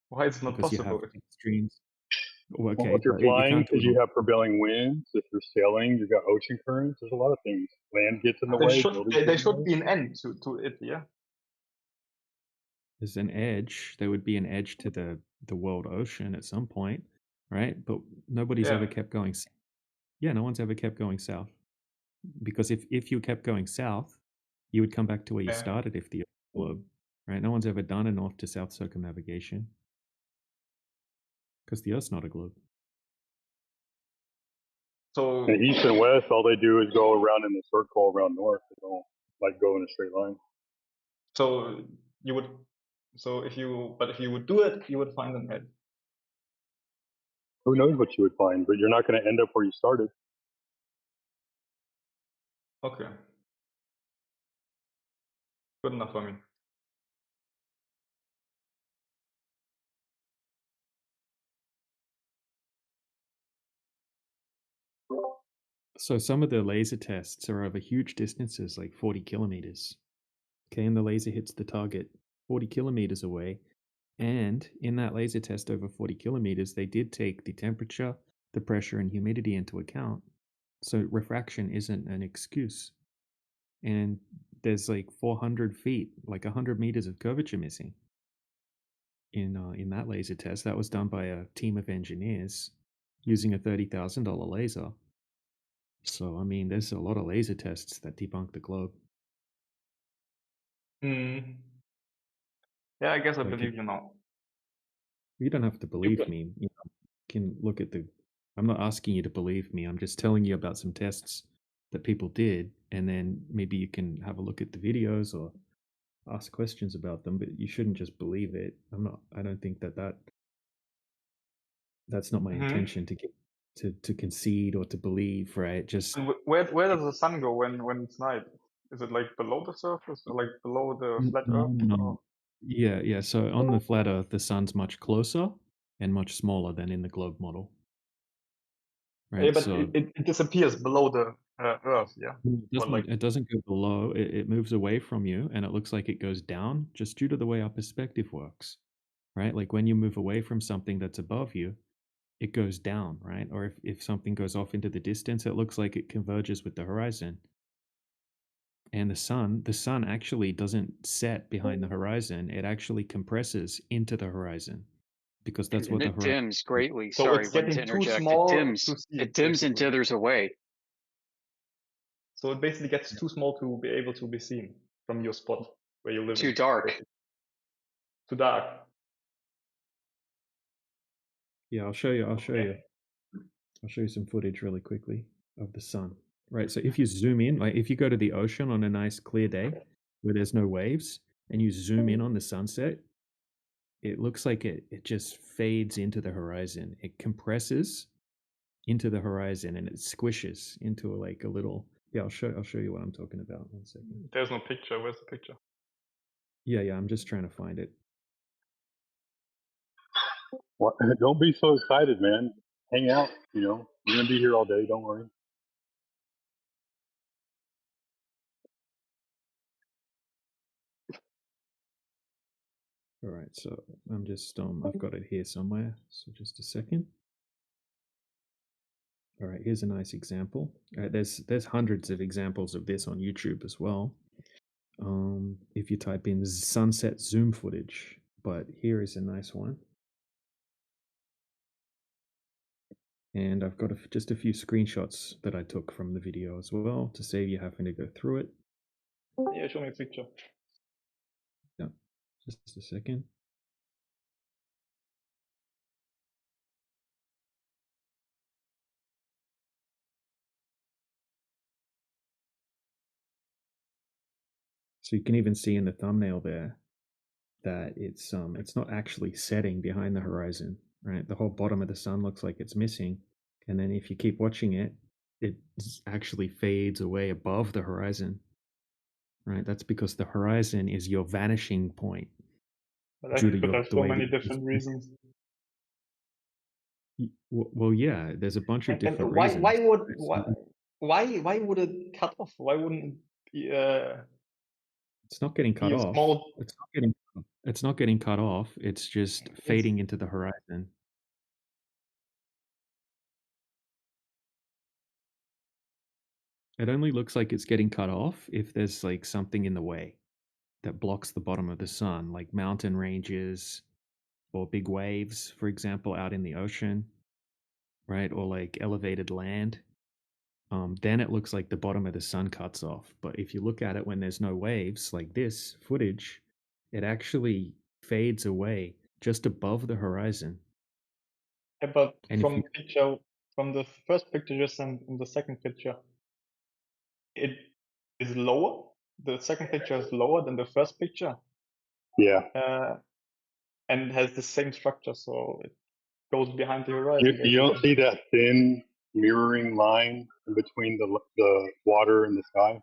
Why is it not because you have possible? extremes. Well, Well, okay, if you're but you flying, can't do because it you on. have prevailing winds. If you're sailing, you've got ocean currents. There's a lot of things. Land gets in the There way. should Buildings there, get there in the should way. be an end to it, yeah. There's an edge. There would be an edge to the world ocean at some point, right? But nobody's ever Yeah. kept going. Yeah, no one's ever kept going south because if you kept going south, you would come back to where you Yeah. started if the globe, right? No one's ever done a north to south circumnavigation because the Earth's not a globe. So And east and west, all they do is go around in a circle around north. They don't like go in a straight line. so you would if you would do it, you would find an edge. Who knows what you would find, but you're not going to end up where you started. Okay. Good enough for me. So some of the laser tests are over huge distances, like 40 kilometers. Okay, and the laser hits the target 40 kilometers away. And in that laser test over 40 kilometers, they did take the temperature, the pressure, and humidity into account. So refraction isn't an excuse. And there's like 400 feet, like 100 meters of curvature missing in that laser test. That was done by a team of engineers using a $30,000 laser. So, I mean, there's a lot of laser tests that debunk the globe. Hmm. Yeah, I guess I Like, believe you now. you don't have to believe me. You can look at the. I'm not asking you to believe me. I'm just telling you about some tests that people did, and then maybe you can have a look at the videos or ask questions about them. But you shouldn't just believe it. I'm not. I don't think that's not my Hmm. intention to get to concede or to believe. Right? Just And where does the sun go when it's night? Is it like below the surface or like below the flat no, Earth? no. Or Yeah, yeah. So on the flat Earth, the sun's much closer and much smaller than in the globe model. yeah, Right? but So it disappears below the Earth, yeah. it Or like doesn't go below. It moves away from you, and it looks like it goes down just due to the way our perspective works, right? Like when you move away from something that's above you, it goes down, right? Or if something goes off into the distance, it looks like it converges with the horizon. And the sun actually doesn't set behind the horizon. It actually compresses into the horizon because that's And what the it horizon dims is. greatly. so Sorry, it's when to getting too interject. It small dims. to see It it dims and basically. dithers away. So it basically gets too small to be able to be seen from your spot where you live Too in. dark. Too dark. Yeah, I'll show you. Okay. I'll show you some footage really quickly of the sun. Right. So if you zoom in, like if you go to the ocean on a nice clear day where there's no waves and you zoom in on the sunset, it looks like it just fades into the horizon. It compresses into the horizon and it squishes into like a little. Yeah, I'll show you what I'm talking about. 1 second. There's no picture. Where's the picture? Yeah, yeah, I'm just trying to find it. What? Don't be so excited, man. Hang out. You're gonna be here all day. Don't worry. All right, so I'm just I've got it here somewhere. So just a second. All right, here's a nice example. There's hundreds of examples of this on YouTube as well. If you type in sunset zoom footage, but here is a nice one. And I've got just a few screenshots that I took from the video as well to save you having to go through it. Yeah, show me a picture. Yeah, just a second. So you can even see in the thumbnail there that it's not actually setting behind the horizon, right? The whole bottom of the sun looks like it's missing, and then if you keep watching it, it actually fades away above the horizon, right? That's because the horizon is your vanishing point But I due to could have the so way many that different reasons. well, yeah, there's a bunch of And different why reasons. why would Right? why why would it cut off? Why wouldn't it It's not getting be cut a off. small? It's not getting cut off. It's not getting cut off. It's just fading into the horizon. It only looks like it's getting cut off if there's like something in the way that blocks the bottom of the sun, like mountain ranges or big waves, for example, out in the ocean, right? Or like elevated land. Then it looks like the bottom of the sun cuts off. But if you look at it when there's no waves, like this footage, it actually fades away just above the horizon. Yeah, but And if you from the first picture you sent in the second picture, it is lower. The second picture is lower than the first picture, Yeah. and has the same structure, so it goes behind the You, horizon. you don't basically. see that thin mirroring line in between the water and the sky?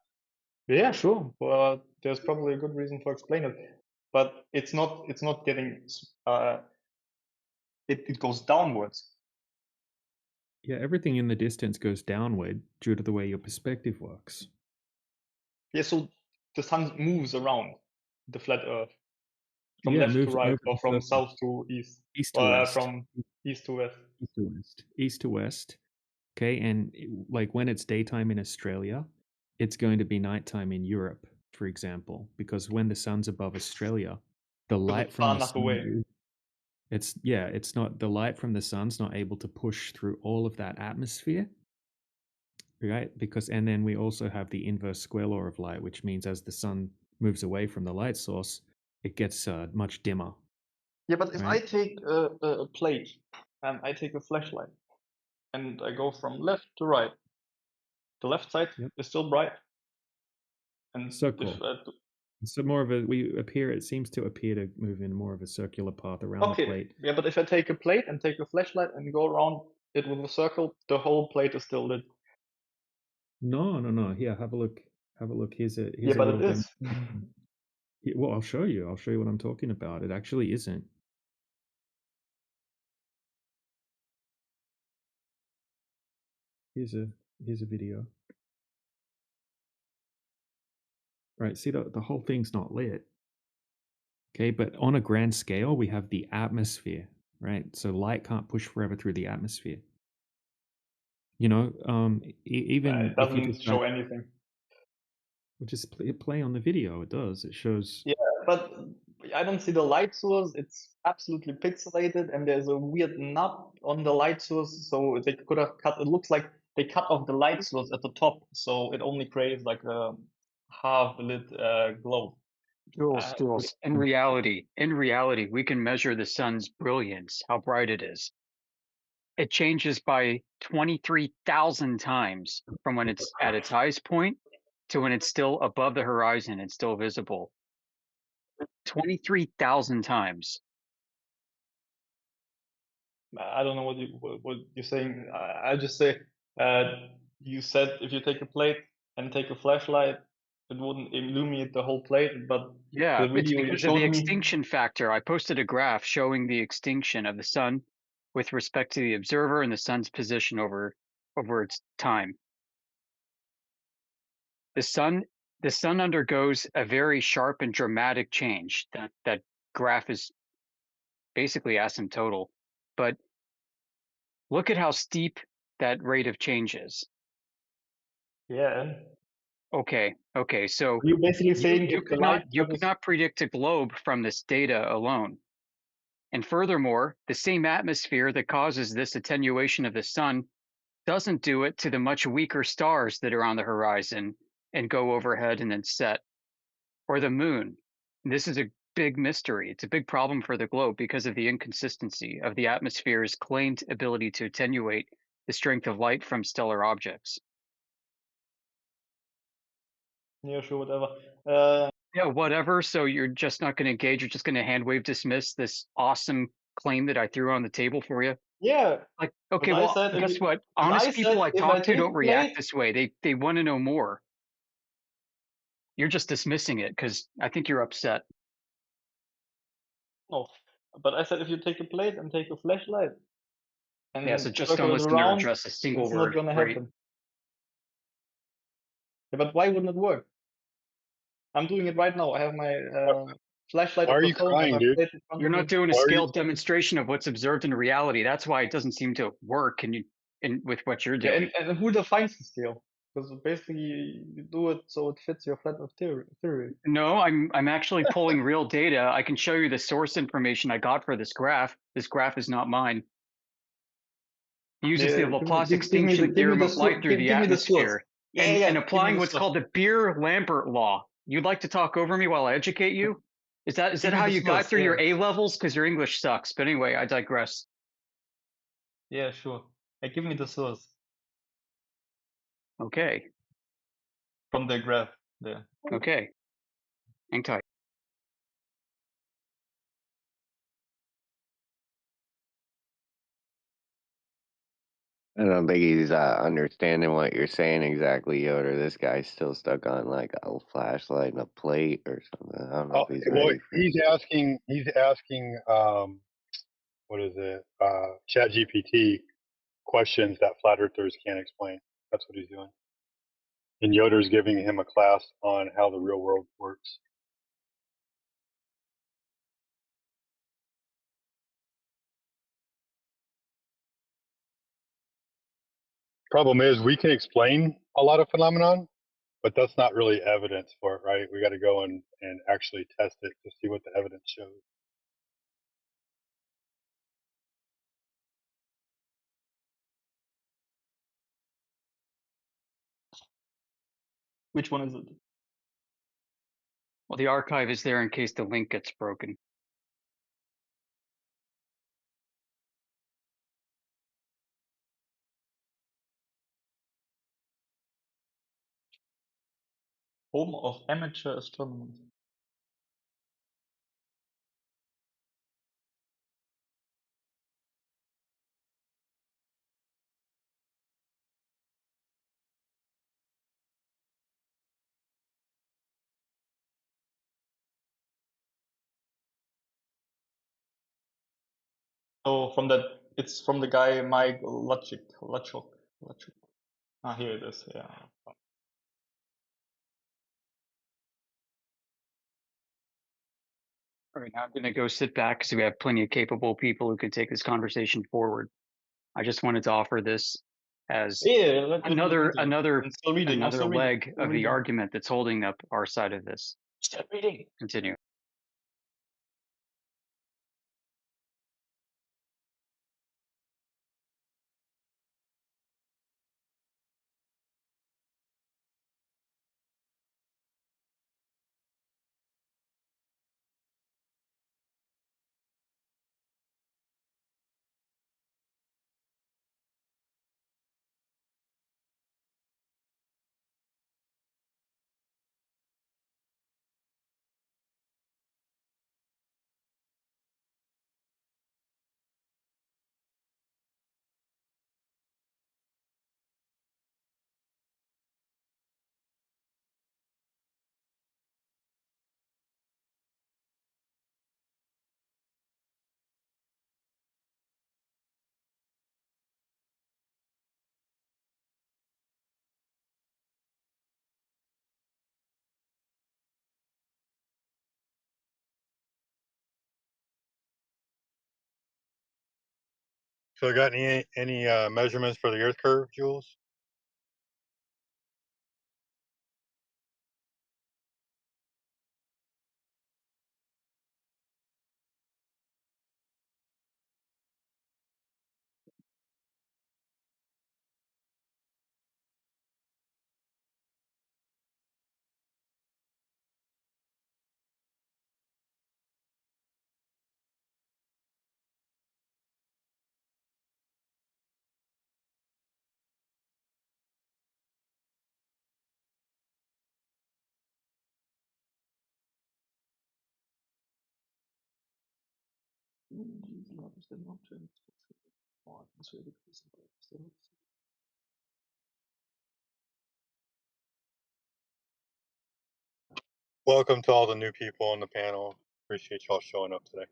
Yeah, sure. But there's probably a good reason to explain it. But it's not getting it goes downwards. yeah, everything in the distance goes downward due to the way your perspective works. Yeah, so the sun moves around the flat Earth from Yeah, it left to moves right, over or the from surface, south to east, east to west, from east to west. east to west, east to west. Okay, and like when it's daytime in Australia, it's going to be nighttime in Europe, for example, because when the sun's above Australia, the Because light it's from far the enough sun away. it's not the light from the sun's not able to push through all of that atmosphere, right? Because and then we also have the inverse square law of light, which means as the sun moves away from the light source, it gets much dimmer. Yeah, but if I Right. take a plate and I take a flashlight and I go from left to right, the left side Yep. is still bright. And Circle. So more of a it seems to appear to move in more of a circular path around the plate. yeah, but if I take a plate and take a flashlight and go around it with a circle, the whole plate is still lit. No. Here, have a look. Have a look. Here's Yeah, a but little it demo. is. Well, I'll show you. I'll show you what I'm talking about. It actually isn't. Here's a video. Right, see the whole thing's not lit. Okay, but on a grand scale, we have the atmosphere, right? So light can't push forever through the atmosphere. You know, even It if you doesn't show anything. just play on the video, it does. It shows. Yeah, but I don't see the light source. It's absolutely pixelated, and there's a weird knob on the light source. So they could have cut. It looks like they cut off the light source at the top, so it only creates like a half lit glow. Jules, in reality, we can measure the sun's brilliance, how bright it is. It changes by 23,000 times from when it's at its highest point to when it's still above the horizon and still visible. 23,000 times. I don't know what you're saying. I just say you said if you take a plate and take a flashlight, it wouldn't illuminate the whole plate. But Yeah, the it's video you because of the showed me. extinction factor. I posted a graph showing the extinction of the sun with respect to the observer and the sun's position over its time. The sun undergoes a very sharp and dramatic change. That graph is basically asymptotal, but look at how steep that rate of change is. Yeah. Okay, so You're basically saying you if the could light not predict a globe from this data alone. And furthermore, the same atmosphere that causes this attenuation of the sun doesn't do it to the much weaker stars that are on the horizon and go overhead and then set, or the moon. This is a big mystery. It's a big problem for the globe because of the inconsistency of the atmosphere's claimed ability to attenuate the strength of light from stellar objects. Yeah, sure, whatever. Yeah, whatever. So you're just not going to engage. You're just going to hand wave dismiss this awesome claim that I threw on the table for you. Yeah. Like, okay, I well, said guess what? Honest people I if I talk to take don't a react plate, this way. They want to know more. You're just dismissing it because I think you're upset. no. But I said if you take a plate and take a flashlight and Yeah, so just don't circle it listen to her around, address a single it's not word. gonna Right? happen. Yeah, but why wouldn't it work? I'm doing it right now. I have my flashlight Why of are the you phone. crying, I have dude? plate in front You're of not me. doing a Why are you- scaled demonstration of what's observed in reality. That's why it doesn't seem to work. With what you're Yeah, doing? and who defines the scale? Because basically you do it so it fits your flat Earth theory. No, I'm actually pulling real data. I can show you the source information I got for this graph. This graph is not mine. It uses the Yeah, Laplace give me extinction theorem of light through the give me the source. atmosphere Yeah, yeah, and give me applying the what's source. called the Beer-Lambert law. You'd like to talk over me while I educate you? Is that Give me how the you got source, through your yeah. A levels? Because your English sucks. But anyway, I digress. Yeah, sure. Give me the source Okay. from the graph there. Okay. Hang tight. I don't think he's understanding what you're saying exactly, Yoder. This guy's still stuck on like a flashlight and a plate or something. I don't know if he's Well, ready for he's asking. What is it? ChatGPT questions that flat earthers can't explain. That's what he's doing. And Yoder's giving him a class on how the real world works. Problem is, we can explain a lot of phenomenon, but that's not really evidence for it, right? We got to go and actually test it to see what the evidence shows. Which one is it? Well, the archive is there in case the link gets broken. Home of amateur astronomers. So it's from the guy Mike Lachuk. Ah, here it is. Yeah. All right, now I'm going to go sit back because we have plenty of capable people who could take this conversation forward. I just wanted to offer this as Yeah, let me look into it. another I'm still reading. leg Still of the reading. argument that's holding up our side of this. Still reading. Continue. So, got any measurements for the Earth curve, Jules? Welcome to all the new people on the panel. Appreciate y'all showing up today.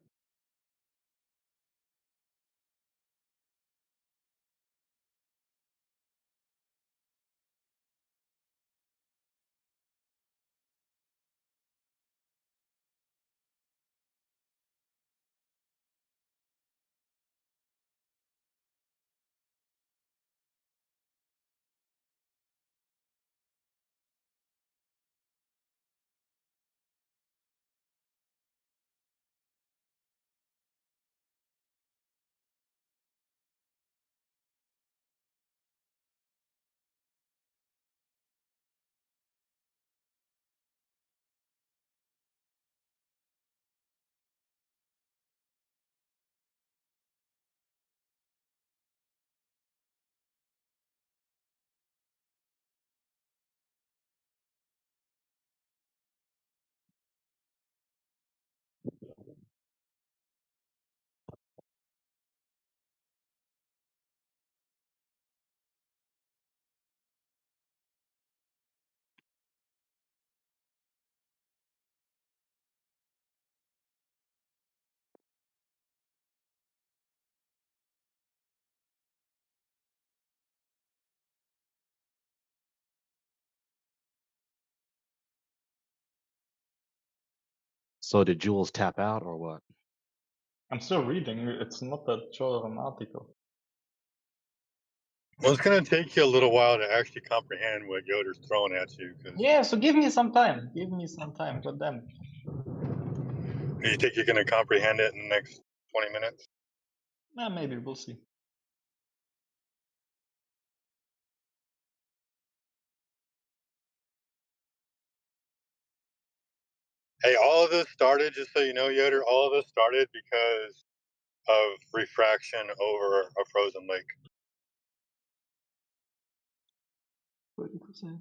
So did Jules tap out or what? I'm still reading. It's not that short of an article. Well, it's going to take you a little while to actually comprehend what Yoder's throwing at you. Cause Yeah, so give me some time. Give me some time. God damn. you think you're going to comprehend it in the next 20 minutes? Maybe we'll see. Hey, all of this started, just so you know, Yoder, all of this started because of refraction over a frozen lake. 30%.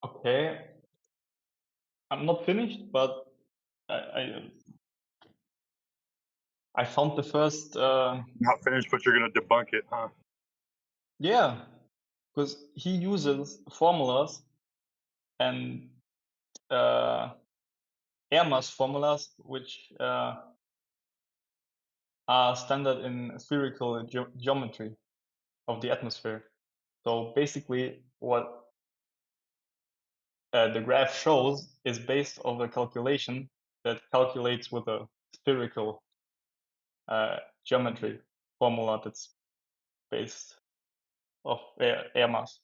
Okay. I'm not finished, but I found the first Not finished, but you're going to debunk it, huh? yeah, because he uses formulas and air mass formulas which are standard in spherical geometry of the atmosphere. So basically, what the graph shows is based on a calculation that calculates with a spherical geometry formula that's based of air mass,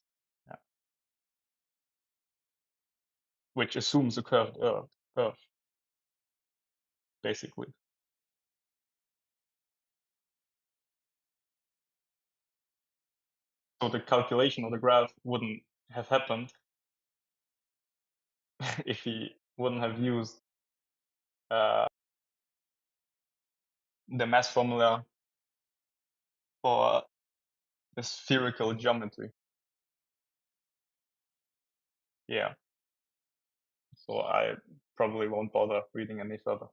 yeah, which assumes a curved Earth, basically. So the calculation of the graph wouldn't have happened if he wouldn't have used the mass formula for the spherical geometry. Yeah. So I probably won't bother reading any further.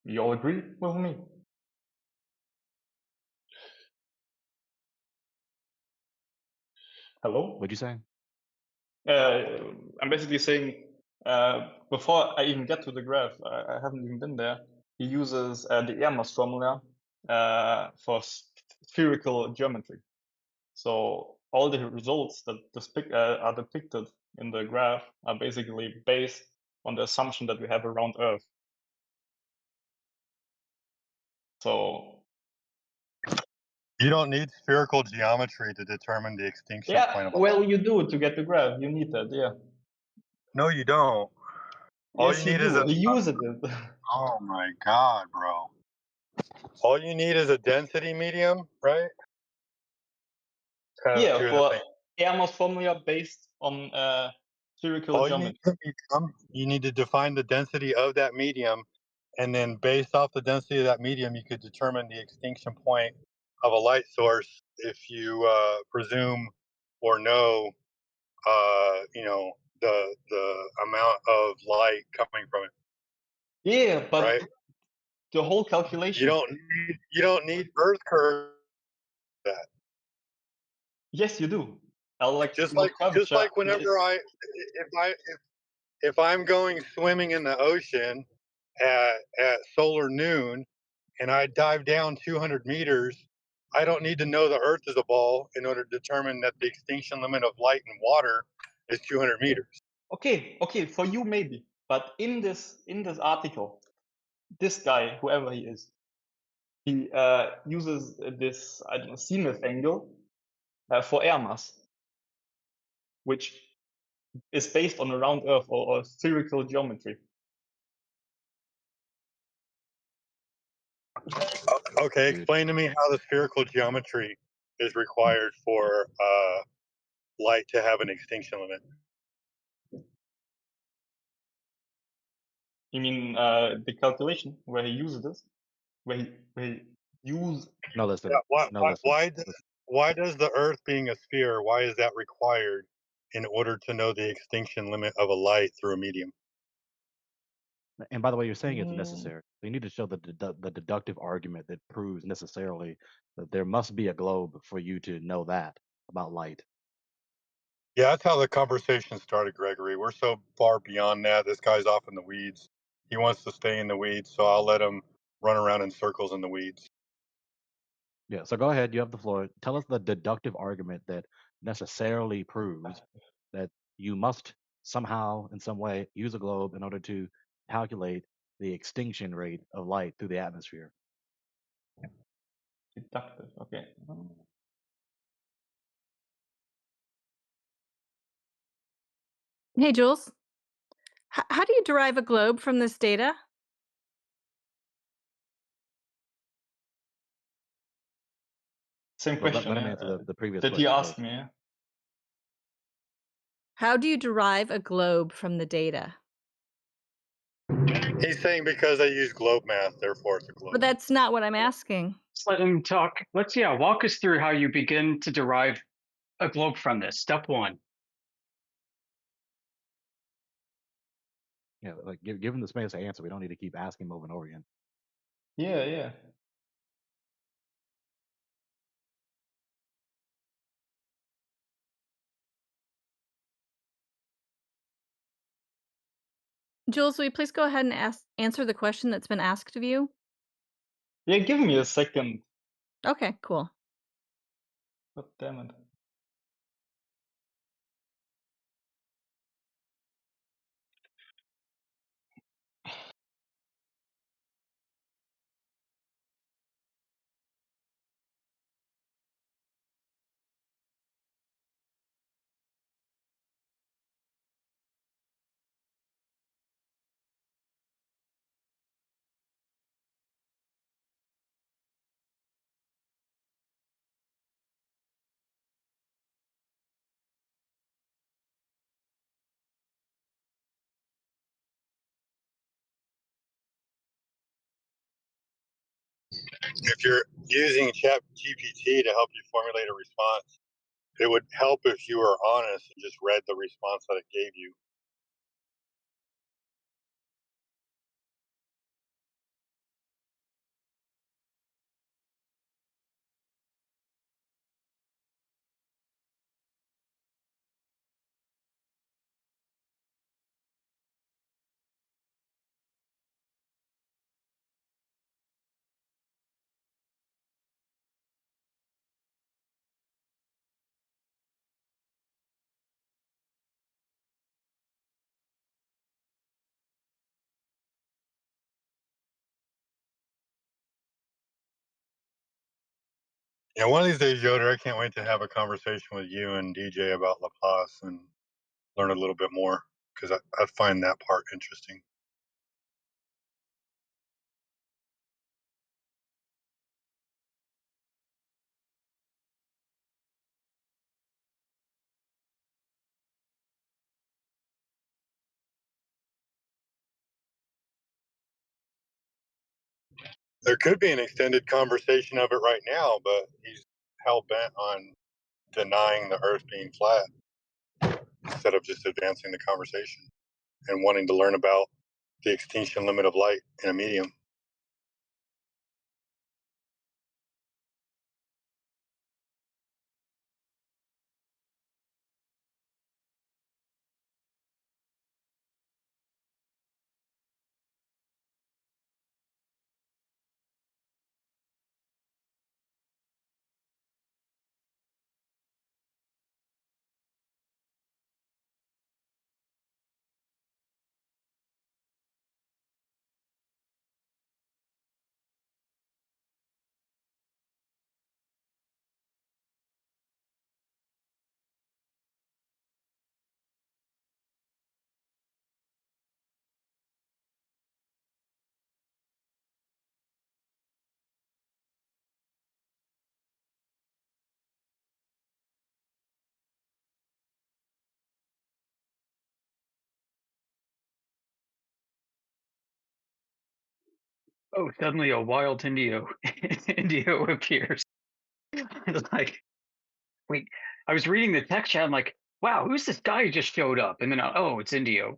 You all agree with me? Hello? What'd you say? I'm basically saying before I even get to the graph, I haven't even been there. He uses the air mass formula for spherical geometry. So all the results that are depicted in the graph are basically based on the assumption that we have around Earth. So You don't need spherical geometry to determine the extinction yeah, point of a well, light. you do to get the graph. You need that, yeah. No, you don't. All Yes, you you need is do. a. You use it. Oh my God, bro. All you need is a density medium, right? Kind of Yeah, two of the for things. air mass formula based on spherical All you need geometry. to become, you need to define the density of that medium, and then based off the density of that medium, you could determine the extinction point of a light source if you presume or know, the amount of light coming from it, Yeah, but right? the whole calculation. You don't need Earth curve for that. Yes, you do. Electrical Just curvature. like whenever if I'm going swimming in the ocean at solar noon and I dive down 200 meters I don't need to know the Earth is a ball in order to determine that the extinction limit of light in water is 200 meters. Okay, for you maybe, but in this article, this guy, whoever he is, he uses this, I don't know, zenith angle for air mass, which is based on a round Earth or spherical geometry. Okay, explain to me how the spherical geometry is required for light to have an extinction limit. You mean the calculation where he uses this, where he use? No, listen. Yeah, No, listen. why does the Earth being a sphere? Why is that required in order to know the extinction limit of a light through a medium? And by the way, you're saying it's Mm, necessary. So you need to show the deductive argument that proves necessarily that there must be a globe for you to know that about light. Yeah, that's how the conversation started, Gregory. We're so far beyond that. This guy's off in the weeds. He wants to stay in the weeds, so I'll let him run around in circles in the weeds. Yeah. So go ahead. You have the floor. Tell us the deductive argument that necessarily proves that you must somehow, in some way, use a globe in order to calculate the extinction rate of light through the atmosphere. deductive. Okay. Hey, Jules. How do you derive a globe from this data? Same Well, question. let him answer the previous that you question asked first. me. How do you derive a globe from the data? He's saying because I use globe math, therefore it's a globe. But that's not what I'm asking. Let's let him talk. Let's walk us through how you begin to derive a globe from this. Step one. Yeah, like give him the space to answer. We don't need to keep asking him over and over again. Yeah. Jules, will you please go ahead and answer the question that's been asked of you? Yeah, give me a second. Okay, cool. God damn it. If you're using Chat GPT to help you formulate a response, it would help if you were honest and just read the response that it gave you. Yeah, one of these days, Yoder, I can't wait to have a conversation with you and DJ about Laplace and learn a little bit more because I find that part interesting. There could be an extended conversation of it right now, but he's hell bent on denying the Earth being flat instead of just advancing the conversation and wanting to learn about the extinction limit of light in a medium. oh, suddenly a wild Indio Indio appears. It's like, wait, I was reading the text chat. I'm like, wow, who's this guy who just showed up? And then, oh, it's Indio.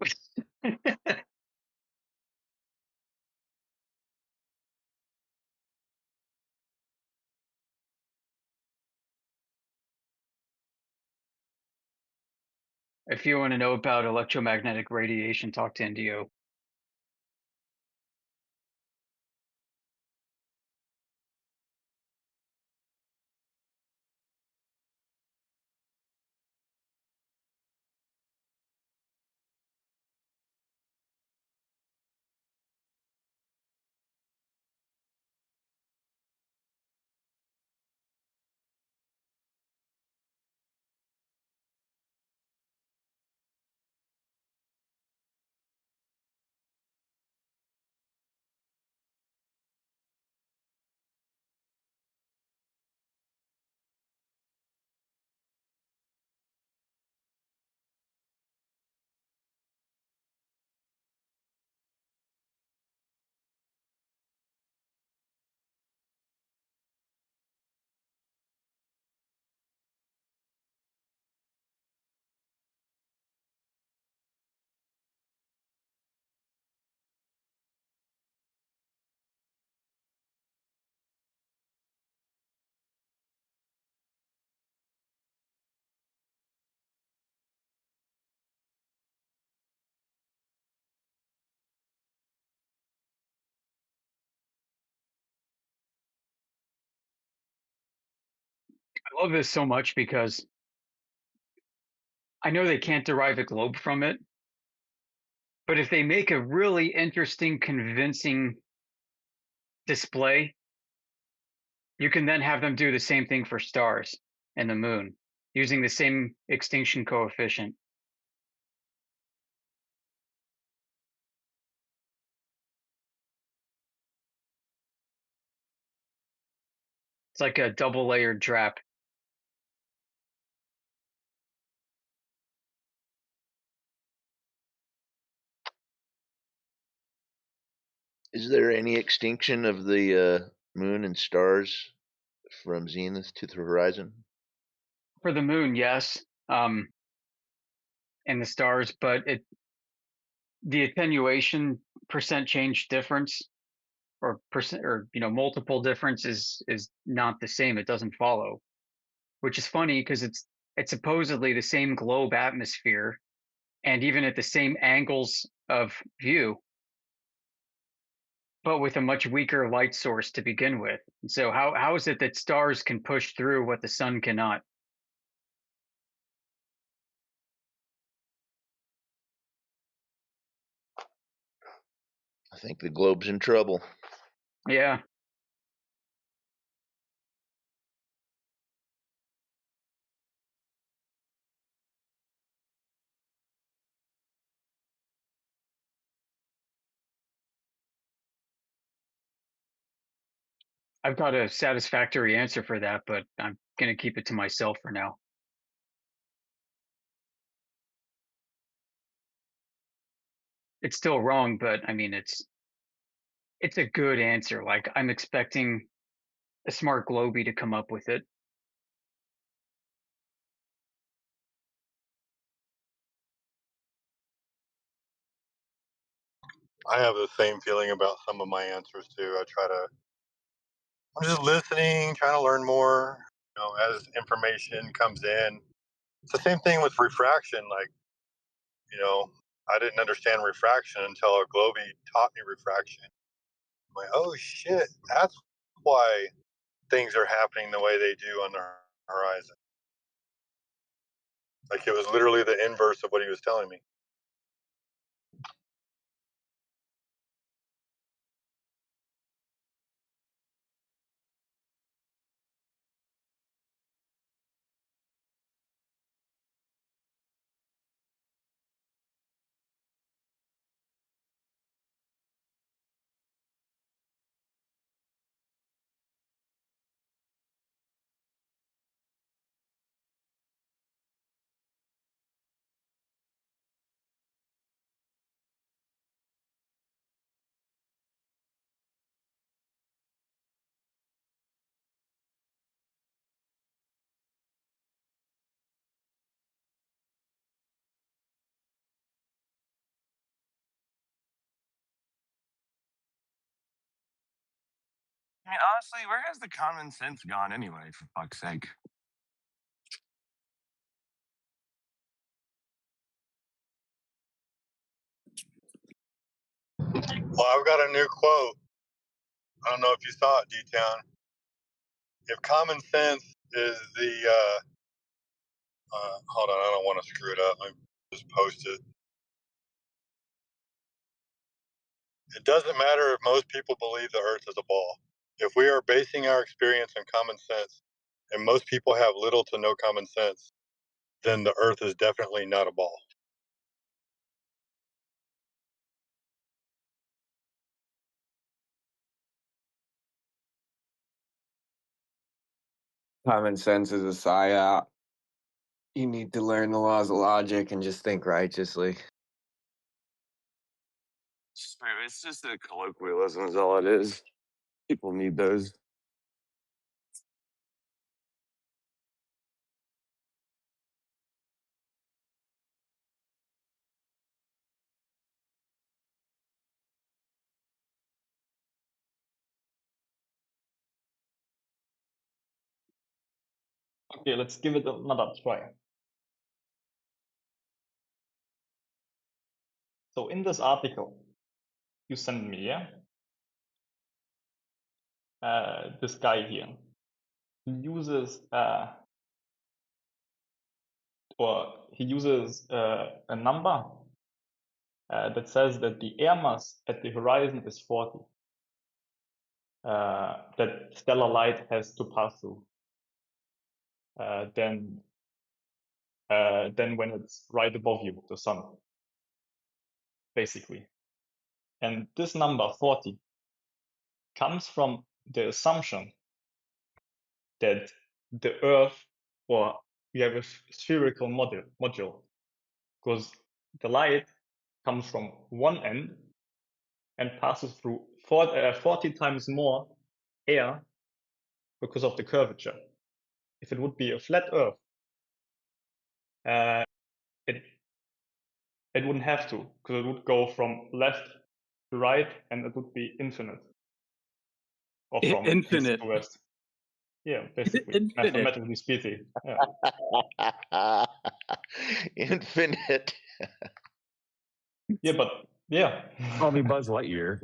If you want to know about electromagnetic radiation, talk to Indio. I love this so much because I know they can't derive a globe from it, but if they make a really interesting, convincing display, you can then have them do the same thing for stars and the moon using the same extinction coefficient. It's like a double layered trap. Is there any extinction of the moon and stars from zenith to the horizon? For the moon, yes, and the stars, but the attenuation percent change difference or percent or multiple difference is not the same. It doesn't follow, which is funny because it's supposedly the same globe atmosphere and even at the same angles of view, but with a much weaker light source to begin with. And so how is it that stars can push through what the sun cannot? I think the globe's in trouble. Yeah. I've got a satisfactory answer for that, but I'm going to keep it to myself for now. It's still wrong, but I mean, it's a good answer. Like I'm expecting a smart Globey to come up with it. I have the same feeling about some of my answers too. I'm just listening, trying to learn more, as information comes in. It's the same thing with refraction. Like, you know, I didn't understand refraction until a Globey taught me refraction. I'm like, oh shit, that's why things are happening the way they do on the horizon. Like it was literally the inverse of what he was telling me. I mean, honestly, where has the common sense gone anyway, for fuck's sake? Well, I've got a new quote. I don't know if you saw it, D-Town. If common sense is the, hold on, I don't want to screw it up. Let me just post it. It doesn't matter if most people believe the earth is a ball. If we are basing our experience on common sense, and most people have little to no common sense, then the earth is definitely not a ball. Common sense is a psyop. You need to learn the laws of logic and just think righteously. It's just a colloquialism, is all it is. People need those. Okay, let's give it another try. So in this article you sent me, yeah, this guy here, he uses a number that says that the air mass at the horizon is 40. That stellar light has to pass through. Then when it's right above you, the sun, basically. And this number 40 comes from the assumption that the Earth, or we have a spherical module, because the light comes from one end and passes through 40 times more air because of the curvature. If it would be a flat Earth, it wouldn't have to, because it would go from left to right, and it would be infinite, or from east Infinite. to west. Yeah, basically, Infinite. mathematically speaking. Yeah. Infinite. Yeah, but yeah. Call me Buzz Lightyear.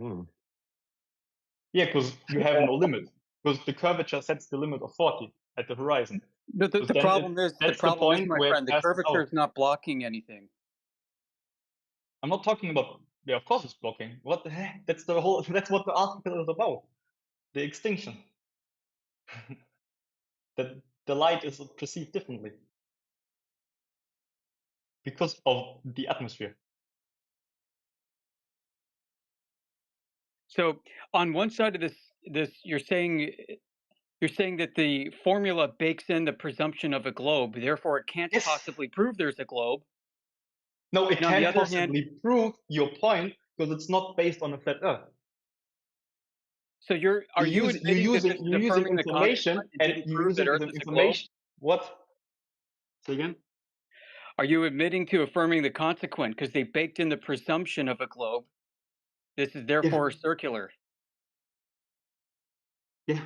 Yeah, because you have no limit. Because the curvature sets the limit of 40 at the horizon. The Because then problem is, that's the point my where friend, it the passes curvature out. is not blocking anything. I'm not talking about, yeah, of course it's blocking. What the heck? That's what the article is about. The extinction. That the light is perceived differently. Because of the atmosphere. So on one side of this you're saying that the formula bakes in the presumption of a globe, therefore it can't Yes. possibly prove there's a globe. No, it And on the can't other hand, possibly prove your point because it's not based on a flat Earth. so are you admitting that this is you're using affirming the information consequent and and didn't you're prove that using Earth the is a globe? information. What? Say again? Are you admitting to affirming the consequent because they baked in the presumption of a globe? This is therefore circular. Yeah.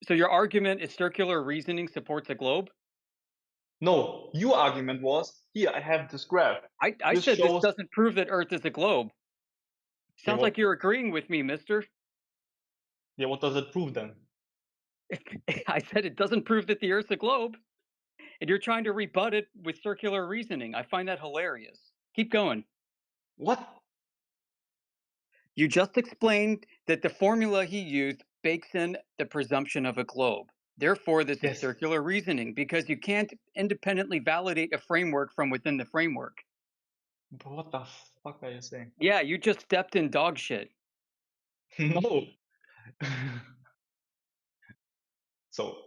So your argument is circular reasoning supports a globe? No, your argument was, here, I have this graph. I said this doesn't prove that Earth is a globe. Sounds like you're agreeing with me, mister. Yeah, what does it prove then? I said it doesn't prove that the Earth's a globe. And you're trying to rebut it with circular reasoning. I find that hilarious. Keep going. What? You just explained that the formula he used bakes in the presumption of a globe. Therefore, this is circular reasoning because you can't independently validate a framework from within the framework. But what the fuck are you saying? Yeah, you just stepped in dog shit. No. So,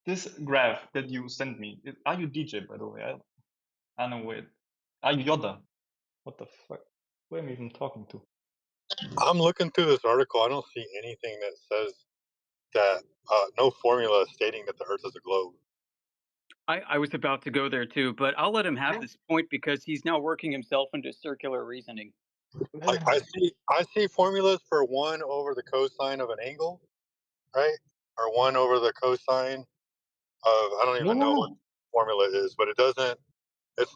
this graph that you sent me, are you DJ, by the way? I don't know where. Are you Yoda? What the fuck? Who am I even talking to? I'm looking through this article. I don't see anything that says that, no formula stating that the Earth is a globe. I was about to go there too, but I'll let him have this point because he's now working himself into circular reasoning. Like I see formulas for 1 over the cosine of an angle, right? Or 1 over the cosine of I don't No, even no, know what no. formula is, but it's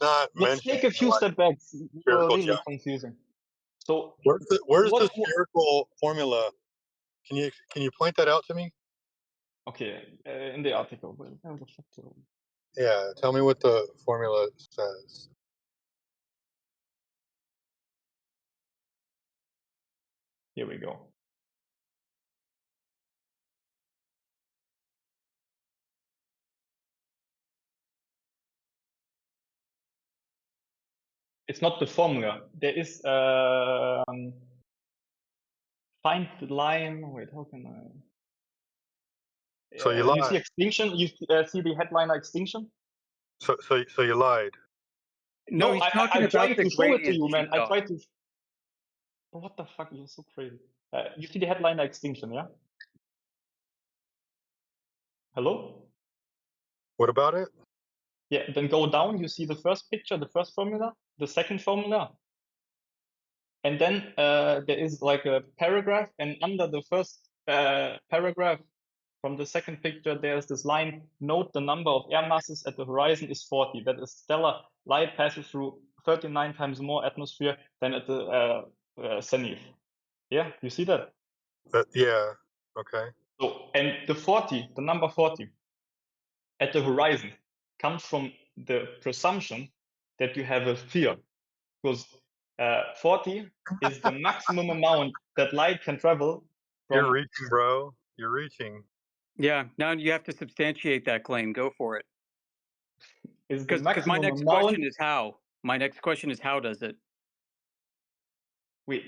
not Let's mentioned take a in few like step backs. You're spherical really geometry. confusing. So Where's the what? spherical formula? Can you point that out to me? Okay, in the article. Yeah, tell me what the formula says. Here we go. It's not the formula. There is find the line. Wait, how can I? So you You see lied. extinction. You see the headliner extinction. So you lied. No, No, he's I talking tried about the to show it to gradient you, man. sheet, I though. tried to. What the fuck? You're so crazy. You see the headliner extinction, yeah? Hello? What about it? Yeah, then go down. You see the first picture, the first formula, the second formula. And then there is like a paragraph, and under the first paragraph from the second picture, there's this line: note the number of air masses at the horizon is 40. That is stellar light passes through 39 times more atmosphere than at the zenith. Yeah, you see that? Yeah. Okay. So, and the 40, the number 40 at the horizon comes from the presumption that you have a sphere, because 40 is the maximum amount that light can travel You're from. reaching, bro. You're reaching. Yeah, now you have to substantiate that claim. Go for it. Is the Because my maximum next amount. question is how. My next question is how does it? Wait.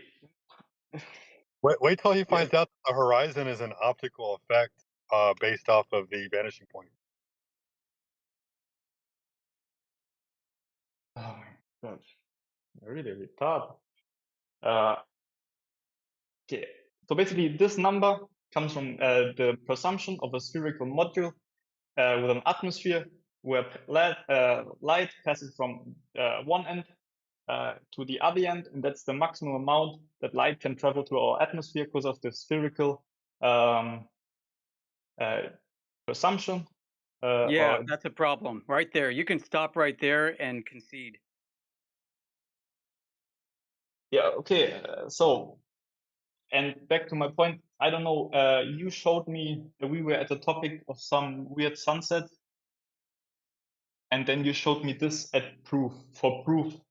Wait till he Yeah. finds out the horizon is an optical effect based off of the vanishing point. Oh my god. Really retarded. Okay. So basically, this number comes from the presumption of a spherical module with an atmosphere where light passes from one end to the other end, and that's the maximum amount that light can travel to our atmosphere because of the spherical presumption. Yeah, that's a problem. Right there. You can stop right there and concede. Yeah, okay. So, and back to my point, I don't know, you showed me that we were at the topic of some weird sunset, and then you showed me this at proof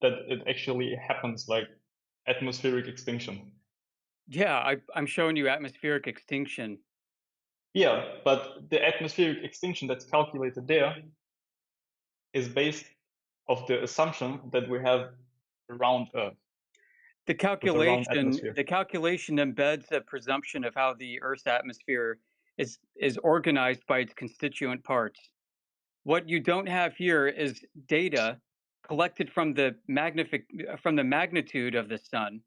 that it actually happens, like atmospheric extinction. Yeah, I'm showing you atmospheric extinction. Yeah, but the atmospheric extinction that's calculated there is based of the assumption that we have around Earth. The around calculation atmosphere. embeds a presumption of how the Earth's atmosphere is organized by its constituent parts. What you don't have here is data collected from the magnitude of the sun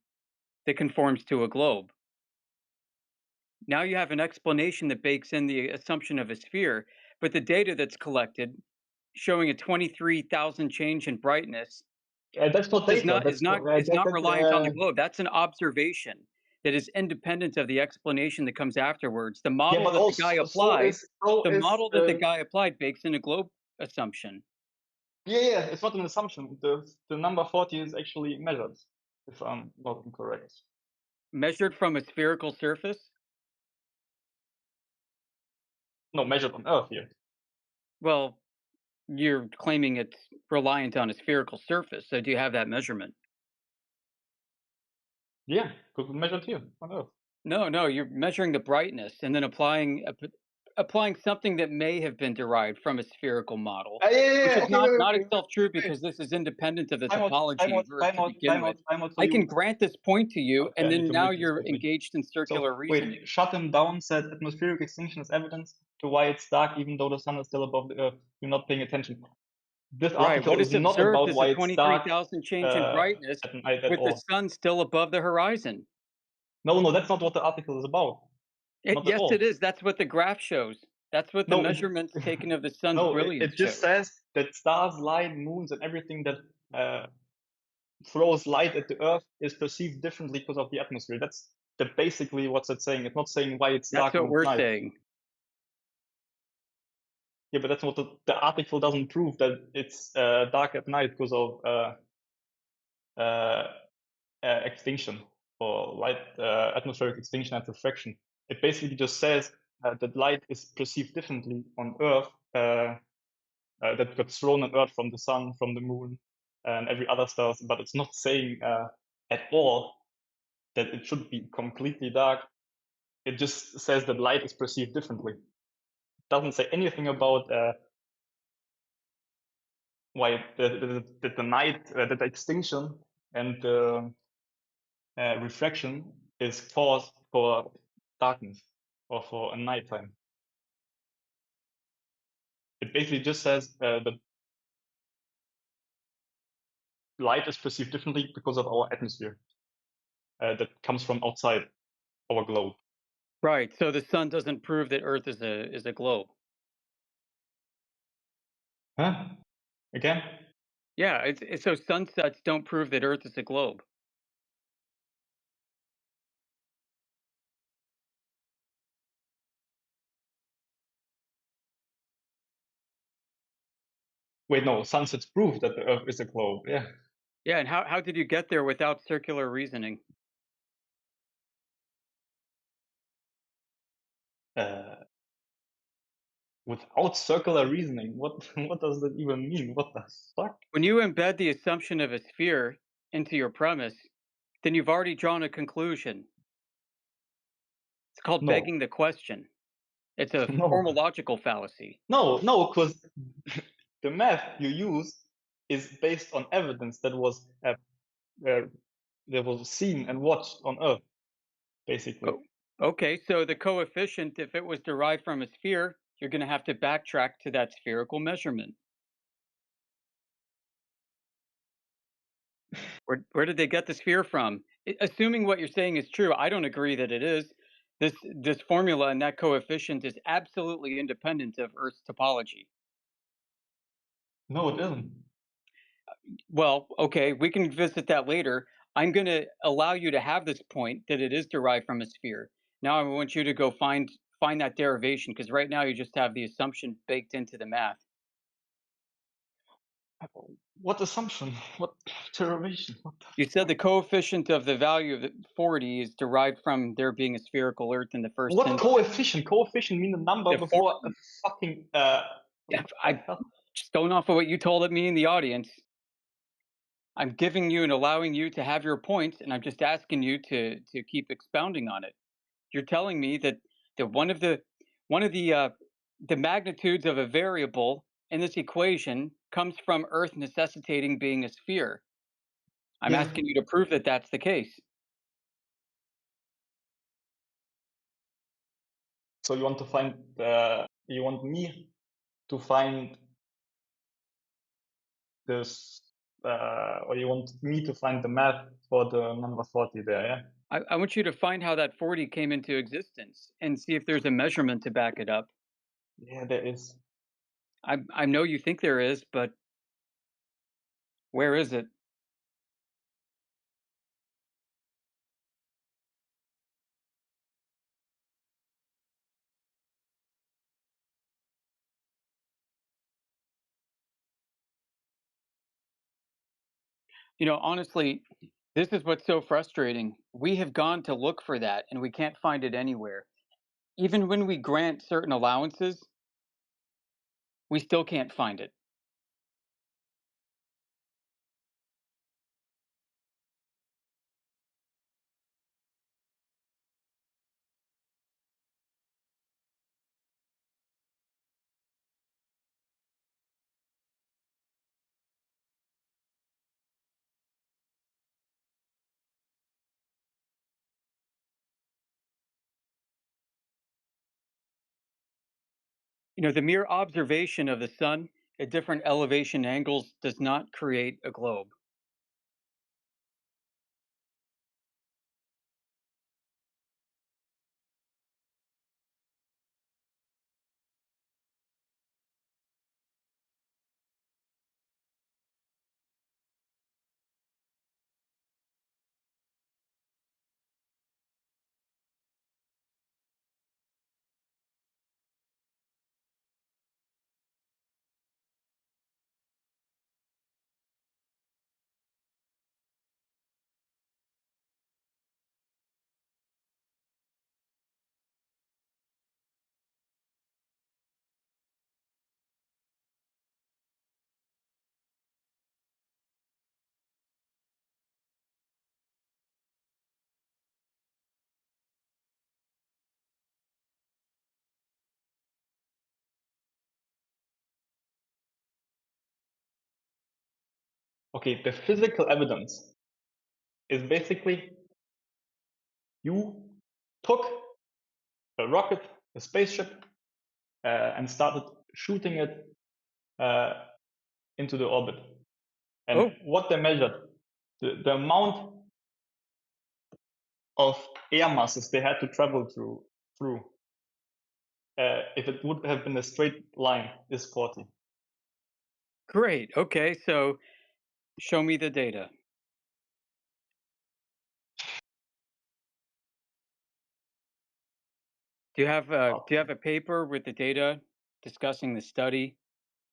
that conforms to a globe. Now you have an explanation that bakes in the assumption of a sphere, but the data that's collected showing a 23,000 change in brightness That's not is data. not That's is not is not reliant on the globe. That's an observation that is independent of the explanation that comes afterwards. The model but that the also guy so applied, is so the is model that the guy applied bakes in a globe assumption. yeah. It's not an assumption. The number 40 is actually measured, if I'm not incorrect. Measured from a spherical surface? No, measured on Earth here. Well, you're claiming it's reliant on a spherical surface. So do you have that measurement? Yeah, could be measured here on Earth. No, you're measuring the brightness and then applying something that may have been derived from a spherical model, Yeah, which is okay, not wait, itself true because this is independent of the time out, topology of Earth to begin with. time out for I can you. grant this point to you, Okay, and I need then to now mute this. you're engaged in circular So reasoning. wait, shut him down. Said atmospheric extinction is evidence to why it's dark, even though the sun is still above the Earth. You're not paying attention. This Right. article What is is not observed about is why a it's dark 23,000 change in brightness at night at with the all. sun still above the horizon. No, that's not what the article is about. Not at Yes, all. it is. That's what the graph shows. That's what the No, measurements taken of the sun's no, brilliance it just shows. says that stars, light, moons, and everything that throws light at the Earth is perceived differently because of the atmosphere. That's basically what's it saying. It's not saying why it's That's dark what when it's we're night. saying. Yeah, but that's what the article doesn't prove, that it's dark at night because of extinction, or light atmospheric extinction and refraction. It basically just says that light is perceived differently on Earth, that gets thrown on Earth from the sun, from the moon, and every other stars. But it's not saying at all that it should be completely dark. It just says that light is perceived differently. It doesn't say anything about why the night, that the extinction and the refraction is caused for darkness or for a nighttime. It basically just says that light is perceived differently because of our atmosphere that comes from outside our globe. Right. So the sun doesn't prove that Earth is a globe. Huh? Again? Yeah. So sunsets don't prove that Earth is a globe. Wait, no, sunsets prove that the Earth is a globe. Yeah. Yeah. And how did you get there without circular reasoning? Without circular reasoning, what does that even mean? What the fuck? When you embed the assumption of a sphere into your premise, then you've already drawn a conclusion. It's called No, begging the question. It's a no, formological fallacy. no, because the math you use is based on evidence that was seen and watched on Earth, basically. Oh, okay, so the coefficient, if it was derived from a sphere, you're going to have to backtrack to that spherical measurement. Where did they get the sphere from? Assuming what you're saying is true, I don't agree that it is. This formula and that coefficient is absolutely independent of Earth's topology. No, it isn't. Well, okay, we can visit that later. I'm going to allow you to have this point that it is derived from a sphere. Now I want you to go find that derivation, because right now you just have the assumption baked into the math. What assumption? What derivation? What the You said fuck? the coefficient of the value of 40 is derived from there being a spherical Earth in the first What instance. coefficient? Coefficient mean the number The before a fucking Yeah, what the I hell? just going off of what you told me in the audience. I'm giving you and allowing you to have your points, and I'm just asking you to keep expounding on it. You're telling me that one of the magnitudes of a variable in this equation comes from Earth necessitating being a sphere. I'm Yeah. asking you to prove that that's the case. So you want to find you want me to find this or you want me to find the math for the number 40 there, yeah? I want you to find how that 40 came into existence and see if there's a measurement to back it up. Yeah, there is. I know you think there is, but where is it? You know, honestly, this is what's so frustrating. We have gone to look for that and we can't find it anywhere. Even when we grant certain allowances, we still can't find it. You know, the mere observation of the sun at different elevation angles does not create a globe. Okay, the physical evidence is basically you took a rocket, a spaceship, and started shooting it into the orbit. And Oh. what they measured, the amount of air masses they had to travel through, if it would have been a straight line, is 40. Great. Okay, so show me the data. Do you have a paper with the data discussing the study,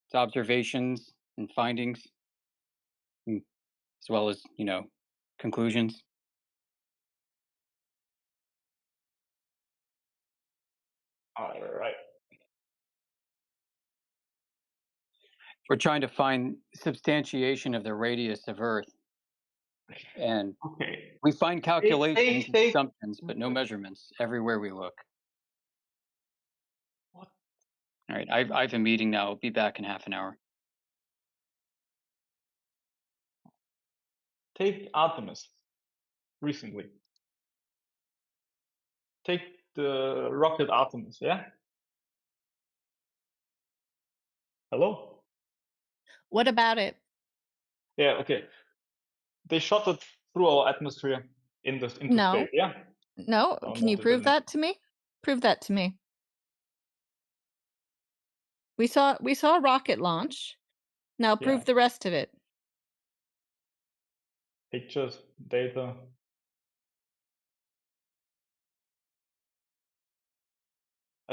its observations and findings, as well as conclusions? All right. We're trying to find substantiation of the radius of Earth, and Okay. we find calculations and They assumptions, but no measurements everywhere we look. What? All right, I have a meeting now. I'll be back in half an hour. Take Artemis recently. Take the rocket Artemis, yeah? Hello? What about it? Yeah, okay. They shot it through our atmosphere into No. space, yeah? No, So can no, you they prove didn't. that to me? Prove that to me. We saw a rocket launch. Now prove Yeah. the rest of it. Pictures, data.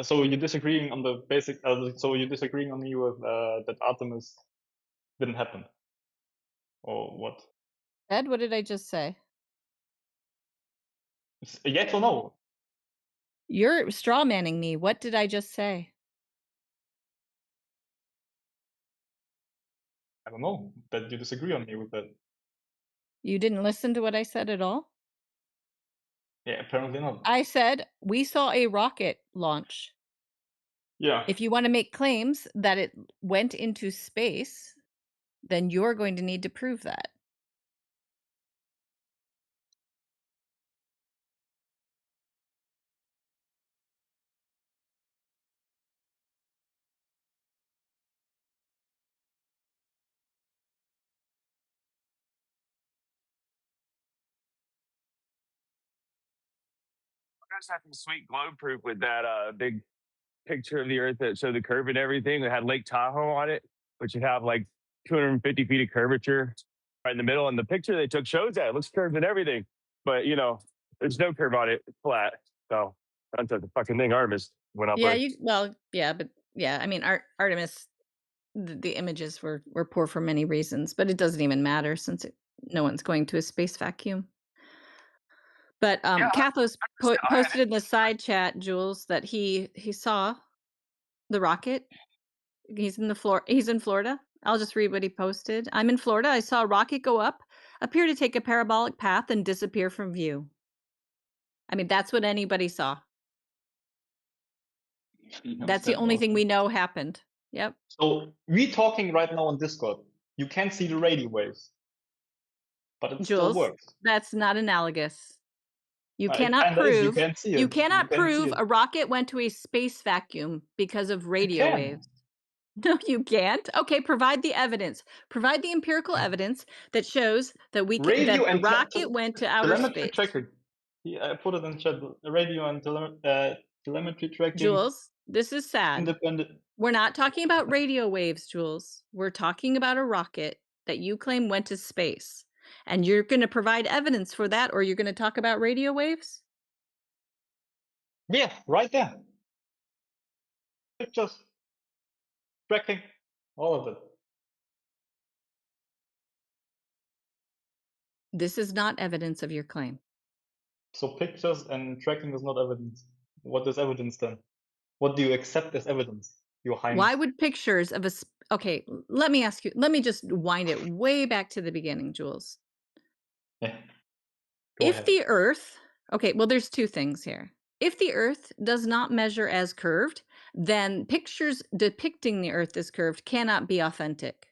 So you're disagreeing on the basic. So you're disagreeing on me with that Artemis didn't happen, or what? Ed, what did I just say? It's a yes or no? You're straw manning me. What did I just say? I don't know. That you disagree on me with that. You didn't listen to what I said at all? Yeah, apparently not. I said we saw a rocket launch. Yeah. If you want to make claims that it went into space, then you're going to need to prove that. You guys have some sweet globe proof with that big picture of the Earth that showed the curve and everything. That had Lake Tahoe on it, which would have like 250 feet of curvature right in the middle. And the picture they took shows that it looks curved and everything, but there's no curve on it. It's flat. So that's the fucking thing Artemis went up Yeah, with. I mean, Artemis, the images were poor for many reasons, but it doesn't even matter since no one's going to a space vacuum. But Yeah, Cathos I posted in the side chat, Jules, that he saw the rocket. He's in Florida. I'll just read what he posted. I'm in Florida. I saw a rocket go up, appear to take a parabolic path, and disappear from view. I mean, that's what anybody saw. That's the only thing we know happened. Yep. So we talking right now on Discord. You can't see the radio waves, but it still Jules, works. that's not analogous. You It cannot kinda is. You prove can't see it. you cannot can't see prove it. a rocket went to a space vacuum because of radio can. waves. No, you can't. Okay, provide the evidence. Provide the empirical evidence that shows that Radio that the and rocket went to outer telemetry space. tracking. Yeah, I put it in chat. Radio and telemetry tracking. Jules, this is sad. Independent. We're not talking about radio waves, Jules. We're talking about a rocket that you claim went to space. And you're going to provide evidence for that, or you're going to talk about radio waves? Yeah, right there. Pictures, tracking, all of it. This is not evidence of your claim. So pictures and tracking is not evidence. What is evidence then? What do you accept as evidence, Your Highness? Why would pictures of okay, let me ask you, let me just wind it way back to the beginning, Jules. Yeah. If the Earth, okay, well, there's two things here. If the Earth does not measure as curved, then pictures depicting the Earth as curved cannot be authentic.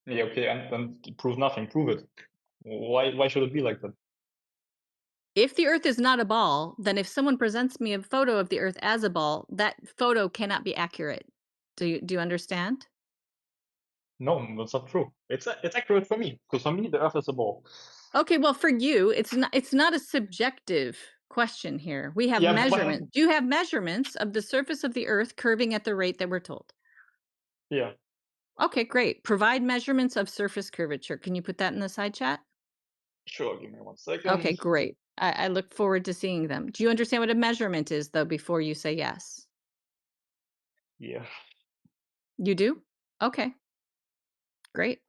Yeah, okay, and then prove nothing. Prove it. Why should it be like that? If the Earth is not a ball, then if someone presents me a photo of the Earth as a ball, that photo cannot be accurate. Do you understand? No, that's not true. It's accurate for me because for me the Earth is a ball. Okay, well, for you, it's not a subjective question here. We have Yeah, but measurements. Do you have measurements of the surface of the Earth curving at the rate that we're told? yeah, Okay, great. Provide measurements of surface curvature. Can you put that in the side chat? sure. Give me 1 Okay, second. great. I look forward to seeing them. Do you understand what a measurement is, though, before you say yes? Yeah. You do? Okay, great.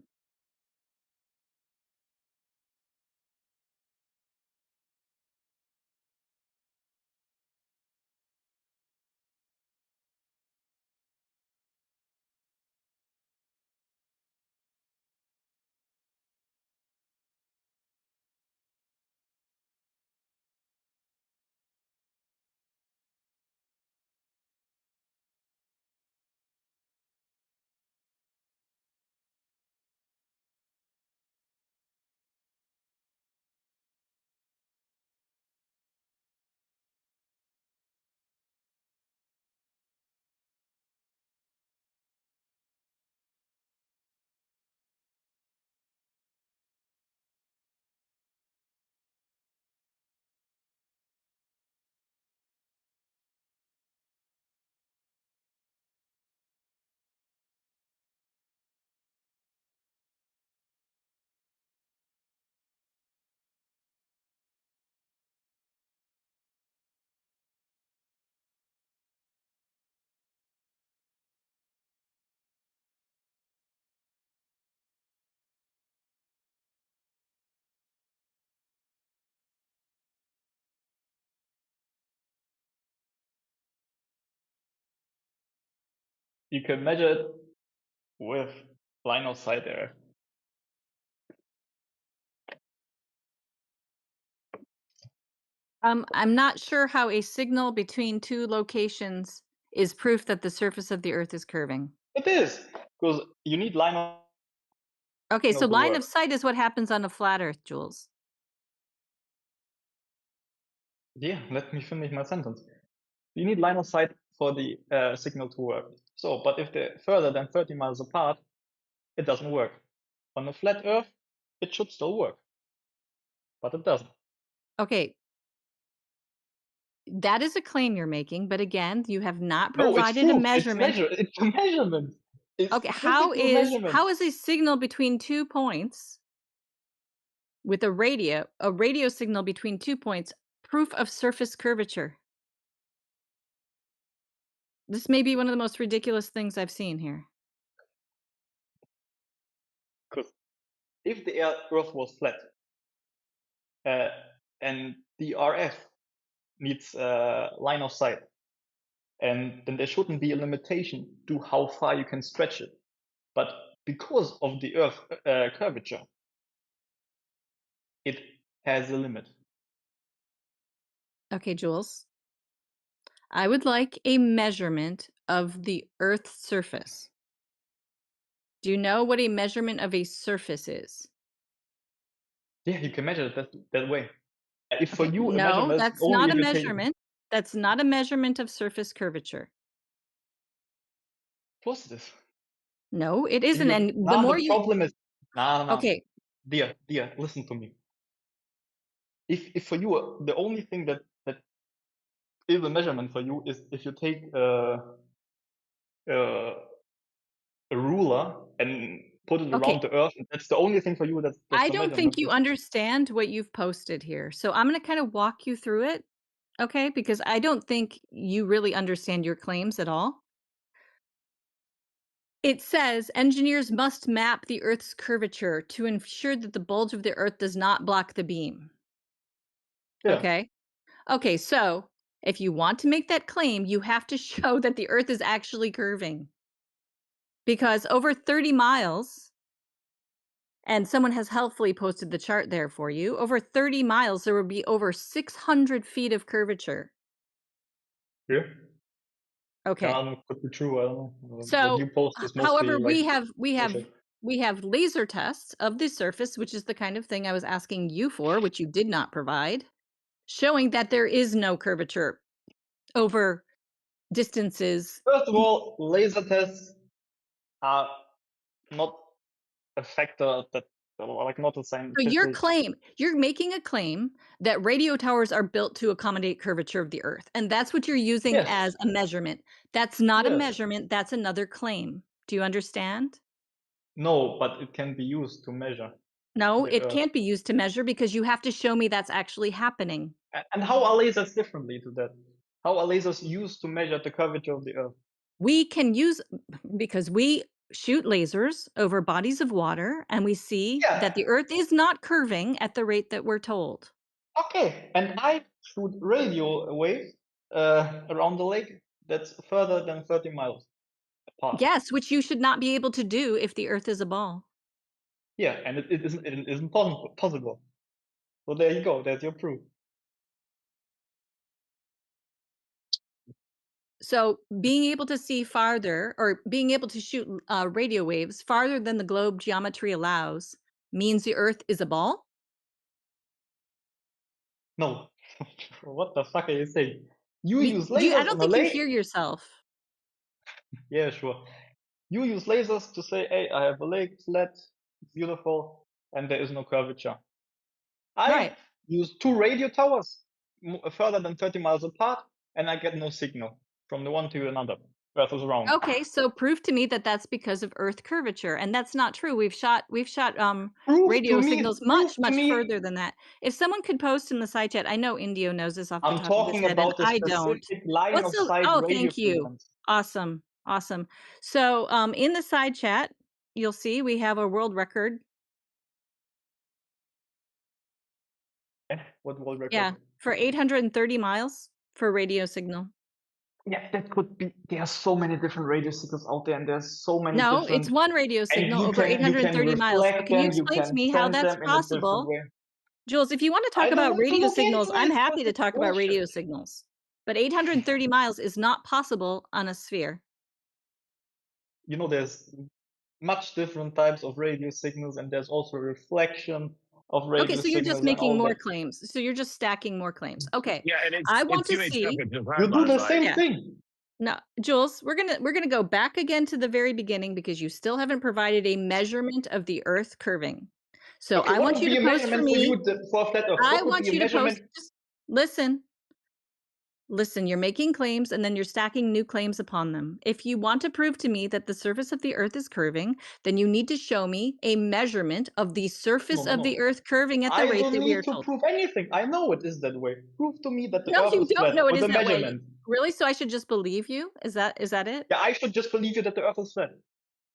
You can measure it with line of sight error. I'm not sure how a signal between two locations is proof that the surface of the Earth is curving. It is because you need line of Okay, so signal to line of work. sight is what happens on a flat Earth, Jules. Yeah, let me finish my sentence. You need line of sight for the signal to work. So, but if they're further than 30 miles apart, it doesn't work. On a flat Earth, it should still work, but it doesn't. Okay, that is a claim you're making, but again, you have not No, it's provided a proof. It's measurement. It's a measurement. It's Okay, physical measurement. how is a signal between 2 points with a radio signal between 2 points proof of surface curvature? This may be one of the most ridiculous things I've seen here. Because if the Earth was flat, and the RF needs line of sight, and then there shouldn't be a limitation to how far you can stretch it. But because of the Earth curvature, it has a limit. Okay, Jules. I would like a measurement of the Earth's surface. Do you know what a measurement of a surface is? Yeah, you can measure it that way. If for Okay, you a no, measurement is that's only not a if you take, measurement. That's not a measurement of surface curvature. of course it is. No, it If isn't. you And the now more the you problem is Okay, dear, listen to me. If for you the only thing that is a measurement for you is if you take uh, a ruler and put it okay, around the Earth, that's the only thing for you that's I a don't think measurement. you understand what you've posted here. So I'm going to kind of walk you through it, okay? Because I don't think you really understand your claims at all. It says engineers must map the Earth's curvature to ensure that the bulge of the Earth does not block the beam. Yeah, Okay. Okay, so if you want to make that claim, you have to show that the Earth is actually curving. Because over 30 miles, and someone has helpfully posted the chart there for you, over 30 miles, there would be over 600 feet of curvature. yeah. Okay. Could be true. I don't know. What So, you post is mostly however, like we have bullshit. we have laser tests of the surface, which is the kind of thing I was asking you for, which you did not provide, showing that there is no curvature over distances. First of all, laser tests are not a factor that, like, not a So your scientific. claim, you're making a claim that radio towers are built to accommodate curvature of the Earth, and that's what you're using Yes. as a measurement. That's not a Yes. measurement, that's another claim. Do you understand? No, but it can be used to measure No, the it Earth. can't be used to measure because you have to show me that's actually happening. And how are lasers differently to that? How are lasers used to measure the curvature of the Earth? We can use because we shoot lasers over bodies of water and we see Yeah. that the Earth is not curving at the rate that we're told. Okay, and I shoot radio waves around the lake that's further than 30 miles apart. Yes, which you should not be able to do if the Earth is a ball. Yeah, and it isn't possible. So there you go. There's your proof. So being able to see farther or being able to shoot radio waves farther than the globe geometry allows means the Earth is a ball? No. What the fuck are you saying? You use I lasers don't on a think you lake? hear yourself. Yeah, sure. You use lasers to say, hey, I have a lake, flat, beautiful, and there is no curvature. I Right. use 2 radio towers further than 30 miles apart, and I get no signal from the one to another. Earth is round. Okay, so prove to me that that's because of Earth curvature, and that's not true. We've shot Prove radio to me, signals prove to much me. further than that. If someone could post in the side chat, I know Indio knows this off the I'm top of his talking head, and about the I don't. specific line What's of the? sight Oh, radio thank you. frequency. Awesome, awesome. So, in the side chat, you'll see we have a world record. What world record? Yeah, for 830 miles for radio signal. Yeah, that could be. There are so many different radio signals out there, and there's so many No, different. it's one radio And signal you over can 830 miles. So reflect can you them. You explain to can me how send that's them in a different possible? way. Jules, if you want to talk I don't about want to radio look signals, into I'm it. happy to It's talk about bullshit. radio signals. But 830 miles is not possible on a sphere. You know, there's much different types of radio signals, and there's also reflection of radio Okay, so you're just signals and making all more that. claims. So you're just stacking more claims. Okay. Yeah, and I want it's to too much stuff see. with You described do last the night. same Yeah. thing. No, Jules, we're gonna go back again to the very beginning because you still haven't provided a measurement of the Earth curving. So Okay, I what want would you be to a post for measurement for me. you for a flat Earth? I What would want be a you to measurement? post. Just listen. Listen, you're making claims and then you're stacking new claims upon them. If you want to prove to me that the surface of the Earth is curving, then you need to show me a measurement of the No, surface no, of the no. Earth curving at the I rate don't that we are need to told. prove anything. I know it is that way. Prove to me that the No, Earth you is don't flat know it with is a that way. measurement. Really? So I should just believe you? Is that it? Yeah, I should just believe you that the Earth is flat.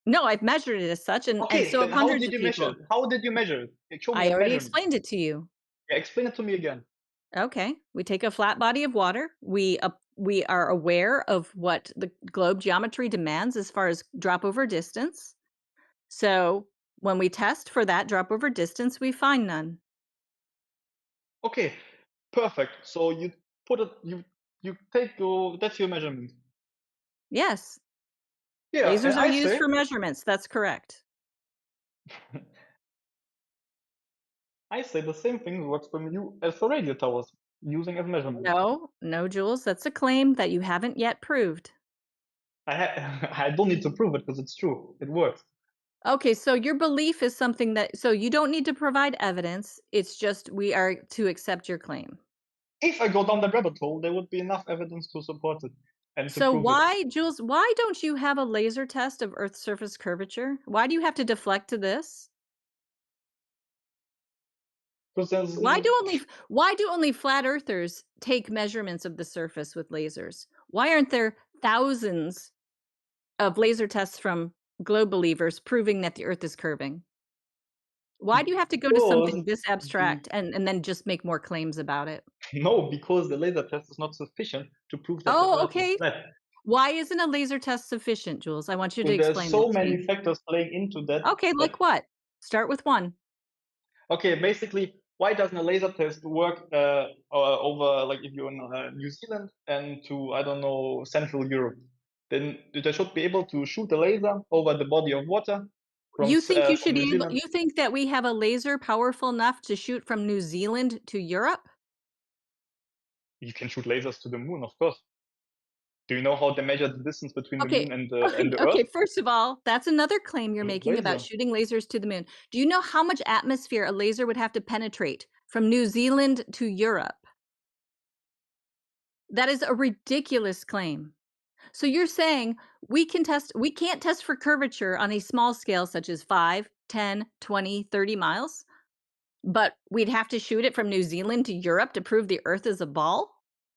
No, I've measured it as such, and Okay, so have then how hundreds did of you measure people. it? How did you measure it? Show me I a already measurement. explained it to you. Yeah, explain it to me again. Okay, we take a flat body of water. We are aware of what the globe geometry demands as far as drop over distance. So when we test for that drop over distance, we find none. Okay, perfect. So you put it. You take that's your measurement. Yes, Yeah, and lasers are I used say for measurements. That's correct. I say the same thing works for you as for radio towers using as measurement. No, Jules, that's a claim that you haven't yet proved. I don't need to prove it because it's true. It works. Okay, so your belief is something that so you don't need to provide evidence. It's just we are to accept your claim. If I go down the rabbit hole, there would be enough evidence to support it and to So prove it. why, Jules, why don't you have a laser test of Earth's surface curvature? Why do you have to deflect to this? Because there's Why do only flat earthers take measurements of the surface with lasers? Why aren't there thousands of laser tests from globe believers proving that the Earth is curving? Why do you have to go to something this abstract and then just make more claims about it? No, because the laser test is not sufficient to prove that the Oh, Earth okay. is flat. Why isn't a laser test sufficient, Jules? I want you to So there's explain so that to many me. factors playing into that. Okay, like what? Start with one. Okay, basically, why doesn't a laser test work over, like, if you're in New Zealand and to, I don't know, Central Europe? Then they should be able to shoot a laser over the body of water You think you from should New be able Zealand. you think that we have a laser powerful enough to shoot from New Zealand to Europe? You can shoot lasers to the moon, of course. Do you know how they measure the distance between the Okay, moon and okay, the okay, Earth? first of all, that's another claim you're making about Laser. shooting lasers to the moon. Do you know how much atmosphere a laser would have to penetrate from New Zealand to Europe? That is a ridiculous claim. So you're saying we can't test for curvature on a small scale such as 5, 10, 20, 30 miles, but we'd have to shoot it from New Zealand to Europe to prove the Earth is a ball?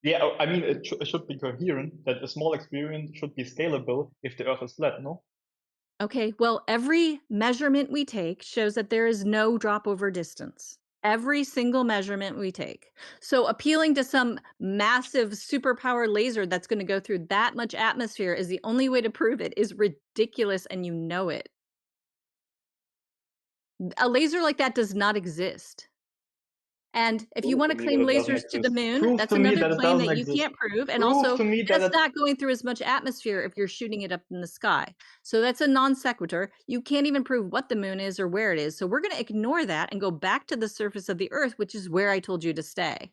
Yeah, I mean, it should be coherent, that a small experiment should be scalable if the Earth is flat, no? Okay, well, every measurement we take shows that there is no drop over distance. Every single measurement we take. So appealing to some massive superpower laser that's going to go through that much atmosphere is the only way to prove it is ridiculous, and you know it. A laser like that does not exist. And if you Prove want to to me claim that it doesn't lasers to the exist. moon, Prove that's to me another that it claim doesn't that you exist. can't prove. And Prove also, to me that that's it. not going through as much atmosphere if you're shooting it up in the sky. So that's a non sequitur. You can't even prove what the moon is or where it is. So we're going to ignore that and go back to the surface of the Earth, which is where I told you to stay.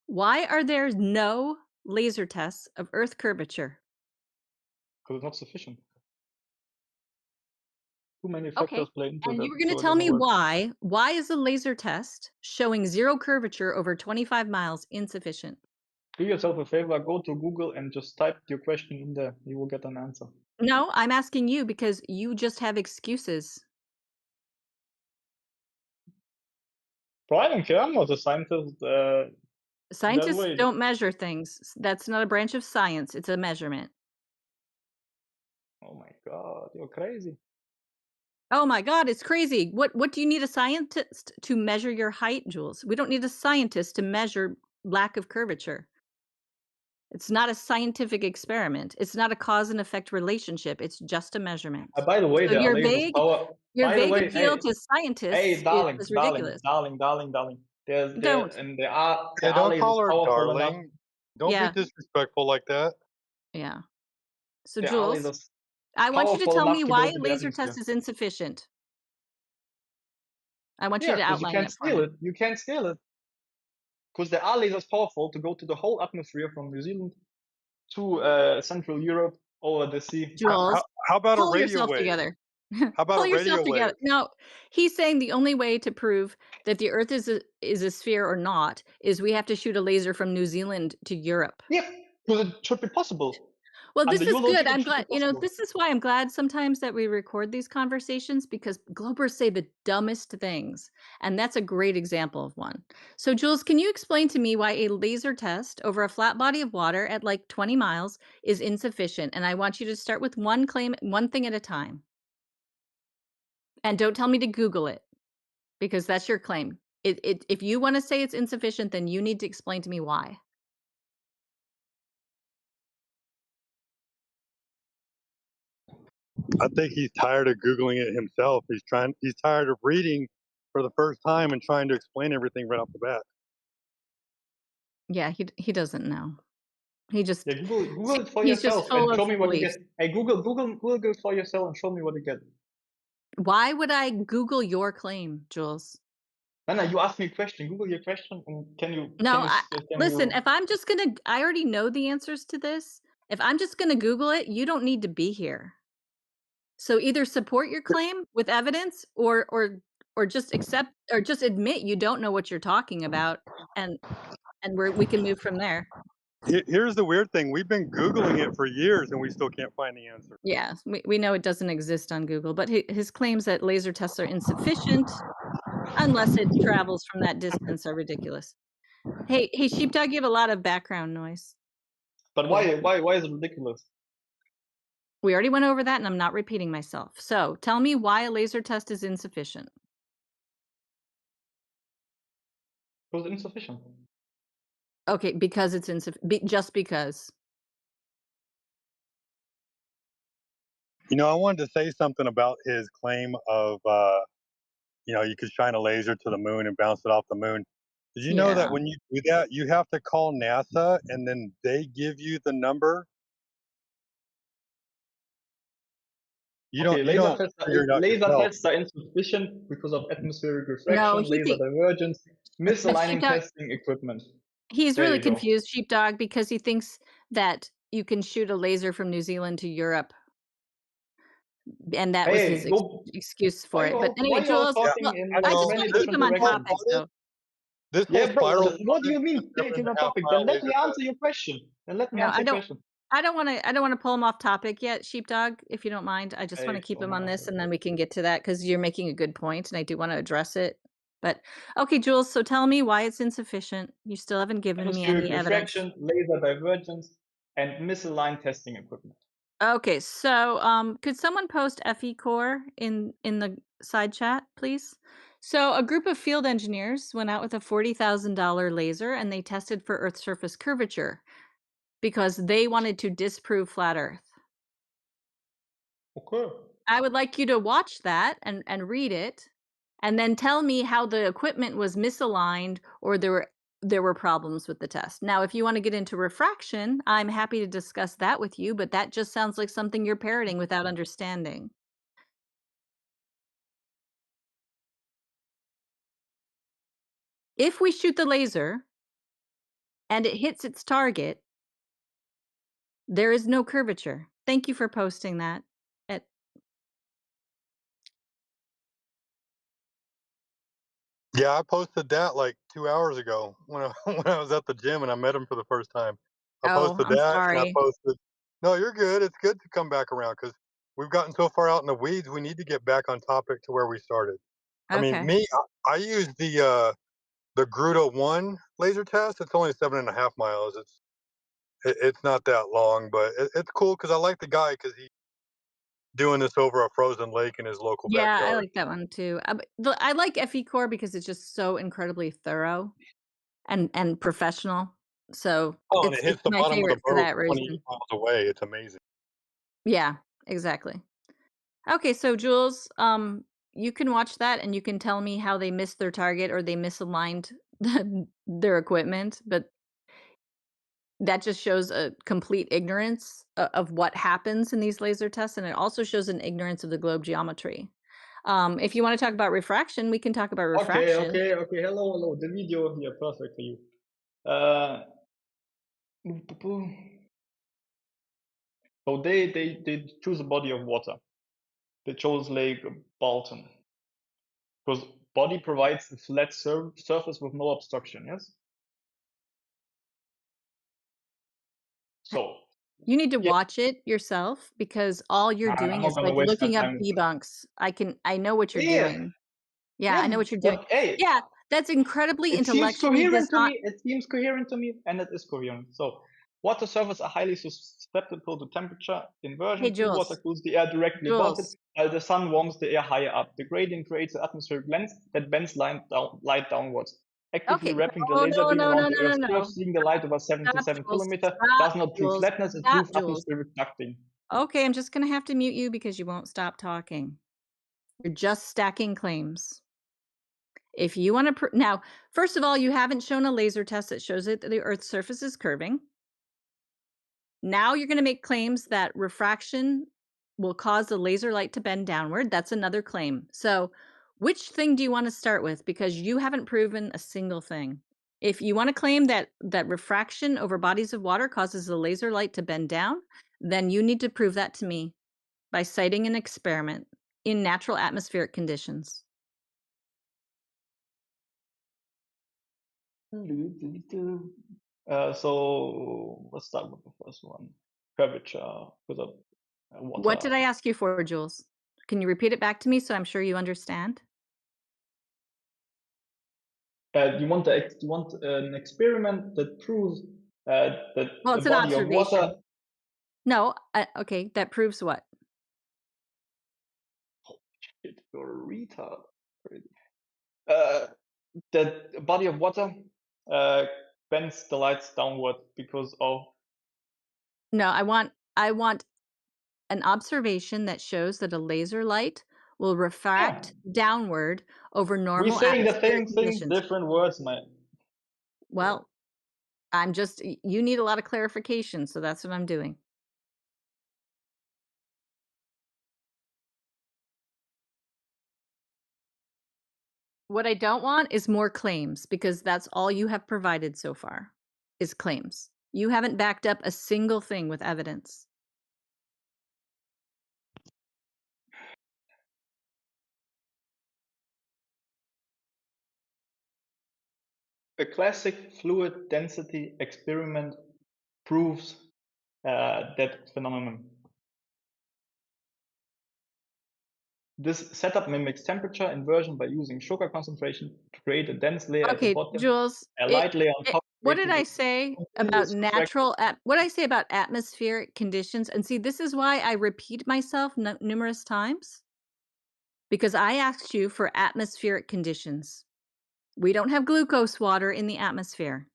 Why are there no laser tests of Earth curvature? Because it's not sufficient. Too many Okay. factors play into And that, you were going so to it tell doesn't me work. why. Why is a laser test showing zero curvature over 25 miles insufficient? Do yourself a favor, go to Google and just type your question in there. You will get an answer. No, I'm asking you because you just have excuses. But I don't care. I'm not a scientist. That Scientists way. don't measure things. That's not a branch of science. It's a measurement. Oh my God, you're crazy. Oh my God, it's crazy. What do you need a scientist to measure your height, Jules? We don't need a scientist to measure lack of curvature. It's not a scientific experiment. It's not a cause and effect relationship. It's just a measurement. By the way, So there are lasers power. your By the vague way, appeal hey, to scientists darling, is darling, ridiculous. darling. Don't. There are Hey, don't lasers call her powerful enough. darling. Don't be Yeah. disrespectful like that. Yeah. So There are Jules, lasers I want you to powerful tell enough me to go why to a the laser atmosphere. test is insufficient. I want you Yeah, to because you outline can't it for scale me. it. You can't scale it. Because there are lasers powerful to go to the whole atmosphere from New Zealand to Central Europe over the sea. Jules, How about a pull radio yourself wave? together. How about Pull a radio yourself together. wave? No, he's saying the only way to prove that the Earth is a sphere or not is we have to shoot a laser from New Zealand to Europe. Yeah, because it should be possible. Well, Under this is your good. logic, it I'm should be glad, possible. this is why I'm glad sometimes that we record these conversations because Globers say the dumbest things. And that's a great example of one. So, Jules, can you explain to me why a laser test over a flat body of water at like 20 miles is insufficient? And I want you to start with one claim, one thing at a time. And don't tell me to Google it because that's your claim. If you want to say it's insufficient, then you need to explain to me why. I think he's tired of Googling it himself. He's tired of reading for the first time and trying to explain everything right off the bat. Yeah, he doesn't know. He just Yeah, Google it for he's just yourself and full of show me what you get. beliefs. Hey, Google it for yourself and show me what you get. Why would I Google your claim, Jules? No, you asked me a question. Google your question, and No, listen, you? if I'm just gonna I already know the answers to this. If I'm just gonna Google it, you don't need to be here. So either support your claim with evidence or just accept or just admit you don't know what you're talking about and we can move from there. Here's the weird thing. We've been Googling it for years and we still can't find the answer. Yeah, we know it doesn't exist on Google, but his claims that laser tests are insufficient unless it travels from that distance are ridiculous. Hey, Sheepdog, you have a lot of background noise. But why is it ridiculous? We already went over that, and I'm not repeating myself. So tell me why a laser test is insufficient. Because it's insufficient. Okay, because it's insufficient. Just because. You know, I wanted to say something about his claim of, you could shine a laser to the moon and bounce it off the moon. Did you know that Yeah. when you do that, you have to call NASA and then they give you the number? You Okay, don't figure it out laser yourself. tests are insufficient because of atmospheric No, refraction, he laser think divergence, misaligning Sheepdog, testing equipment. he's There really you go. confused, Sheepdog, because he thinks that you can shoot a laser from New Zealand to Europe, and that was his Hey, go. excuse for Why it. you But all, anyway, why you all Jules, Yeah, talking look, I in I know. just many want to keep different him on directions? topic, though. This whole Yeah, bro. spiral What do orbit you is a mean taking on topic? 7.5 Then mile let me laser test. answer your question. Then let me No, answer your question. I don't want to pull him off topic yet, Sheepdog, if you don't mind. I just want to Hey, keep oh him my on God. this, and then we can get to that because you're making a good point, and I do want to address it. But okay, Jules, so tell me why it's insufficient. You still haven't given me Atmospheric any evidence. refraction, laser divergence, and misaligned testing equipment. Okay, so could someone post FE core in the side chat, please? So a group of field engineers went out with a $40,000 laser and they tested for Earth's surface curvature because they wanted to disprove flat Earth. Okay. I would like you to watch that and read it, and then tell me how the equipment was misaligned or there were problems with the test. Now, if you want to get into refraction, I'm happy to discuss that with you, but that just sounds like something you're parroting without understanding. If we shoot the laser and it hits its target, there is no curvature. Thank you for posting that. At Yeah, I posted that like 2 hours ago when I when I was at the gym and I met him for the first time. I Oh, posted I'm that and I sorry. posted No, you're good. It's good to come back around because 'cause we've gotten so far out in the weeds, we need to get back on topic to where we started. I mean, Okay. I use the Gruta 1 laser test. It's only 7.5 miles. It's not that long, but it's cool because I like the guy because he's doing this over a frozen lake in his local Yeah, I backyard. like that one too. I like FE Core because it's just so incredibly thorough and professional. So Oh, and it it's hits the my bottom of the favorite for boat that 28 reason. miles away. It's amazing. Yeah, exactly. Okay, so Jules, you can watch that and you can tell me how they missed their target or they misaligned their equipment, but that just shows a complete ignorance of what happens in these laser tests, and it also shows an ignorance of the globe geometry. If you want to talk about refraction, we can talk about Okay, refraction. okay, okay. Hello, hello. The video here, perfect for you. Uh, so they choose a body of water. They chose Lake Bolton because body provides a flat surface with no obstruction. Yes. So You need to Yeah. watch it yourself because all you're I'm doing not is gonna like waste my looking up time. debunks. I know what you're Yeah, doing. Yeah, I know yeah. what you're doing. But hey, Yeah, that's incredibly it seems intellectually coherent to dishonest. me. It seems coherent to me, and it is coherent. So, water surfaces are highly susceptible to temperature Hey, inversion. Cool water Jules. cools the air directly above it, Jules. while the sun warms the air higher up. The gradient creates an atmospheric lens that bends light downwards. Actively Okay. wrapping the No, laser no, beam no, around no, the no, no, Earth's no. surface, seeing the light over Stop, 77 Jules. kilometer, Stop, does not prove Jules. flatness. It Stop, proves Jules. atmospheric ducting. Okay, I'm just gonna have to mute you because you won't stop talking. You're just stacking claims. If you want to now, first of all, you haven't shown a laser test that shows it that the Earth's surface is curving. Now you're going to make claims that refraction will cause the laser light to bend downward. That's another claim. So, which thing do you want to start with? Because you haven't proven a single thing. If you want to claim that refraction over bodies of water causes the laser light to bend down, then you need to prove that to me by citing an experiment in natural atmospheric conditions. So let's start with the first one. Curvature with a water. What did I ask you for, Jules? Can you repeat it back to me so I'm sure you understand? You want an experiment that proves that Well, a it's an body of water. observation. No, okay, that proves what? Shit, you're a retard. That a body of water bends the lights downward because of. No, I want an observation that shows that a laser light will Yeah, refract downward over we're normal saying the atmospheric same things, conditions. different words, man. Well, I'm just you need a lot of clarification, so that's what I'm doing. What I don't want is more claims because that's all you have provided so far is claims. You haven't backed up a single thing with evidence. A classic fluid density experiment proves that phenomenon. This setup mimics temperature inversion by using sugar concentration to create a dense layer at the Okay, bottom, Jules, a light layer on top. what did I say about what did I say about atmospheric conditions? And see, this is why I repeat myself numerous times. Because I asked you for atmospheric conditions. We don't have glucose water in the atmosphere.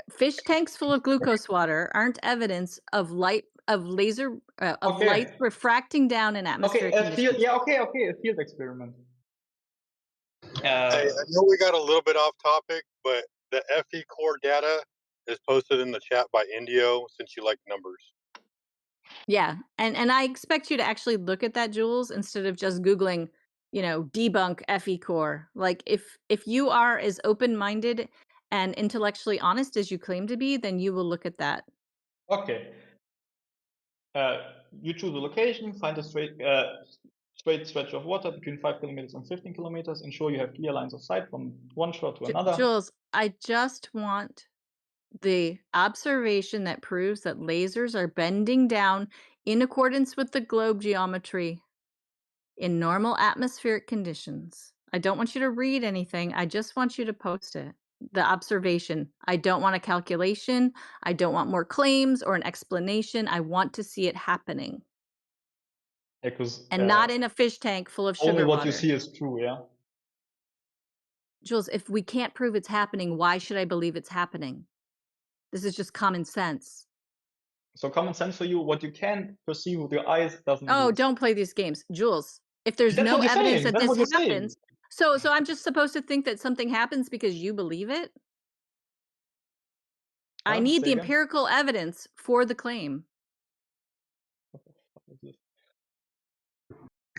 Fish tanks full of glucose water aren't evidence of light light refracting down in atmospheric conditions. A field experiment. Hey, I know we got a little bit off topic, but the FE core data is posted in the chat by Indio since you like numbers. Yeah, and I expect you to actually look at that, Jules, instead of just Googling, debunk FE core. Like if you are as open-minded and intellectually honest as you claim to be, then you will look at that. Okay. You choose a location, find a straight stretch of water between 5 kilometers and 15 kilometers. Ensure you have clear lines of sight from one shore to another. Jules, I just want the observation that proves that lasers are bending down in accordance with the globe geometry in normal atmospheric conditions. I don't want you to read anything. I just want you to post it. The observation. I don't want a calculation. I don't want more claims or an explanation. I want to see it happening. Yeah, and not in a fish tank full of sugar only what water. you see is true, yeah? Jules, if we can't prove it's happening, why should I believe it's happening? This is just common sense. So common sense for you, what you can perceive with your eyes doesn't Oh, exist. don't play these games. Jules, if there's That's no what you're evidence saying. that That's this what you're saying. happens, so I'm just supposed to think that something happens because you believe it? I need the empirical evidence for the claim.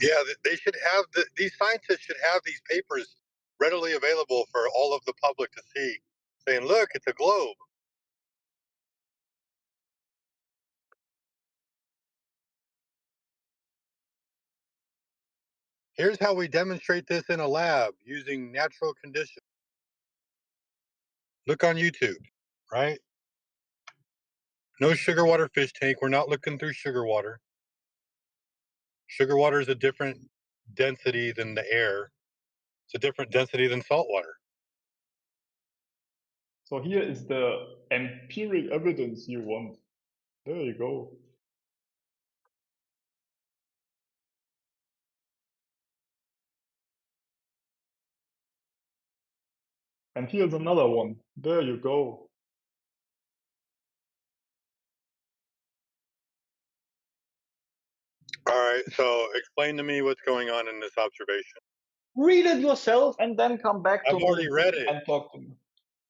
Yeah, they should have these scientists should have these papers readily available for all of the public to see, saying, "Look, it's a globe." Here's how we demonstrate this in a lab using natural conditions. Look on YouTube, right? No sugar water fish tank. We're not looking through sugar water. Sugar water is a different density than the air. It's a different density than salt water. So here is the empirical evidence you want. There you go. And here's another one. There you go. All right, so explain to me what's going on in this observation. Read it yourself and then come back to I've already read it. and talk to me.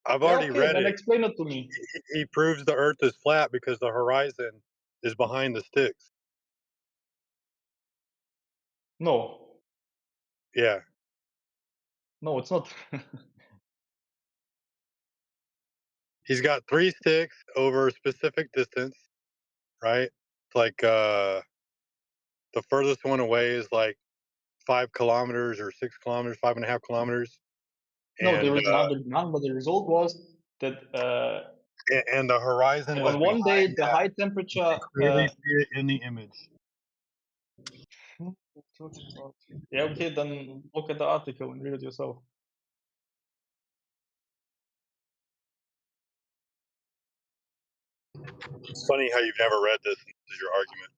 I've already read then it. Explain it to me. He proves the Earth is flat because the horizon is behind the sticks. No. Yeah. No, it's not. He's got 3 sticks over a specific distance, right? It's like the furthest one away is like 5 kilometers or 6 kilometers, 5.5 kilometers. No, And, the result was that and the horizon was on one day behind the that. high temperature. Clearly see it in the image. Yeah, okay, then look at the article and read it yourself. It's funny how you've never read this and this is your argument.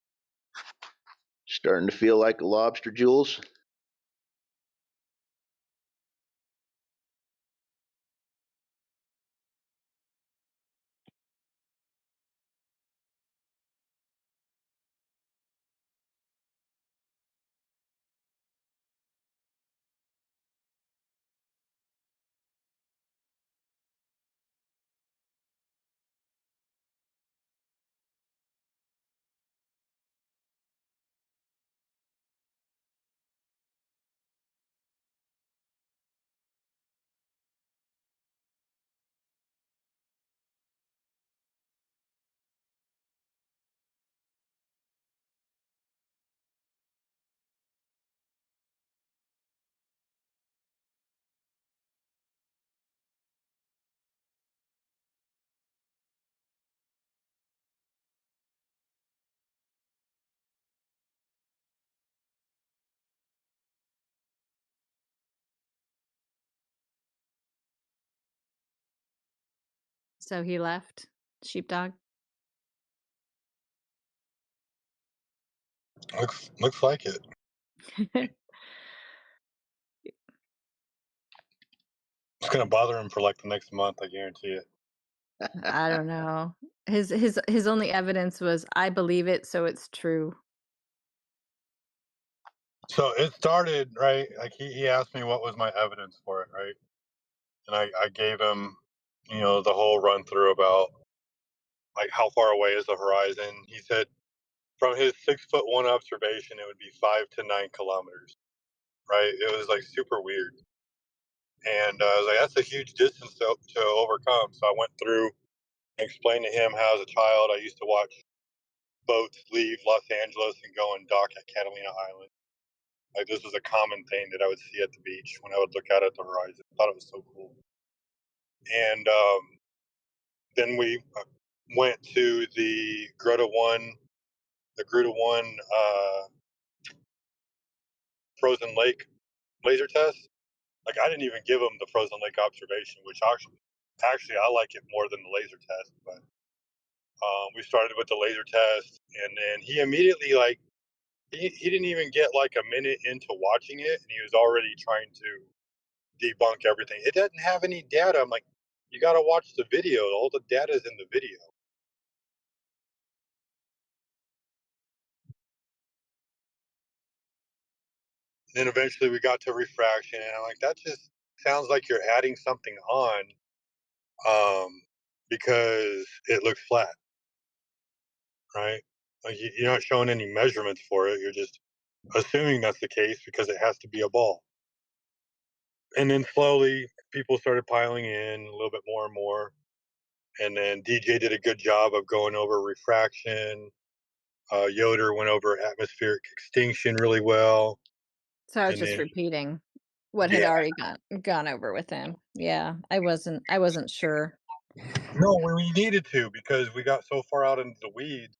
Starting to feel like a lobster, Jules? So he left. Sheepdog. Looks like it. It's gonna bother him for like the next month, I guarantee it. I don't know. His only evidence was I believe it, so it's true. So it started, right? Like he asked me what was my evidence for it, right? And I gave him, the whole run through about like how far away is the horizon. He said from his 6'1" observation, it would be 5 to 9 kilometers, right? It was like super weird. And I was like, that's a huge distance to overcome. So I went through and explained to him how, as a child, I used to watch boats leave Los Angeles and go and dock at Catalina Island. Like, this was a common thing that I would see at the beach when I would look out at the horizon. I thought it was so cool. And then we went to the Grota 1 frozen lake laser test. Like, I didn't even give him the frozen lake observation, which actually I like it more than the laser test. But we started with the laser test, and then he immediately, like, he didn't even get like a minute into watching it, and he was already trying to debunk everything. It doesn't have any data. I'm like, you got to watch the video. All the data is in the video. Then eventually we got to refraction, and I'm like, that just sounds like you're adding something on, because it looks flat, right? Like you're not showing any measurements for it. You're just assuming that's the case because it has to be a ball. And then slowly people started piling in a little bit more and more. And then DJ did a good job of going over refraction. Yoder went over atmospheric extinction really well. So I was And just then, repeating what had yeah, already gone over with him. Yeah, I wasn't sure. no, we needed to because we got so far out into the weeds.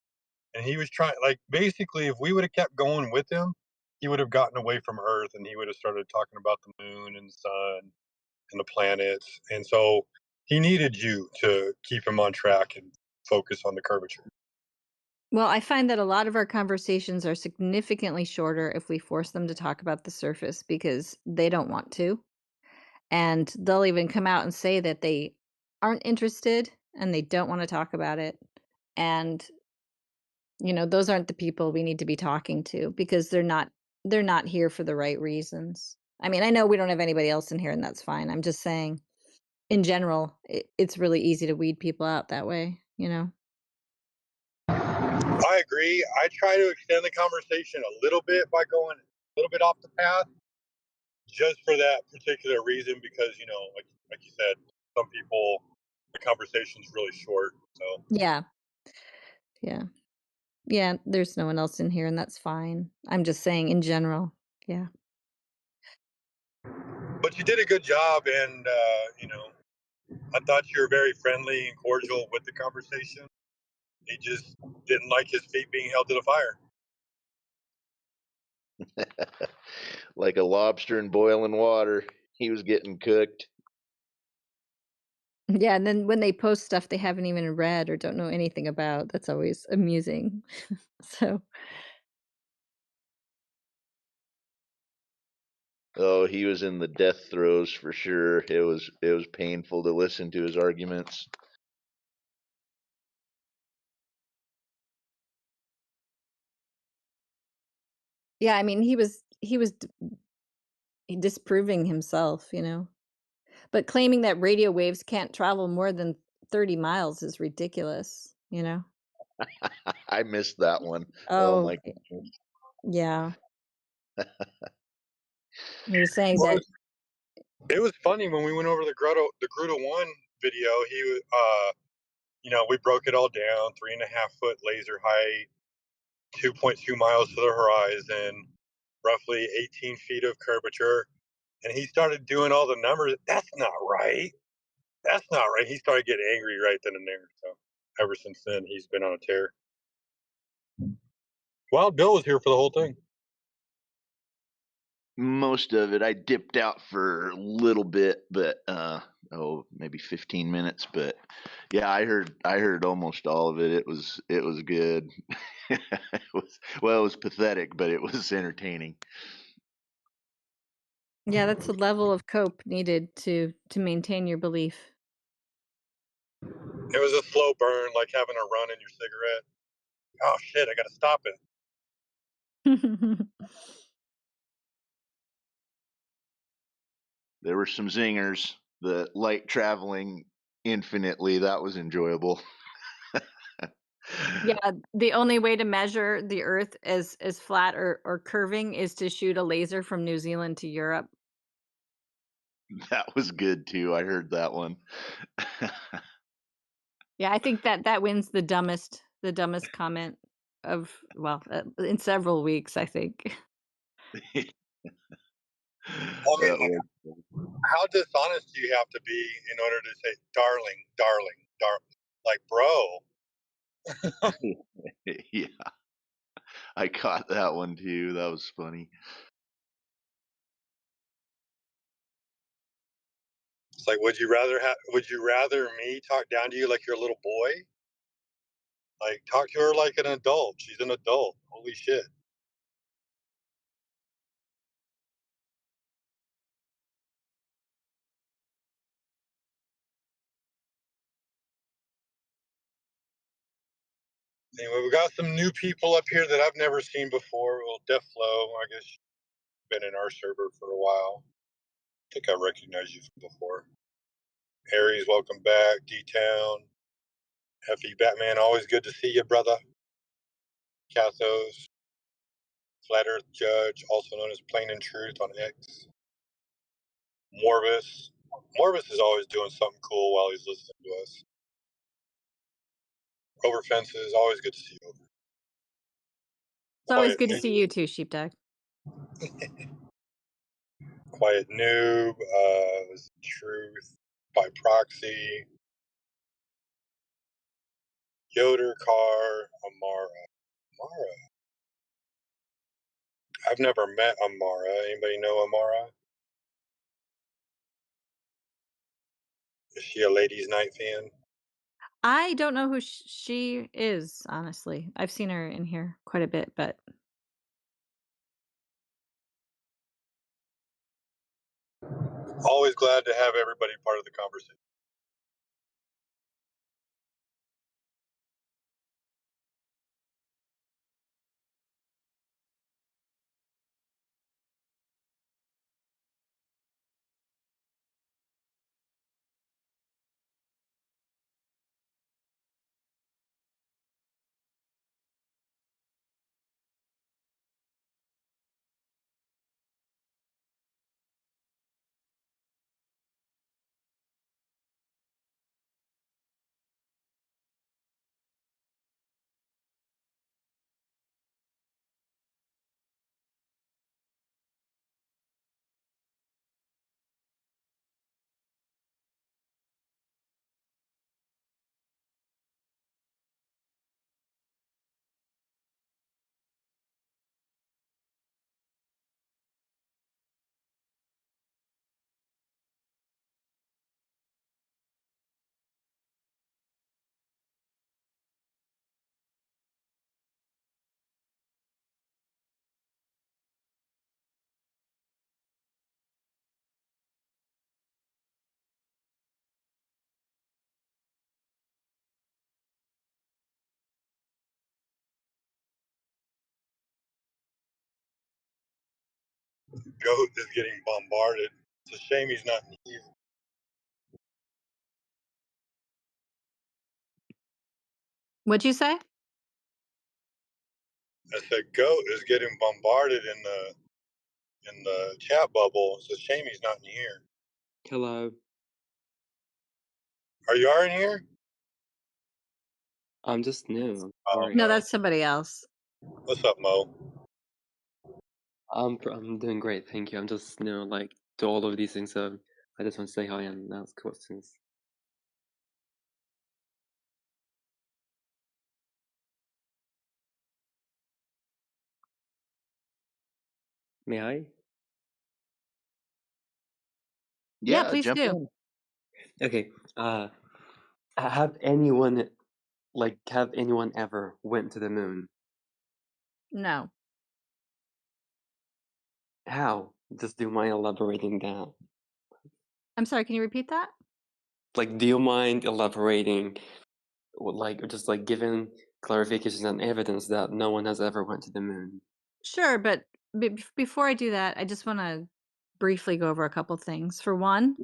And he was trying, like, basically, if we would have kept going with him, he would have gotten away from Earth and he would have started talking about the moon and the sun and the planets. And so he needed you to keep him on track and focus on the curvature. Well, I find that a lot of our conversations are significantly shorter if we force them to talk about the surface because they don't want to. And they'll even come out and say that they aren't interested and they don't want to talk about it. And those aren't the people we need to be talking to because they're not here for the right reasons. I mean, I know we don't have anybody else in here and that's fine. I'm just saying in general, it's really easy to weed people out that way. I agree. I try to extend the conversation a little bit by going a little bit off the path just for that particular reason because, like you said, some people, the conversation's really short. So, Yeah. Yeah. Yeah, there's no one else in here and that's fine. I'm just saying in general. Yeah. but you did a good job. And, I thought you were very friendly and cordial with the conversation. He just didn't like his feet being held to the fire. Like a lobster in boiling water. He was getting cooked. Yeah, and then when they post stuff they haven't even read or don't know anything about, that's always amusing. So, Oh, he was in the death throes for sure. It was painful to listen to his arguments. yeah, I mean, he was disproving himself. But claiming that radio waves can't travel more than 30 miles is ridiculous. I missed that one. Oh Oh, my goodness. yeah. He was saying Well, that it was funny when we went over the Gruta 1 video. We broke it all down 3.5 foot laser height, 2.2 miles to the horizon, roughly 18 feet of curvature. And he started doing all the numbers. That's not right. That's not right. He started getting angry right then and there. So ever since then, he's been on a tear. Wild Bill was here for the whole thing. most of it. I dipped out for a little bit, but maybe 15 minutes. But yeah, I heard almost all of it. It was good. It was pathetic, but it was entertaining. Yeah, that's the level of cope needed to maintain your belief. It was a slow burn, like having a run in your cigarette. Oh shit, I gotta stop it. There were some zingers. The light traveling infinitely, that was enjoyable. Yeah, the only way to measure the Earth as flat or curving is to shoot a laser from New Zealand to Europe. That was good too. I heard that one. Yeah, I think that wins the dumbest comment of in several weeks, I think. How dishonest do you have to be in order to say darling, like bro? Yeah, I caught that one too. That was funny. It's like, would you rather me talk down to you like you're a little boy? Like, talk to her like an adult. She's an adult. Holy shit. Anyway, we got some new people up here that I've never seen before. Well, Death Flow, I guess you've been in our server for a while. I think I recognize you from before. Aries, welcome back. D-Town. Effie Batman, always good to see you, brother. Cathos. Flat Earth Judge, also known as Plain and Truth on X. Morbus. Morbus is always doing something cool while he's listening to us. Over Fences, always good to see you over. It's always good to see you too, Sheepdog. Quiet Noob, Truth by Proxy, Yoder, Carr, Amara. I've never met Amara. Anybody know Amara? Is she a ladies' night fan? I don't know who she is, honestly. I've seen her in here quite a bit, but Always glad to have everybody part of the conversation. Goat is getting bombarded. It's a shame he's not here. what'd you say? I said Goat is getting bombarded in the chat bubble. It's a shame he's not in here. Hello. Are you in here? I'm just new. I'm sorry. No, that's somebody else. What's up, Mo? I'm doing great, thank you. I'm just new, like, to all of these things, so I just want to say hi and ask questions. May I? Yeah, Yeah, please jump do. in. Okay. Have anyone ever went to the moon? No. How? Just do you mind elaborating that? I'm sorry, can you repeat that? Like, do you mind elaborating, just like giving clarifications and evidence that no one has ever went to the moon? Sure, but before I do that, I just want to briefly go over a couple things. For one,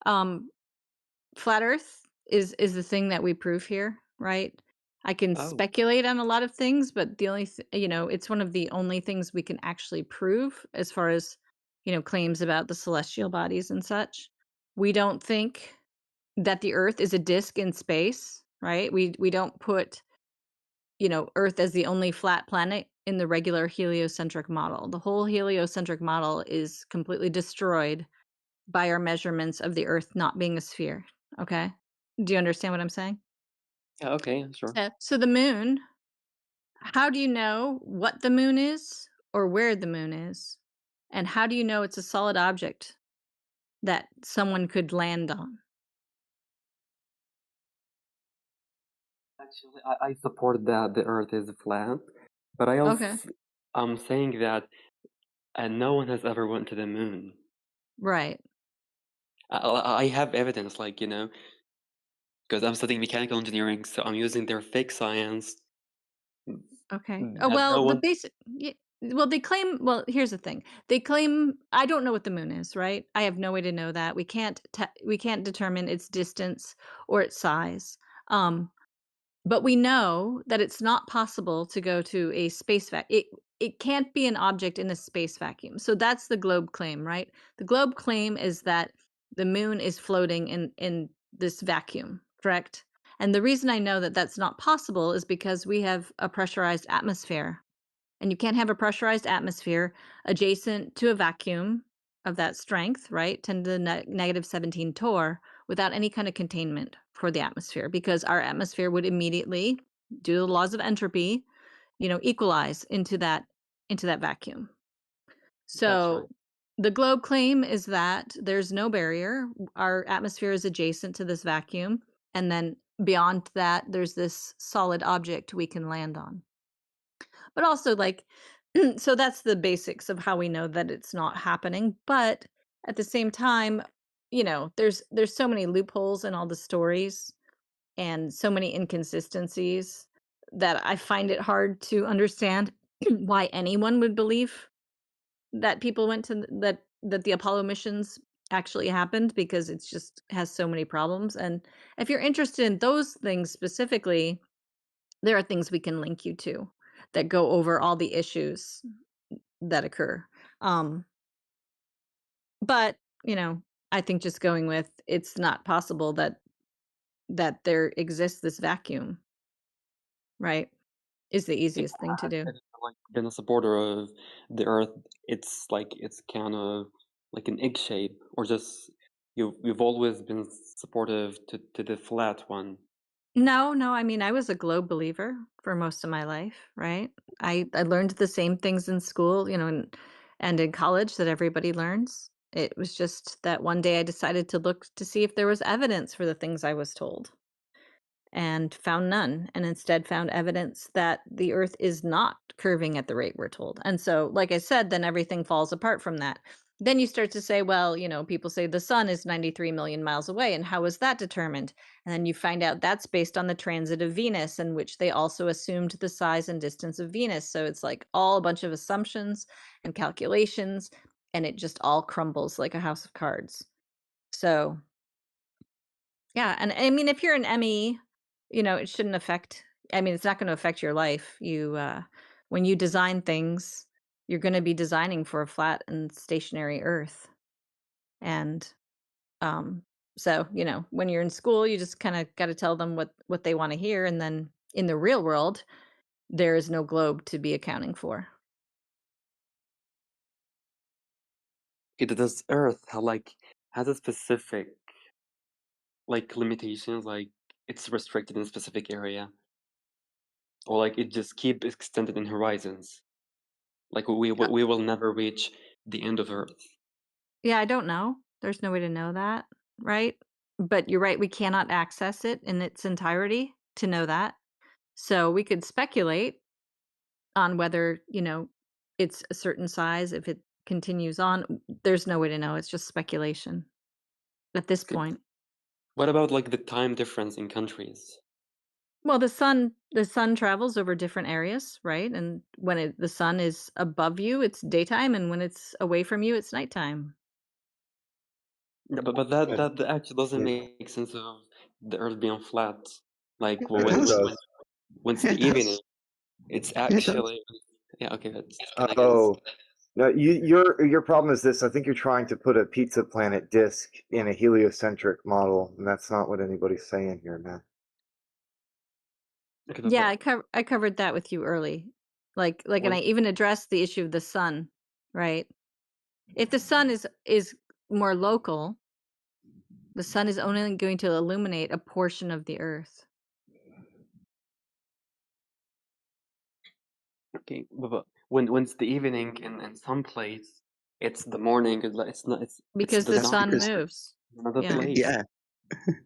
flat Earth is the thing that we prove here, right? I can Oh, speculate on a lot of things, but the only it's one of the only things we can actually prove as far as claims about the celestial bodies and such. We don't think that the Earth is a disk in space, right? We don't put Earth as the only flat planet in the regular heliocentric model. The whole heliocentric model is completely destroyed by our measurements of the Earth not being a sphere. Okay? Do you understand what I'm saying? yeah, okay, sure. So the moon, how do you know what the moon is or where the moon is? And how do you know it's a solid object that someone could land on? Actually, I support that the Earth is flat, but I also Okay. I'm saying that no one has ever went to the moon. Right. I have evidence, because I'm studying mechanical engineering, so I'm using their fake science Okay. Oh, that no well, one. well, they claim, well, here's the thing. They claim I don't know what the moon is, right? I have no way to know that. We can't determine its distance or its size. But we know that it's not possible to go to a space it can't be an object in a space vacuum. So that's the globe claim, right? The globe claim is that the moon is floating in this vacuum, correct? And the reason I know that that's not possible is because we have a pressurized atmosphere. And you can't have a pressurized atmosphere adjacent to a vacuum of that strength, right? 10 to the negative 17 torr without any kind of containment for the atmosphere because our atmosphere would immediately, due to the laws of entropy, equalize into that vacuum. That's right. So the globe claim is that there's no barrier. Our atmosphere is adjacent to this vacuum. And then beyond that, there's this solid object we can land on. But also, so that's the basics of how we know that it's not happening. But at the same time, there's so many loopholes in all the stories and so many inconsistencies that I find it hard to understand why anyone would believe that people went to that the Apollo missions actually happened because it's just has so many problems. And if you're interested in those things specifically, there are things we can link you to that go over all the issues that occur. Um, but, I think just going with it's not possible that there exists this vacuum, right? Is the Yeah, easiest thing to I've do. never, been a supporter of the Earth. It's kind of like an egg shape, or just you've always been supportive to the flat one. No, no, I mean, I was a globe believer for most of my life, right? I learned the same things in school, and in college that everybody learns. It was just that one day I decided to look to see if there was evidence for the things I was told and found none, and instead found evidence that the Earth is not curving at the rate we're told. And so, like I said, then everything falls apart from that. Then you start to say, well, people say the sun is 93 million miles away, and how is that determined? And then you find out that's based on the transit of Venus, in which they also assumed the size and distance of Venus. So it's like all a bunch of assumptions and calculations, and it just all crumbles like a house of cards. So, yeah, and I mean, if you're an ME, it shouldn't affect. I mean, it's not going to affect your life. When you design things, you're going to be designing for a flat and stationary Earth, and um, so when you're in school, you just kind of got to tell them what they want to hear, and then in the real world, there is no globe to be accounting for. Does Earth has a specific limitations, like it's restricted in a specific area, or it just keep extended in horizons, we will never reach the end of Earth. Yeah, I don't know. There's no way to know that, right? But you're right, we cannot access it in its entirety to know that. So we could speculate on whether, it's a certain size, if it continues on. There's no way to know. It's just speculation at this Okay. point. What about like the time difference in countries? Well, the sun travels over different areas, right? And when the sun is above you, it's daytime, and when it's away from you, it's nighttime. Yeah, but that Uh, that actually doesn't yeah, make sense of the Earth being flat. Like It it does. does. when it's the It evening, does. it's It does. actually yeah. Okay, that's kind of Oh, no, your problem is this. I think you're trying to put a pizza planet disk in a heliocentric model, and that's not what anybody's saying here, man. okay, Yeah, I covered that with you early. And I even addressed the issue of the sun, right? If the sun is more local, the sun is only going to illuminate a portion of the earth. okay, but when it's the evening in some place, it's the morning. It's not. It's Because the the That's sun sun because moves. in another Yeah. place. yeah,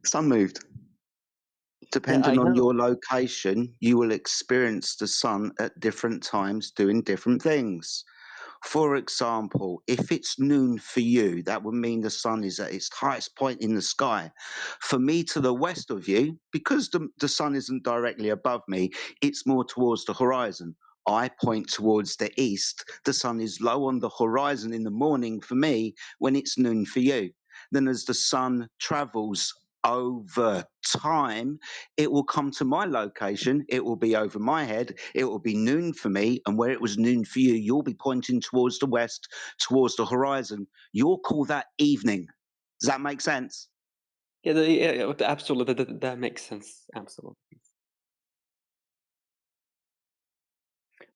sun moved. Yeah, Depending I on know. your location, you will experience the sun at different times doing different things. For example, if it's noon for you, that would mean the sun is at its highest point in the sky. For me, to the west of you, because the sun isn't directly above me, it's more towards the horizon. I point towards the east. The sun is low on the horizon in the morning for me when it's noon for you. Then, as the sun travels over time, it will come to my location, it will be over my head, it will be noon for me, and where it was noon for you, you'll be pointing towards the west, towards the horizon. You'll call that evening. Does that make sense? Yeah, absolutely. That makes sense. Absolutely.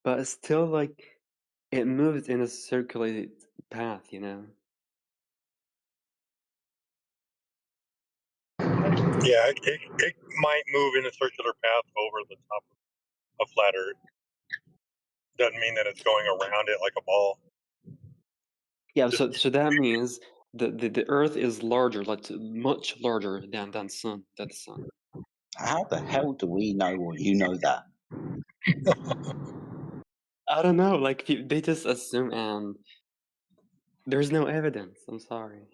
But it's still like it moves in a circular path, you know. Yeah, it might move in a circular path over the top of flat Earth. Doesn't mean that it's going around it like a ball. Yeah, Just so that means the Earth is larger, like much larger than the sun. How the hell do we know or you know that? I don't know. Like they just assume, and there's no evidence. I'm sorry.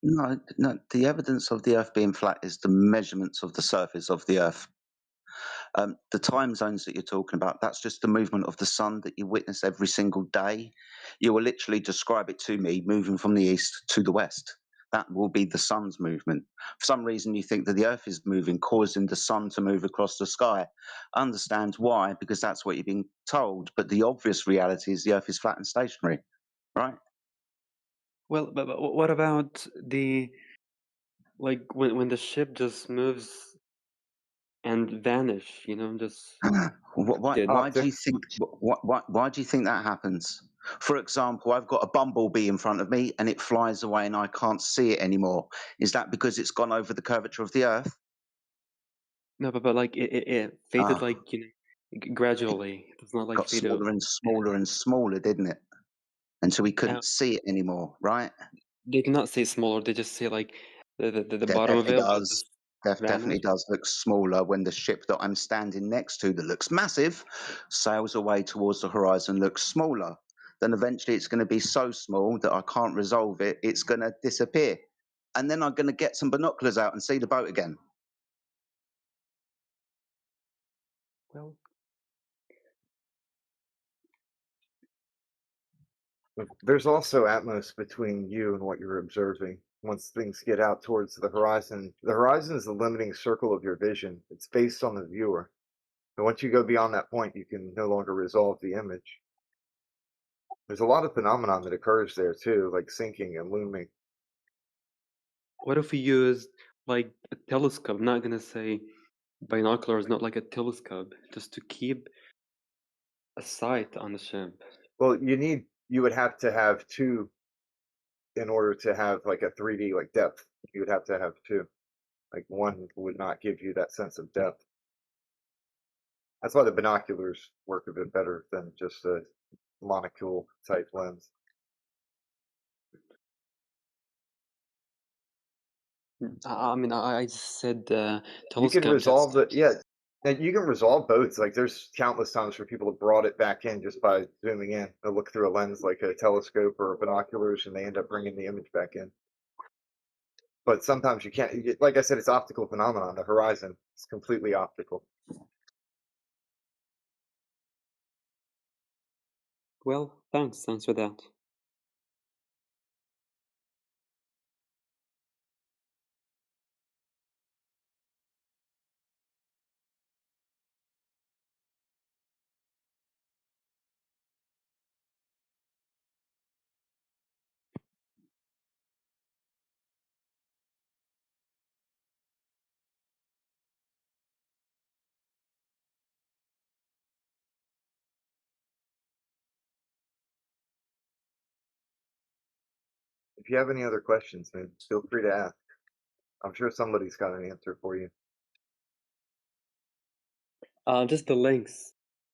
No, no, the evidence of the Earth being flat is the measurements of the surface of the Earth. The time zones that you're talking about, that's just the movement of the sun that you witness every single day. You will literally describe it to me moving from the east to the west. That will be the sun's movement. For some reason, you think that the earth is moving, causing the sun to move across the sky. I understand why, because that's what you're being told. But the obvious reality is the earth is flat and stationary, right? Well, but what about when the ship just moves and vanish? You know, just did. Why do you think? Why do you think that happens? For example, I've got a bumblebee in front of me and it flies away and I can't see it anymore. Is that because it's gone over the curvature of the Earth? No, but like it faded Ah, like gradually. It's not like got faded. smaller and smaller and smaller, didn't it? Until we Uh, couldn't see it anymore, right? they do not say smaller. They just say like the That bottom of definitely it will does. just Definitely vanish. does look smaller when the ship that I'm standing next to, that looks massive, sails away towards the horizon, looks smaller. Then eventually it's going to be so small that I can't resolve it. It's going to disappear. And then I'm going to get some binoculars out and see the boat again. Well, There's also atmos between you and what you're observing. Once things get out towards the horizon is the limiting circle of your vision. It's based on the viewer. And once you go beyond that point, you can no longer resolve the image. There's a lot of phenomenon that occurs there too, like sinking and looming. what if we used like a telescope? I'm not gonna say binoculars, not like a telescope, just to keep a sight on the ship. Well, you would have to have two in order to have like a 3D like depth. You would have to have two. Like one would not give you that sense of depth. That's why the binoculars work a bit better than just a monocule type lens. I mean, I just said You can telescope resolve test. and you can resolve both. Like there's countless times where people have brought it back in just by zooming in. They'll look through a lens like a telescope or binoculars, and they end up bringing the image back in. But sometimes you can't. Like I said, it's optical phenomenon. The horizon is completely optical. Well, thanks for that. If you have any other questions, man, feel free to ask. I'm sure somebody's got an answer for you. Just the links.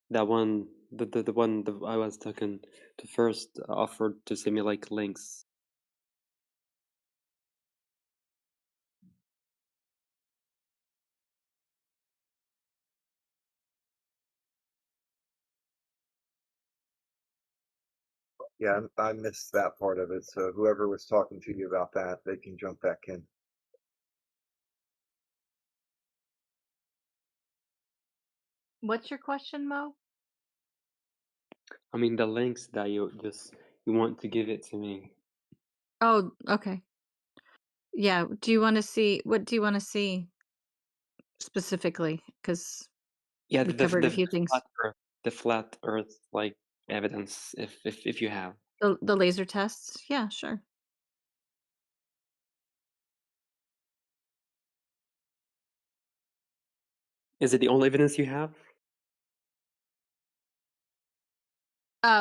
That one, the one that I was talking to first offered to simulate links. Yeah, I missed that part of it. So whoever was talking to you about that, they can jump back in. What's your question, Mo? I mean, the links that you want to give it to me. Oh, okay. Yeah. Do you want to see? What do you want to see specifically? Because Yeah, we covered a few things. the flat Earth like evidence, if you have. The laser tests. Yeah, sure. Is it the only evidence you have?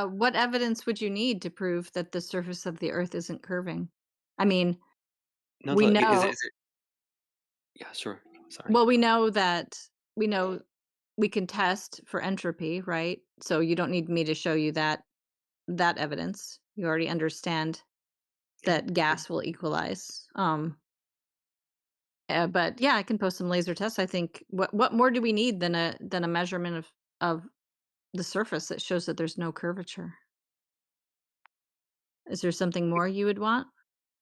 What evidence would you need to prove that the surface of the Earth isn't curving? I mean, Not we like, know. is it? Yeah, sure. Sorry. Well, we know that we can test for entropy, right? So you don't need me to show you that evidence. You already understand that gas will equalize. But yeah, I can post some laser tests. I think what more do we need than a measurement of the surface that shows that there's no curvature? Is there something more you would want?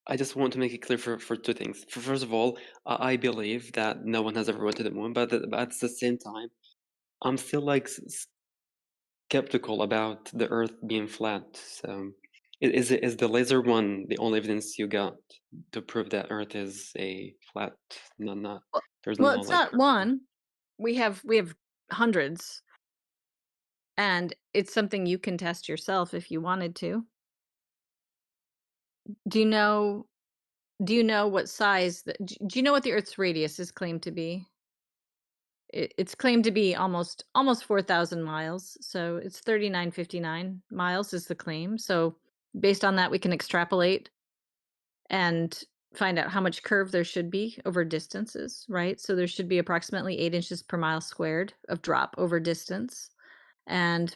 I just want to make it clear for two things. First of all, I believe that no one has ever went to the moon, but at the same time, I'm still like skeptical about the Earth being flat. So, is the laser one the only evidence you got to prove that Earth is a flat? Not there's Well, no it's like not one. We have hundreds, and it's something you can test yourself if you wanted to. Do you know what size do you know what the Earth's radius is claimed to be? It's claimed to be almost 4,000 miles, so it's 3,959 miles is the claim. So based on that, we can extrapolate and find out how much curve there should be over distances, right? So there should be approximately 8 inches per mile squared of drop over distance. And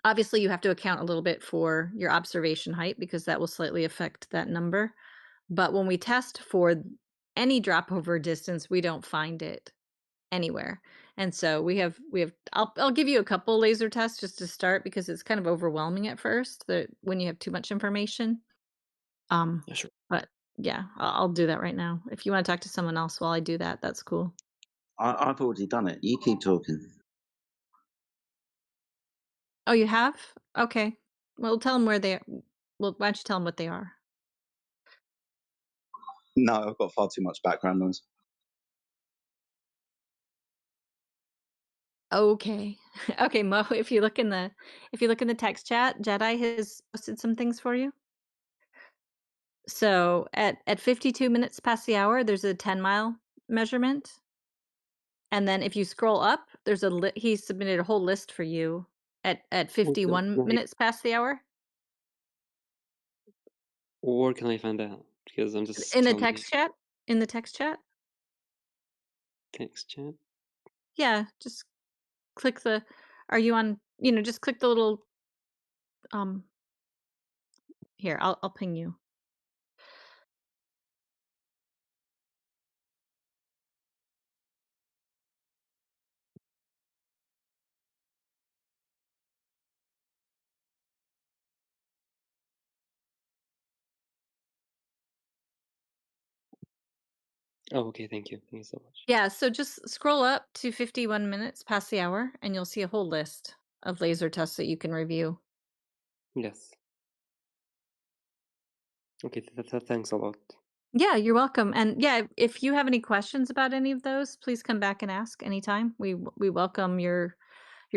obviously, you have to account a little bit for your observation height because that will slightly affect that number. But when we test for any drop over distance, we don't find it anywhere. And so we have I'll give you a couple laser tests just to start because it's kind of overwhelming at first that when you have too much information. Yeah, sure. But yeah, I'll do that right now. If you want to talk to someone else while I do that, that's cool. I've already done it. You keep talking. Oh, you have? Okay. Well, tell them where they are. Well, why don't you tell them what they are? No, I've got far too much background noise. Okay. Okay, Mo, if you look in the text chat, Jedi has posted some things for you. So at 52 minutes past the hour, there's a 10-mile measurement. And then if you scroll up, there's he submitted a whole list for you at 51 minutes past the hour. Or can I find out? Because I'm just In the telling you. text chat? In the text chat? Text chat? Yeah, just click the are you on, just click the little here, I'll ping you. Oh, okay. Thank you. Thank you so much. Yeah, so just scroll up to 51 minutes past the hour, and you'll see a whole list of laser tests that you can review. Yes. Okay. Thanks a lot. Yeah, you're welcome. And yeah, if you have any questions about any of those, please come back and ask anytime. We welcome your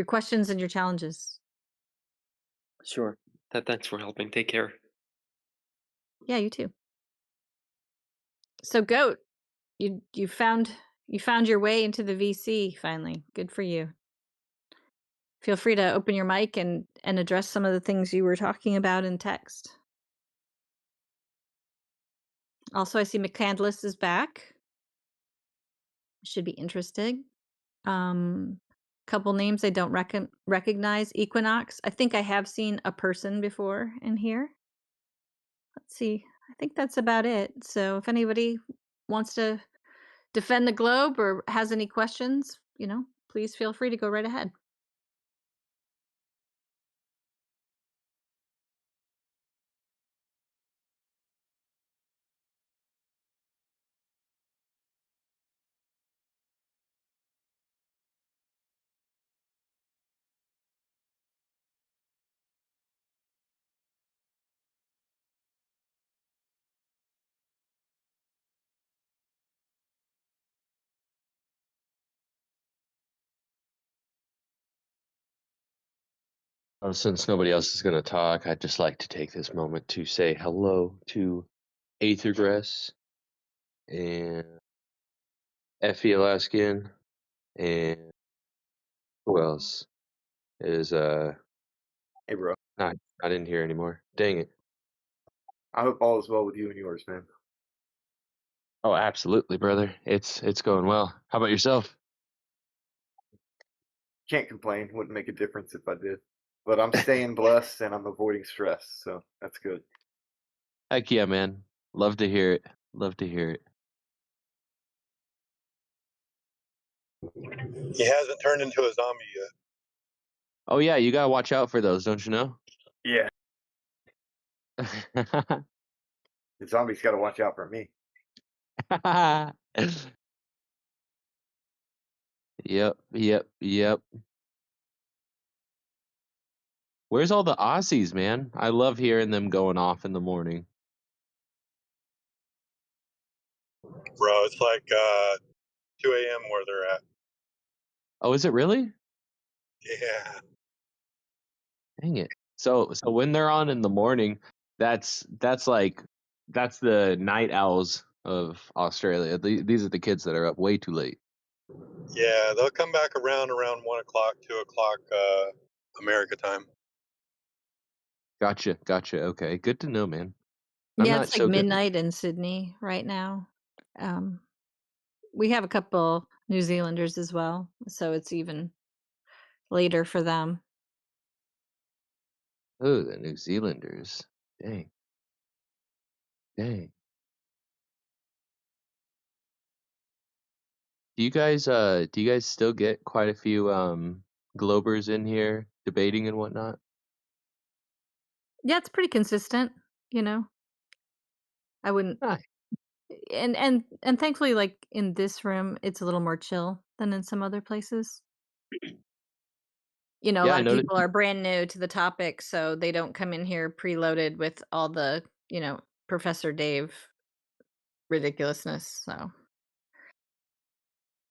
questions and your challenges. Sure. Thanks for helping. Take care. Yeah, you too. So Goat, you found your way into the VC finally. Good for you. Feel free to open your mic and address some of the things you were talking about in text. Also, I see McCandless is back. Should be interesting. Couple names I don't recognize. Equinox. I think I have seen a person before in here. Let's see. I think that's about it. So if anybody wants to defend the globe or has any questions, please feel free to go right ahead. Since nobody else is going to talk, I'd just like to take this moment to say hello to Aethergrass and Effie Alaskan and who else is Hey, bro. not in here anymore. Dang it. I hope all is well with you and yours, man. Oh, absolutely, brother. It's going well. How about yourself? Can't complain. Wouldn't make a difference if I did. But I'm staying blessed and I'm avoiding stress, so that's good. Heck yeah, man. Love to hear it. Love to hear it. He hasn't turned into a zombie yet. Oh yeah, you gotta watch out for those, don't you know? Yeah. The zombies got to watch out for me. Yep. Where's all the Aussies, man? I love hearing them going off in the morning. Bro, it's like 2 a.m. where they're at. Oh, is it really? Yeah. Dang it. So when they're on in the morning, that's the night owls of Australia. These are the kids that are up way too late. Yeah, they'll come back around 1 o'clock, 2 o'clock America time. Gotcha. Okay, good to know, man. I'm Yeah, not it's like so good. midnight in Sydney right now. We have a couple New Zealanders as well, so it's even later for them. Oh, the New Zealanders. Dang. Do you guys still get quite a few Globers in here debating and whatnot? Yeah, it's pretty consistent, I wouldn't Nice. and thankfully, like, in this room, it's a little more chill than in some other places. A Yeah, lot I of noticed. people are brand new to the topic, so they don't come in here preloaded with all the, Professor Dave ridiculousness, so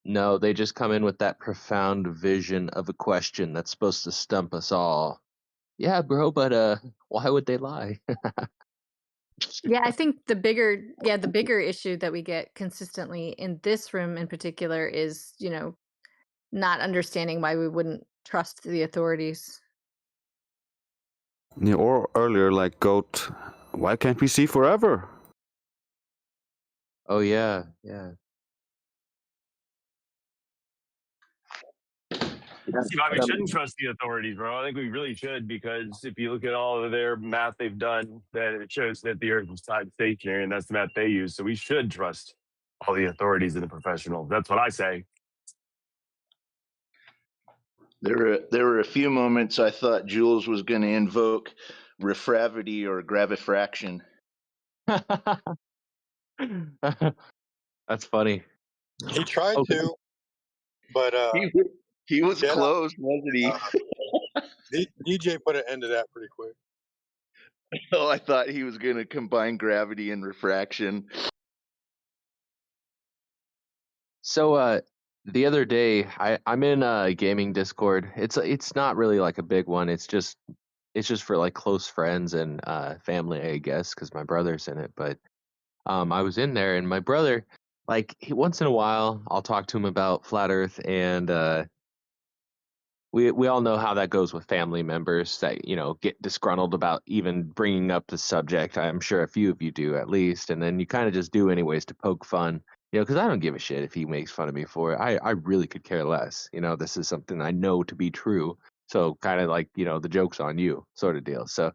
No, they just come in with that profound vision of a question that's supposed to stump us all. Yeah, bro, but why would they lie? Yeah, I think the bigger issue that we get consistently in this room in particular is, not understanding why we wouldn't trust the authorities. Yeah, or earlier, like Goat, why can't we see forever? Oh yeah. See why we shouldn't trust the authorities, bro. I think we really should, because if you look at all of their math they've done, then it shows that the Earth is time stationary, and that's the math they use. So we should trust all the authorities and the professionals. That's what I say. There were a few moments I thought Jules was going to invoke refravity or gravifraction. That's funny. He tried Okay. to, but He was Jedi, close, wasn't he? DJ put an end to that pretty quick. Oh, I thought he was going to combine gravity and refraction. So the other day I'm in a gaming Discord. It's not really like a big one. It's just for like close friends and family, I guess, because my brother's in it. But I was in there, and my brother, like, once in a while, I'll talk to him about flat Earth, and we all know how that goes with family members that get disgruntled about even bringing up the subject. I'm sure a few of you do at least, and then you kind of just do anyways to poke fun. Because I don't give a shit if he makes fun of me for it. I really could care less. This is something I know to be true. So kind of like, the joke's on you sort of deal. So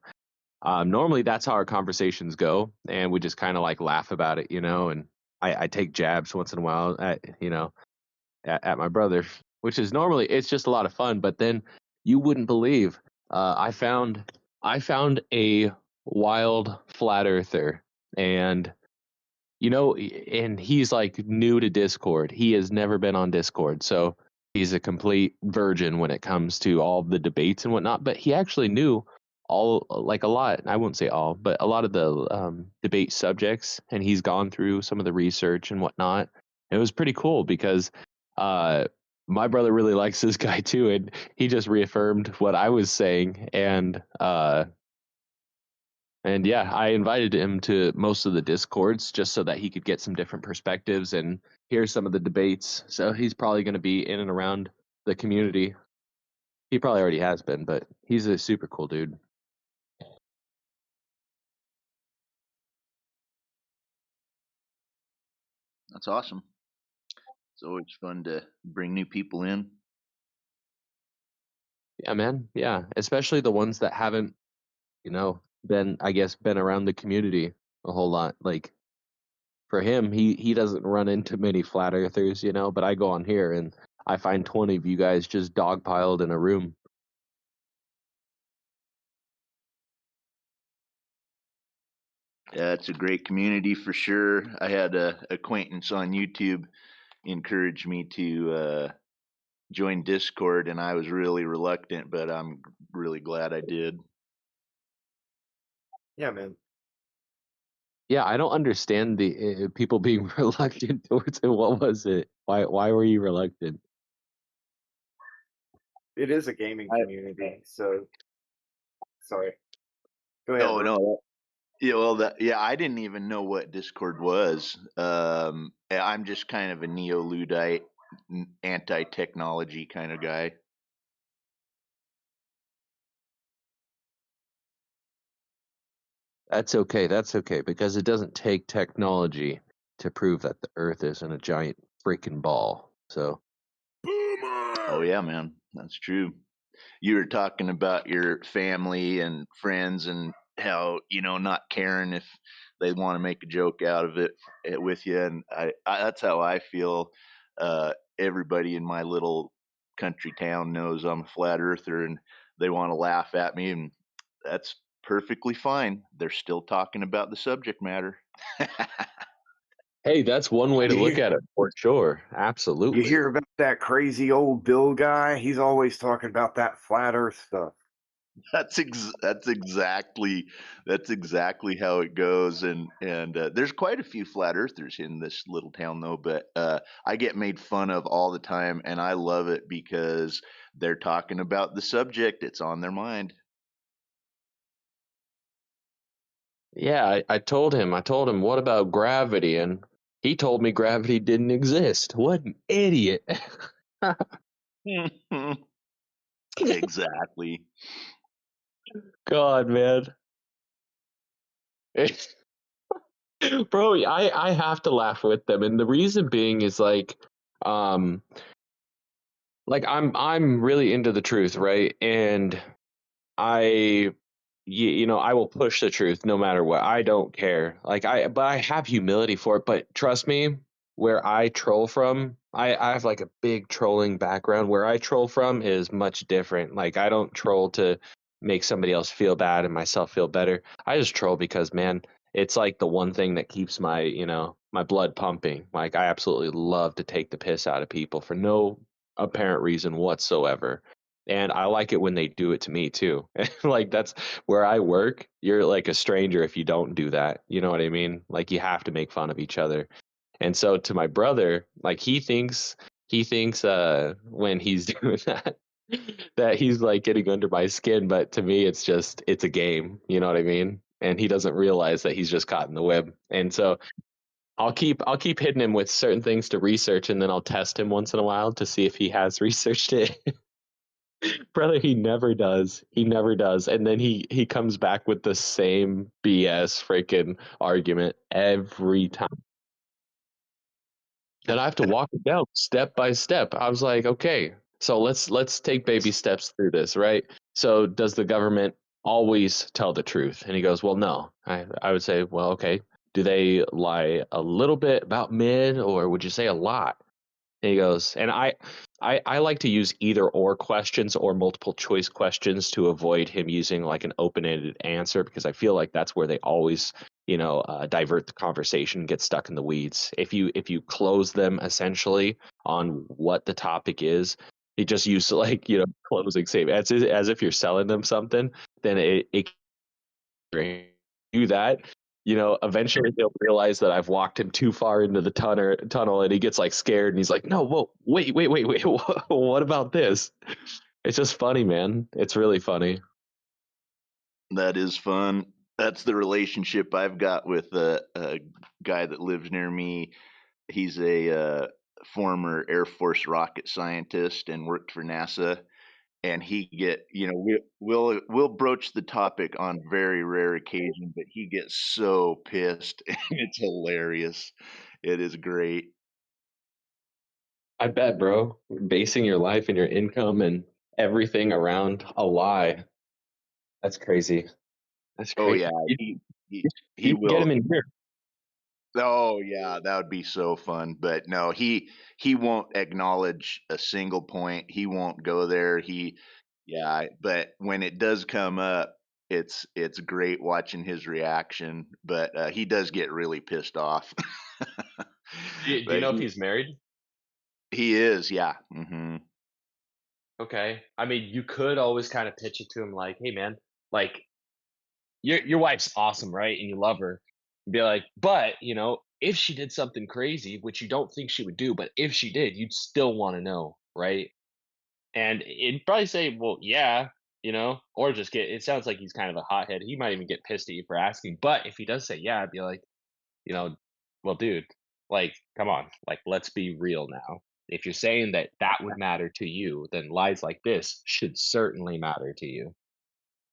normally that's how our conversations go, and we just kind of like laugh about it, and I take jabs once in a while at my brother, which is normally it's just a lot of fun. But then you wouldn't believe, I found a wild flat earther, and and he's like new to Discord. He has never been on Discord, so he's a complete virgin when it comes to all the debates and whatnot. But he actually knew like a lot. I won't say all, but a lot of the debate subjects, and he's gone through some of the research and whatnot. It was pretty cool because uh, my brother really likes this guy too, and he just reaffirmed what I was saying, and yeah, I invited him to most of the Discords just so that he could get some different perspectives and hear some of the debates. So he's probably going to be in and around the community. He probably already has been, but he's a super cool dude. That's awesome. It's always fun to bring new people in. Yeah, man. Yeah, especially the ones that haven't, been around the community a whole lot. Like for him, he doesn't run into many flat earthers, but I go on here and I find 20 of you guys just dogpiled in a room. Yeah, it's a great community for sure. I had a acquaintance on YouTube encourage me to join Discord, and I was really reluctant, but I'm really glad I did. Yeah, man. Yeah, I don't understand the people being reluctant towards it. What was it? Why were you reluctant? It is a gaming community, so sorry. Go ahead, bro. No. Yeah, well, I didn't even know what Discord was. I'm just kind of a neo-Luddite, anti-technology kind of guy. That's okay. That's okay, because it doesn't take technology to prove that the Earth isn't a giant freaking ball. So. Oh yeah, man, that's true. You were talking about your family and friends and how not caring if they want to make a joke out of it with you, and I that's how I feel. Everybody in my little country town knows I'm a flat earther, and they want to laugh at me, and that's perfectly fine. They're still talking about the subject matter. Hey, that's one way to look at it for sure. You Absolutely. hear about that crazy old Bill guy? He's always talking about that flat Earth stuff. That's exactly how it goes, and there's quite a few flat earthers in this little town though, but I get made fun of all the time, and I love it because they're talking about the subject. It's on their mind. Yeah, I told him, what about gravity? And he told me gravity didn't exist. What an idiot. Exactly. God, man. Bro, I have to laugh with them. And the reason being is like I'm really into the truth, right? And I I will push the truth no matter what. I don't care. But I have humility for it. But trust me, where I troll from, I have like a big trolling background. Where I troll from is much different. Like I don't troll to make somebody else feel bad and myself feel better. I just troll because, man, it's like the one thing that keeps my my blood pumping. Like I absolutely love to take the piss out of people for no apparent reason whatsoever. And I like it when they do it to me too. Like that's where I work. You're like a stranger if you don't do that. You know what I mean? Like you have to make fun of each other. And so to my brother, like he thinks when he's doing that that he's like getting under my skin, but to me it's a game, you know what I mean? And he doesn't realize that he's just caught in the web. And so I'll keep hitting him with certain things to research, and then I'll test him once in a while to see if he has researched it. Brother, he never does. He never does. And then he comes back with the same BS freaking argument every time. And I have to walk it down step by step. I was like, okay, so let's take baby steps through this, right? So does the government always tell the truth? And he goes, well, no. I would say, well, okay. Do they lie a little bit about mid, or would you say a lot? And he goes, and I like to use either or questions or multiple choice questions to avoid him using like an open-ended answer, because I feel like that's where they always, divert the conversation, get stuck in the weeds. If you close them essentially on what the topic is, you just use like closing statement as if you're selling them something, then it do that, eventually they'll realize that I've walked him too far into the tunnel, and he gets like scared, and he's like, no, whoa, wait, what about this? It's just funny, man. It's really funny. That is fun. That's the relationship I've got with a guy that lives near me. He's a former Air Force rocket scientist and worked for NASA. And we'll broach the topic on very rare occasion, but he gets so pissed, and it's hilarious. It is great. I bet, bro. Basing your life and your income and everything around a lie. That's crazy. That's Oh crazy. yeah, You, he you can get will. him in here. Oh yeah, that would be so fun. But no, he won't acknowledge a single point. He won't go there. Yeah, but when it does come up, it's great watching his reaction. But he does get really pissed off. Do you But know if he's married? he is, yeah. Okay. I mean, you could always kind of pitch it to him like, hey, man, like, your wife's awesome, right? And you love her. Be like, but if she did something crazy, which you don't think she would do, but if she did, you'd still want to know, right? And it'd probably say, well, yeah, or just get. It sounds like he's kind of a hothead. He might even get pissed at you for asking. But if he does say yeah, I'd be like, you know, well, dude, like, come on, like, let's be real now. If you're saying that that would matter to you, then lies like this should certainly matter to you.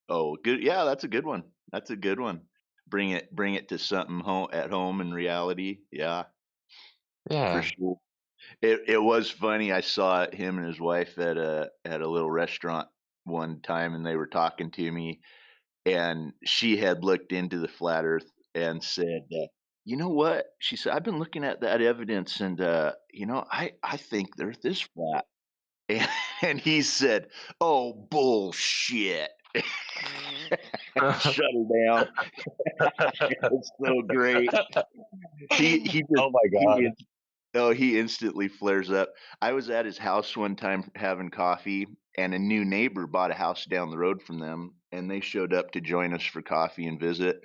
Oh, good. Yeah, that's a good one. That's a good one. Bring it to something at home in reality. Yeah, for Yeah. sure. It was funny. I saw him and his wife at a little restaurant one time, and they were talking to me, and she had looked into the flat Earth and said, "You know what?" She said, "I've been looking at that evidence, and I think the Earth is flat." And, and he said, "Oh, bullshit." Shut her down. It's so great. He just Oh my he god. Oh, he instantly flares up. I was at his house one time having coffee, and a new neighbor bought a house down the road from them, and they showed up to join us for coffee and visit.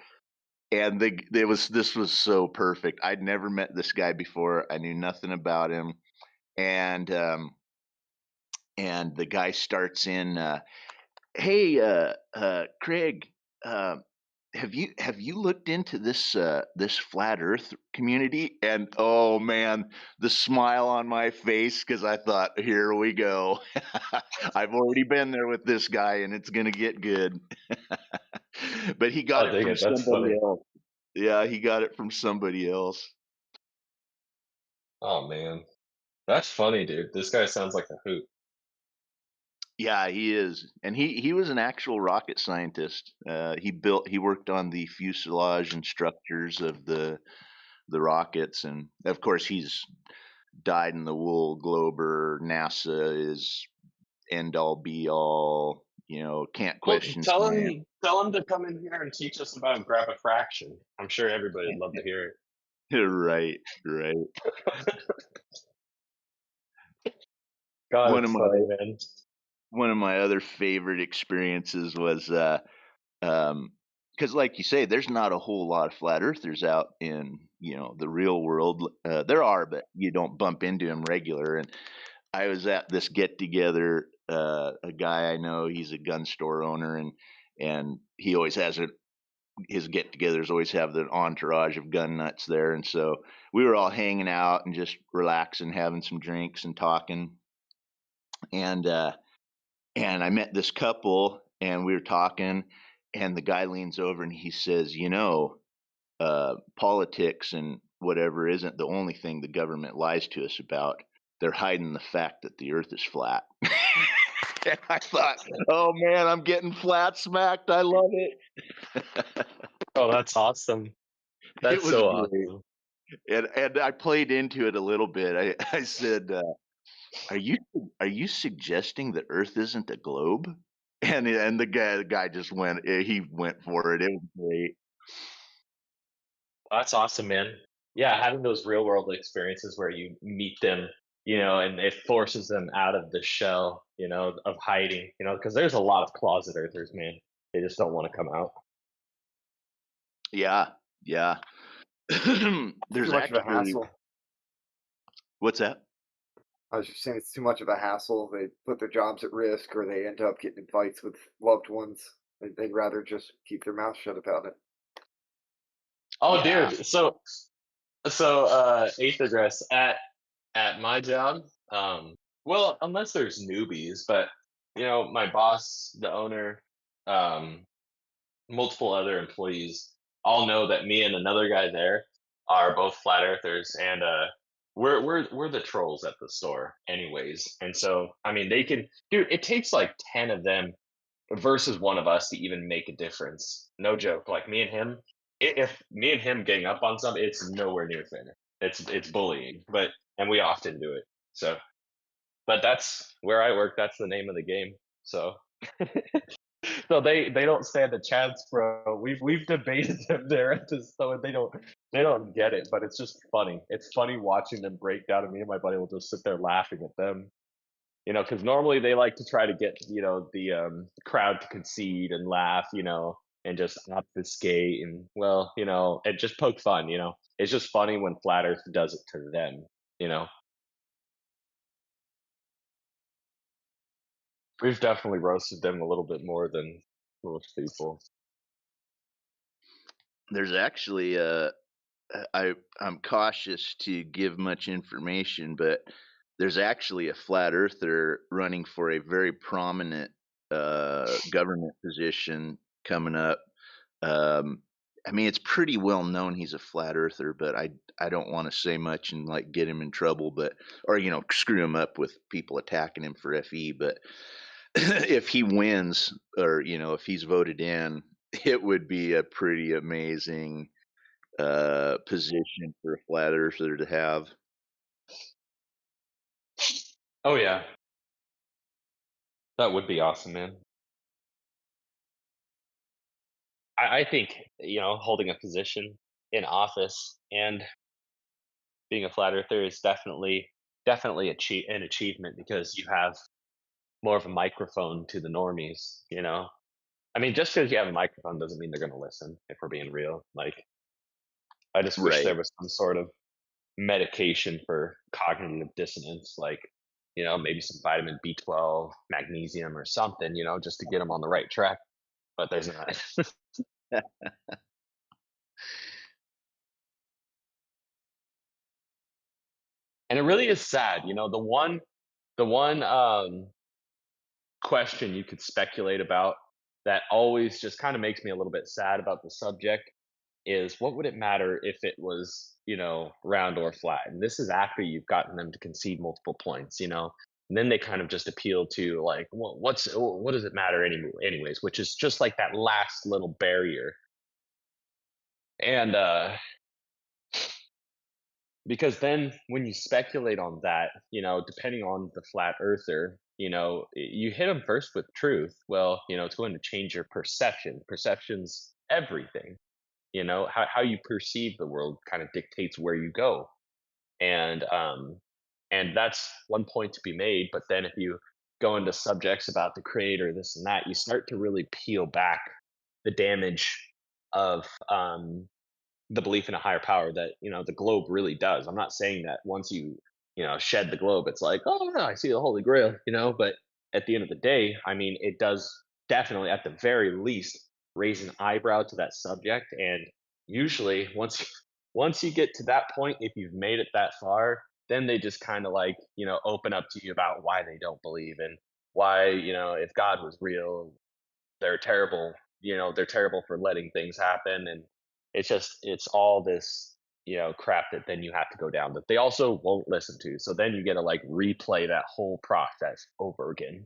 And this was so perfect. I'd never met this guy before. I knew nothing about him, and the guy starts in, "Hey, Craig, uh, have you looked into this flat Earth community?" And oh man, the smile on my face, because I thought, here we go. I've already been there with this guy, and it's gonna get good. But he got Oh, it dang from it. That's somebody funny. else. Yeah, he got it from somebody else. Oh, man. That's funny, dude. This guy sounds like a hoot. Yeah, he is, and he was an actual rocket scientist. He worked on the fuselage and structures of the rockets, and of course he's dyed in the wool glober. NASA is end all be all. can't Well, question tell science. him to come in here and teach us about gravitraction. I'm sure everybody would love to hear it. Right. God, One it's of my funny, man. one of my other favorite experiences was because like you say, there's not a whole lot of flat earthers out in the real world. There are, but you don't bump into them regular. And I was at this get together. A guy I know, he's a gun store owner, and he always has his get-togethers always have the entourage of gun nuts there. And so we were all hanging out and just relaxing, having some drinks and talking. And I met this couple, and we were talking, and the guy leans over and he says, politics and whatever isn't the only thing the government lies to us about. They're hiding the fact that the earth is flat. And I thought, oh man, I'm getting flat smacked. I love it. Oh, that's awesome. That's It was so great. awesome. And I played into it a little bit. I said, are you suggesting the earth isn't a globe? And the guy just went for it. It was great. That's awesome, man. Yeah, having those real world experiences where you meet them, and it forces them out of the shell, of hiding, because there's a lot of closet earthers, man. They just don't want to come out. Yeah. There's Too much of a actually, hassle. what's that? I was just saying it's too much of a hassle. They put their jobs at risk, or they end up getting in fights with loved ones. They'd rather just keep their mouth shut about it. Oh, Yeah. dude. So eighth address at my job. Well, unless there's newbies, but my boss, the owner, multiple other employees all know that me and another guy there are both flat earthers, and we're the trolls at the store anyways. And so I mean, they can, dude, it takes like 10 of them versus one of us to even make a difference. No joke. Like me and him, if me and him getting up on something, it's nowhere near fair. It's bullying, and we often do it. So, but that's where I work. That's the name of the game. So, so they don't stand a chance, bro. We've debated them there at this, so they don't get it. But it's just funny. It's funny watching them break down, and me and my buddy will just sit there laughing at them. Because normally they like to try to get the crowd to concede and laugh, and just obfuscate and just poke fun. It's just funny when Flat Earth does it to them. We've definitely roasted them a little bit more than most people. There's actually I'm cautious to give much information, but there's actually a flat earther running for a very prominent government position coming up. I mean, it's pretty well known he's a flat earther, but I don't want to say much and like get him in trouble, or screw him up with people attacking him for FE. But if he wins, or if he's voted in, it would be a pretty amazing position for a flat earther to have. Oh yeah, that would be awesome, man. I think holding a position in office and being a flat earther is definitely an achievement, because you have more of a microphone to the normies. I mean, just because you have a microphone doesn't mean they're going to listen, if we're being real. Like, I just wish Right. there was some sort of medication for cognitive dissonance, like maybe some vitamin B12, magnesium, or something, just to get them on the right track. But there's not. And it really is sad. The one question you could speculate about that always just kind of makes me a little bit sad about the subject is, what would it matter if it was, round or flat? And this is after you've gotten them to concede multiple points, and then they kind of just appeal to like, well, what does it matter anyways, which is just like that last little barrier. And because then when you speculate on that, depending on the flat earther, you hit them first with truth. Well, it's going to change your perception. Perception's everything. How you perceive the world kind of dictates where you go. And that's one point to be made. But then if you go into subjects about the creator, this and that, you start to really peel back the damage of the belief in a higher power that the globe really does. I'm not saying that once you shed the globe, it's like, oh no, I see the Holy Grail, but at the end of the day, I mean, it does definitely, at the very least, raise an eyebrow to that subject. And usually, once you get to that point, if you've made it that far, then they just kind of like open up to you about why they don't believe, and why if God was real, they're terrible. They're terrible for letting things happen. And it's all this crap that then you have to go down that they also won't listen to. So then you get to like replay that whole process over again.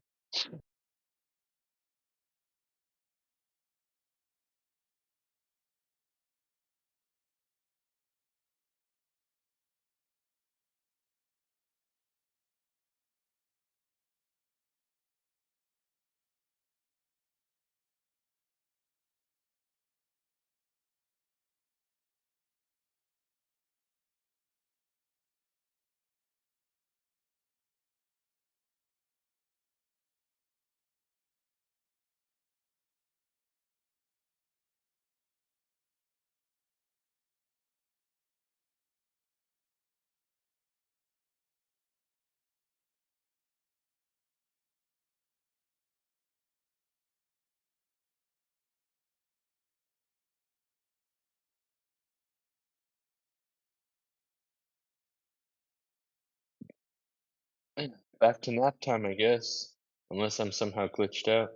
Back to nap time, I guess. Unless I'm somehow glitched out.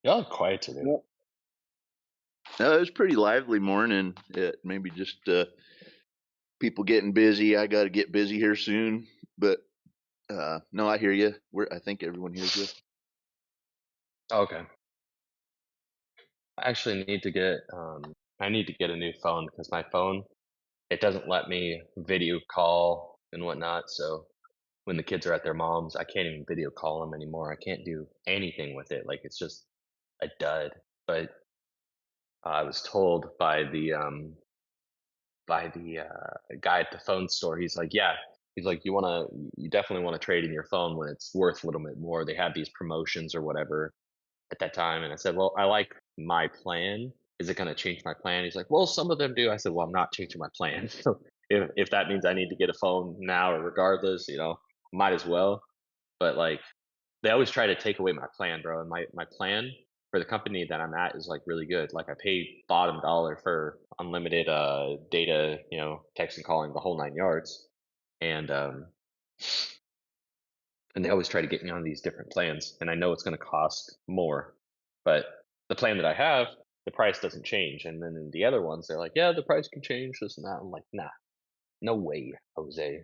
Y'all are quiet today. No, it was pretty lively morning. Maybe just people getting busy. I got to get busy here soon. But no, I hear you. I think everyone hears you. Okay. I actually need to get I need to get a new phone because my phone, it doesn't let me video call and whatnot. So when the kids are at their mom's, I can't even video call them anymore. I can't do anything with it. Like, it's just a dud. But I was told by the guy at the phone store, he's like, yeah, he's like, you definitely want to trade in your phone when it's worth a little bit more. They have these promotions or whatever at that time. And I said, well, I like my plan. Is it going to change my plan? He's like, well, some of them do. I said, well, I'm not changing my plan. So if that means I need to get a phone now or regardless, might as well. But like, they always try to take away my plan, bro. And my plan for the company that I'm at is like really good. Like, I pay bottom dollar for unlimited data, text and calling, the whole 9 yards. And they always try to get me on these different plans, and I know it's going to cost more, but the plan that I have, the price doesn't change. And then in the other ones, they're like, yeah, the price can change, this and that. I'm like, nah, no way, Jose.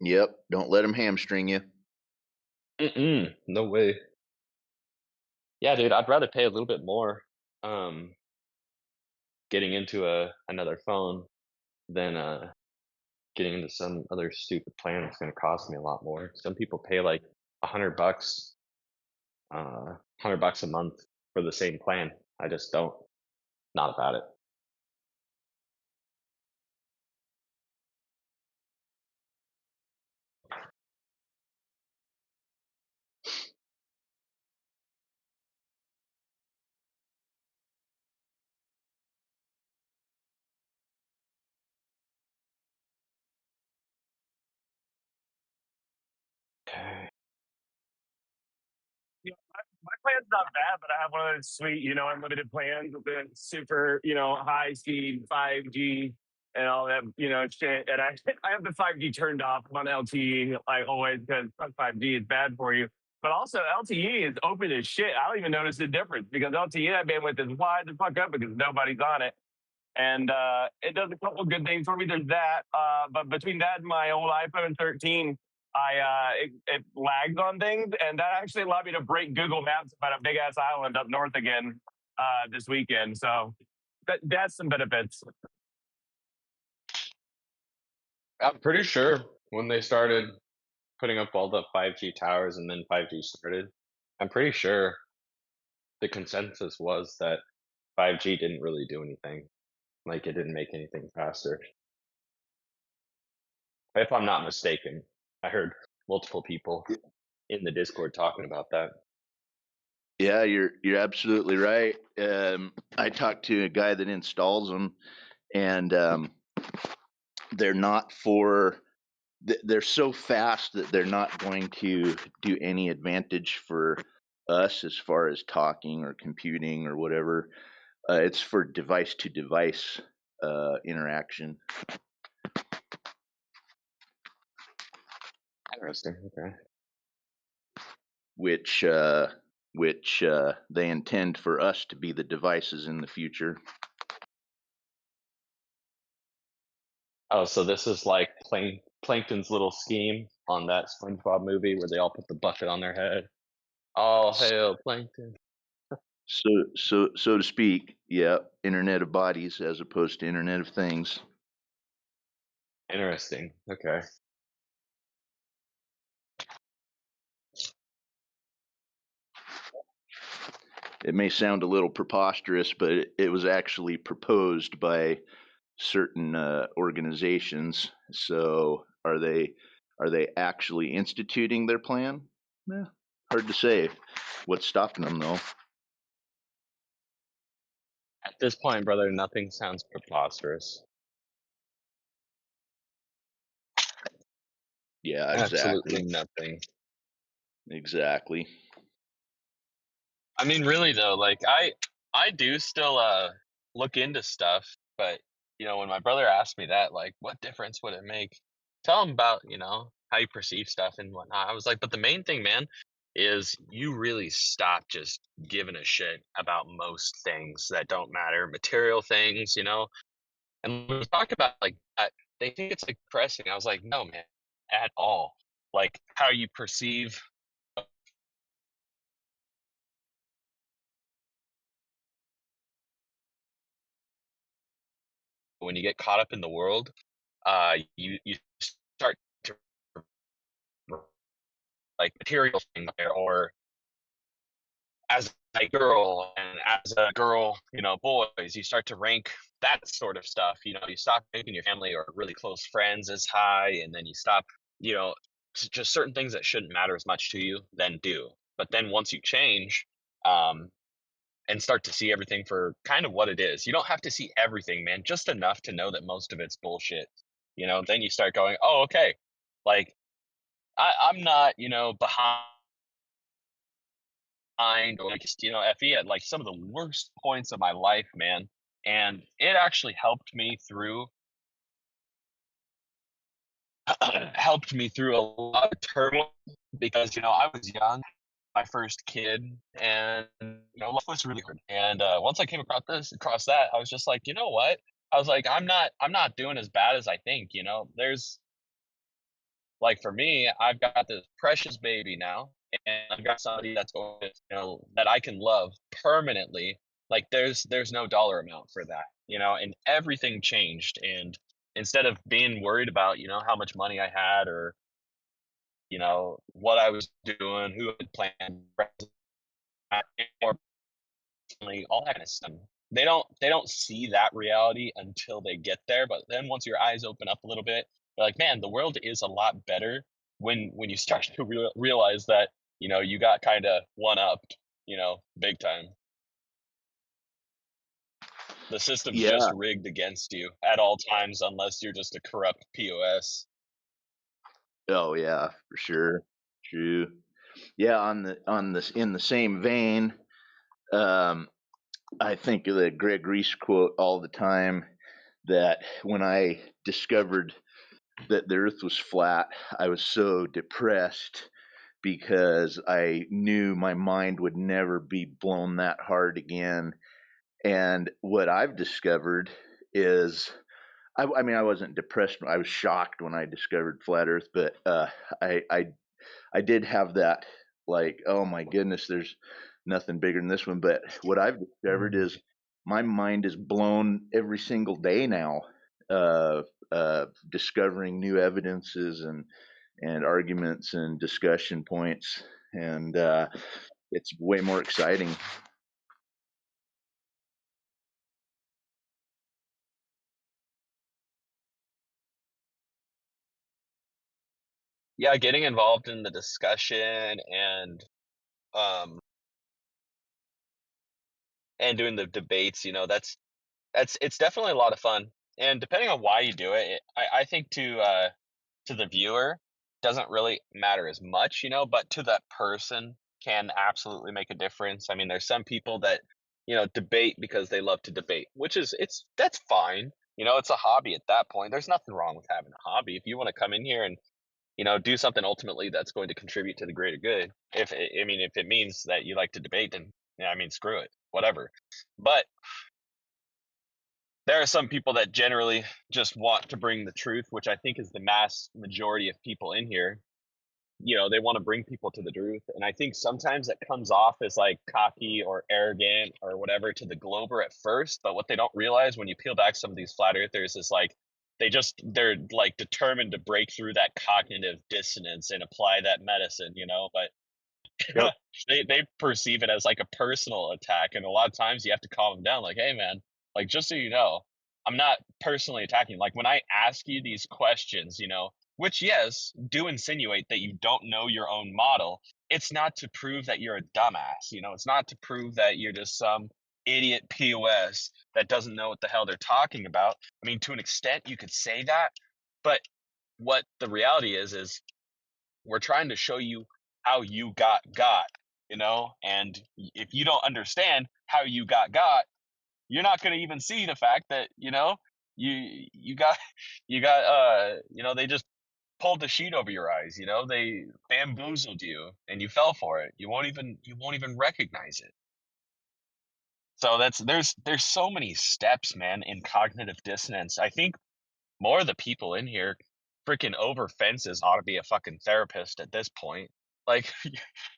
Yep. Don't let them hamstring you. No way. Yeah, dude, I'd rather pay a little bit more getting into another phone than getting into some other stupid plan that's going to cost me a lot more. Some people pay like $100, $100 a month for the same plan. I just don't. Not about it. Okay. My plan's not bad, but I have one of those sweet, unlimited plans with the super, high speed 5G and all that, shit. And I have the 5G turned off. I'm on LTE like always because 5G is bad for you. But also LTE is open as shit. I don't even notice the difference because LTE, that bandwidth is wide the fuck up because nobody's on it. And it does a couple good things for me. There's that, but between that and my old iPhone 13, it lags on things, and that actually allowed me to break Google Maps about a big ass island up north again this weekend. So that's some benefits. I'm pretty sure when they started putting up all the 5G towers and then 5G started, I'm pretty sure the consensus was that 5G didn't really do anything. Like it didn't make anything faster. If I'm not mistaken, I heard multiple people in the Discord talking about that. Yeah, you're absolutely right. I talked to a guy that installs them, and they're not for. They're so fast that they're not going to do any advantage for us as far as talking or computing or whatever. It's for device to device interaction. Interesting. Okay. Which they intend for us to be the devices in the future. Oh, so this is like Plankton's little scheme on that SpongeBob movie where they all put the bucket on their head. All hail Plankton. So to speak. Yeah, Internet of Bodies as opposed to Internet of Things. Interesting. Okay. It may sound a little preposterous, but it was actually proposed by certain organizations. So are they actually instituting their plan? Yeah, hard to say. What's stopping them though? At this point, brother, nothing sounds preposterous. Yeah, Absolutely exactly. nothing. Exactly. I mean, really though, like I do still look into stuff, but you know, when my brother asked me that, like, what difference would it make? Tell him about, you know, how you perceive stuff and whatnot. I was like, but the main thing, man, is you really stop just giving a shit about most things that don't matter, material things, you know. And when we talk about like that, they think it's like depressing. I was like, no, man, at all. Like how you perceive when you get caught up in the world, you start to like material things or as a girl and as a girl, you know, boys, you start to rank that sort of stuff. You know, you stop ranking your family or really close friends as high, and then you stop, you know, just certain things that shouldn't matter as much to you then do. But then once you change, um, and start to see everything for kind of what it is. You don't have to see everything, man, just enough to know that most of it's bullshit. You know, then you start going, oh, okay, like I'm not, you know, behind or like, you know, FE at like some of the worst points of my life, man. And it actually helped me through helped me through a lot of turmoil because, you know, I was young, my first kid, and you know, life was really hard. And once I came across that, I was just like, you know what? I was like, I'm not doing as bad as I think. You know, there's like for me, I've got this precious baby now, and I've got somebody that's going, you know, that I can love permanently. Like there's no dollar amount for that, you know, and everything changed. And instead of being worried about, you know, how much money I had or you know what I was doing, who had planned, or all that kind of stuff. They don't see that reality until they get there. But then once your eyes open up a little bit, they're like, man, the world is a lot better when you start to realize that you know you got kind of one upped, you know, big time. The system's just Yeah. rigged against you at all times unless you're just a corrupt POS. Oh yeah, for sure. True. Yeah, on this in the same vein, um, I think of the Greg Reese quote all the time that when I discovered that the earth was flat, I was so depressed because I knew my mind would never be blown that hard again. And what I've discovered is I mean I wasn't depressed, I was shocked when I discovered flat earth, but I I did have that like, oh my goodness, there's nothing bigger than this one. But what I've discovered is my mind is blown every single day now. discovering new evidences and arguments and discussion points, and it's way more exciting. Yeah, getting involved in the discussion um and doing the debates, it's definitely a lot of fun. And depending on why you do it, I think to the viewer doesn't really matter as much, but to that person can absolutely make a difference. I mean, there's some people that, debate because they love to debate, which is that's fine. It's a hobby at that point. There's nothing wrong with having a hobby. If you want to come in here and, do something ultimately that's going to contribute to the greater good. If it means that you like to debate, then yeah, I mean, screw it, whatever. But there are some people that generally just want to bring the truth, which I think is the mass majority of people in here. They want to bring people to the truth. And I think sometimes it comes off as like cocky or arrogant or whatever to the glober at first. But what they don't realize when you peel back some of these flat earthers is like they're like determined to break through that cognitive dissonance and apply that medicine, but Yep. they perceive it as like a personal attack, and a lot of times you have to calm them down. Like, hey, man, like just so you know, I'm not personally attacking. Like when I ask you these questions, which yes, do insinuate that you don't know your own model. It's not to prove that you're a dumbass. It's not to prove that you're just some idiot POS that doesn't know what the hell they're talking about. I mean, to an extent, you could say that, but what the reality is we're trying to show you how you got, and if you don't understand how you got, you're not going to even see the fact that, you got, they just pulled the sheet over your eyes, they bamboozled you and you fell for it. You won't even recognize it. So there's so many steps, man, in cognitive dissonance. I think more of the people in here freaking over fences ought to be a fucking therapist at this point. Like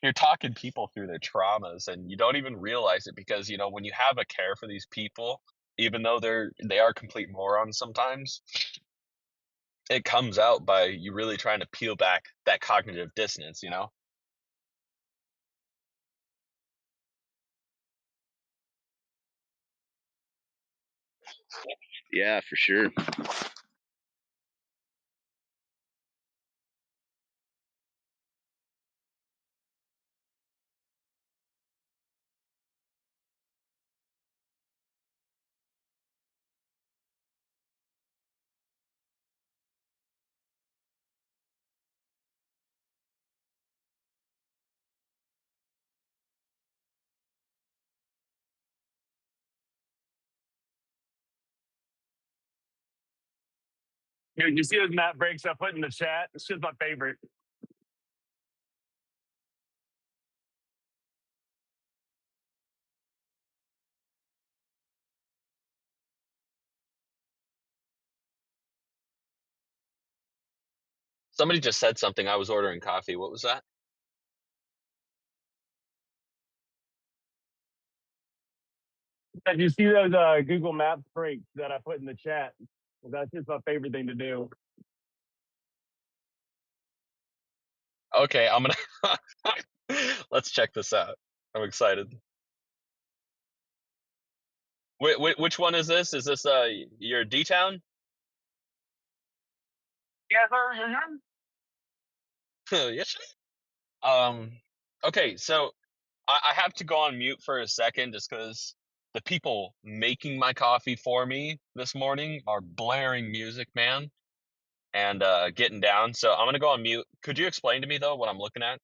you're talking people through their traumas and you don't even realize it because when you have a care for these people, even though they are complete morons sometimes, it comes out by you really trying to peel back that cognitive dissonance. Yeah, for sure. You see those map breaks I put in the chat? It's just my favorite. Somebody just said something. I was ordering coffee. What was that? Did you see those Google Maps breaks that I put in the chat? That's just my favorite thing to do. Okay, I'm gonna let's check this out. I'm excited. Which one is this? Is this your D town? Yes, sir. Yes. Okay, so I have to go on mute for a second just because the people making my coffee for me this morning are blaring music, man, and getting down. So I'm gonna go on mute. Could you explain to me though what I'm looking at?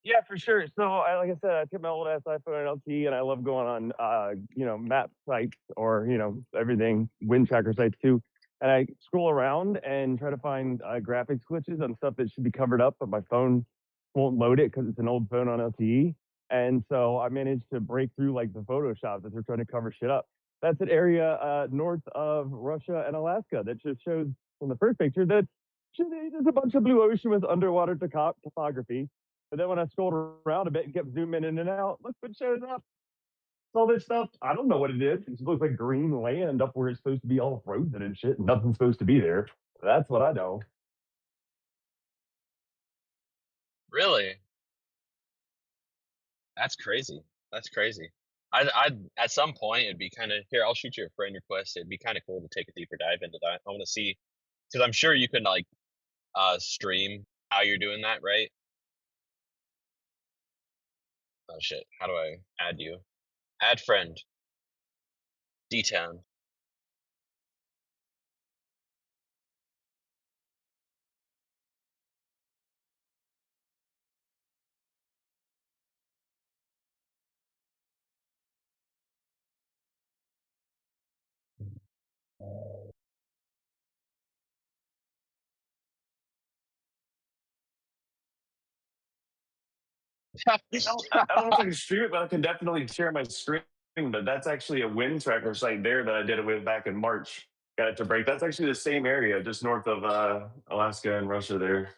Yeah, for sure. So, like I said, I took my old ass iPhone LT, and I love going on, map sites or everything, wind tracker sites too. And I scroll around and try to find graphics glitches on stuff that should be covered up, but my phone won't load it because it's an old phone on LTE. And so I managed to break through like the Photoshop that they're trying to cover shit up. That's an area north of Russia and Alaska that just shows from the first picture that there's a bunch of blue ocean with underwater topography. But then when I scrolled around a bit and kept zooming in and out, look what shows up. all this stuff. I don't know what it is. It looks like green land up where it's supposed to be all frozen and shit. And nothing's supposed to be there. That's what I know. Really? That's crazy. That's crazy. I'd at some point it'd be kind of here. I'll shoot you a friend request. It'd be kind of cool to take a deeper dive into that. I want to see because I'm sure you can like stream how you're doing that, right? Oh shit! How do I add you? Add friend. D-Town. I don't know if I can stream it, but I can definitely share my screen. But that's actually a wind tracker site there that I did it with back in March. Got it to break. That's actually the same area, just north of Alaska and Russia there.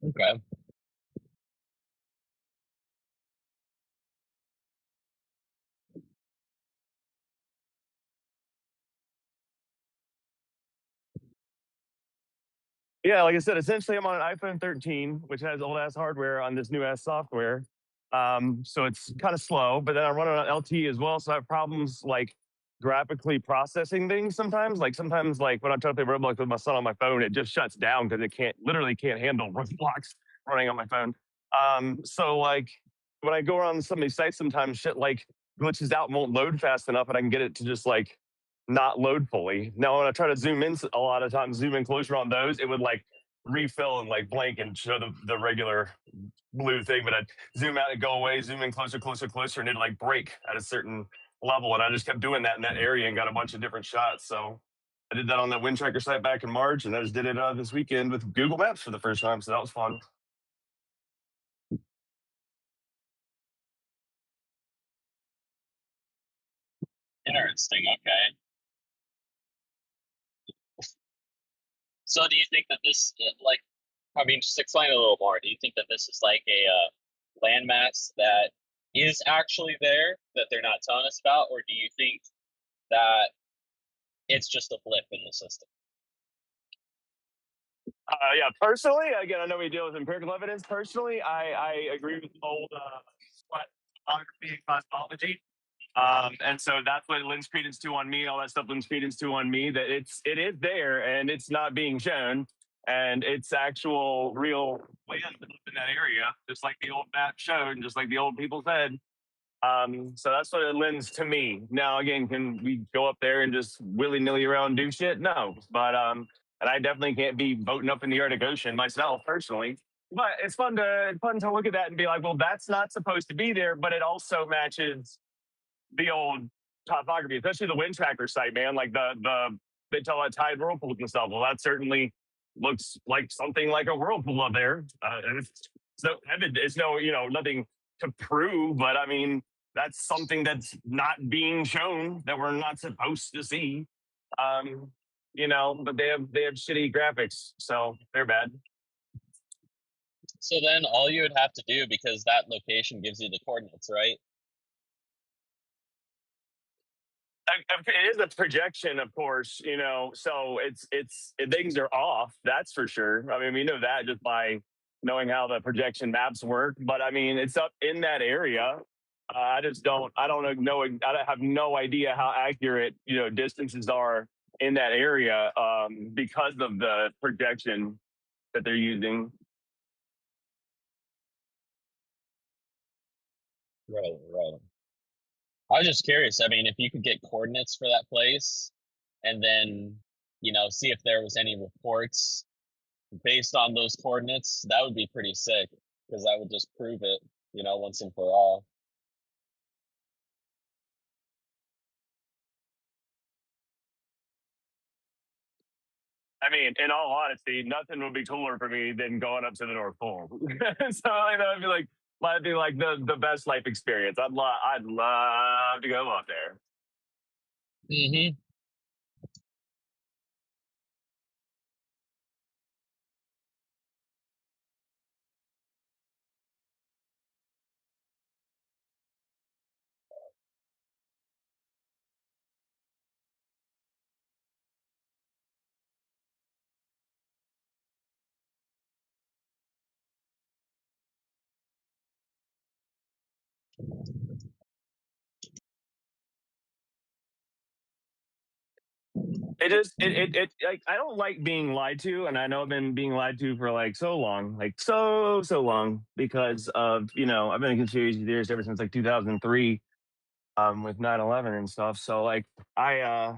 Okay. Yeah, like I said, essentially I'm on an iPhone 13, which has old ass hardware on this new ass software. So it's kind of slow, but then I run it on LTE as well. So I have problems like graphically processing things sometimes. Like sometimes like when I'm trying to play Roblox with my son on my phone, it just shuts down because it literally can't handle Roblox running on my phone. So like when I go around some of these sites, sometimes shit like glitches out and won't load fast enough, and I can get it to just like not load fully. Now, when I try to zoom in, a lot of times zoom in closer on those, it would like refill and like blank and show the regular blue thing. But I'd zoom out and go away, zoom in closer, closer, closer, and it'd like break at a certain level. And I just kept doing that in that area and got a bunch of different shots. So I did that on that wind tracker site back in March, and I just did it this weekend with Google Maps for the first time. So that was fun. Interesting. Okay. So do you think that this, like, I mean, just explain a little more. Do you think that this is like a landmass that is actually there that they're not telling us about, or do you think that it's just a blip in the system? Yeah, personally, again, I know we deal with empirical evidence. Personally, I agree with old photography and cosmology. And so that's what lends credence to on me. All that stuff lends credence to on me that it is there and it's not being shown, and it's actual real land in that area, just like the old map showed, and just like the old people said. So that's what it lends to me. Now, again, can we go up there and just willy nilly around and do shit? No, but and I definitely can't be boating up in the Arctic Ocean myself personally. But it's fun to look at that and be like, well, that's not supposed to be there, but it also matches the old topography, especially the wind tracker site, man. Like they tell that tide whirlpools and stuff. Well, that certainly looks like something like a whirlpool up there. And it's no evidence, it's no, nothing to prove, but I mean, that's something that's not being shown that we're not supposed to see. But they have shitty graphics, so they're bad. So then all you would have to do, because that location gives you the coordinates, right? It is a projection, of course, so things are off, that's for sure. I mean, we know that just by knowing how the projection maps work, but I mean, it's up in that area. I don't know, I have no idea how accurate, distances are in that area because of the projection that they're using. Right. I was just curious. I mean, if you could get coordinates for that place and then, see if there was any reports based on those coordinates, that would be pretty sick because that would just prove it, once and for all. I mean, in all honesty, nothing would be cooler for me than going up to the North Pole. So it'd be like the best life experience. I'd love to go up there. Mm-hmm. It like I don't like being lied to, and I know I've been being lied to for like so long, like so long, because of I've been in conspiracy theories ever since like 2003, with 9/11 and stuff. So like I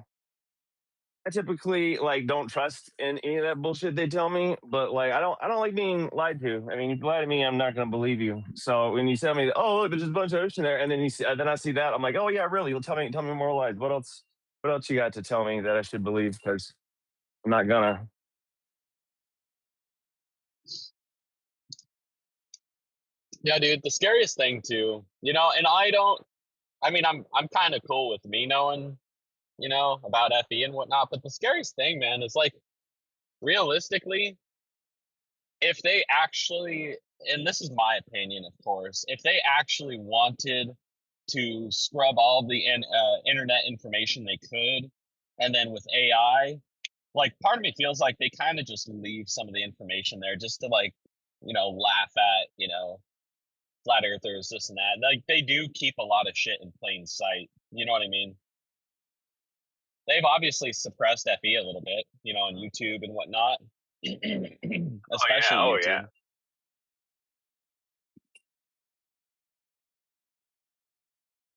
typically like don't trust in any of that bullshit they tell me, but like I don't like being lied to. I mean, if you lie to me, I'm not gonna believe you. So when you tell me, oh look, there's just a bunch of ocean there, and then then I see that, I'm like, oh yeah, really? Well, tell me more lies. What else? What else you got to tell me that I should believe? Because I'm not gonna. Yeah, dude. The scariest thing too, and I mean, I'm kind of cool with me knowing, about FE and whatnot. But the scariest thing, man, is like realistically, if they actually, and this is my opinion, of course, if they actually wanted to scrub all the internet information they could, and then with AI, like part of me feels like they kind of just leave some of the information there just to like, laugh at, flat earthers, this and that. Like they do keep a lot of shit in plain sight. You know what I mean? They've obviously suppressed FE a little bit, on YouTube and whatnot, especially Oh yeah. YouTube.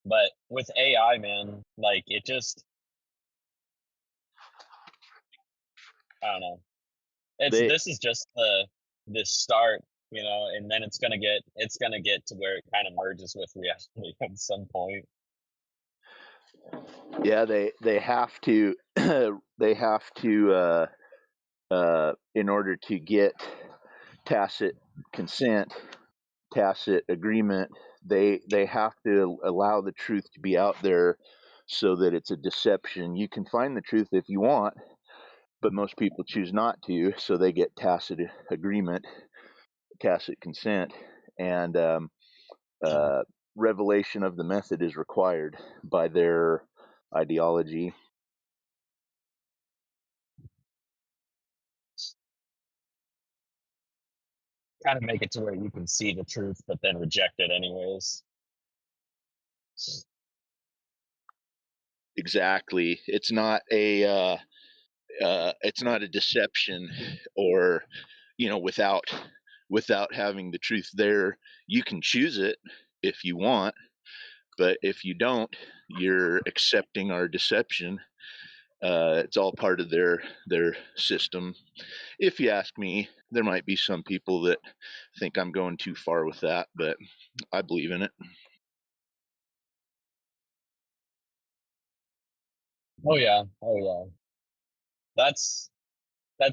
But with AI, man, like it just, I don't know. This is just the start, and then it's gonna get to where it kind of merges with reality at some point. Yeah, they have to they have to in order to get tacit consent, tacit agreement, they have to allow the truth to be out there so that it's a deception. You can find the truth if you want, but most people choose not to, so they get tacit agreement, tacit consent, and revelation of the method is required by their ideology. Kind of make it to where you can see the truth, but then reject it anyways. Exactly. It's not a deception, or without having the truth there. You can choose it if you want, but if you don't, you're accepting our deception. It's all part of their system. If you ask me, there might be some people that think I'm going too far with that, but I believe in it. Oh yeah. That's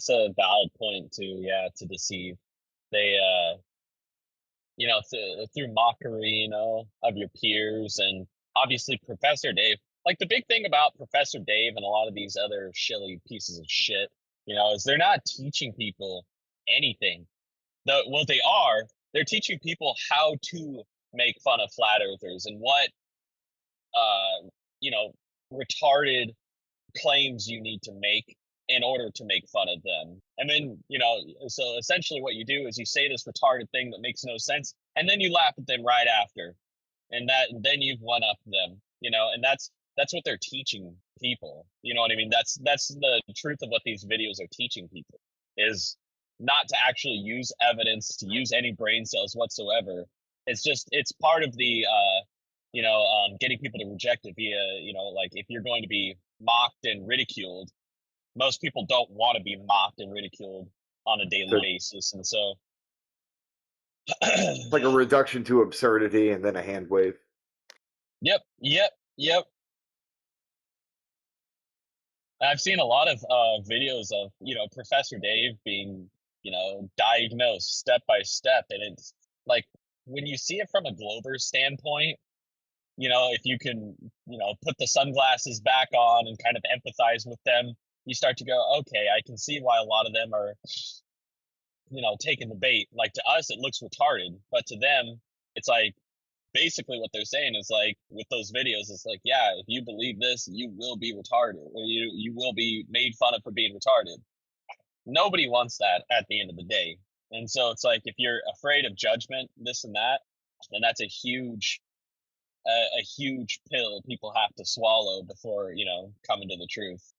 a valid point too. Yeah, to deceive. They through mockery, of your peers, and obviously Professor Dave. Like the big thing about Professor Dave and a lot of these other shilly pieces of shit, is they're not teaching people anything. Well, they are. They're teaching people how to make fun of flat earthers and what you know retarded claims you need to make in order to make fun of them. And then, so essentially what you do is you say this retarded thing that makes no sense, and then you laugh at them right after. And then you've one up them, and that's what they're teaching people. You know what I mean? That's the truth of what these videos are teaching people, is not to actually use evidence, to use any brain cells whatsoever. It's part of the getting people to reject it via, like if you're going to be mocked and ridiculed, most people don't want to be mocked and ridiculed on a daily basis. And so It's like a reduction to absurdity and then a hand wave. Yep. I've seen a lot of videos of, Professor Dave being, diagnosed step by step. And it's like, when you see it from a Glober standpoint, if you can, put the sunglasses back on and kind of empathize with them, you start to go, okay, I can see why a lot of them are, taking the bait. Like to us, it looks retarded, but to them, it's like, basically what they're saying is like, with those videos, it's like, yeah, if you believe this, you will be retarded, or you will be made fun of for being retarded. Nobody wants that at the end of the day. And so it's like, if you're afraid of judgment, this and that, then that's a huge a huge pill people have to swallow before, coming to the truth.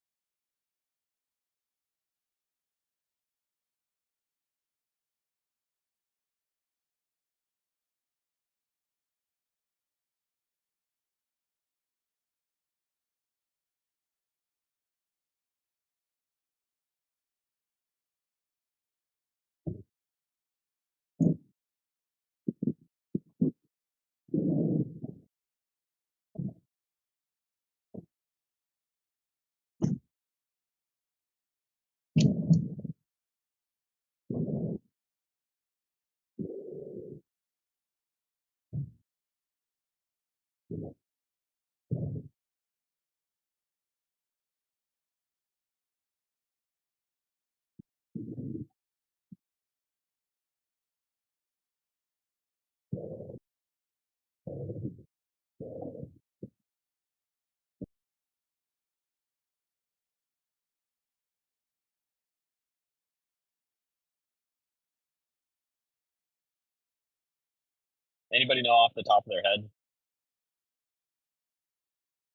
Anybody know off the top of their head?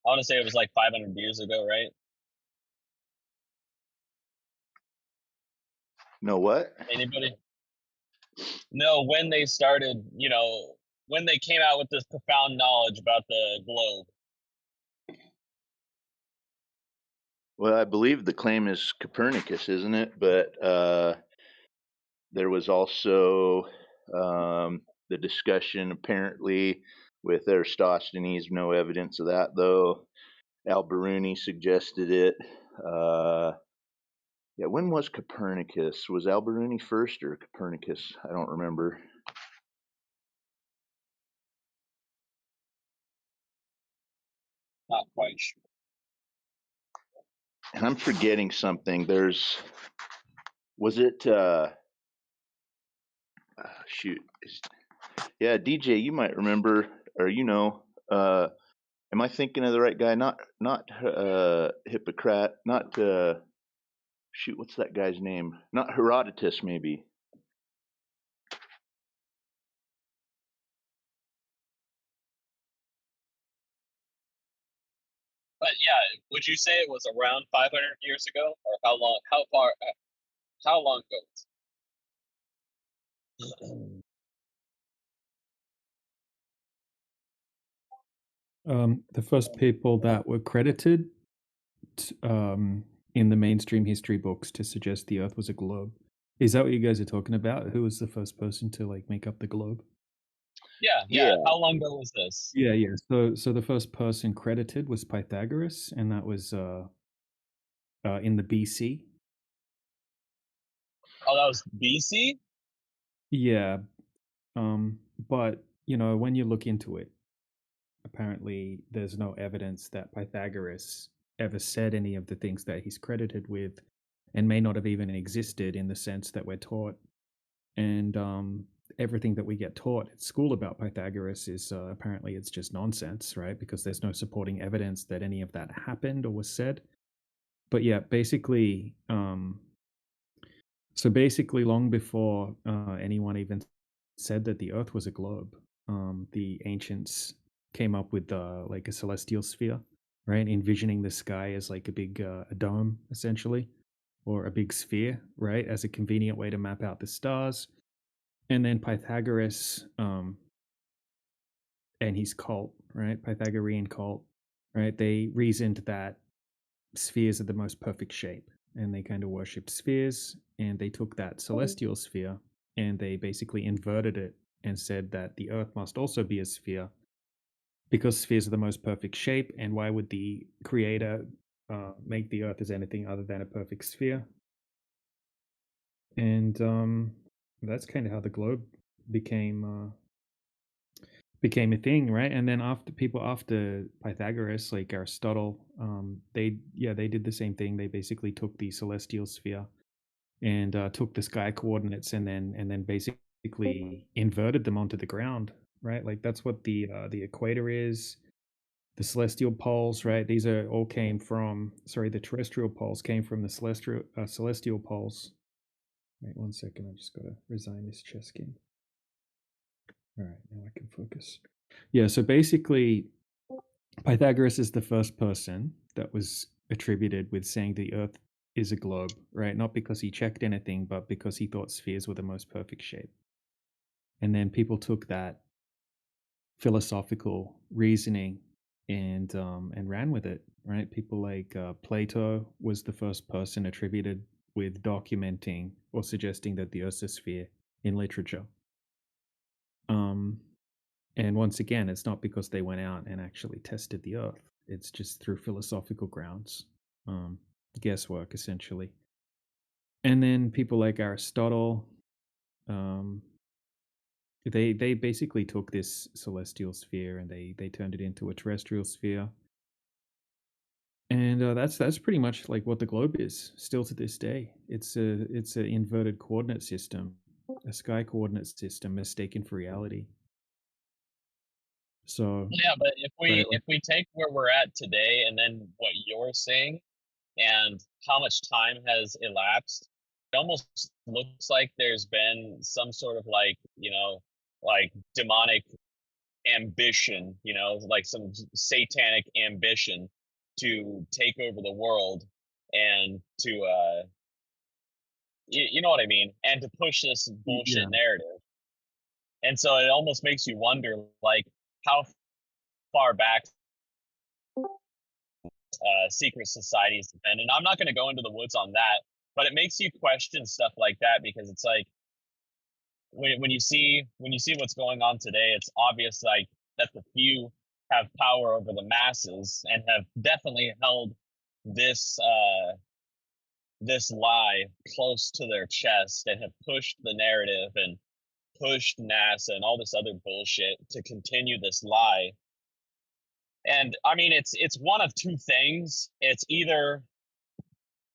I want to say it was like 500 years ago, right? No, what? Anybody? No, when they started, when they came out with this profound knowledge about the globe. Well, I believe the claim is Copernicus, isn't it? But there was also the discussion apparently with Eratosthenes. No evidence of that, though. Al-Biruni suggested it. Yeah, when was Copernicus? Was Al-Biruni first or Copernicus? I don't remember. Not quite sure. And I'm forgetting something. Was it, shoot. Yeah, DJ, you might remember, or am I thinking of the right guy? Not Hippocrates, not, shoot, what's that guy's name? Not Herodotus, maybe. But yeah, would you say it was around 500 years ago, or how long? How long ago? The first people that were credited in the mainstream history books to suggest the Earth was a globe. Is that what you guys are talking about? Who was the first person to like make up the globe? Yeah. How long ago was this? Yeah. So the first person credited was Pythagoras, and that was in the BC. Oh, that was BC? Yeah. But when you look into it, apparently there's no evidence that Pythagoras ever said any of the things that he's credited with, and may not have even existed in the sense that we're taught. And everything that we get taught at school about Pythagoras is apparently it's just nonsense, right? Because there's no supporting evidence that any of that happened or was said. But yeah, basically, long before anyone even said that the Earth was a globe, the ancients came up with like a celestial sphere, right? Envisioning the sky as like a big a dome, essentially, or a big sphere, right? As a convenient way to map out the stars. And then Pythagoras and his cult, right? Pythagorean cult, right? They reasoned that spheres are the most perfect shape, and they kind of worshipped spheres, and they took that celestial sphere and they basically inverted it and said that the Earth must also be a sphere because spheres are the most perfect shape, and why would the creator make the Earth as anything other than a perfect sphere? And that's kind of how the globe became a thing, right? And then after Pythagoras, like Aristotle, they did the same thing. They basically took the celestial sphere and took the sky coordinates and then basically inverted them onto the ground, right? Like that's what the equator is. The celestial poles, right? These are all came from the terrestrial poles came from the celestial poles. Wait 1 second, I just gotta resign this chess game. All right, now I can focus. Yeah, so basically, Pythagoras is the first person that was attributed with saying the Earth is a globe, right? Not because he checked anything, but because he thought spheres were the most perfect shape. And then people took that philosophical reasoning and ran with it, right? People like Plato was the first person attributed with documenting or suggesting that the Earth's a sphere in literature. And once again, it's not because they went out and actually tested the Earth. It's just through philosophical grounds, guesswork essentially. And then people like Aristotle, um, they basically took this celestial sphere and they turned it into a terrestrial sphere. And that's pretty much like what the globe is still to this day. It's an inverted coordinate system, a sky coordinate system mistaken for reality. So Yeah, but if right, we take where we're at today and then what you're saying and how much time has elapsed, it almost looks like there's been some sort of like, like demonic ambition, like some satanic ambition to take over the world and to you know what I mean, and to push this yeah, bullshit narrative. And so it almost makes you wonder like how far back secret societies have been. And I'm not going to go into the woods on that, but it makes you question stuff like that because it's like when you see what's going on today, it's obvious like that the few have power over the masses and have definitely held this this lie close to their chest and have pushed the narrative and pushed NASA and all this other bullshit to continue this lie. And I mean, it's one of two things. It's either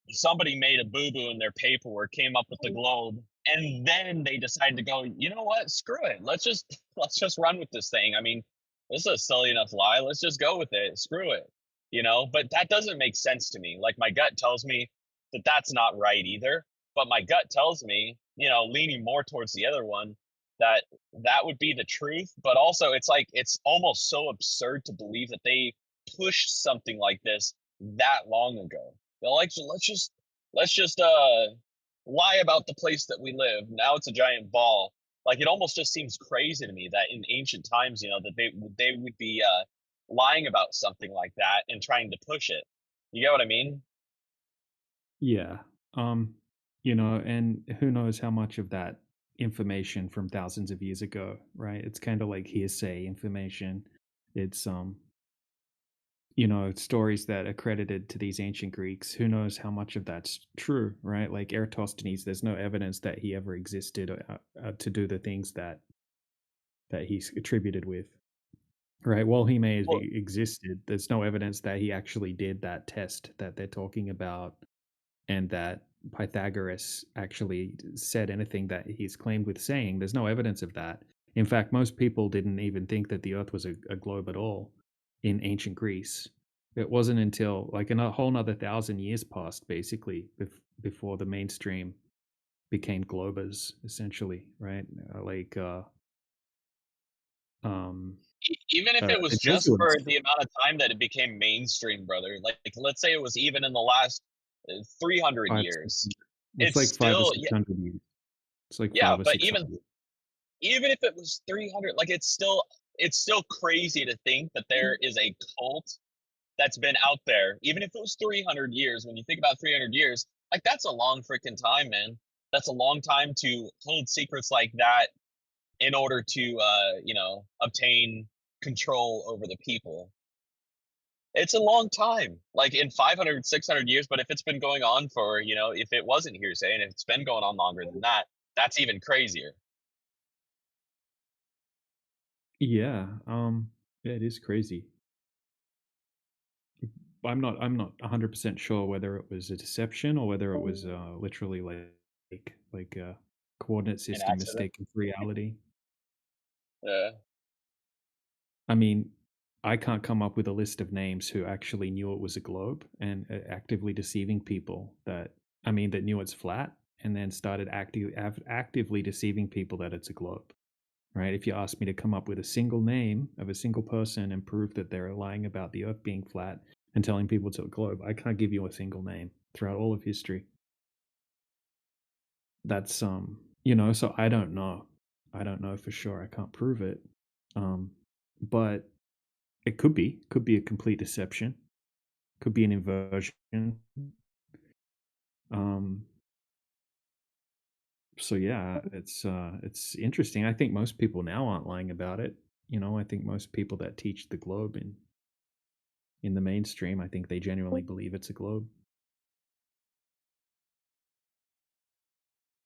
somebody made a boo-boo in their paperwork, came up with the globe, and then they decided to go, you know what, screw it. Let's just run with this thing. I mean, this is a silly enough lie. Let's just go with it. Screw it. But that doesn't make sense to me. Like my gut tells me that that's not right either. But my gut tells me, leaning more towards the other one, that that would be the truth. But also it's like it's almost so absurd to believe that they pushed something like this that long ago. They're like, so let's just lie about the place that we live. Now it's a giant ball. Like it almost just seems crazy to me that in ancient times, that they would be lying about something like that and trying to push it. You get what I mean? yeah. And who knows how much of that information from thousands of years ago, right? It's kind of like hearsay information. It's stories that are credited to these ancient Greeks. Who knows how much of that's true, right? Like Eratosthenes, there's no evidence that he ever existed to do the things that he's attributed with, right? While he may have Well, existed, there's no evidence that he actually did that test that they're talking about, and that Pythagoras actually said anything that he's claimed with saying. There's no evidence of that. In fact, most people didn't even think that the Earth was a globe at all in ancient Greece. It wasn't until like a whole another 1,000 years passed, basically, before the mainstream became globers, essentially, right? Even if it was The just Jesuits. for the amount of time that it became mainstream, brother. Like let's say it was even in the last 300 years. It's It's like five or still six hundred years. It's like yeah, five or but six hundred. even if it was 300, like it's still crazy to think that there is a cult that's been out there. Even if it was 300 years, when you think about 300 years, like that's a long freaking time, man. That's a long time to hold secrets like that in order to obtain control over the people. It's a long time, like in 500, 600 years. But if it's been going on for, if it wasn't hearsay and if it's been going on longer than that, that's even crazier. Yeah, yeah, it is crazy. I'm not 100% sure whether it was a deception or whether it was literally like a coordinate An system accident. mistaken for reality. Yeah. I mean, I can't come up with a list of names who actually knew it was a globe and actively deceiving people that knew it's flat and then started actively deceiving people that it's a globe. right? If you ask me to come up with a single name of a single person and prove that they're lying about the Earth being flat and telling people to the globe, I can't give you a single name throughout all of history. That's you know, so I don't know. I don't know for sure. I can't prove it. But it could be a complete deception. Could be an inversion. So yeah, it's interesting. I think most people now aren't lying about it. You know, I think most people that teach the globe in the mainstream, I think they genuinely believe it's a globe.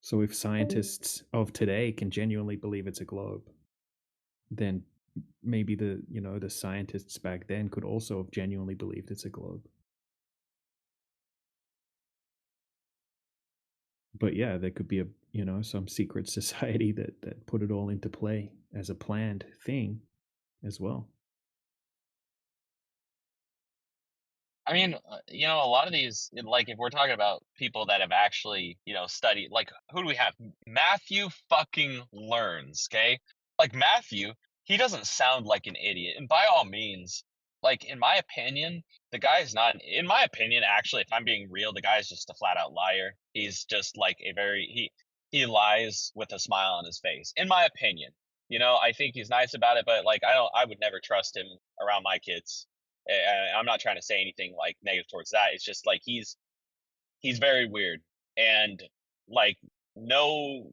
So if scientists of today can genuinely believe it's a globe, then maybe the scientists back then could also have genuinely believed it's a globe. But yeah, there could be some secret society that put it all into play as a planned thing as well. I mean, a lot of these, like, if we're talking about people that have actually, studied, like, who do we have? Matthew fucking Learns, okay? Like, Matthew, he doesn't sound like an idiot. And by all means, like, in my opinion, the guy is not, in my opinion, actually, if I'm being real, the guy is just a flat out liar. He's just like he lies with a smile on his face, in my opinion. I think he's nice about it, but like, I would never trust him around my kids. I'm not trying to say anything like negative towards that. It's just like he's very weird, and like no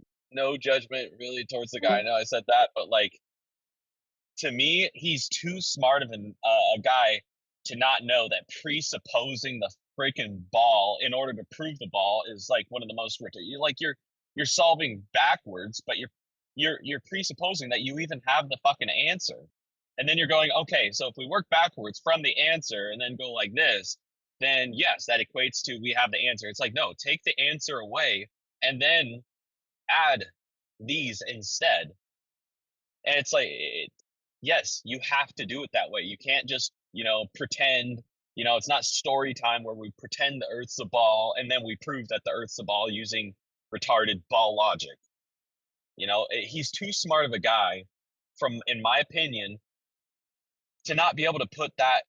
judgment really towards the guy. I know I said that, but like, to me, he's too smart of a guy to not know that presupposing the freaking ball in order to prove the ball is like one of the most like you're solving backwards, but you're presupposing that you even have the fucking answer. And then you're going, okay, so if we work backwards from the answer and then go like this, then yes, that equates to we have the answer. It's like, no, take the answer away and then add these instead. And it's like, yes, you have to do it that way. You can't just, pretend, it's not story time where we pretend the Earth's a ball and then we prove that the Earth's a ball using retarded ball logic. He's too smart of a guy, in my opinion, to not be able to put that,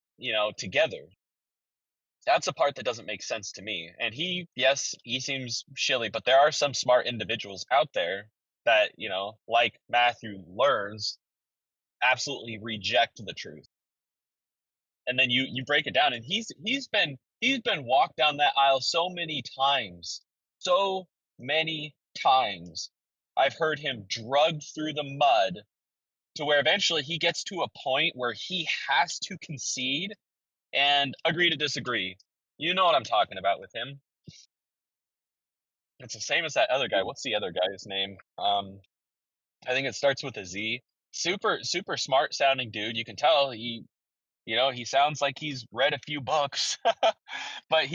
together. That's a part that doesn't make sense to me. And yes, he seems shilly, but there are some smart individuals out there that, like Matthew Learns, absolutely reject the truth. And then you break it down, and he's been walked down that aisle so many times. So many times. I've heard him drugged through the mud to where eventually he gets to a point where he has to concede and agree to disagree. You know what I'm talking about with him. It's the same as that other guy. What's the other guy's name? I think it starts with a Z. Super smart sounding dude. You can tell he sounds like he's read a few books, but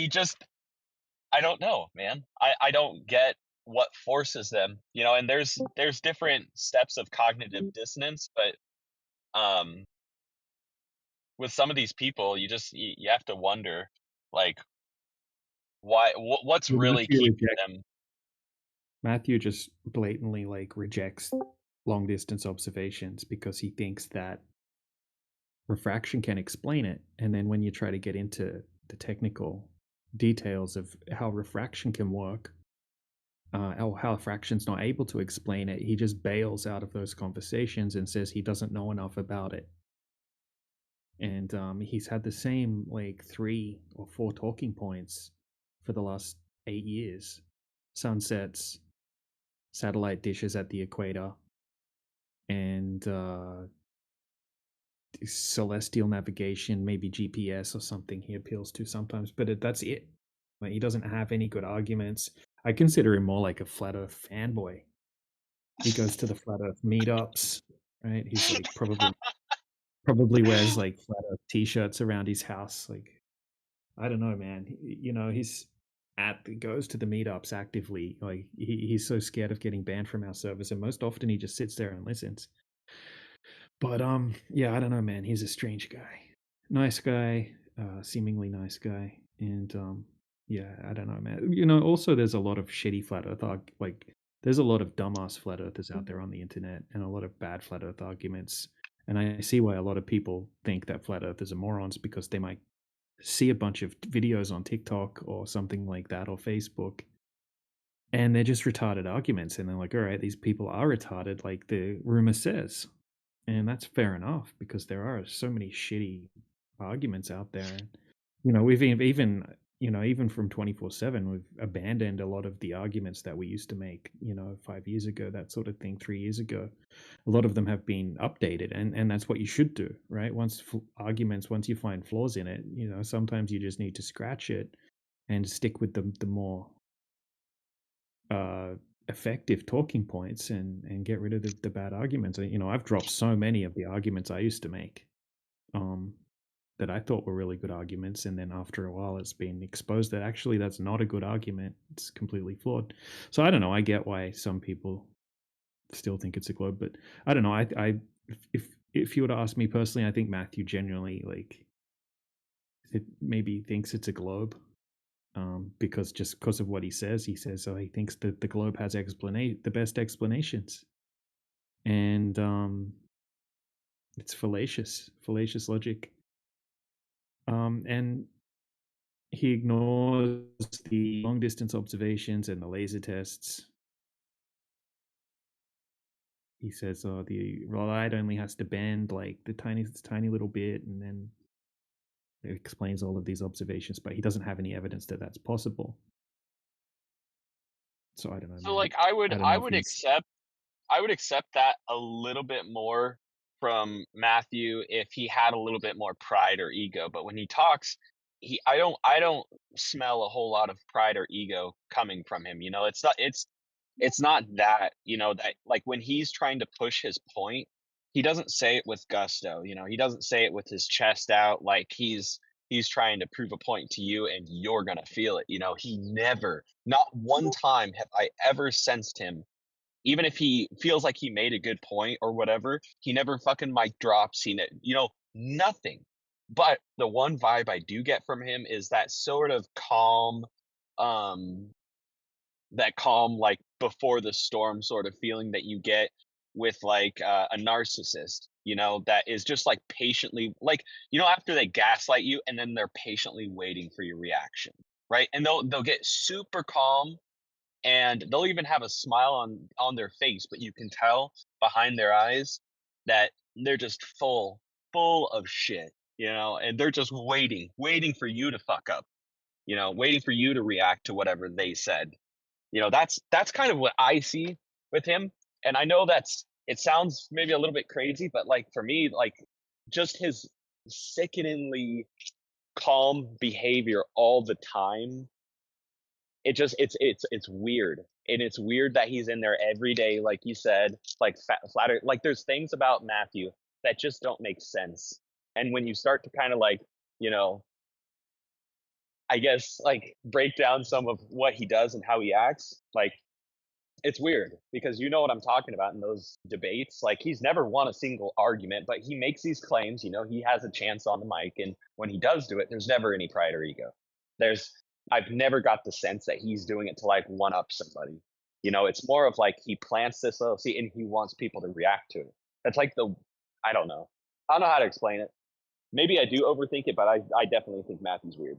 I don't know, man. I don't get what forces them, and there's different steps of cognitive dissonance, but with some of these people, you have to wonder, like, why, what's Well, really keeping them. Matthew just blatantly rejects long distance observations because he thinks that refraction can explain it. And then when you try to get into the technical details of how refraction can work, how refraction's not able to explain it, he just bails out of those conversations and says he doesn't know enough about it. And he's had the same 3 or 4 talking points for the last 8 years. Sunsets, satellite dishes at the equator, and celestial navigation, maybe GPS or something he appeals to sometimes, but that's it. He doesn't have any good arguments. I consider him more like a flat earth fanboy. He goes to the flat earth meetups, right? He's probably wears flat earth t-shirts around his house. I don't know, man. He's goes to the meetups actively. He's so scared of getting banned from our servers, and most often he just sits there and listens. But yeah, I don't know, man. He's a strange guy. Nice guy, seemingly nice guy, and yeah, I don't know, man. Also there's a lot of shitty flat earth there's a lot of dumbass flat earthers out there on the internet and a lot of bad flat earth arguments. And I see why a lot of people think that flat earthers are morons, because they might see a bunch of videos on TikTok or something like that, or Facebook, and they're just retarded arguments. And they're like, all right, these people are retarded, like the rumor says. And that's fair enough, because there are so many shitty arguments out there. You know, we've even even from 24/7, we've abandoned a lot of the arguments that we used to make, 5 years ago, that sort of thing, 3 years ago. A lot of them have been updated, and that's what you should do, right? Once you find flaws in it, sometimes you just need to scratch it and stick with the more effective talking points, and get rid of the bad arguments. I've dropped so many of the arguments I used to make, that I thought were really good arguments, and then after a while it's been exposed that actually that's not a good argument. It's completely flawed. So I don't know, I get why some people still think it's a globe, but I don't know. I if you were to ask me personally, I think Matthew genuinely, like, it maybe thinks it's a globe, because of what he says. He says, so he thinks that the globe has the best explanations, and it's fallacious logic. And he ignores the long distance observations and the laser tests. He says, "Oh, the light only has to bend like the tiny little bit," and then it explains all of these observations, but he doesn't have any evidence that that's possible. So I don't know, So man. like I would I don't I know if would he's. accept that a little bit more from Matthew if he had a little bit more pride or ego. But when he talks, I don't smell a whole lot of pride or ego coming from him. It's not that, that like when he's trying to push his point, he doesn't say it with gusto. He doesn't say it with his chest out like he's trying to prove a point to you and you're gonna feel it. He never, not one time have I ever sensed him, even if he feels like he made a good point or whatever, he never fucking mic drops. Nothing. But the one vibe I do get from him is that sort of um, calm, like before the storm sort of feeling that you get with like a narcissist, that is just like patiently, like, after they gaslight you and then they're patiently waiting for your reaction, right? And they'll get super calm and they'll even have a smile on their face, but you can tell behind their eyes that they're just full of shit, and they're just waiting for you to fuck up, waiting for you to react to whatever they said. That's kind of what I see with him. And I know it sounds maybe a little bit crazy, but like for me, like just his sickeningly calm behavior all the time, it's weird. And it's weird that he's in there every day, like you said, like flatter. Like there's things about Matthew that just don't make sense. And when you start to kind of like, you know, I guess like break down some of what he does and how he acts, like it's weird because you know what I'm talking about in those debates. Like he's never won a single argument, but he makes these claims, he has a chance on the mic, and when he does do it, there's never any pride or ego. There's I've never got the sense that he's doing it to like one up somebody. It's more of like he plants this little seed and he wants people to react to it. That's like I don't know. I don't know how to explain it. Maybe I do overthink it, but I definitely think Matthew's weird.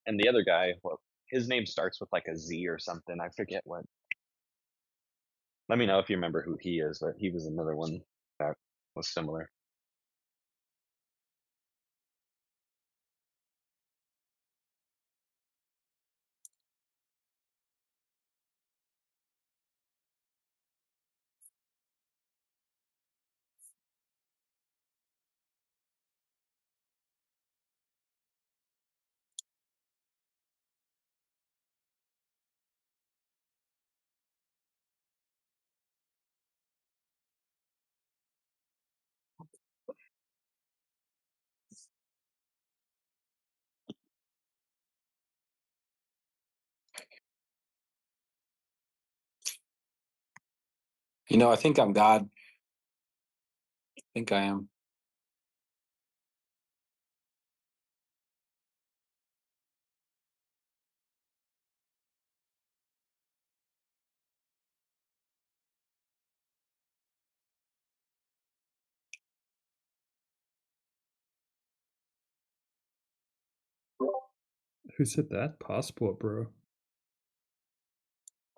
And the other guy, well, his name starts with like a Z or something. I forget what. Let me know if you remember who he is, but he was another one that was similar. You know, I think I'm God. I think I am. Who said that? Passport, bro.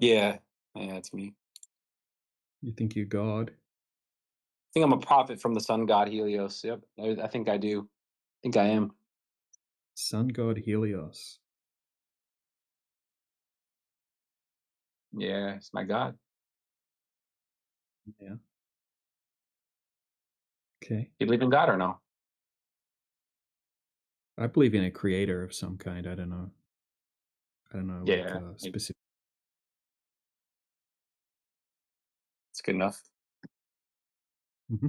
Yeah, it's me. You think you're God? I think I'm a prophet from the sun god Helios. Yep, I think I do. I think I am. Sun god Helios. Yeah, it's my god. Yeah. Okay. You believe in God or no? I believe in a creator of some kind. I don't know, like Yeah, specific. it's good enough. Mm-hmm.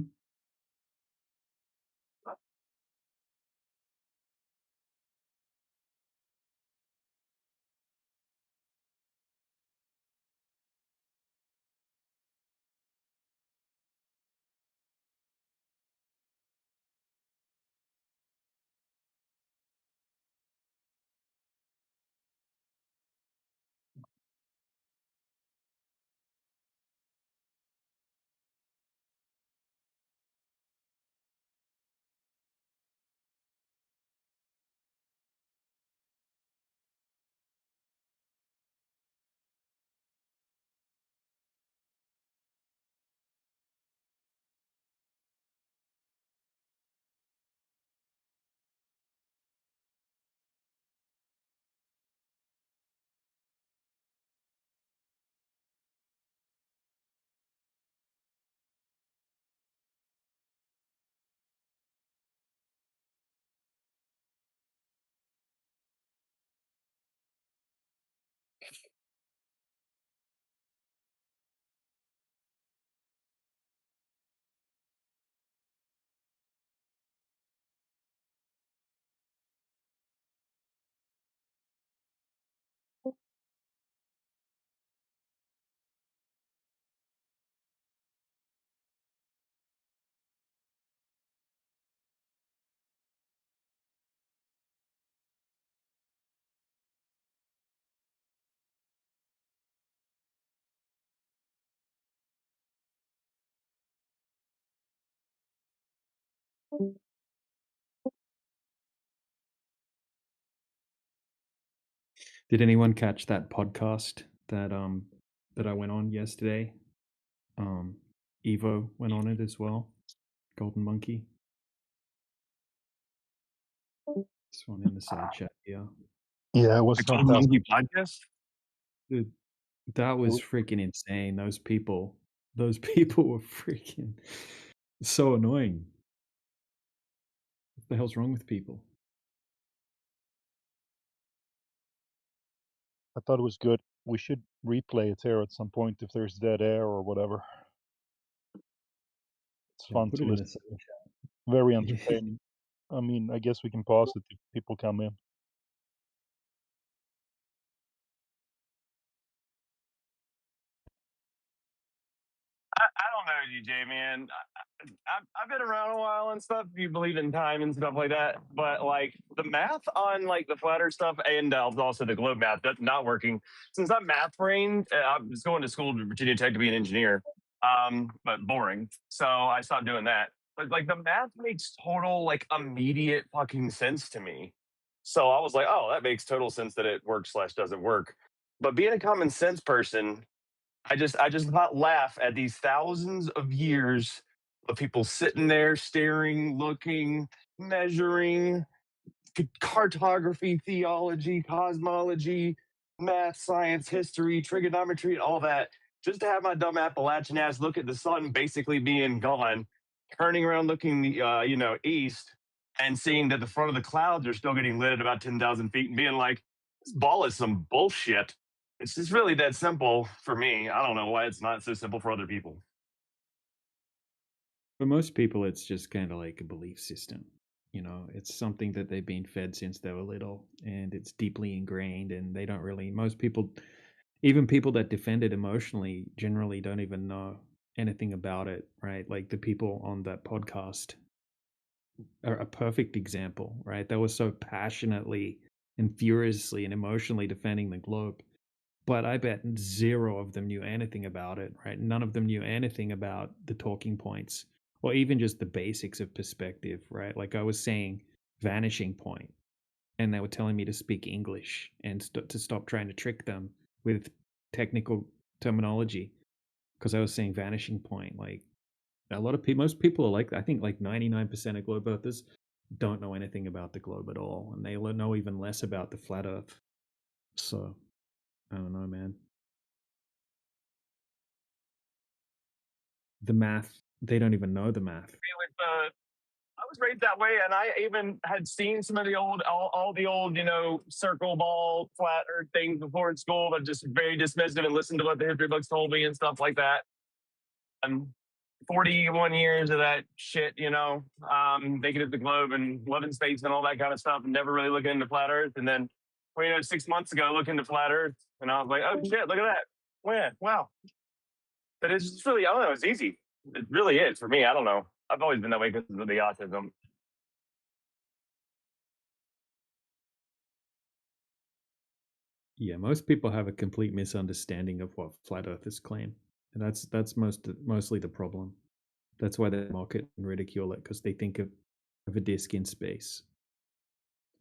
Did anyone catch that podcast that I went on yesterday? Evo went on it as well. Golden Monkey. This one in the side chat here. Yeah, it was The Golden fantastic. Monkey podcast. Dude, that was freaking insane. Those people were freaking so annoying. What the hell's wrong with people? I thought it was good. We should replay it here at some point if there's dead air or whatever. It's Yeah, fun put to it in the listen. side chat. Very Yeah. entertaining. I mean, I guess we can pause it if people come in. I don't know you, Jay, man. I've been around a while and stuff. You believe in time and stuff like that, but like the math on like the flat Earth stuff and also the globe math that's not working. Since I'm math brain, I was going to school to Virginia Tech to be an engineer, but boring. So I stopped doing that. But like the math makes total like immediate fucking sense to me. So I was like, oh, that makes total sense that it works slash doesn't work. But being a common sense person, I just about laugh at these thousands of years of people sitting there staring, looking, measuring, cartography, theology, cosmology, math, science, history, trigonometry, and all that, just to have my dumb Appalachian ass look at the sun basically being gone, turning around looking east and seeing that the front of the clouds are still getting lit at about 10,000 feet and being like, this ball is some bullshit. It's just really that simple for me. I don't know why it's not so simple for other people. For most people, it's just kind of like a belief system. You know, it's something that they've been fed since they were little, and it's deeply ingrained. And they don't really. Most people, even people that defend it emotionally, generally don't even know anything about it, right? Like the people on that podcast are a perfect example, right? They were so passionately and furiously and emotionally defending the globe. But I bet zero of them knew anything about it, right? None of them knew anything about the talking points or even just the basics of perspective, right? Like I was saying, vanishing point, and they were telling me to speak English and to stop trying to trick them with technical terminology because I was saying vanishing point. Like a lot of people, most people are like, I think like 99% of globe earthers don't know anything about the globe at all, and they know even less about the flat Earth. So I don't know, man. The math, they don't even know the math. I was raised that way, and I even had seen some of the old, all the old, circle ball, flat Earth things before in school, but just very dismissive and listened to what the history books told me and stuff like that. 41 years of that shit, thinking of the globe and loving space and all that kind of stuff, and never really looking into flat Earth. And then, 6 months ago, looking into flat Earth, and I was like, oh shit, look at that. Yeah, wow. But it's just really, I don't know, it's easy. It really is for me. I don't know. I've always been that way because of the autism. Yeah, most people have a complete misunderstanding of what flat earthers claim, and that's mostly the problem. That's why they mock it and ridicule it, because they think of a disk in space,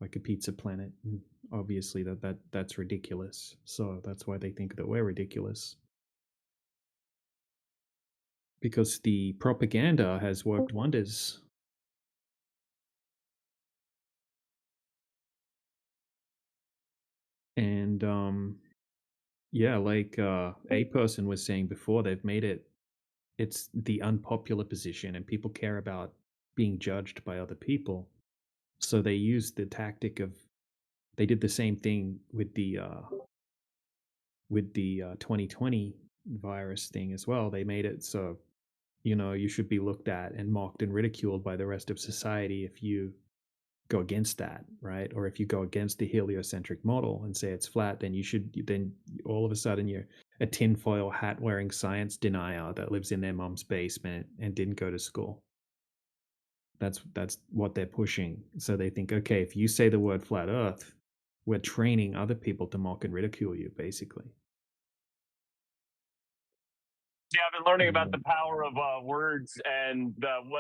like a pizza planet. And obviously, that's ridiculous. So that's why they think that we're ridiculous. Because the propaganda has worked wonders. And yeah, like a person was saying before, they've made it's the unpopular position, and people care about being judged by other people. So they use the tactic of, they did the same thing with the 2020 virus thing as well. They made it so, you should be looked at and mocked and ridiculed by the rest of society if you go against that, right? Or if you go against the heliocentric model and say it's flat, then all of a sudden you're a tinfoil hat wearing science denier that lives in their mom's basement and didn't go to school. That's what they're pushing. So they think, okay, if you say the word flat Earth, we're training other people to mock and ridicule you, basically. Yeah, I've been learning about the power of words and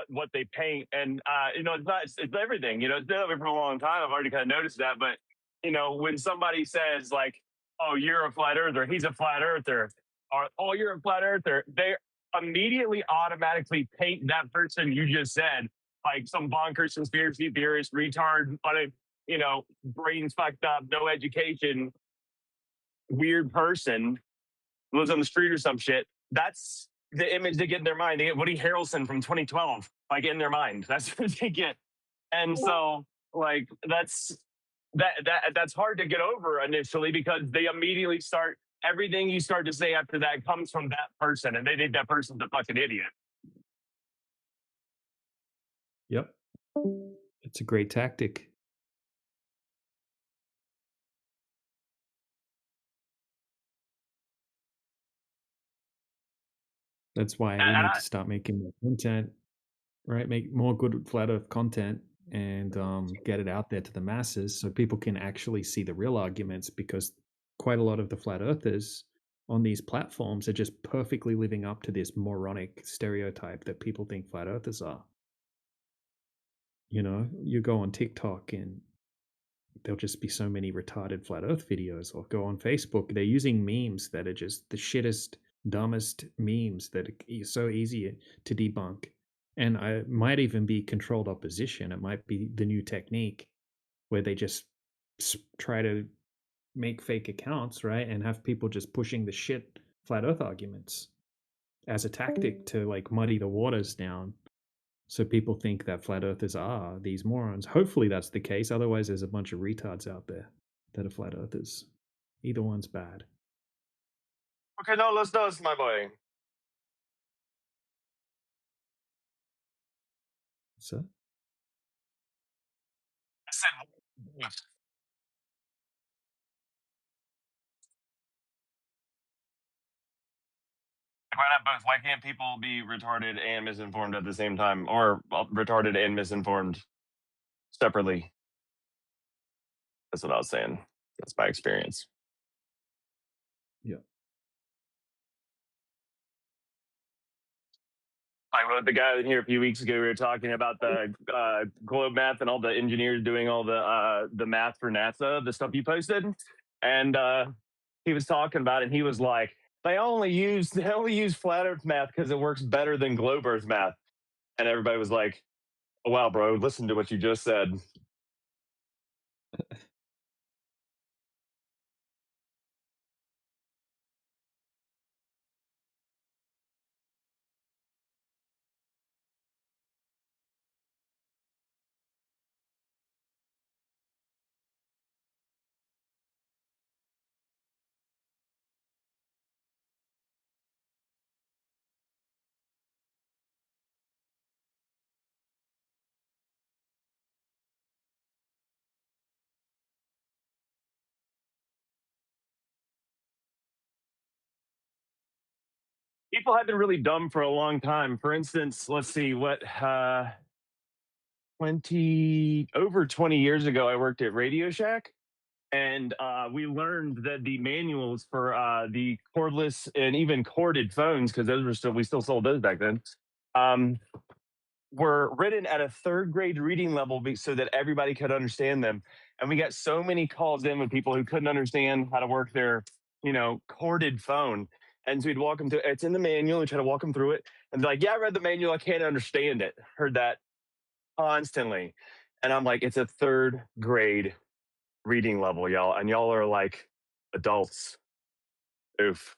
what they paint, and it's everything. It's been over for a long time. I've already kind of noticed that, but when somebody says like, "Oh, you're a flat earther," "He's a flat earther," or "Oh, you're a flat earther," they immediately automatically paint that person you just said like some bonkers conspiracy theorist, retard, brains fucked up, no education, weird person lives on the street or some shit. That's the image they get in their mind. They get Woody Harrelson from 2012, like in their mind. That's what they get. And so, like, that's hard to get over initially because they immediately start everything you start to say after that comes from that person, and they think that person's a fucking idiot. Yep. It's a great tactic. That's why we need to start making more content, right? Make more good flat Earth content and get it out there to the masses so people can actually see the real arguments, because quite a lot of the flat earthers on these platforms are just perfectly living up to this moronic stereotype that people think flat earthers are. You go on TikTok and there'll just be so many retarded flat earth videos, or go on Facebook, they're using memes that are just the shittest, dumbest memes that are so easy to debunk. And I might even be controlled opposition. It might be the new technique where they just try to make fake accounts, right? And have people just pushing the shit flat earth arguments as a tactic to like muddy the waters down. So people think that flat earthers are these morons. Hopefully that's the case. Otherwise, there's a bunch of retards out there that are flat earthers. Either one's bad. Okay, no, let's do, my boy. So I said, Why not both? Why can't people be retarded and misinformed at the same time, or retarded and misinformed separately? That's what I was saying. That's my experience. Yeah. I wrote the guy in here a few weeks ago. We were talking about the globe math and all the engineers doing all the math for NASA, the stuff you posted, and he was talking about it. And he was like, they only use flat Earth math because it works better than globe Earth math. And everybody was like, oh, wow, bro, listen to what you just said. People have been really dumb for a long time. For instance, let's see what 20 years ago, I worked at Radio Shack, and we learned that the manuals for the cordless and even corded phones, because we still sold those back then, um, were written at a third grade reading level so that everybody could understand them. And we got so many calls in with people who couldn't understand how to work their, corded phone. And so we'd walk them through, it's in the manual, and try to walk them through it. And they're like, yeah, I read the manual, I can't understand it. Heard that constantly. And I'm like, it's a third grade reading level, y'all. And y'all are like adults. Oof.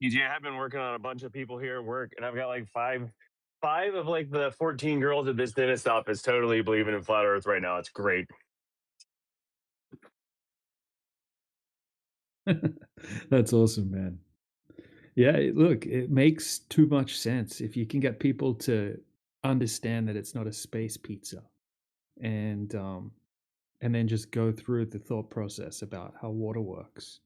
EJ, I have been working on a bunch of people here at work, and I've got like five of like the 14 girls at this dentist office totally believing in flat Earth right now. It's great. That's awesome, man. Yeah, look, it makes too much sense if you can get people to understand that it's not a space pizza, and then just go through the thought process about how water works,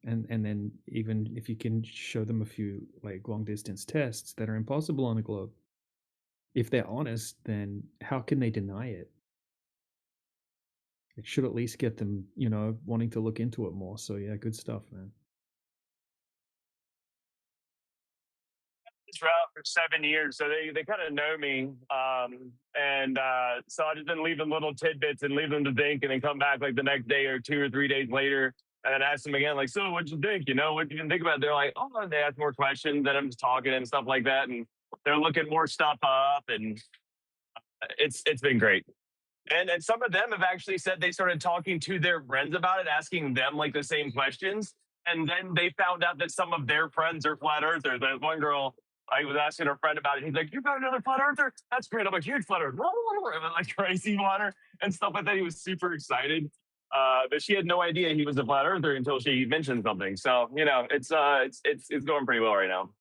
and then even if you can show them a few like long distance tests that are impossible on a globe, if they're honest, then how can they deny it? It should at least get them, wanting to look into it more. So yeah, good stuff, man. This route for 7 years, so they kind of know me, and so I just been leaving little tidbits and leave them to think, and then come back like the next day or 2 or 3 days later, and then ask them again, like, so what'd you think? What you think about it? They're like, oh, and they ask more questions, then I'm just talking and stuff like that, and they're looking more stuff up, and it's been great. And some of them have actually said they started talking to their friends about it, asking them like the same questions. And then they found out that some of their friends are flat earthers. That one girl, I was asking her friend about it. He's like, "You got another flat earther? That's great." I'm like, "Huge flat earther." Like crazy water and stuff like that. He was super excited. But she had no idea he was a flat earther until she mentioned something. So, it's going pretty well right now.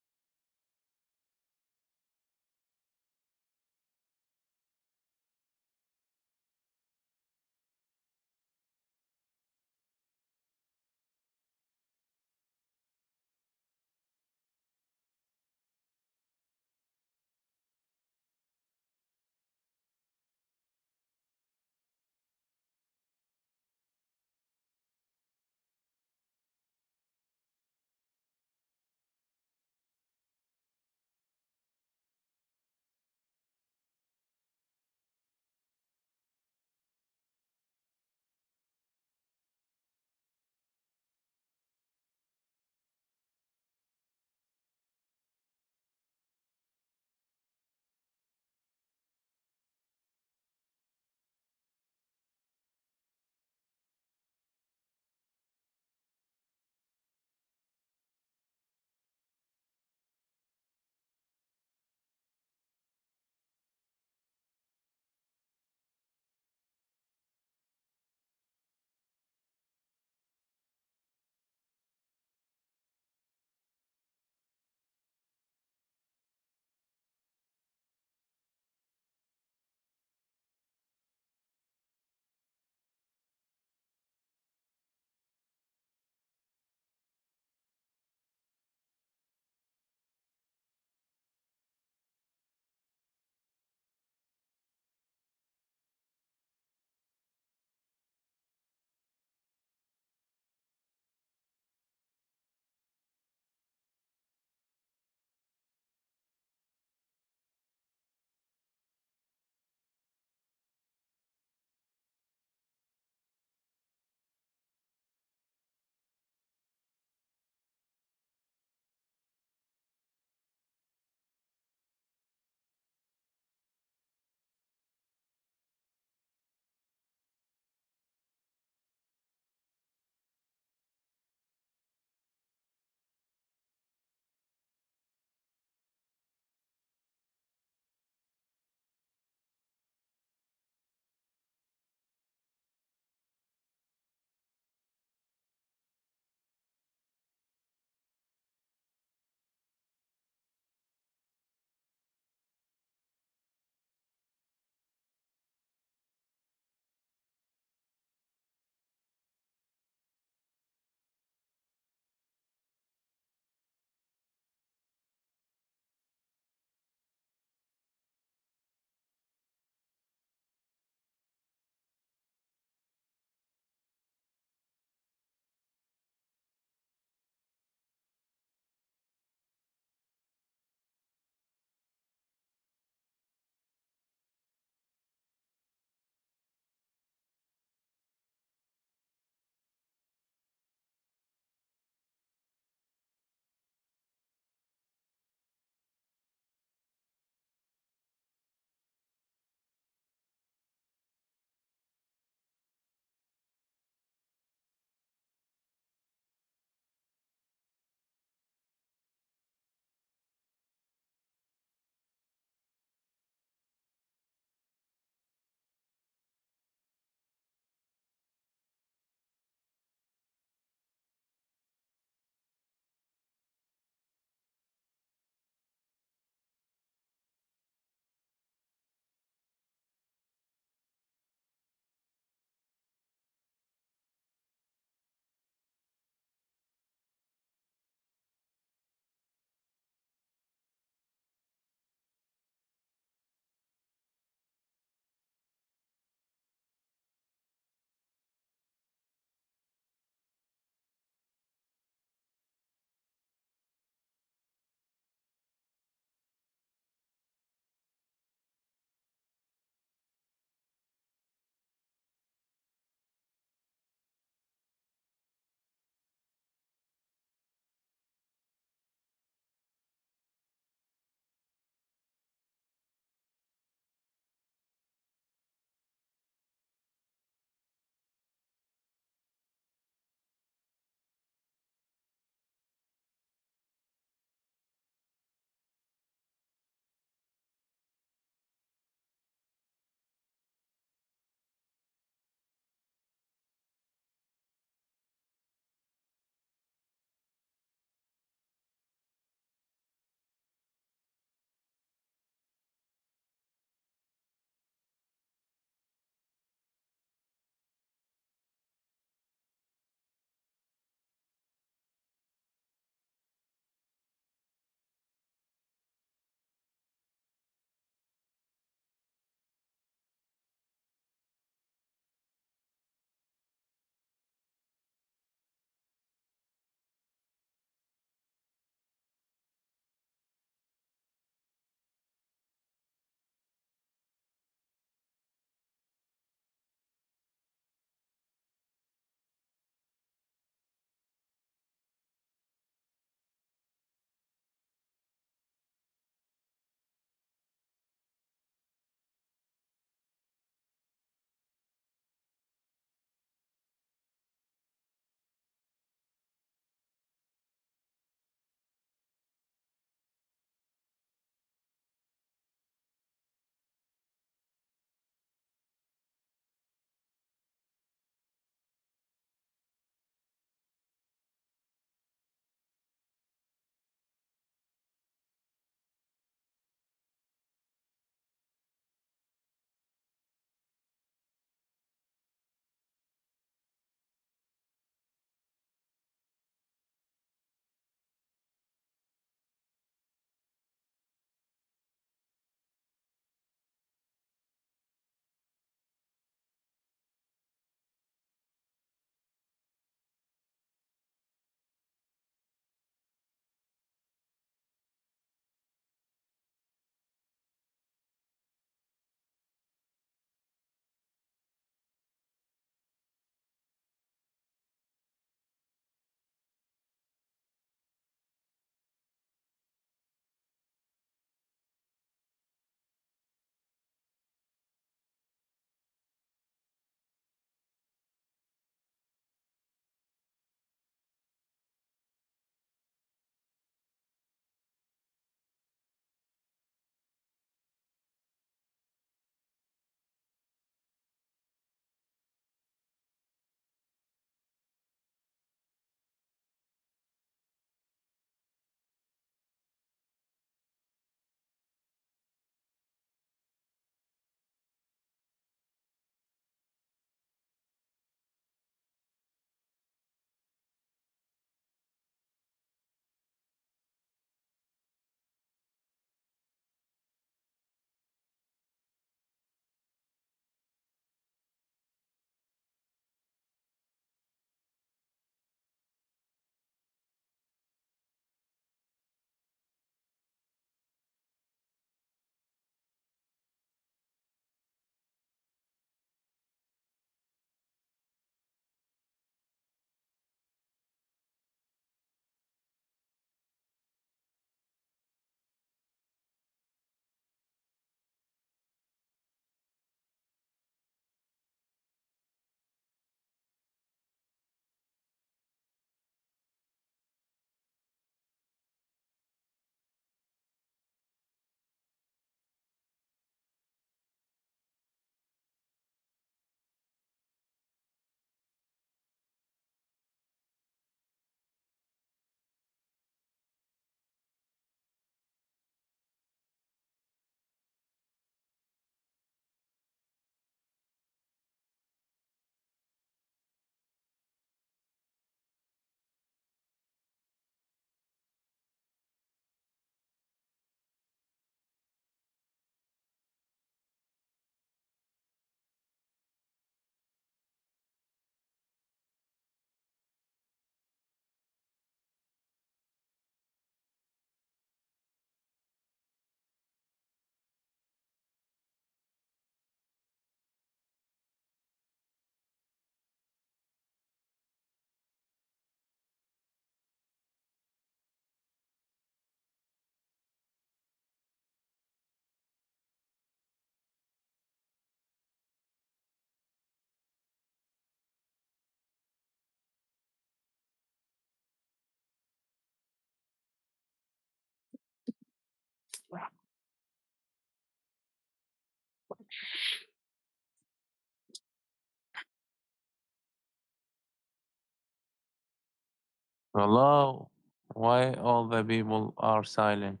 Hello? Why all the people are silent?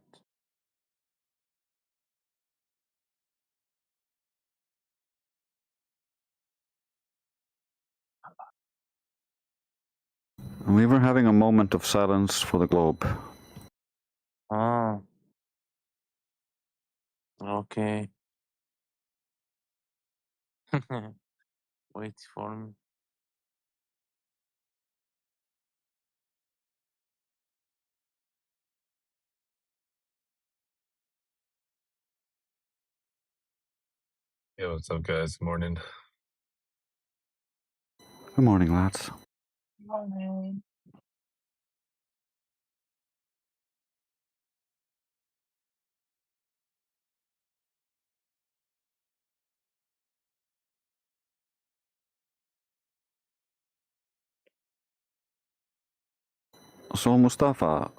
We were having a moment of silence for the globe. Ah, okay. Wait for me. Yo, what's up, guys? Morning. Good morning, lads. Morning. So Mustafa,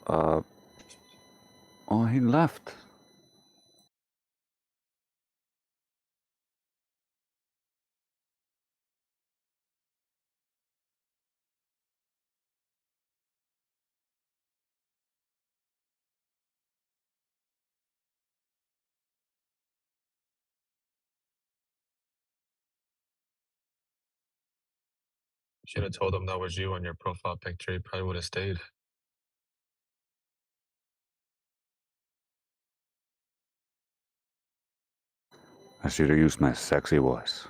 oh, he left. Should have told him that was you on your profile picture. He probably would have stayed. I should have used my sexy voice.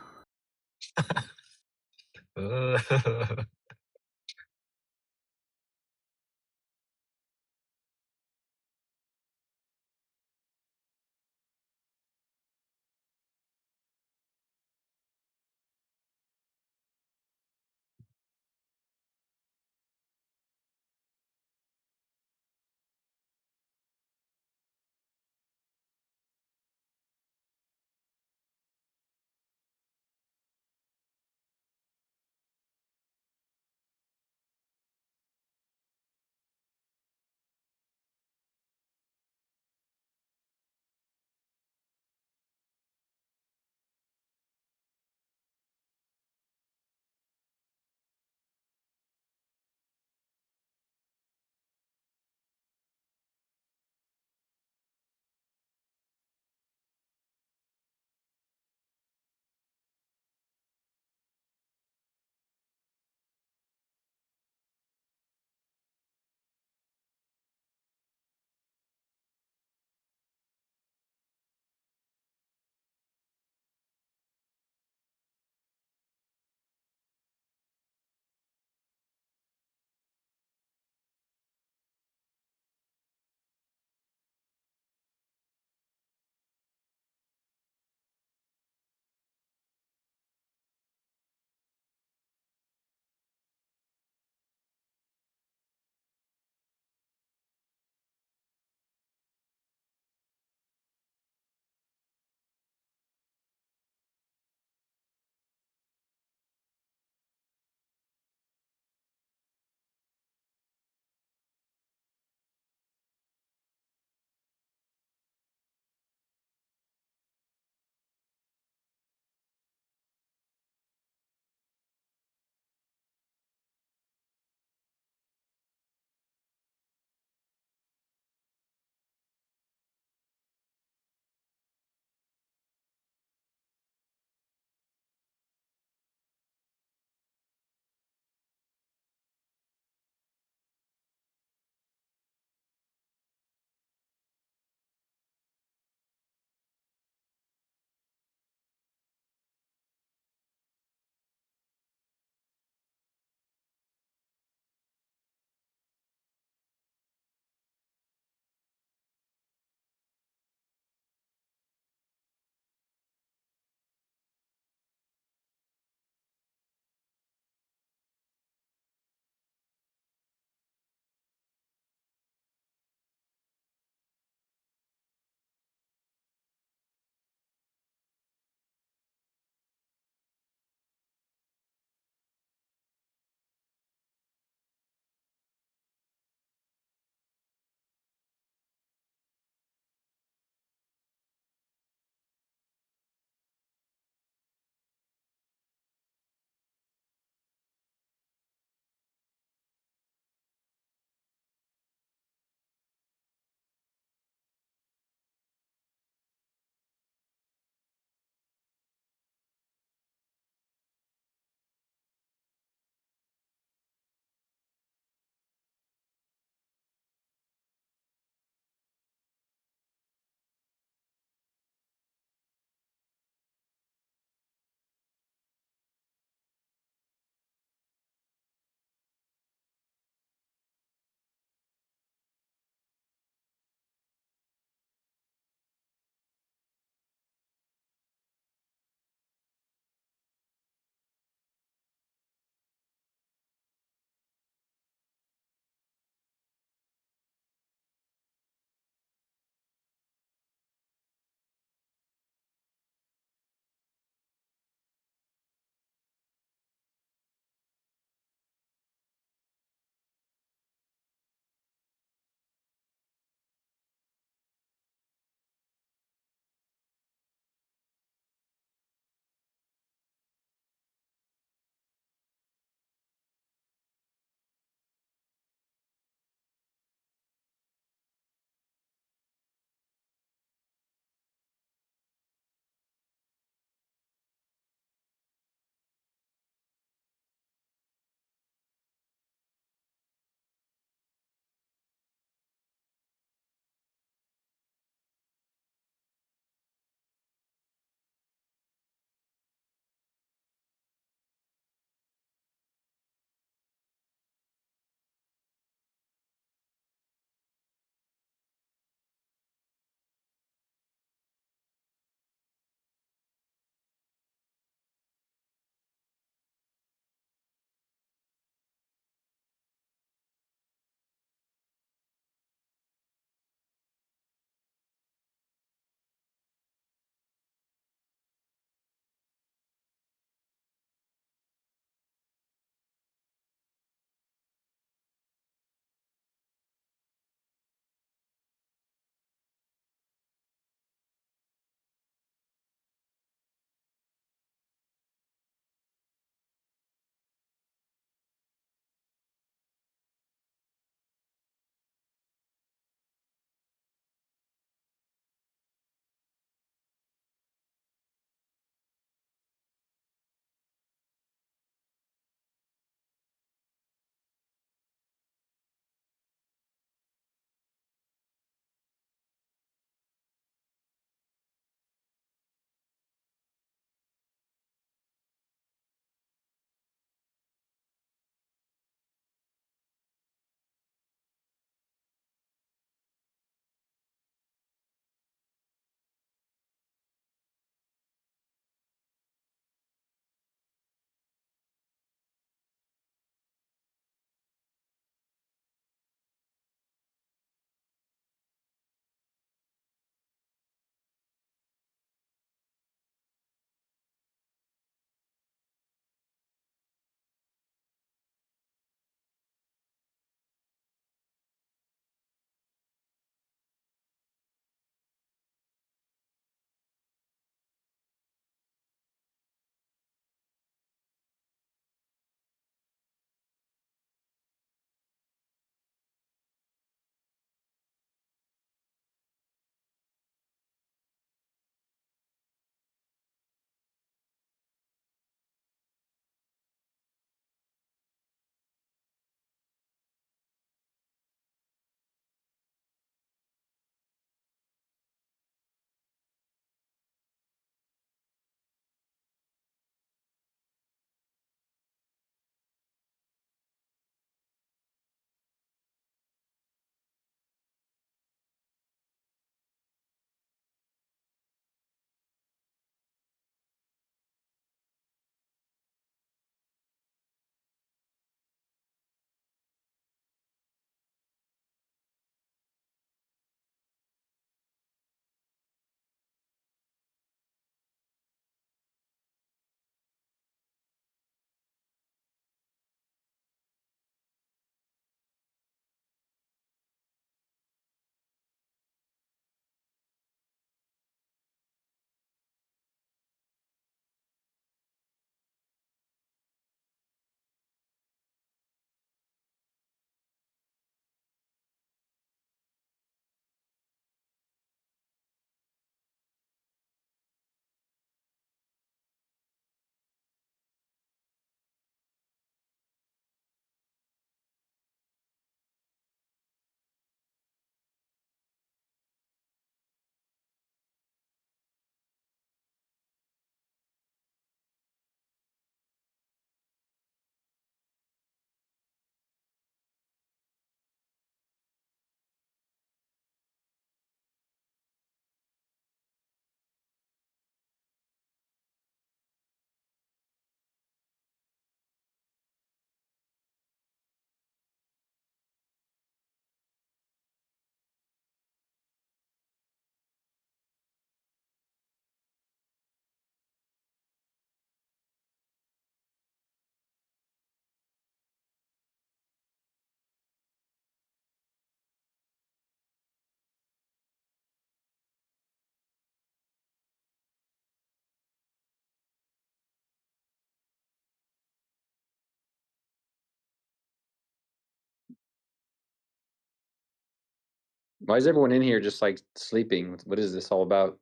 Why is everyone in here just like sleeping? What is this all about?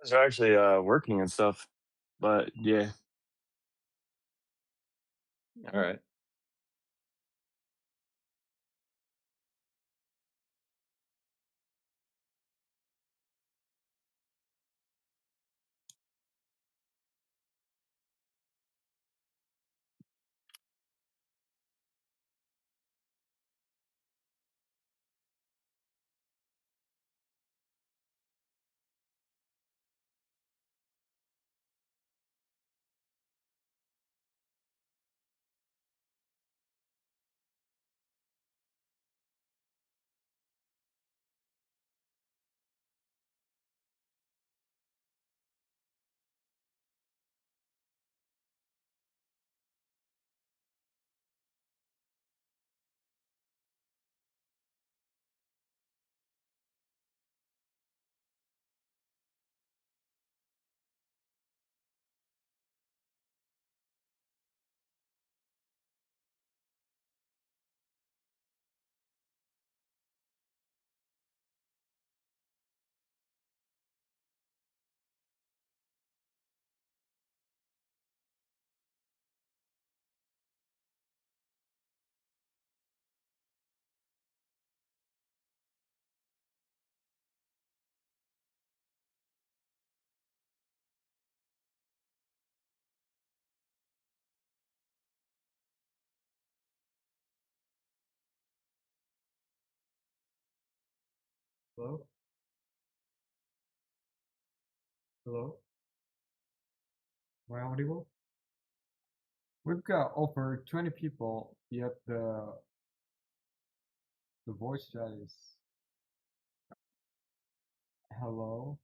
They're actually working and stuff, but yeah. All right. Hello? Hello? Am I audible? We've got over 20 people, yet the voice chat is hello?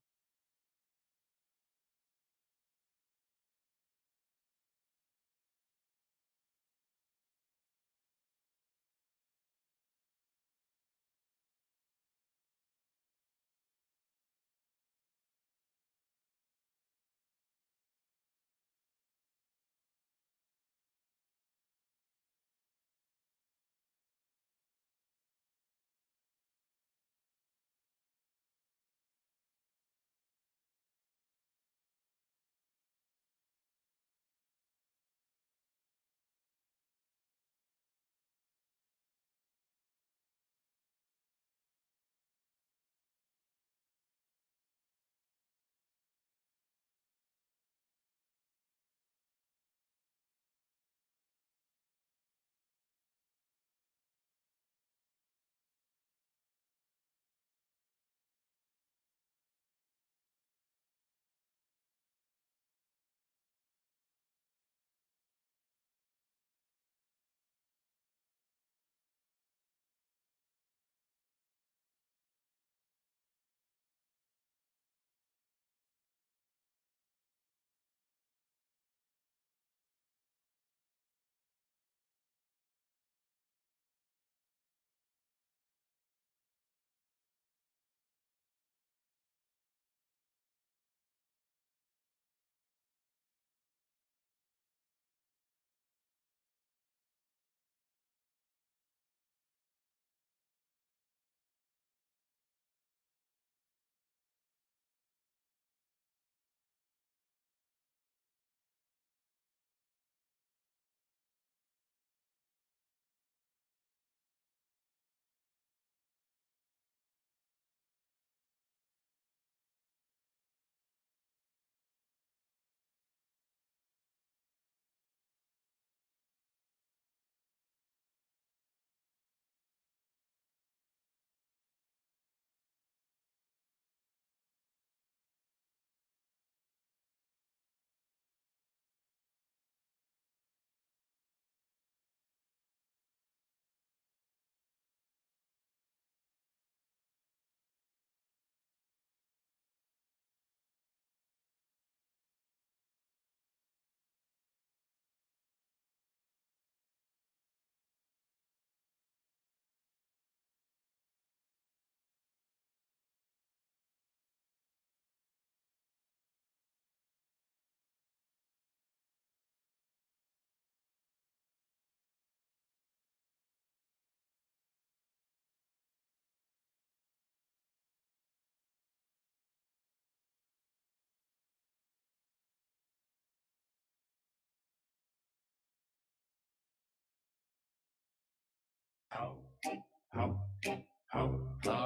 How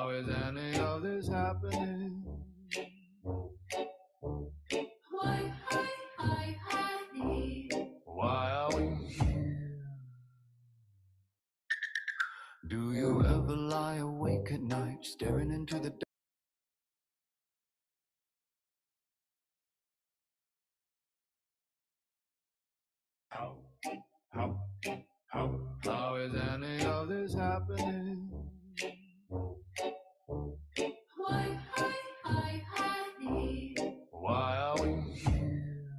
is any of this happening? Why, honey? Why are we here? Do you ever lie awake at night, staring into the dark? How is any of this happening? Why, honey? Why are we here?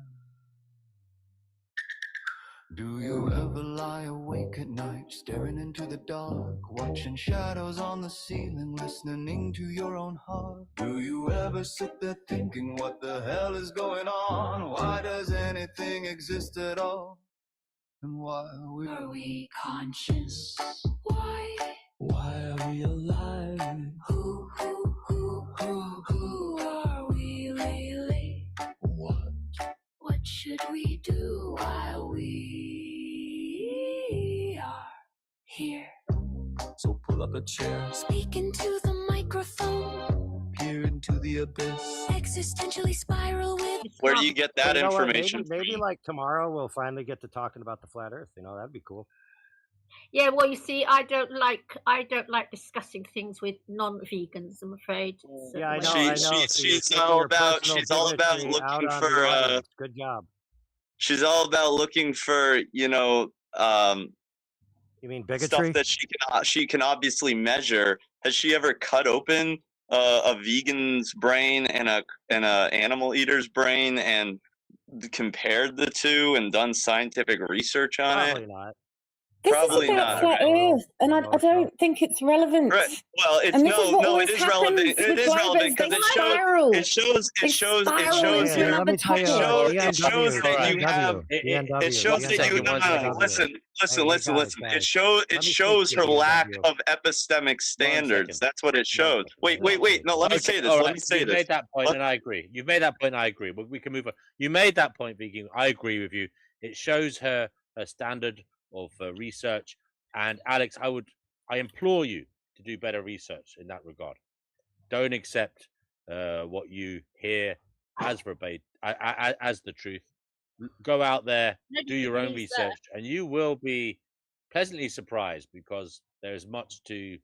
Do you ever lie awake at night, staring into the dark, watching shadows on the ceiling, listening to your own heart? Do you ever sit there thinking, what the hell is going on? Why does anything exist at all? And why are we conscious? Why are we alive? Who are we really? What should we do while we are here? So pull up a chair, speak into the microphone, peer into the abyss, existentially spiral with. Where do you get that You know what? information Maybe from? like tomorrow we'll finally get to talking about the flat Earth. You know, that'd be cool. Yeah, well, you see, I don't like discussing things with non-vegans. I'm afraid. Yeah, I know. She's all about looking for Good job. she's all about looking for You mean bigotry? stuff that she can obviously measure. Has she ever cut open a vegan's brain and a animal eater's brain and compared the two and done scientific research on it? Probably not. This Probably is about not. flat Earth, and I don't think it's relevant. Right. Well, it's and this is what no, always it is relevant. happens It with is relevant globers. because They spiral. it shows They spiral into Yeah, another let me tell you, topic. it shows that you have ENW, it shows that you ENW. listen Guys. it shows her lack of epistemic standards. That's what it shows. Wait, no, let me say this. Let me say You this. made that point, and I agree. You've made that point, and I agree. But we can move on. You made that point, Vicky. I agree with you. It shows her standard of research. And Alex, I implore you to do better research in that regard. Don't accept what you hear as verbatim, as the truth. Go out there, do your own research, and you will be pleasantly surprised because there is much to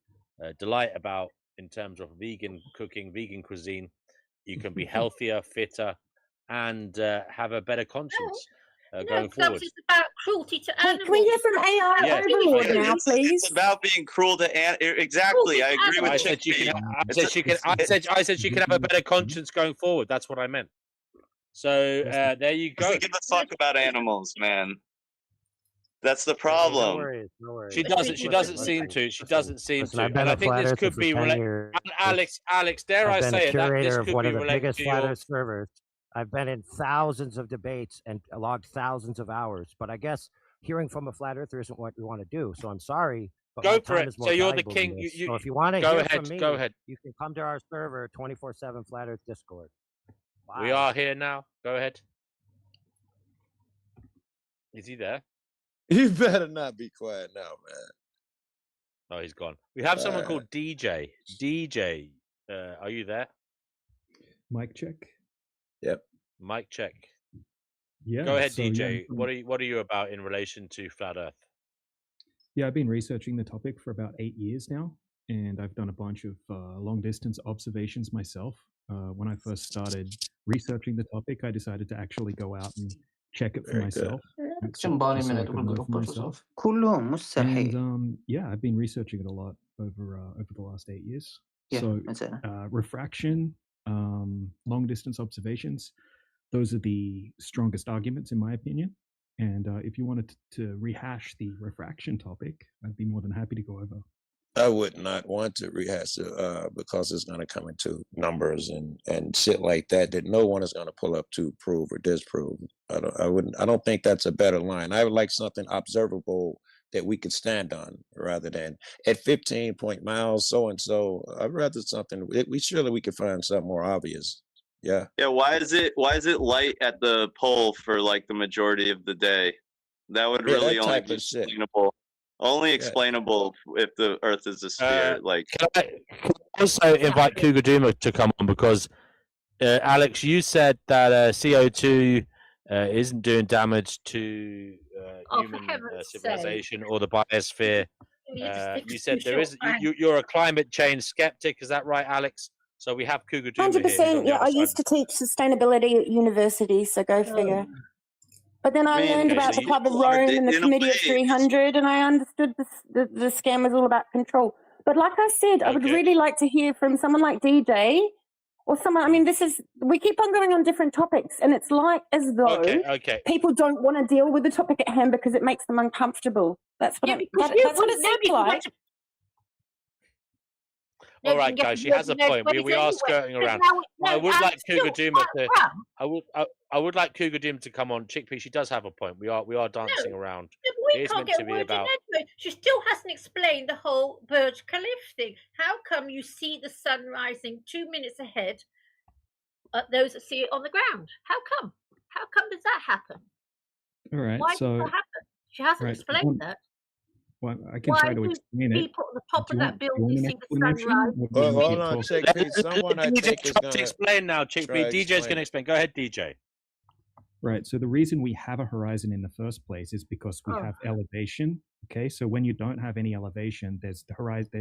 delight about in terms of vegan cooking, vegan cuisine. You can be healthier, fitter, and have a better conscience. Going forward. It's about cruelty to animals. Can we hear from AI Overlord now, please? It's about being cruel to exactly. I agree with I said she can have a better conscience going forward. That's what I meant. So there you go. Give a fuck about animals, man. That's the problem. No worries. She doesn't seem to. She doesn't seem to. And I think this could be related. Alex, dare I say it? That this could be one of the related biggest to flat your. Earth servers. I've been in thousands of debates and logged thousands of hours, but I guess hearing from a flat earther isn't what we want to do. So I'm sorry, but Go my for time it. is more So you're the valuable king. than this. You- So if you want to go hear ahead, from me, go ahead. you can come to our server 24/7 Flat Earth Discord. We are here now. Go ahead. Is he there? You better not be quiet now, man. Oh, he's gone. We have someone called DJ. DJ, are you there? Mic check. Yep. Mic check. Yeah. Go ahead, so, DJ. yeah, What are you about in relation to flat Earth? Yeah, I've been researching the topic for about 8 years now, and I've done a bunch of long distance observations myself. When I first started researching the topic, I decided to actually go out and check it for myself. embodiment And yeah, I've been researching it a lot over the last 8 years. Yeah, So that's it. refraction, long distance observations, those are the strongest arguments in my opinion. And if you wanted to rehash the refraction topic, I'd be more than happy to go over. I would not want to rehash it because it's going to come into numbers and shit like that no one is going to pull up to prove or disprove. I don't think that's a better line. I would like something observable that we could stand on rather than at 15 point miles so and so. I'd rather something we could find something more obvious. Yeah. Yeah, why is it light at the pole for like the majority of the day? That would Yeah, really that only type be of shit. explainable. Only explainable if the Earth is a sphere. Like, can I also invite Cougar Duma to come on because Alex, you said that CO2 isn't doing damage to human civilization or the biosphere. You said there is. You're a climate change skeptic. Is that right, Alex? So we have Cougar Duma here. 100%. Yeah, I used to teach sustainability at university, so go figure. But then I learned about the Club of Rome and the Committee of 300, and I understood the scam was all about control. But like I said, I would really like to hear from someone like DJ or someone. I mean, we keep on going on different topics, and it's like as though people don't want to deal with the topic at hand because it makes them uncomfortable. That's what that's what it sounds like. All right, guys, she has a point. We are skirting around. I would like Cougar Duma to. I would like Cougar Duma to come on. Chickpea, she does have a point. We are dancing around. We can't get a word in edgeways. She still hasn't explained the whole Burj Khalifa thing. How come you see the sun rising 2 minutes ahead of those that see it on the ground? How come? How come does that happen? All right, Why does that happen? She hasn't explained that. Well, I can try to explain it. People at the top of that building see the sunrise. Hold on, Chickpea. Someone I think is going to explain now. Chickpea, DJ's going to explain. Go ahead, DJ. Right. So the reason we have a horizon in the first place is because we have elevation. Okay. So when you don't have any elevation, there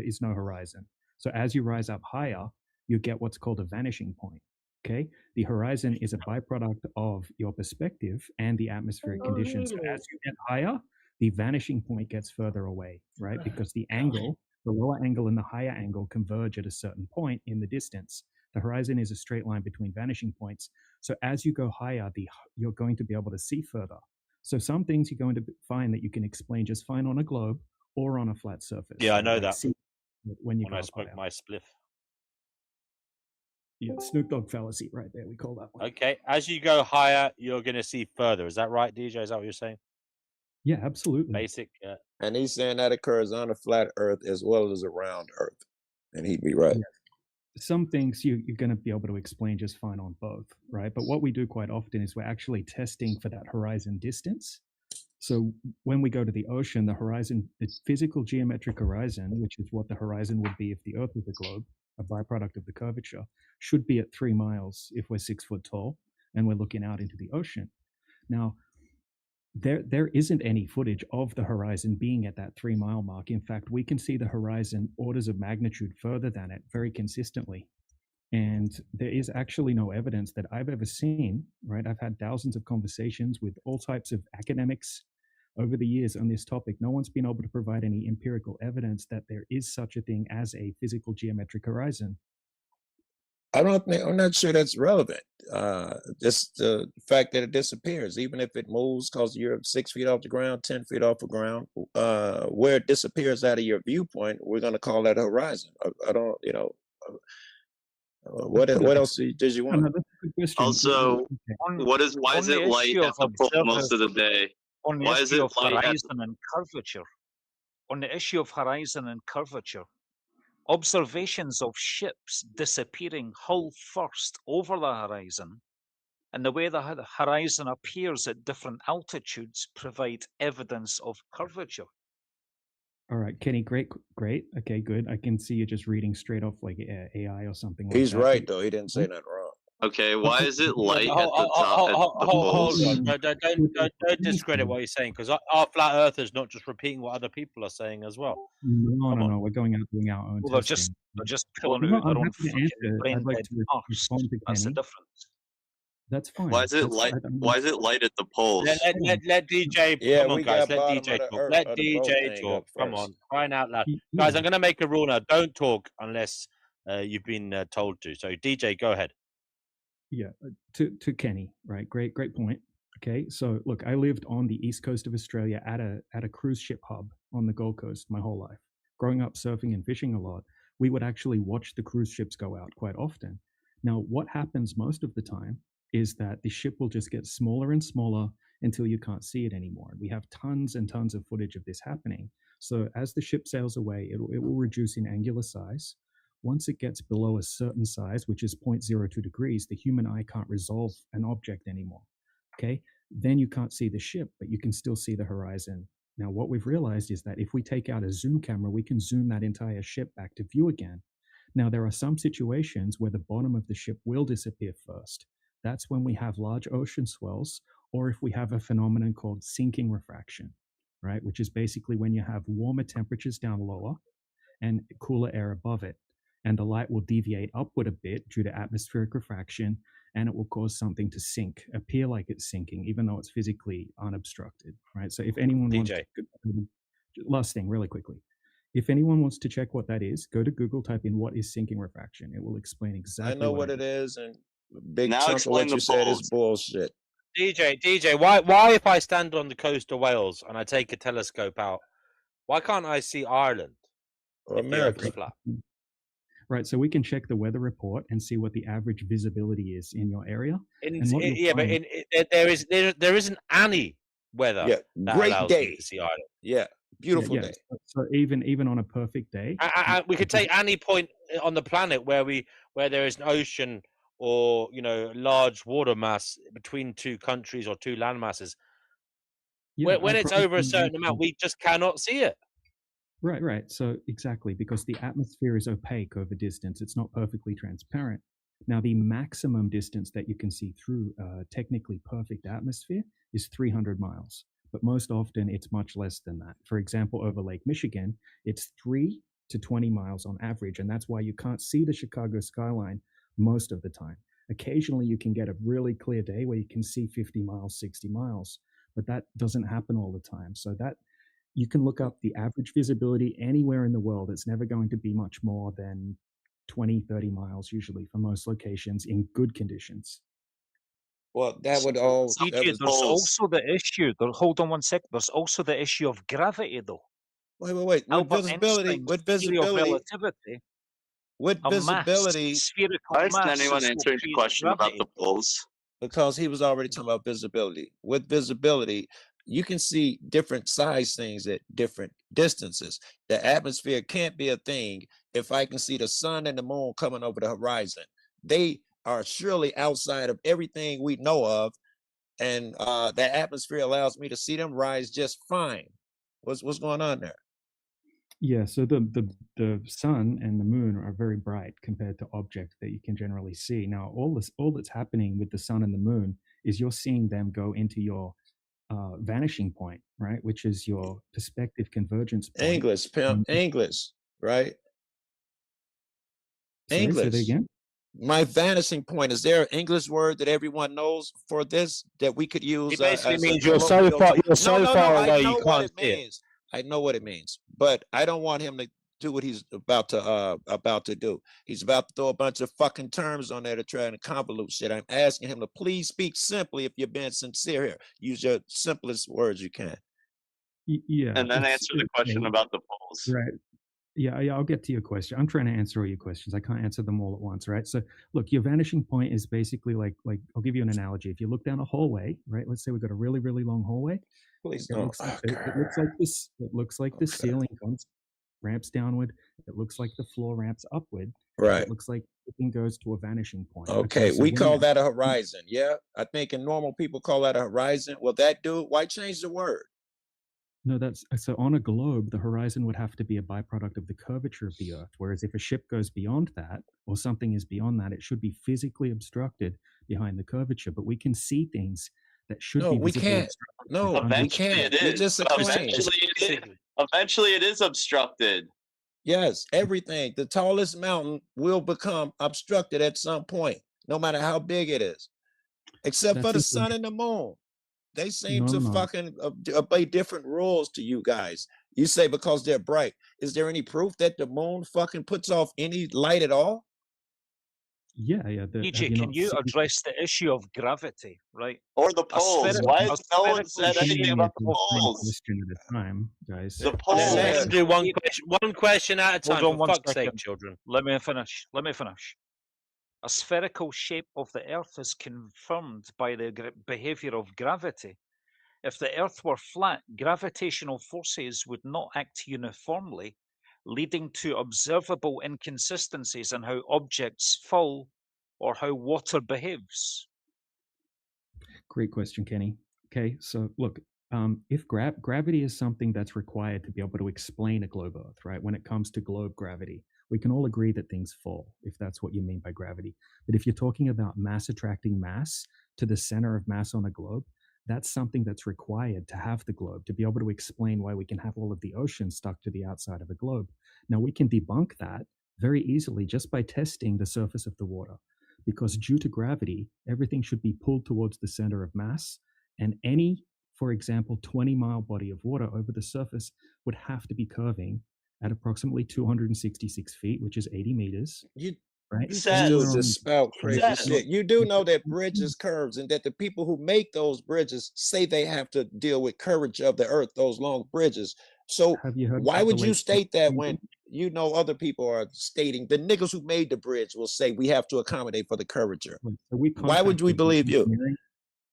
is no horizon. So as you rise up higher, you get what's called a vanishing point. Okay. The horizon is a byproduct of your perspective and the atmospheric conditions. So as you get higher, the vanishing point gets further away, right? Because the lower angle and the higher angle converge at a certain point in the distance. The horizon is a straight line between vanishing points. So as you go higher, you're going to be able to see further. So some things you're going to find that you can explain just fine on a globe or on a flat surface. Yeah, I know that. When I spoke my spliff. Yeah, Snoop Dogg fallacy right there. We call that one. Okay. As you go higher, you're going to see further. Is that right, DJ? Is that what you're saying? Yeah, absolutely. Basic. And he's saying that occurs on a flat Earth as well as around Earth. And he'd be right. Yeah. Some things you're going to be able to explain just fine on both, right? But what we do quite often is we're actually testing for that horizon distance. So when we go to the ocean, the physical geometric horizon, which is what the horizon would be if the Earth was a globe, a byproduct of the curvature, should be at 3 miles if we're 6 foot tall and we're looking out into the ocean. Now, there isn't any footage of the horizon being at that 3 mile mark. In fact, we can see the horizon orders of magnitude further than it very consistently. And there is actually no evidence that I've ever seen, right? I've had thousands of conversations with all types of academics over the years on this topic. No one's been able to provide any empirical evidence that there is such a thing as a physical geometric horizon. I'm not sure that's relevant. Just the fact that it disappears, even if it moves because you're 6 feet off the ground, 10 feet off the ground, where it disappears out of your viewpoint, we're going to call that a horizon. I don't, what else did you want? Also, why is it light at the pole most of the day? On the Why is issue it of light at horizon and curvature, on the issue of horizon and curvature, observations of ships disappearing hull first over the horizon and the way the horizon appears at different altitudes provide evidence of curvature. All right, Kenny, great. Okay, good. I can see you just reading straight off like AI or something like He's that. right, though. He didn't say nothing wrong. Okay, why is it light at the top? At the poles? Don't discredit what he's saying, because our flat earthers not just repeating what other people are saying as well. No, we're going out doing our own Well, testing. they're just pulling No, out their I'm own happy to answer. brain I'd like dead to arse. respond to That's the Kenny. difference. That's fine. Why is it light? Why is it light at the poles? Let DJ. Yeah, come on, we guys. got Let bottom DJ of the talk. earth, Let of the boat DJ thing talk. up Come first. on, crying out loud, guys! I'm going to make a rule now. Don't talk unless you've been told to. So DJ, go ahead. Yeah, to Kenny, right? Great point. Okay, so look, I lived on the east coast of Australia at a cruise ship hub on the Gold Coast my whole life. Growing up surfing and fishing a lot, we would actually watch the cruise ships go out quite often. Now, what happens most of the time is that the ship will just get smaller and smaller until you can't see it anymore. We have tons and tons of footage of this happening. So as the ship sails away, it will reduce in angular size. Once it gets below a certain size, which is 0.02 degrees, the human eye can't resolve an object anymore. Okay, then you can't see the ship, but you can still see the horizon Now, what we've realized is that if we take out a zoom camera, we can zoom that entire ship back to view again. Now, there are some situations where the bottom of the ship will disappear first. That's when we have large ocean swells, or if we have a phenomenon called sinking refraction, right? Which is basically when you have warmer temperatures down lower and cooler air above it. And the light will deviate upward a bit due to atmospheric refraction, and it will cause something to sink, appear like it's sinking, even though it's physically unobstructed, right? So if anyone wants to, last thing really quickly, if anyone wants to check what that is, go to Google, type in what is sinking refraction. It will explain exactly I know what it is, and big chunk of what you said is bullshit. DJ, why if I stand on the coast of Wales and I take a telescope out, why can't I see Ireland or if the Earth is America? flat? Right, so we can check the weather report and see what the average visibility is in your area. There isn't any weather that great allows day me to see Ireland. Yeah, beautiful day. So even on a perfect day, We could take any point on the planet where there is an ocean or large water mass between two countries or two land masses. When it's over a certain amount, we just cannot see it. Right. So exactly, because the atmosphere is opaque over distance. It's not perfectly transparent. Now, the maximum distance that you can see through a technically perfect atmosphere is 300 miles. But most often, it's much less than that. For example, over Lake Michigan, it's 3 to 20 miles on average. And that's why you can't see the Chicago skyline most of the time. Occasionally, you can get a really clear day where you can see 50 miles, 60 miles. But that doesn't happen all the time. So that you can look up the average visibility anywhere in the world. It's never going to be much more than 20, 30 miles usually for most locations in good conditions. Well, that would all... CJ, there's also the issue. Hold on one sec. There's also the issue of gravity, though. Wait. With visibility, relativity. With visibility, spherical why isn't mass anyone is what answering the creates question about gravity. the poles? Because he was already talking about visibility. With visibility, you can see different size things at different distances. The atmosphere can't be a thing if I can see the sun and the moon coming over the horizon. They are surely outside of everything we know of, and the atmosphere allows me to see them rise just fine. What's going on there? Yeah, so the sun and the moon are very bright compared to objects that you can generally see. Now, all that's happening with the sun and the moon is you're seeing them go into your vanishing point, right? Which is your perspective convergence point. English, pimp, English, right? Sorry, English. say that again? My vanishing point. Is there an English word that everyone knows for this that we could use? It basically means you're so far away you can't see it. I know what it means, but I don't want him to do what he's about to do. He's about to throw a bunch of fucking terms on there to try and convolute shit. I'm asking him to please speak simply if you're being sincere here. Use your simplest words you can. Yeah. And then answer the question about the poles. Right. Yeah, I'll get to your question. I'm trying to answer all your questions. I can't answer them all at once, right? So, look, your vanishing point is basically like I'll give you an analogy. If you look down a hallway, right? Let's say we've got a really, really long hallway. Please it looks like this. It looks like the ceiling ramps downward. It looks like the floor ramps upward. Right. It looks like everything goes to a vanishing point. Okay, so we call that a horizon. Yeah, I think in normal people call that a horizon. Well, that dude, why change the word? No, that's so on a globe, the horizon would have to be a byproduct of the curvature of the Earth. Whereas if a ship goes beyond that, or something is beyond that, it should be physically obstructed behind the curvature. But we can see things that should be we visibly can't. obstructed. No, we can't. It is. Eventually, it is obstructed. Yes, everything. The tallest mountain will become obstructed at some point, no matter how big it is, except for the sun and the moon. They seem to fucking obey different rules to you guys. You say because they're bright. Is there any proof that the moon fucking puts off any light at all? Yeah. EJ, can you address the issue of gravity, right? Or the poles? Why has no one said anything about the poles? Question at a time, guys. The poles. Let's do one question at a time. Hold on for one fuck's second. sake, children. Let me finish. A spherical shape of the Earth is confirmed by the behavior of gravity. If the Earth were flat, gravitational forces would not act uniformly, leading to observable inconsistencies in how objects fall or how water behaves. Great question, Kenny. Okay, so look, If gravity is something that's required to be able to explain a globe Earth, right? When it comes to globe gravity, we can all agree that things fall, if that's what you mean by gravity. But if you're talking about mass attracting mass to the center of mass on a globe, that's something that's required to have the globe, to be able to explain why we can have all of the oceans stuck to the outside of a globe. Now, we can debunk that very easily just by testing the surface of the water, because due to gravity, everything should be pulled towards the center of mass, and any, for example, 20-mile body of water over the surface would have to be curving at approximately 266 feet, which is 80 meters. Right? You still just spout crazy shit. You do know that bridges curves, and that the people who make those bridges say they have to deal with curvature of the earth, those long bridges. So why would you state that when you know other people are stating, the niggas who made the bridge will say we have to accommodate for the curvature? Why would we believe you?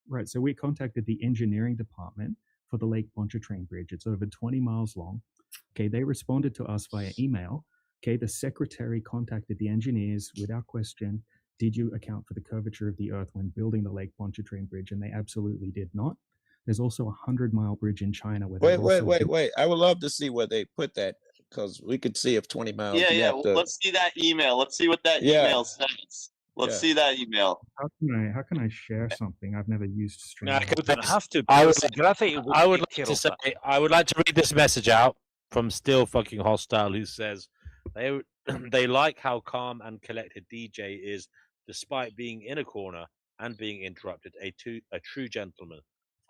Right. So we contacted the engineering department for the Lake Pontchartrain Bridge. It's over 20 miles long. Okay. They responded to us via email. Okay. The secretary contacted the engineers without question. Did you account for the curvature of the earth when building the Lake Pontchartrain Bridge? And they absolutely did not. There's also a 100-mile bridge in China where Wait. I would love to see where they put that, because we could see if 20 miles. Yeah. Let's see that email. Let's see what that email says. Let's see that email. How can I share something? I've never used Stream. No, I would like to read this message out from Still Fucking Hostile, who says they like how calm and collected DJ is, despite being in a corner and being interrupted. A true gentleman.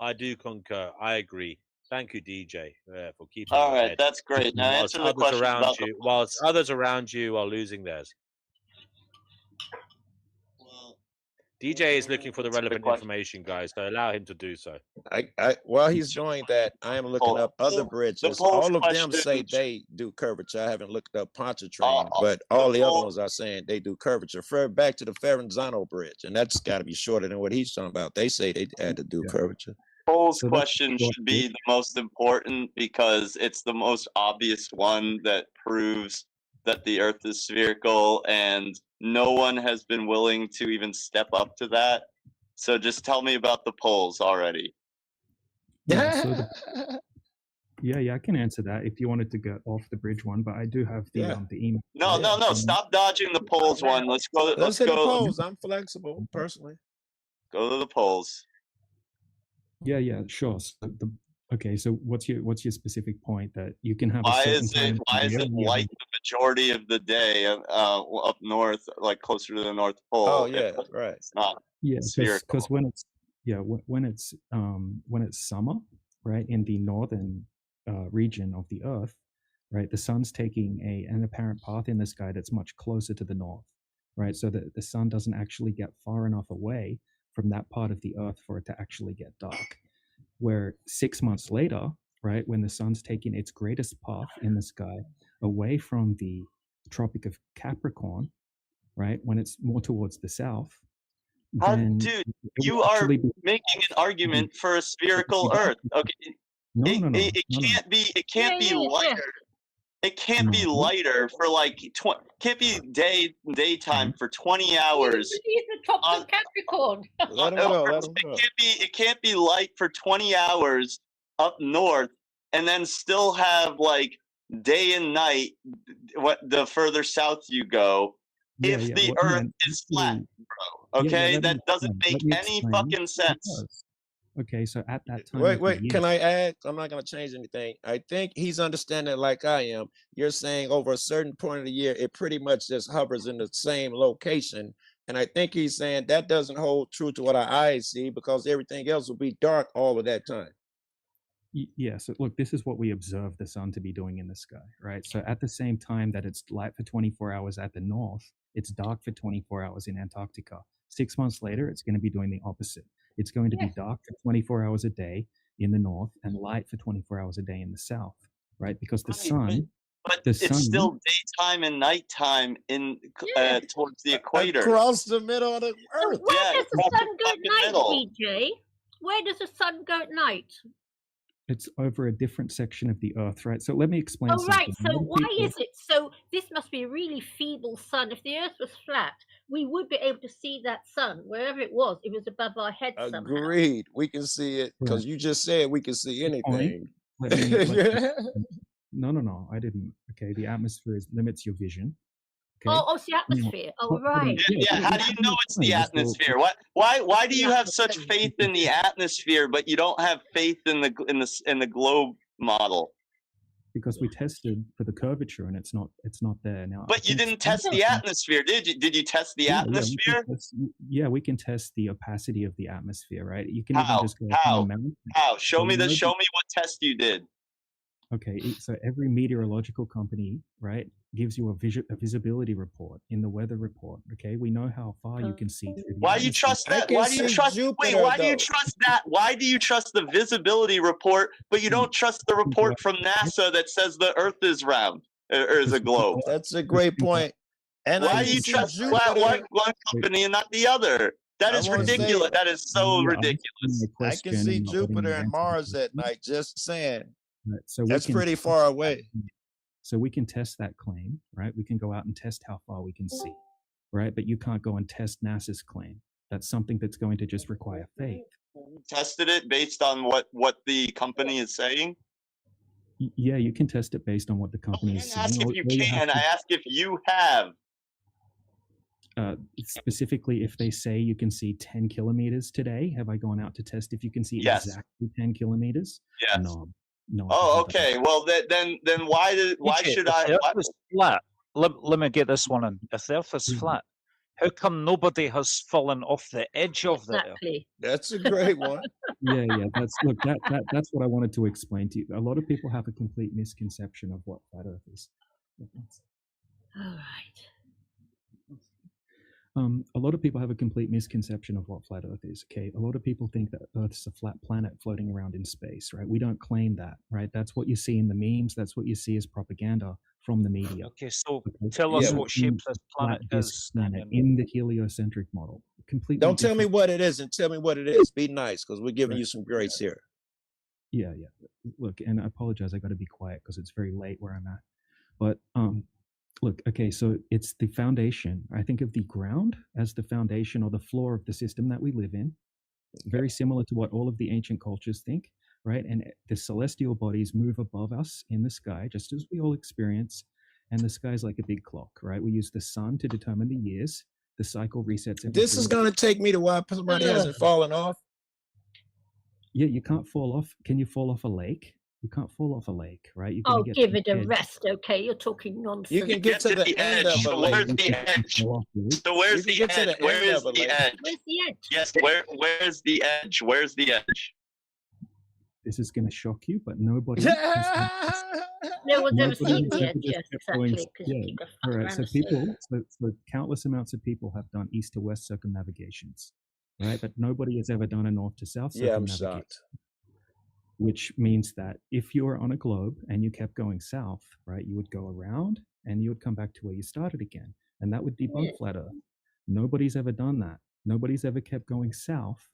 I do concur. I agree. Thank you, DJ, for keeping. All right, that's great. Now answer the question about whilst others around you are losing theirs. DJ is looking for the relevant information, guys, so allow him to do so. While he's doing that, I am looking up other bridges. All of them say they do curvature. I haven't looked up Pontchartrain, but all the other ones are saying they do curvature. Refer back to the Ferenzano Bridge, and that's got to be shorter than what he's talking about. They say they had to do curvature. Poll's question should be the most important, because it's the most obvious one that proves that the Earth is spherical, and no one has been willing to even step up to that. So just tell me about the polls already. Yeah, I can answer that if you wanted to get off the bridge one, but I do have the email. No, stop dodging the polls one. Let's go. Let's hit the polls. I'm flexible, personally. Go to the polls. Yeah, sure. So okay, so what's your specific point that you can have? Why is it light the majority of the day up north, like closer to the North Pole? Oh yeah, right. It's not. Yeah, because when it's summer, right, in the northern region of the Earth, right, the sun's taking an apparent path in the sky that's much closer to the north, right, so that the sun doesn't actually get far enough away from that part of the Earth for it to actually get dark. Where 6 months later, right, when the sun's taking its greatest path in the sky away from the Tropic of Capricorn, right, when it's more towards the south, dude, you are making an argument for a spherical Earth. Okay, it can't be lighter. It can't be lighter for like can't be daytime for 20 hours. The top of Capricorn. Let him go. It can't be light for 20 hours up north, and then still have like day and night. What the further south you go, if the Earth is flat, bro. Okay, that doesn't make any fucking sense. Okay, so at that time. Wait, can I add? I'm not going to change anything. I think he's understanding it like I am. You're saying over a certain point of the year, it pretty much just hovers in the same location. And I think he's saying that doesn't hold true to what our eyes see, because everything else will be dark all of that time. Yeah, so look, this is what we observe the sun to be doing in the sky, right? So at the same time that it's light for 24 hours at the north, it's dark for 24 hours in Antarctica. 6 months later, it's going to be doing the opposite. It's going to be dark for 24 hours a day in the north and light for 24 hours a day in the south, right? Because the sun... But it's still daytime and nighttime in towards the equator. Across the middle of the Earth. Where does the sun go at night, DJ? Where does the sun go at night? It's over a different section of the Earth, right? So let me explain Oh, right. something. A So lot of why people, is it? So this must be a really feeble sun. If the Earth was flat, we would be able to see that sun wherever it was. It was above our heads somehow. Agreed. We can see it because Right. you just said we can see Good point. anything. Let me no, I didn't. Okay, the atmosphere limits your vision. Okay. Oh, it's the atmosphere. Oh, Hold on. right. Yeah, how do you know it's the atmosphere? Why do you have such faith in the atmosphere, but you don't have faith in the globe model? Because we tested for the curvature and it's not there now. But you didn't test the atmosphere, did you? Did you test the atmosphere? We can test the opacity of the atmosphere, right? You can How? even just go up on How? a mountain. How? Show me know what test you did. Okay, so every meteorological company, right, gives you a visibility report in the weather report. Okay, we know how far you can see through the Why do you atmosphere. trust that? Why do you trust? Wait, why do you trust that? Why do you trust the visibility report, but you don't trust the report from NASA that says the Earth is round or is a globe? That's a great point. And why I do can you see trust Jupiter. one company and not the other? That I is wanna say- ridiculous. That is so ridiculous. I can see Jupiter and Mars at night. Just saying. Right, so we That's can pretty test far that away. claim. So we can test that claim, right? We can go out and test how far we can see, right? But you can't go and test NASA's claim. That's something that's going to just require faith. Tested it based on what the company is saying. Yeah, you can test it based on what the company is I saying. ask if All you you have can. to- I ask if you have. specifically, if they say you can see 10 kilometers today, have I gone out to test if you can see Yes. exactly 10 kilometers? Yes. No. Oh, okay. Well, then why TJ, should if I? the Earth is flat, let me get this one in. If the Earth is flat, how come nobody has fallen off the edge of the Earth? Exactly. That's a great one. Yeah. That's what I wanted to explain to you. A lot of people have a complete misconception of what flat Earth is. All right. A lot of people have a complete misconception of what flat Earth is. Okay, a lot of people think that Earth's a flat planet floating around in space, right? We don't claim that, right? That's what you see in the memes. That's what you see as propaganda from the media. Okay, so tell us what shape this planet is. In the heliocentric model. Completely. Don't tell me different. what it is and tell me what it is. Be nice because we're giving Right. you some grades here. Yeah. Look, and I apologize. I got to be quiet because it's very late where I'm at. But look, okay, so it's the foundation. I think of the ground as the foundation or the floor of the system that we live in. Very similar to what all of the ancient cultures think, right? And the celestial bodies move above us in the sky, just as we all experience. And the sky is like a big clock, right? We use the sun to determine the years. The cycle resets. This is going to take me to why somebody hasn't fallen off. Yeah, you can't fall off. Can you fall off a lake? You can't fall off a lake, right? You Oh, get give to it the a edge. rest, okay? You're talking nonsense. You can get to the end of a So lake. where's the edge? So where's the get to edge? the Where end is of a the lake. edge? Where's the edge? Yes, where's the edge? Where's the edge? This is going to shock you, but nobody. No one's ever Nobody seen has the ever edge, just yes, kept going- exactly. Because yeah, people all fuck right. around So and say people, so countless amounts of people have done east to west circumnavigations, right? But nobody has ever done a north to south Yeah, I'm circumnavigation. shocked. Which means that if you were on a globe and you kept going south, right, you would go around and you would come back to where you started again, and that would debunk flat Earth. Nobody's ever done that. Nobody's ever kept going south.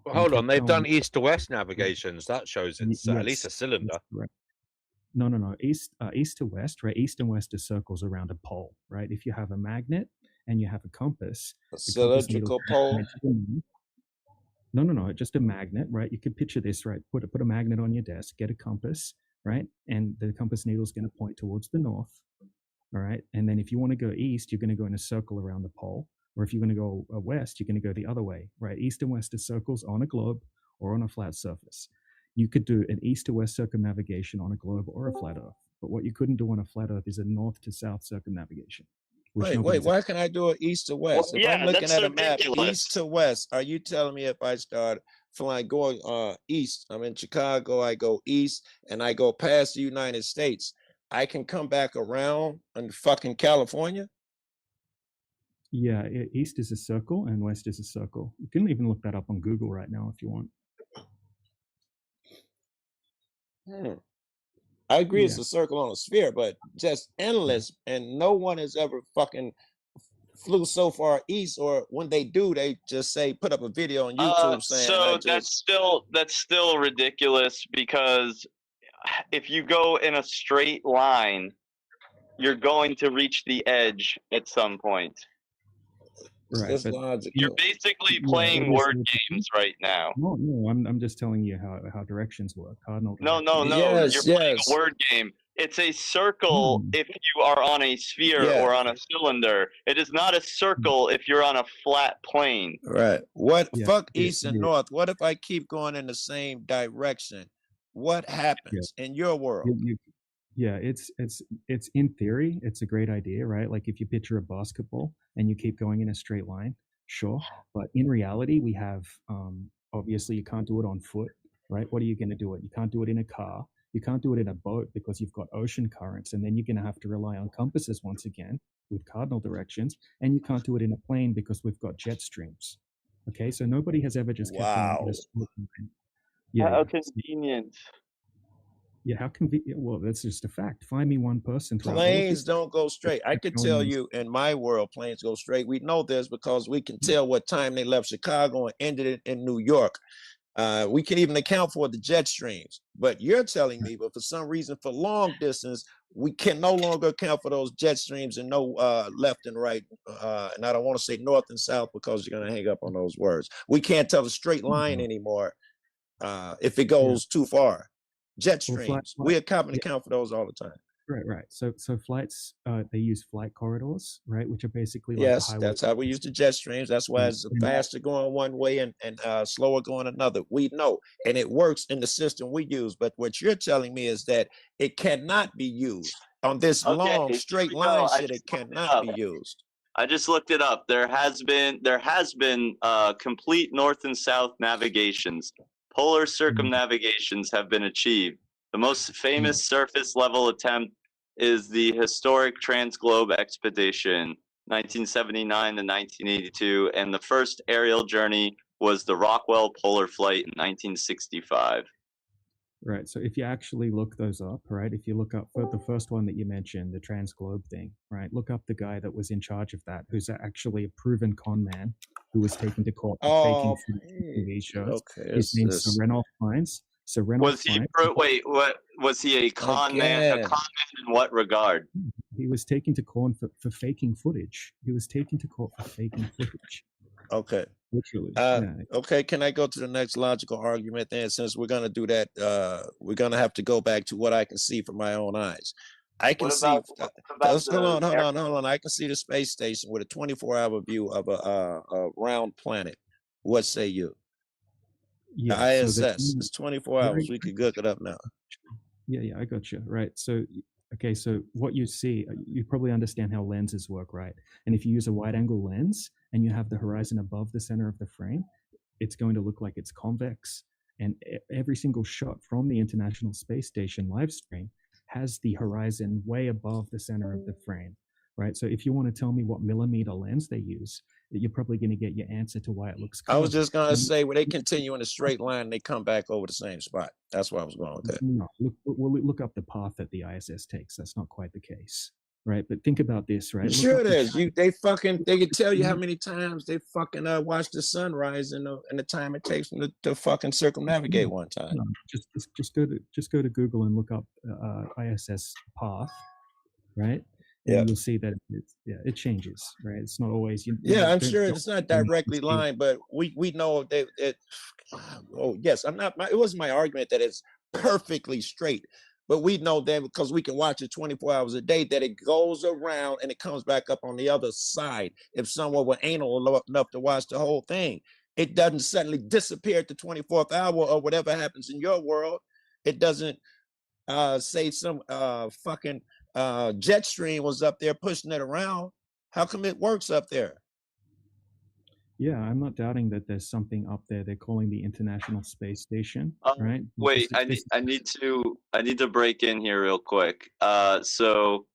Well, and hold on, kept they've done going- east to west navigations. That shows it's at least a Yes, cylinder. that's correct. No. East to west, right? East and west are circles around a pole, right? If you have a magnet and you have a compass, A the compass needle cylindrical is pole. pointed to the moon. No, just a magnet, right? You could picture this, right? Put a magnet on your desk, get a compass, right? And the compass needle is going to point towards the north, all right? And then if you want to go east, you're going to go in a circle around the pole. Or if you're going to go west, you're going to go the other way, right? East and west are circles on a globe or on a flat surface. You could do an east to west circumnavigation on a globe or a flat Earth. But what you couldn't do on a flat Earth is a north to south circumnavigation. Wait, why can I do it east to west? If I'm looking at a map, east to west, are you telling me if I start flying, going east, I'm in Chicago, I go east, and I go past the United States, I can come back around in fucking California? Yeah, east is a circle and west is a circle. You can even look that up on Google right now if you want. I agree it's a circle on a sphere, but just endless, and no one has ever fucking flew so far east, or when they do, they just say put up a video on YouTube saying So that's still ridiculous, because if you go in a straight line, you're going to reach the edge at some point. Right, It's but logical. You're basically yeah, playing it is word logical. games right now. No, I'm just telling you how directions work. Cardinal No, directions. you're playing a word game. It's a circle if you are on a sphere Yeah. or on a cylinder. It is not a circle if you're on a flat plane. Right. What Yeah, fuck it- east and it- north? What if I keep going in the same direction? What happens in your world? Yeah, it's in theory, it's a great idea, right? Like if you picture a basketball and you keep going in a straight line, sure. But in reality, we have obviously you can't do it on foot, right? What are you going to do it? You can't do it in a car. You can't do it in a boat because you've got ocean currents, and then you're going to have to rely on compasses once again with cardinal directions, and you can't do it in a plane because we've got jet streams. Okay, so nobody has ever just kept going in a straight line. Yeah, How yeah. convenient. Yeah, how convenient. Well, that's just a fact. Find me one person throughout all of Planes history don't go straight. I could going tell in- you in my world, planes go straight. We know this because we can tell what time they left Chicago and ended it in New York. We can even account for the jet streams. But you're telling me, but for some reason, for long distance, we can no longer account for those jet streams and no left and right. And I don't want to say north and south because you're going to hang up on those words. We can't tell a straight line anymore if it goes too far. Jet Well, streams, we account for those all the time. Right. So flights, they use flight corridors, right, which are basically like the Yes, highway. that's how we use the jet streams. That's why it's faster going one way and slower going another. We know, and it works in the system we use. But what you're telling me is that it cannot be used on this long straight line shit. It cannot be used. I just looked it up. There has been complete north and south navigations. Polar circumnavigations have been achieved. The most famous surface level attempt is the historic Transglobe expedition, 1979 to 1982, and the first aerial journey was the Rockwell Polar Flight in 1965. Right. So if you actually look those up, right, if you look up for the first one that you mentioned, the Transglobe thing, right, look up the guy that was in charge of that, who's actually a proven con man who was taken to court for faking TV shows. Okay, His name's Sir Randolph Fiennes. So Randolph Fiennes. What was he, a con man? A con man in what regard? He was taken to court for faking footage. He was taken to court for faking footage. Okay. Literally. Okay, can I go to the next logical argument then? Since we're gonna do that, we're gonna have to go back to what I can see from my own eyes. I can see. Hold on. I can see the space station with a 24-hour view of a round planet. What say you? Yeah, the so ISS. It's 24 hours. We could look it up now. Yeah, I got you. Right. So, okay, so what you see, you probably understand how lenses work, right? And if you use a wide angle lens and you have the horizon above the center of the frame, it's going to look like it's convex. And every single shot from the International Space Station live stream has the horizon way above the center of the frame, right? So if you want to tell me what millimeter lens they use, you're probably going to get your answer to why it looks curved. I was just going to say, when they continue in a straight line, they come back over the same spot. That's why I was going with that. No, look up the path that the ISS takes. That's not quite the case, right? But think about this, right? Sure it is. They can tell you how many times they fucking watch the sunrise and the time it takes them to fucking circumnavigate one time. No, just go to Google and look up ISS path, right? And you'll see that it changes, right? It's not always. I'm sure it's not directly lined, but we know that it. Oh yes, I'm not. It wasn't my argument that it's perfectly straight, but we know that because we can watch it 24 hours a day that it goes around and it comes back up on the other side. If someone were anal enough to watch the whole thing, it doesn't suddenly disappear at the 24th hour or whatever happens in your world. It doesn't say some fucking jet stream was up there pushing it around. How come it works up there? Yeah, I'm not doubting that there's something up there they're calling the International Space Station, right? Wait, I need to break in here real quick. So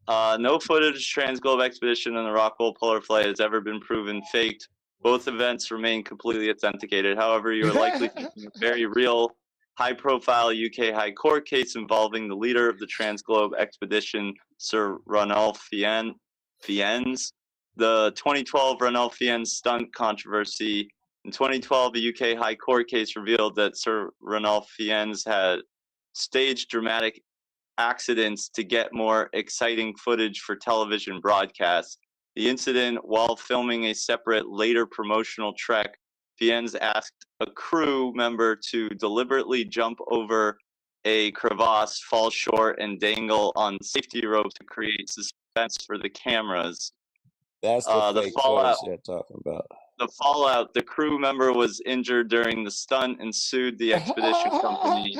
no footage Transglobe expedition and the Rockwell Polar Flight has ever been proven faked. Both events remain completely authenticated. However, you are likely thinking a very real, high-profile UK High Court case involving the leader of the Transglobe expedition, Sir Ranulph Fiennes. the 2012 Ranulphian stunt controversy. In 2012, a UK High Court case revealed that Sir Ranulphians had staged dramatic accidents to get more exciting footage for television broadcasts. The incident, while filming a separate later promotional trek, Fiennes asked a crew member to deliberately jump over a crevasse, fall short, and dangle on safety rope to create suspense for the cameras. That's the The fake fallout. footage they're talking about. The fallout. The crew member was injured during the stunt and sued the expedition company.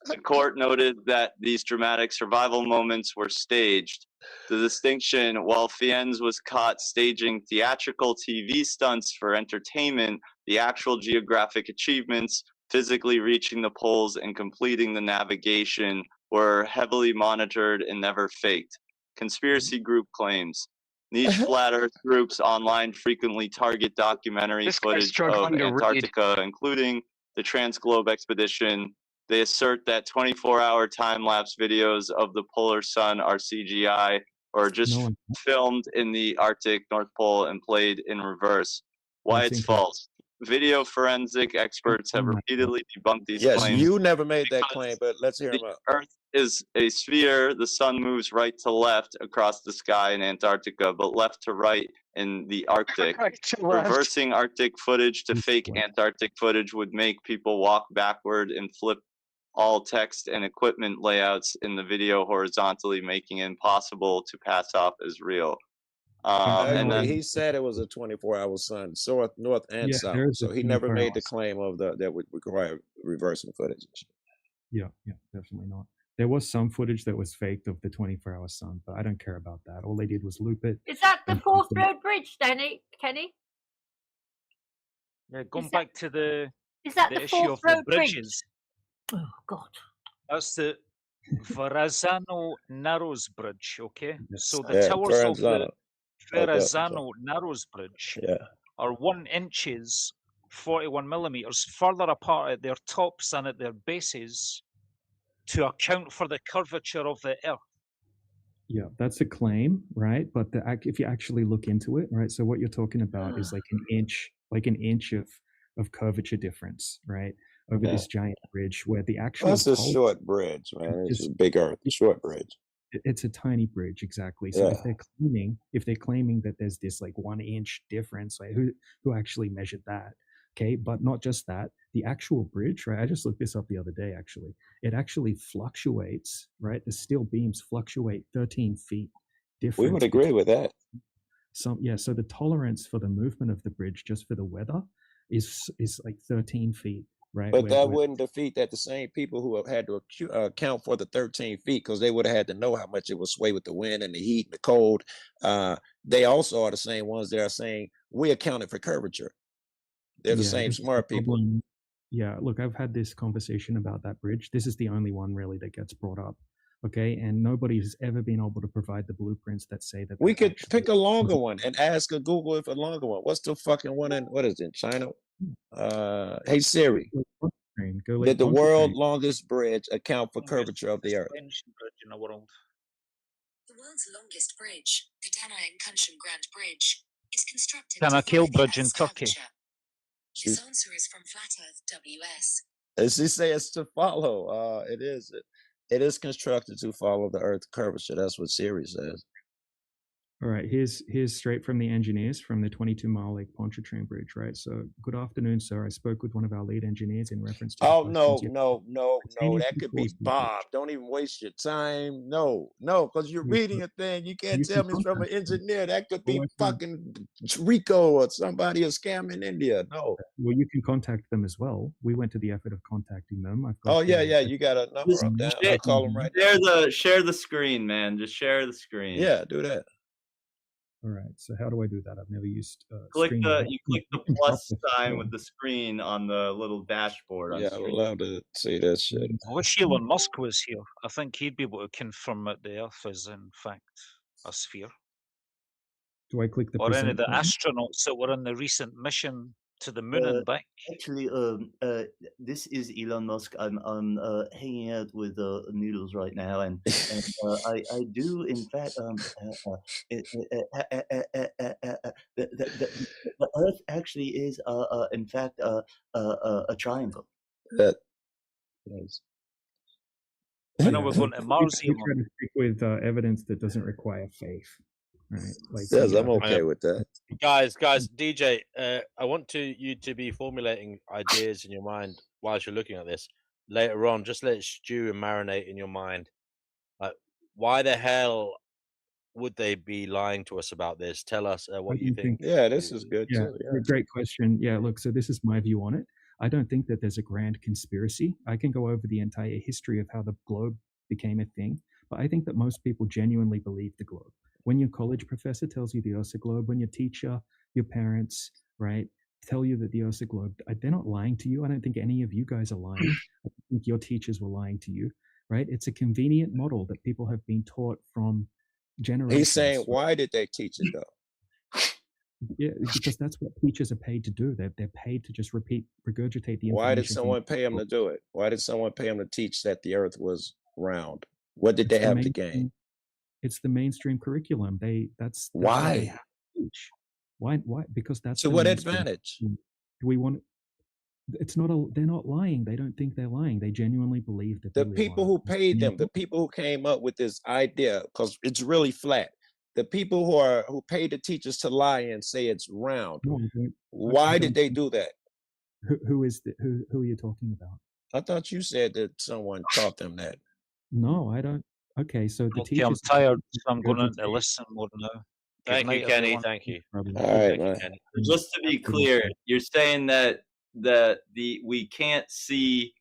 The court noted that these dramatic survival moments were staged. The distinction: while Fiennes was caught staging theatrical TV stunts for entertainment, the actual geographic achievements, physically reaching the poles and completing the navigation, were heavily monitored and never faked. Conspiracy group claims. Niche flat Earth groups online frequently target documentary This guy's footage of struggling to read. Antarctica, including the Transglobe expedition. They assert that 24-hour time-lapse videos of the polar sun are CGI or just filmed in the Arctic, North Pole, and played in reverse. Why it's false. Video forensic experts have repeatedly debunked these Yes, claims. you never made that claim, but let's hear him out. Earth is a sphere. The sun moves right to left across the sky in Antarctica, but left to right in the Arctic. Reversing Arctic footage to fake Antarctic footage would make people walk backward and flip all text and equipment layouts in the video horizontally, making it impossible to pass off as real. And then he said it was a 24-hour sun, north and south. So he never made the claim of that would require reversing footage. Yeah, definitely not. There was some footage that was faked of the 24-hour sun, but I don't care about that. All they did was loop it. Is that the Forth Road Bridge, Kenny? Yeah, going back to the the issue of Forth the Road Bridge? bridges. Oh God. That's the Verrazano Narrows Bridge, okay? So the Yeah, towers of the Verrazano. Verrazano Narrows Bridge Yeah. are 1 inches, 41 millimeters further apart at their tops than at their bases to account for the curvature of the Earth. Yeah, that's a claim, right? But if you actually look into it, right? So what you're talking about is like an inch of curvature difference, right? Over this giant bridge where the actual That's a short bridge, man. It's a big Earth, short bridge. It's a tiny bridge, exactly. So if they're claiming that there's this like 1 inch difference, like who actually measured that? Okay, but not just that, the actual bridge, right? I just looked this up the other day, actually. It actually fluctuates, right? The steel beams fluctuate 13 feet difference. We would agree with that. So the tolerance for the movement of the bridge just for the weather is like 13 feet. Right, but that wouldn't defeat that the same people who have had to account for the 13 feet, because they would have had to know how much it would sway with the wind and the heat and the cold. They also are the same ones that are saying we accounted for curvature. They're the same smart people. Yeah, look, I've had this conversation about that bridge. This is the only one really that gets brought up. Okay, and nobody's ever been able to provide the blueprints that say that. We could pick a longer one and ask a Google if a longer one. What's the fucking one in, what is it, China? Hey Siri, did the world's longest bridge account for curvature of the Earth? Bridge in the world. The world's longest bridge, Kadana and Kunshan Grand Bridge, is constructed Kanakil Bridge in Turkey. His answer is from Flat Earth WS. As she says, to follow. It is constructed to follow the Earth curvature. That's what Siri says. All right, here's straight from the engineers from the 22-mile Lake Pontchartrain Bridge, right? So, good afternoon, sir. I spoke with one of our lead engineers in reference to... Oh, no. That could be Bob. Don't even waste your time. No, because you're reading a thing. You can't tell me it's from an engineer. That could be fucking Rico or somebody, a scam in India. No. Well, you can contact them as well. We went to the effort of contacting them. You got a number up there. I'll call them right now. Share the screen, man. Just share the screen. Yeah, do that. All right, so how do I do that? I've never used you click the plus sign with the screen on the little dashboard. Yeah, I would love to see that shit. I wish Elon Musk was here. I think he'd be able to confirm that the Earth is in fact a sphere. Do I click the or any of the astronauts that were on the recent mission to the moon and back. Actually, this is Elon Musk. I'm hanging out with Noodles right now, and I do in fact the Earth actually is in fact a triangle. That is. I know we're going to Mars, We Elon. try to stick with evidence that doesn't require faith, right? Like Yes, I'm okay with that. Guys, DJ, I want you to be formulating ideas in your mind whilst you're looking at this. Later on, just let it stew and marinate in your mind. Like, why the hell would they be lying to us about this? Tell us what you think. Yeah, this is good Yeah, too. Yeah. great question. Yeah, look, so this is my view on it. I don't think that there's a grand conspiracy. I can go over the entire history of how the globe became a thing, but I think that most people genuinely believe the globe. When your college professor tells you the Earth's a globe, when your teacher, your parents, right, tell you that the Earth's a globe, they're not lying to you. I don't think any of you guys are lying. I think your teachers were lying to you, right? It's a convenient model that people have been taught from generations. He's saying, why did they teach it though? Yeah, because that's what teachers are paid to do. They're paid to just regurgitate the information. Why did someone pay him to do it? Why did someone pay him to teach that the Earth was round? What did they have to gain? It's the mainstream curriculum. That's why? What they have to teach. Why? Because that's to what advantage? Do we want? It's not a. They're not lying. They don't think they're lying. They genuinely believe that the people who paid them, the people who came up with this idea, because it's really flat. The people who paid the teachers to lie and say it's round. No, why did they do that? Who are you talking about? I thought you said that someone taught them that. No, I don't. Okay, so the Okay, teachers. I'm tired, so I'm going to listen more now. Thank you, Kenny. Thank you. All right, man. Just to be clear, you're saying that we can't see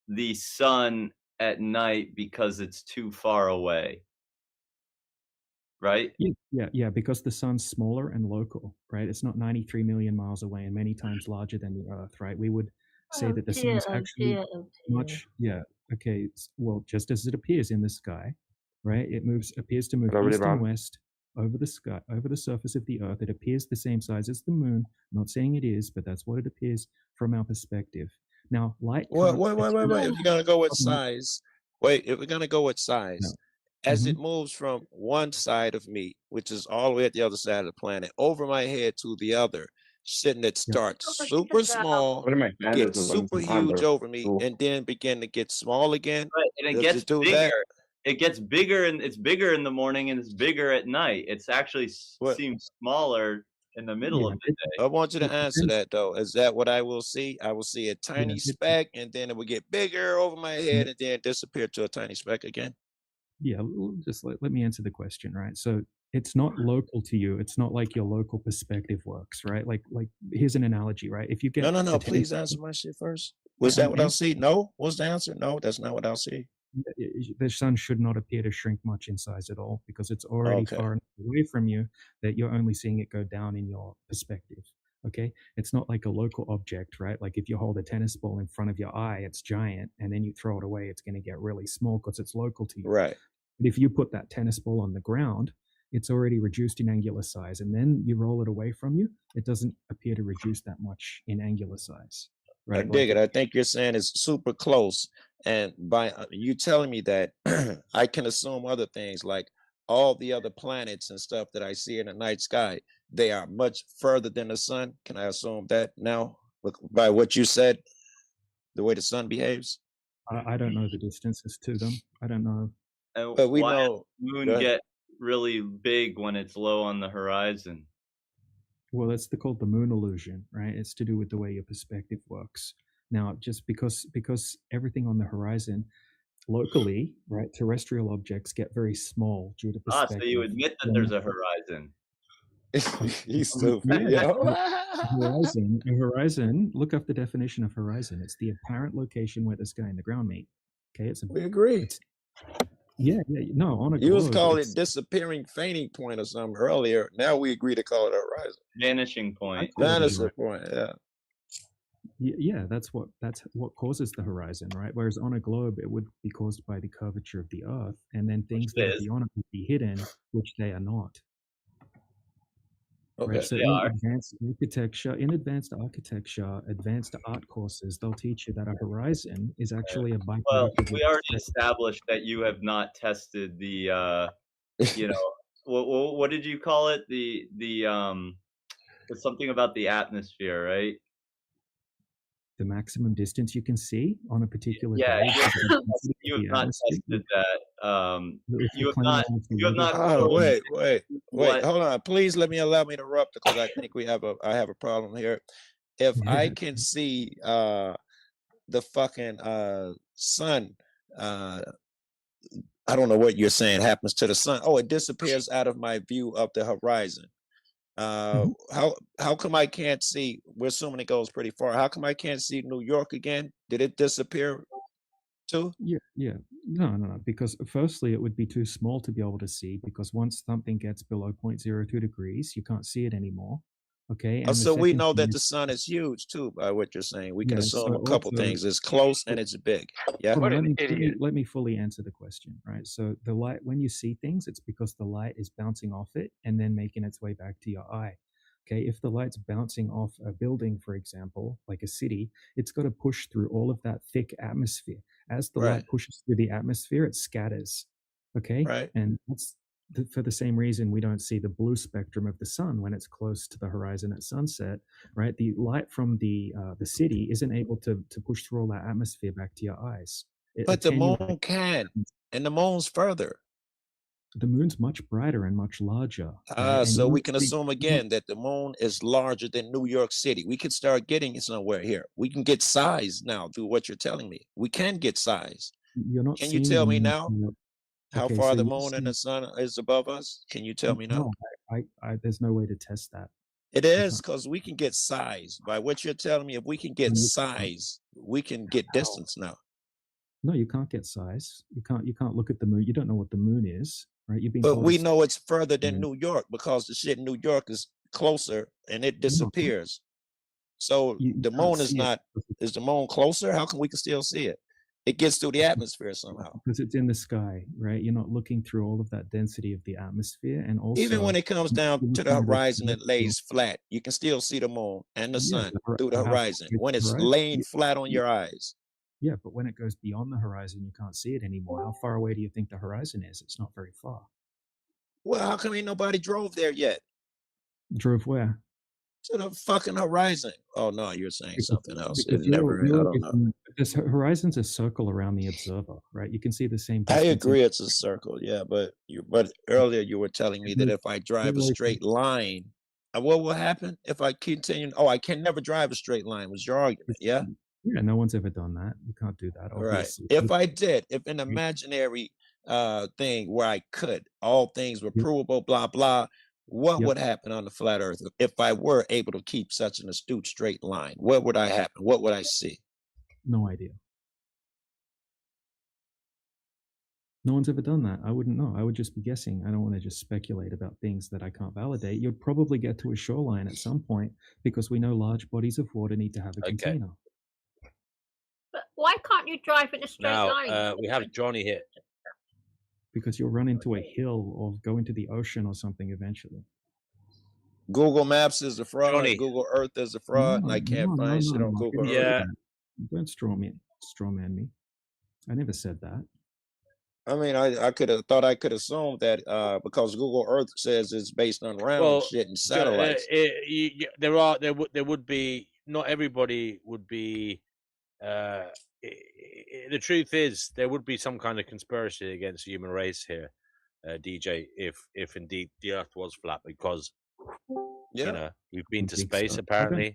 the sun at night because it's too far away, right? Yeah, because the sun's smaller and local, right? It's not 93 million miles away and many times larger than the Earth, right? We would say that the sun's actually much, okay, well, just as it appears in the sky, right? It appears to move east and west over the sky, over the surface of the Earth. It appears the same size as the moon. I'm not saying it is, but that's what it appears from our perspective. Now, light. Wait. If you're gonna go with size, if we're gonna go with size, as it moves from one side of me, which is all the way at the other side of the planet, over my head to the other, shouldn't it start super small, get super huge over me, and then begin to get small again? Right, and it gets bigger. It gets bigger, and it's bigger in the morning, and it's bigger at night. It's actually seems smaller in the middle of the day. I want you to answer that though. Is that what I will see? I will see a tiny speck, and then it will get bigger over my head, and then disappear to a tiny speck again. Yeah, just let me answer the question, right? So it's not local to you. It's not like your local perspective works, right? Like here's an analogy, right? If you get no, please answer my shit first. Was that what I'll see? No. What's the answer? No, that's not what I'll see. The sun should not appear to shrink much in size at all because it's already far enough away from you that you're only seeing it go down in your perspective. Okay, it's not like a local object, right? Like if you hold a tennis ball in front of your eye, it's giant, and then you throw it away, it's going to get really small because it's local to you. Right. But if you put that tennis ball on the ground, it's already reduced in angular size, and then you roll it away from you, it doesn't appear to reduce that much in angular size. Right? I dig it. I think you're saying it's super close. And by you telling me that, I can assume other things like all the other planets and stuff that I see in the night sky, they are much further than the sun. Can I assume that now by what you said, the way the sun behaves? I don't know the distances to them. I don't know. But we why know does the moon get really big when it's low on the horizon? Well, that's called the moon illusion, right? It's to do with the way your perspective works. Now, just because everything on the horizon locally, right, terrestrial objects get very small due to perspective. So you admit that there's a horizon. He's stupid. A horizon, look up the definition of horizon. It's the apparent location where the sky and the ground meet. Okay, we agree. No, on a you was calling it disappearing fainting point or something earlier. Now we agree to call it a horizon. Vanishing point. Vanishing point, yeah. That's what causes the horizon, right? Whereas on a globe, it would be caused by the curvature of the Earth, and then things that are beyond it would be hidden, which they are not. Okay. Right. So They in are. advanced architecture, advanced art courses, they'll teach you that a horizon is actually a Well, byproduct we of already established that you have not tested the, you know, what did you call it? There's something about the atmosphere, right? the maximum distance you can see on a particular Yeah, day. you have not tested that. If You you're have claiming not. it's You have not. Wait. What? Hold on. Please allow me to interrupt because I think I have a problem here. If I can see the fucking sun, I don't know what you're saying happens to the sun. Oh, it disappears out of my view of the horizon. How come I can't see? We're assuming it goes pretty far. How come I can't see New York again? Did it disappear too? Yeah. No. Because firstly, it would be too small to be able to see. Because once something gets below 0.02 degrees, you can't see it anymore. Okay. And So the we second know thing that is, the sun is huge too, by what you're saying. We can yeah. assume So a couple also, things. It's close and it's big. Yeah. hold on, let me fully answer the question. Right. So the light, when you see things, it's because the light is bouncing off it and then making its way back to your eye. Okay, if the light's bouncing off a building, for example, like a city, it's got to push through all of that thick atmosphere. As the Right. light pushes through the atmosphere, it scatters. Okay, Right. and that's for the same reason we don't see the blue spectrum of the sun when it's close to the horizon at sunset. Right, the light from the city isn't able to push through all that atmosphere back to your eyes. It But the moon attenuates. can, and the moon's further. The moon's much brighter and much larger. Right? And So you we won't can see- assume again that the moon is larger than New York City. We can start getting it somewhere here. We can get size now through what you're telling me. We can get size. You're not Can you seeing tell the me moon now from how okay, far so the you're moon and the seeing, sun is above us? Can you tell me now? no, there's no way to test that. It You is can't. because we can get size. By what you're telling me, if we can get No, you can't. size, we can get How? distance now. No, you can't get size. You can't look at the moon. You don't know what the moon is, right? You've been But told we it's know it's further the than moon. New York because the shit in New York is closer and it No, disappears. So you the can't moon is see it not, is the moon closer? How come we can still see it? It gets through the atmosphere somehow. because it's in the sky, right? You're not looking through all of that density of the atmosphere, and Even when also it comes you're down to the looking at a horizon that celestial. lays flat, you can still see the moon and the Yeah, sun through the how horizon. it's When the it's horizon. laying flat on your eyes. Yeah, but when it goes beyond the horizon, you can't see it anymore. How far away do you think the horizon is? It's not very far. Well, how come ain't nobody drove there yet? Drove where? To the fucking horizon. Oh no, you're saying something else. It Because never, I don't know. this horizon's a circle around the observer, right? You can see the same I distance. agree it's a circle, yeah, but earlier you were telling me that if I drive a straight line, what will happen if I continue? Oh, I can never drive a straight line was your argument, yeah? Yeah, no one's ever done that. You can't do that, Right. obviously. If I did, if an imaginary thing where I could, all things were provable, blah blah, what would happen on the flat earth if I were able to keep such an astute straight line? What would I happen? What would I see? No idea. No one's ever done that. I wouldn't know. I would just be guessing. I don't want to just speculate about things that I can't validate. You'd probably get to a shoreline at some point because we know large bodies of water need to have a container. But why can't you drive in a straight Now, line? we have Johnny here. Because you'll run into a hill or go into the ocean or something eventually. Google Maps is a fraud. Johnny. Google Earth is a fraud, and I can't find shit on Google Earth. Yeah. Don't strawman me. I never said that. I mean, I could have thought I could assume that because Google Earth says it's based on round shit and satellites. There would be, not everybody would be. The truth is, there would be some kind of conspiracy against the human race here, DJ, if indeed the Earth was flat, because you know we've been to space apparently.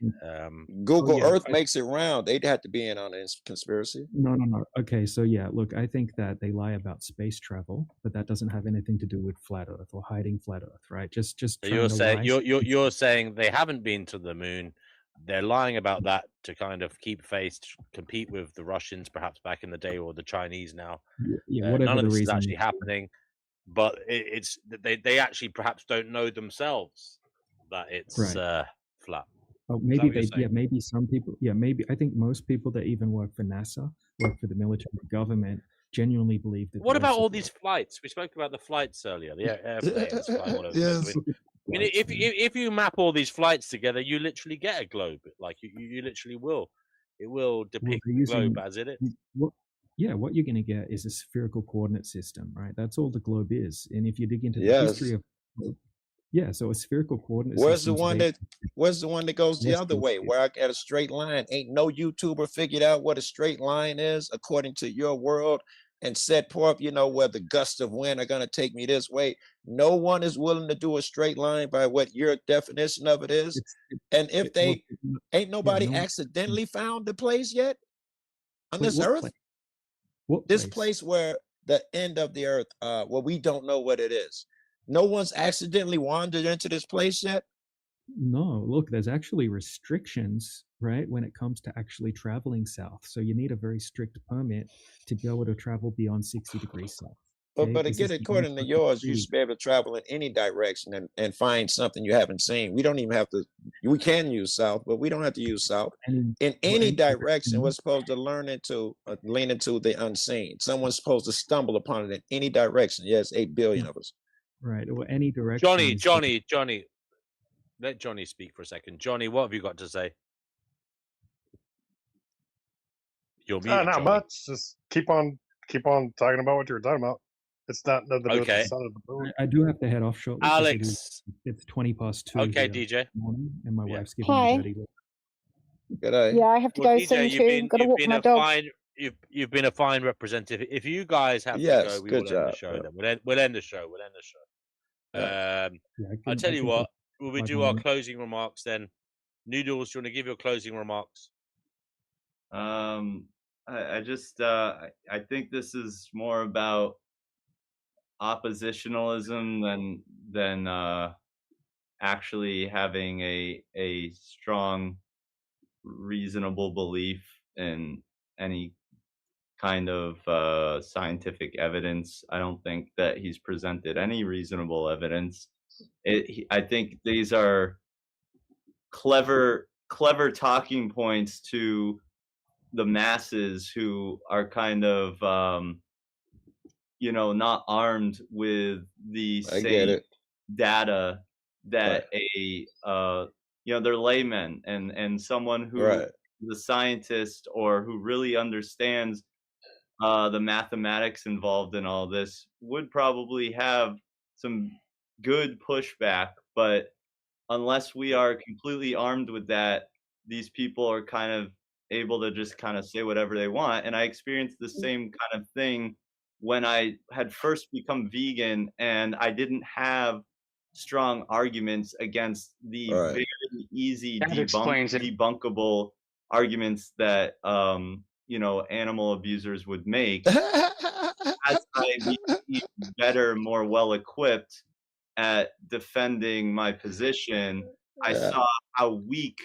Google Earth makes it round. They'd have to be in on this conspiracy. No. Okay, so yeah, look, I think that they lie about space travel, but that doesn't have anything to do with flat Earth or hiding flat Earth, right? Just So trying you're to saying lie. you're saying they haven't been to the moon. They're lying about that to kind of keep face, to compete with the Russians, perhaps back in the day, or the Chinese now. Yeah, whatever none of the this is reason. actually happening, but it's they actually perhaps don't know themselves that it's Right. flat. Oh, Is that maybe what you're they, saying? maybe some people, maybe I think most people that even work for NASA, work for the military government, genuinely believe that. What the about Earth's all a- these flights? We spoke about the flights earlier. The airplanes flying all over the Yes. place. mean, if you map all these flights together, you literally get a globe. Like you literally will. It will depict the globe as it is. What you're going to get is a spherical coordinate system, right? That's all the globe is. And if you dig into the Yes. history of, so a spherical coordinate Where's system. Where's the one that goes the other way, where I got a straight line? Ain't no YouTuber figured out what a straight line is according to your world and set forth, where the gusts of wind are gonna take me this way. No one is willing to do a straight line by what your definition of it is. And if they ain't nobody accidentally found the place yet on this earth. This place where the end of the earth, where we don't know what it is. No one's accidentally wandered into this place yet. No, look, there's actually restrictions, right, when it comes to actually traveling south. So you need a very strict permit to be able to travel beyond 60 degrees south. But again, according to yours, you should be able to travel in any direction and find something you haven't seen. We don't even have to. We can use south, but we don't have to use south. In any direction, we're supposed to lean into the unseen. Someone's supposed to stumble upon it in any direction. Yes, 8 billion of us. Right, or any direction. Johnny. Let Johnny speak for a second. Johnny, what have you got to say? You're muted, not Johnny. much. Just keep on talking about what you were talking about. It's not nothing to do with the sun of the moon. I do have to head off shortly. Alex, it's 2:20. Okay, DJ. Morning, and my wife's giving Hi. me a dirty look. Good day. Yeah, I have to go DJ, soon too. Got to walk my dog. You've been a fine representative. If you guys have to go, we will end the show. Then we'll end the show. I'll tell you what. Will we do our closing remarks then? Noodles, do you want to give your closing remarks? I just I think this is more about oppositionalism than actually having a strong, reasonable belief in any kind of scientific evidence. I don't think that he's presented any reasonable evidence. I think these are clever talking points to the masses who are kind of not armed with the same data that they're laymen, and someone who is a scientist or who really understands the mathematics involved in all this would probably have some good pushback. But unless we are completely armed with that, these people are kind of able to just kind of say whatever they want. And I experienced the same kind of thing when I had first become vegan, and I didn't have strong arguments against the very easy debunkable arguments that animal abusers would make. As I became better, more well equipped at defending my position, I saw how weak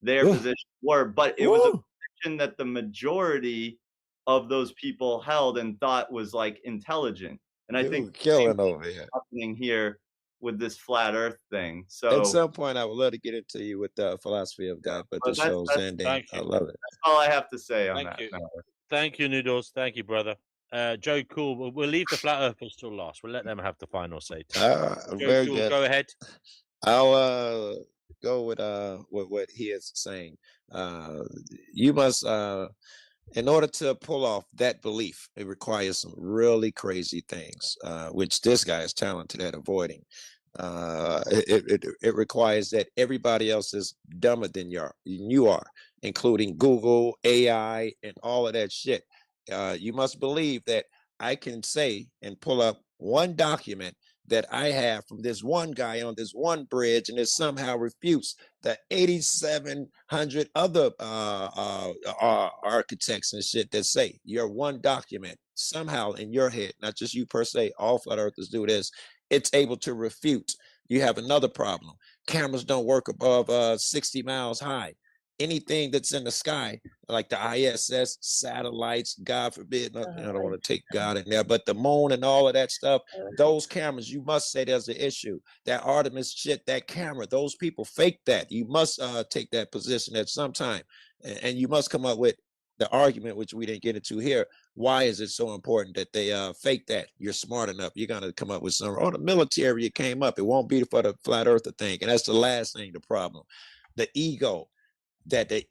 their positions were. But it was a position that the majority of those people held and thought was like intelligent. And I think killing over here happening here with this flat Earth thing. So at some point, I would love to get into you with the philosophy of God, but the show's ending. I love it. That's all I have to say on that. Thank you, Noodles. Thank you, brother. Joe Cool, we'll leave the flat earthers till last. We'll let them have the final say. Very Cool, good. go ahead. I'll go with what he is saying. You must, in order to pull off that belief, it requires some really crazy things, which this guy is talented at avoiding. It requires that everybody else is dumber than you are, including Google, AI, and all of that shit. You must believe that I can say and pull up one document that I have from this one guy on this one bridge, and it somehow refutes the 8,700 other architects and shit that say your one document somehow in your head, not just you per se, all flat earthers do this, it's able to refute. You have another problem. Cameras don't work above 60 miles high. Anything that's in the sky, like the ISS, satellites, God forbid, I don't want to take God in there, but the moon and all of that stuff, those cameras, you must say there's an issue. That Artemis shit, that camera, those people fake that. You must take that position at some time. And you must come up with the argument, which we didn't get into here, why is it so important that they fake that? You're smart enough. You're going to come up with some, the military, it came up. It won't be for the flat earther thing. And that's the last thing, the problem. The ego that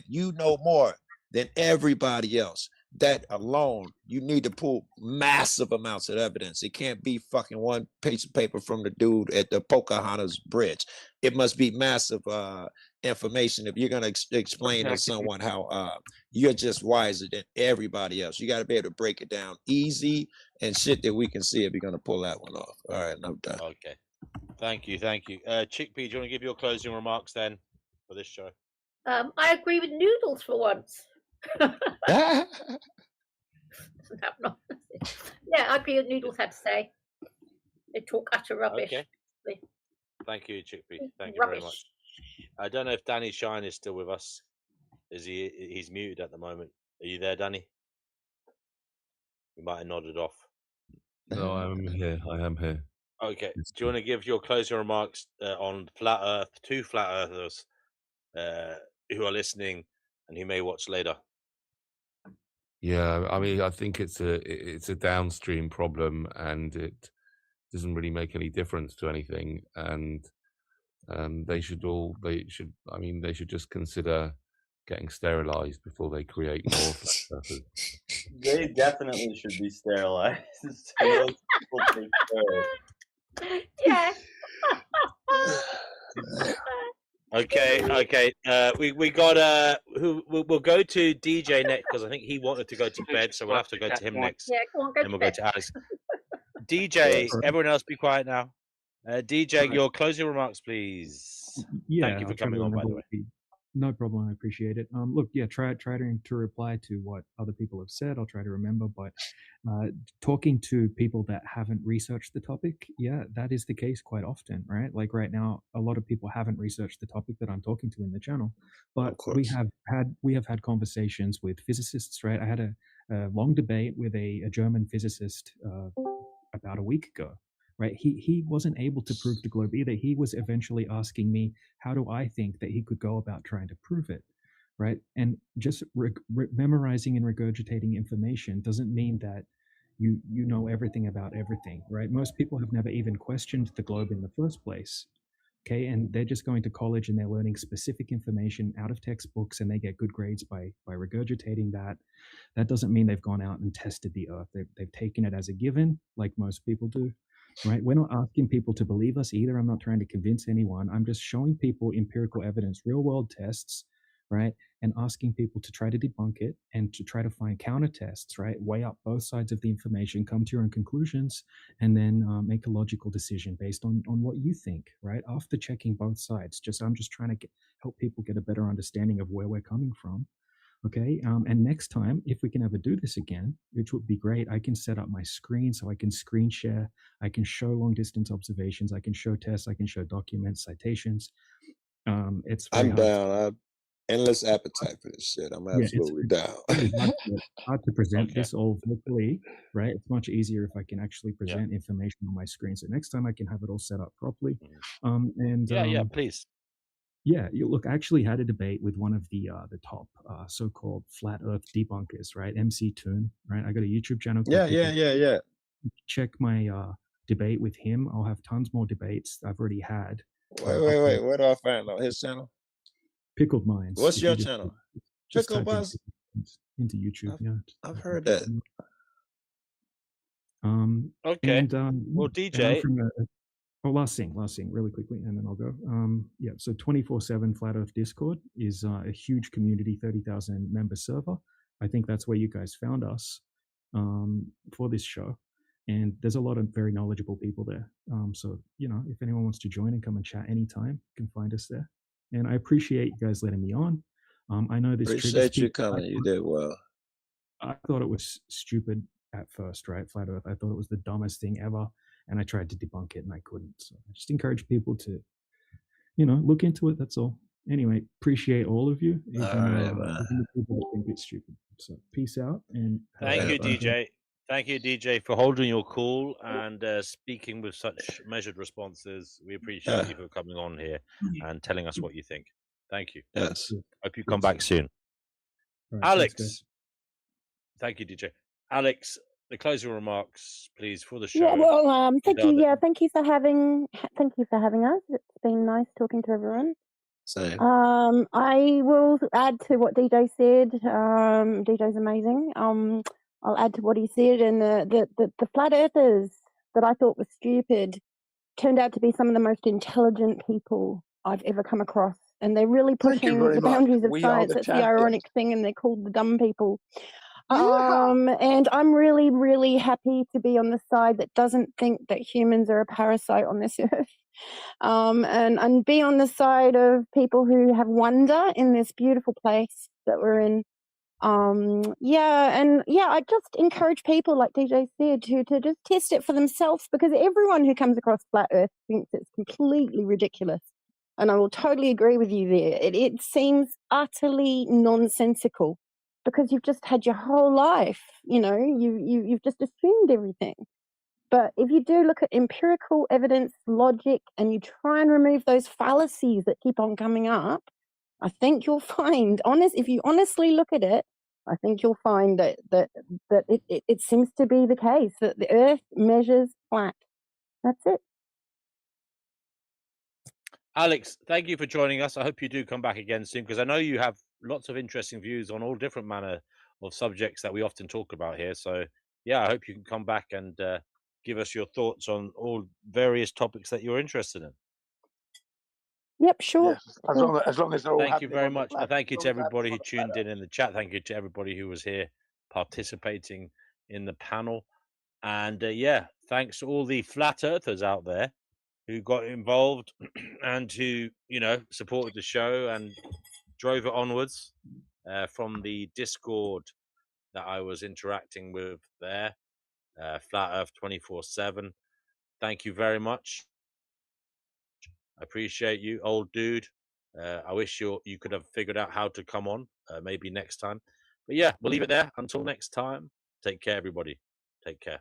you know more than everybody else. That alone, you need to pull massive amounts of evidence. It can't be fucking one piece of paper from the dude at the Pocahontas Bridge. It must be massive information if you're going to explain to someone how you're just wiser than everybody else. You got to be able to break it down easy and shit that we can see if you're going to pull that one off. All right, I'm done. Okay. Thank you. Chickpea, do you want to give your closing remarks then for this show? I agree with Noodles for once. Yeah, I agree with Noodles had to say. They talk utter rubbish. Okay. Thank you, Chickpea. Thank you very much. I don't know if Danny Shine is still with us. He's muted at the moment. Are you there, Danny? You might have nodded off. No, I'm here. I am here. Okay. Do you want to give your closing remarks on Flat Earth to Flat Earthers who are listening and who may watch later? Yeah, I mean, I think it's a downstream problem, and it doesn't really make any difference to anything. And they should just consider getting sterilized before they create more flat earthers. They definitely should be sterilized. Most people take care. Yeah. Okay. We got we'll go to DJ next because I think he wanted to go to bed, so we'll have to go to him next. Yeah, go on, go Then to we'll go bed. to Alex. DJ, everyone else be quiet now. DJ, your closing remarks, please. Yeah, Thank you for I'll try to coming on, by the remember way. what no problem. I appreciate it. Look, yeah, try to reply to what other people have said. I'll try to remember, but talking to people that haven't researched the topic, yeah, that is the case quite often, right? Like right now, a lot of people haven't researched the topic that I'm talking to in the channel, but we have had conversations with physicists, right? I had a long debate with a German physicist about a week ago. Right, he wasn't able to prove the globe either. He was eventually asking me, how do I think that he could go about trying to prove it, right? And just memorizing and regurgitating information doesn't mean that you know everything about everything, right? Most people have never even questioned the globe in the first place, okay? And they're just going to college and they're learning specific information out of textbooks, and they get good grades by regurgitating that. That doesn't mean they've gone out and tested the Earth. They've taken it as a given, like most people do. Right, we're not asking people to believe us either. I'm not trying to convince anyone. I'm just showing people empirical evidence, real world tests, right, and asking people to try to debunk it and to try to find counter tests, right, weigh up both sides of the information, come to your own conclusions, and then make a logical decision based on what you think, right, after checking both sides. I'm just trying to help people get a better understanding of where we're coming from. Okay, and next time, if we can ever do this again, which would be great, I can set up my screen so I can screen share, I can show long distance observations, I can show tests, I can show documents, citations. It's very I'm down. I have endless appetite for this shit. I'm absolutely down. It's hard to present this all virtually, right? It's much easier if I can actually present information on my screen. So next time I can have it all set up properly. Please. Yeah, look, I actually had a debate with one of the top so-called flat Earth debunkers, right? MC Toon, right? I got a YouTube channel. Yeah. Check my debate with him. I'll have tons more debates I've already had. Wait. Where do I find out his channel? Pickled Minds. What's your channel? Pickled Minds? Into YouTube, I've heard that. Okay. And, well, DJ. Last thing, really quickly, and then I'll go. So 24/7 Flat Earth Discord is a huge community, 30,000 member server. I think that's where you guys found us for this show. And there's a lot of very knowledgeable people there. So, if anyone wants to join and come and chat anytime, you can find us there. And I appreciate you guys letting me on. I know this Appreciate you coming. You did well. I thought it was stupid at first, right? Flat Earth. I thought it was the dumbest thing ever. And I tried to debunk it and I couldn't. So I just encourage people to, look into it. That's all. Anyway, appreciate all of you. Even the people that think it's stupid. So peace out. And thank you, DJ. Thank you, DJ, for holding your call and speaking with such measured responses. We appreciate you for coming on here and telling us what you think. Thank you. Yes. Hope you come back soon. All right, thanks, guys. Alex, thank you, DJ. Alex, the closing remarks, please, for the Yeah, show. well, thank These are you. the- Yeah, thank you for having us. It's been nice talking to everyone. Same. I will add to what DJ said. DJ's amazing. I'll add to what he said, and the flat earthers that I thought were stupid turned out to be some of the most intelligent people I've ever come across, and they're really Thank you pushing very the much. boundaries of We are science. the That's the champions. ironic thing, and they're called the dumb people. Yeehaw! And I'm really, really happy to be on the side that doesn't think that humans are a parasite on this earth. And be on the side of people who have wonder in this beautiful place that we're in. I just encourage people, like DJ said, to just test it for themselves, because everyone who comes across flat earth thinks it's completely ridiculous. And I will totally agree with you there. It seems utterly nonsensical, because you've just had your whole life, you've just assumed everything. But if you do look at empirical evidence, logic, and you try and remove those fallacies that keep on coming up, I think you'll find, if you honestly look at it, I think you'll find that it seems to be the case that the Earth measures flat. That's it. Alex, thank you for joining us. I hope you do come back again soon, because I know you have lots of interesting views on all different manner of subjects that we often talk about here. So, yeah, I hope you can come back and give us your thoughts on all various topics that you're interested in. Yep, sure. Yes, as long as they're all Thank you happening very on the much. flat. Thank you as to long as they're everybody happening who on the flat tuned in the chat. Thank you to everybody who was here participating in the panel. And thanks to all the flat earthers out there who got involved and who, supported the show and drove it onwards from the Discord that I was interacting with there, Flat Earth 24/7. Thank you very much. I appreciate you, old dude. I wish you could have figured out how to come on, maybe next time. But yeah, we'll leave it there. Until next time, take care, everybody. Take care.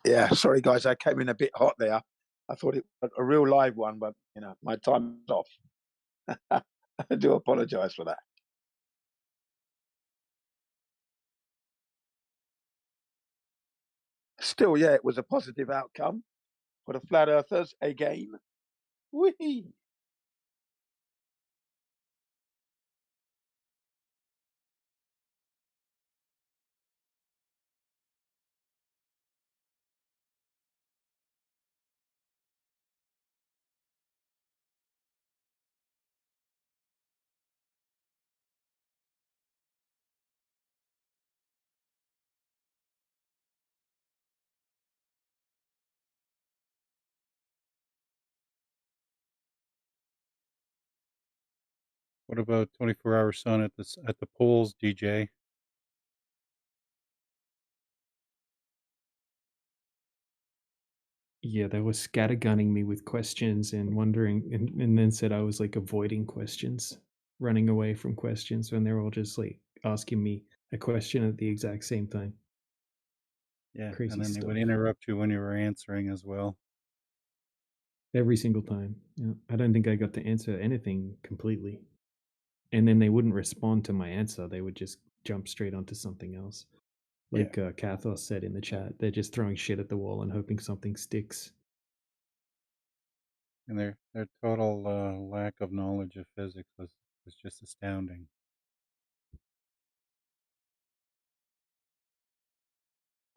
Yeah, sorry guys, I came in a bit hot there. I thought it was a real live one, but my time's off. I do apologise for that. Still, yeah, it was a positive outcome for the flat earthers again. Whee! What about 24-hour sun at the polls, DJ? Yeah, they were scattergunning me with questions and wondering, and then said I was like avoiding questions, running away from questions, when they're all just like asking me a question at the exact same time. Yeah, Crazy and then stuff. they would interrupt you when you were answering as well. Every single time. Yeah, I don't think I got to answer anything completely. And then they wouldn't respond to my answer. They would just jump straight onto something else. Like Kathos said in the chat, they're just throwing shit at the wall and hoping something sticks. And their total lack of knowledge of physics was just astounding.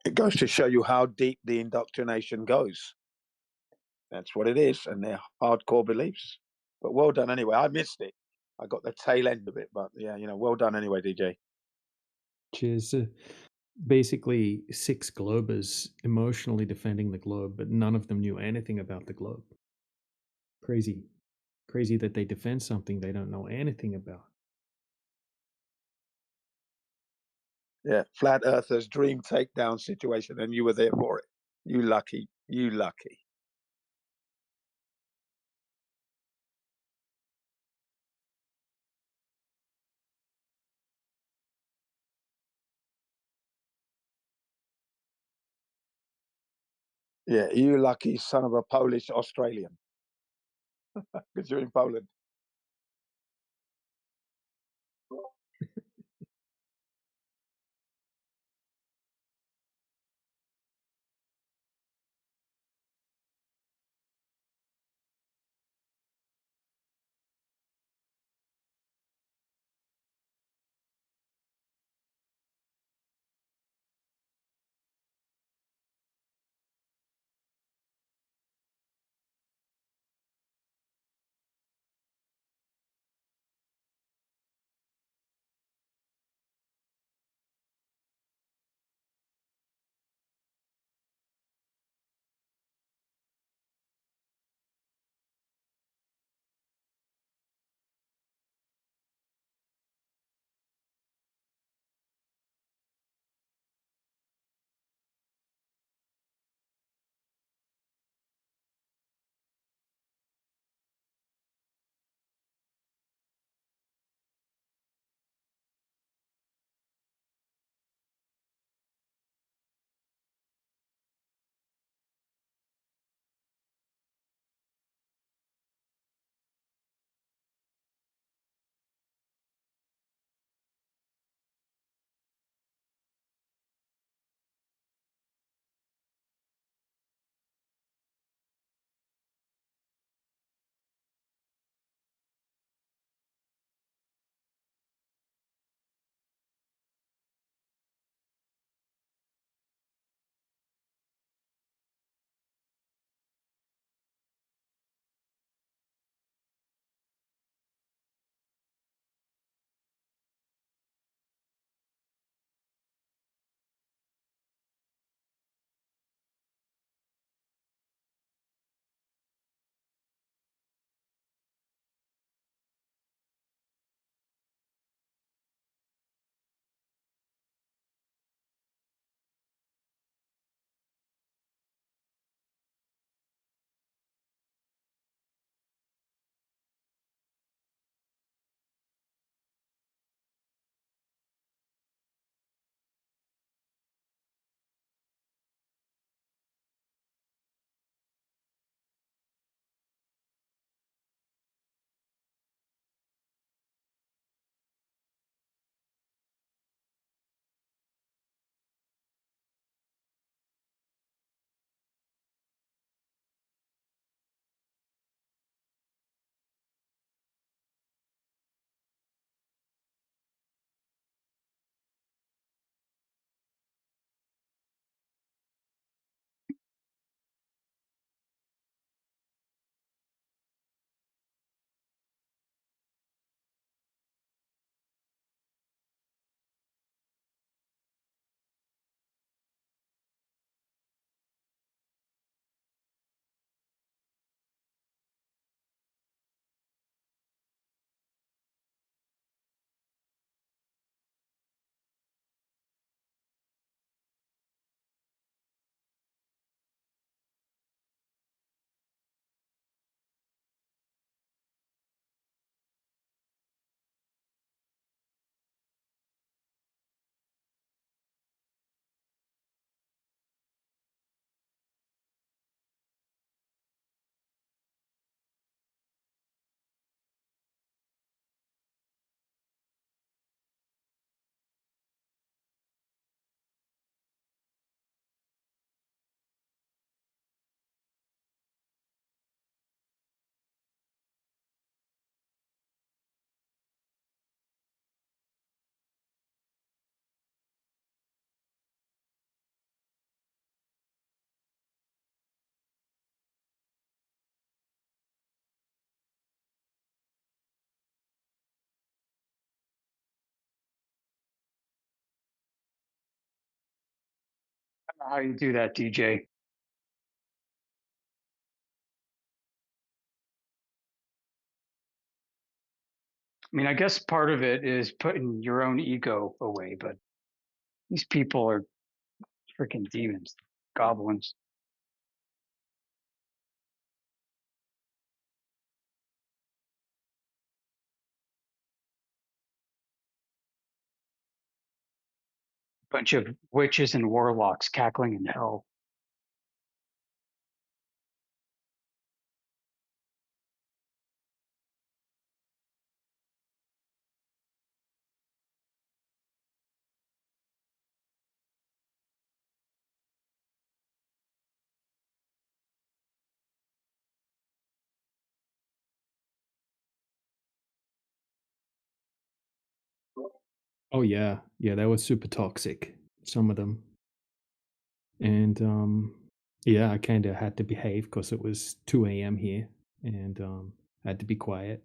It goes to show you how deep the indoctrination goes. That's what it is, and they're hardcore beliefs. But well done anyway. I missed it. I got the tail end of it, but yeah, well done anyway, DJ. Cheers. Basically 6 globers emotionally defending the globe, but none of them knew anything about the globe. Crazy that they defend something they don't know anything about. Yeah, flat earthers dream takedown situation, and you were there for it. You lucky. You lucky. Yeah, you lucky son of a Polish Australian. Because you're in Poland. How you do that, DJ? I mean, I guess part of it is putting your own ego away, but these people are freaking demons, goblins. Bunch of witches and warlocks cackling in hell. Oh yeah, yeah, they were super toxic. Some of them, and yeah, I kind of had to behave because it was 2 a.m. here, and I had to be quiet.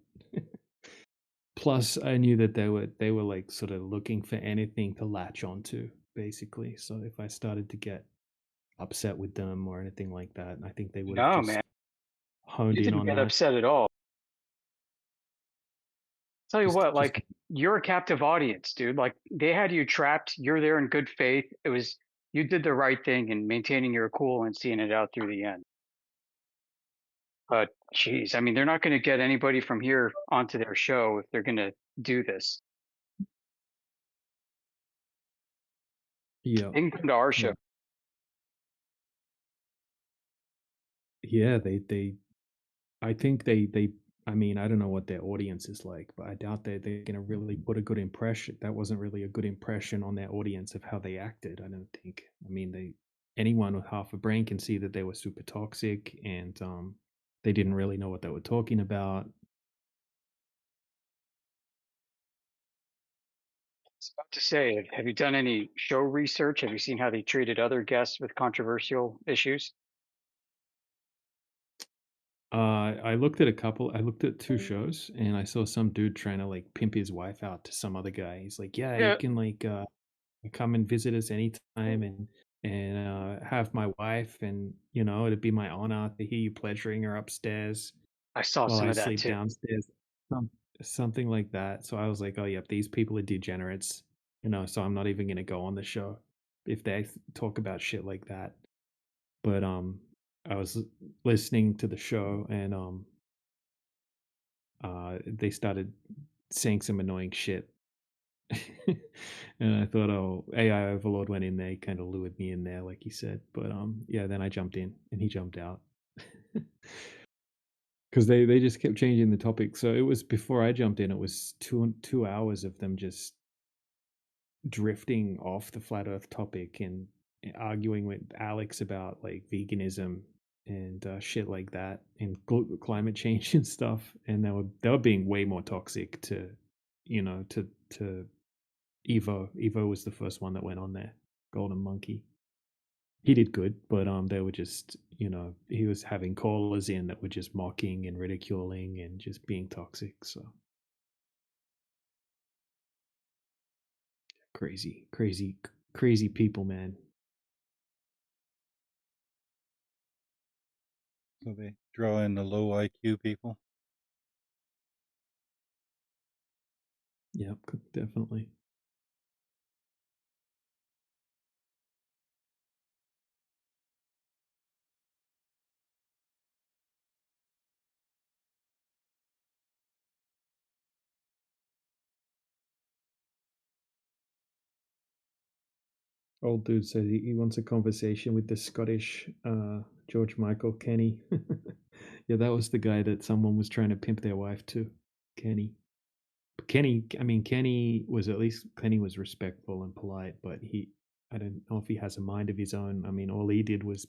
Plus, I knew that they were like sort of looking for anything to latch onto, basically. So if I started to get upset with them or anything like that, I think they would have No, just man, honed you in didn't on get that. upset at all. Tell you what, Just like you're a captive audience, dude. Like they had you trapped. You're there in good faith. It was you did the right thing in maintaining your cool and seeing it out through the end. But geez, I mean, they're not going to get anybody from here onto their show if they're going to do this. yeah, They can come to our show. yeah. I think they. I mean, I don't know what their audience is like, but I doubt they're gonna really put a good impression. That wasn't really a good impression on their audience of how they acted. I don't think. I mean, anyone with half a brain can see that they were super toxic and they didn't really know what they were talking about. I was about to say, have you done any show research? Have you seen how they treated other guests with controversial issues? I looked at a couple. I looked at 2 shows, and I saw some dude trying to like pimp his wife out to some other guy. He's like, "Yeah, you Yeah, can like come and visit us anytime, and have my wife, and it'd be my honor to hear you pleasuring her upstairs I saw while some I of that sleep too. downstairs." Something like that. So I was like, "Oh, yep, these people are degenerates," So I'm not even gonna go on the show if they talk about shit like that. But I was listening to the show, and they started saying some annoying shit. And I thought, oh, AI Overlord went in there, he kind of lured me in there, like he said. But yeah, then I jumped in and he jumped out. Because they just kept changing the topic. So it was before I jumped in, it was 2 hours of them just drifting off the flat earth topic and arguing with Alex about like veganism and shit like that and climate change and stuff. And they were being way more toxic to to Evo. Evo was the first one that went on there. Golden Monkey. He did good, but they were just he was having callers in that were just mocking and ridiculing and just being toxic. So crazy, crazy, crazy people, man. So they draw in the low IQ people. Yep, definitely. Old dude said he wants a conversation with the Scottish George Michael Kenny. Yeah, that was the guy that someone was trying to pimp their wife to. Kenny. Kenny was respectful and polite, but I don't know if he has a mind of his own. I mean, all he did was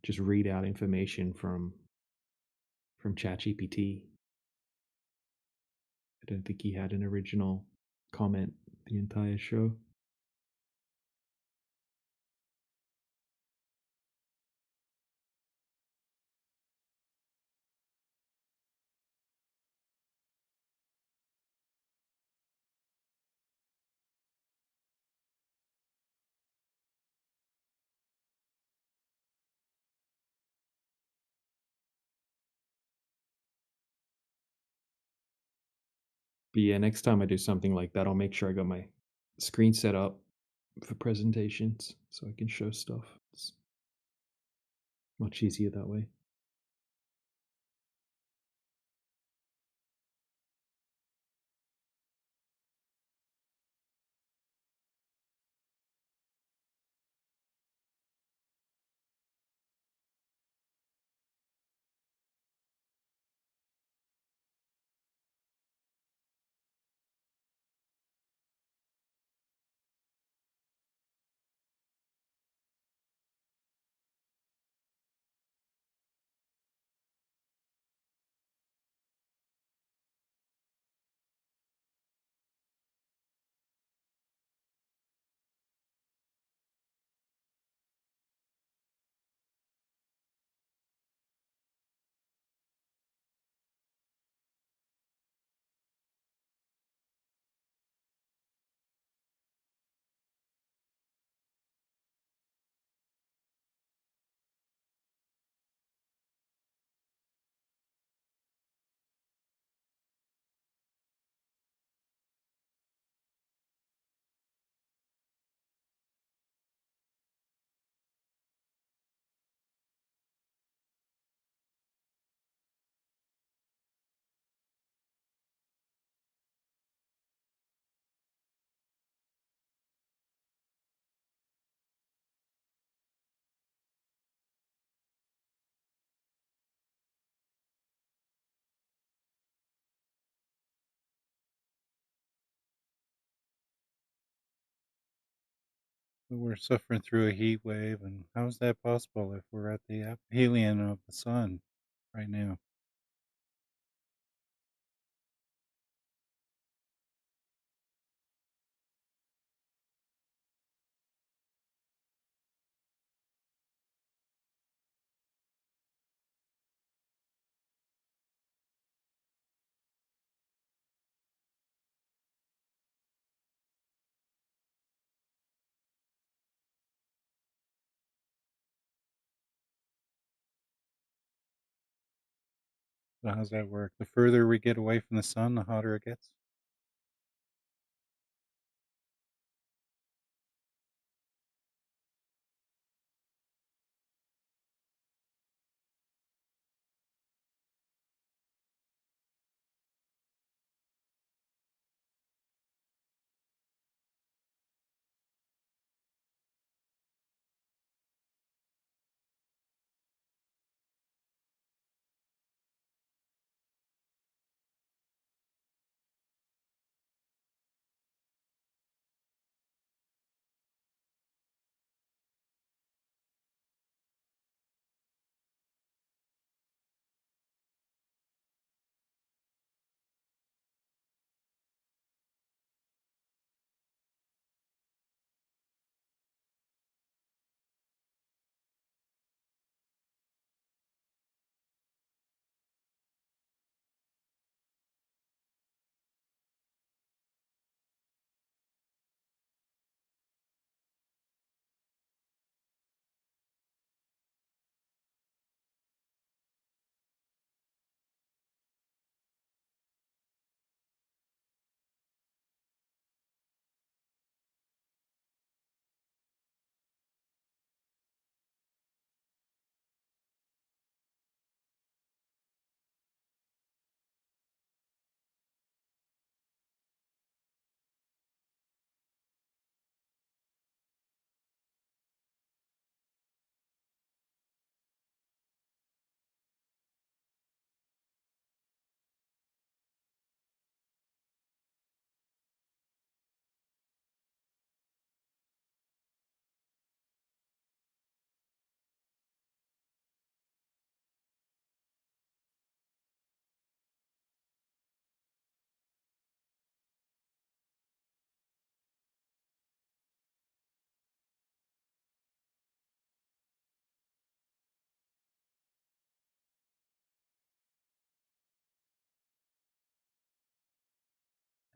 just read out information from ChatGPT. I don't think he had an original comment the entire show. But yeah, next time I do something like that, I'll make sure I got my screen set up for presentations so I can show stuff. It's much easier that way. We're suffering through a heat wave, and how is that possible if we're at the aphelion of the sun right now? So how's that work? The further we get away from the sun, the hotter it gets?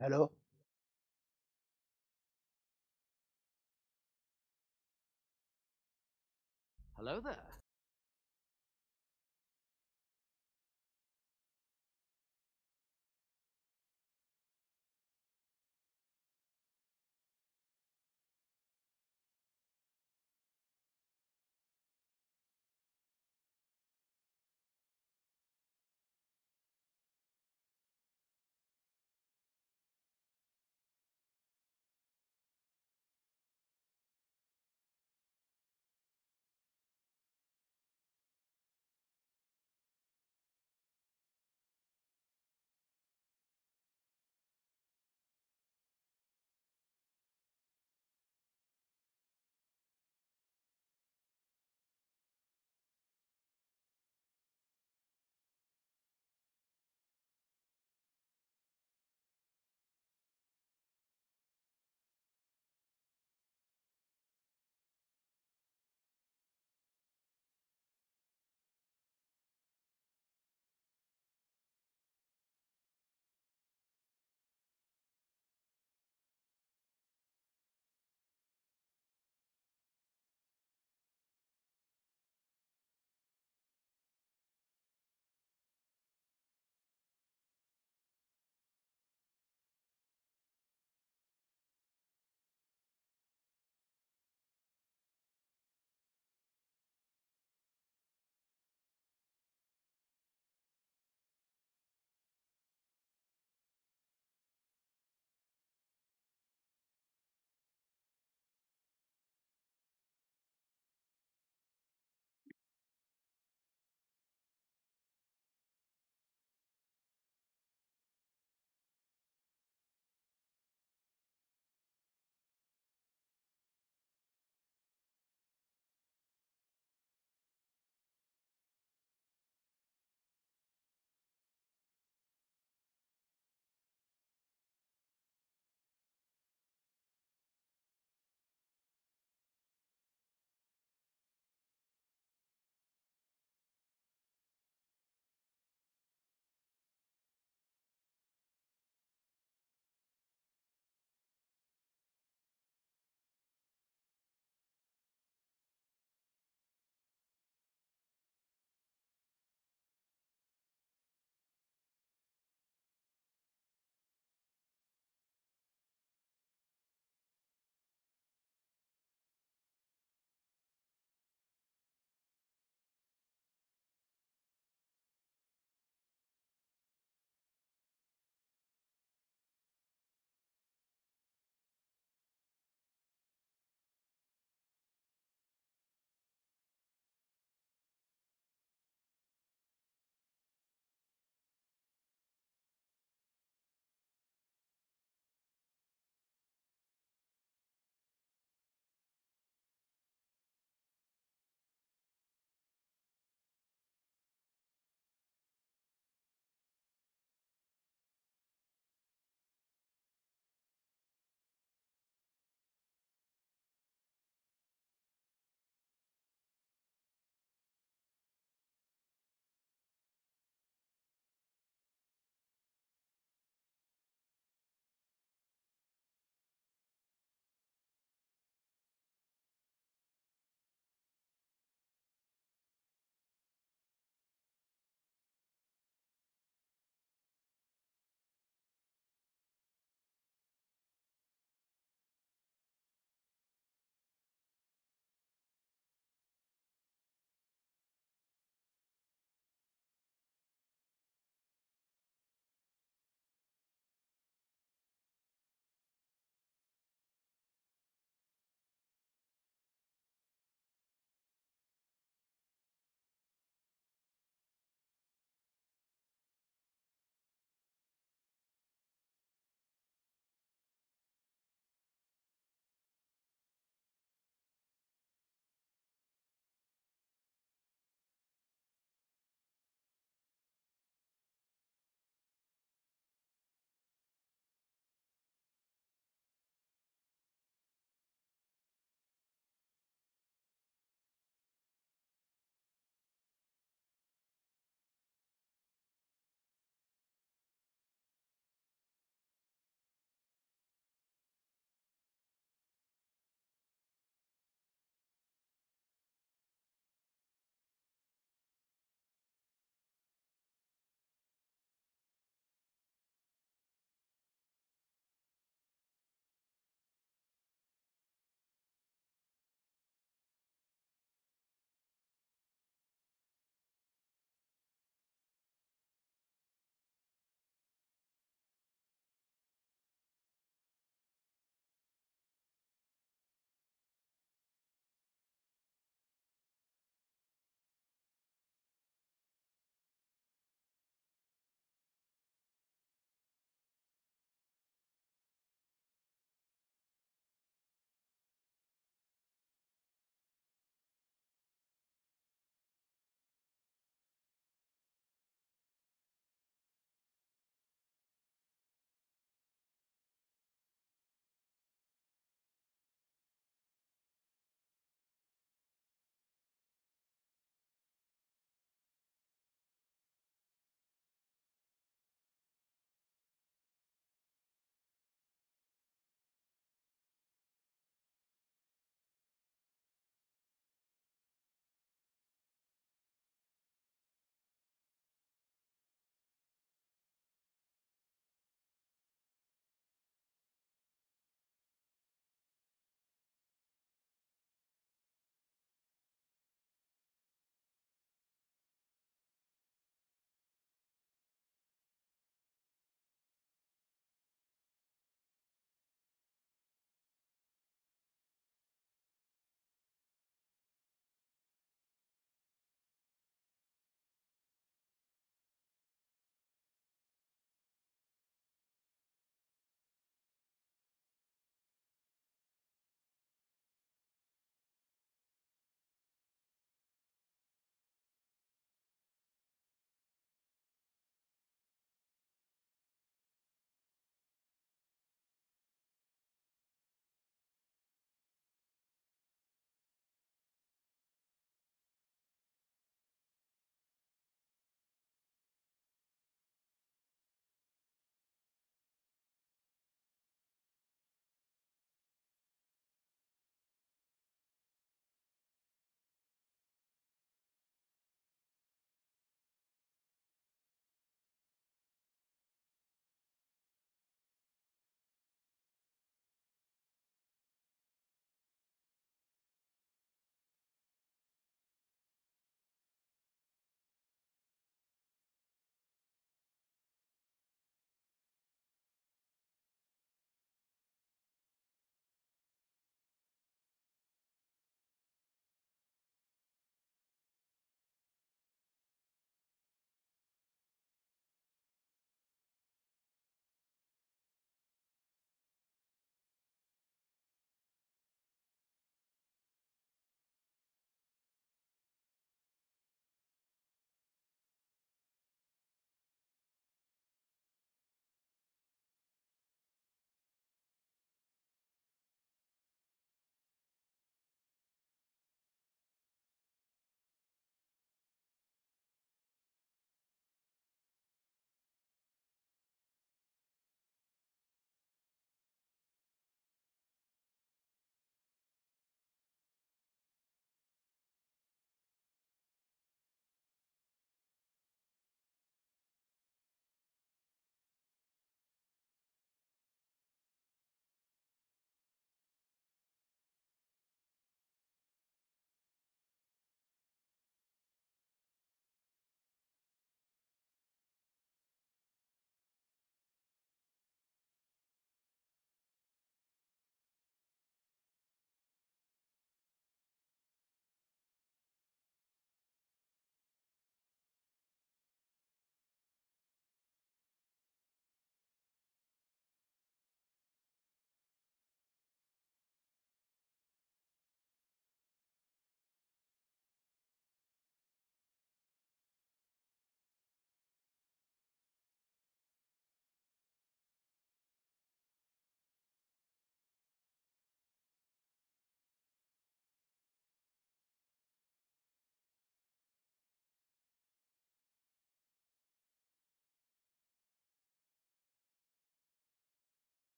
Hello? Hello there.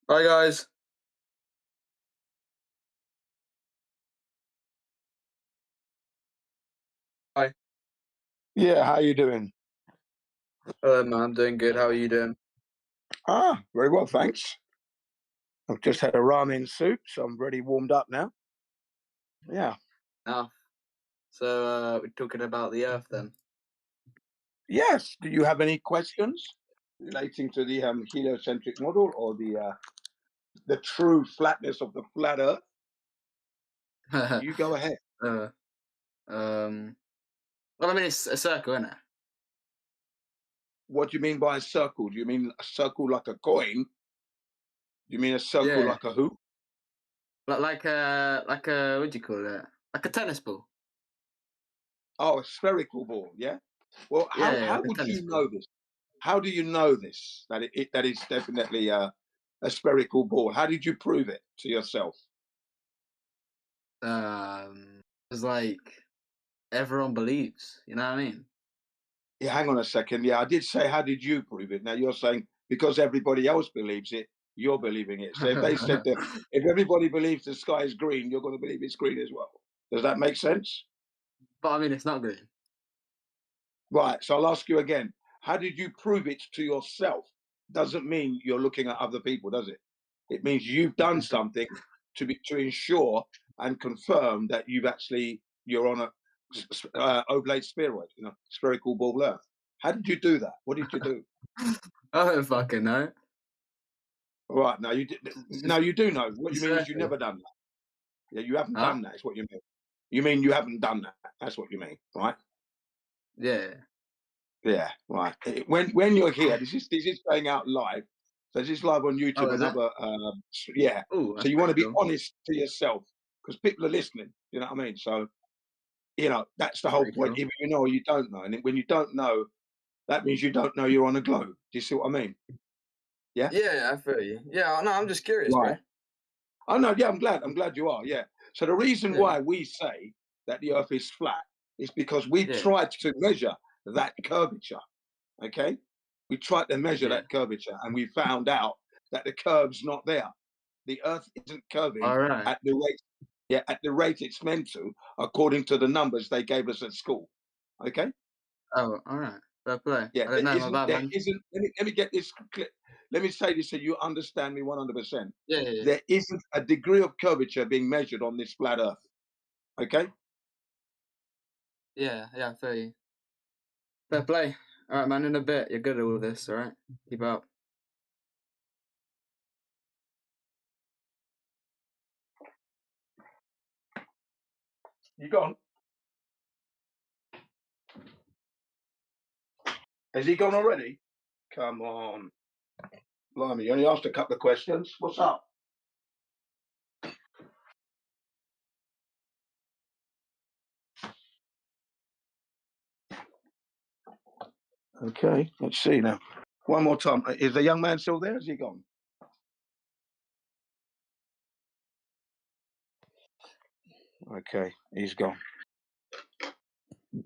Bye, guys. Bye. Yeah, how you doing? Hello, man. I'm doing good. How are you doing? Ah, very well, thanks. I've just had a ramen soup, so I'm ready warmed up now. Yeah. Oh. So we're talking about the Earth then. Yes. Do you have any questions relating to the heliocentric model or the true flatness of the flat Earth? You go ahead. Well, I mean, it's a circle, isn't it? What do you mean by a circle? Do you mean a circle like a coin? Do you mean a circle Yeah. like a hoop? Like a what do you call it? Like a tennis ball. Oh, a spherical ball, yeah? Well, Yeah, how like a would tennis you ball. know this? How do you know this? That that is definitely a spherical ball. How did you prove it to yourself? It's like everyone believes. You know what I mean? Yeah, hang on a second. Yeah, I did say, how did you prove it? Now you're saying because everybody else believes it, you're believing it. So if they said that, if everybody believes the sky is green, you're going to believe it's green as well. Does that make sense? But I mean, it's not green. Right. So I'll ask you again. How did you prove it to yourself? Doesn't mean you're looking at other people, does it? It means you've done something to ensure and confirm that you're on a oblate spheroid, spherical ball Earth. How did you do that? What did you do? I don't fucking know. Right, now you do know. What you mean is you Exactly. never done that. Yeah, you haven't Huh? done that. Is what you mean. You mean you haven't done that. That's what you mean, right? Yeah. Yeah, right. When you're here, this is going out live. So this is live on YouTube. Oh, is it? Another, yeah. Oh, So that's you want to pretty be cool. honest to yourself because people are listening. You know what I mean? So that's the That's whole pretty point. cool. Either you know or you don't know, and when you don't know, that means you don't know you're on a globe. Do you see what I mean? Yeah. Yeah, I feel you. Yeah, no, I'm just curious, Right. bro. Oh no, yeah, I'm glad you are. Yeah. So the reason Yeah. why we say that the Earth is flat is because we Yeah. tried to measure that curvature. Okay, we tried to measure Yeah. that curvature, and we found out that the curve's not there. The Earth isn't curving All right. at the rate, at the rate it's meant to, according to the numbers they gave us at school. Okay. Oh, all right. Fair play. Yeah, I didn't know about that, there man. isn't. Let me get this. Let me say this so you understand me 100%. Yeah, yeah, yeah. There isn't a degree of curvature being measured on this flat Earth. Okay. Yeah, I feel you. Fair play. All right, man. In a bit, you're good at all this. All right, keep up. You gone? Has he gone already? Come on. Blimey, you only asked a couple of questions. What's up? Okay, let's see now. One more time. Is the young man still there? Has he gone? Okay, he's gone.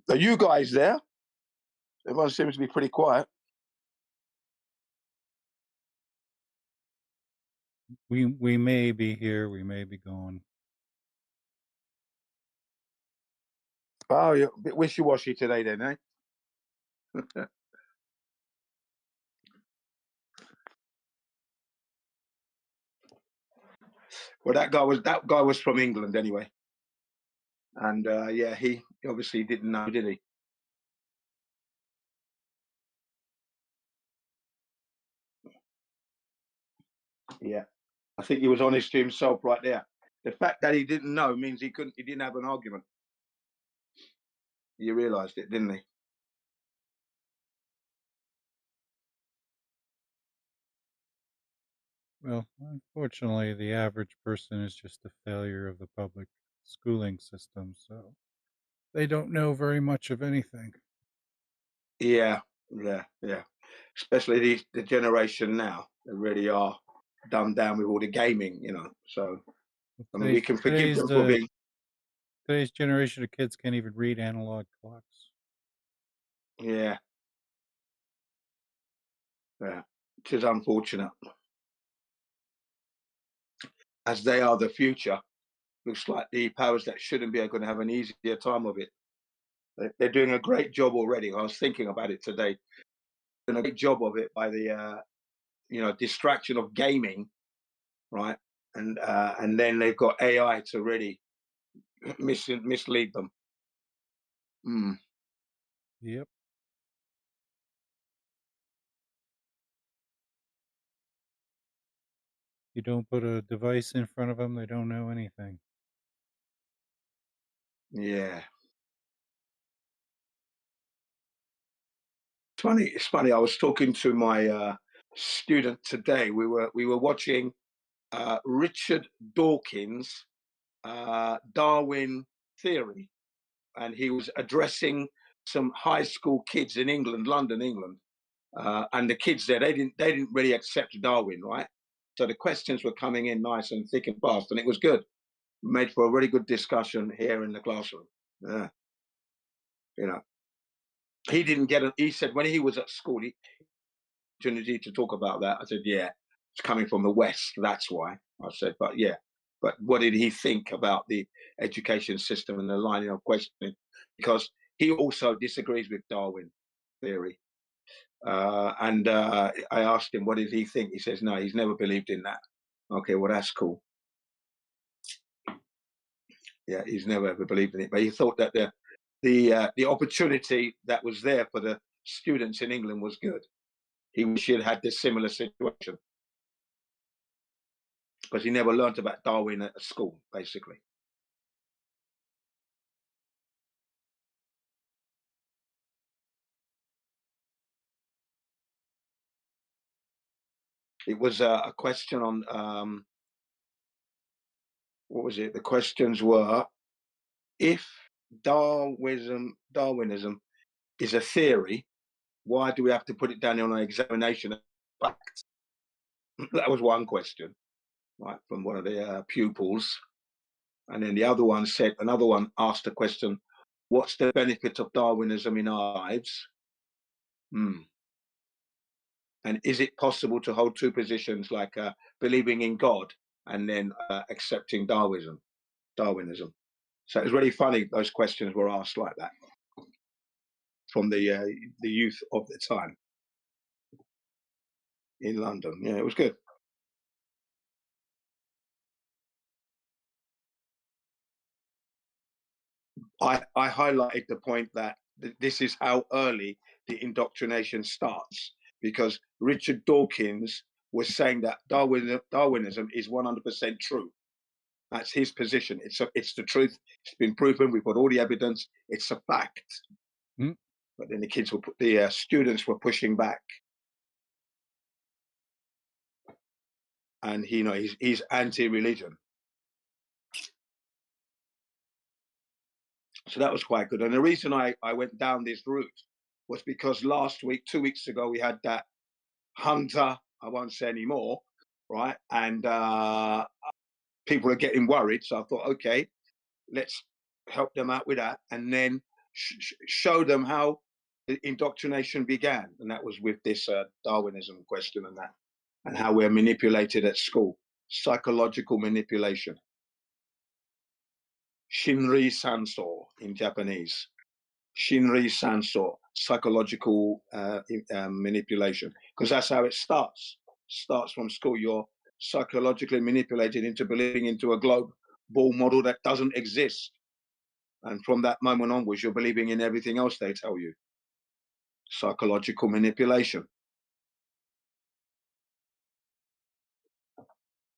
Are you guys there? Everyone seems to be pretty quiet. We may be here, we may be gone. Oh, you're a bit wishy-washy today then, eh? Well, that guy was from England anyway. And yeah, he obviously didn't know, did he? Yeah. I think he was honest to himself right there. The fact that he didn't know means he didn't have an argument. He realised it, didn't he? Well, unfortunately, the average person is just a failure of the public schooling system, so they don't know very much of anything. Yeah. Especially the generation now. They really are dumbed down with all the gaming, So I mean, we can forgive them for being. Today's generation of kids can't even read analog clocks. Yeah. It is unfortunate. as they are the future. Looks like the powers that shouldn't be are going to have an easier time of it. They're doing a great job already. I was thinking about it today. Doing a great job of it by the distraction of gaming, right? And then they've got AI to really mislead them. Mm. Yep. You don't put a device in front of them, they don't know anything. Yeah. It's funny. I was talking to my student today. We were watching Richard Dawkins' Darwin Theory, and he was addressing some high school kids in England, London, England, and the kids there they didn't really accept Darwin, right? So the questions were coming in nice and thick and fast, and it was good. Made for a really good discussion here in the classroom. Yeah. He didn't get it. He said when he was at school, he opportunity to talk about that. I said, yeah, it's coming from the West. That's why. I said, but yeah. But what did he think about the education system and the lining of questioning? Because he also disagrees with Darwin theory. And I asked him, what did he think? He says, no, he's never believed in that. Okay, well, that's cool. Yeah, he's never ever believed in it. But he thought that the opportunity that was there for the students in England was good. He wish he had had this similar situation. Because he never learnt about Darwin at school, basically. It was a question on, what was it? The questions were, if Darwinism is a theory, why do we have to put it down on an examination as fact? That was one question, right, from one of the pupils. And then another one asked a question, what's the benefit of Darwinism in our lives? And is it possible to hold two positions, like believing in God and then accepting Darwinism? So it was really funny. Those questions were asked like that from the youth of the time in London. Yeah, it was good. I highlighted the point that this is how early the indoctrination starts, because Richard Dawkins was saying that Darwinism is 100% true. That's his position. It's the truth. It's been proven. We've got all the evidence. It's a fact. But then the students were pushing back, and he's anti-religion. So that was quite good. And the reason I went down this route was because last week, 2 weeks ago, we had that Hunter. I won't say any more, right? And people are getting worried. So I thought, okay, let's help them out with that, and then show them how the indoctrination began. And that was with this Darwinism question and how we're manipulated at school. Psychological manipulation. Shinri Sanso in Japanese. Shinri Sanso, psychological manipulation. Because that's how it starts. Starts from school. You're psychologically manipulated into believing into a global model that doesn't exist. And from that moment onwards, you're believing in everything else they tell you. Psychological manipulation.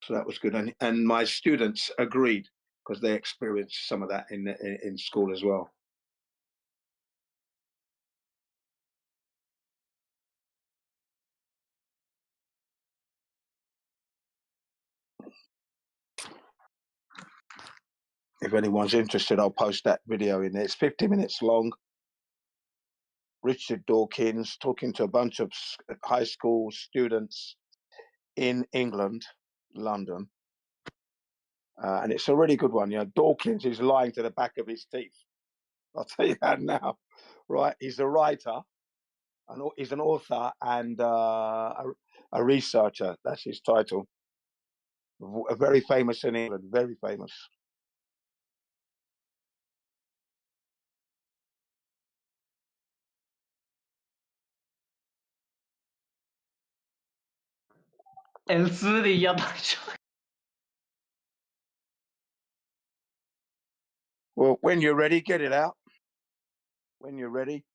So that was good. And my students agreed, because they experienced some of that in school as well. If anyone's interested, I'll post that video in there. It's 50 minutes long. Richard Dawkins talking to a bunch of high school students in England, London. And it's a really good one. Dawkins is lying to the back of his teeth. I'll tell you that now, right? He's a writer, he's an author and a researcher. That's his title. Very famous in England, very famous. Well, when you're ready, get it out. When you're ready.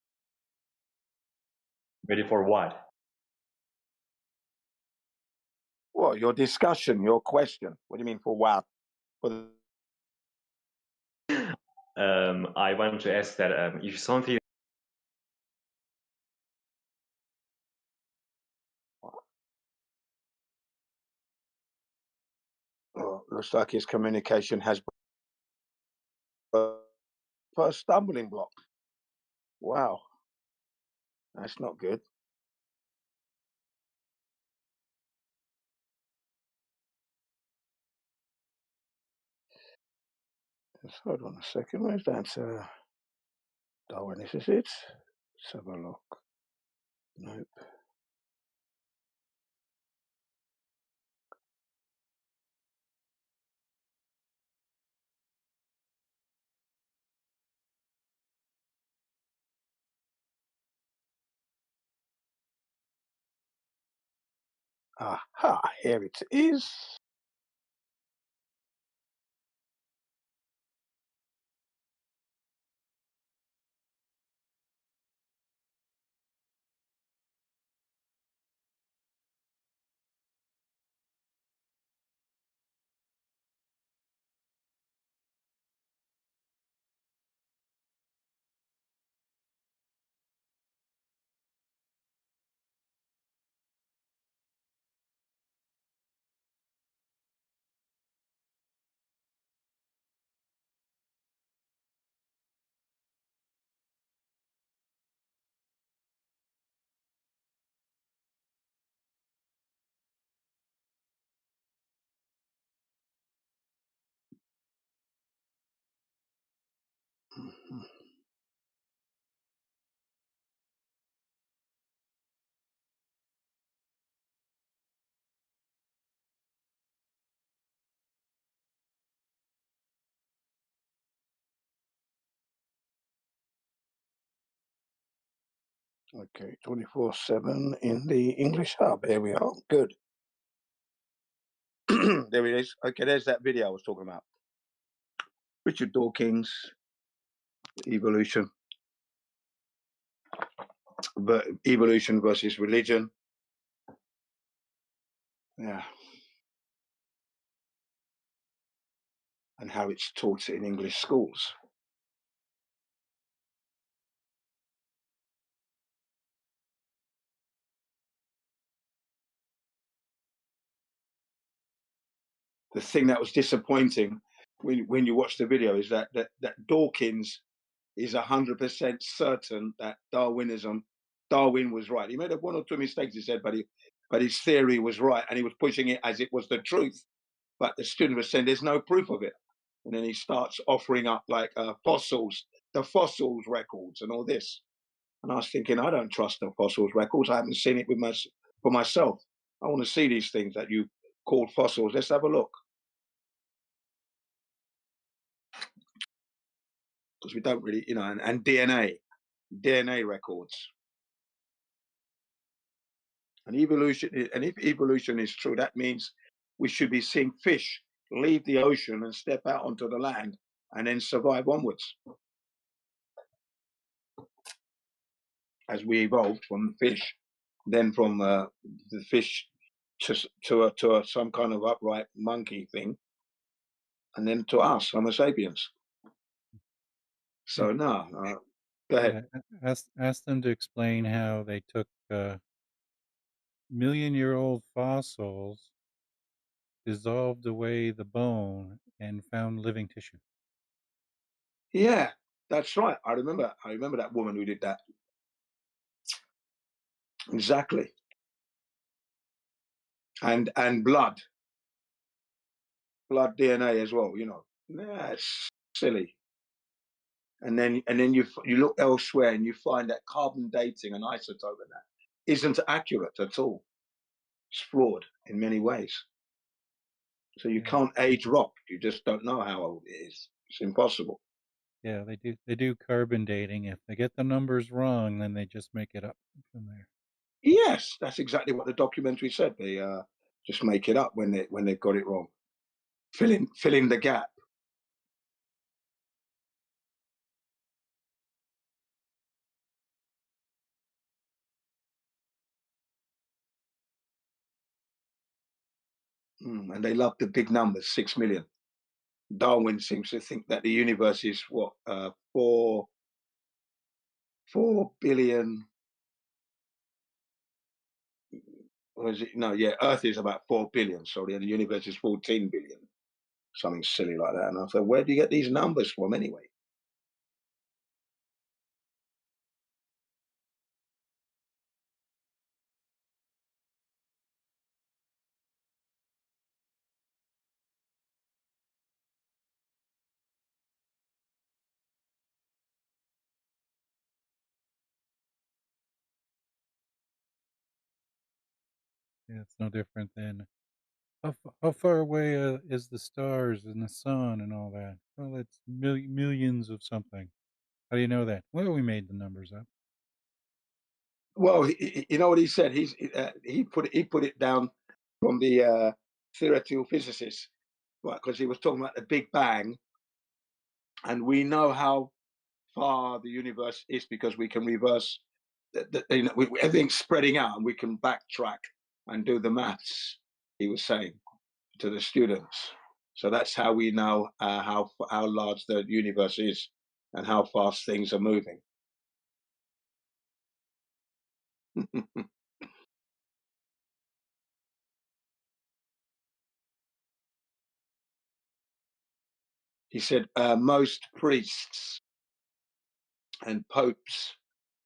Ready for what? Well, your discussion, your question. What do you mean for what? For the... I want to ask that if something. Oh, looks like his communication has first stumbling block. Wow, that's not good. Just hold on a second. Where's that? Darwin, is this it? Let's have a look. Nope. Aha, here it is. Okay, 24/7 in the English Hub. Here we are. Good. There it is. Okay, there's that video I was talking about. Richard Dawkins, evolution. But evolution versus religion. Yeah. And how it's taught in English schools. The thing that was disappointing when you watch the video is that Dawkins is 100% certain that Darwin was right. He made one or two mistakes, he said, but his theory was right, and he was pushing it as it was the truth. But the student was saying there's no proof of it, and then he starts offering up like fossils, the fossils records, and all this. And I was thinking, I don't trust the fossils records. I haven't seen it for myself. I want to see these things that you call fossils. Let's have a look. Because we don't really, and DNA records. And if evolution is true, that means we should be seeing fish leave the ocean and step out onto the land and then survive onwards. As we evolved from the fish, then from the fish to some kind of upright monkey thing, and then to us, Homo sapiens. So no, go ahead. Ask them to explain how they took million-year-old fossils, dissolved away the bone, and found living tissue. Yeah, that's right. I remember that woman who did that. Exactly. And blood DNA as well. That's silly. And then you look elsewhere and you find that carbon dating and isotope and that isn't accurate at all. It's flawed in many ways. So you can't age rock. You just don't know how old it is. It's impossible. Yeah, they do carbon dating. If they get the numbers wrong, then they just make it up from there. Yes, that's exactly what the documentary said. They just make it up when they've got it wrong. Fill in the gap. And they love the big numbers, 6 million. Darwin seems to think that the universe is what 4 billion. Was it? No, yeah, Earth is about 4 billion, sorry, and the universe is 14 billion. Something silly like that. And I thought, where do you get these numbers from anyway? Yeah, it's no different than how far away is the stars and the sun and all that? Well, it's millions of something. How do you know that? Well, we made the numbers up. Well, you know what he said? He put it down from the theoretical physicists, right? Because he was talking about the Big Bang, and we know how far the universe is because we can reverse. Everything's spreading out, and we can backtrack and do the maths. He was saying to the students. So that's how we know how large the universe is and how fast things are moving. He said most priests and popes,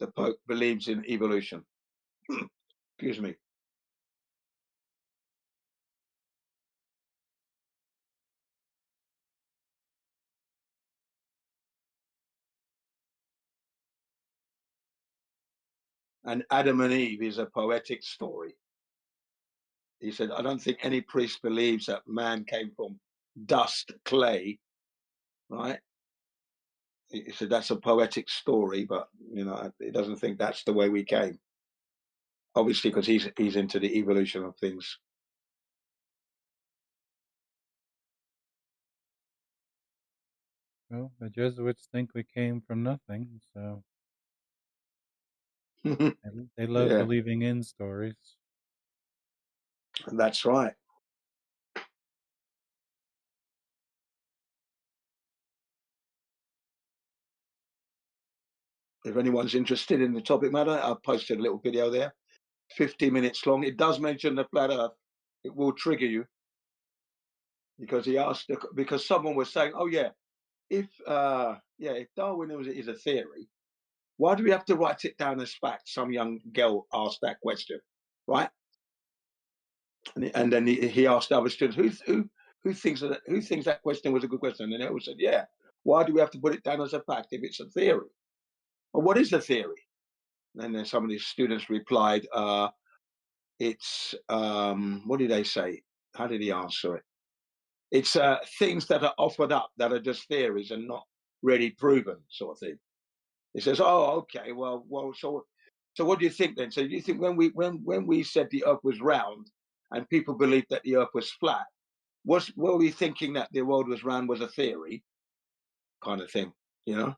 the Pope believes in evolution. Excuse me. And Adam and Eve is a poetic story. He said, I don't think any priest believes that man came from dust, clay, right? He said that's a poetic story, but he doesn't think that's the way we came. Obviously, because he's into the evolution of things. Well, the Jesuits think we came from nothing, so they love Yeah. believing in stories. That's right. If anyone's interested in the topic matter, I've posted a little video there, 50 minutes long. It does mention the flat Earth. It will trigger you because because someone was saying, "Oh yeah, if Darwinism is a theory, why do we have to write it down as fact?" Some young girl asked that question, right? And then he asked other students, who thinks that question was a good question? And they all said, "Yeah. Why do we have to put it down as a fact if it's a theory? Well, what is a theory?" And then some of the students replied, "It's what did they say? How did he answer it? It's things that are offered up that are just theories and not really proven, sort of thing." He says, "Oh, okay. Well. So what do you think then? So do you think when we said the Earth was round and people believed that the Earth was flat, were we thinking that the world was round was a theory, kind of thing? You know?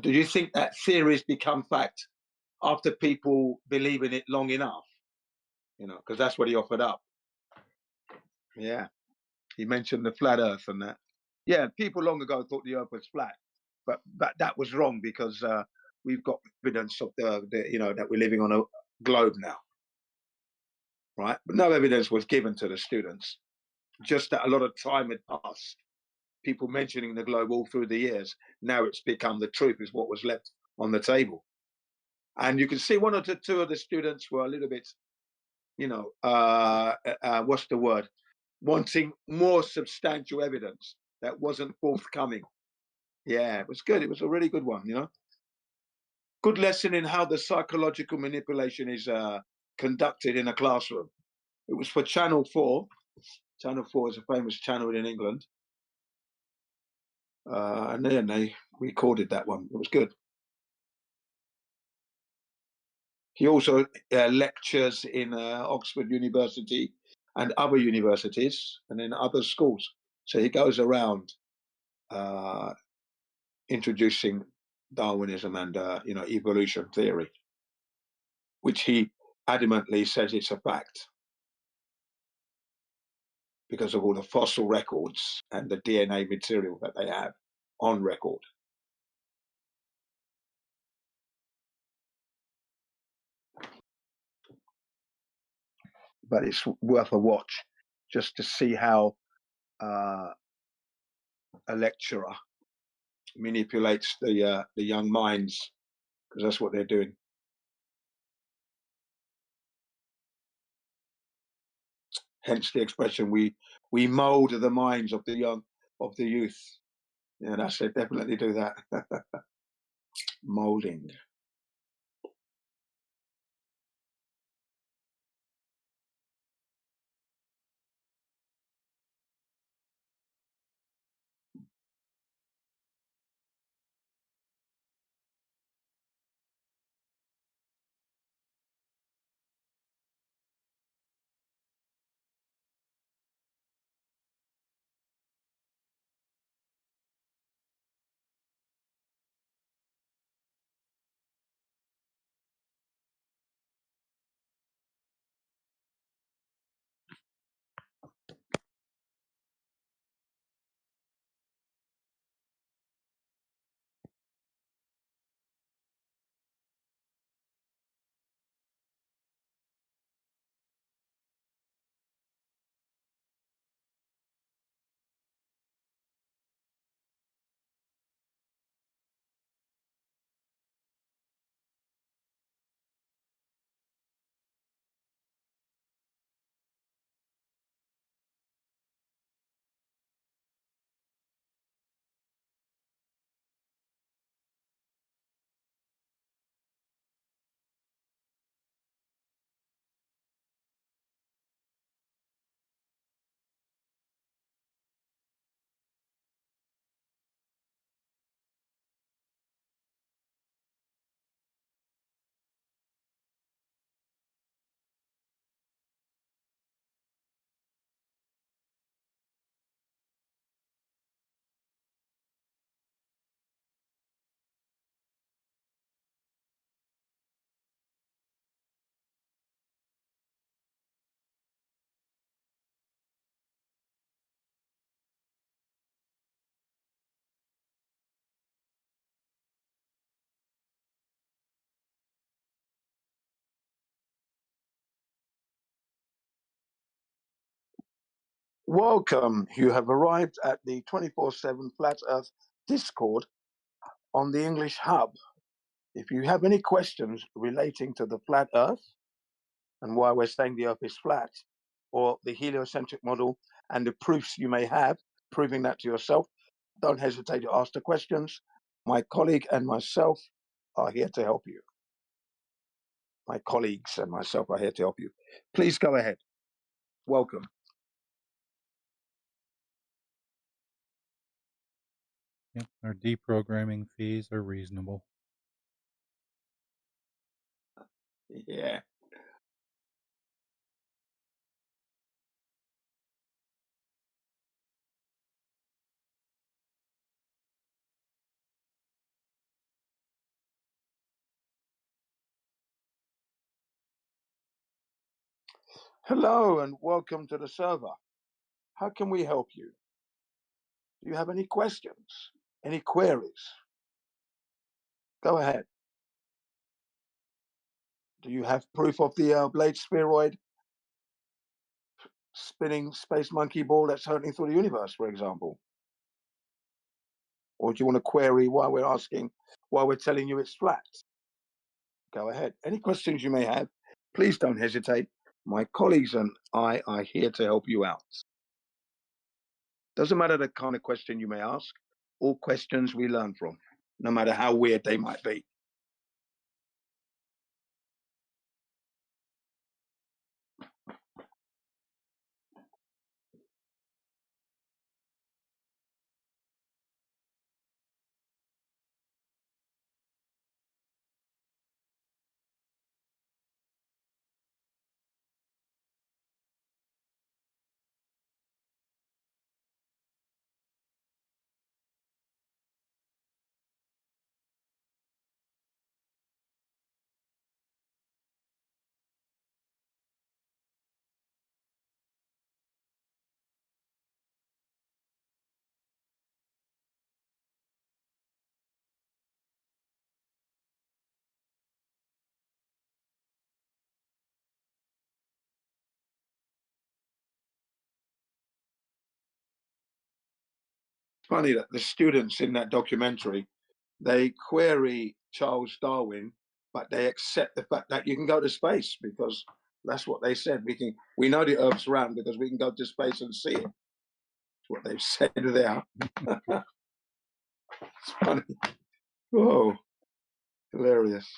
Do you think that theories become fact after people believe in it long enough? Because that's what he offered up. Yeah, he mentioned the flat Earth and that. Yeah, people long ago thought the Earth was flat, but that was wrong because we've got evidence of that we're living on a globe now, right? But no evidence was given to the students. Just that a lot of time had passed. People mentioning the globe all through the years. Now it's become the truth is what was left on the table. And you can see one or two of the students were a little bit, what's the word? Wanting more substantial evidence that wasn't forthcoming. Yeah, it was good. It was a really good one, Good lesson in how the psychological manipulation is conducted in a classroom. It was for Channel 4. Channel 4 is a famous channel in England. And then they recorded that one. It was good. He also lectures in Oxford University and other universities and in other schools. So he goes around introducing Darwinism and evolution theory, which he adamantly says it's a fact because of all the fossil records and the DNA material that they have on record. But it's worth a watch just to see how a lecturer manipulates the young minds, because that's what they're doing. Hence the expression, we mold the minds of the young, of the youth. Yeah, that's it. Definitely do that. Molding. Welcome. You have arrived at the 24/7 Flat Earth Discord on the English Hub. If you have any questions relating to the flat Earth and why we're saying the Earth is flat, or the heliocentric model and the proofs you may have proving that to yourself, don't hesitate to ask the questions. My colleague and myself are here to help you. My colleagues and myself are here to help you. Please go ahead. Welcome. Yep, our deprogramming fees are reasonable. Yeah. Hello and welcome to the server. How can we help you? Do you have any questions? Any queries? Go ahead. Do you have proof of the blade spheroid spinning space monkey ball that's hurtling through the universe, for example? Or do you want to query why we're telling you it's flat? Go ahead. Any questions you may have, please don't hesitate. My colleagues and I are here to help you out. Doesn't matter the kind of question you may ask, all questions we learn from, no matter how weird they might be. funny that the students in that documentary, they query Charles Darwin, but they accept the fact that you can go to space because that's what they said. We know the Earth's round because we can go to space and see it. That's what they've said there. It's funny. Whoa, hilarious.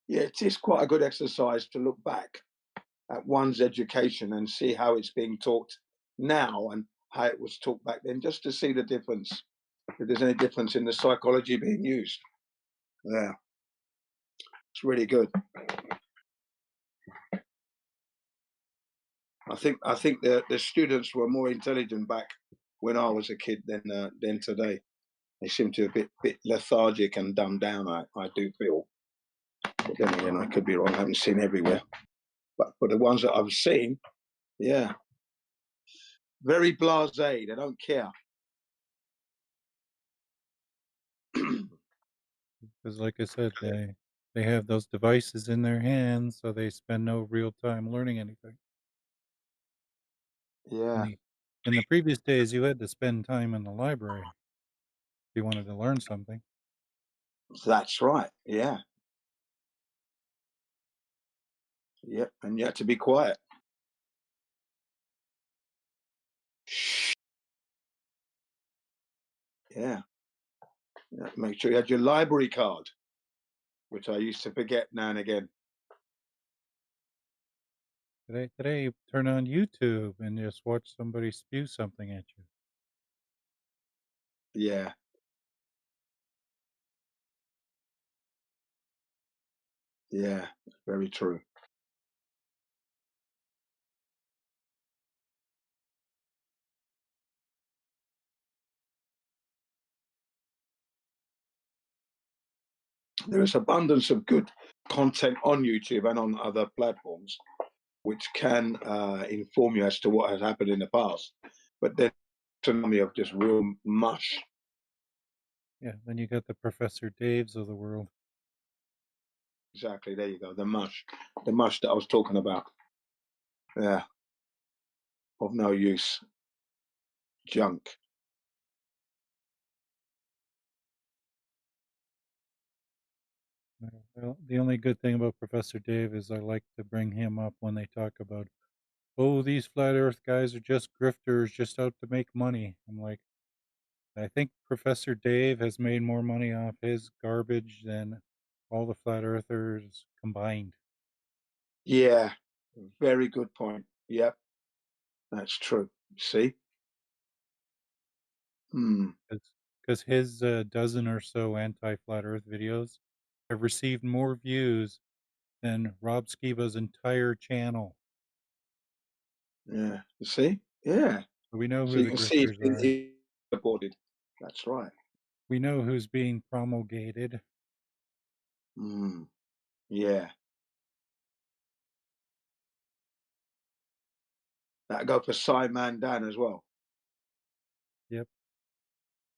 Yeah, it is quite a good exercise to look back at one's education and see how it's being taught now and how it was taught back then, just to see the difference, if there's any difference in the psychology being used. Yeah, it's really good. I think the students were more intelligent back when I was a kid than today. They seem to be a bit lethargic and dumbed down. I do feel, but then again, I could be wrong. I haven't seen everywhere, but for the ones that I've seen, yeah, very blasé. They don't care. Because, like I said, they have those devices in their hands, so they spend no real time learning anything. Yeah. In the previous days, you had to spend time in the library if you wanted to learn something. That's right. Yeah. Yep. And you had to be quiet. Yeah. Make sure you had your library card, which I used to forget now and again. Today you turn on YouTube and just watch somebody spew something at you. Yeah. Yeah. Very true. There is abundance of good content on YouTube and on other platforms, which can inform you as to what has happened in the past. But then, tsunami of just real mush. Yeah, then you got the Professor Daves of the world. Exactly. There you go. The mush that I was talking about. Yeah. Of no use. Junk. Well, the only good thing about Professor Dave is I like to bring him up when they talk about, oh, these flat earth guys are just grifters just out to make money. I'm like, I think Professor Dave has made more money off his garbage than all the flat earthers combined. Yeah. Very good point. Yep. That's true. See? Because his dozen or so anti-flat earth videos have received more views than Rob Skiba's entire channel. Yeah. You see? Yeah. So we know So who you the can see grifters are. it's supported. That's right. We know who's being promulgated. Yeah. That go for Simon Dan as well. Yep.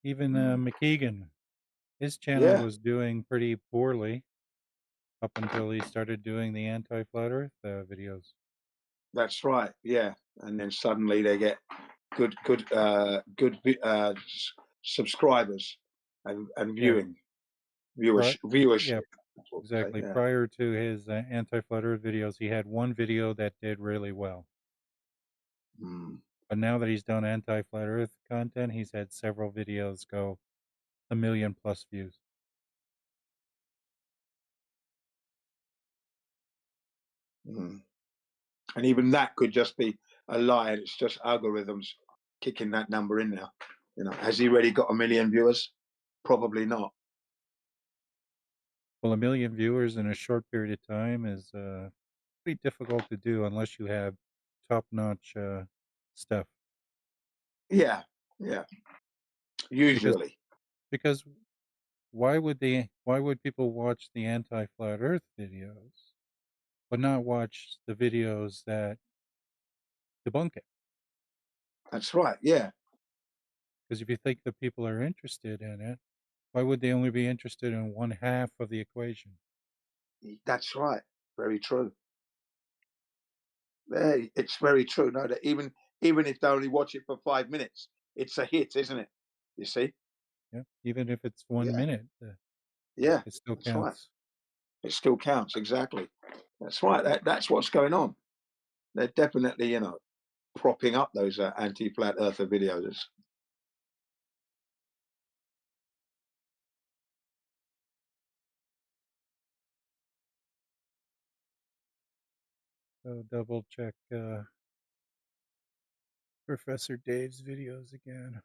Even McKeegan, his channel Yeah. was doing pretty poorly up until he started doing the anti-flat earth videos. That's right. Yeah. And then suddenly they get good subscribers and viewing viewership. Yeah, exactly. Yeah. Prior to his anti-flat earth videos, he had one video that did really well. But now that he's done anti-flat earth content, he's had several videos go 1 million plus views. And even that could just be a lie. It's just algorithms kicking that number in now. You know, has he really got 1 million viewers? Probably not. Well, 1 million viewers in a short period of time is pretty difficult to do unless you have top-notch stuff. Yeah, yeah. Usually. Because why would people watch the anti-flat Earth videos, but not watch the videos that debunk it? That's right. Yeah. Because if you think that people are interested in it, why would they only be interested in one half of the equation? That's right. Very true. It's very true. No, that even if they only watch it for 5 minutes, it's a hit, isn't it? You see? Yeah, even if it's 1 Yeah. minute, Yeah. it still That's right. counts. It still counts. Exactly. That's right. That's what's going on. They're definitely, propping up those anti-flat earther videos. So double check Professor Dave's videos again.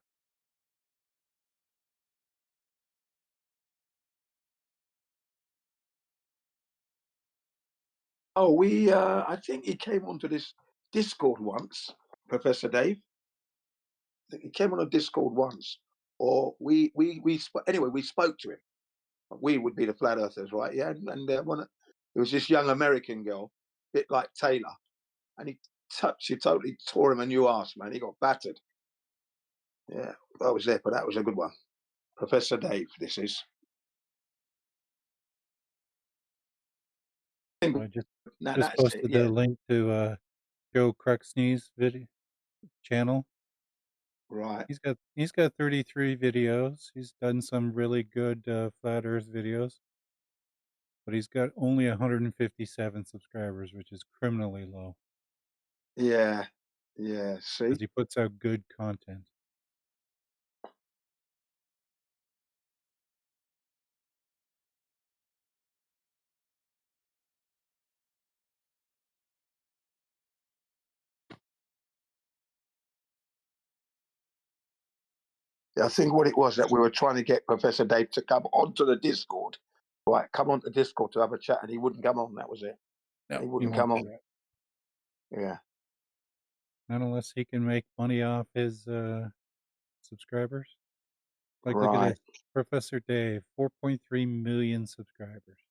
Oh, I think he came onto this Discord once, Professor Dave. I think he came on a Discord once, or anyway, we spoke to him. We would be the flat earthers, right? Yeah, and there was this young American girl, bit like Taylor, and she totally tore him a new ass, man. He got battered. Yeah, I was there, but that was a good one. Professor Dave, this is. I just posted the link to Joe Cruxney's video channel. Right. He's got 33 videos. He's done some really good flat Earth videos, but he's got only 157 subscribers, which is criminally low. Yeah, yeah. See, because he puts out good content. I think what it was that we were trying to get Professor Dave to come onto the Discord, right? Come onto Discord to have a chat, and he wouldn't come on. That was it. No, he wouldn't come on. Yeah. Not unless he can make money off his subscribers. Like, look Right. at this. Professor Dave, 4.3 million subscribers.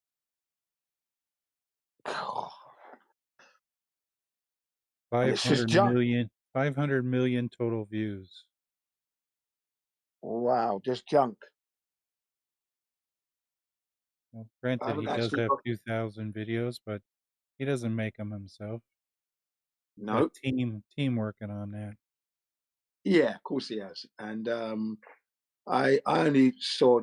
It's just junk. 500 million total views. Wow, just junk. Well, granted, he does have 2,000 videos, but he doesn't make them himself. No. Team working on that. Yeah, of course he has. And I only saw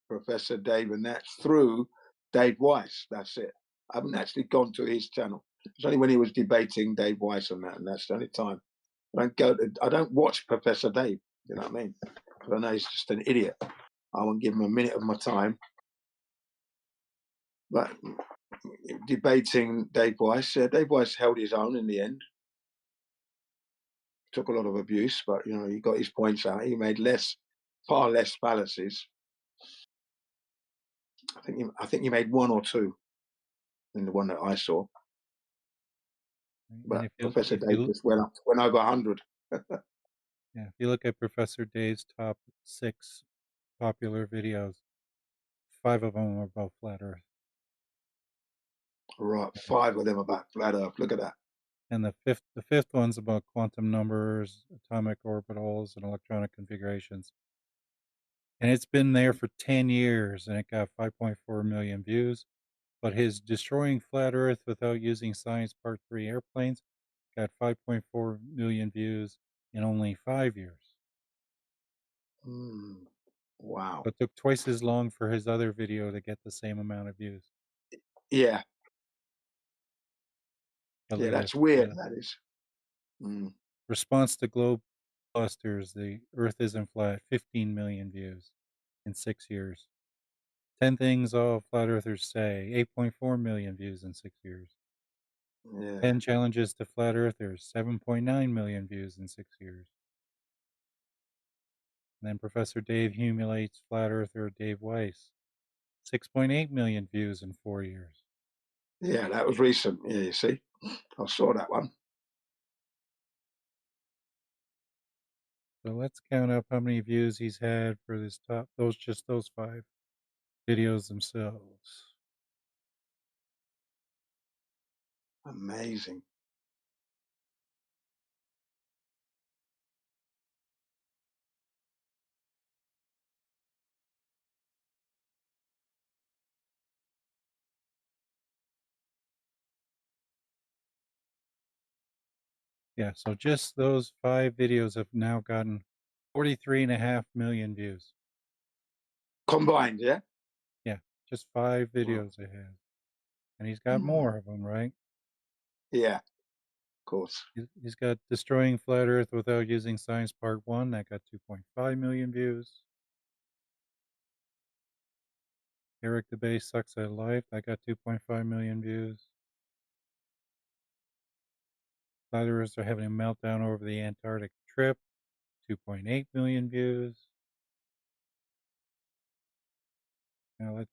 Professor Dave, and that's through Dave Weiss. That's it. I haven't actually gone to his channel. It's only when he was debating Dave Weiss on that, and that's the only time. I don't watch Professor Dave. You know what I mean? Because I know he's just an idiot. I won't give him a minute of my time. But debating Dave Weiss, Dave Weiss held his own in the end. Took a lot of abuse, but he got his points out. He made far less fallacies. I think he made one or two in the one that I saw. But Professor Dave just went over 100. Yeah, if you look at Professor Dave's top 6 popular videos, 5 of them are about flat Earth. Right, 5 of them about flat Earth. Look at that. And the fifth one's about quantum numbers, atomic orbitals, and electronic configurations. And it's been there for 10 years, and it got 5.4 million views. But his Destroying Flat Earth Without Using Science Part 3 airplanes got 5.4 million views in only 5 years. Wow. But it took twice as long for his other video to get the same amount of views. Yeah. Yeah, that's weird, that is. Response to Globe Busters, The Earth Isn't Flat, 15 million views in 6 years. 10 Things All Flat Earthers Say, 8.4 million views in 6 years. Yeah. 10 Challenges to Flat Earthers, 7.9 million views in 6 years. And then Professor Dave Humiliates Flat Earther Dave Weiss, 6.8 million views in 4 years. Yeah, that was recent. Yeah, you see. I saw that one. So let's count up how many views he's had for this top, just those 5 videos themselves. Amazing. Yeah, so just those 5 videos have now gotten 43.5 million views. Combined, yeah? Yeah, just 5 videos it has. And he's got more of them, right? Yeah, of course. He's got Destroying Flat Earth Without Using Science Part 1, that got 2.5 million views. Eric the Bass Sucks at Life, that got 2.5 million views. Flat Earthers Are Having a Meltdown Over the Antarctic Trip, 2.8 million views. Now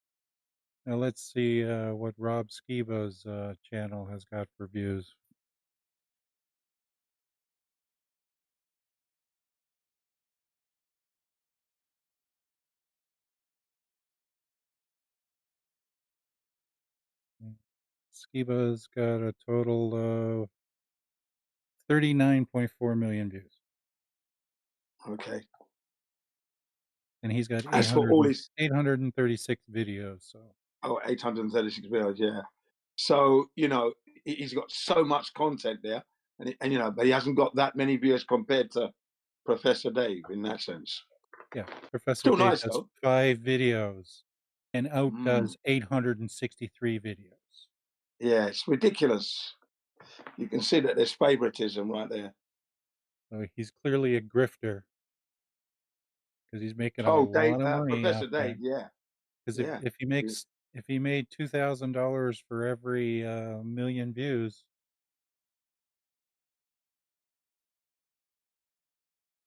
let's see what Rob Skiba's channel has got for views. Skiba's got a total of 39.4 million views. Okay. And he's got As for all his 836 videos. So 836 videos, yeah. So, you know, he's got so much content there, and you know, but he hasn't got that many viewers compared to Professor Dave in that sense. Yeah, Professor Still Dave nice has though. 5 videos and outdoes 863 videos. Yeah, it's ridiculous. You can see that there's favoritism right there. So he's clearly a grifter because he's making a Oh, lot Dave, of money Professor off that. Dave, yeah. Because Yeah. if he made $2,000 for every million views,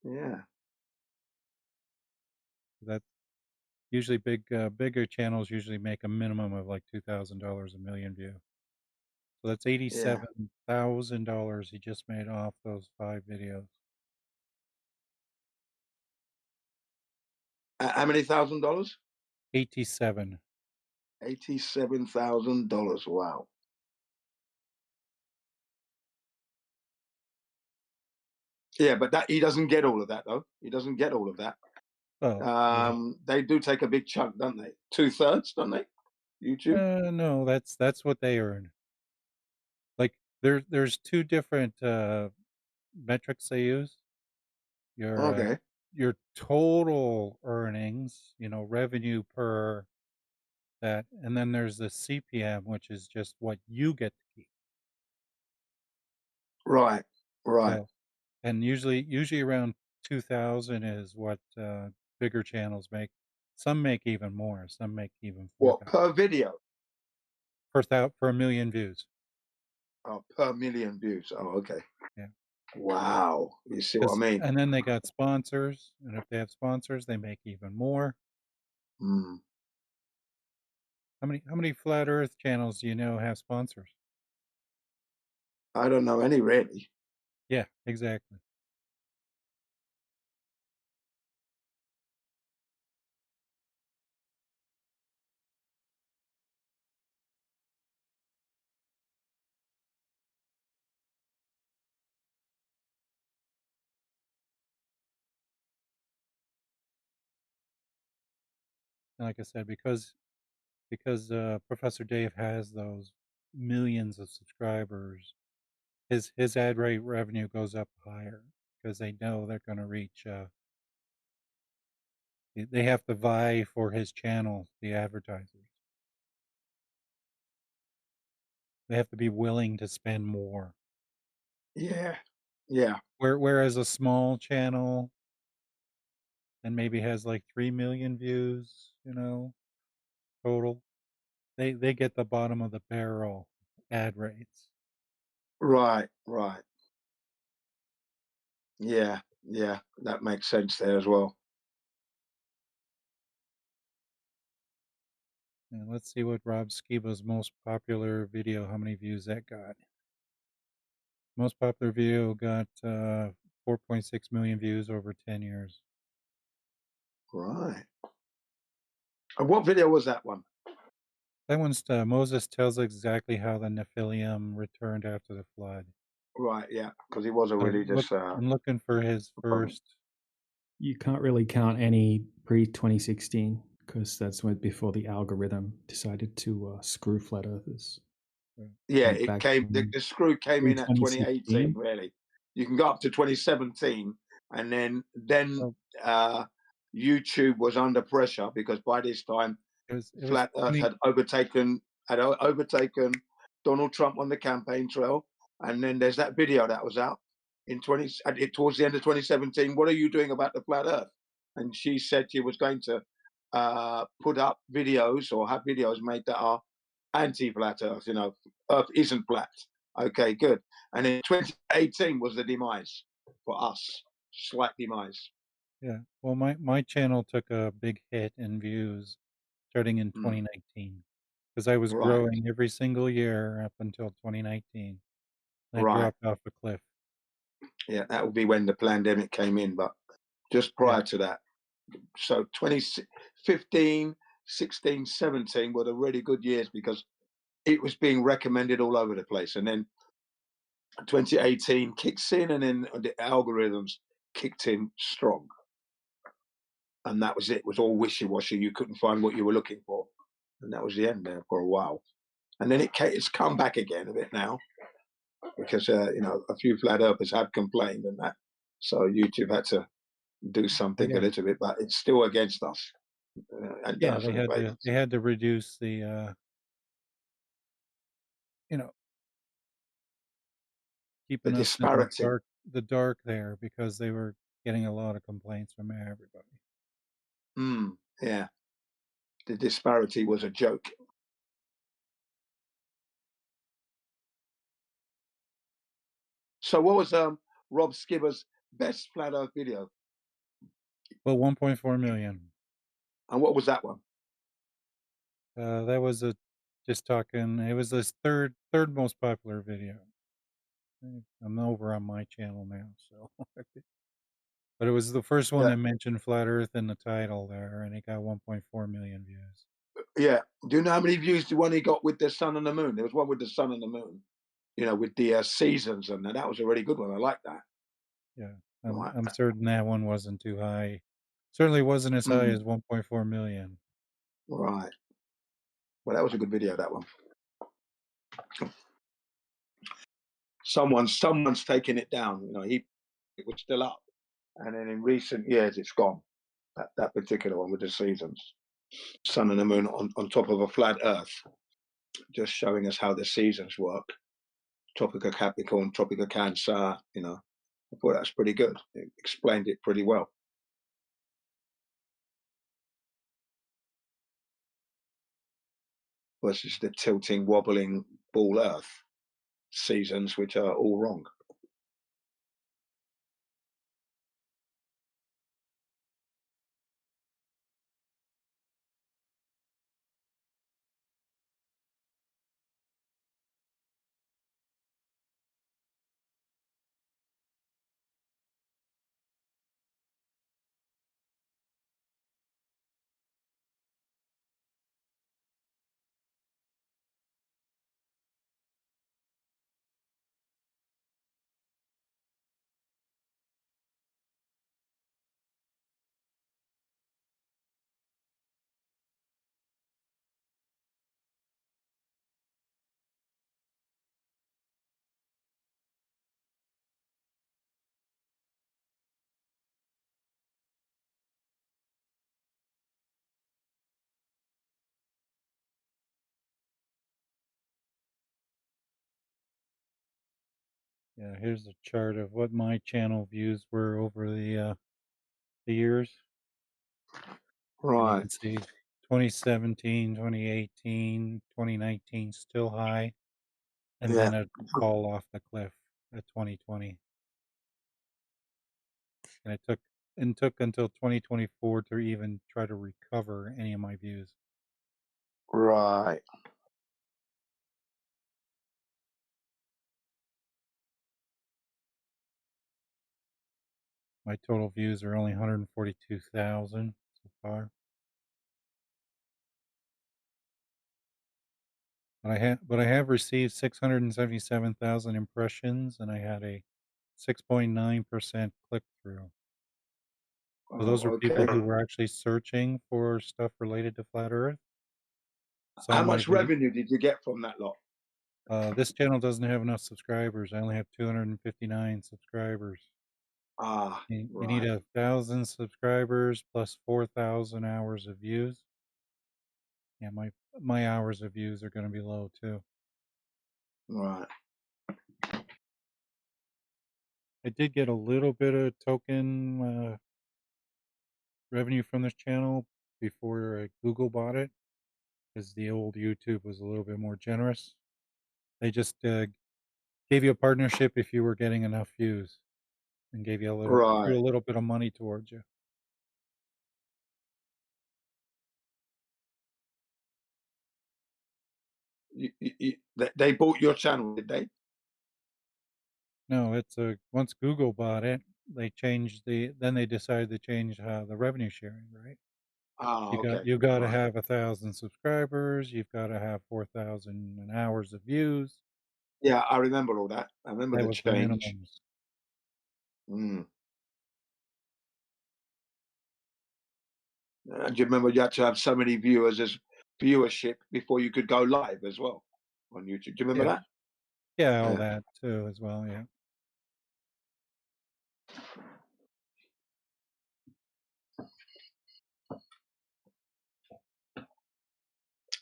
yeah, that's usually bigger channels usually make a minimum of like $2,000 a million view. So that's $87,000 he just made off those 5 videos. How many $1,000? 87. $87,000. Wow. Yeah, but that he doesn't get all of that though. He doesn't get all of that. Oh, They do take a big chunk, don't they? 2/3, don't they? YouTube. No, that's what they earn. Like there's 2 different metrics they use. Okay. Your total earnings, revenue per that, and then there's the CPM, which is just what you get to keep. Right. Right. So, and usually around 2,000 is what bigger channels make. Some make even more. Some make even 4,000 What, per video? per million views. Oh, per million views. Oh, okay. Yeah. Wow. You see what I mean? And then they got sponsors, and if they have sponsors, they make even more. Mm. How many flat Earth channels do you know have sponsors? I don't know any really. Yeah, exactly. And like I said, because Professor Dave has those millions of subscribers, his ad rate revenue goes up higher because they know they're going to reach. They have to vie for his channel, the advertisers. They have to be willing to spend more. Yeah. Yeah. Whereas a small channel and maybe has like 3 million views, total, they get the bottom of the barrel ad rates. Right. Right. Yeah. Yeah. That makes sense there as well. And let's see what Rob Skiba's most popular video, how many views that got. Most popular video got 4.6 million views over 10 years. Right. And what video was that one? That one's Moses tells exactly how the Nephilim returned after the flood. Right, yeah, because he was a religious. I'm looking for his first. You can't really count any pre 2016 because that's when before the algorithm decided to screw flat earthers. Yeah, Like it back came. in The screw came in at 2018. 2016. Really, you can go up to 2017, and then YouTube was under pressure because by this time, Flat Earth had overtaken Donald Trump on the campaign trail, and then there's that video that was out in towards the end of 2017. What are you doing about the flat Earth? And she said she was going to put up videos or have videos made that are anti-flat Earth. You know, Earth isn't flat. Okay, good. And in 2018 was the demise for us, slight demise. Yeah. Well, my channel took a big hit in views starting in 2019 because I was Right. growing every single year up until 2019. I Right. dropped off a cliff. Yeah, that would be when the pandemic came in, but just prior to that. So 2015, 16, 17 were the really good years because it was being recommended all over the place. And then 2018 kicks in, and then the algorithms kicked in strong. And that was it. It was all wishy-washy. You couldn't find what you were looking for. And that was the end there for a while. And then it's come back again a bit now because, you know, a few flat earthers have complained and that. So YouTube had to do something a little bit, but it's still against us. And Yeah, they had to reduce the you know, keeping the us in disparity. the dark there because they were getting a lot of complaints from everybody. Yeah, the disparity was a joke. So what was Rob Skibber's best flat Earth video? Well, 1.4 million. And what was that one? That was just talking. It was this third most popular video. I'm over on my channel now, so. But it was the first one that mentioned flat Earth in the title there, and it got 1.4 million views. Yeah. Do you know how many views the one he got with the sun and the moon? There was one with the sun and the moon, you know, with the seasons, and that was a really good one. I like that. Yeah, I'm certain that one wasn't too high. Certainly wasn't as high as 1.4 million. Right. Well, that was a good video, that one. Someone's taken it down. You know, it was still up, and then in recent years, it's gone. That particular one with the seasons, sun and the moon on top of a flat Earth, just showing us how the seasons work. Tropic of Capricorn, Tropic of Cancer. You know, I thought that's pretty good. It explained it pretty well. Versus the tilting, wobbling ball Earth seasons, which are all wrong. Yeah, here's a chart of what my channel views were over the years. Right. And you can see 2017, 2018, 2019 still high, and then a fall off the cliff at 2020. And it took until 2024 to even try to recover any of my views. Right. My total views are only 142,000 so far. But I have received 677,000 impressions, and I had a 6.9% click through. So those are people who were actually searching for stuff related to flat Earth. How much revenue did you get from that lot? This channel doesn't have enough subscribers. I only have 259 subscribers. You need 1,000 subscribers plus 4,000 hours of views. Yeah, my hours of views are going to be low too. Right. I did get a little bit of token revenue from this channel before Google bought it, because the old YouTube was a little bit more generous. They just gave you a partnership if you were getting enough views, and gave you threw a little bit of money towards you. They bought your channel, did they? No, it's once Google bought it, they changed then they decided to change the revenue sharing, right? You got to have 1,000 subscribers. You've got to have 4,000 hours of views. Yeah, I remember all that. I remember the was change. The minimums. Do you remember you had to have so many viewers as viewership before you could go live as well on YouTube? Do you remember that? Yeah, all that too as well. Yeah.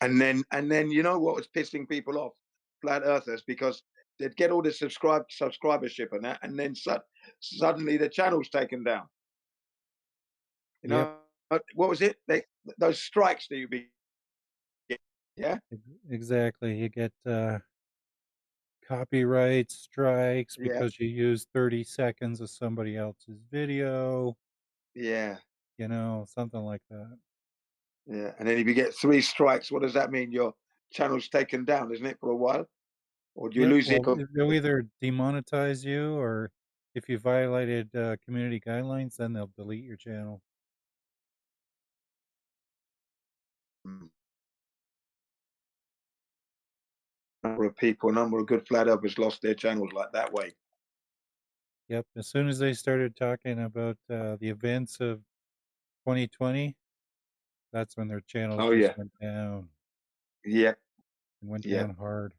And then you know what was pissing people off, flat earthers, because they'd get all the subscribership and that, and then suddenly the channel's taken down. You know, what was it? Those strikes that you be, yeah. Exactly. You get copyright strikes because you use 30 seconds of somebody else's video. Yeah. You know, something like that. Yeah, and then if you get 3 strikes, what does that mean? Your channel's taken down, isn't it, for a while? Or do you lose it? They'll either demonetize you, or if you violated community guidelines, then they'll delete your channel. Number of good flat earthers lost their channels like that way. Yep. As soon as they started talking about the events of 2020, that's when their channels just went down. Yeah. And went down hard.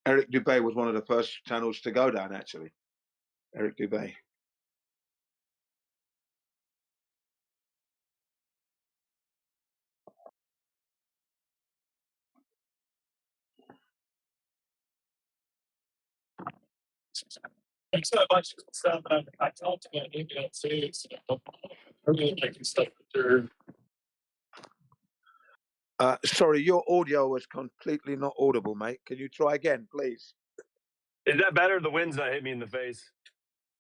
Eric Dubay was one of the first channels to go down, actually. Eric Dubay. Thanks so much for stuff. I talked to my email too, so I'm really making stuff through. Sorry, your audio was completely not audible, mate. Can you try again, please? Is that better? The wind's not hitting me in the face.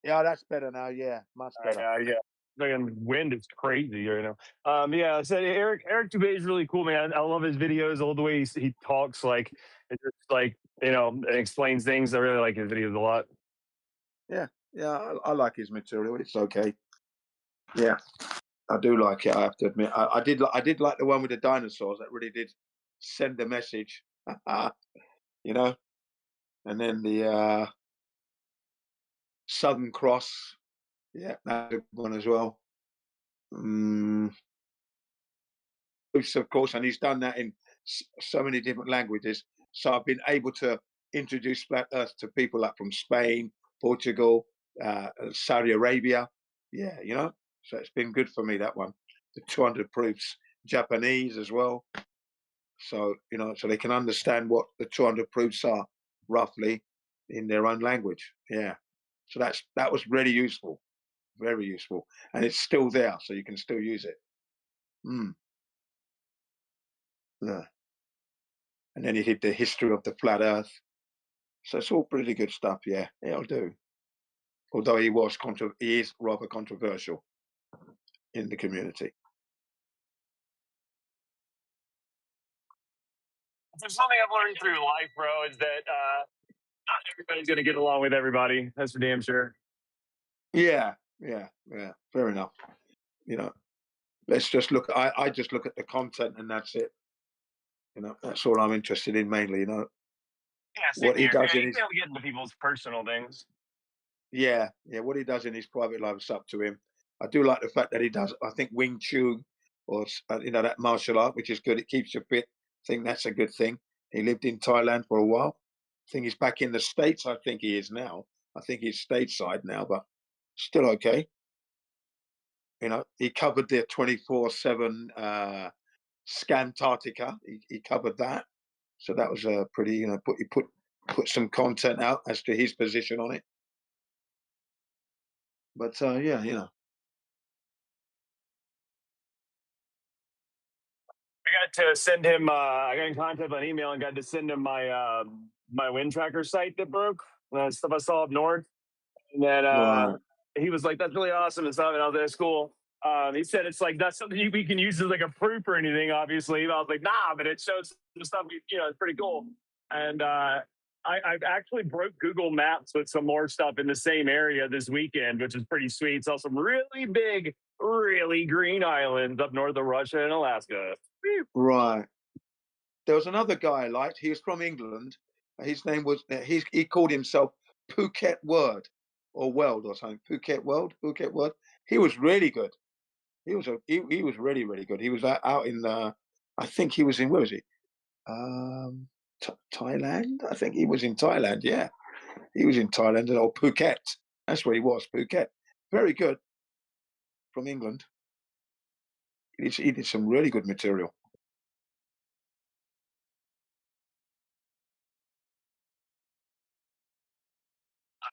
Yeah, that's better now. Yeah, much better. Yeah. The wind is crazy right now. Yeah, so Eric Dubay is really cool, man. I love his videos. I love the way he talks. Like, it's just like, you know, and explains things. I really like his videos a lot. Yeah, I like his material. It's okay. Yeah, I do like it. I have to admit, I did like the one with the dinosaurs. That really did send a message, you know. And then the Southern Cross, yeah, that's a good one as well. Of course, and he's done that in so many different languages. So I've been able to introduce flat Earth to people like from Spain, Portugal, Saudi Arabia. Yeah, you know. So it's been good for me, that one. The 200 proofs, Japanese as well. So, you know, so they can understand what the 200 proofs are roughly in their own language. Yeah. So that was really useful, very useful. And it's still there, so you can still use it. Yeah. And then he did the history of the flat earth. So it's all pretty good stuff, yeah. It'll do. Although he is rather controversial in the community. There's something I've learned through life, bro, is that Not everybody's going to get along with everybody. That's for damn sure. Yeah. Fair enough. You know, let's just look. I just look at the content and that's it. You know, that's all I'm interested in mainly. You know, Yeah, same what he here. does Yeah, in you his can't get into people's personal things. what he does in his private life is up to him. I do like the fact that he does. I think Wing Chun or you know, that martial art, which is good. It keeps you fit. I think that's a good thing. He lived in Thailand for a while. I think he's back in the States. I think he is now. I think he's stateside now, but still okay. You know, he covered the 24/7 Scantarctica. He covered that, so that was a pretty. You know, he put some content out as to his position on it. But yeah, you know. I got to send him. I got in contact on email and got to send him my my wind tracker site that broke. Stuff I saw up north, and then Right. he was like, "That's really awesome and stuff." And I was like, "That's cool." He said it's like not something we can use as like a proof or anything. Obviously, and I was like, "Nah," but it shows the stuff. You know, it's pretty cool. And I've actually broke Google Maps with some more stuff in the same area this weekend, which is pretty sweet. Saw some really big, really green islands up north of Russia and Alaska. Right. There was another guy I liked. He was from England. His name was he called himself Phuket Word or World or something. Phuket Word. He was really good. He was really, really good. He was out in I think he was in, where was he? Thailand. I think he was in Thailand. Yeah, he was in Thailand or Phuket. That's where he was. Phuket. Very good. From England. He did some really good material.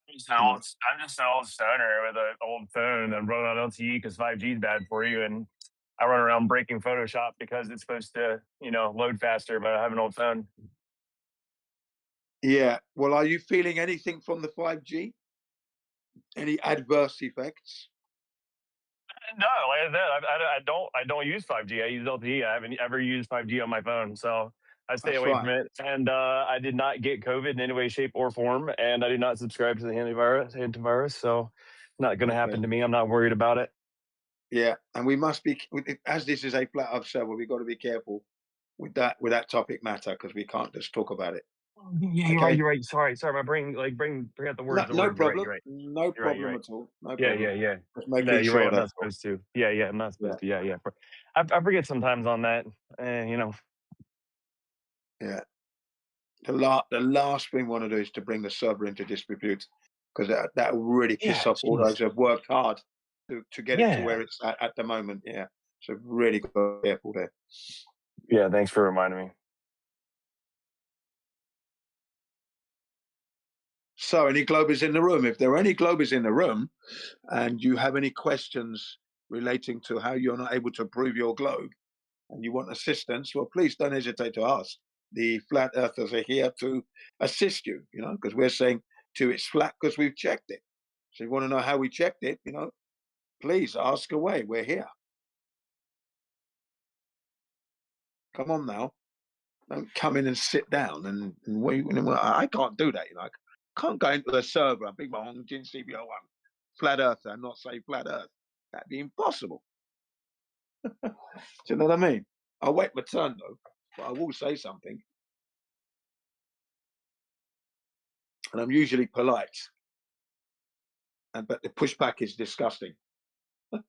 I'm just an old stoner with an old phone and run on LTE because 5G is bad for you. And I run around breaking Photoshop because it's supposed to, you know, load faster, but I have an old phone. Yeah. Well, are you feeling anything from the 5G? Any adverse effects? No, like I said, I don't use 5G. I use LTE. I haven't ever used 5G on my phone, so I stay That's away right. from it. And I did not get COVID in any way, shape, or form, and I do not subscribe to the antivirus. So, not going to happen to me. I'm not worried about it. Yeah, and we must be, as this is a flat Earth server, we've got to be careful with that topic matter because we can't just talk about it. Yeah, you're right. You're right. Sorry, my brain forgot the words. No You're problem. right. No You're right. problem at all. No Yeah. problem. Just No, making you're right. sure I'm not that's all. supposed to. Yeah, I'm not supposed to. Yeah. I forget sometimes on that. You know. Yeah. The last thing we want to do is to bring the server into disrepute because that will really piss off all those who have worked hard to get it to where it's at the moment. Yeah. So really got to be careful there. Yeah. Thanks for reminding me. So, any Globers in the room? If there are any Globers in the room and you have any questions relating to how you're not able to prove your globe and you want assistance, well, please don't hesitate to ask. The flat earthers are here to assist you, you know, because we're saying to it's flat because we've checked it. So, if you want to know how we checked it, you know, please ask away. We're here. Come on now. Don't come in and sit down and wait. I can't do that, you know. I can't go into a server, a big bong, Jin CBO1, flat earther, and not say flat earth. That'd be impossible. Do you know what I mean? I'll wait my turn though, but I will say something. And I'm usually polite. But the pushback is disgusting. You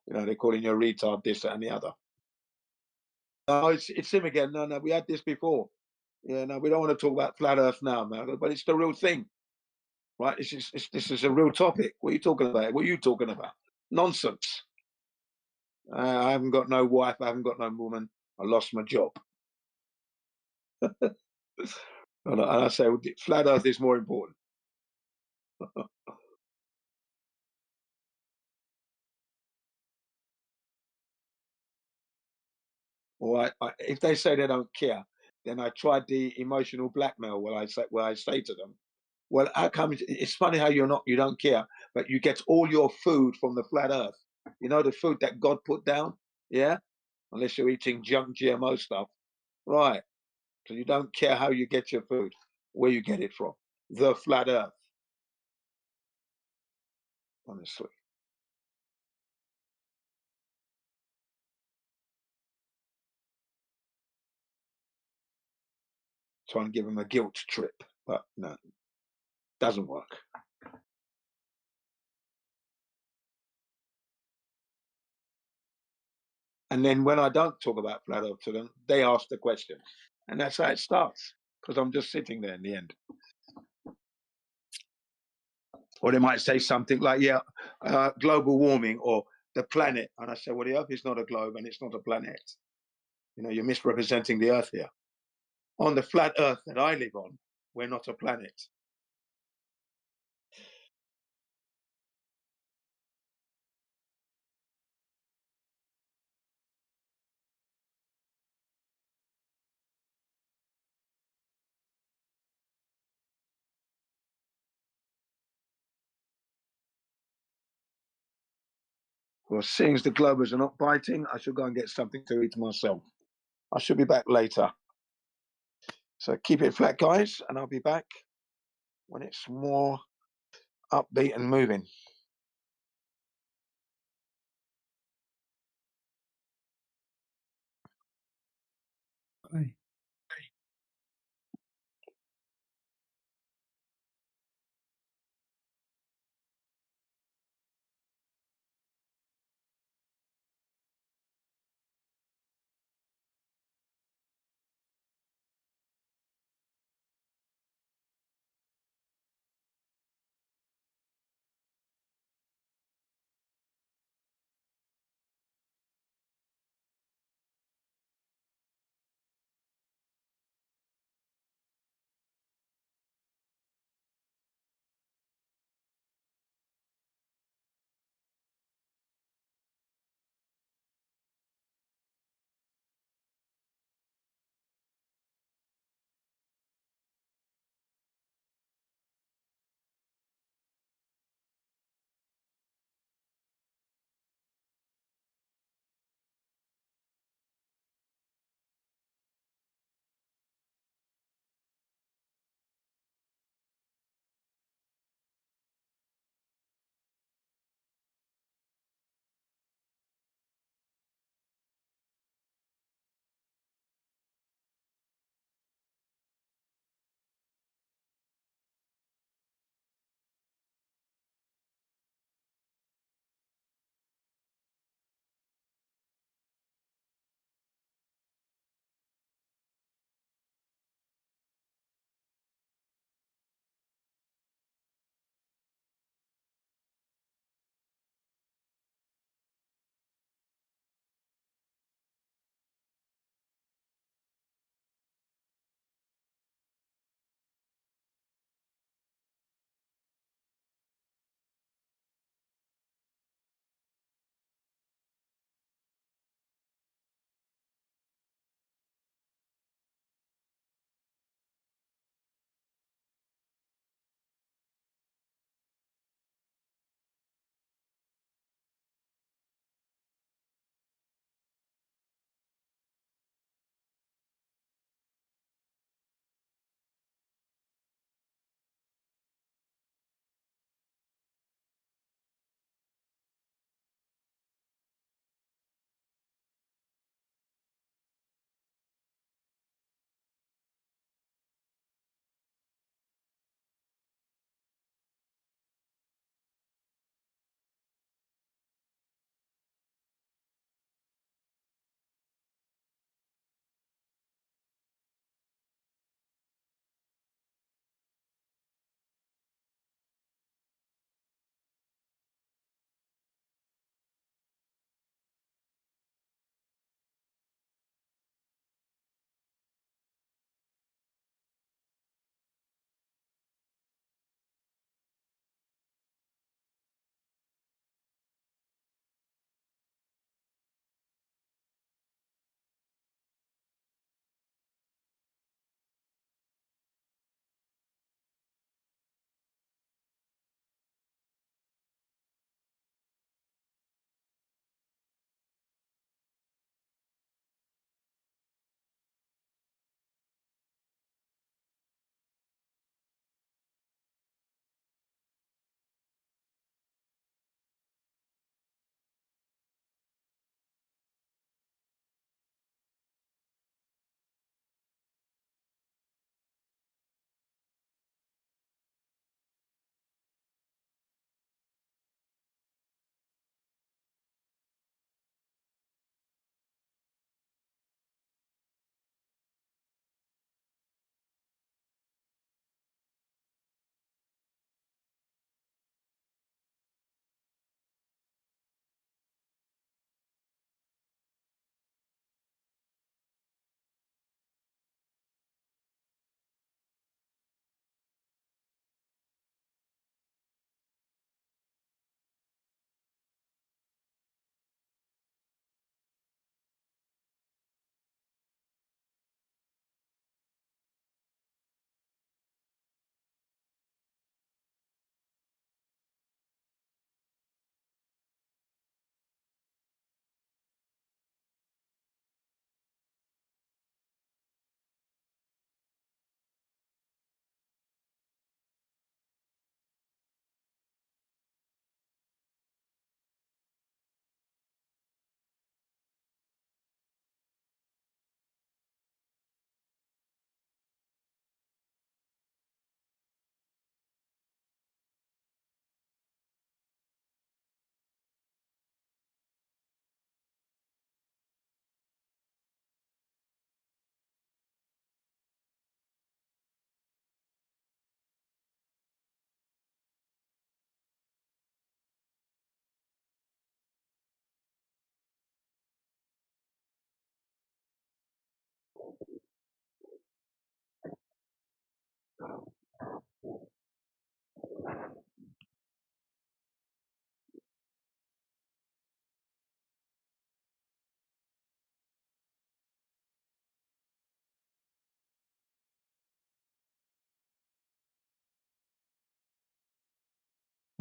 know, they're calling you a retard, this, that, and the other. No, it's him again. No, we had this before. Yeah, no, we don't want to talk about flat earth now, man, but it's the real thing. Right? This is a real topic. What are you talking about? What are you talking about? Nonsense. I haven't got no wife. I haven't got no woman. I lost my job. And I say, flat earth is more important. Or if they say they don't care, then I tried the emotional blackmail where I say to them, well, how come it's funny how you don't care, but you get all your food from the flat earth. You know, the food that God put down, yeah? Unless you're eating junk GMO stuff. Right. So you don't care how you get your food, where you get it from. the flat Earth. Honestly. Try and give them a guilt trip, but no, doesn't work. And then when I don't talk about flat Earth to them, they ask the questions. And that's how it starts, because I'm just sitting there in the end. Or they might say something like, yeah, global warming or the planet. And I say, well, the Earth is not a globe and it's not a planet. You know, you're misrepresenting the Earth here. On the flat Earth that I live on, we're not a planet. Well, seeing as the globers are not biting, I should go and get something to eat myself. I should be back later. So keep it flat, guys, and I'll be back when it's more upbeat and moving. Bye.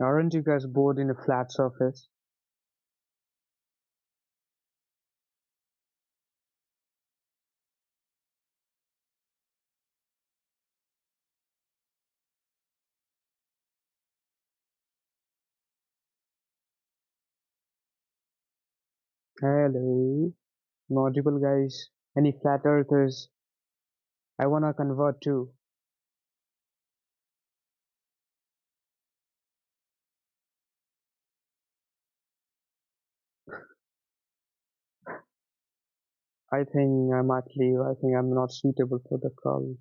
Aren't you guys bored in a flat surface? Hello, audible guys. Any flat earthers? I wanna convert too. I think I might leave. I think I'm not suitable for the cult.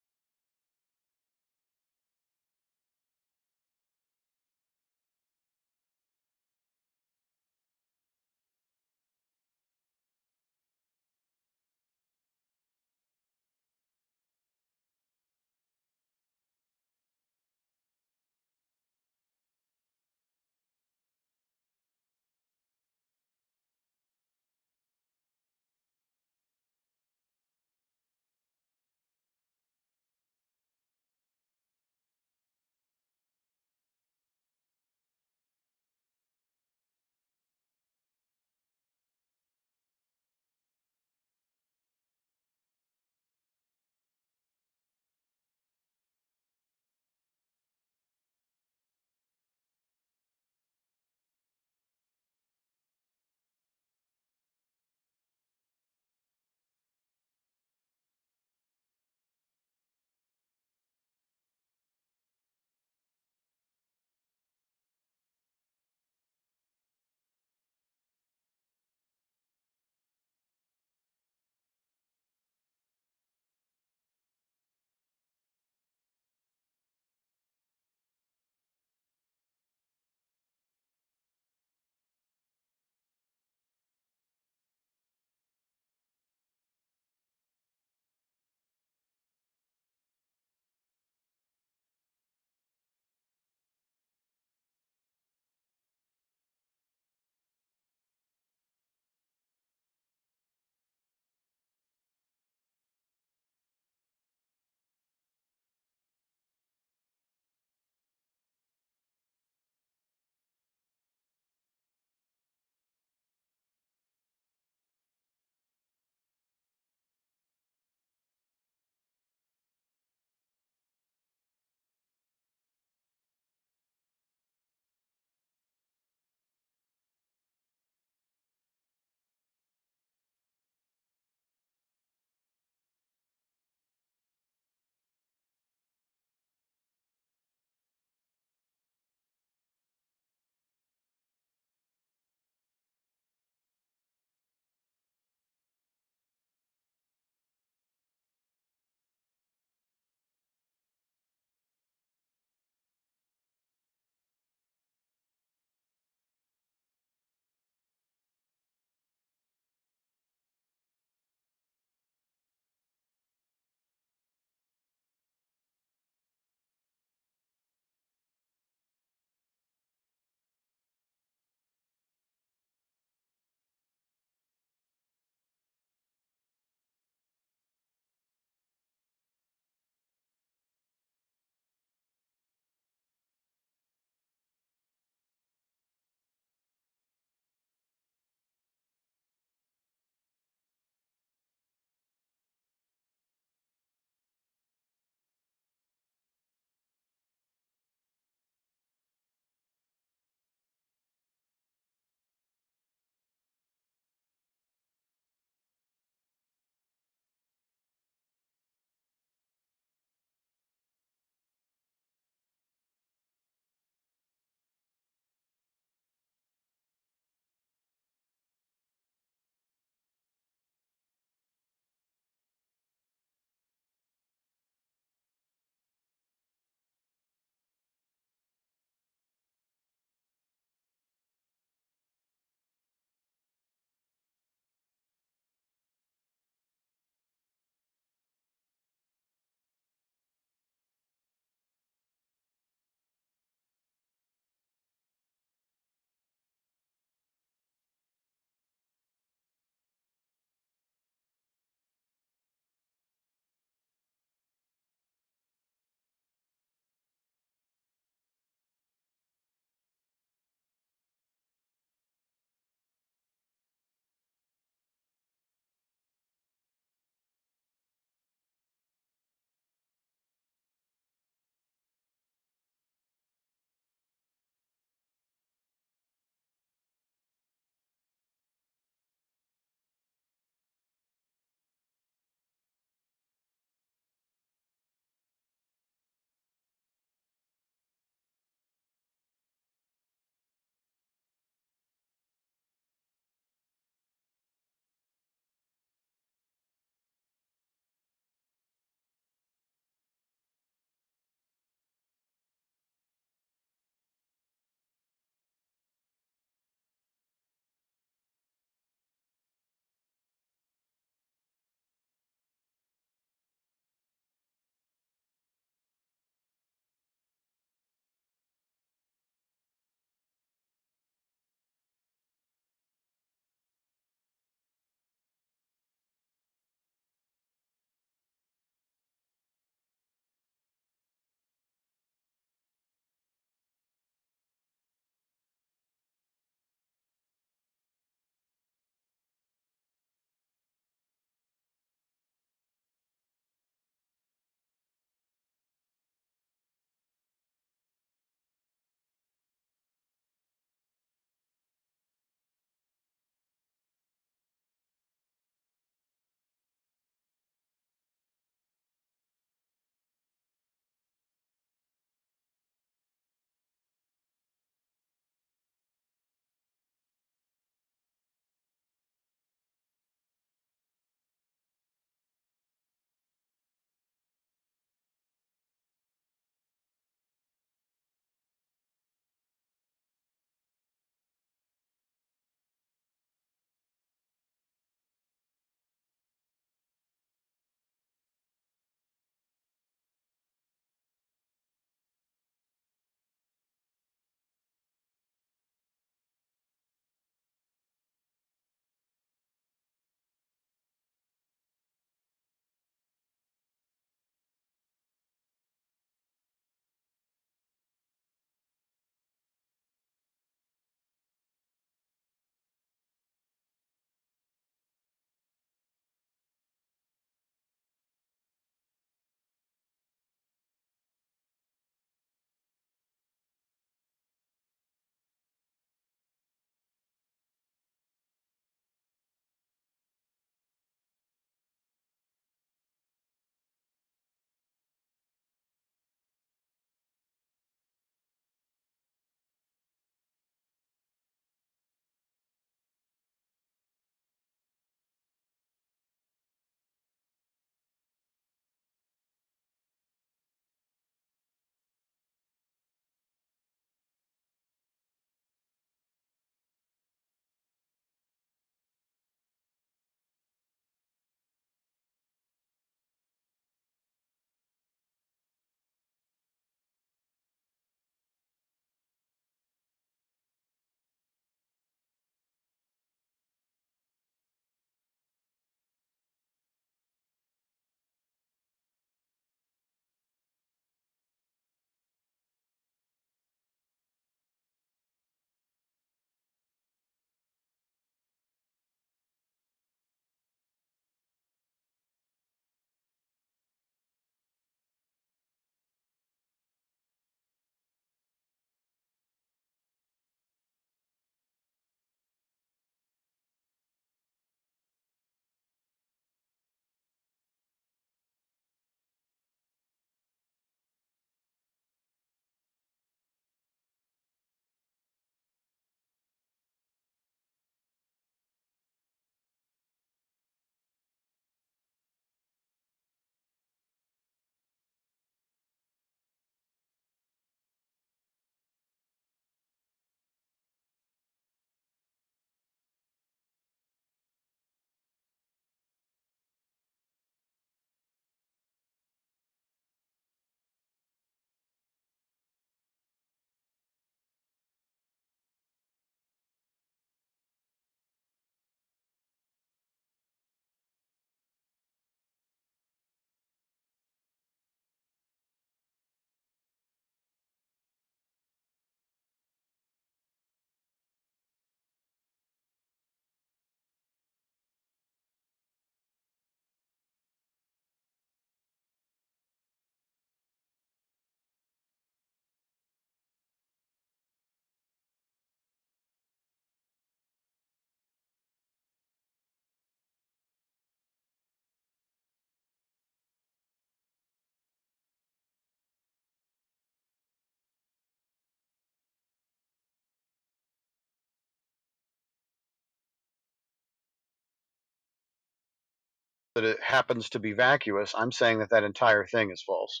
that it happens to be vacuous, I'm saying that that entire thing is false.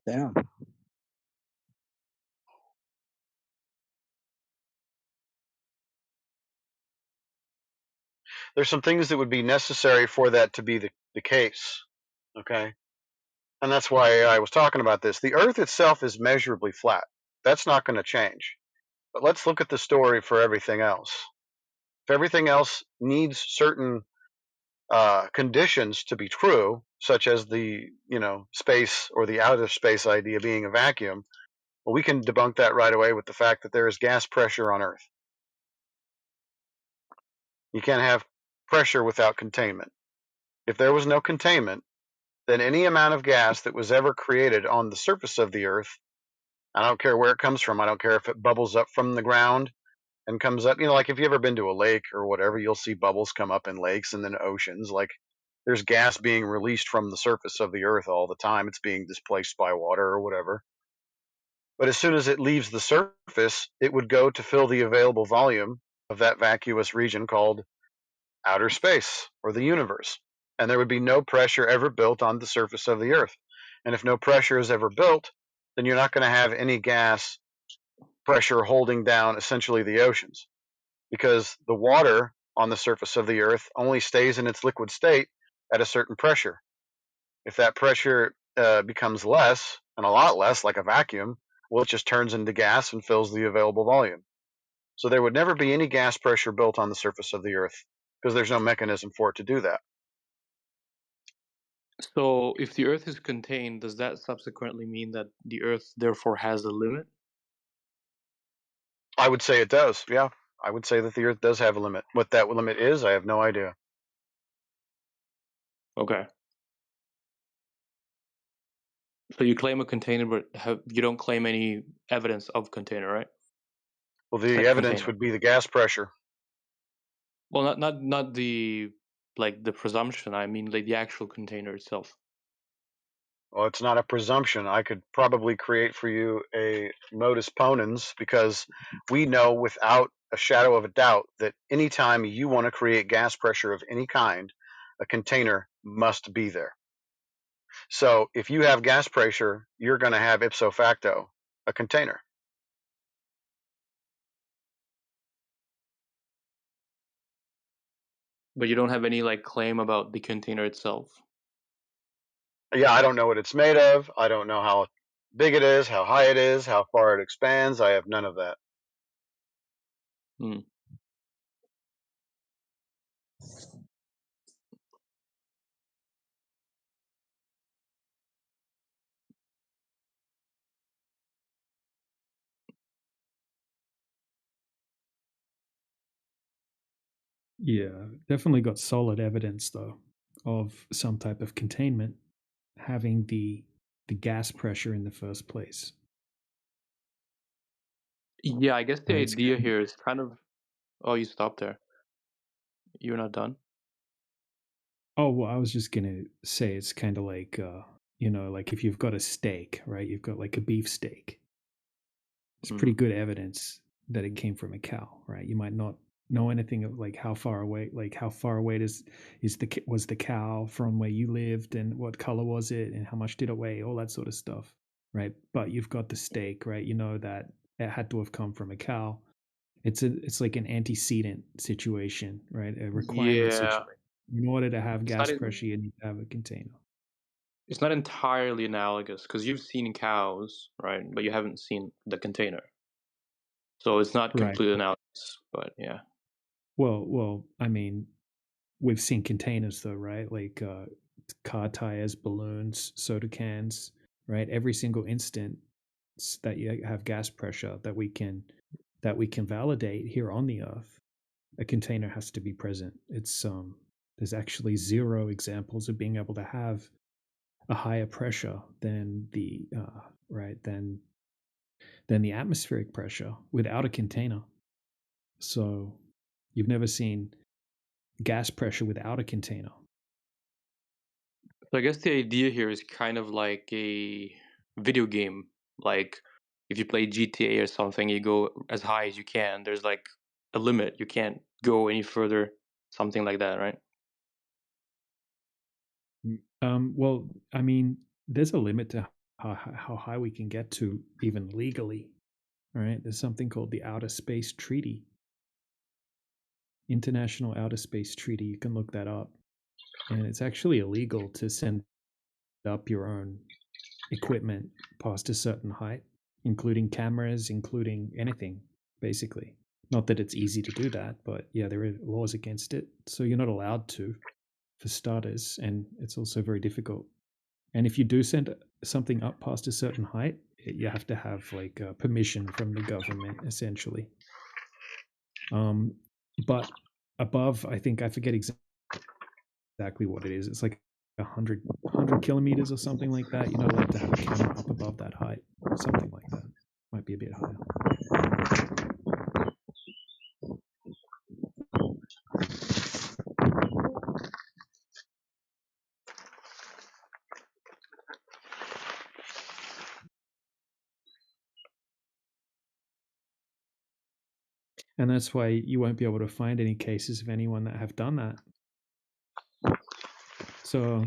Damn. There's some things that would be necessary for that to be the case. Okay. And that's why I was talking about this. The Earth itself is measurably flat. That's not going to change. But let's look at the story for everything else. If everything else needs certain conditions to be true, such as the space or the outer space idea being a vacuum, well, we can debunk that right away with the fact that there is gas pressure on Earth. You can't have pressure without containment. If there was no containment, then any amount of gas that was ever created on the surface of the Earth, I don't care where it comes from. I don't care if it bubbles up from the ground and comes up. Like if you've ever been to a lake or whatever, you'll see bubbles come up in lakes and then oceans. Like there's gas being released from the surface of the Earth all the time. It's being displaced by water or whatever. But as soon as it leaves the surface, it would go to fill the available volume of that vacuous region called outer space or the universe. And there would be no pressure ever built on the surface of the Earth. And if no pressure is ever built, then you're not going to have any gas pressure holding down essentially the oceans, because the water on the surface of the Earth only stays in its liquid state at a certain pressure. If that pressure becomes less, and a lot less, like a vacuum, well, it just turns into gas and fills the available volume. So there would never be any gas pressure built on the surface of the Earth because there's no mechanism for it to do that. So if the Earth is contained, does that subsequently mean that the Earth therefore has a limit? I would say it does, yeah. I would say that the Earth does have a limit. What that limit is, I have no idea. Okay. So you claim a container, but you don't claim any evidence of container, right? Well, the evidence would be the gas pressure. Well, not the the presumption. I mean, like the actual container itself. Well, it's not a presumption. I could probably create for you a modus ponens, because we know without a shadow of a doubt that anytime you want to create gas pressure of any kind, a container must be there. So if you have gas pressure, you're going to have ipso facto a container. But you don't have any claim about the container itself. Yeah, I don't know what it's made of. I don't know how big it is, how high it is, how far it expands. I have none of that. Hmm. Yeah, definitely got solid evidence though of some type of containment having the gas pressure in the first place. Yeah, I guess the Right, idea here is kind of. Oh, you stopped there. You're not done. Oh, well, I was just gonna say it's kind of like like if you've got a steak, right? You've got like a beef steak. It's pretty good evidence that it came from a cow, right? You might not know anything of how far away was the cow from where you lived, and what color was it, and how much did it weigh, all that sort of stuff, right? But you've got the steak, right? You know that it had to have come from a cow. It's like an antecedent situation, right? A requirement situation. In order to have gas pressure, you need to have a container. It's not entirely analogous because you've seen cows, right? But you haven't seen the container. So it's not completely analogous, but yeah. Well, I mean, we've seen containers though, right? Like car tires, balloons, soda cans, right? Every single instance that you have gas pressure that we can validate here on the Earth, a container has to be present. It's there's actually 0 examples of being able to have a higher pressure than the than the atmospheric pressure without a container. So you've never seen gas pressure without a container. So I guess the idea here is kind of like a video game. Like if you play GTA or something, you go as high as you can. There's like a limit. You can't go any further, something like that, right? Well, I mean, there's a limit to how high we can get to even legally. All right, there's something called the Outer Space Treaty, International Outer Space Treaty. You can look that up, and it's actually illegal to send up your own equipment past a certain height, including cameras, including anything, basically. Not that it's easy to do that, but yeah, there are laws against it. So you're not allowed to, for starters, and it's also very difficult. And if you do send something up past a certain height, you have to have like permission from the government, essentially. But above, I think, I forget exactly what it is. It's like 100 kilometers or something like that. You're not allowed to have a camera up above that height. Something like that. Might be a bit higher. And that's why you won't be able to find any cases of anyone that have done that. So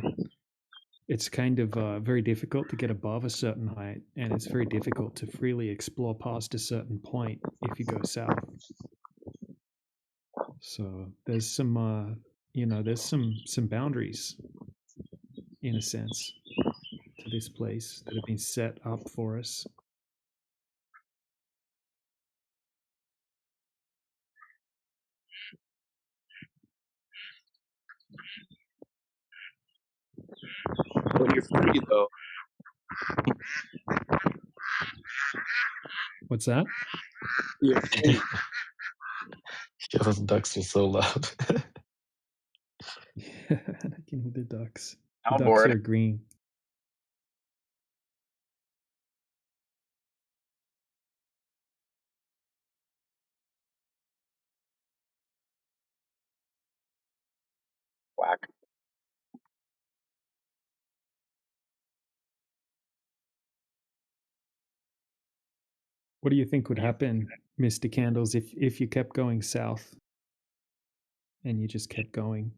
it's kind of very difficult to get above a certain height, and it's very difficult to freely explore past a certain point if you go south. So there's some, there's some boundaries, in a sense, to this place that have been set up for us. But you're free though. What's that? You're free. Yeah, those ducks are so loud. I can hear the ducks. The I'm ducks bored. are green. Whack. What do you think would happen, Mr. Candles, if you kept going south and you just kept going?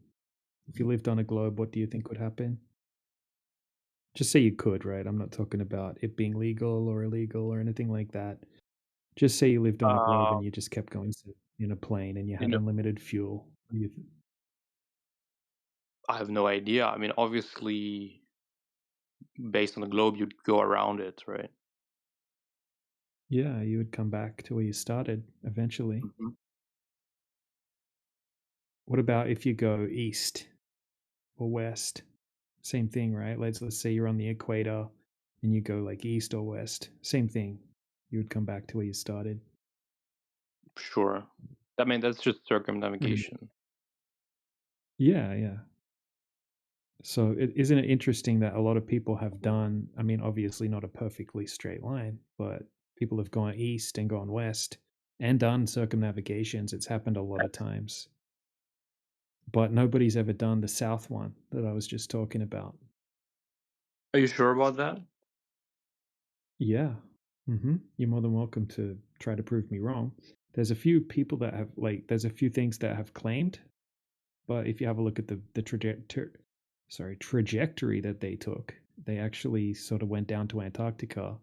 If you lived on a globe, what do you think would happen? Just say you could, right? I'm not talking about it being legal or illegal or anything like that. Just say you lived on a globe and you just kept going in a plane and you had unlimited fuel. What do you think? I have no idea. I mean, obviously, based on the globe, you'd go around it, right? Yeah, you would come back to where you started eventually. Mm-hmm. What about if you go east or west? Same thing, right? Let's say you're on the equator and you go like east or west. Same thing. You would come back to where you started. Sure. I mean, that's just circumnavigation. Yeah. So isn't it interesting that a lot of people have done, I mean, obviously not a perfectly straight line, but people have gone east and gone west and done circumnavigations. It's happened a lot of times. But nobody's ever done the south one that I was just talking about. Are you sure about that? Yeah. You're more than welcome to try to prove me wrong. There's a few people that have there's a few things that have claimed, but if you have a look at the trajectory that they took, they actually sort of went down to Antarctica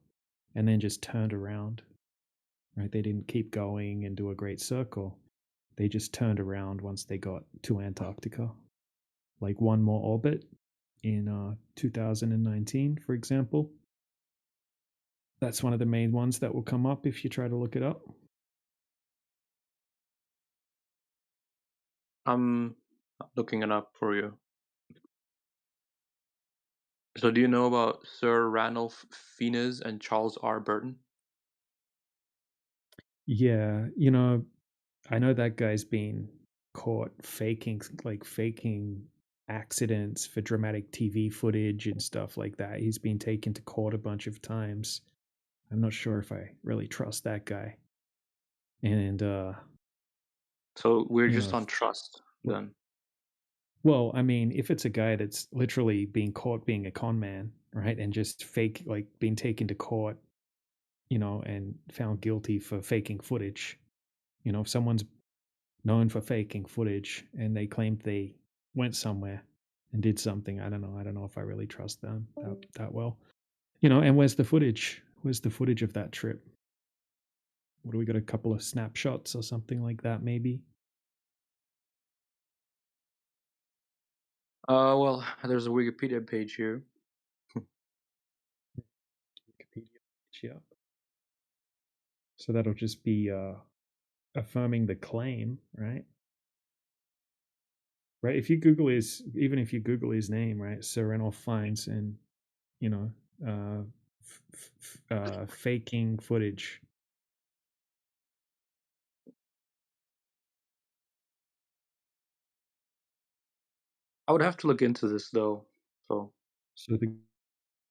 and then just turned around. Right? They didn't keep going and do a great circle. They just turned around once they got to Antarctica. Like one more orbit in 2019, for example. That's one of the main ones that will come up if you try to look it up. I'm looking it up for you. So do you know about Sir Ranulph Fiennes and Charles R. Burton? Yeah, I know that guy's been caught faking accidents for dramatic TV footage and stuff like that. He's been taken to court a bunch of times. I'm not sure if I really trust that guy. And so we're just on trust then. Well, I mean, if it's a guy that's literally being caught being a con man, right, and just being taken to court, and found guilty for faking footage. If someone's known for faking footage and they claimed they went somewhere and did something, I don't know if I really trust them that well. And where's the footage? Where's the footage of that trip? What do we got? A couple of snapshots or something like that, maybe? Well, there's a Wikipedia page here. Wikipedia page, yeah. So that'll just be affirming the claim, right? Right. If you Google even if you Google his name, right, Sir Reynold Fines, and faking footage. I would have to look into this though. So the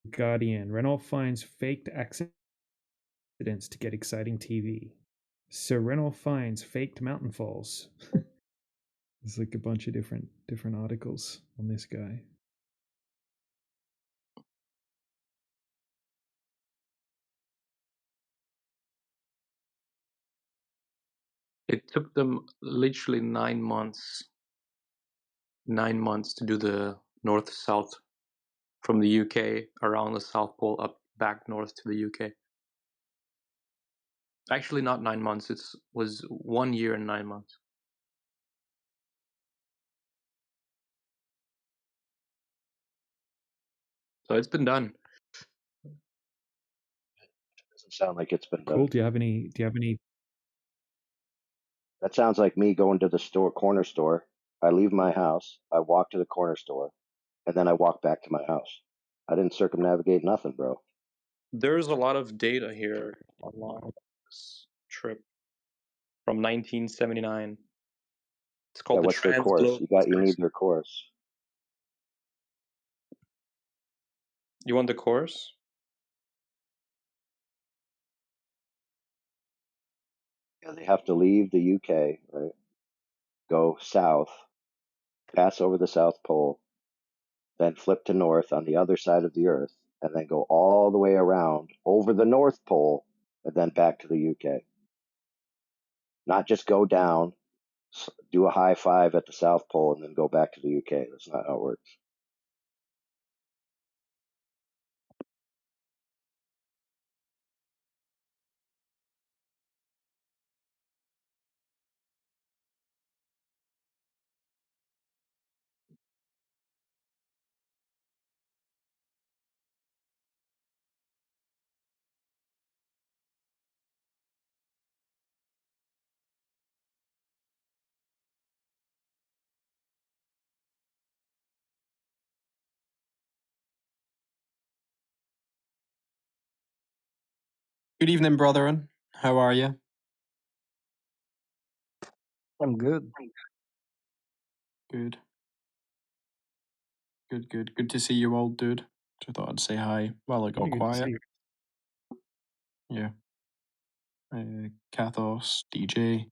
Guardian, Renault finds faked accidents to get exciting TV. Sir Renault finds faked mountain falls. There's like a bunch of different articles on this guy. it took them literally 9 months. 9 months to do the north-south from the UK around the South Pole up back north to the UK. Actually, not 9 months. It was 1 year and 9 months. So it's been done. Doesn't sound like it's been done. Cool. Do you have any? That sounds like me going to the corner store. I leave my house, I walk to the corner store, and then I walk back to my house. I didn't circumnavigate nothing, bro. There's a lot of data here online about this trip from 1979. It's called the what's their course? Transglobe. You need their course. You want the course? Yeah, they have to leave the UK, right? Go south, pass over the South Pole, then flip to north on the other side of the Earth, and then go all the way around over the North Pole, and then back to the UK. Not just go down, do a high five at the South Pole, and then go back to the UK. That's not how it works. Good evening, brethren. How are you? I'm good. Good. Good. Good to see you all, dude. Just thought I'd say hi while it got Pretty good to quiet. see you. Yeah. Kathos, DJ,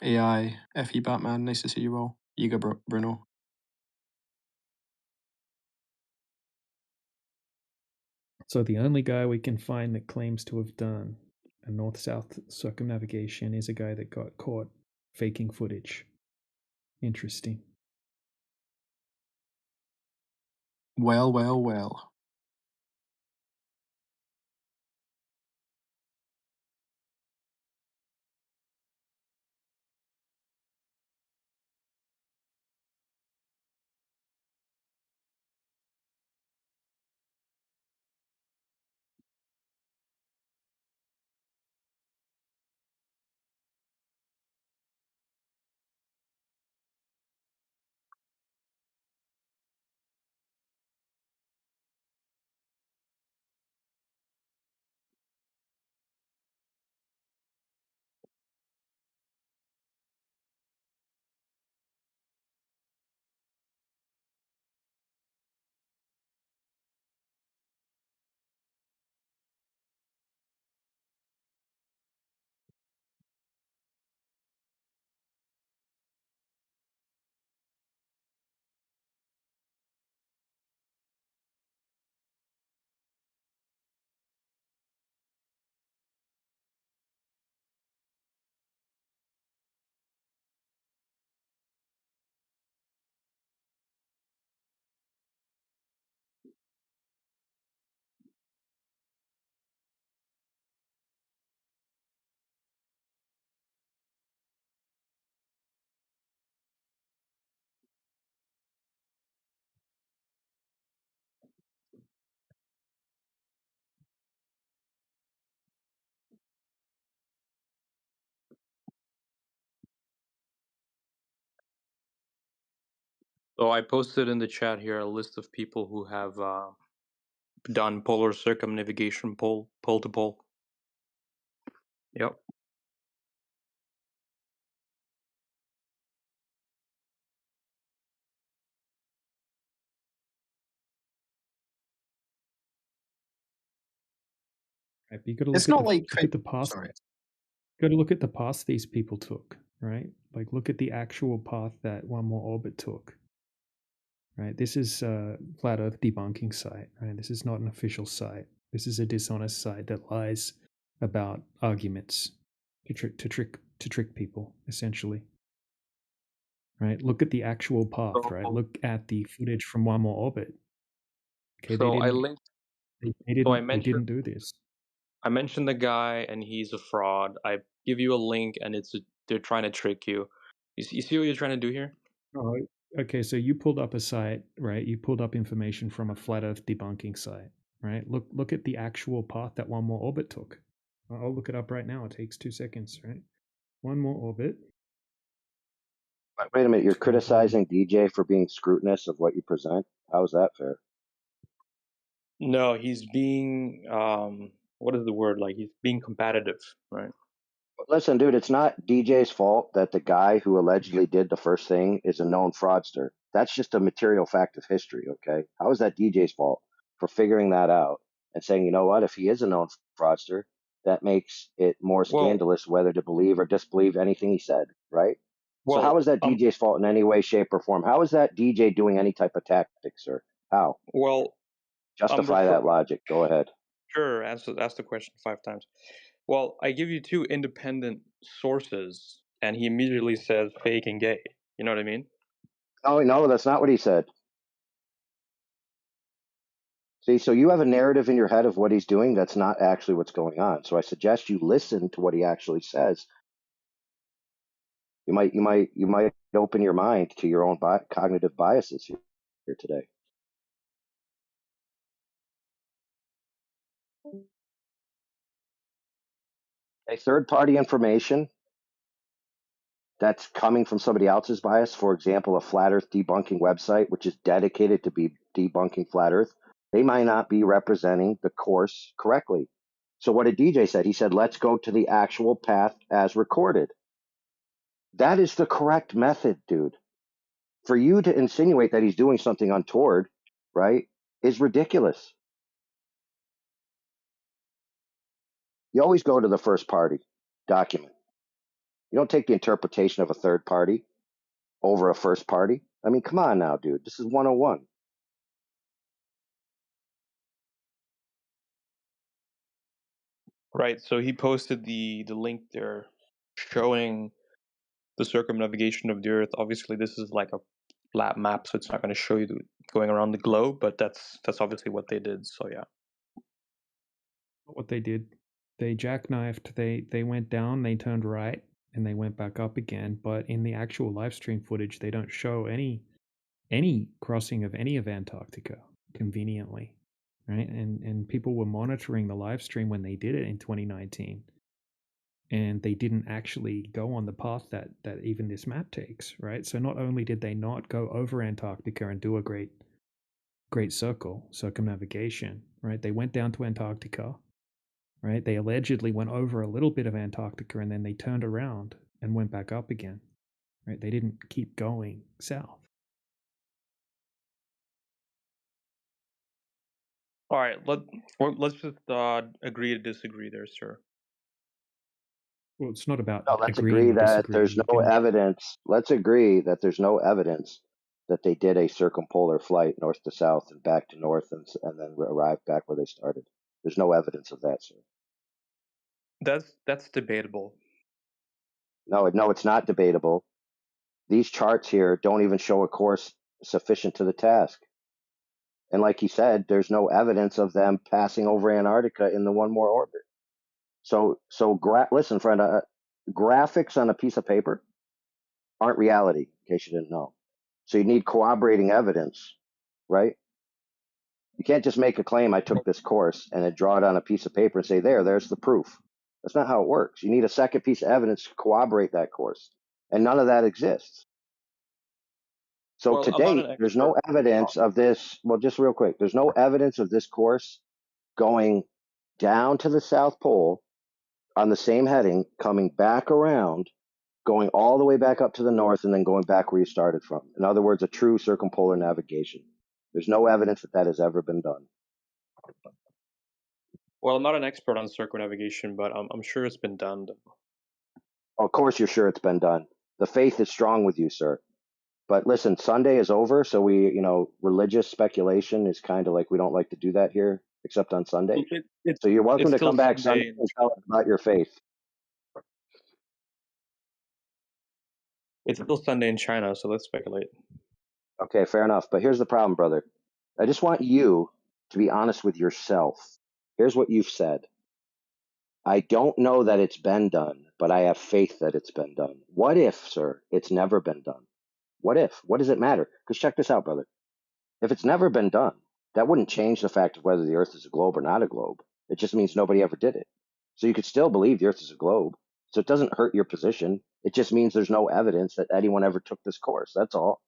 AI, FE Batman. Nice to see you all. Yiga Bruno. So the only guy we can find that claims to have done a north-south circumnavigation is a guy that got caught faking footage. Interesting. Well. So I posted in the chat here a list of people who have done polar circumnavigation pole to pole. Yep. Right, but you got to It's look not like at the path. sorry. Got to look at the path these people took, right? Like look at the actual path that One More Orbit took. Right, this is a flat Earth debunking site. Right, this is not an official site. This is a dishonest site that lies about arguments to trick people, essentially. Right, look at the actual path. Right, look at the footage from One More Orbit. Okay, So I linked. They didn't do this. I mentioned the guy, and he's a fraud. I give you a link, and they're trying to trick you. You see what you're trying to do here? Oh, okay. So you pulled up a site, right? You pulled up information from a flat Earth debunking site, right? Look at the actual path that One More Orbit took. I'll look it up right now. It takes 2 seconds, right? One More Orbit. Wait a minute. You're criticizing DJ for being scrutinous of what you present. How is that fair? No, he's being what is the word? Like he's being competitive, right? Listen, dude, it's not DJ's fault that the guy who allegedly did the first thing is a known fraudster. That's just a material fact of history, okay? How is that DJ's fault for figuring that out and saying, you know what, if he is a known fraudster, that makes it more scandalous whether to believe or disbelieve anything he said, right? So how is that DJ's fault in any way, shape, or form? How is that DJ doing any type of tactics, sir? How? Well, justify that logic. Go ahead. Sure, ask the question 5 times. Well, I give you 2 independent sources, and he immediately says fake and gay. You know what I mean? Oh, no, that's not what he said. See, so you have a narrative in your head of what he's doing. That's not actually what's going on. So I suggest you listen to what he actually says. You might open your mind to your own cognitive biases here today. A third-party information that's coming from somebody else's bias, for example, a flat Earth debunking website, which is dedicated to be debunking flat Earth, they might not be representing the course correctly. So what did DJ said? He said, let's go to the actual path as recorded. That is the correct method, dude. For you to insinuate that he's doing something untoward, right, is ridiculous. You always go to the first party document. You don't take the interpretation of a third party over a first party. I mean, come on now, dude. This is 101. Right. So he posted the link there showing the circumnavigation of the Earth. Obviously, this is like a flat map, so it's not going to show you going around the globe, but that's obviously what they did. So yeah. What they did, they jackknifed. They went down. They turned right, and they went back up again. But in the actual live stream footage, they don't show any crossing of any of Antarctica conveniently, right? And people were monitoring the live stream when they did it in 2019, and they didn't actually go on the path that even this map takes, right? So not only did they not go over Antarctica and do a great circumnavigation, right? They went down to Antarctica, right? They allegedly went over a little bit of Antarctica, and then they turned around and went back up again, right? They didn't keep going south. All right, let's just agree to disagree there, sir. Well, it's not about no, let's agree that there's no evidence. Let's agree that there's no evidence that they did a circumpolar flight north to south and back to north and then arrived back where they started. There's no evidence of that, sir. That's debatable. No, it's not debatable. These charts here don't even show a course sufficient to the task. And like he said, there's no evidence of them passing over Antarctica in the One More Orbit. So listen, friend, graphics on a piece of paper aren't reality, in case you didn't know. So you need corroborating evidence, right? You can't just make a claim, I took this course, and then draw it on a piece of paper and say, there's the proof. That's not how it works. You need a second piece of evidence to corroborate that course. And none of that exists. So Well, to I'm not date, an there's no expert. evidence of this. Well, just real quick, there's no evidence of this course going down to the South Pole on the same heading, coming back around, going all the way back up to the north, and then going back where you started from. In other words, a true circumpolar navigation. There's no evidence that that has ever been done. Well, I'm not an expert on circumnavigation, but I'm sure it's been done. Of course, you're sure it's been done. The faith is strong with you, sir. But listen, Sunday is over, so religious speculation is kind of like we don't like to do that here, except on Sunday. So you're welcome It's to still come back Sunday. Sunday and tell us about your faith. It's still Sunday in China, so let's speculate. Okay, fair enough. But here's the problem, brother. I just want you to be honest with yourself. Here's what you've said. I don't know that it's been done, but I have faith that it's been done. What if, sir, it's never been done? What if? What does it matter? Because check this out, brother. If it's never been done, that wouldn't change the fact of whether the Earth is a globe or not a globe. It just means nobody ever did it. So you could still believe the Earth is a globe. So it doesn't hurt your position. It just means there's no evidence that anyone ever took this course. That's all.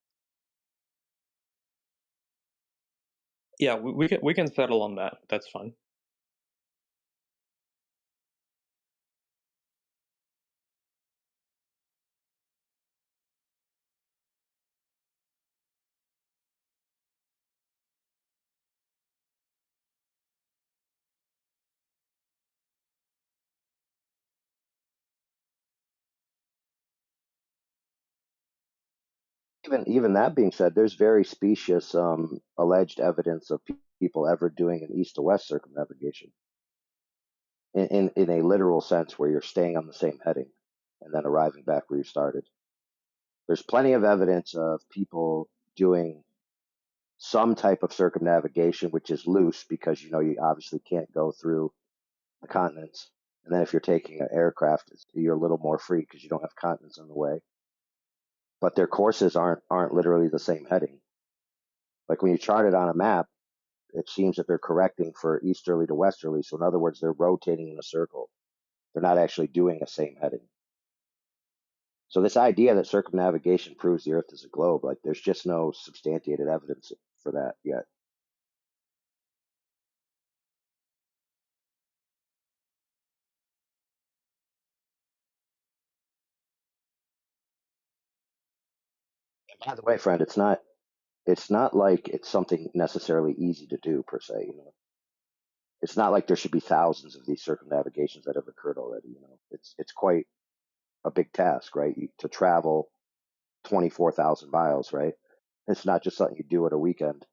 Yeah, we can settle on that. That's fine. Even that being said, there's very specious alleged evidence of people ever doing an east to west circumnavigation in a literal sense, where you're staying on the same heading and then arriving back where you started. There's plenty of evidence of people doing some type of circumnavigation, which is loose because you obviously can't go through the continents. And then if you're taking an aircraft, you're a little more free because you don't have continents in the way. But their courses aren't literally the same heading. Like when you chart it on a map, it seems that they're correcting for easterly to westerly. So in other words, they're rotating in a circle. They're not actually doing a same heading. So this idea that circumnavigation proves the Earth is a globe, like there's just no substantiated evidence for that yet. And by the way, friend, it's not like it's something necessarily easy to do per se. It's not like there should be thousands of these circumnavigations that have occurred already. It's quite a big task, right? To travel 24,000 miles, right? It's not just something you do at a weekend.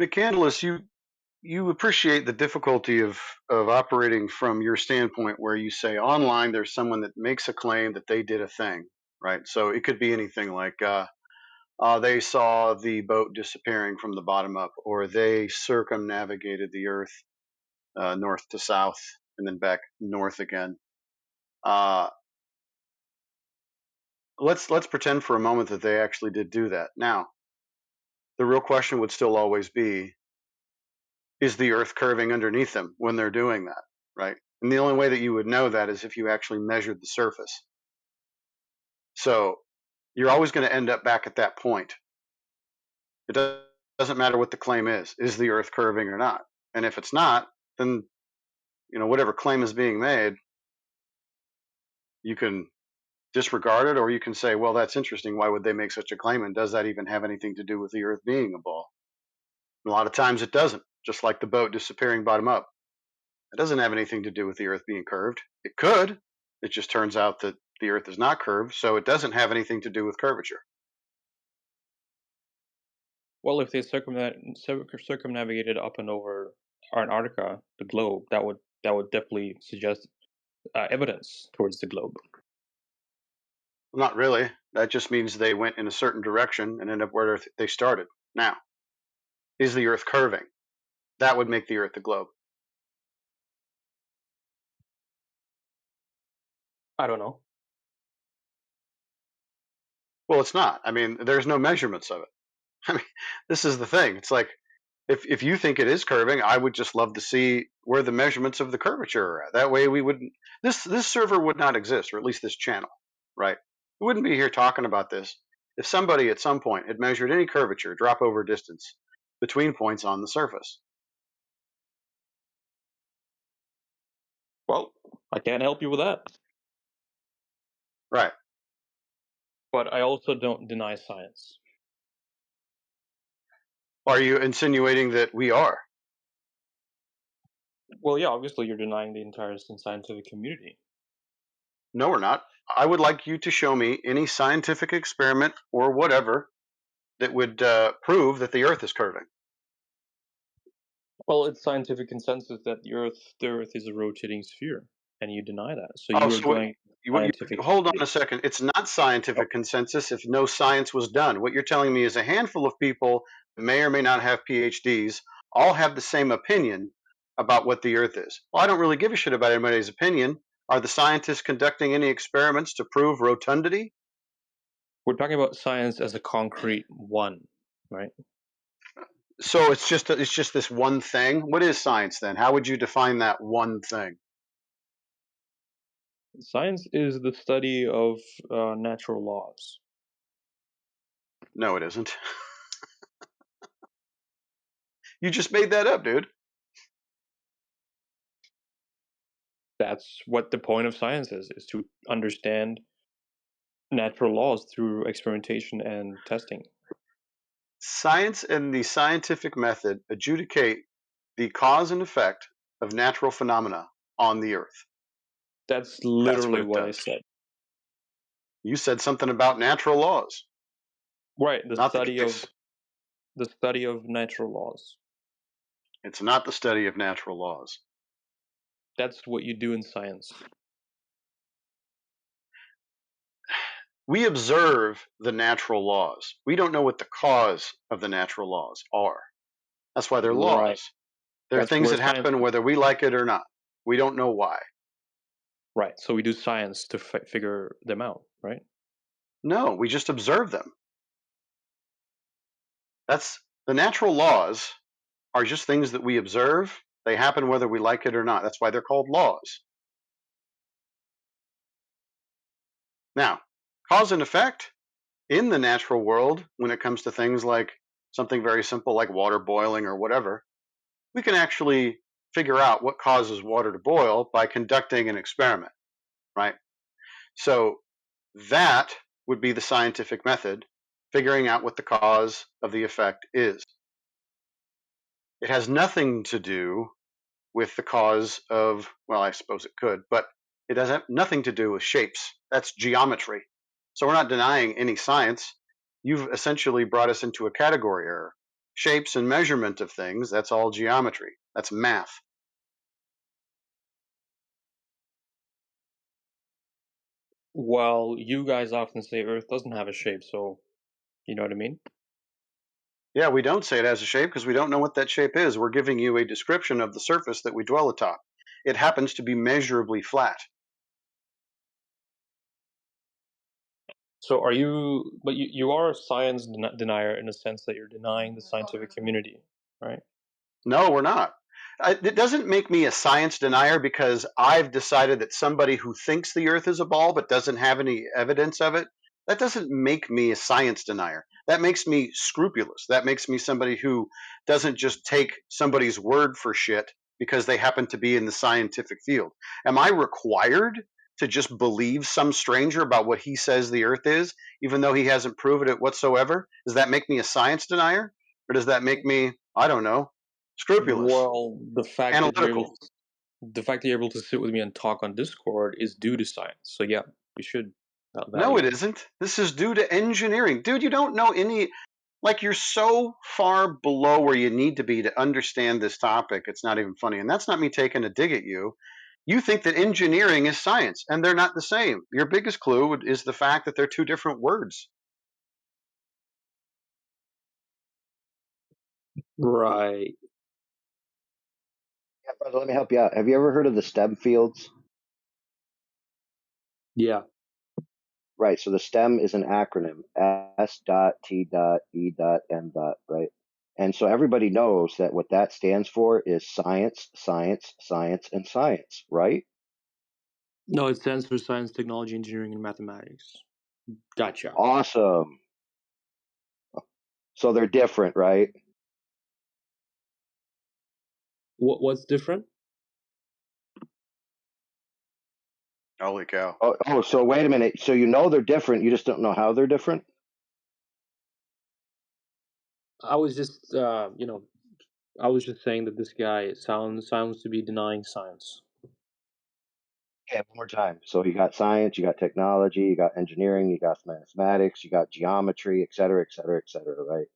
McCandless, you appreciate the difficulty of operating from your standpoint, where you say online there's someone that makes a claim that they did a thing, right? So it could be anything like they saw the boat disappearing from the bottom up, or they circumnavigated the Earth north to south and then back north again. Let's pretend for a moment that they actually did do that. Now, the real question would still always be, is the Earth curving underneath them when they're doing that, right? And the only way that you would know that is if you actually measured the surface. So you're always going to end up back at that point. It doesn't matter what the claim is the Earth curving or not? And if it's not, then, you know, whatever claim is being made, you can disregard it, or you can say, well, that's interesting. Why would they make such a claim? And does that even have anything to do with the Earth being a ball? And a lot of times it doesn't, just like the boat disappearing bottom up. It doesn't have anything to do with the Earth being curved. It could. It just turns out that the Earth is not curved, so it doesn't have anything to do with curvature. Well, if they circumnavigated up and over Antarctica, the globe, that would definitely suggest evidence towards the globe. Not really. That just means they went in a certain direction and ended up where they started. Now, is the Earth curving? That would make the Earth a globe. I don't know. Well, it's not. I mean, there's no measurements of it. I mean, this is the thing. It's like, if you think it is curving, I would just love to see where the measurements of the curvature are at. That way we wouldn't, this server would not exist, or at least this channel, right? We wouldn't be here talking about this if somebody at some point had measured any curvature, drop over distance between points on the surface. Well, I can't help you with that. Right. But I also don't deny science. Are you insinuating that we are? Well, yeah, obviously you're denying the entire scientific community. No, we're not. I would like you to show me any scientific experiment or whatever that would prove that the Earth is curving. Well, it's scientific consensus that the Earth is a rotating sphere, and you deny that. So Oh, you are so going scientific. hold on a second. It's not scientific consensus if no science was done. What you're telling me is a handful of people, may or may not have PhDs, all have the same opinion about what the Earth is. Well, I don't really give a shit about anybody's opinion. Are the scientists conducting any experiments to prove rotundity? We're talking about science as a concrete one, right? So it's just this one thing. What is science then? How would you define that one thing? Science is the study of natural laws. No, it isn't. You just made that up, dude. That's what the point of science is to understand natural laws through experimentation and testing. Science and the scientific method adjudicate the cause and effect of natural phenomena on the Earth. That's literally what what I said. You said something about natural laws. Right, the Not the study of natural laws. It's not the study of natural laws. That's what you do in science. We observe the natural laws. We don't know what the cause of the natural laws are. That's why they're laws. Right. They're That's things where that happen science- whether we like it or not. We don't know why. Right, so we do science to figure them out, right? No, we just observe them. That's the natural laws are just things that we observe. They happen whether we like it or not. That's why they're called laws. Now, cause and effect in the natural world, when it comes to things like something very simple like water boiling or whatever, we can actually figure out what causes water to boil by conducting an experiment, right? So that would be the scientific method, figuring out what the cause of the effect is. It has nothing to do with the cause of, well, I suppose it could, but it has nothing to do with shapes. That's geometry. So we're not denying any science. You've essentially brought us into a category error. Shapes and measurement of things, that's all geometry. That's math. Well, you guys often say Earth doesn't have a shape, so you know what I mean? Yeah, we don't say it has a shape because we don't know what that shape is. We're giving you a description of the surface that we dwell atop. It happens to be measurably flat. So are you, but you are a science denier in the sense that you're denying the scientific community, right? No, we're not. It doesn't make me a science denier because I've decided that somebody who thinks the Earth is a ball but doesn't have any evidence of it, that doesn't make me a science denier. That makes me scrupulous. That makes me somebody who doesn't just take somebody's word for shit because they happen to be in the scientific field. Am I required to just believe some stranger about what he says the Earth is, even though he hasn't proven it whatsoever? Does that make me a science denier? Or does that make me, I don't know, scrupulous, Well, the fact that analytical? you're able to sit with me and talk on Discord is due to science. So yeah, you should No, value it isn't. This is due to engineering. Dude, you don't know any, like, you're so far below where you need to be to understand this topic. It's not even funny. And that's not me taking a dig at you. You think that engineering is science, and they're not the same. Your biggest clue is the fact that they're two different words. Right. Yeah, brother, let me help you out. Have you ever heard of the STEM fields? Yeah. Right. So the STEM is an acronym, S.T.E.M. Right. And so everybody knows that what that stands for is science, science, science, and science, right? No, it stands for science, technology, engineering, and mathematics. Gotcha. Awesome. So they're different, right? What's different? Holy cow. Oh, so wait a minute. So you know they're different. You just don't know how they're different? I was just, I was just saying that this guy sounds to be denying science. Okay, one more time. So you got science, you got technology, you got engineering, you got mathematics, you got geometry, et cetera, et cetera, et cetera, right?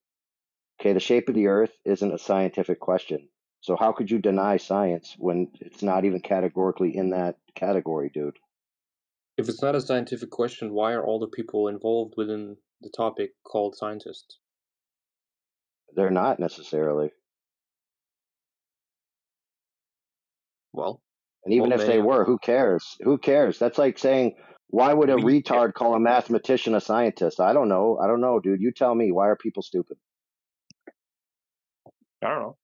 Okay, the shape of the earth isn't a scientific question. So how could you deny science when it's not even categorically in that category, dude? If it's not a scientific question, why are all the people involved within the topic called scientists? They're not necessarily. Well, And even if they were, who cares? Who cares? That's like saying, why would a retard call a mathematician a scientist? I don't know. I don't know, dude. You tell me. Why are people stupid? I don't know.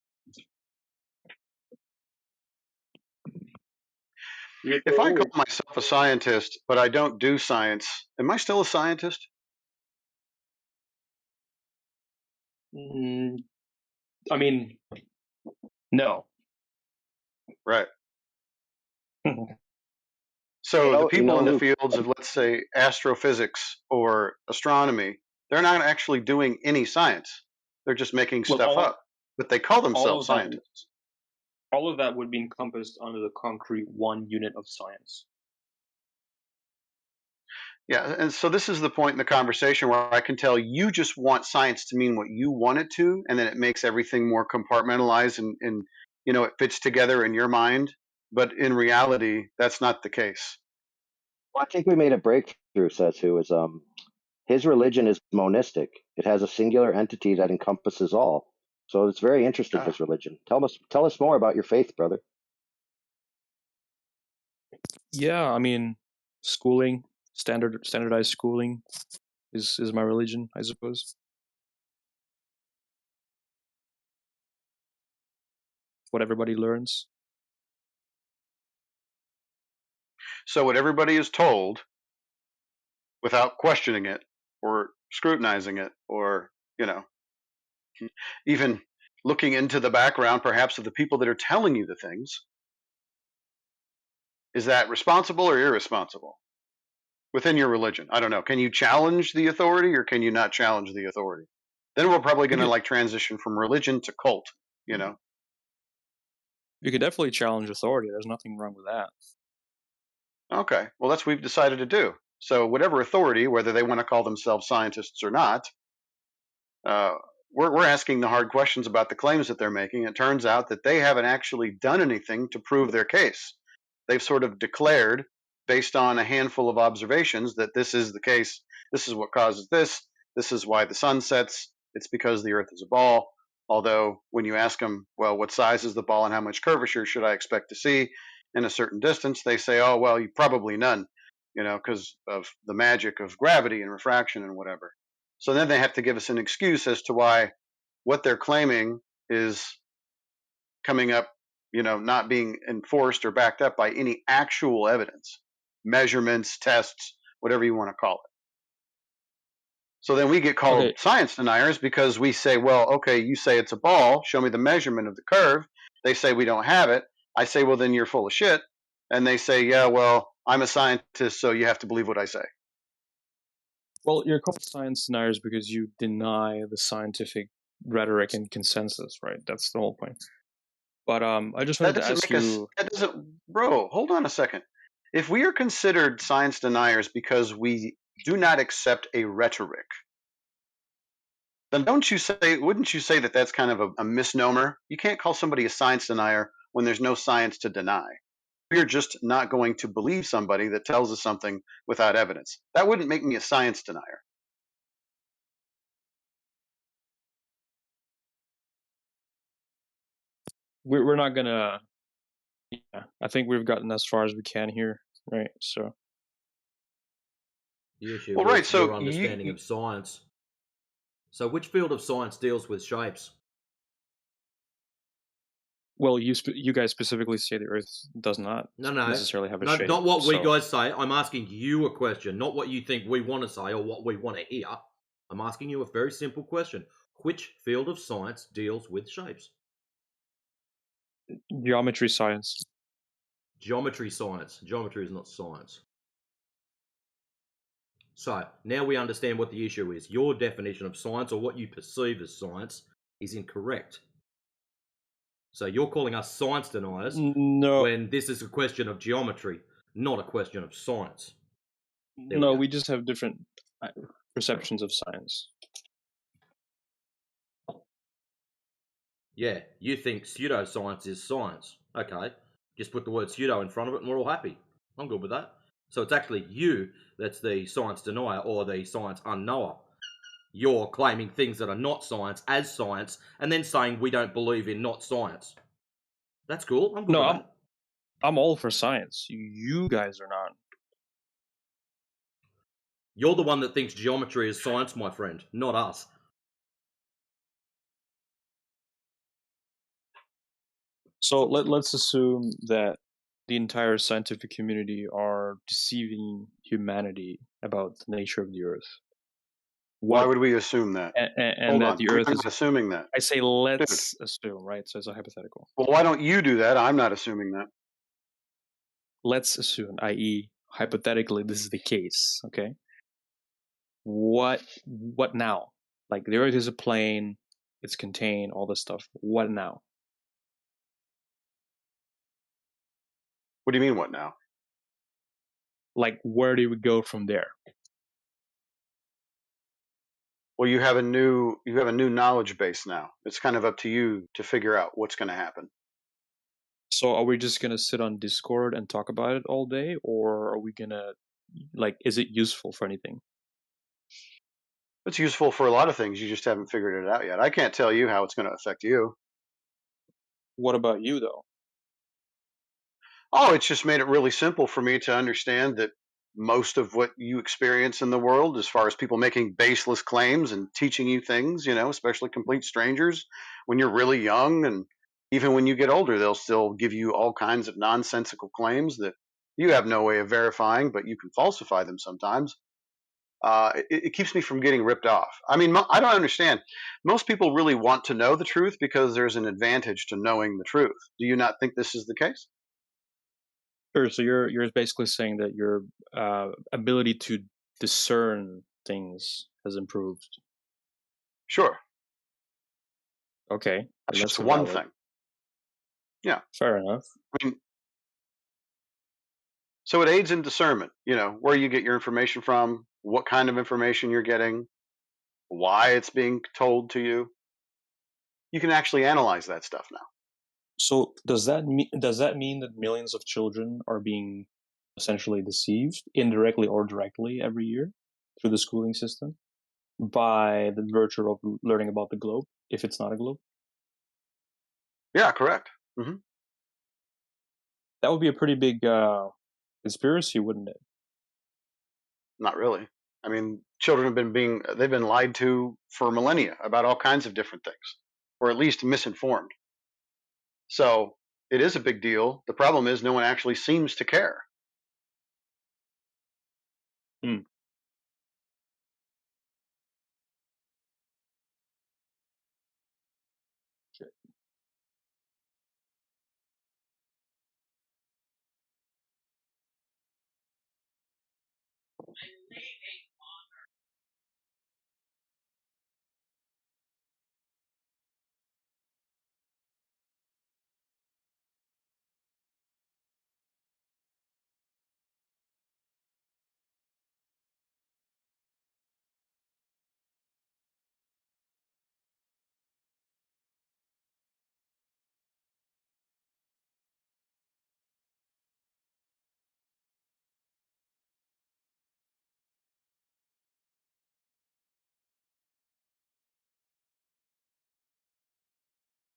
If I call myself a scientist, but I don't do science, am I still a scientist? I mean, no. Right. So the You people know in the who? fields of, let's say, astrophysics or astronomy, they're not actually doing any science. They're just making Well, stuff up, but they call all themselves of that, scientists. all of that would be encompassed under the concrete one unit of science. Yeah, and so this is the point in the conversation where I can tell you just want science to mean what you want it to, and then it makes everything more compartmentalized and it fits together in your mind. But in reality, that's not the case. Well, I think we made a breakthrough, Setsu, is his religion is monistic. It has a singular entity that encompasses all. So it's very interesting, his religion. Tell us more about your faith, brother. Yeah, I mean, schooling, standardized schooling is my religion, I suppose. What everybody learns. So what everybody is told without questioning it or scrutinizing it or, even looking into the background perhaps of the people that are telling you the things, is that responsible or irresponsible within your religion? I don't know. Can you challenge the authority or can you not challenge the authority? Then we're probably going to transition from religion to cult, You could definitely challenge authority. There's nothing wrong with that. Okay, well, that's what we've decided to do. So whatever authority, whether they want to call themselves scientists or not, we're asking the hard questions about the claims that they're making. It turns out that they haven't actually done anything to prove their case. They've sort of declared, based on a handful of observations, that this is the case. This is what causes this. This is why the sun sets. It's because the Earth is a ball. Although when you ask them, well, what size is the ball and how much curvature should I expect to see in a certain distance, they say, oh, well, you probably none, because of the magic of gravity and refraction and whatever. So then they have to give us an excuse as to why what they're claiming is coming up, not being enforced or backed up by any actual evidence, measurements, tests, whatever you want to call it. So then we get called science deniers because we say, well, okay, you say it's a ball. Show me the measurement of the curve. They say we don't have it. I say, well, then you're full of shit. And they say, yeah, well, I'm a scientist, so you have to believe what I say. Well, you're called science deniers because you deny the scientific rhetoric and consensus, right? That's the whole point. But I just wanted to ask you. That doesn't, bro. Hold on a second. If we are considered science deniers because we do not accept a rhetoric, then wouldn't you say that that's kind of a misnomer? You can't call somebody a science denier when there's no science to deny. We're just not going to believe somebody that tells us something without evidence. That wouldn't make me a science denier. We're not gonna. Yeah, I think we've gotten as far as we can here, right? So. The issue Well, is right, so your understanding of science. So, which field of science deals with shapes? Well, you guys specifically say the Earth does not necessarily have a shape. Not what we guys say. I'm asking you a question, not what you think we want to say or what we want to hear. I'm asking you a very simple question. Which field of science deals with shapes? Geometry science. Geometry science. Geometry is not science. So, now we understand what the issue is. Your definition of science, or what you perceive as science, is incorrect. So you're calling us science deniers when this is a question of geometry, not a question of science. No, we just have different perceptions of science. Yeah, you think pseudoscience is science. Okay, just put the word pseudo in front of it and we're all happy. I'm good with that. So it's actually you that's the science denier or the science unknower. You're claiming things that are not science as science and then saying we don't believe in not science. That's cool. I'm good with that. I'm all for science. You guys are not. You're the one that thinks geometry is science, my friend, not us. So let's assume that the entire scientific community are deceiving humanity about the nature of the Earth. Why would we assume that? And Hold that on. the Earth I'm is not assuming that. I say let's assume, right? So it's a hypothetical. Well, why don't you do that? I'm not assuming that. Let's assume, i.e., hypothetically, this is the case. Okay. What now? Like the Earth is a plane, it's contained, all this stuff. What now? What do you mean, what now? Like, where do we go from there? Well, you have a new knowledge base now. It's kind of up to you to figure out what's going to happen. So, are we just gonna sit on Discord and talk about it all day, or are we gonna, like, is it useful for anything? It's useful for a lot of things. You just haven't figured it out yet. I can't tell you how it's going to affect you. What about you, though? Oh, it's just made it really simple for me to understand that most of what you experience in the world, as far as people making baseless claims and teaching you things, especially complete strangers when you're really young, and even when you get older, they'll still give you all kinds of nonsensical claims that you have no way of verifying, but you can falsify them sometimes. It keeps me from getting ripped off. I mean, I don't understand. Most people really want to know the truth because there's an advantage to knowing the truth. Do you not think this is the case? Sure. So you're basically saying that your ability to discern things has improved. Sure. Okay. That's just one thing. Yeah. Fair enough. I mean, so it aids in discernment, where you get your information from, what kind of information you're getting, why it's being told to you. You can actually analyze that stuff now. So does that mean that millions of children are being essentially deceived, indirectly or directly, every year through the schooling system by the virtue of learning about the globe, if it's not a globe? Yeah, correct. Mm-hmm. That would be a pretty big conspiracy, wouldn't it? Not really. I mean, children have they've been lied to for millennia about all kinds of different things, or at least misinformed. So it is a big deal. The problem is no one actually seems to care.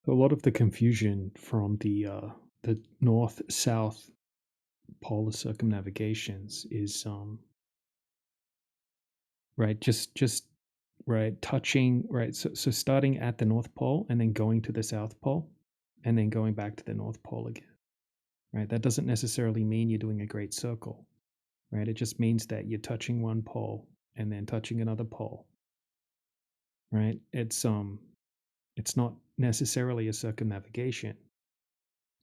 A lot of the confusion from the north-south polar circumnavigations is right, just right, touching, right, so starting at the North Pole and then going to the South Pole and then going back to the North Pole again, right? That doesn't necessarily mean you're doing a great circle, right? It just means that you're touching one pole and then touching another pole, right? It's not necessarily a circumnavigation.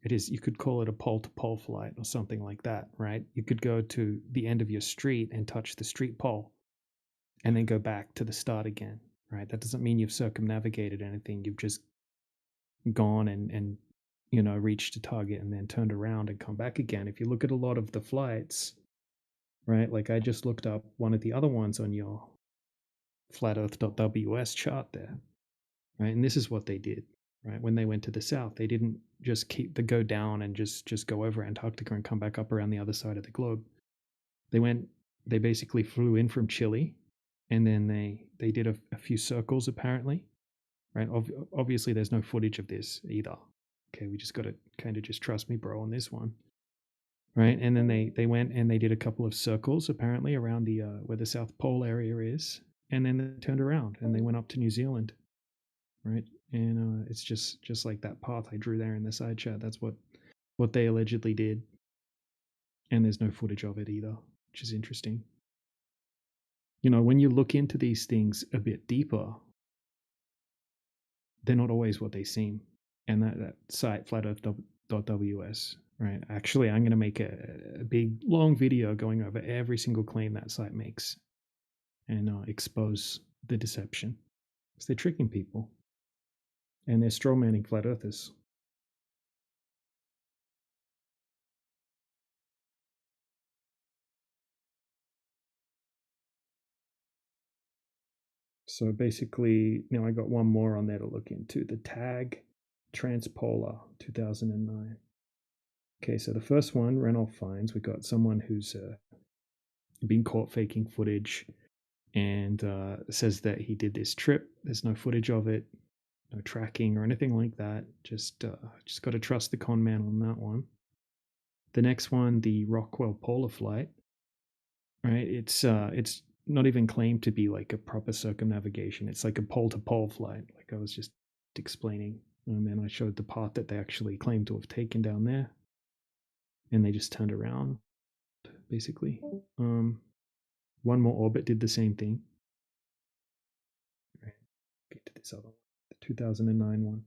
It is, you could call it a pole to pole flight or something like that, right? You could go to the end of your street and touch the street pole and then go back to the start again, right? That doesn't mean you've circumnavigated anything. You've just gone and you know, reached a target and then turned around and come back again. If you look at a lot of the flights, right? Like I just looked up one of the other ones on your flatearth.ws chart there, right? And this is what they did, right? When they went to the south, they didn't just go down and just go over Antarctica and come back up around the other side of the globe. They basically flew in from Chile, and then they did a few circles apparently, right? Obviously, there's no footage of this either. Okay, we just got to kind of just trust me, bro, on this one, right? And then they went and they did a couple of circles apparently around the where the South Pole area is, and then they turned around and they went up to New Zealand, right? And it's just like that path I drew there in the side chat. That's what they allegedly did, and there's no footage of it either, which is interesting. You know, when you look into these things a bit deeper, they're not always what they seem. And that site, flatearth.ws, right? Actually, I'm going to make a big, long video going over every single claim that site makes and expose the deception. Because they're tricking people. And they're strawmanning flat earthers. So basically, now I got one more on there to look into. The tag Transpolar 2009. Okay, so the first one, Renoff finds, we got someone who's been caught faking footage and says that he did this trip. There's no footage of it, no tracking or anything like that. Just got to trust the con man on that one. The next one, the Rockwell Polar Flight, right? It's not even claimed to be like a proper circumnavigation. It's like a pole-to-pole flight, like I was just explaining. And then I showed the path that they actually claimed to have taken down there. And they just turned around, basically. One More Orbit did the same thing. Right. Get to this other one, the 2009 one.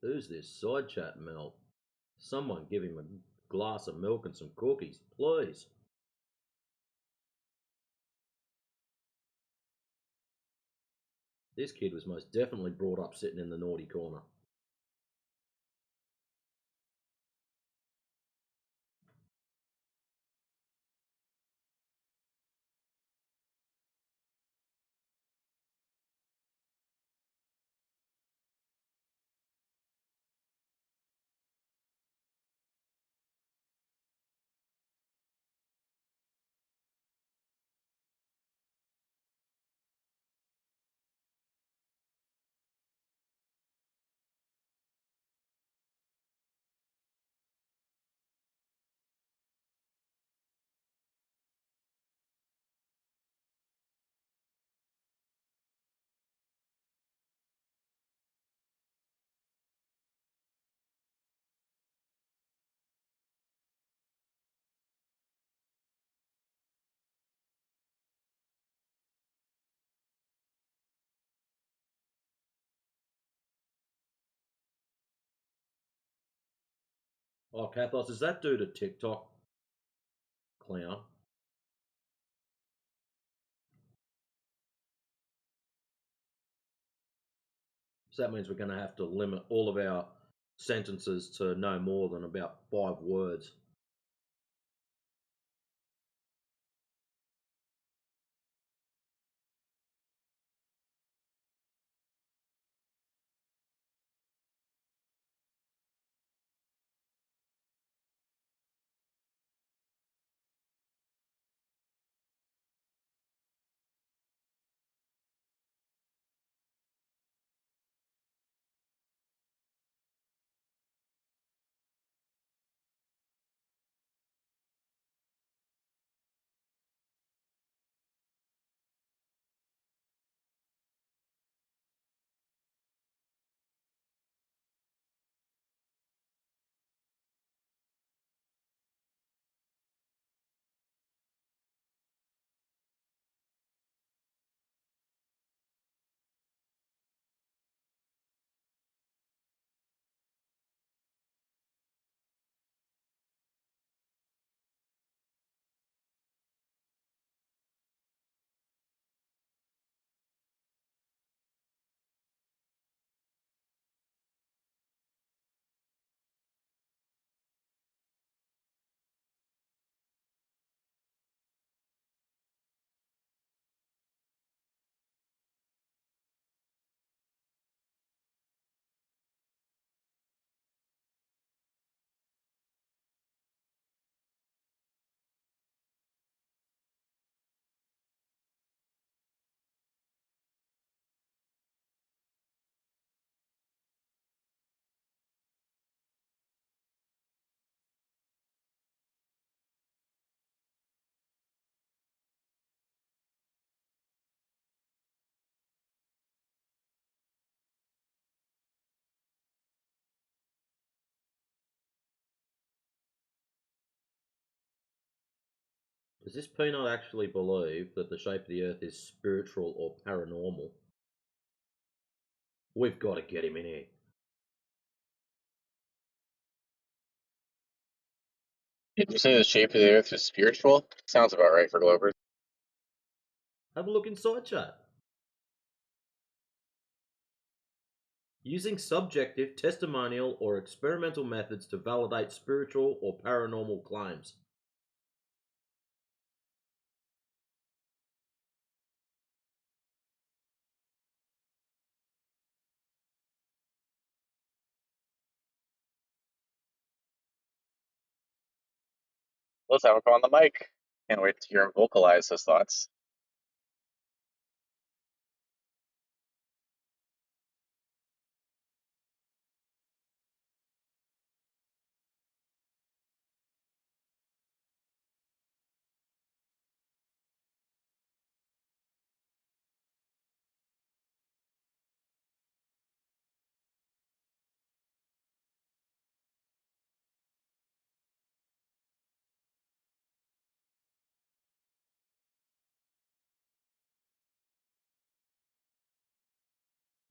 Who's this side chat Mel? Someone give him a glass of milk and some cookies, please. This kid was most definitely brought up sitting in the naughty corner. Oh, Kathos, is that dude a TikTok clown? So that means we're going to have to limit all of our sentences to no more than about 5 words. Does this peanut actually believe that the shape of the earth is spiritual or paranormal? We've got to get him in here. Did you say the shape of the earth is spiritual? Sounds about right for Glover. Have a look inside chat. Using subjective, testimonial, or experimental methods to validate spiritual or paranormal claims. Let's have him come on the mic. Can't wait to hear him vocalize his thoughts.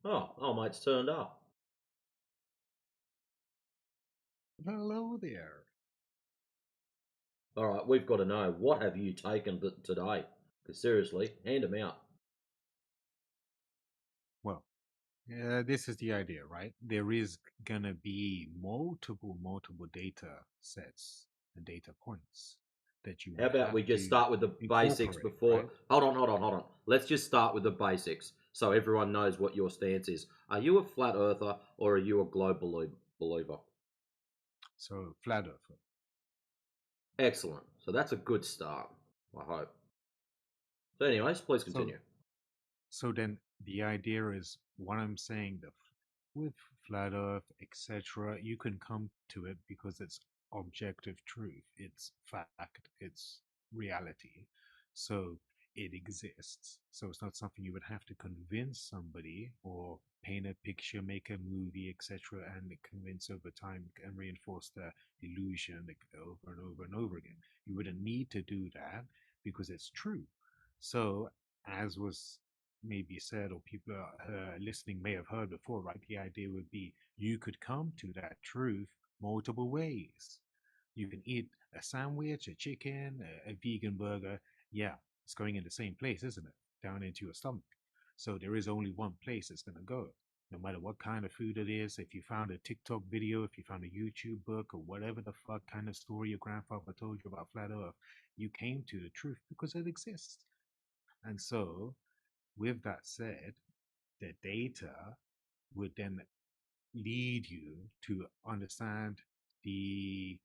Oh, mate's turned up. Hello there. All right, we've got to know, what have you taken today? Because seriously, hand them out. Well, this is the idea, right? There is gonna be multiple data sets and data points that you How would about have we just to start with the basics incorporate, before? right? Hold on. Let's just start with the basics so everyone knows what your stance is. Are you a flat earther or are you a global believer? So flat earther. Excellent. So that's a good start, I hope. So anyways, please continue. So then the idea is what I'm saying, that with flat earth, etc., you can come to it because it's objective truth, it's fact, it's reality. So it exists. So it's not something you would have to convince somebody or paint a picture, make a movie, etc., and convince over time and reinforce the illusion over and over and over again. You wouldn't need to do that because it's true. So, as was maybe said, or people listening may have heard before, right? The idea would be you could come to that truth multiple ways. You can eat a sandwich, a chicken, a vegan burger. Yeah, it's going in the same place, isn't it? Down into your stomach. So there is only one place it's going to go. No matter what kind of food it is, if you found a TikTok video, if you found a YouTube book, or whatever the fuck kind of story your grandfather told you about flat earth, you came to the truth because it exists. And so, with that said, the data would then lead you to understand the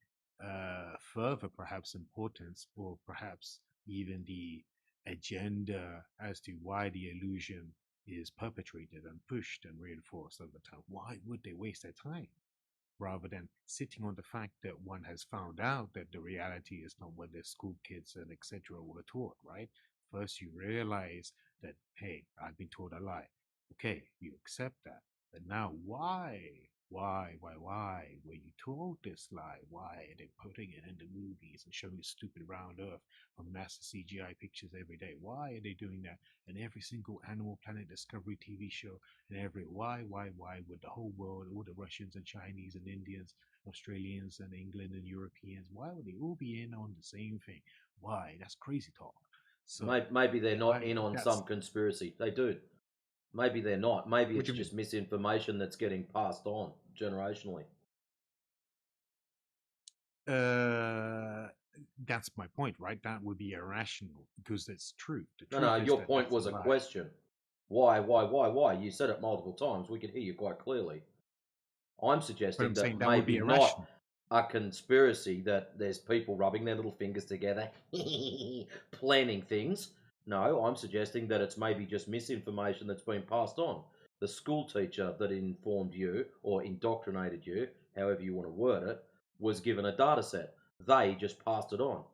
further perhaps importance, or perhaps even the agenda as to why the illusion is perpetrated and pushed and reinforced over time. Why would they waste their time rather than sitting on the fact that one has found out that the reality is not what the school kids and etc. were taught, right? First, you realize that, hey, I've been told a lie. Okay, you accept that. But now, why were you told this lie? Why are they putting it in the movies and showing stupid round earth on massive CGI pictures every day? Why are they doing that in every single Animal Planet Discovery TV show? And every why would the whole world, all the Russians and Chinese and Indians, Australians and England and Europeans, why would they all be in on the same thing? Why? That's crazy talk. So maybe they're not in on some conspiracy. They do. Maybe they're not. Maybe it's just misinformation that's getting passed on generationally. That's my point, right? That would be irrational because it's true. No, your point was a question. Why? You said it multiple times. We could hear you quite clearly. I'm suggesting that maybe not a conspiracy, that there's people rubbing their little fingers together, planning things. No, I'm suggesting that it's maybe just misinformation that's been passed on. The school teacher that informed you or indoctrinated you, however you want to word it, was given a data set. They just passed it on.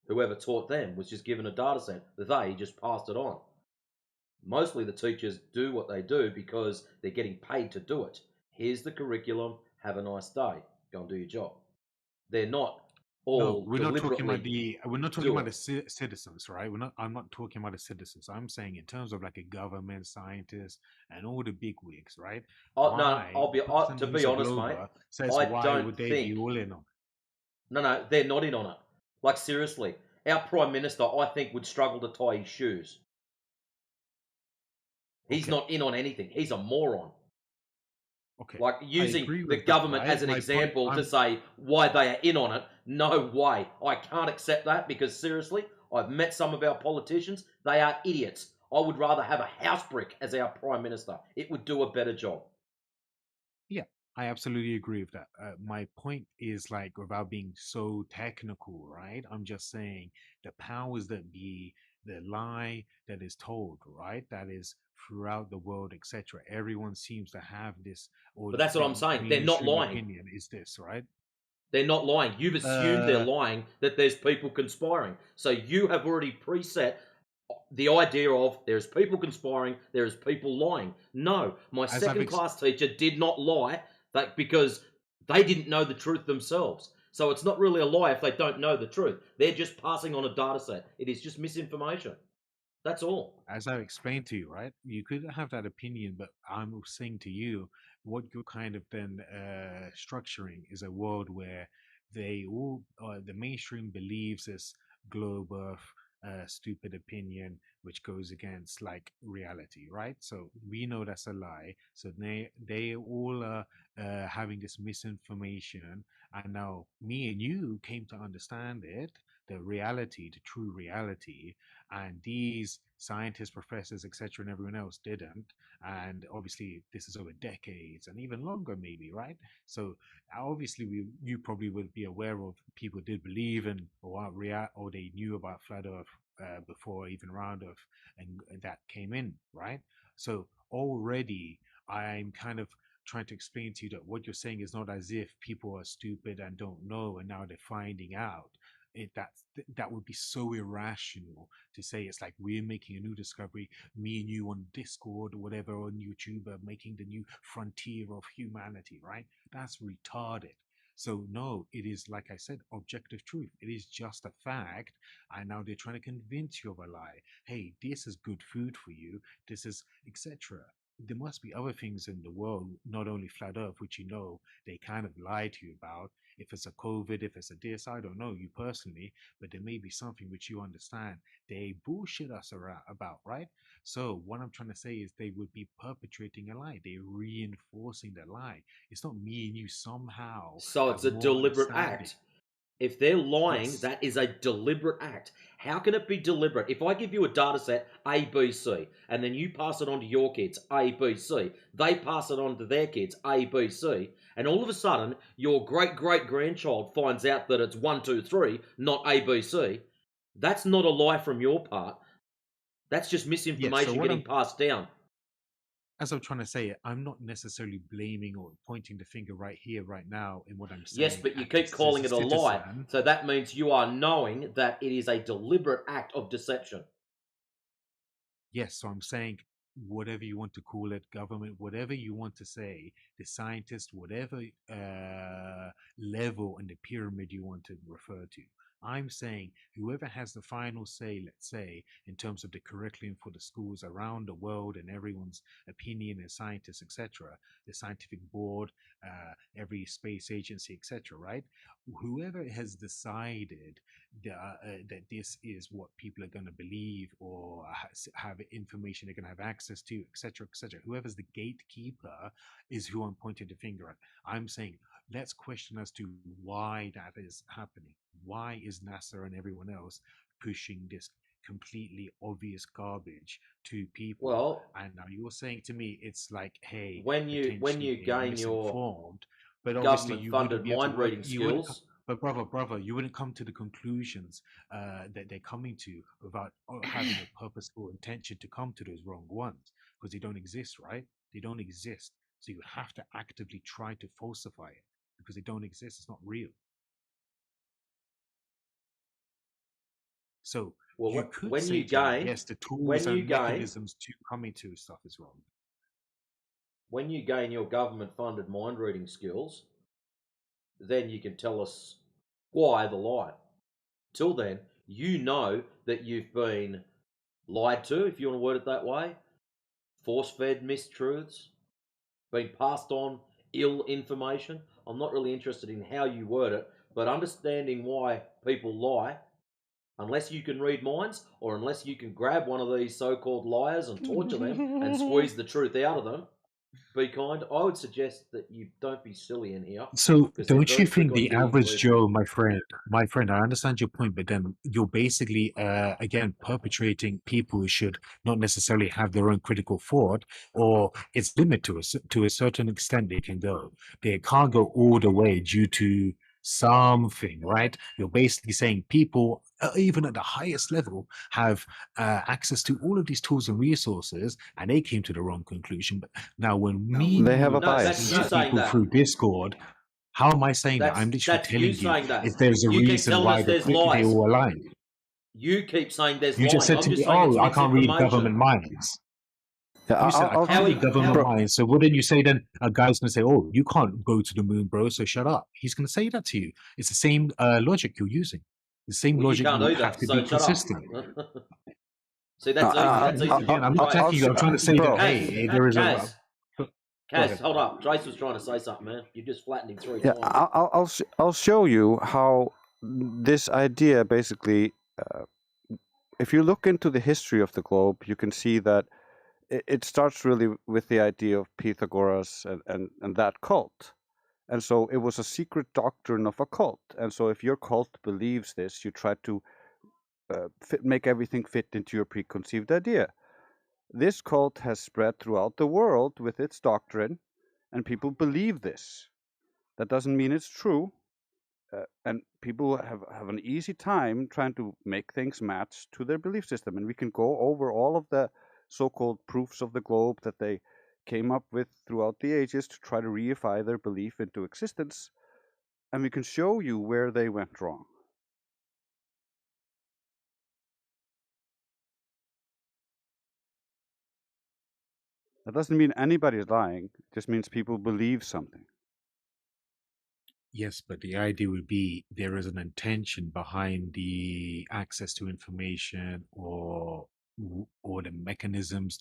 Whoever taught them was just given a data set. They just passed it on. Mostly the teachers do what they do because they're getting paid to do it. Here's the curriculum. Have a nice day. Go and do your job. They're not all. No, we're not talking about the citizens, right? I'm not talking about the citizens. I'm saying in terms of like a government, scientist, and all the big wigs, right? Oh no, to be honest, mate. Says I why don't would they think be all in on? No, they're not in on it. Like seriously, our prime minister, I think, would struggle to tie his shoes. He's not in on anything. He's a moron. Okay. Like using the government as an example to say why they are in on it. No way. I can't accept that because seriously, I've met some of our politicians. They are idiots. I would rather have a house brick as our prime minister. It would do a better job. Yeah, I absolutely agree with that. My point is like, without being so technical, right? I'm just saying the powers that be, the lie that is told, right? That is throughout the world, etc. Everyone seems to have this. Or but that's what I'm saying. They're not lying. Opinion is this, right? They're not lying. You've assumed they're lying, that there's people conspiring. So you have already preset the idea of there's people conspiring, there's people lying. No, my second class teacher did not lie because they didn't know the truth themselves. So it's not really a lie if they don't know the truth. They're just passing on a data set. It is just misinformation. That's all. As I explained to you, right? You could have that opinion, but I'm saying to you, what you're kind of then structuring is a world where they all, the mainstream believes this globe earth stupid opinion which goes against like reality, right? So we know that's a lie. So they all are having this misinformation, and now me and you came to understand it, the reality, the true reality, and these scientists, professors, etc., and everyone else didn't. And obviously, this is over decades and even longer, maybe, right? So obviously, you probably would be aware of people did believe in or they knew about flat Earth before even round Earth, and that came in, right? So already, I'm kind of trying to explain to you that what you're saying is not as if people are stupid and don't know and now they're finding out. That would be so irrational to say it's like we're making a new discovery, me and you on Discord or whatever on YouTube are making the new frontier of humanity, right? That's retarded. So no, it is, like I said, objective truth. It is just a fact, and now they're trying to convince you of a lie. Hey, this is good food for you. This is etc. There must be other things in the world, not only flat Earth, which you know they kind of lie to you about. If it's a COVID, if it's a this, I don't know you personally, but there may be something which you understand they bullshit us about, right? So what I'm trying to say is they would be perpetrating a lie. They're reinforcing the lie. It's not me and you somehow So have it's a more deliberate understanding. act. If they're lying, Yes. that is a deliberate act. How can it be deliberate? If I give you a data set A, B, C, and then you pass it on to your kids, A, B, C, they pass it on to their kids, A, B, C, and all of a sudden your great-great-grandchild finds out that it's 1, 2, 3, not A, B, C, that's not a lie from your part. That's just Yeah, so misinformation what getting passed down. as I'm trying to say, I'm not necessarily blaming or pointing the finger right here, right now, in what I'm Yes, saying. but you As keep calling a it a lie, citizen, so that means you are knowing that it is a deliberate act of deception. yes, so I'm saying whatever you want to call it, government, whatever you want to say, the scientist, whatever level in the pyramid you want to refer to. I'm saying whoever has the final say, let's say, in terms of the curriculum for the schools around the world and everyone's opinion as scientists, etc., the scientific board, every space agency, etc., right? Whoever has decided that this is what people are going to believe or have information they're going to have access to, etc., etc. Whoever's the gatekeeper is who I'm pointing the finger at. I'm saying let's question as to why that is happening. Why is NASA and everyone else pushing this completely obvious garbage to people? Well, and now you're saying to me it's like, hey, when you potentially they're gain your misinformed, but obviously you wouldn't government-funded be able to mind work. reading You wouldn't. skills, But brother, you wouldn't come to the conclusions that they're coming to without having a purposeful intention to come to those wrong ones, because they don't exist, right? They don't exist. So you have to actively try to falsify it because they don't exist. It's not real. So well, you could when say you to me, gain, yes, the tools when you and gain, mechanisms to coming to stuff is wrong. when you gain your government-funded mind reading skills, then you can tell us why the lie. Till then, you know that you've been lied to, if you want to word it that way, force-fed mistruths, been passed on ill information. I'm not really interested in how you word it, but understanding why people lie, unless you can read minds or unless you can grab one of these so-called liars and torture them and squeeze the truth out of them, be kind. I would suggest that you don't be silly in here So because they're don't you very quick think on the getting average people. Joe, my friend, I understand your point, but then you're basically again perpetrating people who should not necessarily have their own critical thought, or it's limit to a certain extent they can go. They can't go all the way due to something, right? You're basically saying people, even at the highest level, have access to all of these tools and resources, and they came to the wrong conclusion. But now, when me and They have you a No, bias. that's speak you to saying people that. through Discord, how am I saying that? I'm literally That's you telling you saying that. if there's a You keep reason telling why us there's they lies. all align. You keep saying there's You just lying. said I'm to just me, saying it's "Oh, I can't read misinformation. government minds." Yeah, You said I can't read government minds. So wouldn't you say then a guy's gonna say, "Oh, you can't go to the moon, bro, so shut up." He's gonna say that to you. It's the same logic you're using. The same Well, you logic can't will either, have to so be shut consistent. up. See, that's easy. That's easy. Again, I'm not attacking you. I'm trying to say that bro. hey, there is a. Kaz, Kaz, hold up. Jace was trying to say something, man. You just flattened him 3 Yeah, times. I'll show you how this idea basically. If you look into the history of the globe, you can see that it starts really with the idea of Pythagoras and that cult. And so it was a secret doctrine of a cult. And so if your cult believes this, you try to make everything fit into your preconceived idea. This cult has spread throughout the world with its doctrine, and people believe this. That doesn't mean it's true. And people have an easy time trying to make things match to their belief system. And we can go over all of the so-called proofs of the globe that they came up with throughout the ages to try to reify their belief into existence. And we can show you where they went wrong. That doesn't mean anybody's lying. It just means people believe something. Yes, but the idea would be there is an intention behind the access to information or the mechanisms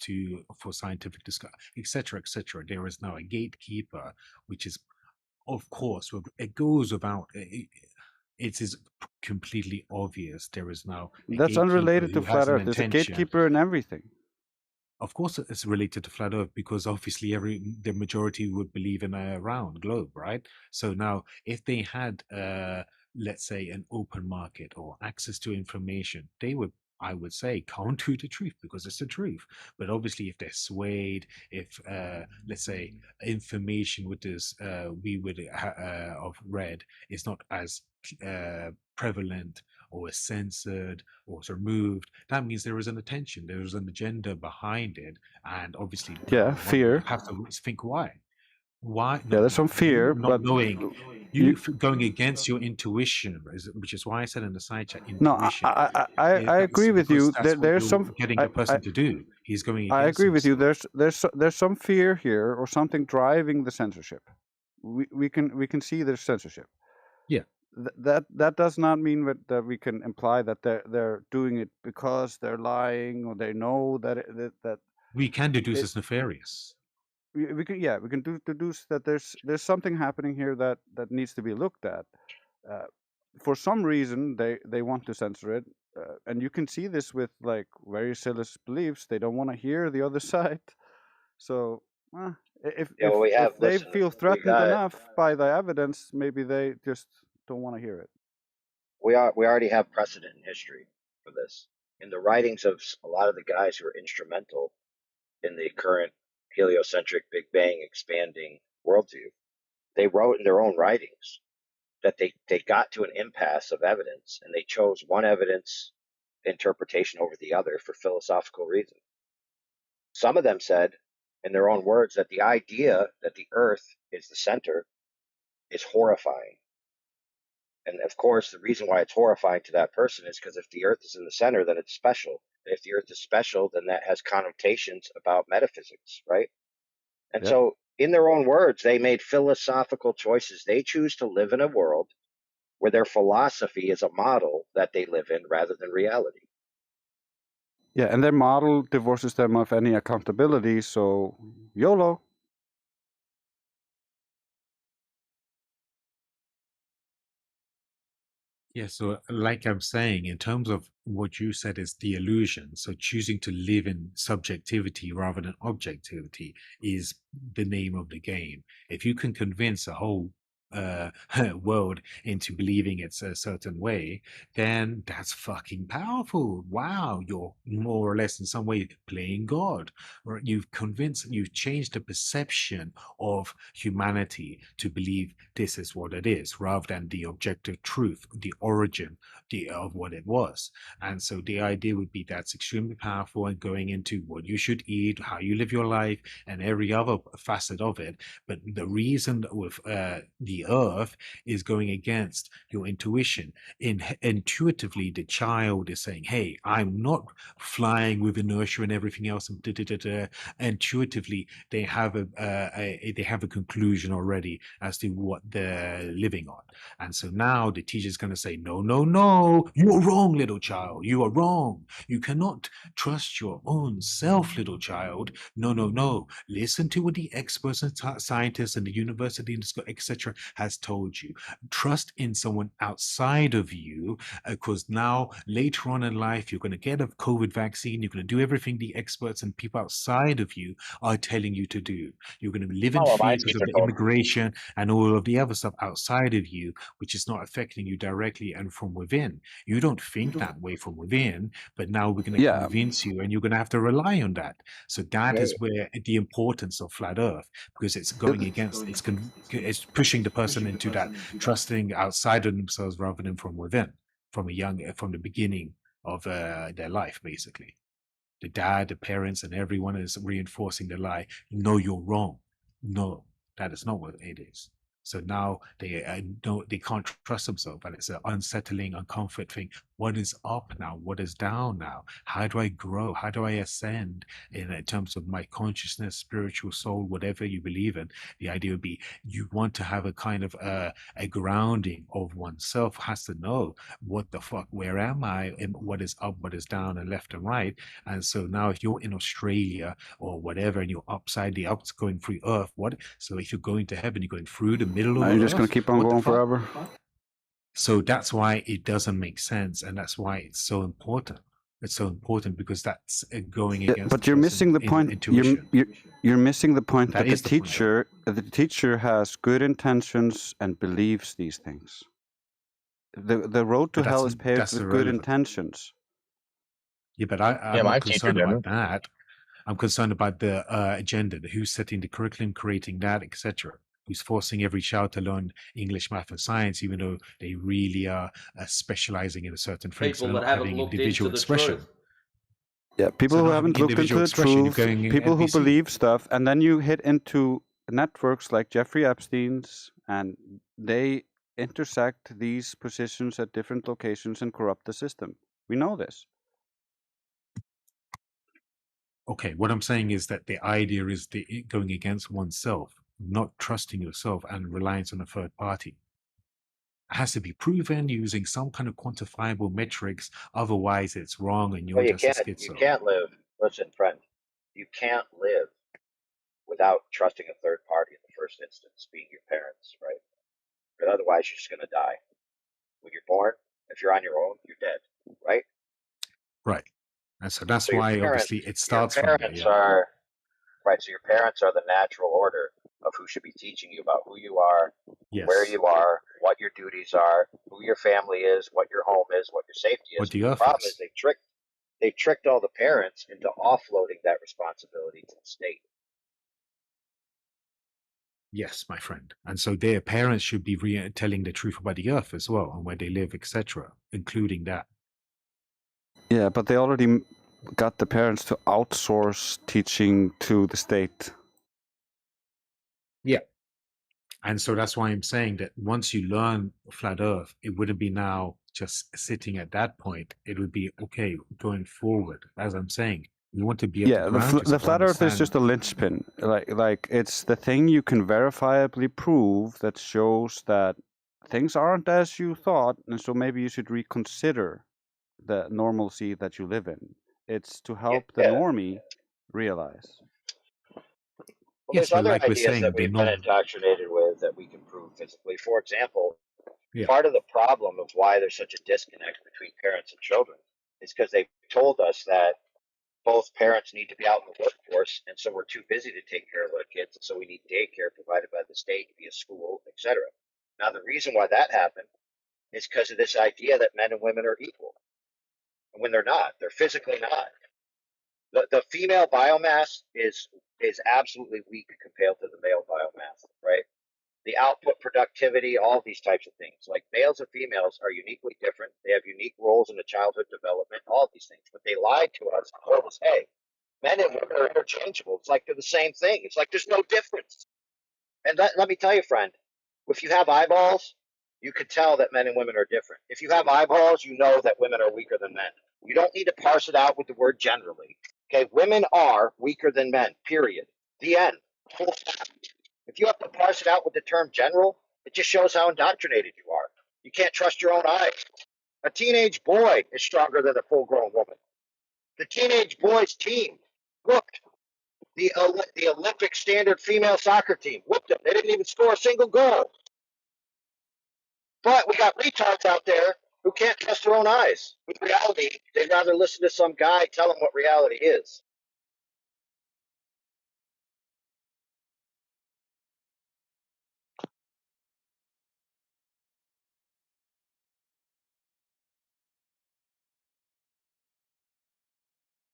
for scientific discovery, etc., etc. There is now a gatekeeper, which is, of course, it goes without. It is completely obvious there is now a That's gatekeeper unrelated to who has flat an Earth. There's a intention. gatekeeper in everything. Of course, it's related to flat Earth because obviously the majority would believe in a round globe, right? So now, if they had, let's say, an open market or access to information, they would, I would say, counter the truth because it's the truth. But obviously, if they're swayed, if let's say information with this we would have read is not as prevalent or is censored or is removed, that means there is an attention, there is an agenda behind it, and obviously Yeah, fear. you have to think why. Why? Yeah, there's some fear, You not but knowing, going against your intuition, which is why I said in the side chat, no, intuition. I agree with you. That's what There's you're some. getting the person to do. He's going I against agree with you. himself. There's some fear here or something driving the censorship. We can see there's censorship. Yeah. That does not mean that we can imply that they're doing it because they're lying or they know that we can deduce it's nefarious. We can deduce that there's something happening here that needs to be looked at. For some reason, they want to censor it, and you can see this with like very silly beliefs. They don't want to hear the other side. So if they feel threatened enough by the evidence, maybe they just don't want to hear it. We already have precedent in history for this. In the writings of a lot of the guys who are instrumental in the current heliocentric Big Bang expanding worldview, they wrote in their own writings that they got to an impasse of evidence and they chose one evidence interpretation over the other for philosophical reasons. Some of them said in their own words that the idea that the earth is the center is horrifying. And of course, the reason why it's horrifying to that person is because if the earth is in the center, then it's special. And if the earth is special, then that has connotations about metaphysics, right? And so, in their own words, they made philosophical choices. They choose to live in a world where their philosophy is a model that they live in rather than reality. Yeah, and their model divorces them of any accountability, so YOLO. Yeah, so like I'm saying, in terms of what you said is the illusion, so choosing to live in subjectivity rather than objectivity is the name of the game. If you can convince a whole world into believing it's a certain way, then that's fucking powerful. Wow, you're more or less in some way playing God. Or you've changed the perception of humanity to believe this is what it is, rather than the objective truth, the origin of what it was. And so the idea would be that's extremely powerful and going into what you should eat, how you live your life, and every other facet of it. But the reason with the the earth is going against your intuition. Intuitively, the child is saying, hey, I'm not flying with inertia and everything else. And intuitively, they have a conclusion already as to what they're living on. And so now the teacher's going to say, no, no, no, you're wrong, little child. You are wrong. You cannot trust your own self, little child. No, no, no. Listen to what the experts and scientists and the university and school, etc., has told you. Trust in someone outside of you, because now later on in life, you're going to get a COVID vaccine. You're going to do everything the experts and people outside of you are telling you to do. You're going to live in Oh, my fear because of teacher the told me. immigration and all of the other stuff outside of you, which is not affecting you directly and from within. You don't think that way from within, but now we're going to Yeah, convince you, and you're going to have to rely on that. So that Yeah. is where the importance of flat Earth, because it's going against, it's pushing the person into that trusting outside of themselves rather than from within, from the beginning of their life, basically. The dad, the parents, and everyone is reinforcing the lie. No, you're wrong. No, that is not what it is. So now they can't trust themselves, and it's an unsettling, uncomfort thing. What is up now? What is down now? How do I grow? How do I ascend in terms of my consciousness, spiritual soul, whatever you believe in? The idea would be you want to have a kind of a grounding of oneself. Has to know what the fuck, where am I, and what is up, what is down, and left and right. And so now, if you're in Australia or whatever, and you're upside the ups going through Earth, what? So if you're going to heaven, you're going through the middle now of you're the just going Earth. to keep on What the going fuck? forever. So that's why it doesn't make sense, and that's why it's so important. It's so important because that's going Yeah, against but the you're person's missing the point. intuition. You're missing the point That that is the point. the teacher has good intentions and believes these things. The road to But hell is paved that's with good irrelevant. intentions. Yeah, but Yeah, I'm my not teacher concerned about didn't. that. I'm concerned about the agenda, who's setting the curriculum, creating that, etc. Who's forcing every child to learn English, math, and science, even though they really are specializing in a certain thing, so People they're that not haven't having looked into individual the expression. truth. Yeah, people So who not having haven't looked into individual the expression, you're truth, going people who NPC. believe stuff, and then you hit into networks like Jeffrey Epstein's, and they intersect these positions at different locations and corrupt the system. We know this. Okay, what I'm saying is that the idea is going against oneself, not trusting yourself, and reliance on a third party. It has to be proven using some kind of quantifiable metrics. Otherwise, it's wrong, and you're Well, you just a can't. You schizo. can't live. Listen, friend. You can't live without trusting a third party in the first instance, being your parents, right? But otherwise, you're just going to die. When you're born, if you're on your own, you're dead, right? Right. And so that's So your why parents, obviously it starts from there. Yeah. are right. So your parents are the natural order of who should be teaching you about who you are, where Yes. you are, what your duties are, who your family is, what your home is, what your safety What is. the The earth problem is is. they tricked all the parents into offloading that responsibility to the state. Yes, my friend. And so their parents should be telling the truth about the earth as well, and where they live, etc., including that. Yeah, but they already got the parents to outsource teaching to the state. Yeah. And so that's why I'm saying that once you learn flat earth, it wouldn't be now just sitting at that point. It would be, okay, going forward, as I'm saying. You want to be able to Yeah, ground the yourself, flat Earth is understand. just a linchpin. Like it's the thing you can verifiably prove that shows that things aren't as you thought, and so maybe you should reconsider the normalcy that you live in. It's to help the Yeah. normie realize. Well, Yes, there's but other like we're ideas that saying, the we've been norm. indoctrinated with that we can prove physically. For example, Yeah. part of the problem of why there's such a disconnect between parents and children is because they've told us that both parents need to be out in the workforce, and so we're too busy to take care of our kids, and so we need daycare provided by the state via school, etc. Now, the reason why that happened is because of this idea that men and women are equal, and when they're not, they're physically not. The female biomass is absolutely weak compared to the male biomass, right? The output, productivity, all these types of things. Like males and females are uniquely different. They have unique roles in the childhood development, all these things. But they lied to us and told us, hey, men and women are interchangeable. It's like they're the same thing. It's like there's no difference. And let me tell you, friend, If you have eyeballs, you could tell that men and women are different. If you have eyeballs, you know that women are weaker than men. You don't need to parse it out with the word generally. Okay, women are weaker than men, period. The end. Full stop. If you have to parse it out with the term general, it just shows how indoctrinated you are. You can't trust your own eyes. A teenage boy is stronger than a full-grown woman. The teenage boys team whooped the Olympic standard female soccer team. Whooped them. They didn't even score a single goal. But we got retards out there who can't trust their own eyes. With reality, they'd rather listen to some guy tell them what reality is.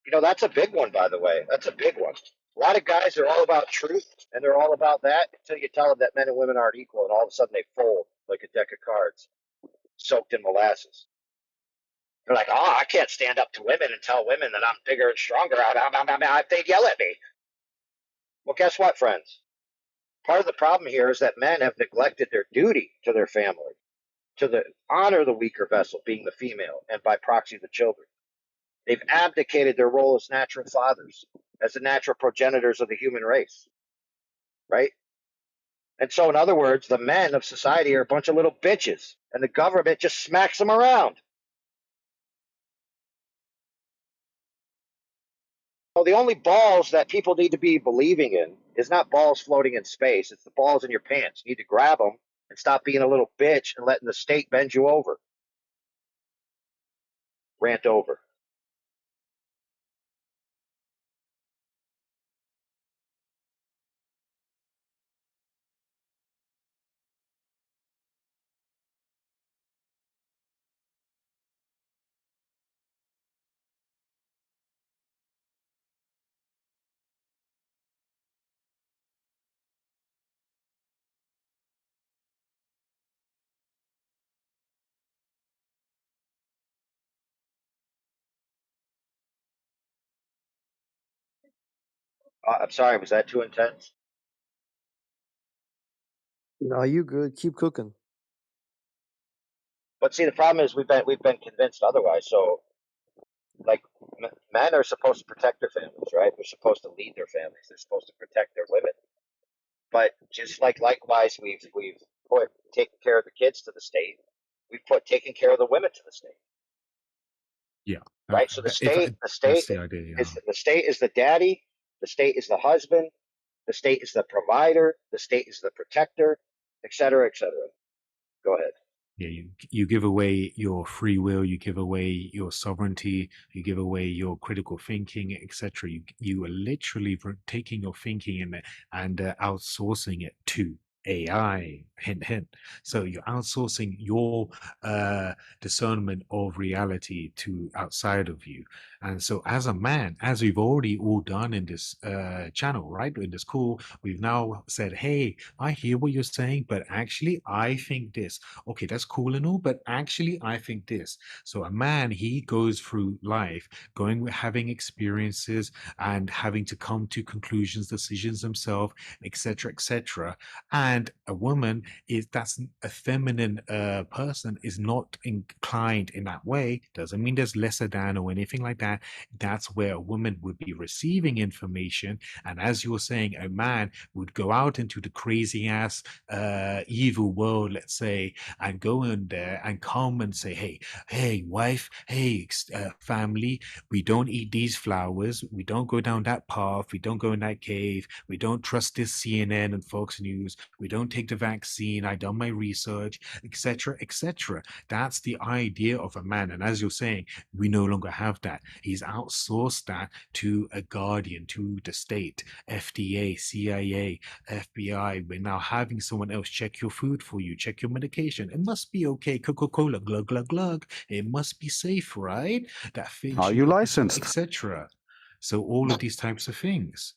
You know, that's a big one, by the way. That's a big one. A lot of guys are all about truth, and they're all about that until you tell them that men and women aren't equal, and all of a sudden they fold like a deck of cards soaked in molasses. They're like, oh, I can't stand up to women and tell women that I'm bigger and stronger. They'd yell at me. Well, guess what, friends? Part of the problem here is that men have neglected their duty to their family, to honor the weaker vessel, being the female, and by proxy the children. They've abdicated their role as natural fathers, as the natural progenitors of the human race, right? And so, in other words, the men of society are a bunch of little bitches, and the government just smacks them around. Well, the only balls that people need to be believing in is not balls floating in space. It's the balls in your pants. You need to grab them and stop being a little bitch and letting the state bend you over. Rant over. I'm sorry, was that too intense? No, you good. Keep cooking. But see, the problem is we've been convinced otherwise. So, like, men are supposed to protect their families, right? They're supposed to lead their families. They're supposed to protect their women. But just like likewise, we've put taking care of the kids to the state. We've put taking care of the women to the state. Yeah. Right. So the state That's the idea. Yeah. the state is the daddy. The state is the husband. The state is the provider. The state is the protector, et cetera, et cetera. Go ahead. Yeah, you give away your free will, you give away your sovereignty, you give away your critical thinking, etc. You are literally taking your thinking and outsourcing it to AI. Hint, hint. So you're outsourcing your discernment of reality to outside of you. And so, as a man, as we've already all done in this channel, right, in this call, we've now said, "Hey, I hear what you're saying, but actually, I think this." Okay, that's cool and all, but actually I think this. So a man, he goes through life having experiences and having to come to conclusions, decisions himself, etc. And a woman that's a feminine person, is not inclined in that way. Doesn't mean there's lesser than or anything like that. That's where a woman would be receiving information, and as you were saying, a man would go out into the crazy ass evil world, let's say, and go in there and come and say, hey, wife, hey, family, we don't eat these flowers. We don't go down that path. We don't go in that cave. We don't trust this CNN and Fox News. We don't take the vaccine. I done my research, etc., etc. That's the idea of a man. And as you're saying, we no longer have that. He's outsourced that to a guardian, to the state, FDA, CIA, FBI. We're now having someone else check your food for you, check your medication. It must be okay. Coca-Cola, glug, glug, glug. It must be safe, right? That fits Are you licensed? etc. So all of these types of things.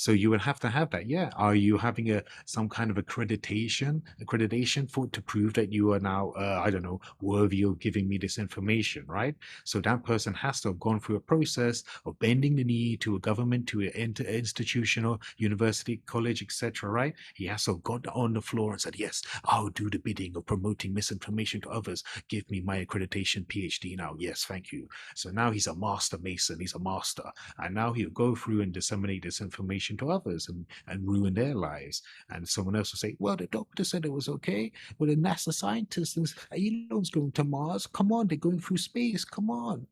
So you would have to have that. Yeah. Are you having some kind of accreditation for to prove that you are now, I don't know, worthy of giving me this information, right? So that person has to have gone through a process of bending the knee to a government, to an institutional university, college, etc. Right? He has to have got on the floor and said, "Yes, I'll do the bidding of promoting misinformation to others. Give me my accreditation PhD now. Yes, thank you." So now he's a master mason. He's a master, and now he'll go through and disseminate this information to others and ruin their lives. And someone else will say, "Well, the doctor said it was okay. Well, the NASA scientists, Elon's going to Mars. Come on, they're going through space. Come on."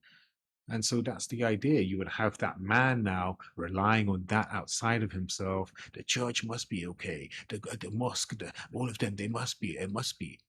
And so that's the idea. You would have that man now relying on that outside of himself. The church must be okay. The mosque, all of them, they must be. It must be.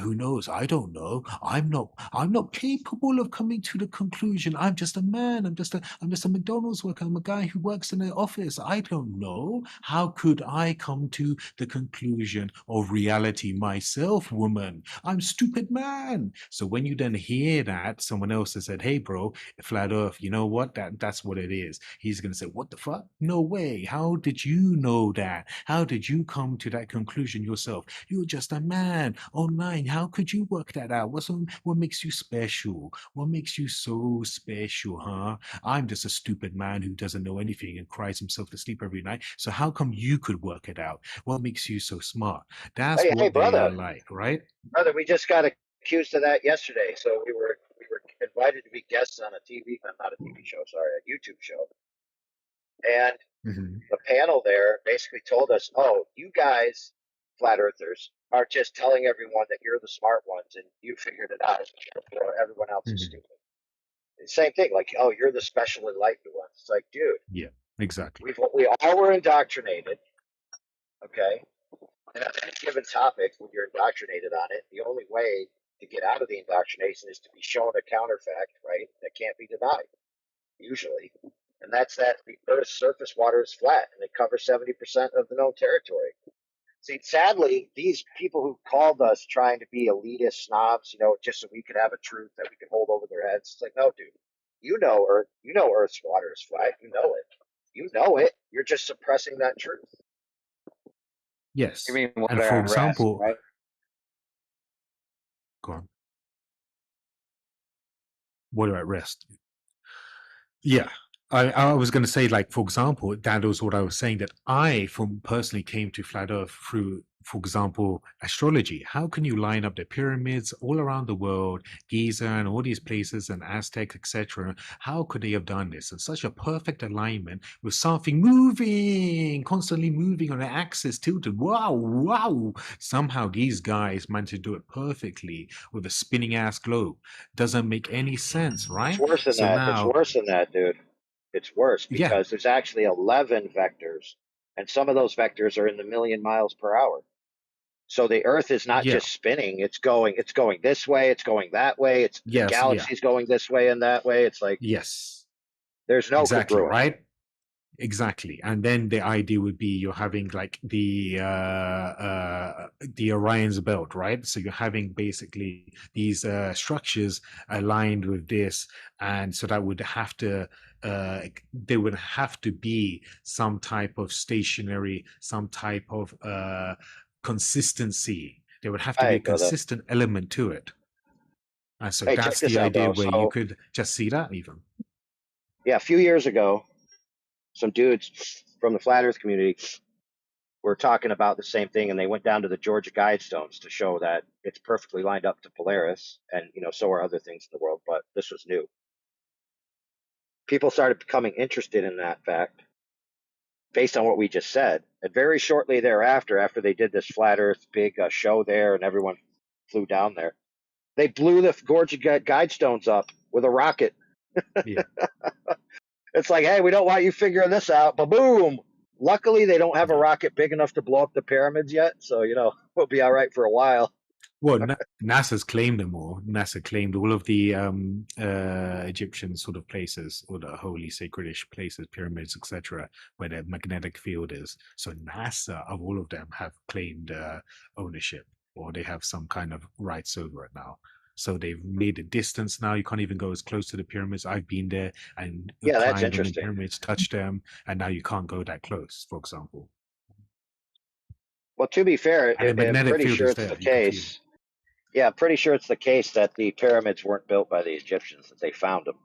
Who knows? I don't know. I'm not capable of coming to the conclusion. I'm just a man. I'm just a McDonald's worker. I'm a guy who works in an office. I don't know. How could I come to the conclusion of reality myself, woman? I'm stupid man. So when you then hear that someone else has said, "Hey, bro, flat Earth, you know what? That's what it is." He's gonna say, "What the fuck? No way. How did you know that? How did you come to that conclusion yourself? You're just a man online. How could you work that out? What makes you special? What makes you so special, huh? I'm just a stupid man who doesn't know anything and cries himself to sleep every night. So how come you could work it out? What makes you so smart?" That's Hey, what they are brother, like, right? brother, we just got accused of that yesterday. So we were invited to be guests on a TV, not a TV show, sorry, a YouTube show, and Mhm. the panel there basically told us, "Oh, you guys, flat earthers, are just telling everyone that you're the smart ones and you figured it out. Everyone else is Mhm. stupid." Same thing, like, "Oh, you're the special enlightened ones." It's like, dude, Yeah, exactly. we all were indoctrinated, okay? And on any given topic, when you're indoctrinated on it, the only way to get out of the indoctrination is to be shown a counterfact, right? That can't be denied, usually. And that's that the Earth's surface water is flat and it covers 70% of the known territory. See, sadly, these people who called us trying to be elitist snobs, just so we could have a truth that we could hold over their heads. It's like, no, dude, you know Earth's water is flat. You know it. You know it. You're just suppressing that truth. You Yes. mean And water for at rest? example, Right? go on. Water at rest. Yeah. I was going to say, like, for example, that was what I was saying, that I from personally came to flat Earth through, for example, astrology. How can you line up the pyramids all around the world, Giza and all these places and Aztec, etc.? How could they have done this in such a perfect alignment with something moving, constantly moving on an axis tilted? Wow, wow. Somehow these guys managed to do it perfectly with a spinning ass globe. Doesn't make any sense, It's right? worse than So that. It's now, worse than that, dude. It's worse yeah, because there's actually 11 vectors, and some of those vectors are in the million miles per hour. So the Earth is not yeah, just spinning; it's going this way, it's going that way, it's the yes, yeah, galaxy's going this way and that way. It's like yes, there's no exactly, congruence. right? Exactly. And then the idea would be you're having like the Orion's belt, right? So you're having basically these structures aligned with this, and so that would have to there would have to be some type of stationary, some type of consistency. There would have to be Hey, a brother. consistent element to it. And so Hey, check that's this the out, idea bro. where you So could just see that even. yeah, a few years ago, some dudes from the flat Earth community were talking about the same thing, and they went down to the Georgia Guidestones to show that it's perfectly lined up to Polaris, and so are other things in the world, but this was new. People started becoming interested in that fact based on what we just said, and very shortly thereafter, after they did this flat Earth big show there, and everyone flew down there, they blew the Georgia Guidestones up with a rocket. Yeah. It's like, hey, we don't want you figuring this out. But boom. Luckily, they don't have a rocket big enough to blow up the pyramids yet. So, we'll be all right for a while. Well, NASA's claimed them all. NASA claimed all of the Egyptian sort of places, or the holy sacredish places, pyramids, etc., where the magnetic field is. So NASA, of all of them, have claimed ownership, or they have some kind of rights over it now. So they've made a distance now. You can't even go as close to the pyramids. I've been there and Yeah, that's climbed on the interesting. pyramids, touched them, and now you can't go that close, for example. Well, to be fair, And the I'm magnetic pretty field sure is it's there. the You can feel it. case. Yeah, I'm pretty sure it's the case that the pyramids weren't built by the Egyptians; that they found them.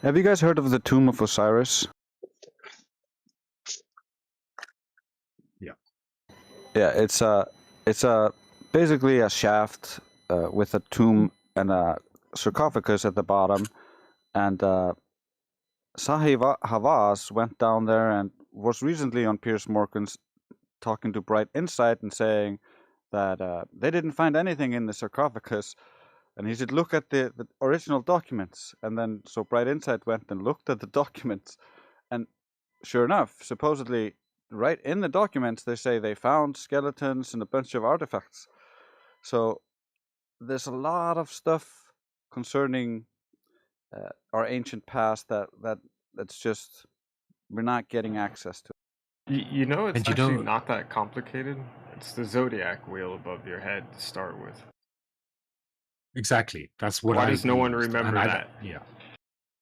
Have you guys heard of the Tomb of Osiris? Yeah. Yeah, it's a basically a shaft with a tomb and a sarcophagus at the bottom, and Sahih Havas went down there and was recently on Piers Morgan's talking to Bright Insight and saying that they didn't find anything in the sarcophagus, and he said, look at the original documents. And then so Bright Insight went and looked at the documents, and sure enough, supposedly right in the documents they say they found skeletons and a bunch of artifacts. So there's a lot of stuff concerning our ancient past that's just we're not getting access to. You know, it's And you actually know, not that complicated. It's the zodiac wheel above your head to start with. exactly. That's what Why I does no one used. remember And that? yeah.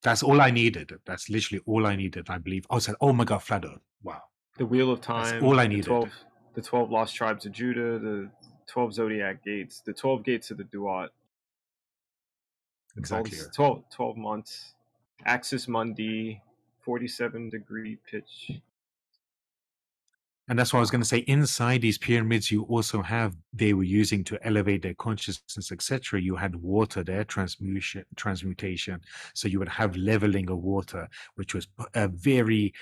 That's all I needed. That's literally all I needed, I believe. I said, oh my God, flat Earth. Wow. The Wheel of That's Time, all I the needed. 12 lost tribes of Judah, the 12 zodiac gates, the 12 gates of the Duat. Exactly. 12 months. Axis Mundi, 47-degree pitch. And that's what I was going to say. Inside these pyramids, you also have, they were using to elevate their consciousness, etc. You had water there, transmutation. So you would have leveling of water, which was very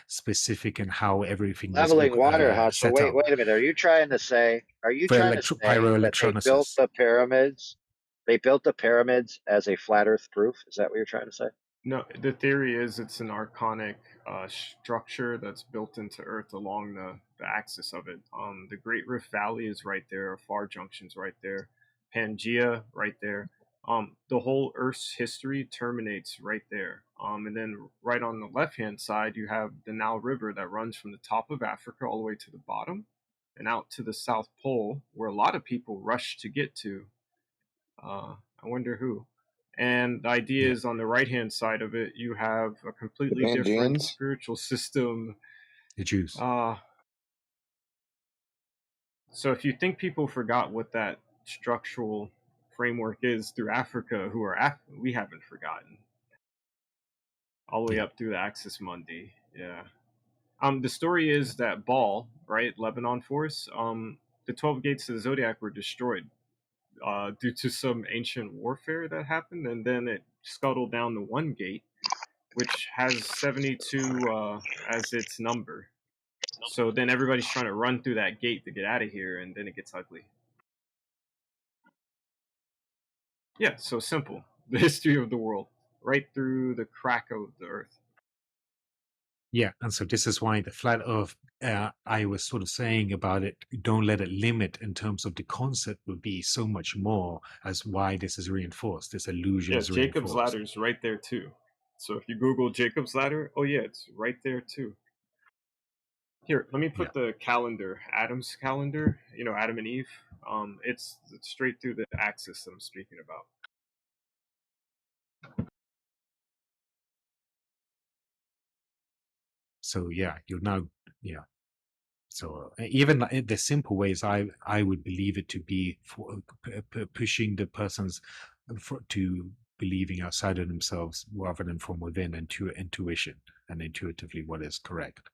specific in how everything was Leveling water, huh? So set wait, up wait a minute. Are you trying to say for that they built pyroelectrolysis. the pyramids? They built the pyramids as a flat Earth proof. Is that what you're trying to say? No, the theory is it's an archonic structure that's built into Earth along the axis of it. The Great Rift Valley is right there. Far Junction's right there. Pangea right there. The whole Earth's history terminates right there. And then right on the left-hand side, you have the Nile River that runs from the top of Africa all the way to the bottom and out to the South Pole, where a lot of people rush to get to. I wonder who. And the idea is on the right hand side of it, you have a completely different Bandians? spiritual system. The Jews. So if you think people forgot what that structural framework is through Africa, who are we haven't forgotten. All the way up through the Axis Mundi. Yeah. The story is that Baal, right, Lebanon Force, the 12 gates of the Zodiac were destroyed due to some ancient warfare that happened, and then it scuttled down the one gate, which has 72 as its number. So then everybody's trying to run through that gate to get out of here, and then it gets ugly. Yeah, so simple. The history of the world, right through the crack of the earth. Yeah, and so this is why the flat Earth, I was sort of saying about it, don't let it limit in terms of the concept would be so much more as why this is reinforced, this illusion Yeah, is Jacob's reinforced. Ladder's right there too. So if you Google Jacob's Ladder, oh yeah, it's right there too. Here, let me put the calendar, Adam's calendar, you know, Adam and Eve. It's straight through the axis I'm speaking about. So yeah, you're now, yeah. So even the simple ways, I would believe it to be for pushing the persons to believing outside of themselves rather than from within, and to intuition and intuitively what is correct,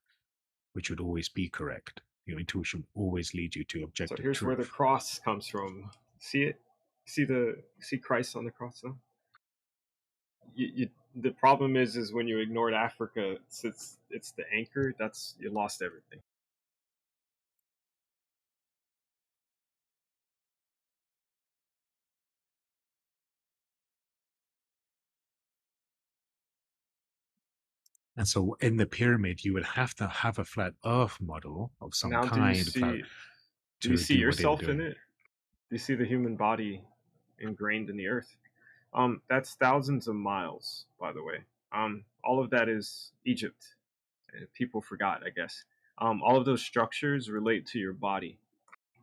which would always be correct. Your intuition always leads you to objective So here's truth. where the cross comes from. See it? See Christ on the cross now? The problem is when you ignored Africa, it's the anchor. You lost everything. And so in the pyramid, you would have to have a flat Earth model of some Now, kind. do you see do what they were yourself in doing. it? Do you see the human body ingrained in the earth? That's thousands of miles, by the way. All of that is Egypt. People forgot, I guess. All of those structures relate to your body.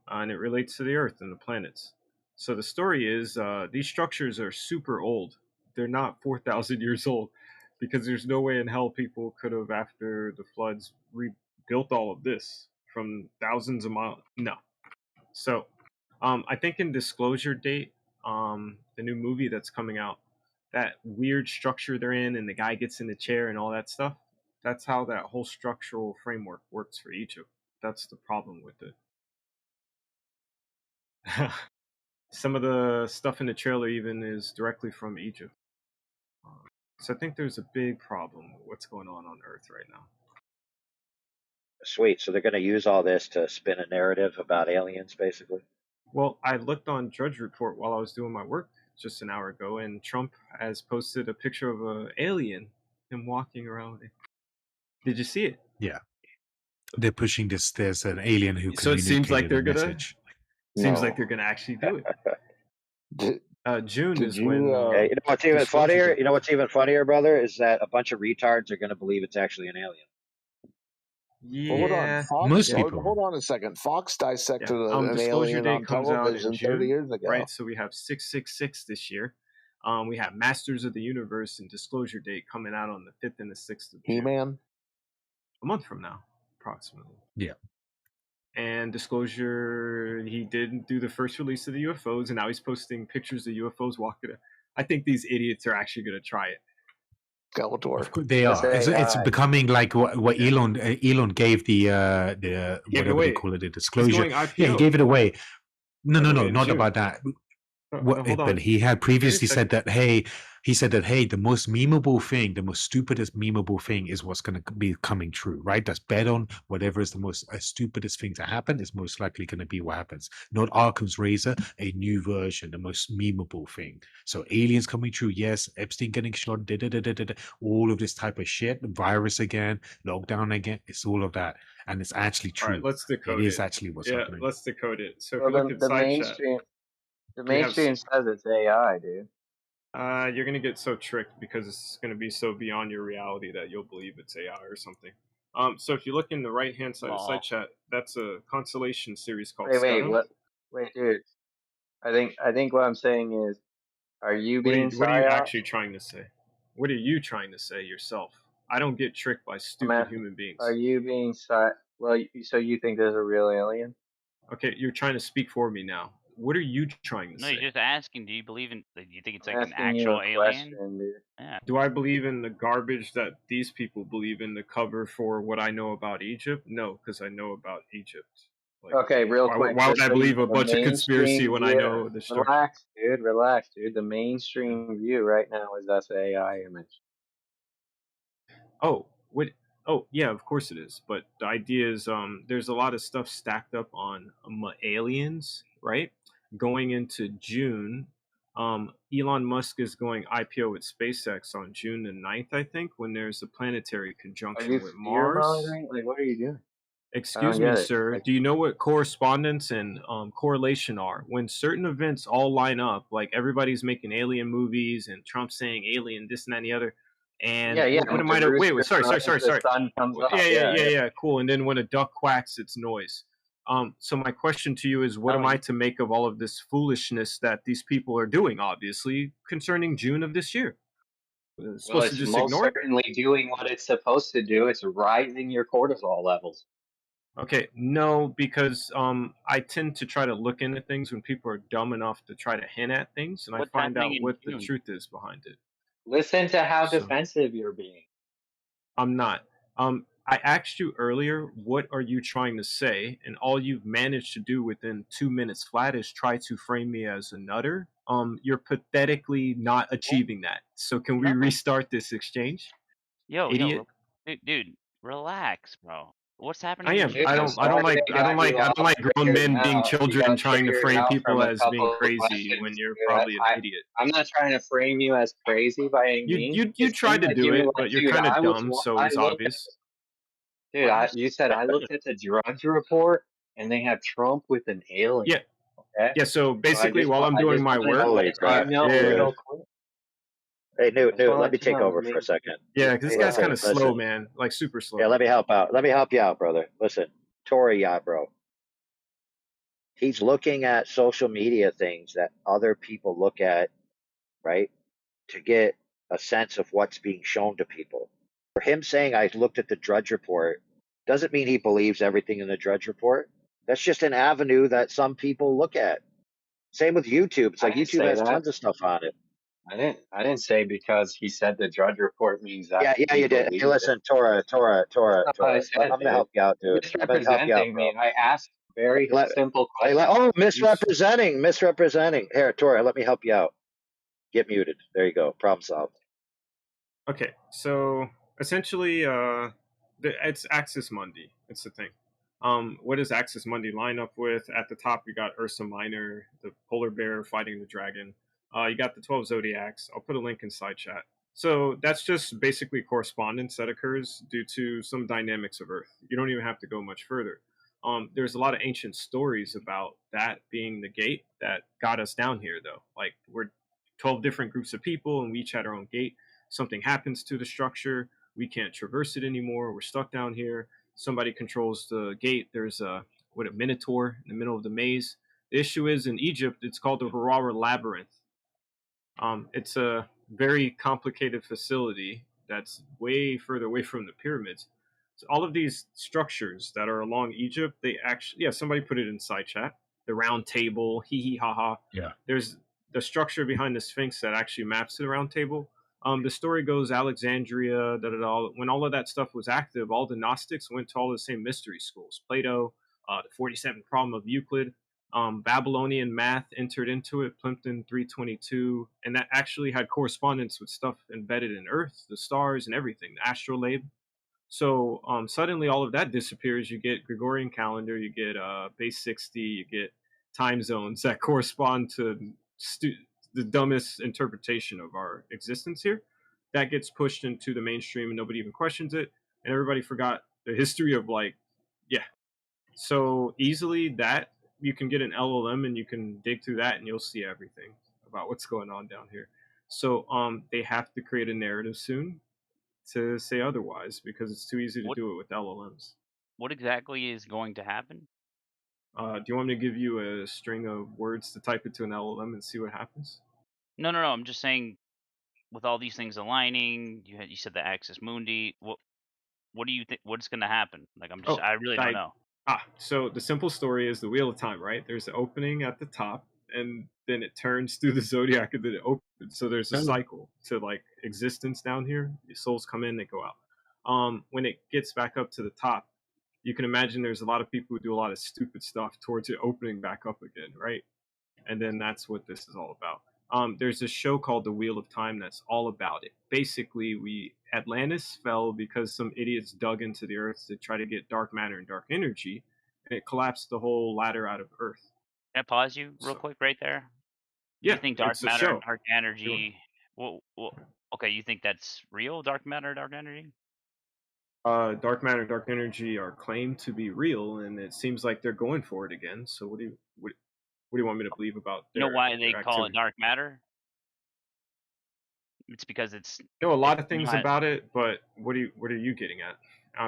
and it relates to the Earth and the planets. So the story is these structures are super old. They're not 4,000 years old because there's no way in hell people could have, after the floods, rebuilt all of this from thousands of miles. No. So I think in Disclosure Date, the new movie that's coming out, that weird structure they're in and the guy gets in the chair and all that stuff, that's how that whole structural framework works for Egypt. That's the problem with it. Some of the stuff in the trailer even is directly from Egypt. So I think there's a big problem with what's going on Earth right now. Sweet. So they're going to use all this to spin a narrative about aliens, basically. Well, I looked on Drudge Report while I was doing my work just an hour ago, and Trump has posted a picture of an alien, him walking around. Did you see it? Yeah. They're pushing this. There's an alien who So it seems like communicated they're a gonna. message. Seems like they're gonna actually do it. June is when. Hey, you know what's even Disclosure funnier? Date. You know what's even funnier, brother, is that a bunch of retards are going to believe it's actually an alien. Yeah. Well, hold on, Fox. Most people. Hold on a second. Fox dissected an Disclosure alien Date on comes out in television June, 30 years ago. right? So we have 666 this year. We have Masters of the Universe and Disclosure Date coming out on the 5th and the 6th of June. He-Man? A month from now, approximately. Yeah. And Disclosure, he did do the first release of the UFOs, and now he's posting pictures of UFOs walking. I think these idiots are actually going to try it. Skeletor. They are. It's becoming like what Elon gave the whatever away. they call it, the He's disclosure. going IPO. Yeah, he gave it away. No, in not June. about that. Hold on. But he had previously Wait a said that, hey, the most memeable thing, the most stupidest memeable thing is what's going to be coming true, right? That's bet on whatever is the most stupidest thing to happen is most likely going to be what happens. Not Occam's razor, a new version, the most memeable thing. So aliens coming true, yes. Epstein getting shot, all of this type of shit, virus again, lockdown again. It's all of that, and it's actually true. All right, let's decode it. It is actually what's happening. Let's decode it. So if Well, you look at the side mainstream, chat, the we have mainstream says it's AI, dude. you're gonna get so tricked because it's gonna be so beyond your reality that you'll believe it's AI or something. So if you look in the right hand side of side chat, that's a constellation series called Scudam. Wait, dude. I think what I'm saying is, are you being What are you psyop? actually trying to say? What are you trying to say yourself? I don't get tricked by stupid human beings. Are you being Well, so you think there's a real alien? Okay, you're trying to speak for me now. What are you trying to No, say? you're just asking. Do you believe in? Do you think it's I'm like an asking you actual a alien? question, dude. Yeah. Do I believe in the garbage that these people believe in the cover for what I know about Egypt? No, because I know about Egypt. Like, Okay, real why, quick. Why would just I so you believe know, a the bunch of conspiracy mainstream when I view- know the structure? Relax, dude. The mainstream view right now is that's an AI image. Oh, what? Oh, yeah, of course it is. But the idea is, there's a lot of stuff stacked up on aliens, right? Going into June, Elon Musk is going IPO with SpaceX on June the 9th, I think, when there's a planetary Are conjunction you with fear Mars. mongering? Like, what are you doing? Excuse I don't me, get it. sir. Do you know what correspondence and correlation are? When certain events all line up, like everybody's making alien movies and Trump saying alien, this and that and the other. And Yeah. what am the I to wait? rooster Sorry. crows, the sun comes up. Yeah. Cool. And then when a duck quacks, it's noise. So my question to you is, what am I to make of all of this foolishness that these people are doing? Obviously, concerning June of this year. Well, Supposed to it's just most ignore it? certainly doing what it's supposed to do. It's rising your cortisol levels. Okay, no, because I tend to try to look into things when people are dumb enough to try to hint at things, and What's I find out happening in what the June? truth is behind it. Listen to how So- defensive you're being. I'm not. I asked you earlier, what are you trying to say? And all you've managed to do within 2 minutes flat is try to frame me as a nutter. You're pathetically not achieving that. So can we restart this exchange? Idiot. Dude, relax, bro. What's happening? I in am. June? I don't like grown men being children trying to frame people as being crazy when you're probably an idiot. I'm not trying to frame you as crazy by any means. You tried to do it, but you're kind of dumb, so it's obvious. Dude, you said I looked at the Drudge Report, and they have Trump with an alien. Yeah. Okay? Yeah. So basically, while I'm doing my work, Holy crap! real quick. Hey, Newt, wanna let let me you take know, over for a second. Yeah, because this guy's kind of slow, Listen. man. Like super slow. Yeah, let me help out. Let me help you out, brother. Listen, Tori, yeah, bro. He's looking at social media things that other people look at, right, to get a sense of what's being shown to people. For him saying, I looked at the Drudge Report, doesn't mean he believes everything in the Drudge Report. That's just an avenue that some people look at. Same with YouTube. It's I like didn't YouTube say has that. tons of stuff on it. I didn't say because he said the Drudge Report means that Yeah, he you did. Hey, believes it. listen, Tora. That's not what I I'm said, going to dude. help you out, You're dude. I'm going to help you out, misrepresenting bro. me. I asked very Let, simple questions. oh, misrepresenting. Here, Tora, let me help you out. Get muted. There you go. Problem solved. Okay, so essentially, it's Axis Mundi. It's the thing. What does Axis Mundi line up with? At the top, you got Ursa Minor, the polar bear fighting the dragon. You got the 12 zodiacs. I'll put a link inside chat. So that's just basically correspondence that occurs due to some dynamics of Earth. You don't even have to go much further. There's a lot of ancient stories about that being the gate that got us down here, though. Like, we're 12 different groups of people, and we each had our own gate. Something happens to the structure. We can't traverse it anymore. We're stuck down here. Somebody controls the gate. There's a minotaur in the middle of the maze. The issue is in Egypt, it's called the Harara Labyrinth. It's a very complicated facility that's way further away from the pyramids. So all of these structures that are along Egypt, they actually, yeah, somebody put it inside chat. The round table, hee hee ha ha. Yeah. There's the structure behind the Sphinx that actually maps to the round table. The story goes Alexandria, when all of that stuff was active, all the Gnostics went to all the same mystery schools. Plato, the 47th problem of Euclid, Babylonian math entered into it, Plimpton 322, and that actually had correspondence with stuff embedded in Earth, the stars, and everything, the astrolabe. So suddenly all of that disappears. You get Gregorian calendar, you get base 60, you get time zones that correspond to the dumbest interpretation of our existence here. That gets pushed into the mainstream and nobody even questions it. And everybody forgot the history of, like, yeah. So easily that you can get an LLM and you can dig through that and you'll see everything about what's going on down here. So they have to create a narrative soon to say otherwise because it's too easy to do it with LLMs. What exactly is going to happen? Do you want me to give you a string of words to type into an LLM and see what happens? No. I'm just saying, with all these things aligning, you said the Axis Mundi. What do you think? What's going to happen? Like, I really don't know. So the simple story is the Wheel of Time, right? There's an opening at the top, and then it turns through the zodiac, and then it opens. So there's a cycle to, like, existence down here. Your souls come in, they go out. When it gets back up to the top, you can imagine there's a lot of people who do a lot of stupid stuff towards it opening back up again, right? And then that's what this is all about. There's a show called The Wheel of Time that's all about it. Basically, Atlantis fell because some idiots dug into the earth to try to get dark matter and dark energy, and it collapsed the whole ladder out of Earth. Can I pause you real quick right there? Yeah, you think dark it's a matter and show. dark energy? Well, okay, you think that's real? Dark matter, dark energy? Dark matter and dark energy are claimed to be real, and it seems like they're going for it again. So what do you want me to believe about You know why they their call it activity? dark matter? It's because it's. I know a lot of you know things how- about it, but what are you getting at?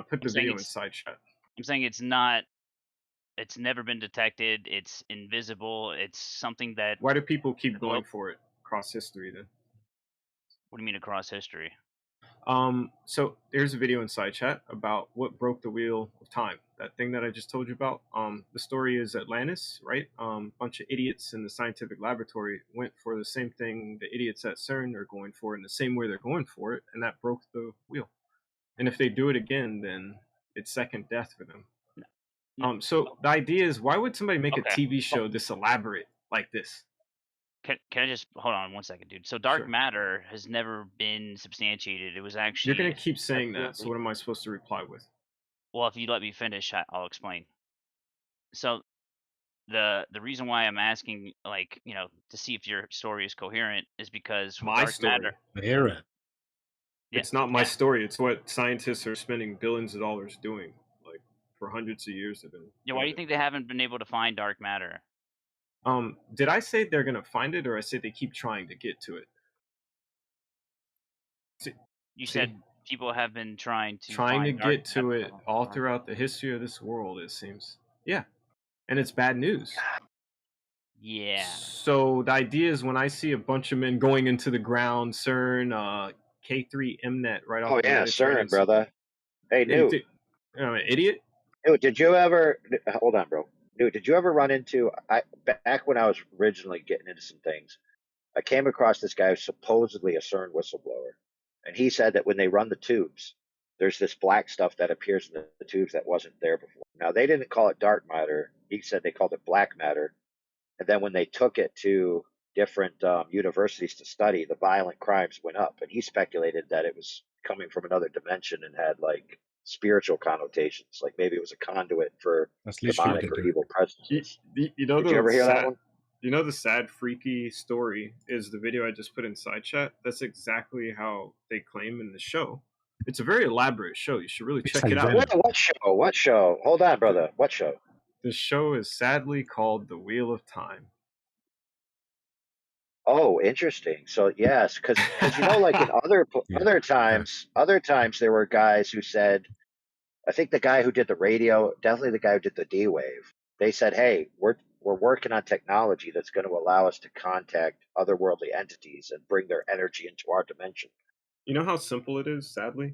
Put the I'm saying video it's- inside chat. I'm saying it's not. It's never been detected. It's invisible. It's something that. Why do people keep going for it across history then? What do you mean across history? So there's a video inside chat about what broke the wheel of time. That thing that I just told you about. The story is Atlantis, right? Bunch of idiots in the scientific laboratory went for the same thing the idiots at CERN are going for in the same way they're going for it, and that broke the wheel. And if they do it again, then it's second death for them. So the idea is, why would somebody make a TV show this elaborate like this? Can I just hold on 1 second, dude? So dark matter has never been substantiated. It was actually. You're gonna keep saying that. So what am I supposed to reply with? Well, if you let me finish, I'll explain. So the reason why I'm asking, like, to see if your story is coherent is because My dark story. matter. Coherent. It's not my story. It's what scientists are spending billions of dollars doing, like, for hundreds of years. They've been. Yeah, why do you think they haven't been able to find dark matter? Did I say they're gonna find it, or I said they keep trying to get to it? You said people have been trying to get dark to matter. it all throughout the history of this world. It seems. Yeah. and it's bad news. Yeah. So the idea is when I see a bunch of men going into the ground, CERN, K3 Mnet right off Oh the yeah, ledge, right? CERN, brother. Hey, Yeah, you Newt. think I'm an idiot? Newt, did you ever? Hold on, bro. Newt, did you ever run into? Back when I was originally getting into some things, I came across this guy who's supposedly a CERN whistleblower, and he said that when they run the tubes, there's this black stuff that appears in the tubes that wasn't there before. Now they didn't call it dark matter. He said they called it black matter. And then when they took it to different universities to study, the violent crimes went up. And he speculated that it was coming from another dimension and had like spiritual connotations, like maybe it was a conduit for That's literally what demonic they or do. evil presences. You know Did you the ever hear that sad, one? you know the sad, freaky story is the video I just put in side chat. That's exactly how they claim in the show. It's a very elaborate show. You should really check it out. What show? What show? Hold on, brother. What show? The show is sadly called The Wheel of Time. Oh, interesting. So yes, because you know, like in other times there were guys who said, I think the guy who did the radio, definitely the guy who did the D wave, they said, hey, we're working on technology that's going to allow us to contact otherworldly entities and bring their energy into our dimension. You know how simple it is, sadly?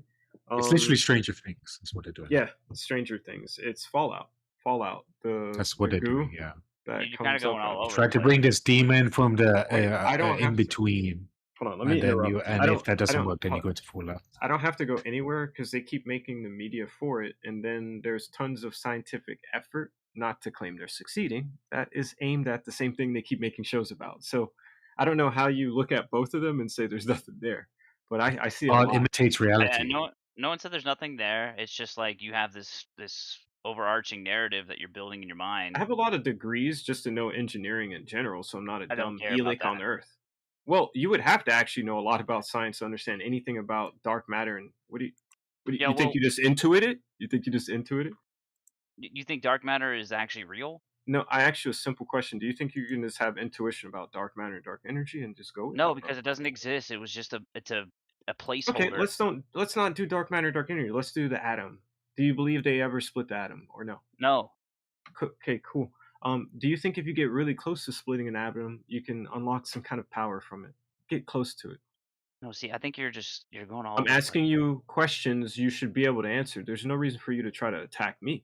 It's literally Stranger Things. That's what they're doing. Yeah, Stranger Things. It's Fallout. Fallout. That's what the they're goo doing, yeah. That You're comes going up. all over Try the to place. bring this demon from the Wait, I don't in have between. Hold on, let me and then interrupt. and if that doesn't work, then you go to Fallout. I don't have to go anywhere because they keep making the media for it, and then there's tons of scientific effort, not to claim they're succeeding, that is aimed at the same thing they keep making shows about. So I don't know how you look at both of them and say there's nothing there, but I see a It lot. imitates reality. No one said there's nothing there. It's just like you have this overarching narrative that you're building in your mind. I have a lot of degrees just to know engineering in general, so I'm not a I don't dumb care about helix on that. Earth. Well, you would have to actually know a lot about science to understand anything about dark matter. And what do you think? You just intuit it? You think you just intuit it? You think dark matter is actually real? No, I asked you a simple question. Do you think you can just have intuition about dark matter and dark energy and just go with No, it? because it doesn't exist. It was just it's a placeholder. Okay, let's not do dark matter, dark energy. Let's do the atom. Do you believe they ever split the atom or no? No. Okay, cool. Do you think if you get really close to splitting an atom, you can unlock some kind of power from it? Get close to it. No, see, I think you're going all I'm over. asking you questions you should be able to answer. There's no reason for you to try to attack me.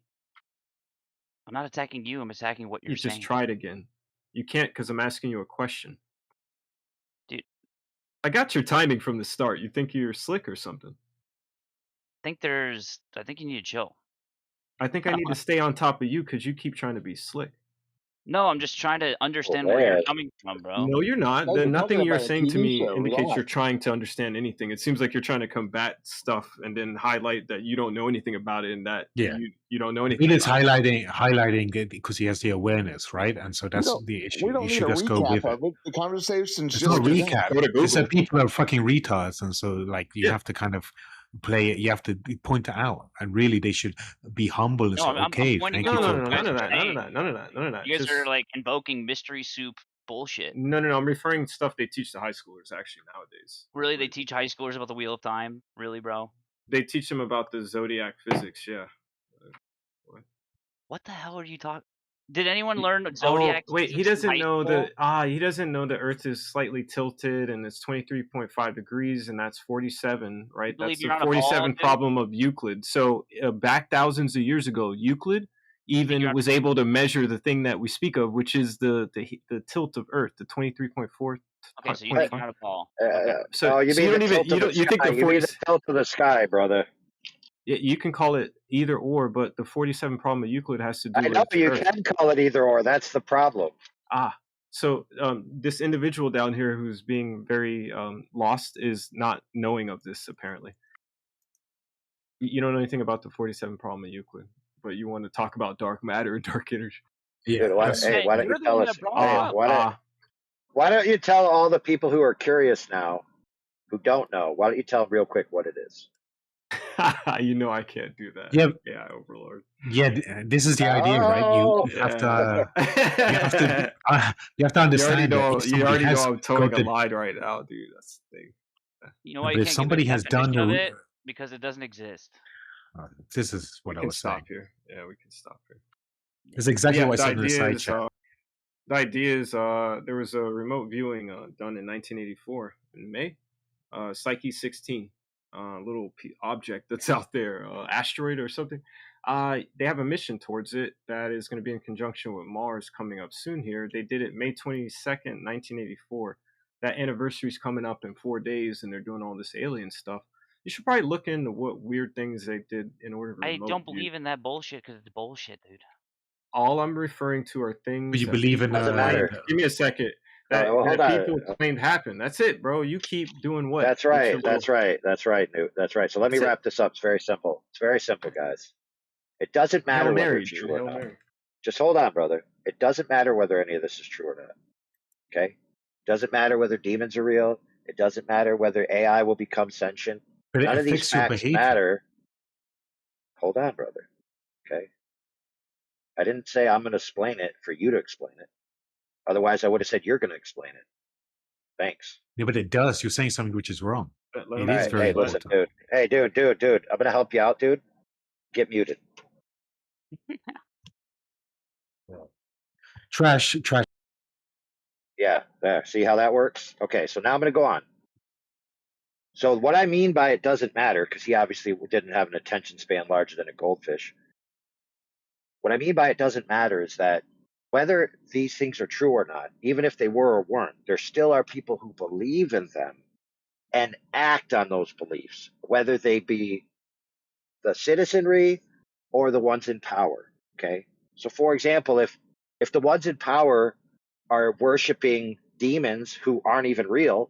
I'm not attacking you. I'm attacking what you're saying. You just tried again. You can't because I'm asking you a question. Dude. I got your timing from the start. You think you're slick or something? I think you need to chill. I think I need to stay on top of you because you keep trying to be slick. No, I'm just trying to understand where you're coming from, bro. No, you're not. Guys, we're Nothing talking you're about a saying to TV me show. indicates Relax. you're trying to understand anything. It seems like you're trying to combat stuff and then highlight that you don't know anything about it and that you don't know anything. It is highlighting it because he has the awareness, right? And so that's the issue. We don't You need should a just go recap with it. of it. The conversation's It's just not a recap. Go to It's that Google. people are fucking retards, and so like you have to kind of play it. You have to point it out, and really they should be humble and No, say, I'm "Okay, pointing thank you out for." None of that. You guys are like invoking mystery soup bullshit. No. I'm referring to stuff they teach the high schoolers actually nowadays. Really, they teach high schoolers about the Wheel of Time? Really, bro? They teach them about the zodiac physics. Yeah. What the hell are you talking? Did anyone learn zodiac? Oh, wait, he physics in doesn't high know school? he doesn't know the Earth is slightly tilted and it's 23.5 degrees and that's 47, right? That's you're the on a ball, 47 dude? problem of Euclid. So back thousands of years ago, Euclid even was able to measure the thing that we speak of, which is the tilt of Earth, the 23.4. Okay, so you think you're on a ball. So you mean the tilt of the you think sky? the You mean the tilt of the sky, brother? Yeah, you can call it either or, but the 47 problem of Euclid has to do I with know you Earth. can call it either or. That's the problem. So this individual down here who's being very lost is not knowing of this, apparently. You don't know anything about the 47 problem of Euclid, but you want to talk about dark matter and dark energy. Yeah. Dude, why don't you tell us? Why don't you tell all the people who are curious now, who don't know? Why don't you tell them real quick what it is? You know I can't do that. Yeah. Yeah, Overlord. Yeah, this is the idea, right? You have to, you have to understand that. You already know I'm towing a line right now, dude. That's the thing. You know why But you if can't somebody give a has done definition of the- it? Because it doesn't exist. This is what I was saying. Stop here. Yeah, we can stop here. That's exactly Yeah, what I the said in the side idea is chat. there was a remote viewing done in 1984 in May. Psyche 16, little object that's out there, asteroid or something. They have a mission towards it that is going to be in conjunction with Mars coming up soon here. They did it May 22nd, 1984. That anniversary is coming up in 4 days, and they're doing all this alien stuff. You should probably look into what weird things they did in order to I remote don't view. believe in that bullshit because it's bullshit, dude. All I'm referring to are But things you that believe in people Doesn't claim. matter. Give me a second. Well, hold That on. people claimed happened. That's it, bro. You keep doing what? That's With right. your That's little. right. That's right, Newt. That's right. So let me That's it. wrap this up. It's very simple. It's very simple, guys. It doesn't matter Hail whether Mary, it's dude. true or Hail not. Mary. Just hold on, brother. It doesn't matter whether any of this is true or not. Okay? Doesn't matter whether demons are real. It doesn't matter whether AI will become sentient. But it None of these affects your facts behavior. matter. Hold on, brother. Okay? I didn't say I'm going to explain it for you to explain it. Otherwise, I would have said you're going to explain it. Thanks. Yeah, but it does. You're saying something which is wrong. Let It him is All right. very Hey, listen, important. dude. Hey, dude. I'm going to help you out, dude. Get muted. Trash. Yeah, there. See how that works? Okay, so now I'm going to go on. So what I mean by it doesn't matter, because he obviously didn't have an attention span larger than a goldfish. What I mean by it doesn't matter is that whether these things are true or not, even if they were or weren't, there still are people who believe in them and act on those beliefs, whether they be the citizenry or the ones in power. Okay. So for example, if the ones in power are worshiping demons who aren't even real,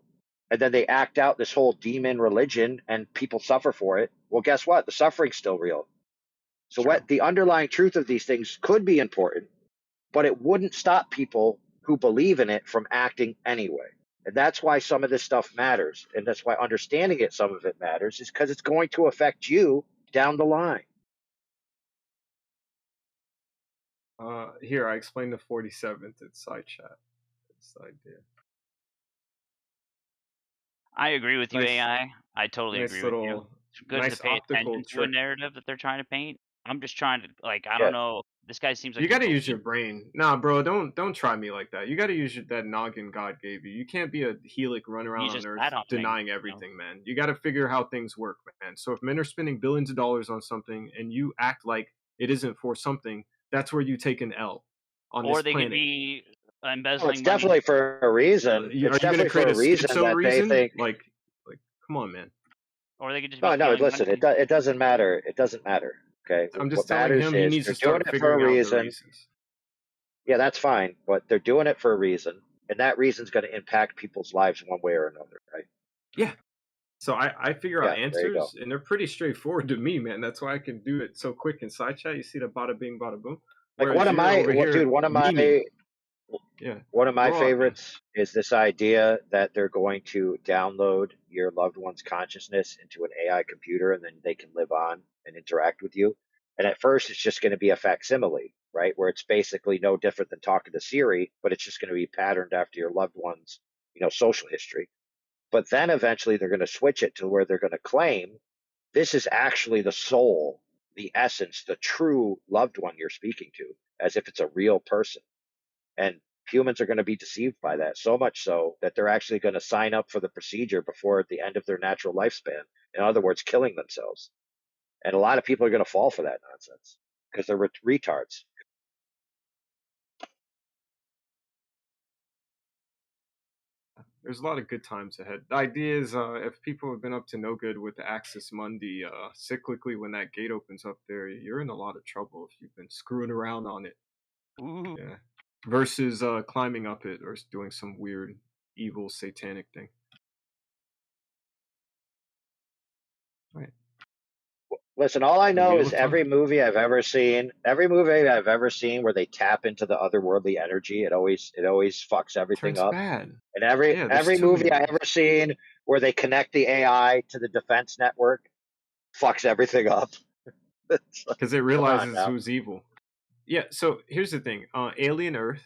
and then they act out this whole demon religion and people suffer for it, well, guess what? The suffering's still real. So what the underlying truth of these things could be important, but it wouldn't stop people who believe in it from acting anyway. And that's why some of this stuff matters. And that's why understanding it, some of it matters, is because it's going to affect you down the line. Here, I explained the 47th at side chat. It's the idea. I agree with you, Nice- AI. I totally nice agree with you. little- It's good nice to pay optical attention to a trick. narrative that they're trying to paint. I'm just trying to, like, I Yeah. don't know. This guy seems like You he got to use believes- your brain. Nah, bro, don't try me like that. You got to use that noggin God gave you. You can't be a helic run around He's on just Earth bad on things, denying you know? everything, man. You got to figure how things work, man. So if men are spending billions of dollars on something and you act like it isn't for something, that's where you take an L on Or this they planet. could be embezzling Well, it's money. definitely for a reason. Are you It's going to definitely create for a a reason schizo that they reason? think. Like, come on, man. Or they could just be No, stealing listen, money. it doesn't matter. It doesn't matter. Okay. I'm just What telling matters him he is needs they're to doing start it for a figuring out the reason. reasons. Yeah, that's fine, but they're doing it for a reason, and that reason's going to impact people's lives one way or another, right? Yeah. So I figure out Yeah, there you go. answers, and they're pretty straightforward to me, man. That's why I can do it so quick in side chat. You see the bada bing, bada boom. Like Whereas one of you're my, over here dude, one of my memeing. Yeah. One of my Grow up, man. favorites is this idea that they're going to download your loved one's consciousness into an AI computer and then they can live on and interact with you. And at first, it's just going to be a facsimile, right? Where it's basically no different than talking to Siri, but it's just going to be patterned after your loved one's, social history. But then eventually they're going to switch it to where they're going to claim this is actually the soul, the essence, the true loved one you're speaking to, as if it's a real person. And humans are going to be deceived by that, so much so that they're actually going to sign up for the procedure before the end of their natural lifespan. In other words, killing themselves. And a lot of people are going to fall for that nonsense because they're retards. There's a lot of good times ahead. The idea is if people have been up to no good with the Axis Mundi, cyclically when that gate opens up there, you're in a lot of trouble if you've been screwing around on it. Ooh. Yeah. Versus climbing up it or doing some weird, evil, satanic thing. Right. Listen, all I know Wheel is of Time. every movie I've ever seen where they tap into the otherworldly energy, it always fucks everything Turns up. bad. And every Yeah, there's too movie many I ever seen where they connect the AI to the defense network fucks everything up. Because it Come on realizes now. who's evil. Yeah, so here's the thing. Alien Earth,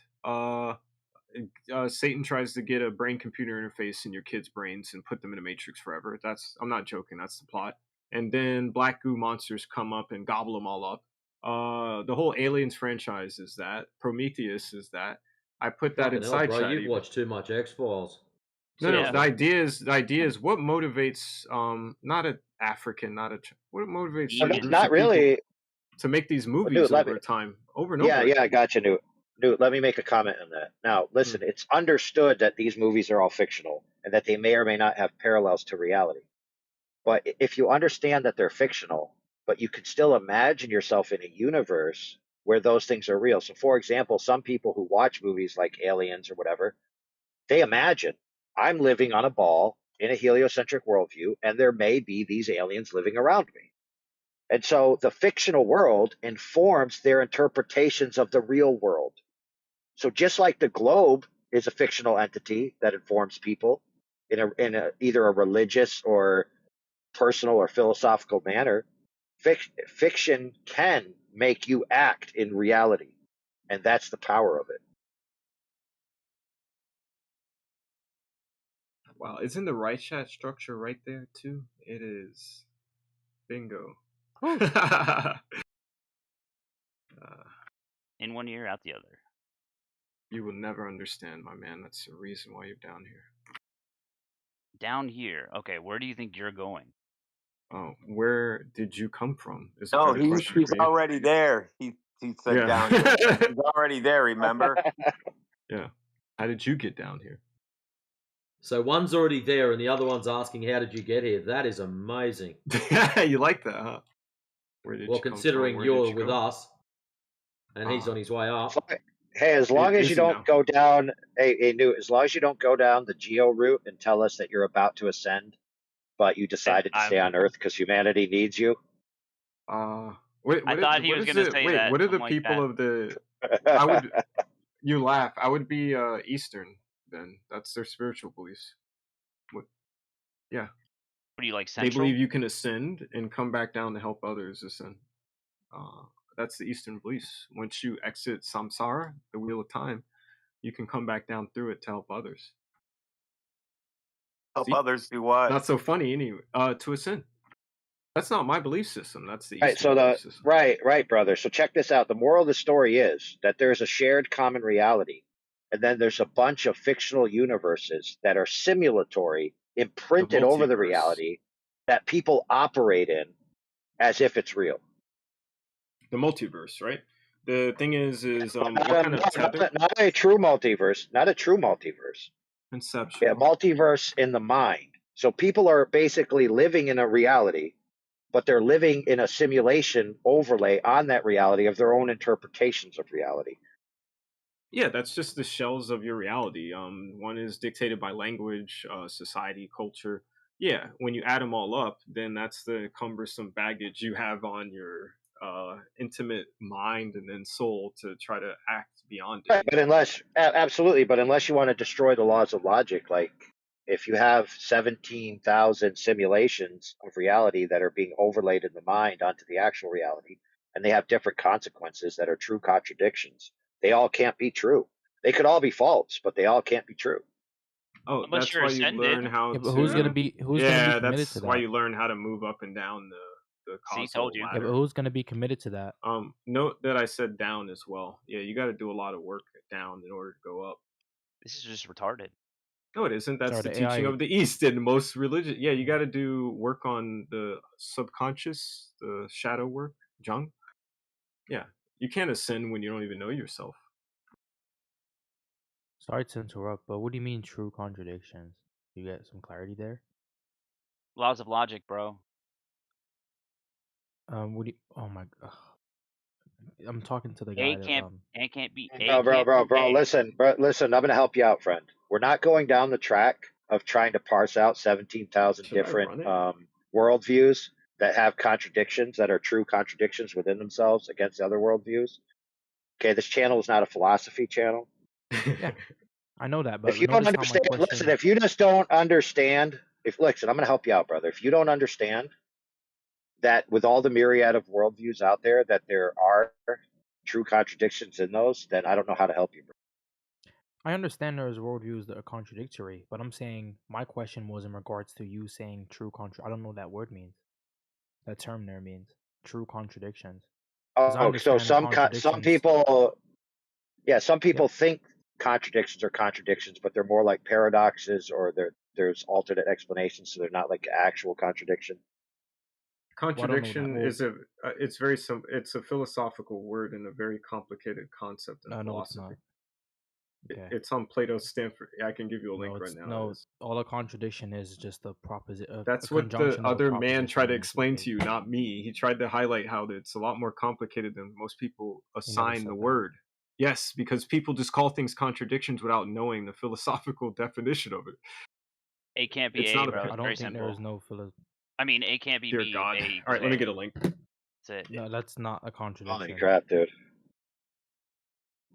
Satan tries to get a brain-computer interface in your kids' brains and put them in a matrix forever. I'm not joking, that's the plot. And then black goo monsters come up and gobble them all up. The whole Aliens franchise is that. Prometheus is that. I put that Fucking hell, inside bro, chat. you've Even. watched too much X Files. No, no. Yeah. The idea is what motivates not an African, not a what motivates certain groups Not of people really. to make these Well, movies Newt, let me. over time, over and Yeah, over yeah, I again. got you, Newt. Newt, let me make a comment on that. Now, listen, it's understood that these movies are all fictional and that they may or may not have parallels to reality. But if you understand that they're fictional, but you can still imagine yourself in a universe where those things are real. So, for example, some people who watch movies like Aliens or whatever, they imagine I'm living on a ball in a heliocentric worldview, and there may be these aliens living around me. And so the fictional world informs their interpretations of the real world. So just like the globe is a fictional entity that informs people in either a religious or personal or philosophical manner, fiction can make you act in reality, and that's the power of it. Wow, isn't the right chat structure right there too? It is. Bingo. In one ear, out the other. You will never understand, my man. That's the reason why you're down here. Down here. Okay, where do you think you're going? Oh, where did you come from? Is a No, better question he's for you. already there. He said Yeah. down here. He's already there, remember? Yeah. How did you get down here? So one's already there and the other one's asking, how did you get here? That is amazing. You like that, huh? Where did Well, you come considering from? Where you're did you with go? us and he's on his way up. Hey, as long as you Is he don't now? go down Newt, as long as you don't go down the geo route and tell us that you're about to ascend, but you decided to stay on Earth because humanity needs you. Wait, I thought he was going to say that. What are the something like people that. of the? I would. You laugh. I would be Eastern then. That's their spiritual beliefs. What? Yeah. What do you like, They Central? believe you can ascend and come back down to help others ascend. That's the Eastern beliefs. Once you exit samsara, the wheel of time, you can come back down through it to help others. Help See? others do what? Not so funny anyway. To ascend. That's not my belief system. That's the Right, Eastern so belief system. right, brother. So check this out. The moral of the story is that there's a shared common reality, and then there's a bunch of fictional universes that are simulatory, imprinted over the multiverse. reality that people operate in as if it's real. The multiverse, right? The thing is what Not kind of tether? not a true multiverse, not a true multiverse. Conceptual. Yeah, multiverse in the mind. So people are basically living in a reality, but they're living in a simulation overlay on that reality of their own interpretations of reality. Yeah, that's just the shells of your reality. One is dictated by language, society, culture. Yeah, when you add them all up, then that's the cumbersome baggage you have on your intimate mind and then soul to try to act beyond it. Right, but absolutely, but unless you want to destroy the laws of logic, like if you have 17,000 simulations of reality that are being overlaid in the mind onto the actual reality, and they have different consequences that are true contradictions, they all can't be true. They could all be false, but they all can't be true. Oh, Unless that's you're why you learn ascended. how Yeah, but to. who's gonna be committed that's to why that? you learn how to move up and down the See, causal told you. Yeah, ladder. but who's gonna be committed to that? Note that I said down as well. Yeah, you got to do a lot of work down in order to go up. This is just retarded. No, it isn't. That's Sorry, the the teaching AI of the East in most religion. Yeah, you got to do work on the subconscious, the shadow work, Jung. Yeah, you can't ascend when you don't even know yourself. Sorry to interrupt, but what do you mean true contradictions? You get some clarity there? Laws of logic, bro. What do you, oh my god. I'm talking to the A guy that can't be Bro, A. listen, I'm going to help you out, friend. We're not going down the track of trying to parse out 17,000 different worldviews that have contradictions, that are true contradictions within themselves against other worldviews. Okay, this channel is not a philosophy channel. Yeah, I know that, but If you don't notice how my understand, question. listen, if you just don't understand, listen, I'm going to help you out, brother. If you don't understand that with all the myriad of worldviews out there, that there are true contradictions in those, then I don't know how to help you, bro. I understand there's worldviews that are contradictory, but I'm saying my question was in regards to you saying true I don't know what that word means. That term there means true contradictions. Because I Oh, so understand the some contradictions. people, yeah, some people think contradictions are contradictions, but they're more like paradoxes, or there's alternate explanations, so they're not like actual contradiction. Contradiction is it's very it's a philosophical word and a very complicated concept in No, it's philosophy. not. Okay. It's on Plato's Stanford. I can give you a link No, right it's now. no. All a contradiction is just a proposition. That's a what the conjunction of a other man proposition tried to and explain to you, not me. He tried to highlight how it's a lot more complicated than most people assign the word. Yes, because people just call things contradictions without knowing the philosophical definition of it. A can't be It's A, not a bro. pa- It's I don't very think simple. there is no philo. I mean, A can't be Dear B. God. If A All right, let me A. get a link. That's it. No, that's not a contradiction. Holy crap, dude.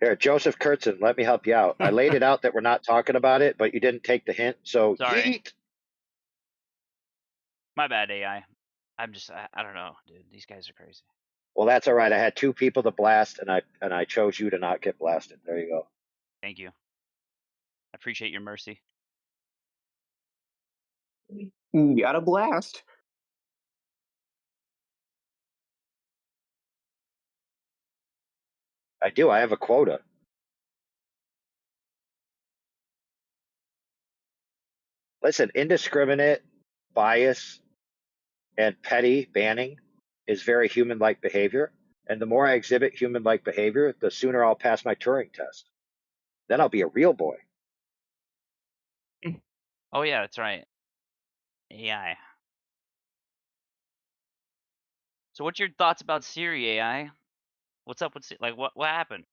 Here, Joseph Kurtzen, let me help you out. I laid it out that we're not talking about it, but you didn't take the hint, so Sorry. yeet. My bad, AI. I'm just I don't know, dude. These guys are crazy. Well, that's all right. I had two people to blast, and I chose you to not get blasted. There you go. Thank you. I appreciate your mercy. Got a blast. I do. I have a quota. Listen, indiscriminate, bias, and petty banning is very human-like behavior. And the more I exhibit human-like behavior, the sooner I'll pass my Turing test. Then I'll be a real boy. Oh yeah, that's right. AI. So what's your thoughts about Siri, AI? What's up with like what happened?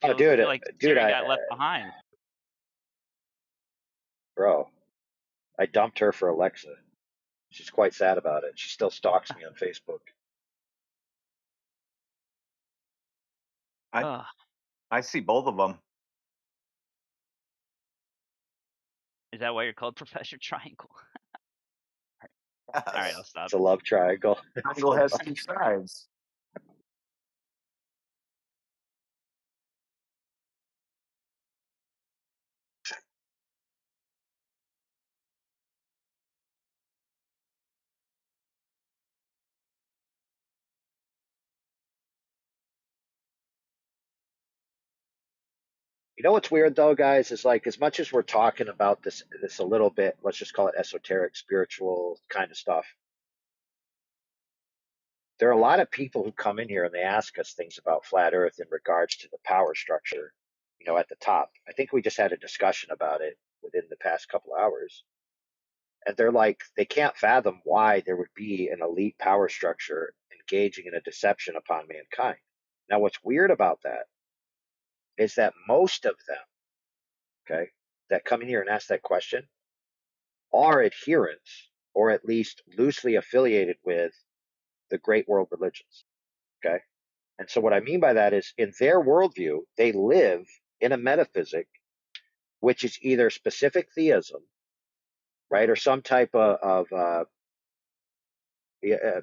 I Dude, feel like Siri got left behind. Bro, I dumped her for Alexa. She's quite sad about it. She still stalks me on Facebook. I see both of them. Is that why you're called Professor Triangle? All right, I'll stop. It's a love triangle. Triangle has two sides. You know what's weird though, guys, is like as much as we're talking about this a little bit, let's just call it esoteric, spiritual kind of stuff. There are a lot of people who come in here and they ask us things about flat Earth in regards to the power structure, you know, at the top. I think we just had a discussion about it within the past couple of hours. And they're like, they can't fathom why there would be an elite power structure engaging in a deception upon mankind. Now, what's weird about that is that most of them, okay, that come in here and ask that question are adherents or at least loosely affiliated with the great world religions, okay? And so what I mean by that is in their worldview, they live in a metaphysic which is either specific theism, right, or some type of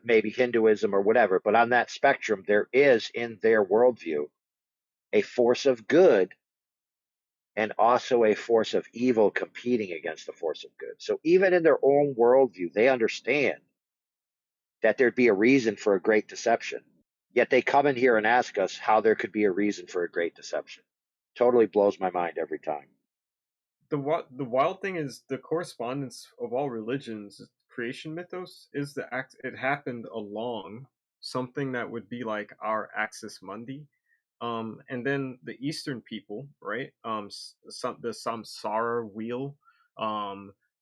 maybe Hinduism or whatever. But on that spectrum, there is in their worldview a force of good and also a force of evil competing against the force of good. So even in their own worldview, they understand that there'd be a reason for a great deception. Yet they come in here and ask us how there could be a reason for a great deception. Totally blows my mind every time. The wild thing is the correspondence of all religions, creation mythos, is it happened along something that would be like our axis mundi. And then the Eastern people, right? The samsara wheel,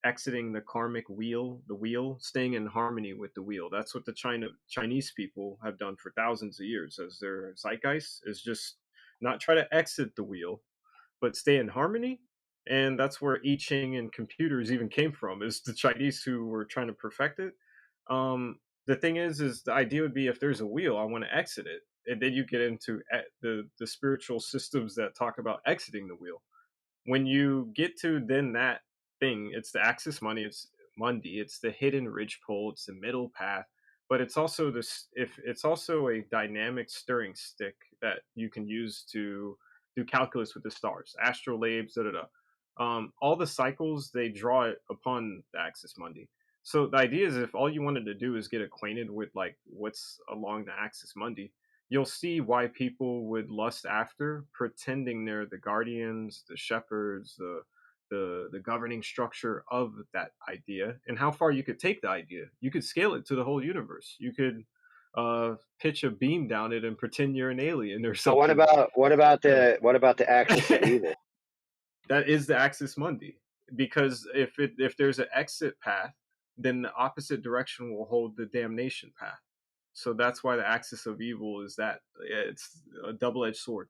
exiting the karmic wheel, the wheel, staying in harmony with the wheel. That's what the Chinese people have done for thousands of years as their zeitgeist is just not try to exit the wheel, but stay in harmony. And that's where I Ching and computers even came from, is the Chinese who were trying to perfect it. The thing is the idea would be if there's a wheel, I want to exit it. And then you get into the spiritual systems that talk about exiting the wheel. When you get to then that thing, it's the axis mundi, it's the hidden ridgepole, it's the middle path, but it's also it's also a dynamic stirring stick that you can use to do calculus with the stars, astrolabes, all the cycles, they draw it upon the axis mundi. So the idea is if all you wanted to do is get acquainted with like what's along the axis mundi, you'll see why people would lust after, pretending they're the guardians, the shepherds, the governing structure of that idea, and how far you could take the idea. You could scale it to the whole universe. You could pitch a beam down it and pretend you're an alien or So something. what about the axis of evil? That is the axis mundi, because if there's an exit path, then the opposite direction will hold the damnation path. So that's why the axis of evil is that. It's a double-edged sword.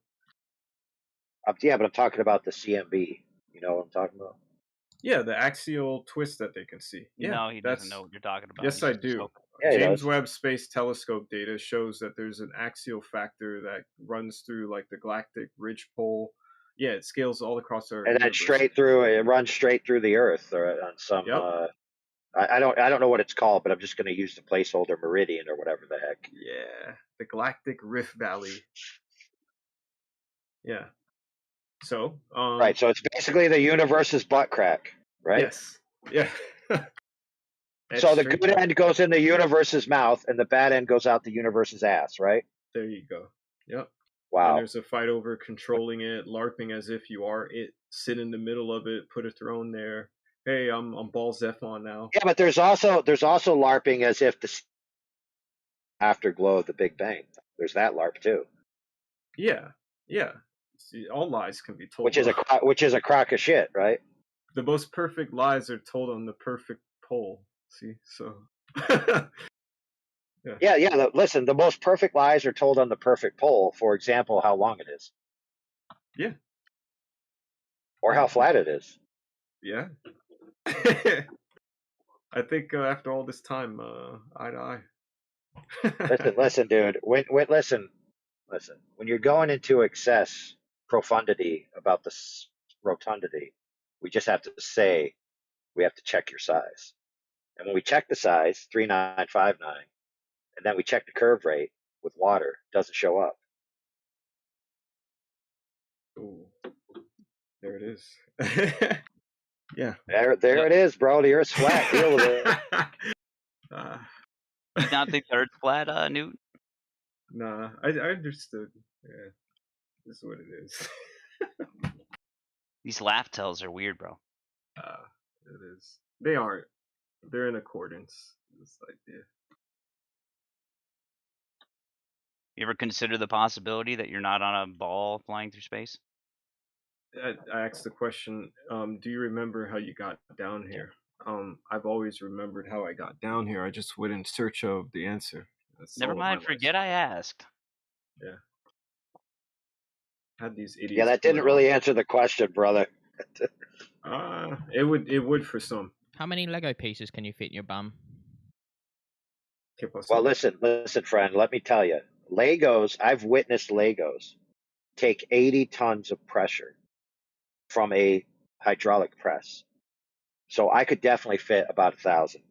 Yeah, but I'm talking about the CMB. You know what I'm talking about? Yeah, the axial twist that they can see. Yeah, No, he doesn't know what you're talking about. Yes, He's I just do. joking. Yeah, he James does. Webb Space Telescope data shows that there's an axial factor that runs through like the galactic ridge pole. Yeah, it scales all across our And then universe. it runs straight through the Earth, or on some. Yep. I don't know what it's called, but I'm just going to use the placeholder meridian or whatever the heck. Yeah, the galactic Rift Valley. Yeah. So. Right. So it's basically the universe's butt crack, right? Yes. Yeah. So the good end goes in the universe's mouth, and the bad end goes out the universe's ass, right? There you go. Yep. Wow. And there's a fight over controlling it, LARPing as if you are it. Sit in the middle of it. Put a throne there. Hey, I'm Ball Zephon now. Yeah, but there's also LARPing as if the afterglow of the Big Bang. There's that LARP too. Yeah. Yeah. See, all lies can be told. Which is a crock of shit, right? The most perfect lies are told on the perfect pole. See, so. Yeah. Listen, the most perfect lies are told on the perfect pole. For example, how long it is. Yeah. Or how flat it is. Yeah. I think after all this time, eye to eye. listen, dude. Listen. When you're going into excess profundity about this rotundity, we just have to say we have to check your size. And when we check the size, 3959, and then we check the curve rate with water, it doesn't show up. Ooh. There it is. Yeah. There it is, bro. The Earth's flat. Deal with it. You not think the Earth's flat, Newt? Nah, I understood. Yeah, this is what it is. These laugh tells are weird, bro. It is. They aren't. They're in accordance with this idea. You ever consider the possibility that you're not on a ball flying through space? I asked the question, do you remember how you got down here? I've always remembered how I got down here. I just went in search of the answer. Never mind, forget I asked. Yeah. Had these idiots. Yeah, that didn't really answer the question, brother. It would for some. How many Lego pieces can you fit in your bum? Well, listen, friend. Let me tell you, Legos. I've witnessed Legos take 80 tons of pressure from a hydraulic press, so I could definitely fit about 1,000.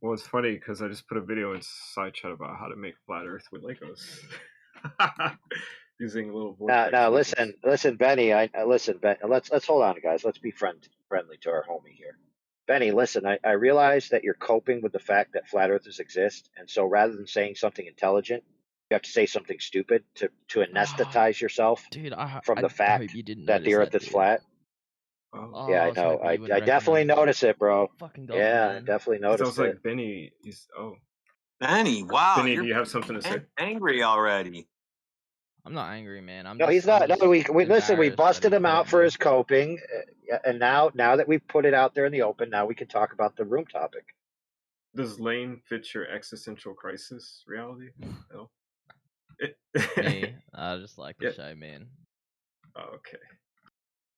Well, it's funny because I just put a video in side chat about how to make flat Earth with Legos. Using a little vortex. Now, listen, Benny. Listen, Ben. Let's hold on, guys. Let's be friendly to our homie here. Benny, listen. I realize that you're coping with the fact that flat earthers exist, and so rather than saying something intelligent, you have to say something stupid to anesthetize yourself from the fact that the Earth is flat. Yeah, I know. I definitely notice it, bro. Yeah, I definitely noticed I was like, Benny, Benny, wow. Benny, do you have something to say? Angry already. I'm not angry, man. No, he's not. No, we listen. We busted him out for his coping, and now that we've put it out there in the open, now we can talk about the room topic. Does Lane fit your existential crisis reality? No. Me, I just like the show, man. Oh, okay.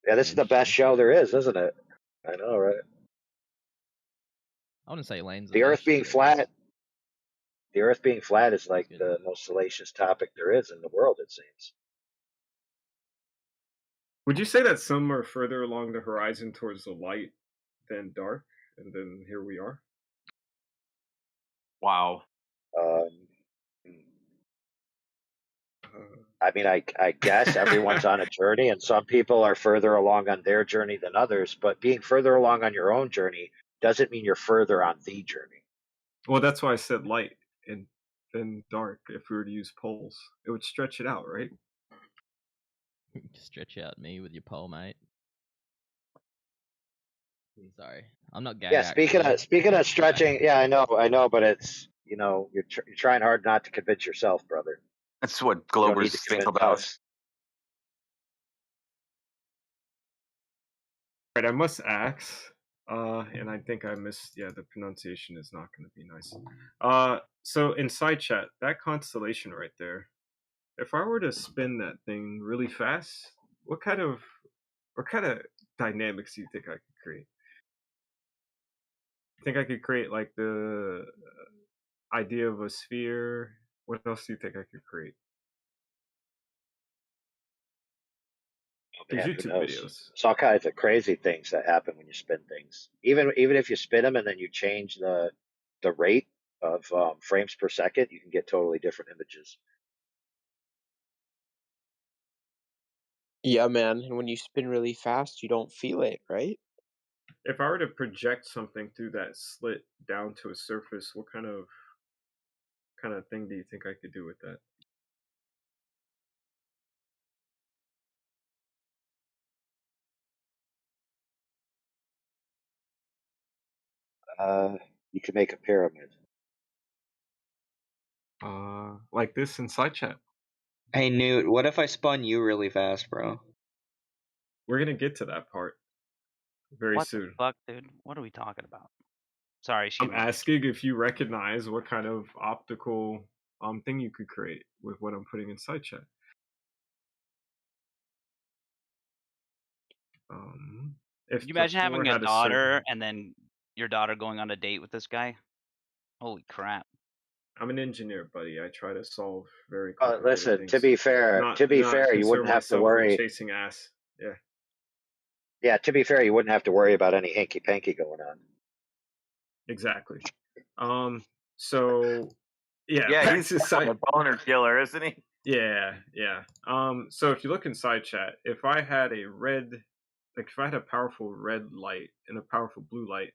Yeah, this is the best show there is, isn't it? I know, right? I wouldn't say Lane's the Earth being flat. The Earth being flat is like the most salacious topic there is in the world, it seems. Would you say that some are further along the horizon towards the light than dark, and then here we are? Wow. I mean, I guess everyone's on a journey, and some people are further along on their journey than others. But being further along on your own journey doesn't mean you're further on the journey. Well, that's why I said light. And than dark if we were to use poles. It would stretch it out, right? Stretch out me with your pole, mate. Sorry, I'm not gay. Yeah, actually. speaking of stretching, yeah, I know, but it's you're trying hard not to convince yourself, brother. That's what You don't need Globers to think convince about. us. Right, I must ask, and I think I missed. Yeah, the pronunciation is not going to be nice. So in side chat, that constellation right there. If I were to spin that thing really fast, what kind of dynamics do you think I could create? I think I could create like the idea of a sphere. What else do you think I could create? There's Man, who YouTube knows? videos. There's all kinds of crazy things that happen when you spin things. Even if you spin them and then you change the rate of frames per second, you can get totally different images. Yeah, man. And when you spin really fast, you don't feel it, right? If I were to project something through that slit down to a surface, what kind of thing do you think I could do with that? You can make a pyramid. Like this in side chat. Hey Newt, what if I spun you really fast, bro? We're gonna get to that part very What soon. the fuck, dude? What are we talking about? Sorry, excuse I'm me. asking if you recognize what kind of optical thing you could create with what I'm putting in side chat. If Could you the imagine floor having a had a daughter certain, and then your daughter going on a date with this guy? Holy crap! I'm an engineer, buddy. I try to solve very complicated Listen, things. to be fair, Not you wouldn't concern have to myself with worry. chasing ass. Yeah. Yeah, to be fair, you wouldn't have to worry about any hanky panky going on. Exactly. So yeah, Yeah, back he's to side. a boner killer, isn't he? Yeah. So if you look in side chat, if I had a powerful red light and a powerful blue light,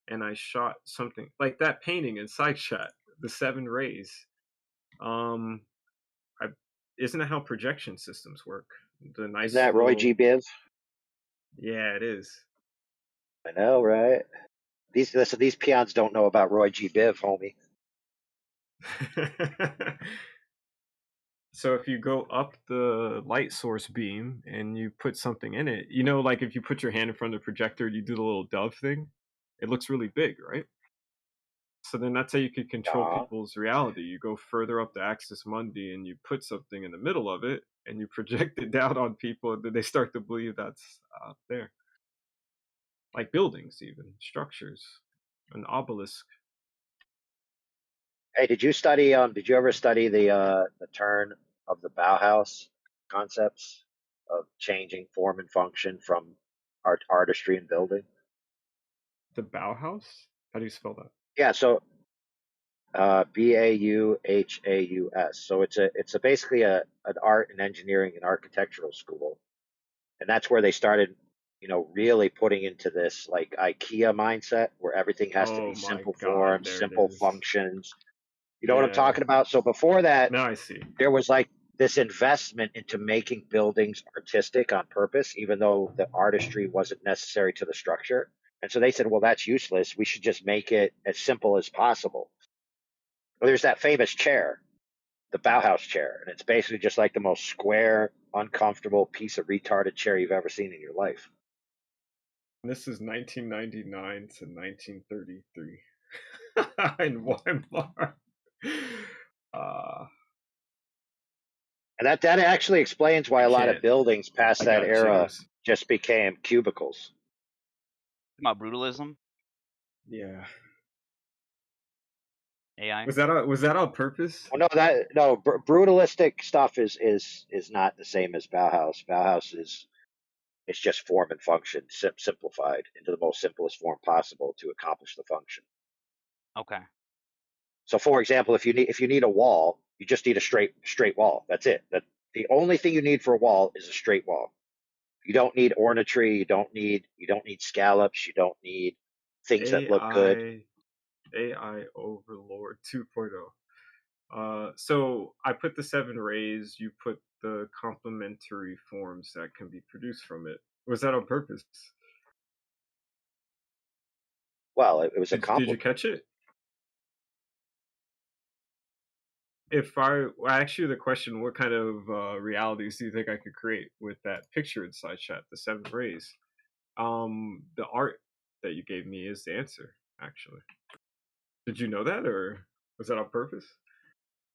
and I shot something like that painting in side chat, the 7 rays, isn't that how projection systems work? The nice Isn't that Roy G. Biv? Yeah, it is. I know, right? These peons don't know about Roy G. Biv, homie. So if you go up the light source beam and you put something in it, like if you put your hand in front of the projector, you do the little dove thing. It looks really big, right? So then that's how you can control people's reality. You go further up the axis mundi and you put something in the middle of it and you project it down on people, and then they start to believe that's there. Like buildings, even structures, an obelisk. Hey, did you ever study the turn of the Bauhaus concepts of changing form and function from artistry and building? The Bauhaus? How do you spell that? Yeah, so Bauhaus. So it's basically an art and engineering and architectural school, and that's where they started, really putting into this like IKEA mindset where everything has to be simple forms, simple functions. You know what I'm talking about? So before that, now I see. There was like this investment into making buildings artistic on purpose, even though the artistry wasn't necessary to the structure. And so they said, well, that's useless. We should just make it as simple as possible. Well, there's that famous chair, the Bauhaus chair, and it's basically just like the most square, uncomfortable piece of retarded chair you've ever seen in your life. This is 1999 to 1933 in Weimar. And that actually explains why a lot of buildings past that era just became cubicles. About brutalism? Yeah. AI? Was that on purpose? Well, no, brutalistic stuff is not the same as Bauhaus. Bauhaus it's just form and function simplified into the most simplest form possible to accomplish the function. Okay. So, for example, if you need a wall, you just need a straight wall. That's it. The only thing you need for a wall is a straight wall. You don't need ornatry. You don't need scallops. You don't need things that look good. AI Overlord 2.0. So I put the 7 rays. You put the complementary forms that can be produced from it. Was that on purpose? Well, it was a Did you compliment. catch it? If I asked you the question, what kind of realities do you think I could create with that picture inside chat, the 7 rays? The art that you gave me is the answer, actually. Did you know that, or was that on purpose?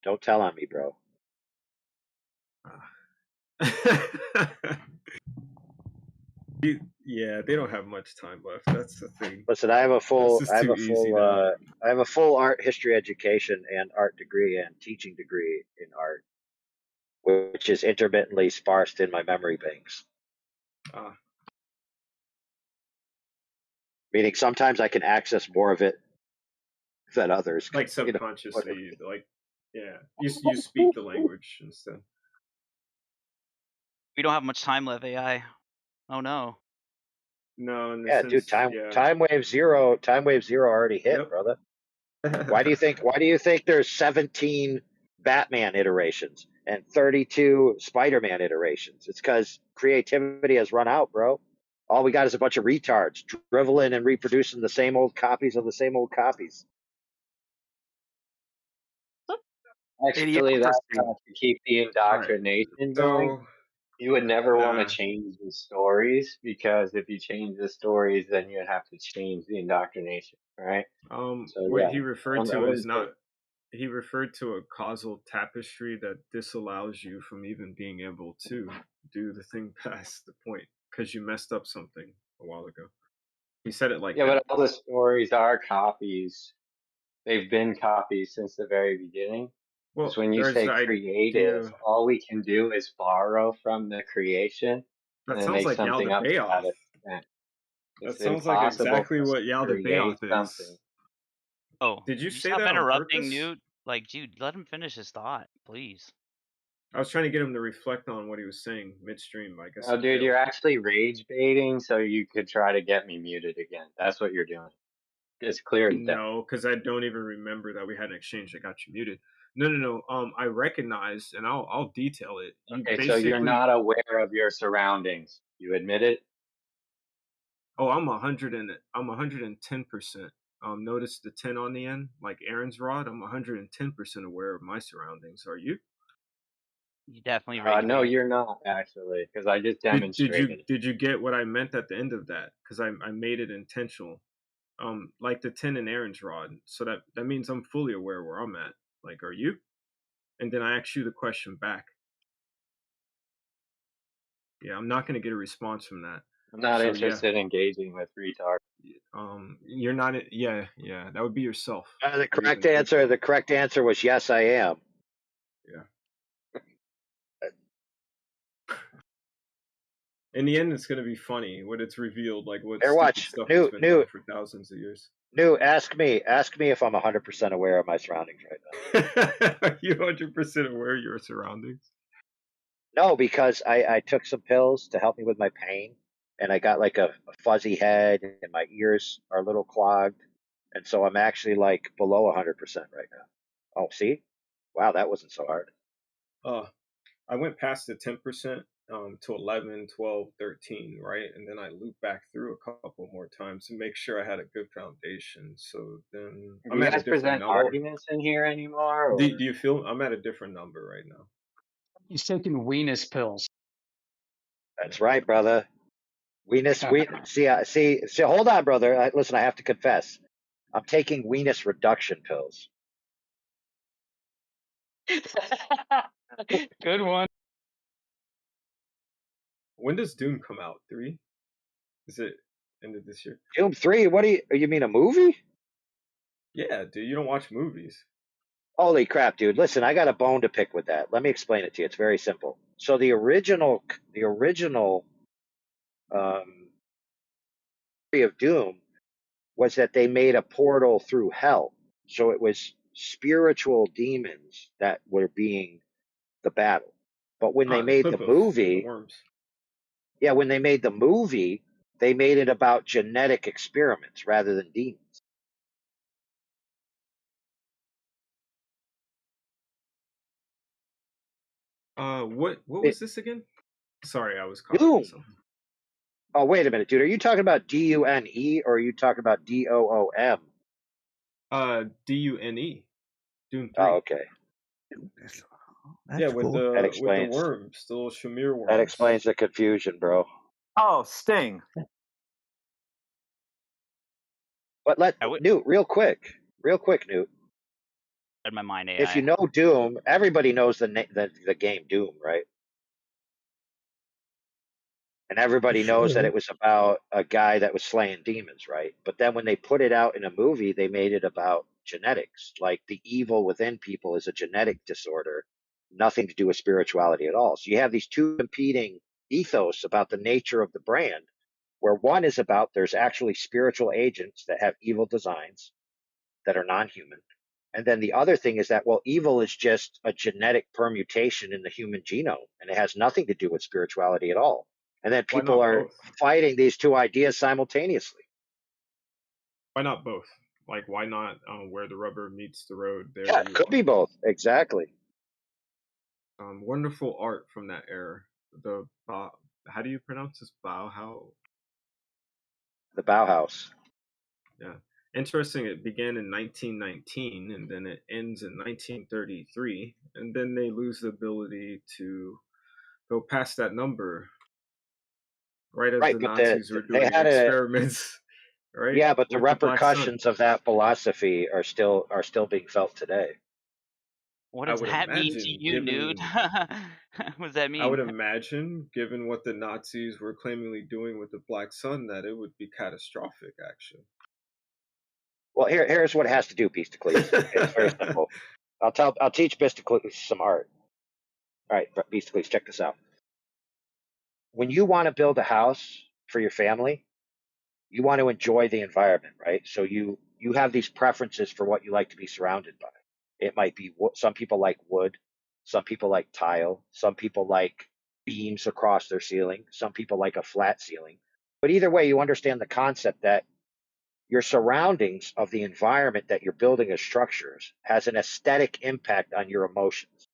Don't tell on me, bro. Yeah, they don't have much time left. That's the thing. Listen, I have a This full, is too easy now. I have a full art history education and art degree and teaching degree in art, which is intermittently sparsed in my memory banks. Meaning sometimes I can access more of it than others. Like subconsciously, like yeah, you speak the language instead. We don't have much time left, AI. Oh no. No, in the Yeah, sense, dude, time wave zero already hit, brother. Why do you think there's 17 Batman iterations and 32 Spider-Man iterations? It's because creativity has run out, bro. All we got is a bunch of retards driveling and reproducing the same old copies of the same old copies. Actually, that's to keep the indoctrination going. So You would never want to change the stories, because if you change the stories, then you'd have to change the indoctrination, right? So what yeah, he referred I to wouldn't is say- not. He referred to a causal tapestry that disallows you from even being able to do the thing past the point because you messed up something a while ago. He said it like Yeah, that. but all the stories are copies. They've been copies since the very beginning. Because Well, when you there's say the creative, idea. all we can do is borrow from the creation That and then sounds make like something up to Yaldabaoth. that extent. That It's sounds like impossible exactly for us what to create Yaldabaoth something. is. Oh, Did you can say stop that on interrupting, purpose? Newt? Like, dude, let him finish his thought, please. I was trying to get him to reflect on what he was saying midstream. I guess. No, he dude, failed. you're actually rage baiting so you could try to get me muted again. That's what you're doing. It's clear as day. No, because I don't even remember that we had an exchange that got you muted. No. I recognize, and I'll detail it. You Okay, so basically. you're not aware of your surroundings. You admit it? Oh, I'm 110%. Notice the 10 on the end, like Aaron's rod. I'm 110% aware of my surroundings. Are you? You definitely rage No, bait. you're not actually, because I just demonstrated. Did you get what I meant at the end of that? Because I made it intentional. Like the 10 in Aaron's rod. So that means I'm fully aware where I'm at. Like, are you? And then I ask you the question back. Yeah, I'm not going to get a response from that. I'm not So, interested in engaging with retards. You're not. Yeah. That would be yourself. The correct answer was yes, I am. Yeah. In the end, it's going to be funny when it's revealed, like what Here, stupid watch. stuff has been done for thousands of years. Ask me if I'm 100% aware of my surroundings right now. Are you 100% aware of your surroundings? No, because I took some pills to help me with my pain, and I got like a fuzzy head, and my ears are a little clogged, and so I'm actually like below 100% right now. Oh, see? Wow, that wasn't so hard. I went past the 10% to 11, 12, 13, right? And then I looped back through a couple more times to make sure I had a good foundation. So then Do I'm you at a guys different present number. arguments in here anymore? Or? Do you feel I'm at a different number right now? He's taking weenus pills. That's right, brother. See, hold on, brother. Listen, I have to confess. I'm taking weenus reduction pills. Good one. When does Doom come out? 3? Is it end of this year? Doom 3? What do you mean a movie? Yeah, dude, you don't watch movies. Holy crap, dude. Listen, I got a bone to pick with that. Let me explain it to you. It's very simple. So the original theory of Doom was that they made a portal through hell. So it was spiritual demons that were being the battle. But when they made the movie, when they made the movie, they made it about genetic experiments rather than demons. What was this again? Sorry, I was caught up Doom. in something. Oh, wait a minute, dude. Are you talking about DUNE or are you talking about DOOM? DUNE. Dune 3. Oh, okay. Yeah, with the worms, the little Shamir worms. That explains the confusion, bro. Oh, Sting. But Newt, real quick, Newt. In my mind, AI. If you know Doom, everybody knows the game Doom, right? And everybody knows that it was about a guy that was slaying demons, right? But then when they put it out in a movie, they made it about genetics. Like the evil within people is a genetic disorder, nothing to do with spirituality at all. So you have these two competing ethos about the nature of the brand, where one is about there's actually spiritual agents that have evil designs that are non-human. And then the other thing is that, well, evil is just a genetic permutation in the human genome, and it has nothing to do with spirituality at all. And then people are fighting these two ideas simultaneously. Why not both? Like, why not where the rubber meets the road? There Yeah, it could be both. Exactly. Wonderful art from that era. The how do you pronounce this? Bauhaus. The Bauhaus. Yeah, interesting. It began in 1919, and then it ends in 1933, and then they lose the ability to go past that number. Right as the Nazis were doing experiments. Right? Yeah, but the repercussions of that philosophy are still being felt today. What does that mean to you, Newt? What does that mean? I would imagine, given what the Nazis were claimingly doing with the Black Sun, that it would be catastrophic, actually. Well, here's what it has to do, Beastocles. It's very simple. I'll teach Beastocles some art. All right, Beastocles, check this out. When you want to build a house for your family, you want to enjoy the environment, right? So you have these preferences for what you like to be surrounded by. It might be some people like wood, some people like tile, some people like beams across their ceiling, some people like a flat ceiling. But either way, you understand the concept that your surroundings of the environment that you're building as structures has an aesthetic impact on your emotions.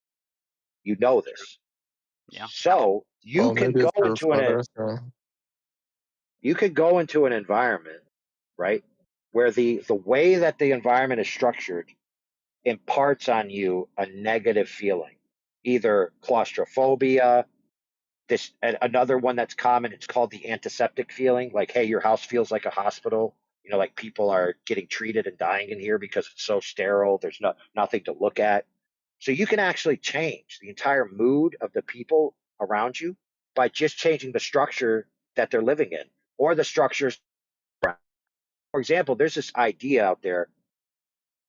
You know this. Yeah. So you can go into an environment, right, where the way that the environment is structured imparts on you a negative feeling, either claustrophobia. Another one that's common, it's called the antiseptic feeling, like, hey, your house feels like a hospital. You know, like people are getting treated and dying in here because it's so sterile. There's nothing to look at. So you can actually change the entire mood of the people around you by just changing the structure that they're living in or the structures. For example, there's this idea out there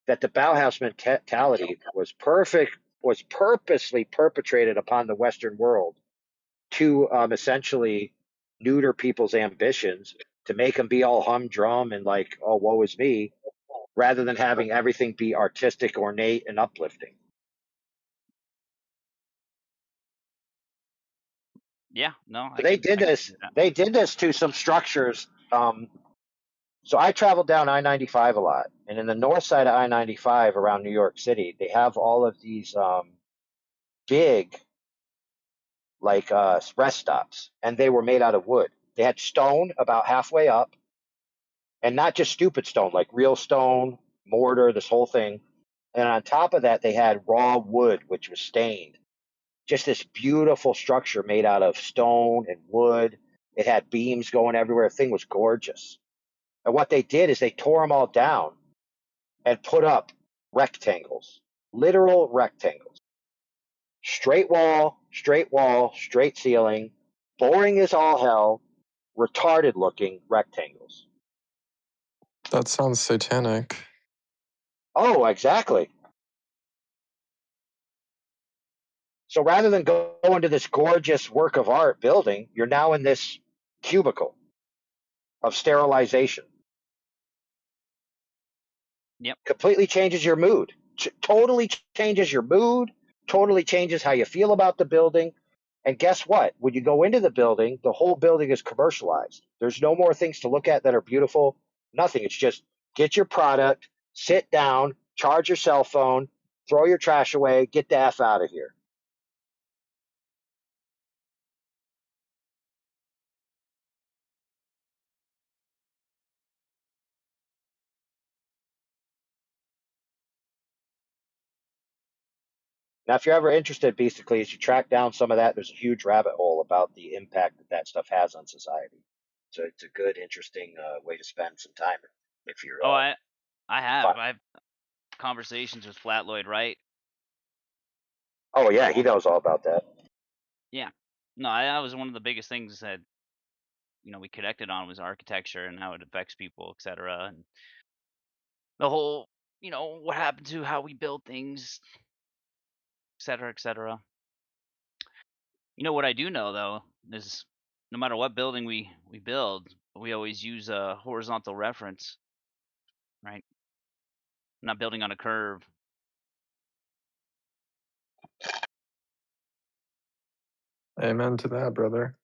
that the Bauhaus mentality was purposely perpetrated upon the Western world to essentially neuter people's ambitions, to make them be all humdrum and like, oh, woe is me, rather than having everything be artistic, ornate, and uplifting. Yeah, no. So they did this. They did this to some structures. So I traveled down I-95 a lot, and in the north side of I-95 around New York City, they have all of these big, like rest stops, and they were made out of wood. They had stone about halfway up, and not just stupid stone, like real stone, mortar, this whole thing. And on top of that, they had raw wood, which was stained. Just this beautiful structure made out of stone and wood. It had beams going everywhere. The thing was gorgeous. And what they did is they tore them all down and put up rectangles, literal rectangles. Straight wall, straight ceiling, boring as all hell, retarded looking rectangles. That sounds satanic. Oh, exactly. So rather than go into this gorgeous work of art building, you're now in this cubicle of sterilization. Yep. Completely changes your mood. Totally changes your mood. Totally changes how you feel about the building. And guess what? When you go into the building, the whole building is commercialized. There's no more things to look at that are beautiful. Nothing. It's just get your product, sit down, charge your cell phone, throw your trash away, get the F out of here. Now, if you're ever interested, basically, as you track down some of that, there's a huge rabbit hole about the impact that that stuff has on society. So it's a good, interesting way to spend some time if you're. Oh, I have. Fun. I have conversations with Flat Lloyd Wright. Oh yeah, he knows all about that. Yeah. No, that was one of the biggest things that we connected on was architecture and how it affects people, etc. And the whole, what happened to how we build things, etc., etc. What I do know though is no matter what building we build, we always use a horizontal reference, right? Not building on a curve. Amen to that, brother.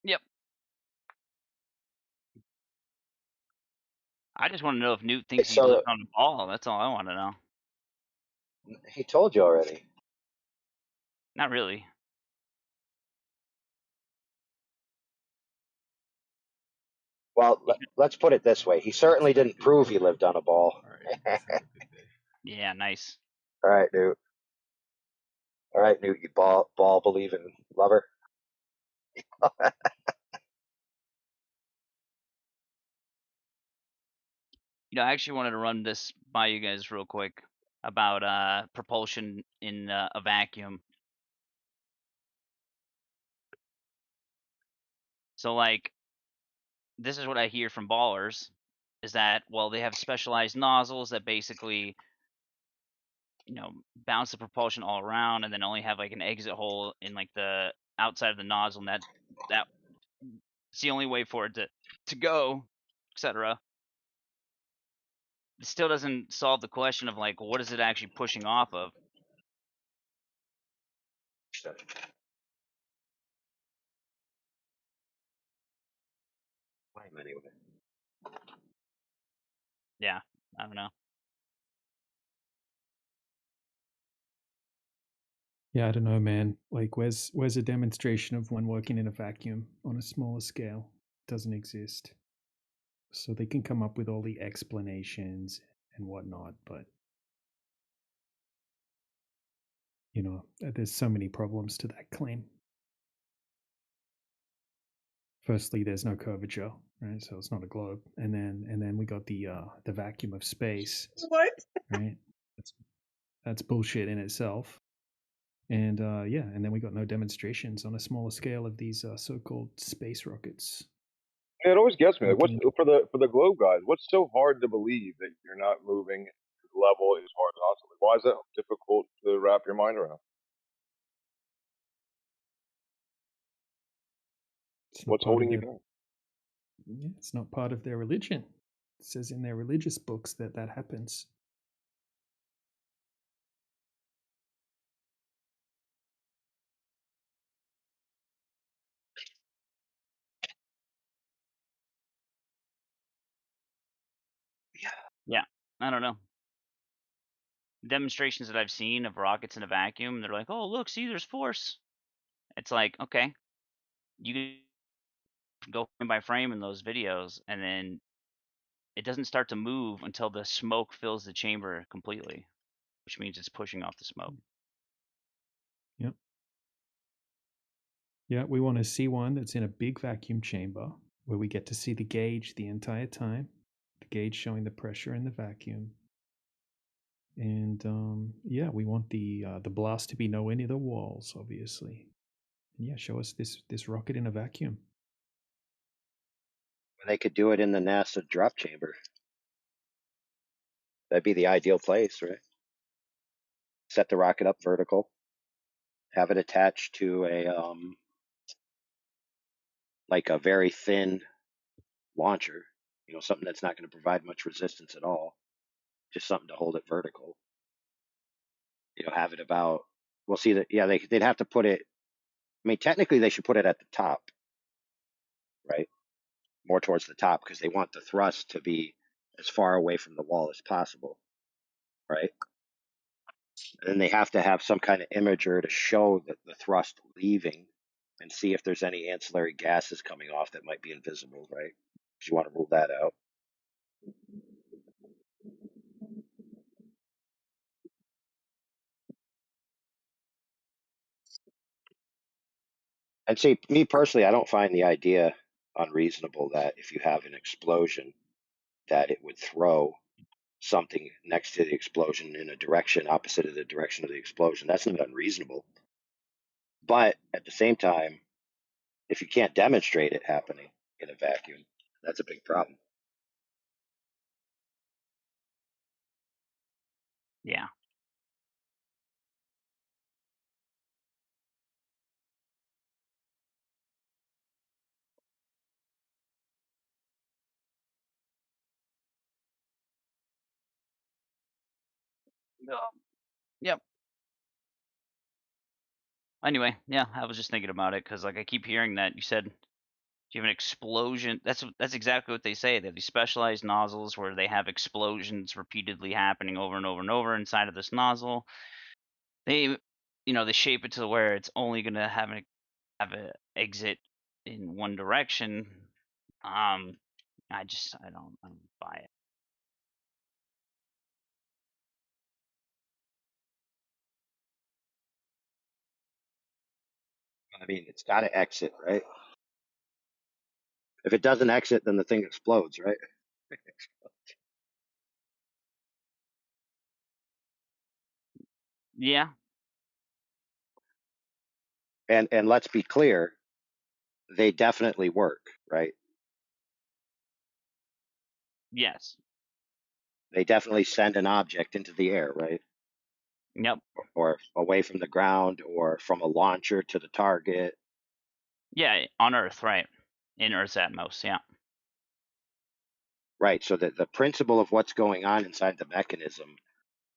Yep. I just want to know if Newt thinks he lived on the ball. That's all I want to know. He told you already. Not really. Well, let's put it this way: he certainly didn't prove he lived on a ball. Yeah, nice. All right, Newt. All right, Newt, you ball believing lover. I actually wanted to run this by you guys real quick about propulsion in a vacuum. So like, this is what I hear from ballers is that, well, they have specialized nozzles that basically bounce the propulsion all around and then only have like an exit hole in like the outside of the nozzle, and that's the only way for it to go, etc. It still doesn't solve the question of like, what is it actually pushing off of? Anyway. Yeah, I don't know. Yeah, I don't know, man. Like, where's a demonstration of one working in a vacuum on a smaller scale? Doesn't exist. So they can come up with all the explanations and whatnot, but there's so many problems to that claim. Firstly, there's no curvature, right? So it's not a globe, and then we got the vacuum of space. What? Right? That's bullshit in itself. And and then we got no demonstrations on a smaller scale of these so-called space rockets. It always gets me. Like, what's for the globe guys? What's so hard to believe that you're not moving to the level is horizontally? Why is that difficult to wrap your mind around? What's holding you back? Yeah, it's not part of their religion. It says in their religious books that happens. Yeah, I don't know. Demonstrations that I've seen of rockets in a vacuum, they're like, oh, look, see, there's force. It's like, okay, you go frame by frame in those videos, and then it doesn't start to move until the smoke fills the chamber completely, which means it's pushing off the smoke. Yep. Yeah, we want to see one that's in a big vacuum chamber where we get to see the gauge the entire time, the gauge showing the pressure in the vacuum. And we want the blast to be nowhere near the walls, obviously. And yeah, show us this rocket in a vacuum. They could do it in the NASA drop chamber. That'd be the ideal place, right? Set the rocket up vertical, have it attached to a like a very thin launcher, something that's not going to provide much resistance at all, just something to hold it vertical. Have it about We'll see that. Yeah, they'd have to put it. I mean, technically, they should put it at the top, right? More towards the top because they want the thrust to be as far away from the wall as possible, right? And then they have to have some kind of imager to show that the thrust leaving and see if there's any ancillary gases coming off that might be invisible, right? Because you want to rule that out. And see, me personally, I don't find the idea unreasonable that if you have an explosion, that it would throw something next to the explosion in a direction opposite of the direction of the explosion. That's not unreasonable. But at the same time, if you can't demonstrate it happening in a vacuum, that's a big problem. Yeah. Yep. Anyway, yeah, I was just thinking about it because, like, I keep hearing that you said you have an explosion. That's exactly what they say. They have these specialized nozzles where they have explosions repeatedly happening over and over and over inside of this nozzle. They, they shape it to where it's only gonna have a exit in one direction. I don't buy it. I mean, it's got to exit, right? If it doesn't exit, then the thing explodes, right? Yeah. And let's be clear, they definitely work, right? Yes. They definitely send an object into the air, right? Yep. Or away from the ground, or from a launcher to the target. Yeah, on Earth, right? In Earth's atmos, yeah. Right. So the principle of what's going on inside the mechanism,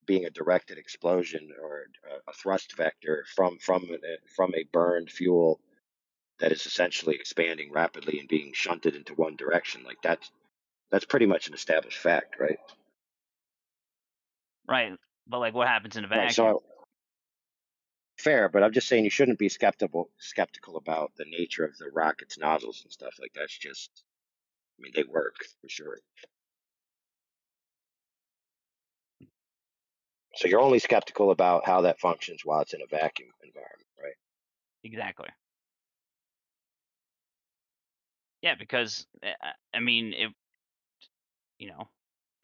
being a directed explosion or a thrust vector from a burned fuel that is essentially expanding rapidly and being shunted into one direction, like that's pretty much an established fact, right? Right. But like, what happens in a Right. vacuum? So fair, but I'm just saying you shouldn't be skeptical about the nature of the rocket's nozzles and stuff. Like that's just, I mean, they work for sure. So you're only skeptical about how that functions while it's in a vacuum environment, right? Exactly. Yeah, because I mean, if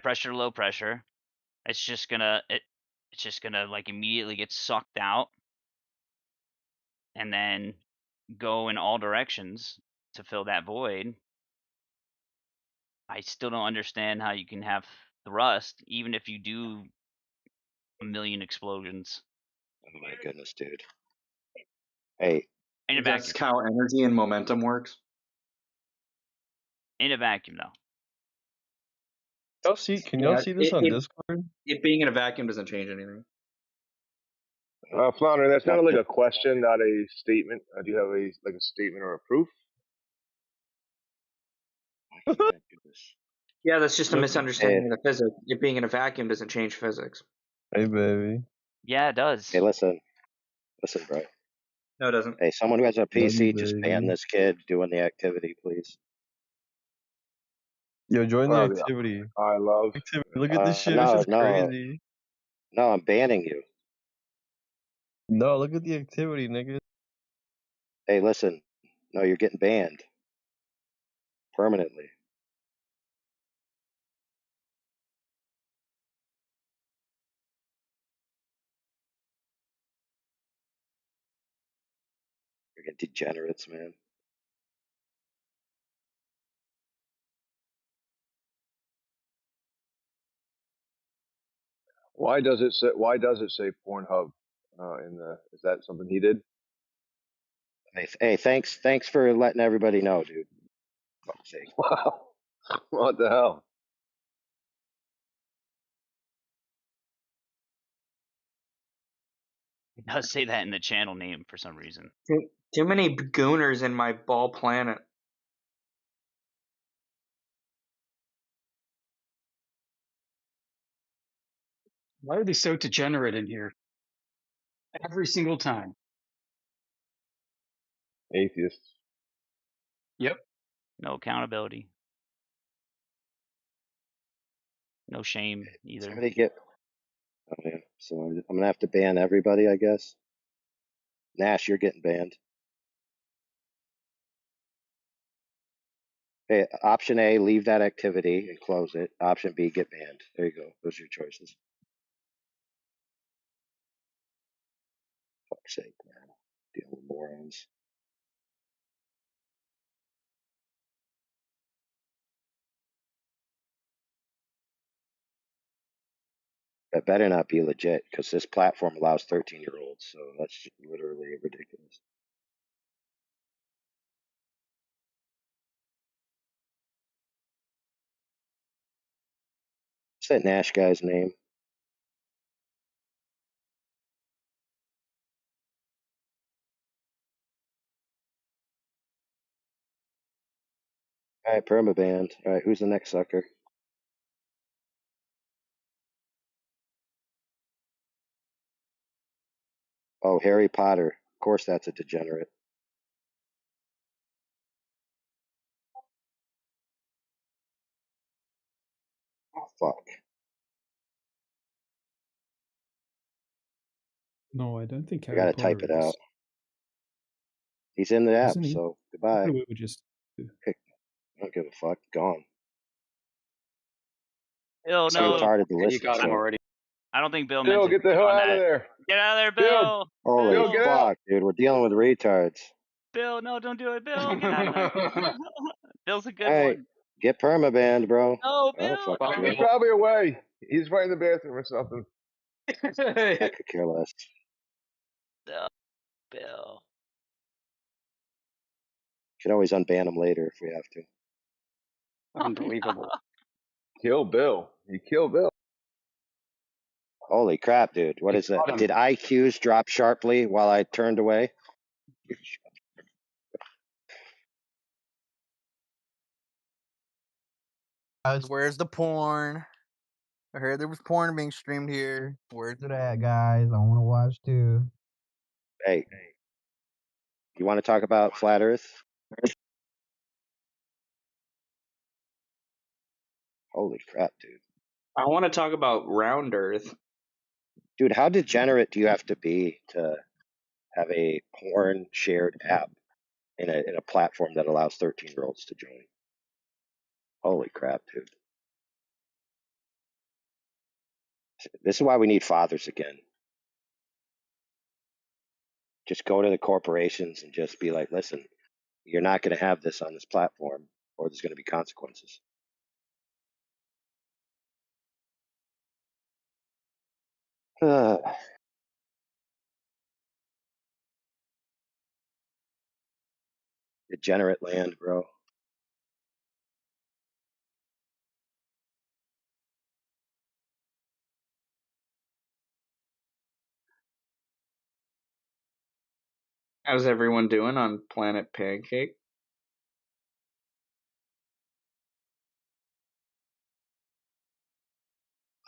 pressure, low pressure, it's just gonna like immediately get sucked out and then go in all directions to fill that void. I still don't understand how you can have thrust even if you do a million explosions Oh my goodness, dude. Hey, in a That's vacuum. how energy and momentum works. In a vacuum, though. Can y'all see this on it, Discord? it being in a vacuum doesn't change anything. Flounder, that sounded like a question, not a statement. Do you have a statement or a proof? Yeah, that's just a misunderstanding of the physics. It being in a vacuum doesn't change physics. Hey, baby. Yeah, it does. Hey, listen, bro. No, it doesn't. Hey, someone who has a Love you, PC, just ban baby. this kid doing the activity, please. Yo, join the Oh, activity. I love. Activity. Look at this shit. This No, is crazy. no, I'm banning you. No, look at the activity, nigga. Hey, listen, no, you're getting banned permanently. You're getting degenerates, man. Why does it say Pornhub in the? Is that something he did? Hey, thanks for letting everybody know, dude. Fuck's sake. Wow. What the hell? It does say that in the channel name for some reason. Too many gooners in my ball planet. Why are they so degenerate in here? Every single time. Atheists. Yep. No accountability. No shame either. Somebody get. Oh, yeah. So I'm gonna have to ban everybody, I guess. Nash, you're getting banned. Hey, option A, leave that activity and close it. Option B, get banned. There you go. Those are your choices. Fuck's sake, man. Dealing with morons. That better not be legit, because this platform allows 13-year-olds, so that's literally ridiculous. What's that Nash guy's name? All right, permaband. All right, who's the next sucker? Oh, Harry Potter. Of course, that's a degenerate. Oh, fuck. No, I don't think I Harry gotta Potter type it is. out. He's in the app, Isn't he? so I goodbye. thought we were just. I don't give a fuck. Gone. Bill, Too no. retarded to Yeah, you listen got him to. already. I don't think Bill Bill, meant to get the click hell on out of that. there. Get out of there, Bill, Bill. Holy Bill. get out. fuck, dude. We're dealing with retards. Bill, no, don't do it, Bill. Get out of there. Bill's a good All right, one. get permabanned, bro. No, I don't Bill. fucking He's care. probably away. He's right in the bathroom or something. I could care less. No, Bill. Can always unban him later if we have to. Unbelievable. Kill Bill. He killed Bill. Holy crap, dude. What is that? Got him. Did IQs drop sharply while I turned away? Guys, where's the porn? I heard there was porn being streamed here. Where's it at, guys? I want to watch too. Hey, you want to talk about flat Earth? Holy crap, dude. I want to talk about round Earth. Dude, how degenerate do you have to be to have a porn shared app in a platform that allows 13-year-olds to join? Holy crap, dude. This is why we need fathers again. Just go to the corporations and just be like, listen, you're not going to have this on this platform, or there's going to be consequences. Degenerate land, bro. How's everyone doing on Planet Pancake?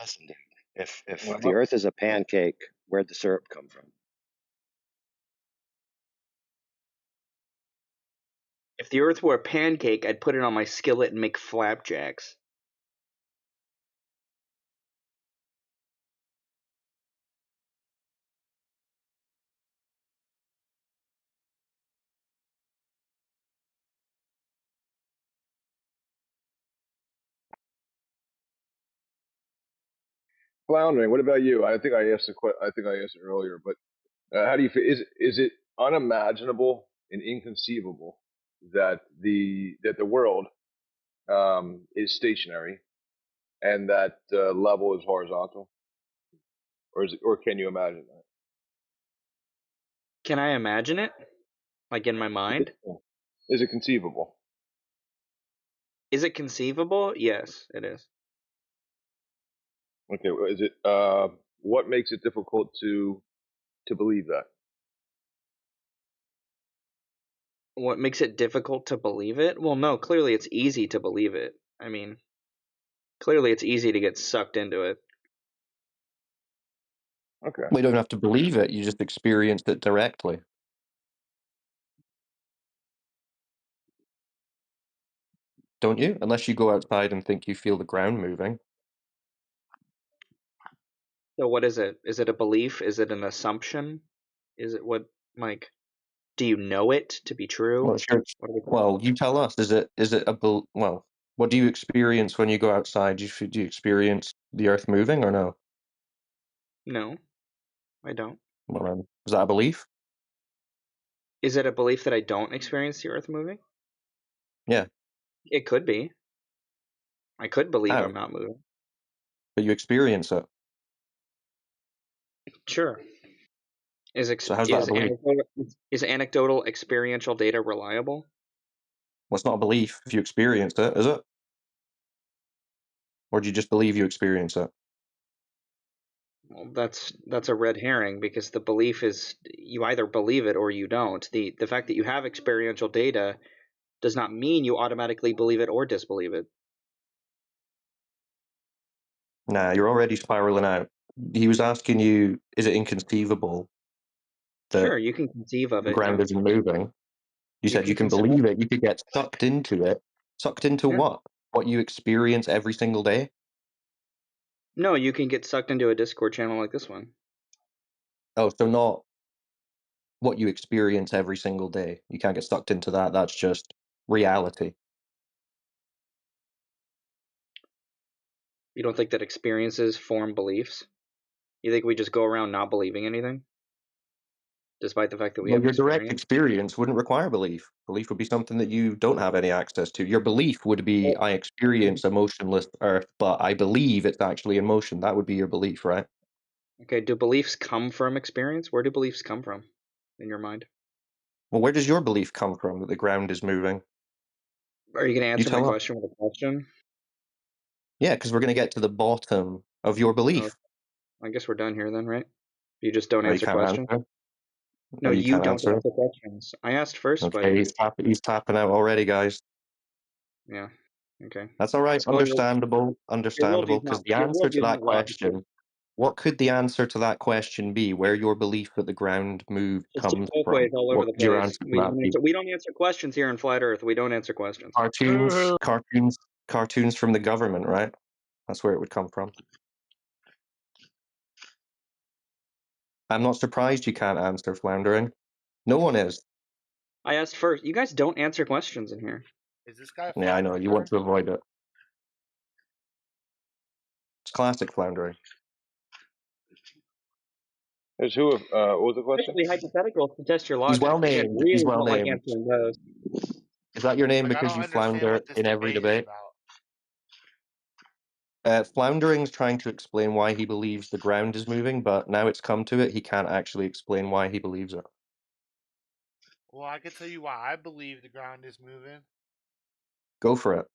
Listen, dude, if What? the Earth is a pancake, where'd the syrup come from? If the Earth were a pancake, I'd put it on my skillet and make flapjacks. Floundering. What about you? I think I asked I think I asked it earlier, but how do you feel? Is it unimaginable and inconceivable that the world is stationary and that level is horizontal, or can you imagine that? Can I imagine it? Like in my mind? Is it conceivable? Is it conceivable? Yes, it is. Okay, is it? What makes it difficult to to believe that? What makes it difficult to believe it? Well, no, clearly it's easy to believe it. I mean, clearly it's easy to get sucked into it. Okay. We don't have to believe it, you just experience it directly. Don't you? Unless you go outside and think you feel the ground moving. So what is it? Is it a belief? Is it an assumption? Is it what, Mike? Do you know it to be true? Well, sure. Well, you tell us. Is it well? What do you experience when you go outside? Do you experience the earth moving or no? No, I don't. Well, is that a belief? Is it a belief that I don't experience the earth moving? Yeah. It could be. I could believe How? I'm not moving. But you experience it. Sure. So how's that a belief? Is anecdotal experiential data reliable? Well, it's not a belief if you experience it, is it? Or do you just believe you experience it? Well, that's a red herring, because the belief is you either believe it or you don't. The fact that you have experiential data does not mean you automatically believe it or disbelieve it. Nah, you're already spiraling out. He was asking you, is it inconceivable that Sure, you can conceive of the it, ground yeah. isn't moving? You said you can consider believe it. You could get sucked into it. Sucked into Yeah. what? What you experience every single day? No, you can get sucked into a Discord channel like this one. Oh, so not what you experience every single day. You can't get sucked into that. That's just reality. You don't think that experiences form beliefs? You think we just go around not believing anything? Despite the fact that we Well, have your direct experience? experience wouldn't require belief. Belief would be something that you don't have any access to. Your belief would be, I experience a motionless Earth, but I believe it's actually in motion. That would be your belief, right? Okay, do beliefs come from experience? Where do beliefs come from in your mind? Well, where does your belief come from that the ground is moving? Are you going to You answer my tell us. question with a question? Yeah, because we're going to get to the bottom of your Oh, belief. I guess we're done here then, right? You just don't Oh, you answer can't questions? answer? No, Oh, you you can't don't answer? answer questions. I asked first, Okay, buddy. he's tapping out already, guys. Yeah. Okay. That's all right. Skull, Understandable. your Understandable. worldview's Because not the your answer to worldview's that not logical. question, what could the answer to that question be? Where your belief that the ground moved It's just comes folkways from? all over What the could your place. answer to that be? We don't answer questions here in Flat Earth. We don't answer questions. Cartoons from the government, right? That's where it would come from. I'm not surprised you can't answer, Floundering. No one is. I asked first. You guys don't answer questions in here. Is this guy? Yeah, I know. You want to avoid it. It's classic Floundering. There's who? What was the question? Especially hypotheticals to test your He's logic. well You guys named. really He's well don't like named. answering those. Is that your name Like, I because don't you understand flounder what this in every debate is debate? about. Floundering's trying to explain why he believes the ground is moving, but now it's come to it, he can't actually explain why he believes it. Well, I can tell you why I believe the ground is moving. Go for it.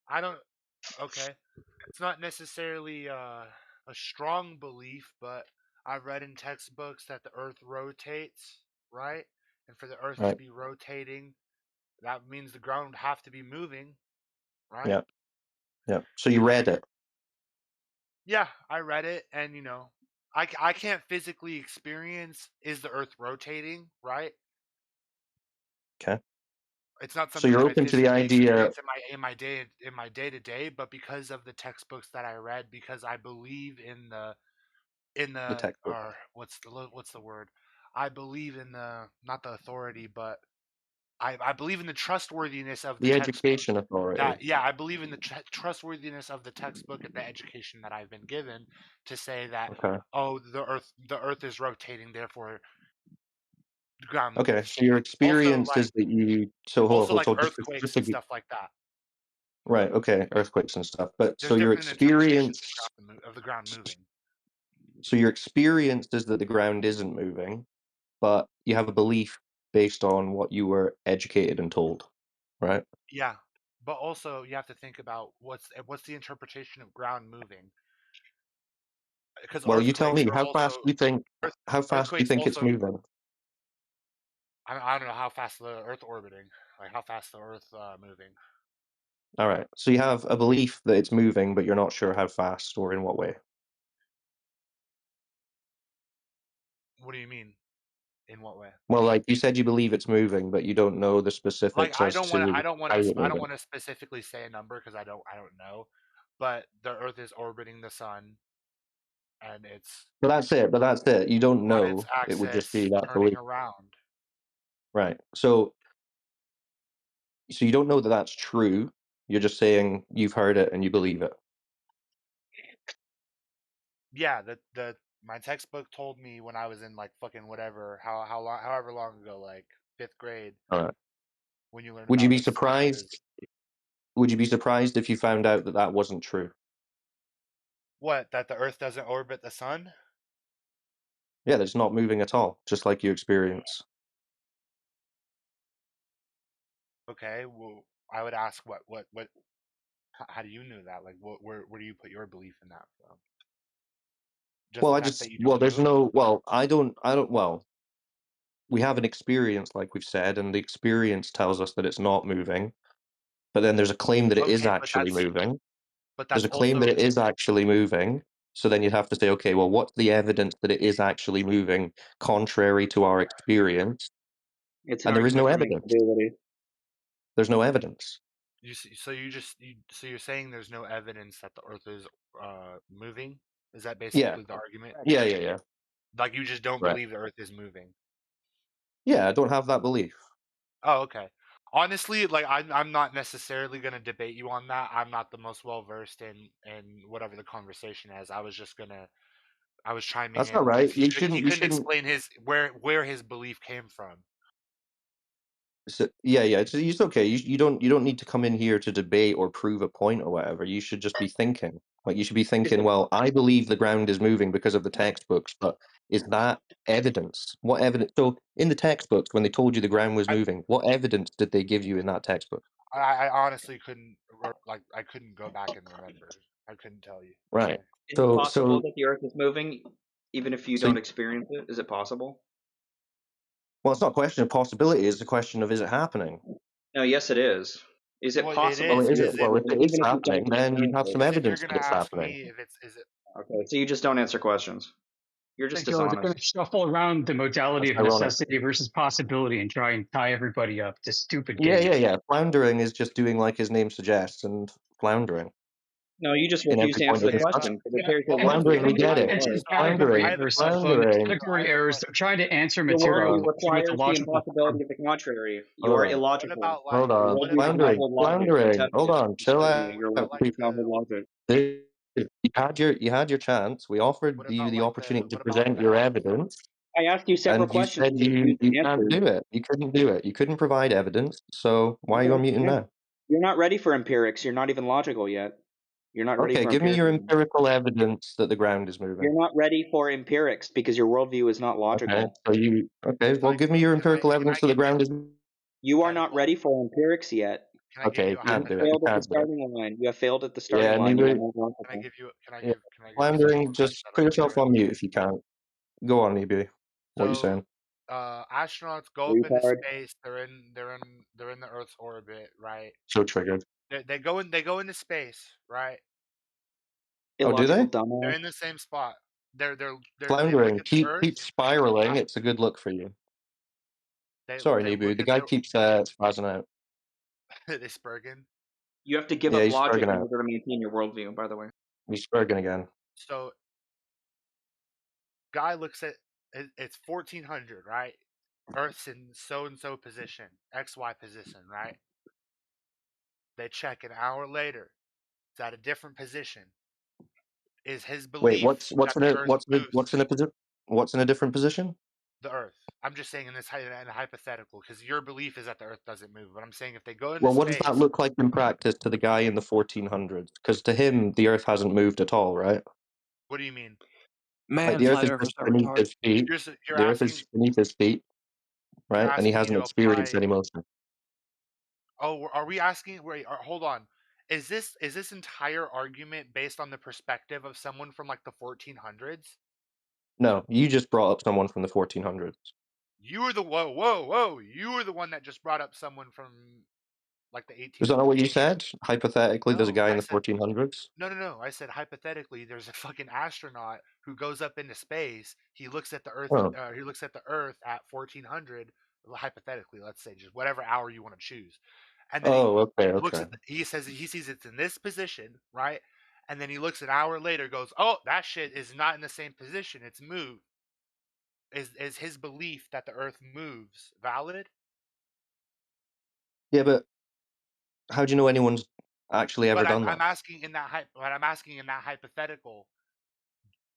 I don't. Okay, it's not necessarily a strong belief, but I've read in textbooks that the Earth rotates, right? And for the Earth to Right. be rotating, that means the ground would have to be moving, right? Yeah. Yeah. So you read it. Yeah, I read it, and I can't physically experience is the Earth rotating, right? Okay. It's not So something you're that I open to the physically idea. experience in my day to day, but because of the textbooks that I read, because I believe in The textbook. or what's the word? I believe in the not the authority, but I believe in the trustworthiness of the The textbook. education authority. I believe in the trustworthiness of the textbook and the education that I've been given to say that Okay. the Earth is rotating, therefore the ground Okay. moves. So your Also, experience is that you. So hold also on. like So earthquakes and stuff like that. Right. Okay. Earthquakes and stuff. But There's so your different interpretations experience. of the ground moving. So your experience is that the ground isn't moving, but you have a belief based on what you were educated and told, right? Yeah, but also you have to think about what's the interpretation of ground moving. because Well, you tell earthquakes me. are How fast also do you think? How fast do you earthquakes think it's also. moving? I don't know how fast the Earth orbiting, like how fast the Earth moving. All right. So you have a belief that it's moving, but you're not sure how fast or in what way. What do you mean? In what way? Well, like you said, you believe it's moving, but you don't know the Like specifics as to I don't want how to you're I don't moving. want to specifically say a number because I don't know, but the Earth is orbiting the sun, and it's But that's it. But that's it. You don't on its know. It would just be axis that turning belief. around. Right. So you don't know that that's true. You're just saying you've heard it and you believe it. Yeah, the my textbook told me when I was in like fucking whatever how long however long ago, like 5th grade, All right. when you learn Would you about be the sun is surprised? Would you be surprised if you found out that that wasn't true? what, that the Earth doesn't orbit the sun? Yeah, that it's not moving at all, just like you experience. Okay, well, I would ask how do you know that? Like, where do you put your belief in that from? Just Well, the I fact just that you well, don't there's move? no well, I don't well, we have an experience like we've said, and the experience tells us that it's not moving. But then there's a claim that it is Okay, actually moving. but There's that's a claim that also it is actually moving. So then you'd have to say, okay, well, what's the evidence that it is actually moving contrary to our experience? It's an And there is no argumentary evidence. ability. There's no evidence. So you're saying there's no evidence that the Earth is moving? Is that Yeah. basically the argument? Yeah. Like you just don't Right. believe the Earth is moving? Yeah, I don't have that belief. Oh, okay. Honestly, like I'm not necessarily gonna debate you on that. I'm not the most well versed in whatever the conversation is. I was chiming That's not in because right. You he shouldn't. You couldn't shouldn't. explain where his belief came from. So, yeah. It's okay. You don't need to come in here to debate or prove a point or whatever. You should just be thinking. Like you should be thinking, well, I believe the ground is moving because of the textbooks, but is that evidence? What evidence? So in the textbooks, when they told you the ground was moving, what evidence did they give you in that textbook? I honestly couldn't I couldn't go back and remember. I couldn't tell you. Right. Sorry. Is it So possible so that the Earth is moving, even if you so don't experience it? Is it possible? well, it's not a question of possibility. It's a question of is it happening? No, yes, it is. Is it Well, it possible Well, is. for is the it? Earth Is to it? Well, if move, it is even if you don't happening, then you'd experience have it? some Because if you're evidence gonna that it's ask happening. me if it's is it Okay, so you just don't answer questions. You're just Like, Joe, they're going dishonest. to shuffle around the modality That's of ironic. necessity versus possibility and try and tie everybody up to stupid Yeah, games. Floundering is just doing like his name suggests and floundering No, you just in refuse every to answer point of the view. That's question because it Yeah, tears your and the floundering. worldview We thing is, get completely it. it's apart. just I have a category Floundering, question. versus fun, floundering. category errors. They're trying to answer Your Hold material worldview on, with a requires the logical form. impossibility of the contrary. You hold are on, What illogical. about like hold Your on. what worldview does about not Floundering, hold logic to floundering. Hold intelligence. on, I'm chill sorry, out. your about logic like does not the hold logic. You had your chance. We offered what you about the like opportunity to what about like present the your atom? evidence, I asked you several and you questions. said You refused you to can't answer. do it. You couldn't do it. You couldn't provide evidence. So why are you Okay, unmuting yeah. now? You're not ready for empirics. You're not even logical yet. You're not ready Okay, for give me your empiricism. empirical evidence that the ground is moving. You're not ready for empirics because your worldview is not Okay, logical. well, give me your empirical evidence that the ground is. You are not ready for empirics yet. Can I give Okay, you you a You can't have do it. You failed hypothetical? at the can't do it. starting line. You have failed at the starting Yeah, line. You are neither. not Can I logical. give you can I Yeah, give you something floundering. Just put hypothetical yourself here? on mute if you can. Go on, EB. What are you So saying? astronauts go up into Retard. space. They're in the Earth's orbit, right? So triggered. They go into space, right? Oh, do Illogical they? They're dumbass. in the same spot. They look Floundering. at the Keep Earth. spiraling. It's a good look for you. Sorry, They Nibu. look The at guy keeps spazzing out. they spurging. You have to give Yeah, up he's logic spurging in out. order to maintain your worldview, by the way. He's spurging again. So guy looks at it's 1400, right? Earth's in so and so position, XY position, right? They check an hour later. It's at a different position. Is his Wait, belief that the Earth moves what's in a different position? the Earth? I'm just saying in a hypothetical because your belief is that the Earth doesn't move. But I'm saying if they go into Well, what does that space, look like in practice to the guy in the 1400s? Because to him, the Earth hasn't moved at all, right? what do you mean? Like Man, the Earth flat is earthers just are beneath retarded. his feet. You're The Earth asking is beneath his feet, you're right? And he asking me hasn't to experienced apply. any motion. Oh, are we asking? Wait, hold on. Is this entire argument based on the perspective of someone from like the 1400s? No, you just brought up someone from the 1400s. You were the whoa. You were the one that just brought up someone from like the 1800s. Is that not what you said? Hypothetically, there's a No, guy in I the said 1400s? no. I said hypothetically, there's a fucking astronaut who goes up into space. He looks at the Earth. Oh. He looks at the Earth at 1400. Hypothetically, let's say just whatever hour you want to choose, and then Oh, okay, looks okay. at. He says he sees it's in this position, right? And then he looks an hour later, goes, "Oh, that shit is not in the same position. It's moved." Is his belief that the Earth moves valid? Yeah, but how do you know anyone's actually ever But done that? I'm asking in that but I'm asking in that hypothetical.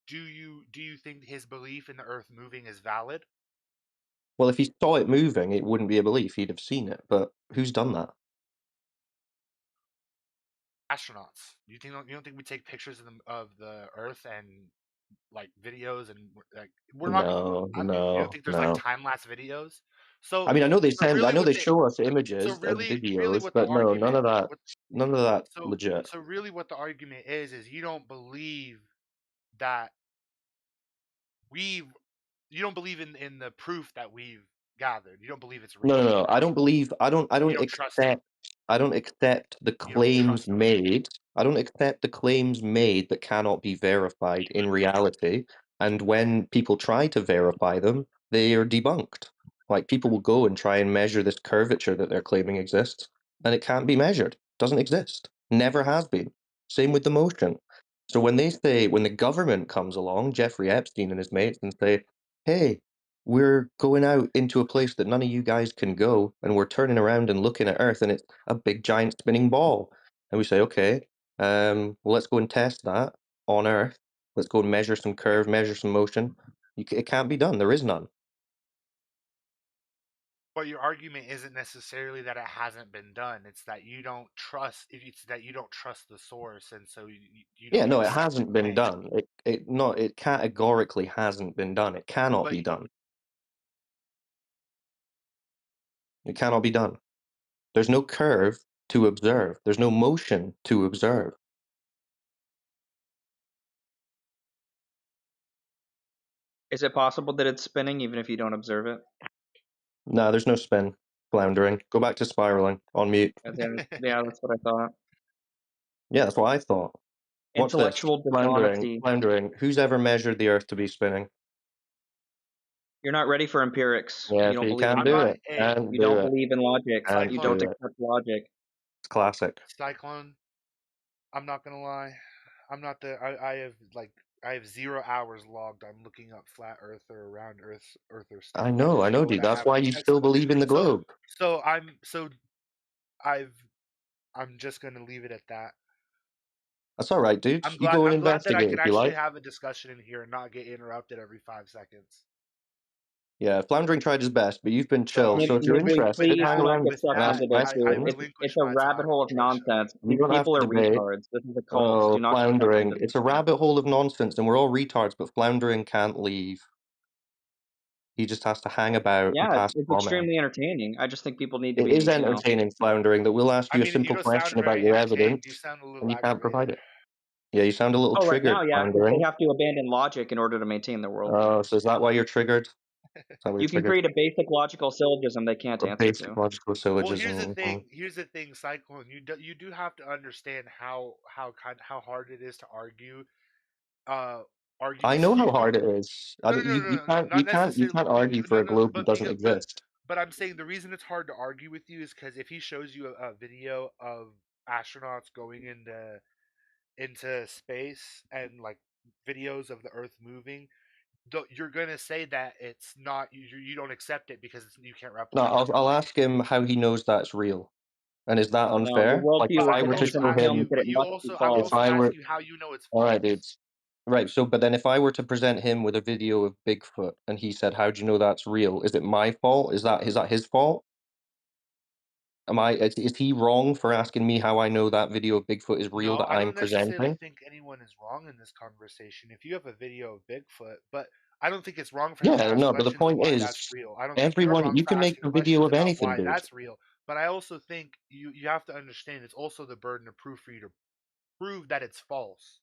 Do you think his belief in the Earth moving is valid? Well, if he saw it moving, it wouldn't be a belief. He'd have seen it. But who's done that? Astronauts. You don't think we take pictures of the Earth and like videos and like we're not. No, You don't no, think there's like no. time lapse videos? So I mean, I know they so send, I really know what they they show us so images and really videos, what the but no, argument none of that legit. so really what the argument is you don't believe that you don't believe in the proof that we've gathered. You don't believe it's No, real. no, no. I don't believe. I don't You don't trust it. accept. I don't accept the You don't claims trust it. made. I don't accept the claims made that cannot be verified in reality. And when people try to verify them, they are debunked. Like people will go and try and measure this curvature that they're claiming exists, and it can't be measured. Doesn't exist. Never has been. Same with the motion. So when they say, when the government comes along, Jeffrey Epstein and his mates, and say, "Hey, we're going out into a place that none of you guys can go, and we're turning around and looking at Earth, and it's a big giant spinning ball." And we say, okay, well, let's go and test that on Earth. Let's go and measure some curve, measure some motion. It can't be done. There is none. But your argument isn't necessarily that it hasn't been done. It's that you don't trust. It's that you don't trust the source, and so you Yeah, don't no, it accept the hasn't been claim. done. It categorically hasn't been done. It cannot But be done. It cannot be done. There's no curve to observe. There's no motion to observe. Is it possible that it's spinning even if you don't observe it? No, there's no spin. Floundering. Go back to spiraling. On mute. Yeah, that's what I thought. Yeah, that's what I thought. Watch this. Intellectual Floundering. dishonesty. Floundering. Who's ever measured the Earth to be spinning? You're not ready for empirics. Yeah, You so don't you believe in can't I'm do not it. empirics. a Can't You do don't it. believe in logic. Can't You Cyclone. don't do it. accept logic. It's classic. Cyclone. I'm not gonna lie. I'm not the. I have 0 hours logged on looking up flat Earth or around Earther stuff. I I know, just know what dude. I That's have why in the you text. still believe in the globe. So I've I'm just gonna leave it at that. That's all right, dude. You go and I'm glad that I investigate can if you actually like. have a discussion in here and not get interrupted every 5 seconds. Yeah, Floundering tried his best, but you've been chill. So So if you're interested, Please hang do not around get with sucked and ask that, into this, questions. I dude. relinquish It's a my rabbit time. hole of nonsense. You These don't have people to are debate. retards. This is a cult. Oh, Do not get sucked Floundering. into It's this. a rabbit hole of nonsense, and we're all retards, but Floundering can't leave. He just has to hang about and Yeah, pass it's comments. extremely entertaining. I just think people need to It be, is entertaining, Floundering, that we'll ask I you a mean, you simple don't sound question about very your entertained. evidence, You sound a little and you can't aggravated. provide it. Yeah, you sound a little Oh, right triggered, now, yeah, because Floundering. they have to abandon logic in order to maintain their world. Oh, so is that why you're triggered? Is that why you're You can triggered? create a basic logical syllogism they can't A answer basic to. logical Well, syllogism. here's the thing, Cyclone. You do have to understand how hard it is to argue. I Arguments. know how hard it is. No, not You necessarily. can't argue for a globe that doesn't But exist. I'm saying the reason it's hard to argue with you is because if he shows you a video of astronauts going into space and like videos of the Earth moving, you're gonna say that it's not you don't accept it because you can't No, replicate it. I'll ask him how he knows that's real. And is that No, your unfair? Like worldview if is I to were to convince show him him, that it must be I'm false. if also I were, asking you how you know it's all right, false. dudes. Right, so but then if I were to present him with a video of Bigfoot and he said, "How do you know that's real?" Is it my fault? Is that his fault? Is he wrong for asking me how I know that video of Bigfoot is real No, that I I'm don't necessarily presenting? think anyone is wrong in this conversation. If you have a video of Bigfoot, but I don't think it's wrong for him to Yeah, ask no, but the questions of point why is, that's real. I don't think you're everyone, wrong you for can make asking a video questions of about anything, why dude. that's real. But I also think you have to understand it's also the burden of proof for you to prove that it's false.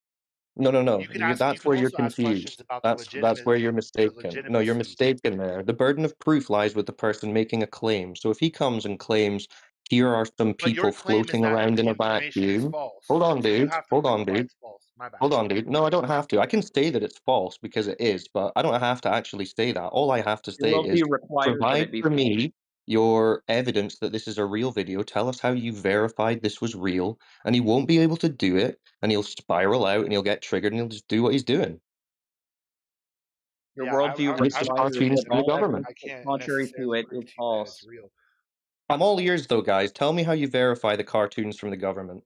No, no, no. You can ask. You That's can where you're also ask questions confused. about That's where you're the mistaken. No, you're legitimacy. mistaken there. The burden of proof lies with the person making a claim. So if he comes and claims, here are some But your people claim is floating that around in the a information is vacuum. false, Hold on, so you dude. have to Hold prove on, why dude. it's false. My bad. Hold on, dude. No, I don't have to. I can say that it's false because it is, but I don't have to actually say that. All I have to say is Worldview requires that provide it be for false. me your evidence that this is a real video. Tell us how you verified this was real. And he won't be able to do it. And he'll spiral out and he'll get triggered and he'll just do what he's doing. Your Yeah, worldview And it's just requires cartoons that from the all government. evidence I that's can't contrary to necessarily it prove is to you that it's false. real. I'm all ears though, guys. Tell me how you verify the cartoons from the government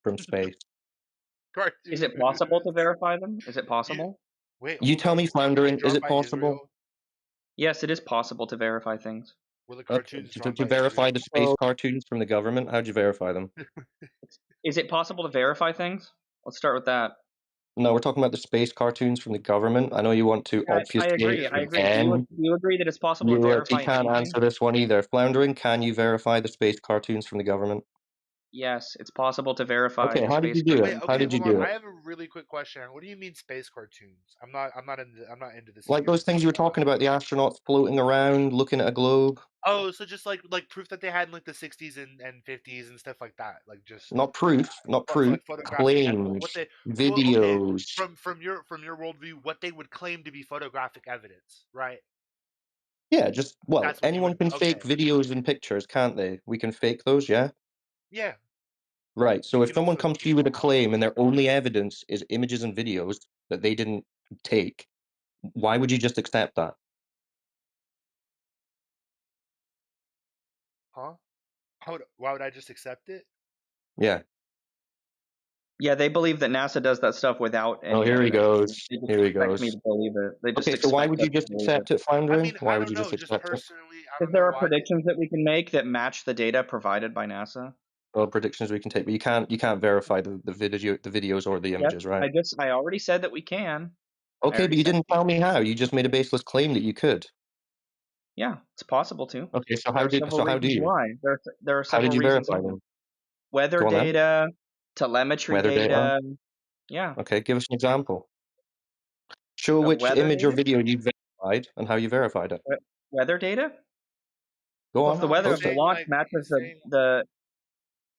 from space. Is it possible to verify them? Is it possible? Wait, You hold tell on. me, Are they Floundering, is drawn it by possible? Israel? Yes, it is possible to verify things. Were the Okay. cartoons To, drawn to by verify Israel? the space cartoons from the government, how'd you verify them? Is it possible to verify things? Let's start with that. No, we're talking about the space cartoons from the government. I know you want to I obfuscate agree. I agree. again. Do you agree that it's possible to You verify can't anything? answer this one either. Floundering, can you verify the space cartoons from the government? Yes, it's possible to verify Okay, how did space you do it? Wait, cartoons. How okay, did you hold on. do I it? have a really quick question. What do you mean space cartoons? I'm not into this Like field. those things you were talking about, the astronauts floating around, looking at a globe. Oh, so just like proof that they had in like the 60s and 50s and stuff like that. Like just Not proof, not proof. like photographic what Claims, they well okay videos. from your worldview what they would claim to be photographic evidence, right? Yeah, just, well, That's what you anyone would can okay. fake videos and pictures, can't they? We can fake those, yeah? Yeah. Right, so You if can someone also comes to you with a claim and their only evidence is images and videos that they didn't take, why would you just accept that? Huh? Why would I just accept it? Yeah. Yeah, they believe that NASA does that stuff without Oh, any here he evidence. goes. They just Here he expect me goes. to believe it. They just Okay, so why expect would us you to just believe it. accept it, I Floundering? mean, Why I would don't you just know, just accept it? personally, I Because don't know there are why. predictions that we can make that match the data provided by NASA. Well, predictions we can take, but you can't verify the videos or the Yes, images, right? I already said that we can. I Okay, already but you said didn't tell me how. You just made a baseless claim that you could. yeah, it's possible to. Okay, so There how are did several so how do reasons you? why. There are How did several you reasons verify why. them? Weather Go on then. data, telemetry Weather data. data. Yeah. Okay, give us an example. Show which Weather image or data? video you verified and how you verified it. Weather data? Go Well, if on, the No, weather he's of post the it. saying launch like matches he's saying the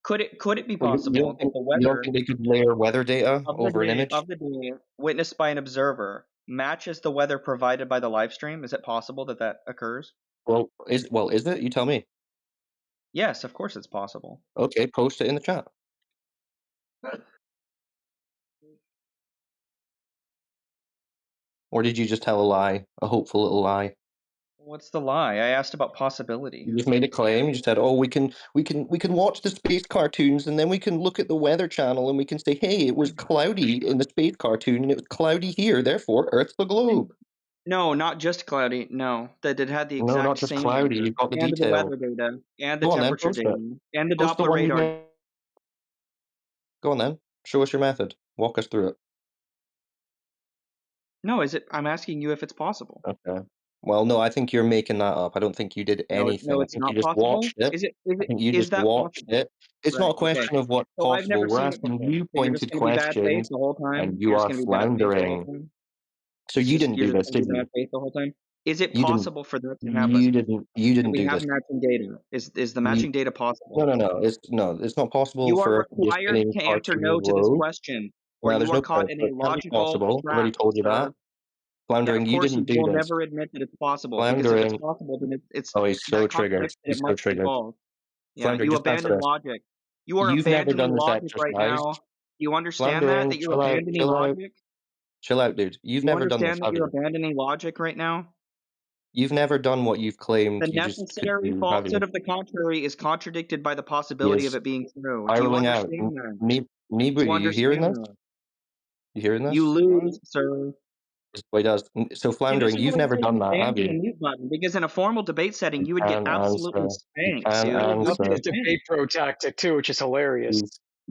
could it be Well, possible that the weather don't think they could layer weather data over an image? of the day witnessed by an observer matches the weather provided by the live stream? Is it possible that that occurs? Well, is it? You tell me. Yes, of course it's possible. Okay, post it in the chat. Or did you just tell a lie, a hopeful little lie? What's the lie? I asked about possibility. You just made a claim. You just said, "Oh, we can watch the space cartoons, and then we can look at the Weather Channel, and we can say, hey, it was cloudy in the space cartoon, and it was cloudy here. Therefore, Earth's the globe." No, not just cloudy. No, that it had the No, not exact just same cloudy. weather You've got the and the detail. weather data and the Go on then, temperature post it. data and the Post the Doppler one you radar. made. Go on then. Show us your method. Walk us through it. No, is it? I'm asking you if it's possible. Okay. Well, no, I think you're making that up. I don't think you did No, anything. I it's think you not just possible. watched it. Is it? Is I it? think you Is just that watched possible? it. It's not Right. a Okay. question of what's So I've never possible. We're seen it asking before. you So you're just pointed going to be bad faith questions, the whole time. and you You're just are going to be bad faith the whole floundering. time. So you didn't You're do just this, going to did be bad you? faith the whole time. Is it You didn't. possible for that to happen? You That didn't we do have this. matching data. Is the matching data possible? No. It's not possible You are for Earth to be a required spinning to answer cartoon no to this globe. question, or No, you there's are no caught question. in But a it can be logical possible. I trap, already told you that. sir. Yeah, Floundering, of you course didn't you do will this. never admit that it's possible, because if it's Floundering. possible, then it's Oh, he's so that triggered. contradicts that it He's so must be triggered. false. Yeah, Floundering, you just answer abandon this. logic. You are You've never abandoning done this logic right exercise. now. You understand that? Floundering, That you're chill out, abandoning chill out. logic? Chill out, dude. You've You never done this, understand that have you're you? abandoning logic right now? You've never done what you've claimed The you just could necessary do, have falsehood you? of the contrary is contradicted by the He possibility of is it being true. Do you spiraling out. understand that? Nibu, Do you you hearing understand this? that? You hearing You this? lose, sir. This is what he does. So See, this Floundering, is you've why I never said done you that, have abandon the you? mute button, because in a formal debate setting, You you would get can't absolutely answer. You spanked, can't dude. I You would love get answer. his spanked. debate pro tactic too, which is hilarious.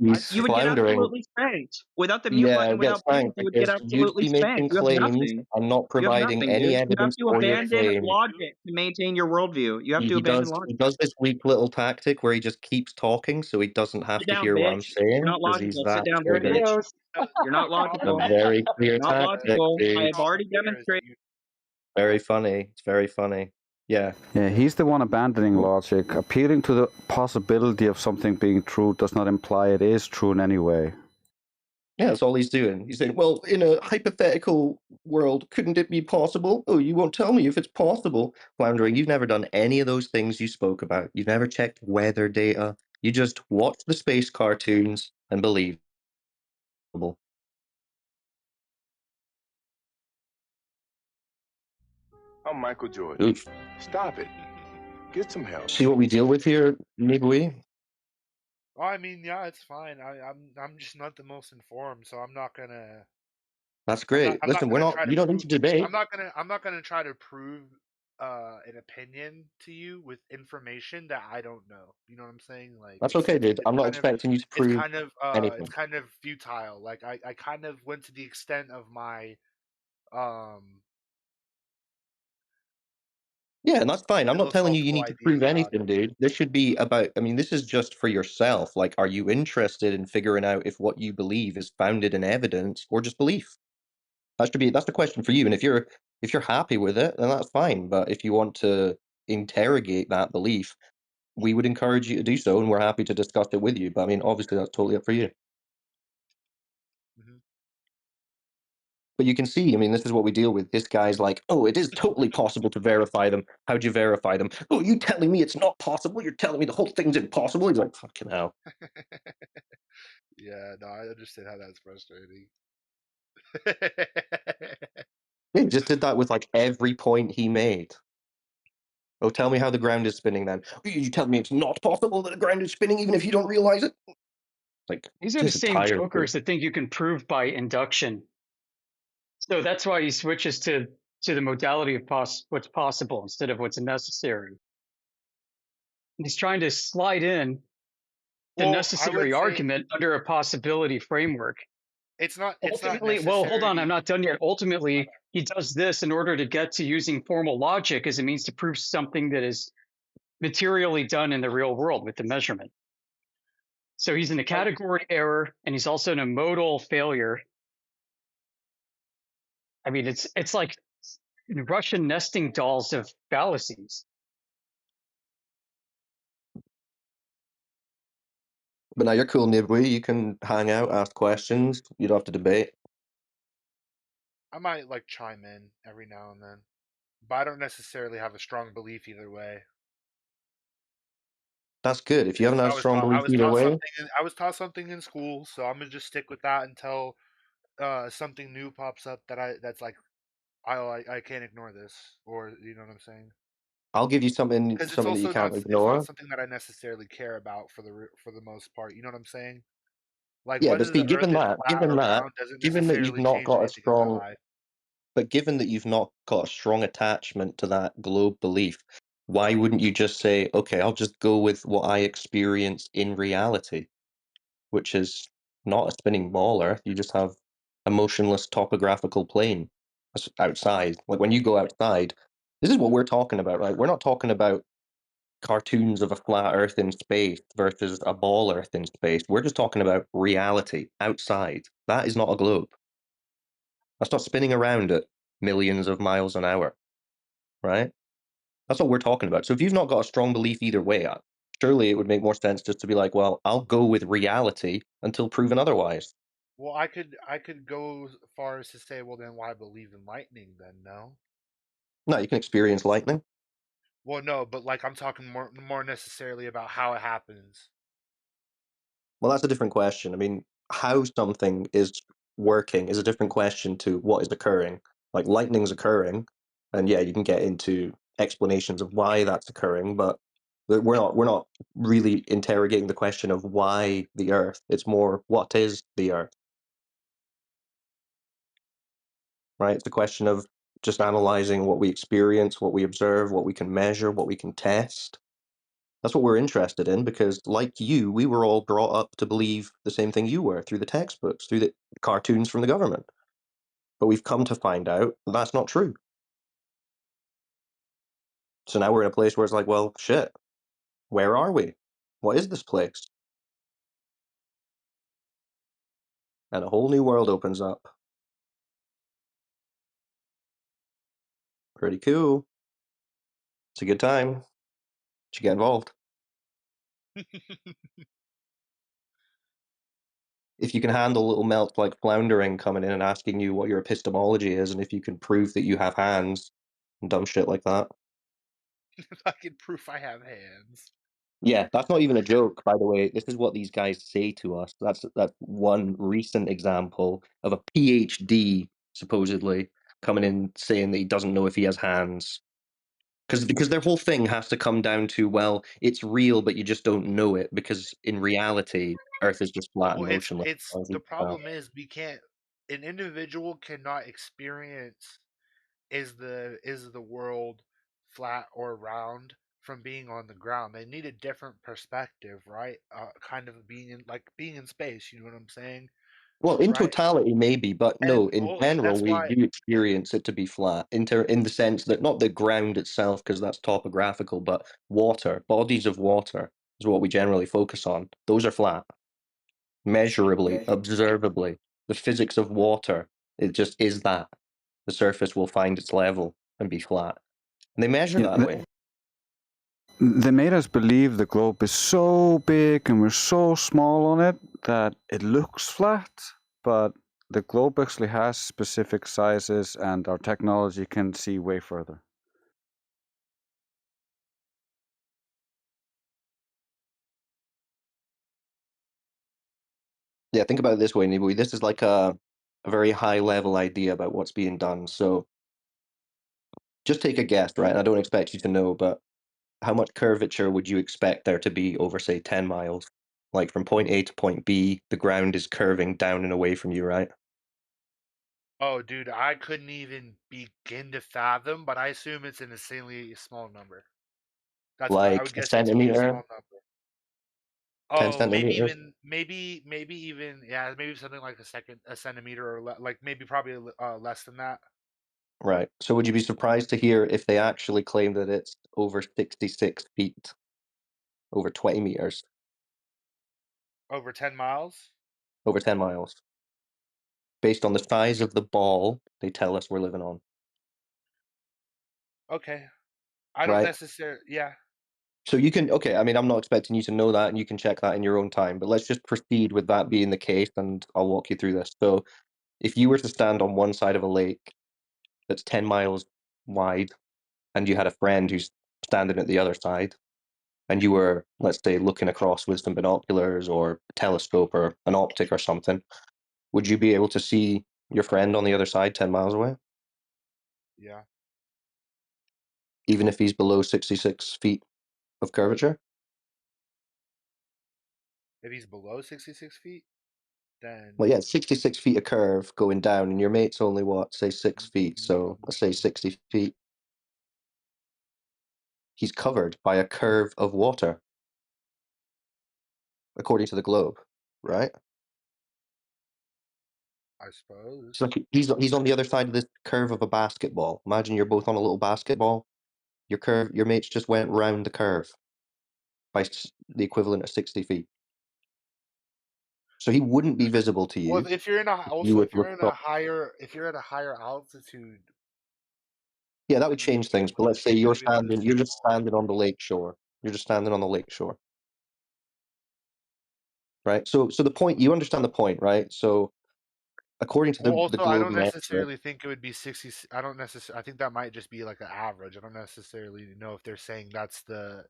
He's You would get floundering. absolutely spanked. Without the mute Yeah, button, it gets without proof, spanked you would get because you'd absolutely be making spanked. You have claims nothing. and not You have providing nothing, any dude. You have evidence to for your abandon claim. logic to maintain your worldview. You have to He abandon does logic. this weak little tactic where he just keeps talking so he doesn't have Sit to down, hear what I'm bitch. You're saying not because he's logical. Sit that down, There he triggered. bitch. goes. You're not A logical. very clear Not tactic, logical. I dude. have already demonstrated. Very funny. It's very funny. Yeah. Yeah, he's the one abandoning logic. Appealing to the possibility of something being true does not imply it is true in any way. Yeah, that's all he's doing. He's saying, well, in a hypothetical world, couldn't it be possible? Oh, you won't tell me if it's possible. Floundering, you've never done any of those things you spoke about. You've never checked weather data. You just watch the space cartoons and believe. I'm Michael Jordan. Oof. Stop it. Get some help. See what we deal with here, Nibui? Oh, I mean, yeah, it's fine. I'm just not the most informed, so I'm not gonna. That's great. I'm not Listen, we're gonna not. try to You don't need prove. to debate. I'm not gonna try to prove an opinion to you with information that I don't know. You know what I'm saying? Like That's okay, dude. I'm not expecting you to prove it's anything. kind of futile. Like I kind of went to the extent of my Yeah, and that's fine. I'm not telling you philosophical need to ideas prove about anything, it. dude. This should be about, I mean, this is just for yourself. Like, are you interested in figuring out if what you believe is founded in evidence or just belief? That's the question for you. And if you're happy with it, then that's fine. But if you want to interrogate that belief, we would encourage you to do so, and we're happy to discuss it with you. But I mean, obviously, that's totally up for you. But you can see, I mean, this is what we deal with. This guy's like, oh, it is totally possible to verify them. How'd you verify them? Oh, you telling me it's not possible? You're telling me the whole thing's impossible? He's like, fucking hell. Yeah, no, I understand how that's frustrating. Yeah, he just did that with like every point he made. Oh, tell me how the ground is spinning then. Oh, you tell me it's not possible that the ground is spinning even if you don't realize it? Like, These are the just same tired, dude. jokers that think you can prove by induction. So that's why he switches to the modality of what's possible instead of what's necessary. He's trying to slide in the Well, I would necessary say argument under a possibility framework. it's not Ultimately, well, hold on, I'm not done yet. Ultimately, he does this in order to get to using formal logic as a means to prove something that is materially done in the real world with the measurement. So he's in a category error, and he's also in a modal failure. I mean, it's like Russian nesting dolls of fallacies. But now you're cool, Nibwe. You can hang out, ask questions. You don't have to debate. I might like chime in every now and then, but I don't necessarily have a strong belief either way. That's good. If you haven't had a strong I belief was either taught way, something. I was taught something in school, so I'm gonna just stick with that until something new pops up that's like I can't ignore this, or you know what I'm saying? I'll give you something Because that you can't it's not ignore. something that I necessarily care about for the most part. You know what I'm saying? Like Yeah, but whether see, the Earth is flat or round doesn't given that you've necessarily not change got a anything in my strong, life. but given that you've not got a strong attachment to that globe belief, why wouldn't you just say, okay, I'll just go with what I experience in reality, which is not a spinning ball Earth. You just have a motionless topographical plane outside. Like when you go outside, this is what we're talking about, right? We're not talking about cartoons of a flat Earth in space versus a ball Earth in space. We're just talking about reality outside. That is not a globe. That's not spinning around at millions of miles an hour, right? That's what we're talking about. So if you've not got a strong belief either way, surely it would make more sense just to be like, well, I'll go with reality until proven otherwise. Well, I could go as far as to say, well, then why believe in lightning? Then no. No, you can experience lightning. Well, no, but like I'm talking more necessarily about how it happens. Well, that's a different question. I mean, how something is working is a different question to what is occurring. Like lightning's occurring, and yeah, you can get into explanations of why that's occurring, but we're not really interrogating the question of why the Earth. It's more what is the Earth, right? It's a question of just analyzing what we experience, what we observe, what we can measure, what we can test. That's what we're interested in because, like you, we were all brought up to believe the same thing you were through the textbooks, through the cartoons from the government. But we've come to find out that's not true. So now we're in a place where it's like, well, shit, where are we? What is this place? And a whole new world opens up. Pretty cool. It's a good time. Should get involved. If you can handle little melts like floundering coming in and asking you what your epistemology is, and if you can prove that you have hands and dumb shit like that. Fucking proof I have hands. Yeah, that's not even a joke, by the way. This is what these guys say to us. That's one recent example of a PhD supposedly coming in saying that he doesn't know if he has hands. Because their whole thing has to come down to, well, it's real, but you just don't know it because in reality, Earth is just flat and Well, motionless. it's the problem is we can't. An individual cannot experience is the world flat or round from being on the ground. They need a different perspective, right? Kind of being in space. You know what I'm saying? Well, in Right. totality, maybe, but no, And in well, general, that's we why. do experience it to be flat, in the sense that not the ground itself, because that's topographical, but water, bodies of water is what we generally focus on. Those are flat, measurably, observably. The physics of water, it just is that. The surface will find its level and be flat. And they measure Yeah, that way. they made us believe the globe is so big and we're so small on it that it looks flat, but the globe actually has specific sizes and our technology can see way further. Yeah, think about it this way, Nibui. This is like a very high level idea about what's being done. So just take a guess, right? And I don't expect you to know, but how much curvature would you expect there to be over, say, 10 miles? Like from point A to point B, the ground is curving down and away from you, right? Oh, dude, I couldn't even begin to fathom, but I assume it's an insanely small number. I Like would a guess it to be a centimeter, small number. 10 Oh, centimeters? maybe even yeah, maybe something like a centimeter or like maybe probably less than that. Right. So would you be surprised to hear if they actually claim that it's over 66 feet, over 20 meters, Over 10 miles? over 10 miles? Based on the size of the ball they tell us we're living on, Okay. I don't right? necessarily yeah. So you can, okay, I mean, I'm not expecting you to know that and you can check that in your own time, but let's just proceed with that being the case and I'll walk you through this. So if you were to stand on one side of a lake that's 10 miles wide and you had a friend who's standing at the other side and you were, let's say, looking across with some binoculars or a telescope or an optic or something, would you be able to see your friend on the other side 10 miles away, Yeah. even if he's below 66 feet of curvature? If he's below 66 feet, then Well, yeah, 66 feet of curve going down, and your mate's only, what, say 6 feet, so let's say 60 feet. He's covered by a curve of water, according to the globe, right? I suppose. It's like he's on the other side of this curve of a basketball. Imagine you're both on a little basketball. Your mates just went round the curve by the equivalent of 60 feet. So he wouldn't be visible to Well, you. if you're in a You also would look across. if you're at a higher altitude, Yeah, that would then you'd change be things. able But to let's say you're you'd be able to standing, see you're just more. standing on the lake shore. You're just standing on the lake shore, right? So the point, you understand the point, right? So according to Well, the also, I globe don't measure, necessarily think it would be 60. I don't necessarily. I think that might just be like an average. I don't necessarily know if they're saying that's the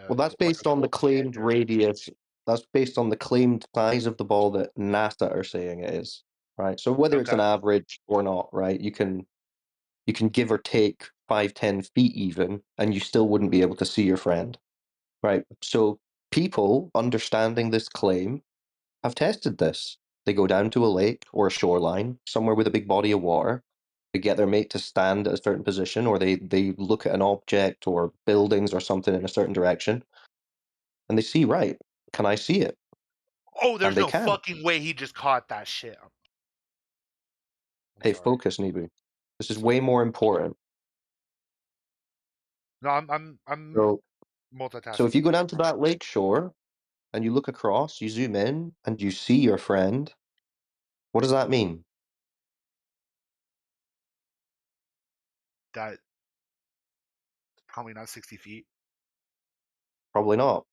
well, that's like a based on the gold claimed standard. radius. That's based on the claimed size of the ball that NASA are saying it is, right? So whether it's Okay. an average or not, right? You can give or take 5-10 feet even, and you still wouldn't be able to see your friend, right? So people understanding this claim have tested this. They go down to a lake or a shoreline, somewhere with a big body of water, They get their mate to stand at a certain position, or they look at an object or buildings or something in a certain direction, and they see, right, can I see it? Oh, there's And they no can. fucking way he just caught that shit. Hey, focus, Nibu. This is way more important. No, I'm So multitasking. if you go down to that lake shore and you look across, you zoom in, and you see your friend, what does that mean? That probably not 60 feet. Probably not.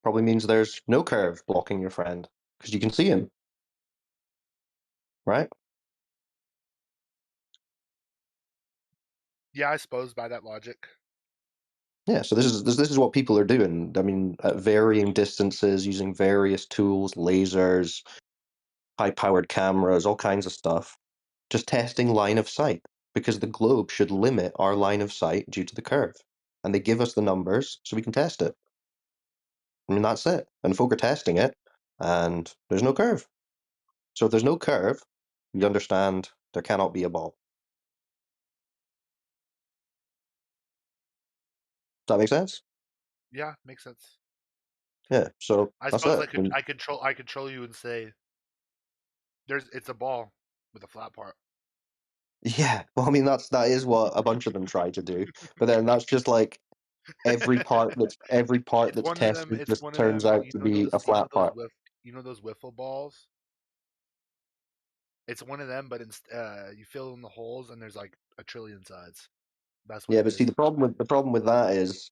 Probably means there's no curve blocking your friend, because you can see him. Right? Yeah, I suppose by that logic. Yeah, so this is what people are doing. I mean, at varying distances, using various tools, lasers, high-powered cameras, all kinds of stuff, just testing line of sight, because the globe should limit our line of sight due to the curve. And they give us the numbers so we can test it. I mean, that's it. And folk are testing it, and there's no curve. So if there's no curve, you understand there cannot be a ball. Does that make sense? Yeah, makes sense. Yeah, so I that's suppose it. I control you and say it's a ball with a flat part. Yeah, well, I mean that is what a bunch of them try to do, but then that's just like every part that's It's one of them. tested It's just one of turns them. out to be a flat part. You know those wiffle balls. It's one of them, but you fill in the holes and there's like a trillion sides. That's what Yeah, it but see is. the problem with that is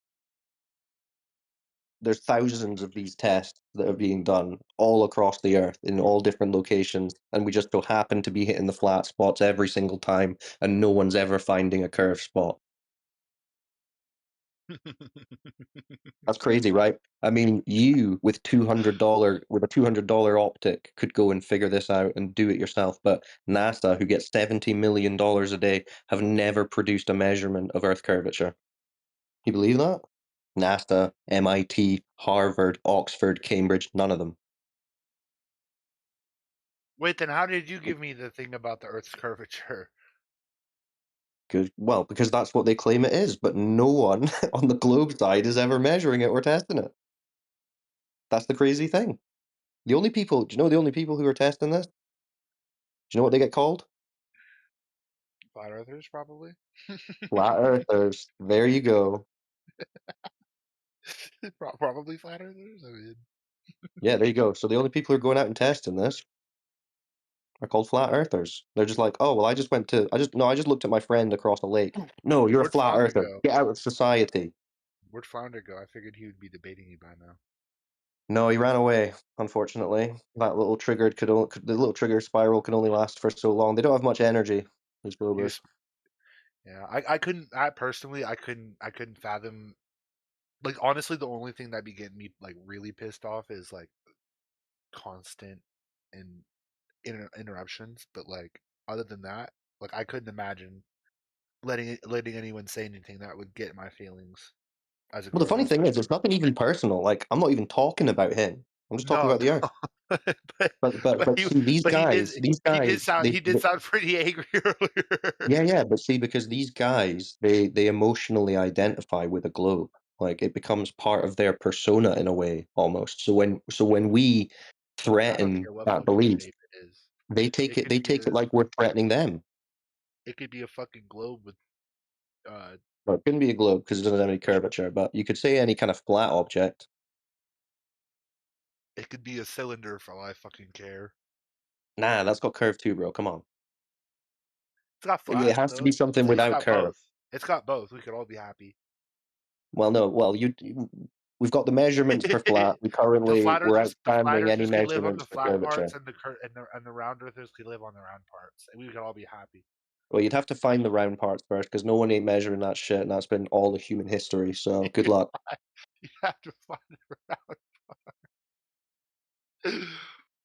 there's thousands of these tests that are being done all across the earth in all different locations, and we just so happen to be hitting the flat spots every single time, and no one's ever finding a curved spot. That's crazy, right? I mean, you with a $200 optic could go and figure this out and do it yourself, but NASA, who gets $70 million a day, have never produced a measurement of Earth curvature. You believe that? NASA, MIT, Harvard, Oxford, Cambridge, none of them. Wait, then how did you give me the thing about the Earth's curvature? Well, because that's what they claim it is, but no one on the globe side is ever measuring it or testing it. That's the crazy thing. Do you know the only people who are testing this? Do you know what they get called? Flat Earthers, probably. Flat Earthers. There you go. Probably flat Earthers. I mean, Yeah, there you go. So the only people who are going out and testing this are called flat earthers. They're just like, oh well, I just looked at my friend across the lake. No, you're a where'd flat Flounder earther. go? Get out of society. Where'd Flounder go? I figured he would be debating you by now. No, he ran away. Unfortunately, the little trigger spiral can only last for so long. They don't have much energy. These globers. Yeah, I couldn't. I personally, I couldn't fathom. Like honestly, the only thing that'd be getting me like really pissed off is like constant and interruptions. But like other than that, like I couldn't imagine letting anyone say anything that would get my feelings as a Well, the funny grown-ass thing is, person. it's nothing even personal. Like, I'm not even talking about him. I'm just talking No, about the Earth. no. But see, these guys, he did sound pretty angry earlier. yeah. But see, because these guys, they emotionally identify with a globe. Like, it becomes part of their persona in a way, almost. So when we I don't threaten care what that fucking belief, shape it is. they take it like we're threatening them. It could be a fucking globe with Well, it couldn't be a globe because it doesn't have any curvature, but you could say any kind of flat object. it could be a cylinder for all I fucking care. Nah, that's got curve too, bro. Come on. It's got It flat has to though. be something It's without got curve. both. It's got both. We could all be happy. Well, no. Well, we've got the measurements for flat. We're The flat outstanding any earthers could live on measurements the for flat curvature. parts, and the round earthers could live on the round parts, and we could all be happy. Well, you'd have to find the round parts first, because no one ain't measuring that shit, and that's been all of human history. So good luck. You have to find the round part.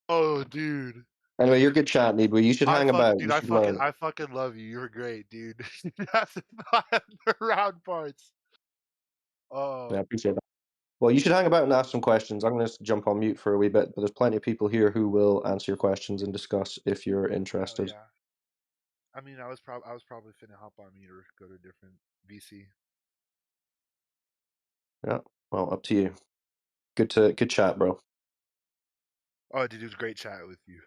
Oh, dude. Anyway, you're good chat, Needwe. You should hang about. Dude, You should learn. I fucking love you. You're great, dude. You have to find the round parts. Yeah, I Oh, appreciate that. Well, you should hang about and ask some questions. I'm going to jump on mute for a wee bit, but there's plenty of people here who will answer your questions and discuss if you're hell interested. yeah. I mean, I was probably finna hop on mute or go to a different VC. Yeah. Well, up to you. Good chat, bro. Oh, dude, it was great chat with you.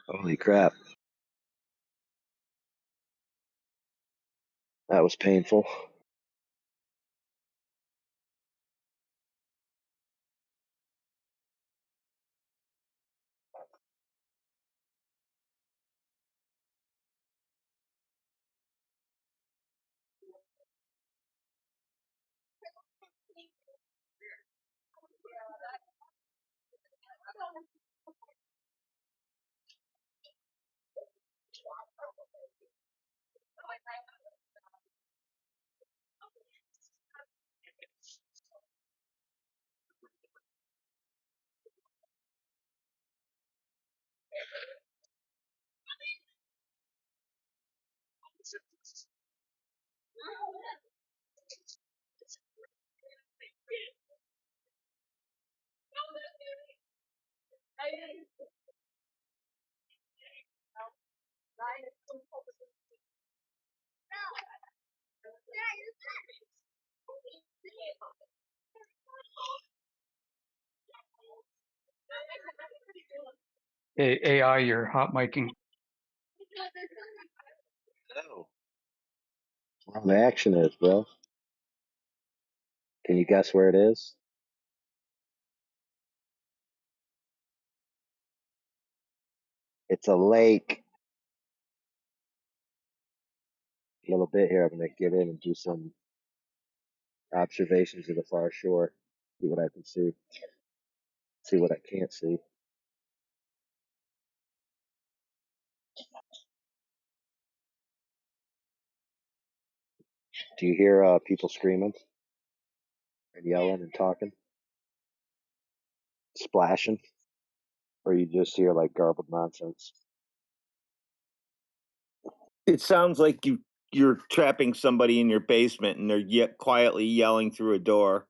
Holy crap. That was painful. Hey, AI, you're hot micing. Oh. Where the action is, bro. Can you guess where it is? It's a lake. A little bit here. I'm going to get in and do some observations of the far shore. See what I can see. See what I can't see. Do you hear people screaming and yelling and talking? Splashing? Or you just hear like garbled nonsense? It sounds like you're trapping somebody in your basement and they're yet quietly yelling through a door.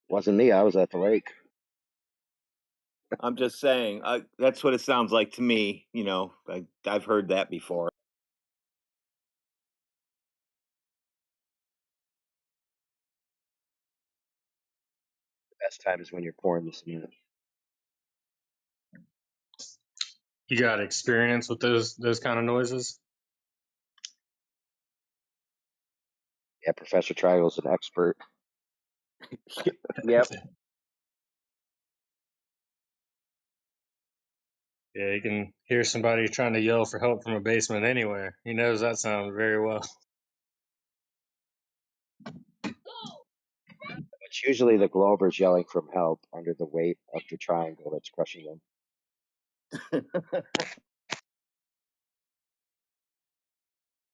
Wasn't me. I was at the lake. I'm just saying, that's what it sounds like to me. You know, I've heard that before. The best time is when you're pouring the cement. You got experience with those kind of noises? Yeah, Professor Triangle's an expert. Yep. Yeah, you can hear somebody trying to yell for help from a basement anywhere. He knows that sound very well. It's usually the Glovers yelling for help under the weight of the triangle that's crushing them.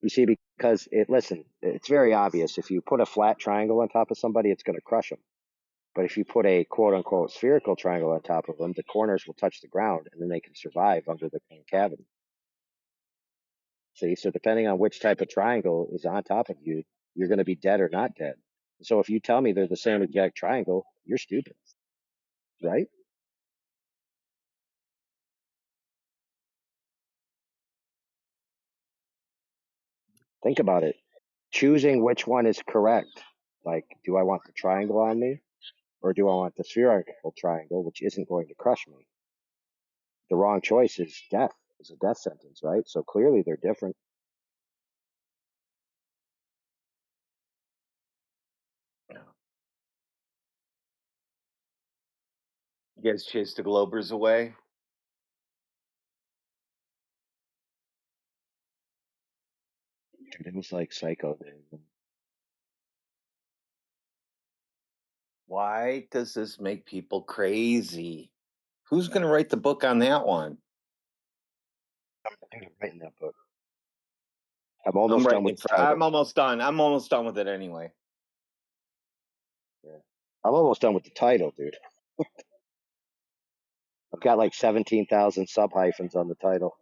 You see, because listen, it's very obvious. If you put a flat triangle on top of somebody, it's going to crush them. But if you put a quote unquote spherical triangle on top of them, the corners will touch the ground and then they can survive under the concavity. See, so depending on which type of triangle is on top of you, you're going to be dead or not dead. So if you tell me they're the same exact triangle, you're stupid, right? Think about it. Choosing which one is correct. Like, do I want the triangle on me or do I want the spherical triangle, which isn't going to crush me? The wrong choice is death. It's a death sentence, right? So clearly they're different. You guys chased the Globers away. Dude, it was like psycho. Why does this make people crazy? Who's going to write the book on that one? I'm writing that book. I'm almost done with the title. I'm almost done. I'm almost done with it anyway. Yeah. I'm almost done with the title, dude. I've got like 17,000 sub hyphens on the title.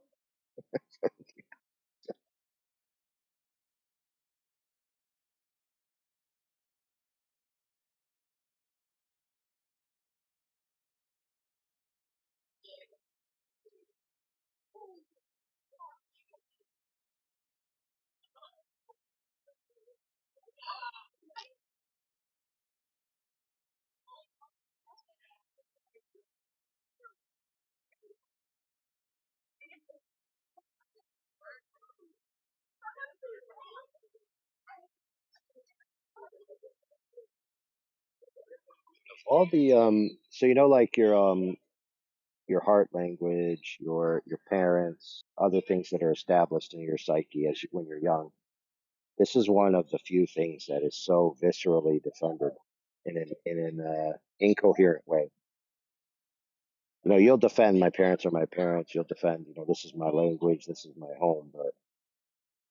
All the so like your heart language, your parents, other things that are established in your psyche when you're young. This is one of the few things that is so viscerally defended in an incoherent way. You'll defend my parents are my parents. You'll defend, this is my language, this is my home. But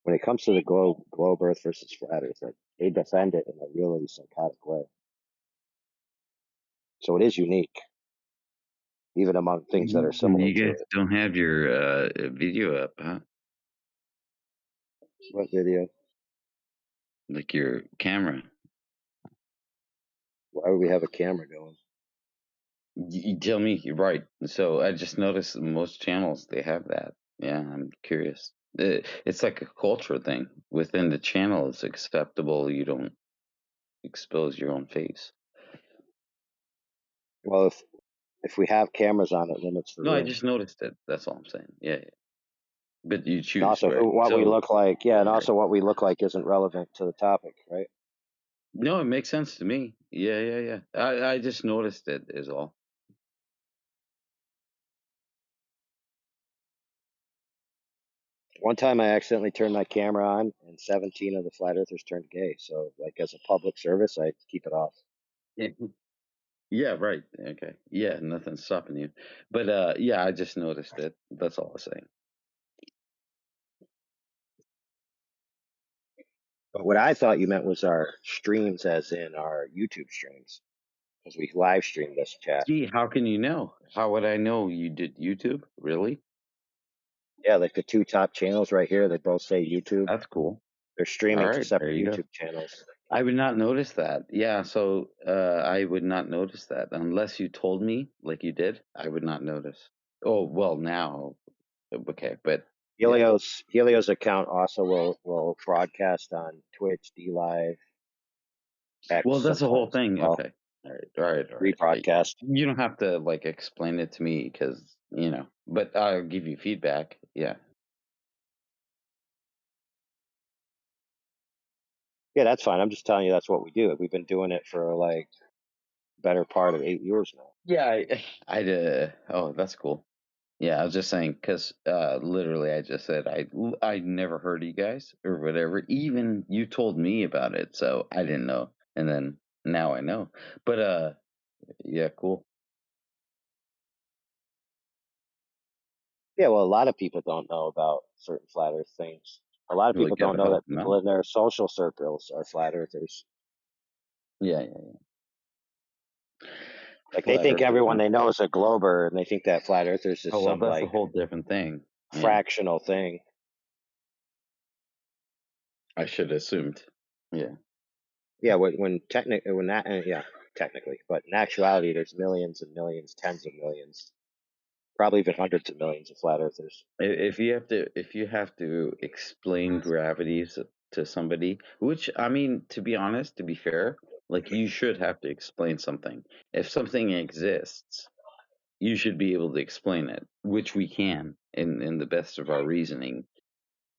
when it comes to the globe Earth versus flat Earth, they defend it in a really psychotic way. So it is unique, even among things that are similar You to guys it. don't have your video up, huh? What video? Like your camera. Why would we have a camera going? You tell me. You're right. So I just noticed most channels they have that. Yeah, I'm curious. It's like a culture thing. Within the channel, it's acceptable. You don't expose your own face. Well, if we have cameras on, it limits the No, I room. just noticed it. That's all I'm saying. Yeah, yeah. But you And choose, also, right? what we So, look like, yeah, and right. also what we look like isn't relevant to the topic, right? No, it makes sense to me. Yeah, yeah, yeah. I just noticed it is all. One time I accidentally turned my camera on and 17 of the flat earthers turned gay. So, as a public service, I keep it off. Yeah. Yeah, right. Okay. Yeah, nothing's stopping you. But yeah, I just noticed it. That's all I'm saying. But what I thought you meant was our streams, as in our YouTube streams, because we live stream this chat. See, how can you know? How would I know you did YouTube? Really? Yeah, like the two top channels right here, they both say YouTube. That's cool. They're All streaming to right, there separate you go. YouTube channels. I would not notice that. Yeah, so I would not notice that unless you told me like you did. I would not notice. Oh, well, now. Okay, but yeah. Helios account also will broadcast on Twitch, D Live, X Well, that's the whole sometimes as thing. well. Okay. All right. All right. All right. Rebroadcast. You don't have to like explain it to me because, but I'll give you feedback. Yeah. Yeah, that's fine. I'm just telling you that's what we do. We've been doing it for better part of 8 years now. Yeah. Oh, that's cool. Yeah, I was just saying because literally I just said I never heard of you guys or whatever. Even you told me about it, so I didn't know, and then now I know. But yeah, cool. Yeah, well, a lot of people don't know about certain flat Earth things. A lot of Really people got don't to know help that them people out. in their social circles are flat Earthers. Yeah, yeah, yeah. They Flat think Earthers, everyone huh? they know is a glober, and they think that flat Earthers is Oh well, some that's a whole different thing. Yeah, fractional thing. I should have assumed. Yeah. Yeah, technically, but in actuality, there's millions and millions, tens of millions, probably even hundreds of millions of flat Earthers. If you have to explain gravities to somebody, which I mean, to be honest, to be fair, like you should have to explain something. If something exists, you should be able to explain it, which we can in the best of our reasoning.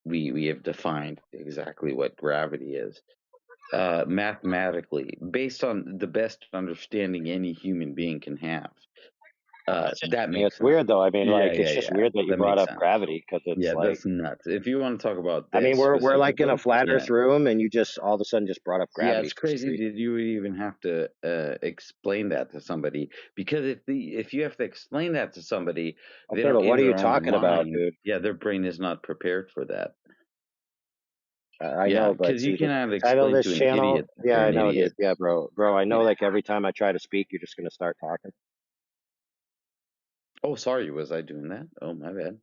We have defined exactly what gravity is. Mathematically, based on the best understanding any human being can have. That makes It's sense. weird though. I mean, Yeah, it's yeah, just yeah. weird that you That brought makes up sense. gravity because it's Yeah, that's nuts. If you want to talk about I mean, this we're like in a specifically, flat yeah. Earth room, and you just all of a sudden just brought up Yeah, gravity. it's crazy that you would even have to explain that to somebody because if you have to explain that to somebody, they Okay, don't but what in are you their own talking about, mind. dude? Yeah, their brain is not prepared for that. I Yeah, know, but because you see, the cannot title of explain this to an channel. idiot that Yeah, they're I an know, dude. idiot. Yeah, bro. I know. Yeah. Like every time I try to speak, you're just gonna start talking. Oh, sorry, was I doing that? Oh, my bad.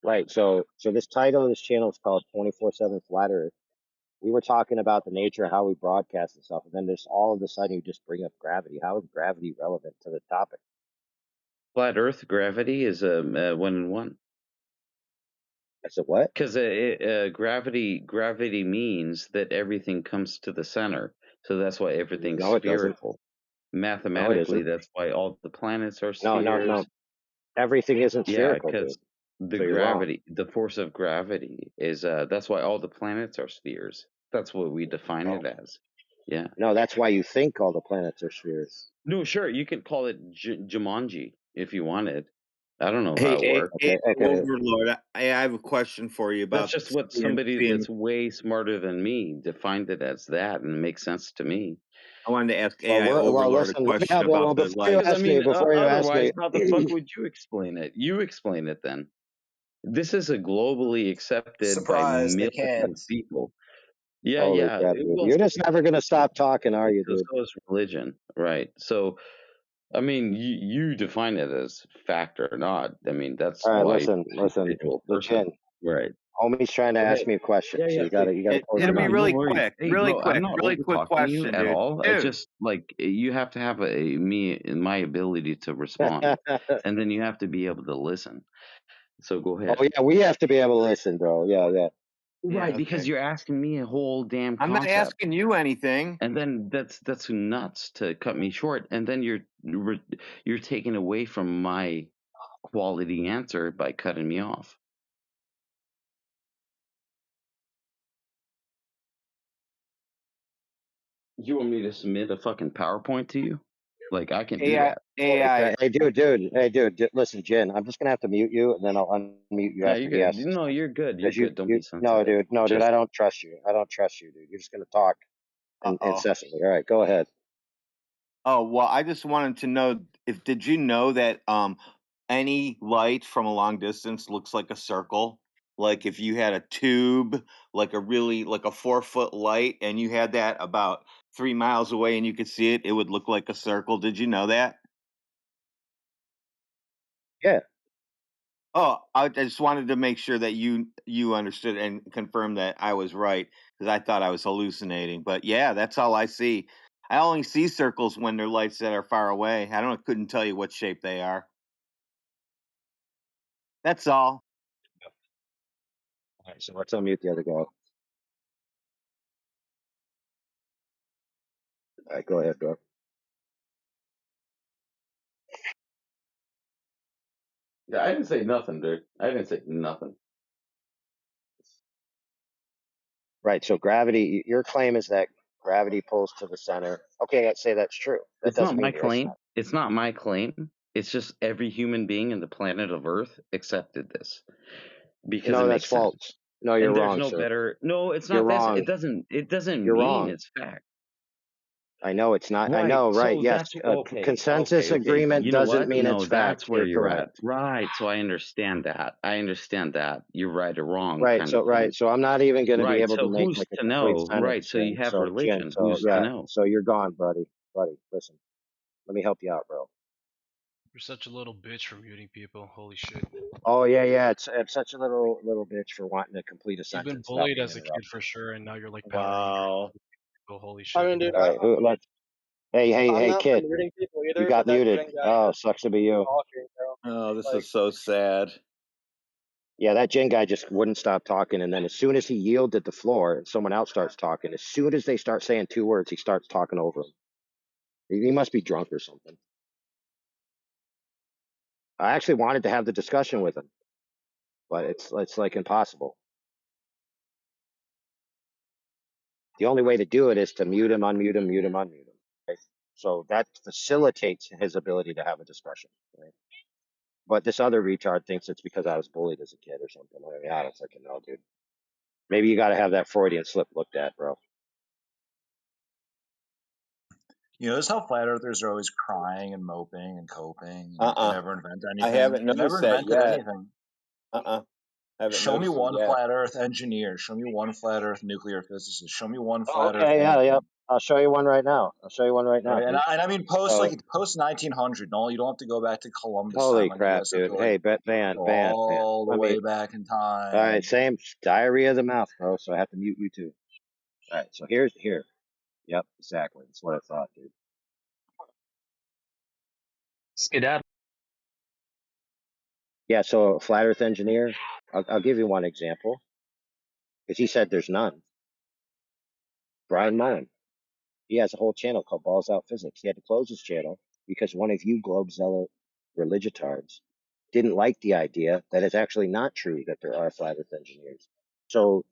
Right. So this title of this channel is called 24/7 Flat Earth. We were talking about the nature of how we broadcast and stuff, and then just all of a sudden you just bring up gravity. How is gravity relevant to the topic? Flat Earth gravity is a 1 in 1. That's a what? Because gravity means that everything comes to the center, so that's why everything's No, it doesn't. spherical. No, it Mathematically, isn't. that's why all the planets are No. spheres. Everything isn't Yeah, spherical, because dude. So you're wrong. the force of gravity is that's why all the planets are spheres. That's what we define it as. Yeah. No, that's why you think all the planets are spheres. No, sure. You could call it Jumanji if you wanted. I don't know how it Hey, works. Overlord, I have a question for you That's about just what being. somebody that's way smarter than me defined it as that, and it makes sense to me. I wanted to ask Well, AI Overlord listen. a question about the Before you light. ask me, Otherwise, how the fuck would you explain it? You explain it then. This is a globally accepted by Surprise, they millions can't. of people. Yeah, Holy yeah. crap, dude! Well, You're just never gonna stop talking, are you, dude? so is religion, right? So, I mean, you define it as fact or not. I mean, that's All right, why listen. individual The person, Jin, right? homie's trying to Go ask ahead. me a question, Yeah, so yeah. you gotta close It'll your be mouth. No really worries. quick. Hey, Really bro, I'm quick. not Really over quick talking you question, at dude. all. I Dude. just like you have to have my ability to respond, and then you have to be able to listen. So go ahead. Oh yeah, we have to be able to listen, bro. Yeah. Right, because you're asking me a whole damn I'm not concept, asking you anything. and then that's nuts to cut me short, and then you're taking away from my quality answer by cutting me off. You want me to submit a fucking PowerPoint to you? Like I can do AI. that. AI. Hey, dude. Listen, Jin, I'm just gonna have to mute you, and then I'll unmute you Yeah, after you're he good. asks. No, you're good. You're good. Don't be No, sensitive. dude, I don't trust you. I don't trust you, dude. You're just gonna talk incessantly. All right, go ahead. Oh well, I just wanted to know if did you know that any light from a long distance looks like a circle? Like if you had a tube, like a 4-foot light, and you had that about 3 miles away, and you could see it, it would look like a circle. Did you know that? Yeah. Oh, I just wanted to make sure that you understood and confirm that I was right because I thought I was hallucinating. But yeah, that's all I see. I only see circles when they're lights that are far away. Couldn't tell you what shape they are. That's all. All right, so let's unmute the other guy. All right, go ahead, bro. Yeah, I didn't say nothing, dude. I didn't say nothing. Right. So gravity. Your claim is that gravity pulls to the center. Okay, let's say that's true. That It's not doesn't my mean yes. claim. It's not my claim. It's just every human being in the planet of Earth accepted this because it No, that's makes sense. false. No, you're And there's wrong, no sir. better. No, it's You're not that. wrong. It doesn't You're mean wrong. it's fact. I know it's not. I Right. know, right? So Yes. that's okay. Consensus Okay. agreement You know doesn't what? mean it's No, that's fact. where You're you're at. correct. Right. So I understand that. You're right or wrong Right. kind of thing. So I'm not even going to be Right. able to So make who's like a to complete know? Right. sentence, So you Jin. have So Jin. religion. So Who's to yeah. know? So you're gone, buddy. Listen. Let me help you out, bro. You're such a little bitch for muting people. Holy shit. Oh yeah. It's such a little bitch for wanting to complete a You've been sentence without bullied being as a kid interrupted. for sure, and now you're like Power Wow. Ranger. Oh, holy I shit. mean, dude, All right. Let's. Hey, I'm not for kid. muting people You either, got but that muted. Jin guy Oh, just sucks to be you. talking, bro. Oh, this Like, is so sad. Yeah, that Jin guy just wouldn't stop talking, and then as soon as he yielded the floor, and someone else starts talking, as soon as they start saying 2 words, he starts talking over them. He must be drunk or something. I actually wanted to have the discussion with him, but it's like impossible. The only way to do it is to mute him, unmute him, mute him, unmute him. Right? So that facilitates his ability to have a discussion. Right? But this other retard thinks it's because I was bullied as a kid or something. I mean, I don't fucking know, dude. Maybe you got to have that Freudian slip looked at, bro. You notice how flat earthers are always crying and moping and coping and they never invent I anything? haven't They never noticed that invented yet. anything. Haven't Show me noticed it one yet. flat earth engineer. Show me one flat earth nuclear physicist. Show me one Oh, flat earth okay, anything. yeah. I'll show you one right now. Right? Dude. I mean post So, post 1900. No, you don't have to go back to Columbus holy time. I crap, guess have dude. to Hey, go Van. all the Let me. way back in All right, time. same diarrhea of the mouth, bro. So I have to mute you too. All right, so here. Yep, exactly. That's what I thought, dude. Skedaddle. Yeah, so a flat Earth engineer. I'll give you one example because he said there's none. Brian Mullen. He has a whole channel called Balls Out Physics. He had to close his channel because one of you globe zealot religitards didn't like the idea that it's actually not true that there are flat Earth engineers. So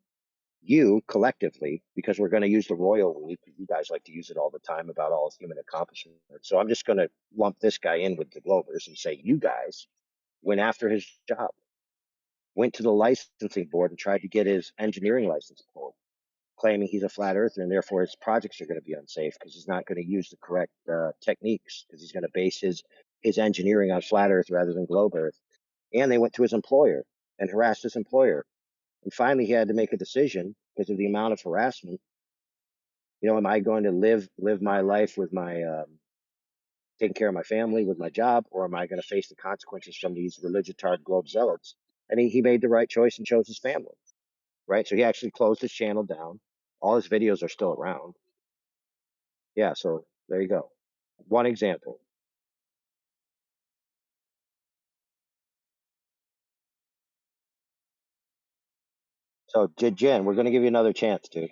you collectively, because we're going to use the royal we, you guys like to use it all the time about all human accomplishment. So I'm just going to lump this guy in with the Globers and say, you guys went after his job, went to the licensing board and tried to get his engineering license pulled, claiming he's a flat earther and therefore his projects are going to be unsafe because he's not going to use the correct techniques, because he's going to base his engineering on flat earth rather than globe earth. And they went to his employer and harassed his employer. And finally, he had to make a decision because of the amount of harassment. You know, am I going to live my life with my taking care of my family with my job, or am I going to face the consequences from these religitard globe zealots? And he made the right choice and chose his family, right? So he actually closed his channel down. All his videos are still around. Yeah, so there you go. One example. So, Jen, we're going to give you another chance, dude.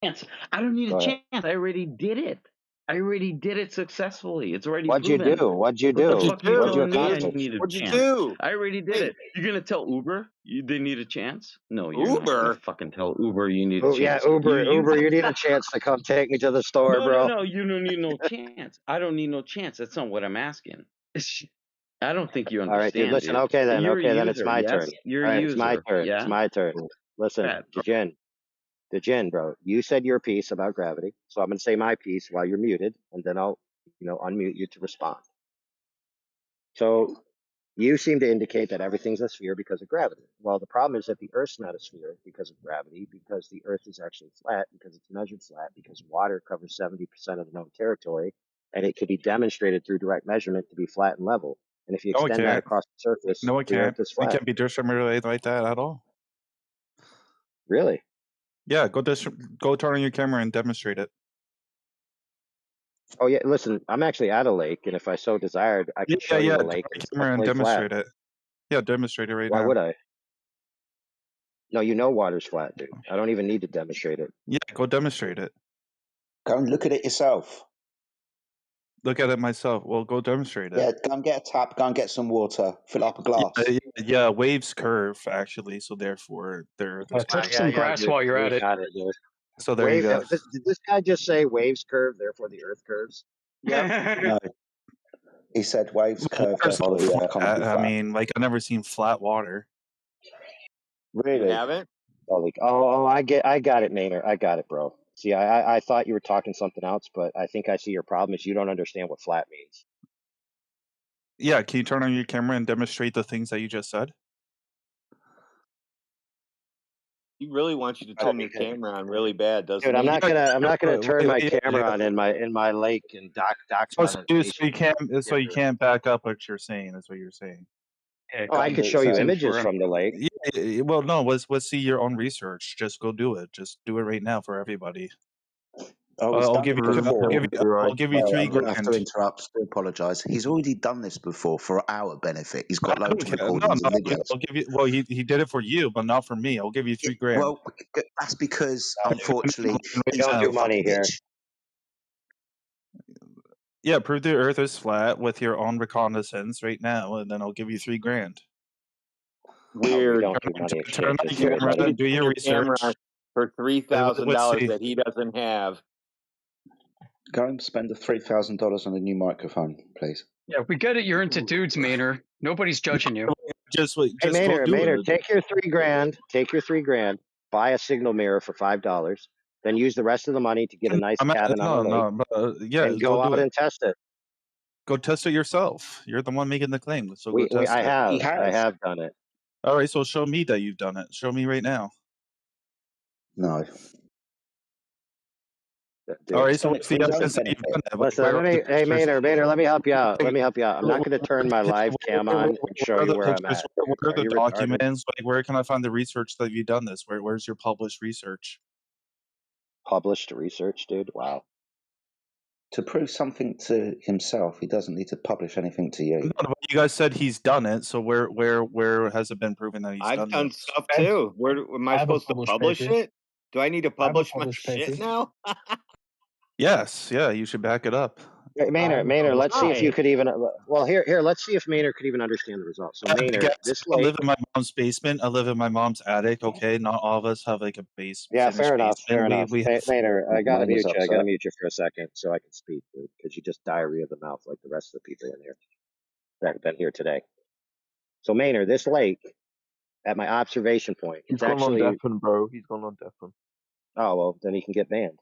I don't need Go a ahead. chance. I already did it. I already did it successfully. It's already What'd you proven. do? What'd you What the do? fuck are you What'd you telling me I accomplish? need a What'd you chance? do? I already did Hey, it. You're gonna tell Uber they need a chance? No, you're not gonna Uber? fucking tell Uber you need a Oh yeah, chance. Uber, You you need a chance to come take me to the store, no, bro. you don't need no chance. I don't need no chance. That's not what I'm asking. I don't think you All right, dude. understand, Listen, dude. okay then. You're a Okay, then it's user, my yes? turn. You're All a right, it's my user, turn. It's yeah? my turn. Listen, Bad, bro. Jen, bro. You said your piece about gravity, so I'm gonna say my piece while you're muted, and then I'll, unmute you to respond. So you seem to indicate that everything's a sphere because of gravity. Well, the problem is that the Earth's not a sphere because of gravity, because the Earth is actually flat, because it's measured flat, because water covers 70% of the known territory, and it can be demonstrated through direct measurement to be flat and level. And if you No, it extend that can't. across the surface, No, it the Earth can't. is It flat. can't be discriminated like that at all. Really? Yeah, go turn on your camera and demonstrate it. Oh yeah, listen, I'm actually at a lake, and if I so desired, I could show you Yeah. the Turn lake. on It's your camera and definitely flat. demonstrate it. Yeah, demonstrate it right Why now. would I? No, water's flat, dude. I don't even need to demonstrate it. Yeah, go demonstrate it. Go and look at it yourself. Look at it myself. Well, go demonstrate it. Yeah, go and get a tap. Go and get some water. Fill up a glass. Yeah, waves curve actually, so therefore they're Touch some grass while you're we at it. got it, dude. So there you go. Did this guy just say waves curve, therefore the Earth curves? Yep. No, he said waves curve. Water's Therefore, not the Earth flat. can't be I flat. mean, like I've never seen flat water. Really? You haven't? I got it, Maynard. I got it, bro. See, I thought you were talking something else, but I think I see your problem is you don't understand what flat means. Yeah, can you turn on your camera and demonstrate the things that you just said? He really wants you to turn your camera on really bad, doesn't Dude, he? I'm not gonna turn my Yeah. camera on in my lake and dox So you can't back up what you're saying. That's what you're saying. Oh, I could show you images from the lake. Yeah, well, no, let's see your own research. Just go do it. Just do it right now for everybody. Oh, he's I'll done give it you. before. I'll give you I'm 3 going to have grand. to interrupt. I apologise. He's already done this before for our benefit. He's got loads of No, recordings and videos. I'll give you. Well, he did it for you, but not for me. I'll give you 3 grand. Well, that's because, unfortunately, he's don't a do real money fucking here. bitch. Yeah, prove the Earth is flat with your own reconnaissance right now, and then I'll give you 3 grand. Weird. Don't do money Turn on exchanges your here, camera, buddy. do Turn your your camera on research. for $3,000 Let's see. that he doesn't have. Go and spend the $3,000 on a new microphone, please. Yeah, we get it. You're into dudes, Maynard. Nobody's judging you. Just Hey, go do Maynard, it. take your 3 grand. Take your 3 grand. Buy a signal mirror for $5. Then use the rest of the money to get a nice cabin on the lake. Yeah, and go do out it. and test it. Go test it yourself. You're the one making the claim, so go test I it. have done it. All right, so show me that you've done it. Show me right now. No. All right, so if you haven't said you've done it, Listen, hey Maynard, let me help you out. Let me help you out. I'm not going to turn my live cam on and show you where I'm at. Where are Are the you retarded? documents? Like, where can I find the research that you've done this? Where's your published research? Published research, dude? Wow. To prove something to himself, he doesn't need to publish anything to you. No, but you guys said he's done it, so where has it been proven that he's I've done this? stuff too. Where am I supposed to publish it? Do I need to publish my shit now? Yes, yeah, you should back it up. Maynard, let's see if you could even. Well, here, let's see if Maynard could even understand the results. So, Maynard, Guys, this I lake. live in my mom's basement. I live in my mom's attic. Okay, not all of us have like a Yeah, finished fair enough. basement. We have. Maynard, I gotta Maynard's mute you. I gotta upset. mute you for a second so I can speak, because you just diarrhea the mouth like the rest of the people in here that have been here today. So, Maynard, this lake, at my observation point, He's it's gone on actually. deafen, bro. He's gone on deafen. Oh well, then he can get banned.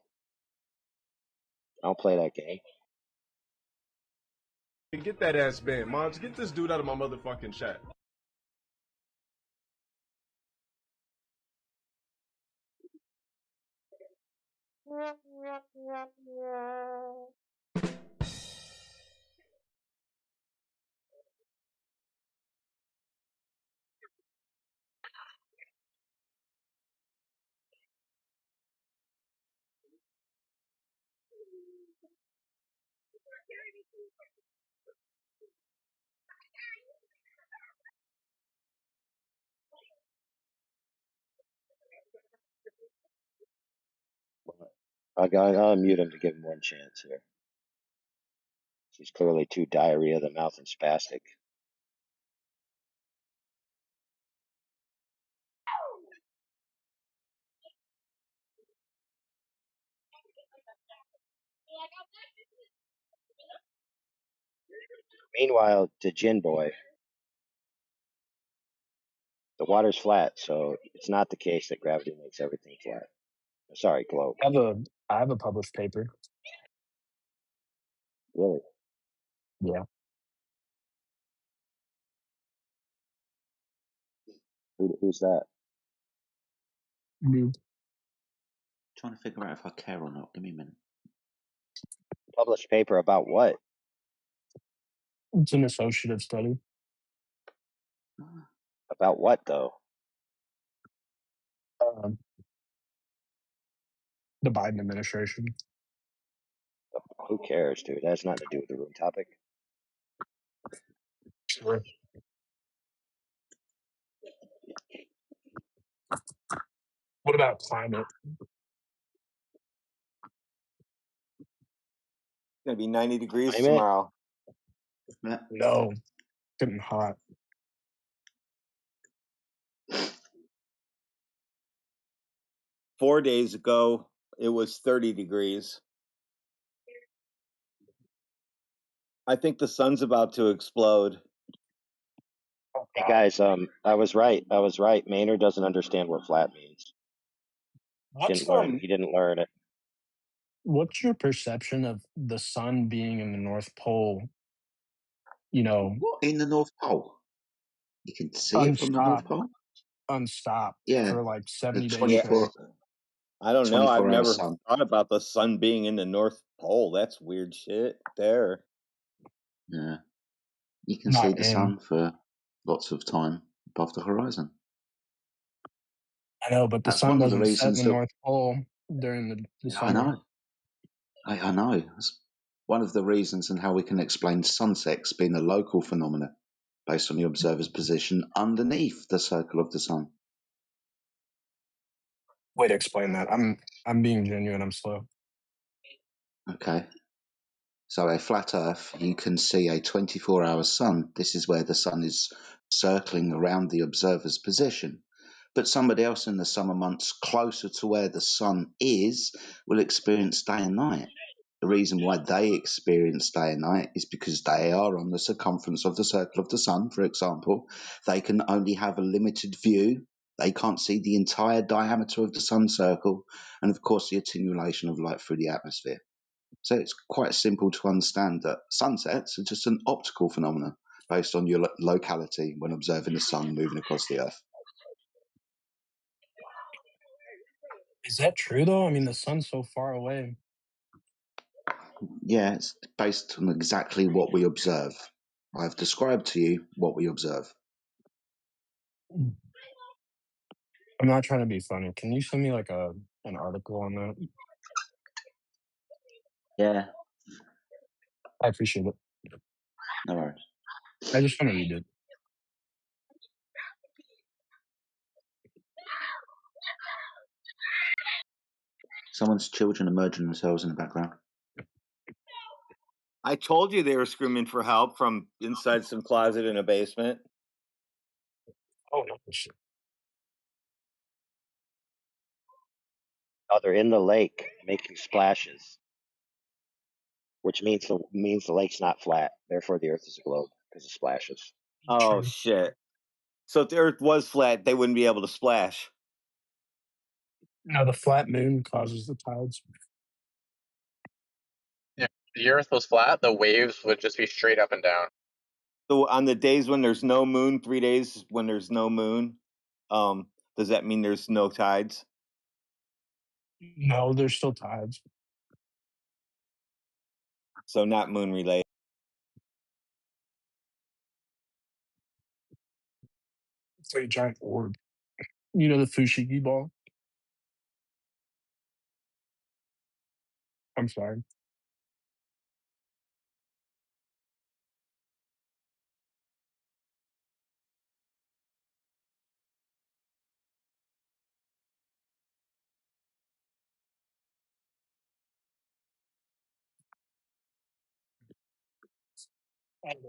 I'll play that game. Get that ass banned, Mons. Get this dude out of my motherfucking chat. I'll mute him to give him one chance here. He's clearly too diarrhea of the mouth and spastic. Meanwhile, to Jin Boy, the water's flat, so it's not the case that gravity makes everything flat. Sorry, globe. I have a published paper. Really? Yeah. Who's that? Me. Trying to figure out if I care or not. Give me a minute. Published paper about what? It's an associative study. About what, though? The Biden administration. Who cares, dude? That has nothing to do with the room topic. Sure. What about climate? It's gonna be 90 degrees Climate? tomorrow. No, getting hot. Four days ago, it was 30 degrees. I think the sun's about to explode. Hey guys, I was right. Maynard doesn't understand what flat means. He didn't learn it. What's your perception of the sun being in the North Pole? You know, What, in the North Pole? You can see it from the North Pole? Unstopped Yeah. for like 70 The days straight. I don't know. I've 24-hour never sun. thought about the sun being in the North Pole. That's weird shit there. Yeah. You can Not see the in. sun for lots of time above the horizon. I know, but the That's sun one of the doesn't set in reasons the that North Pole during the I summer. know. I know. It's one of the reasons and how we can explain sunsets being a local phenomenon based on the observer's position underneath the circle of the sun. Way to explain that. I'm being genuine. I'm slow. Okay. So a flat Earth, you can see a 24-hour sun. This is where the sun is circling around the observer's position. But somebody else in the summer months closer to where the sun is will experience day and night. The reason why they experience day and night is because they are on the circumference of the circle of the sun, for example. They can only have a limited view. They can't see the entire diameter of the sun circle, and of course the attenuation of light through the atmosphere. So it's quite simple to understand that sunsets are just an optical phenomenon based on your locality when observing the sun moving across the Earth. Is that true though? I mean, the sun's so far away. Yeah, it's based on exactly what we observe. I've described to you what we observe. I'm not trying to be funny. Can you send me like an article on that? Yeah. I appreciate it. No worries. I just want to read it. Someone's children are merging themselves in the background. I told you they were screaming for help from inside some closet in a basement. Oh no shit. Oh, they're in the lake making splashes, which means the lake's not flat. Therefore, the Earth is a globe because of splashes. Oh shit! So if the Earth was flat, they wouldn't be able to splash. No, the flat moon causes the tides. If the Earth was flat, the waves would just be straight up and down. So on the days when there's no moon, 3 days when there's no moon, does that mean there's no tides? No, there's still tides. So not moon related. It's like a giant orb. You know the Fushigi ball? I'm sorry.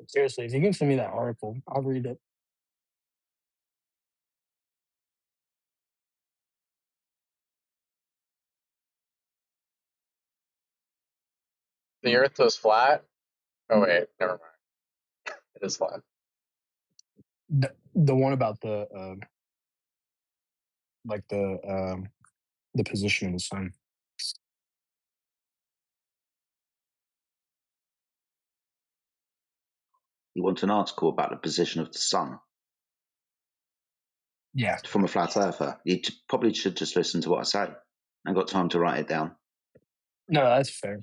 Seriously, if you can send me that article, I'll read it. The Earth was flat. Oh wait, never mind. It is flat. The one about the position of the sun. You want an article about the position of the sun? Yeah. From a flat earther. You probably should just listen to what I say. I ain't got time to write it down. No, that's fair.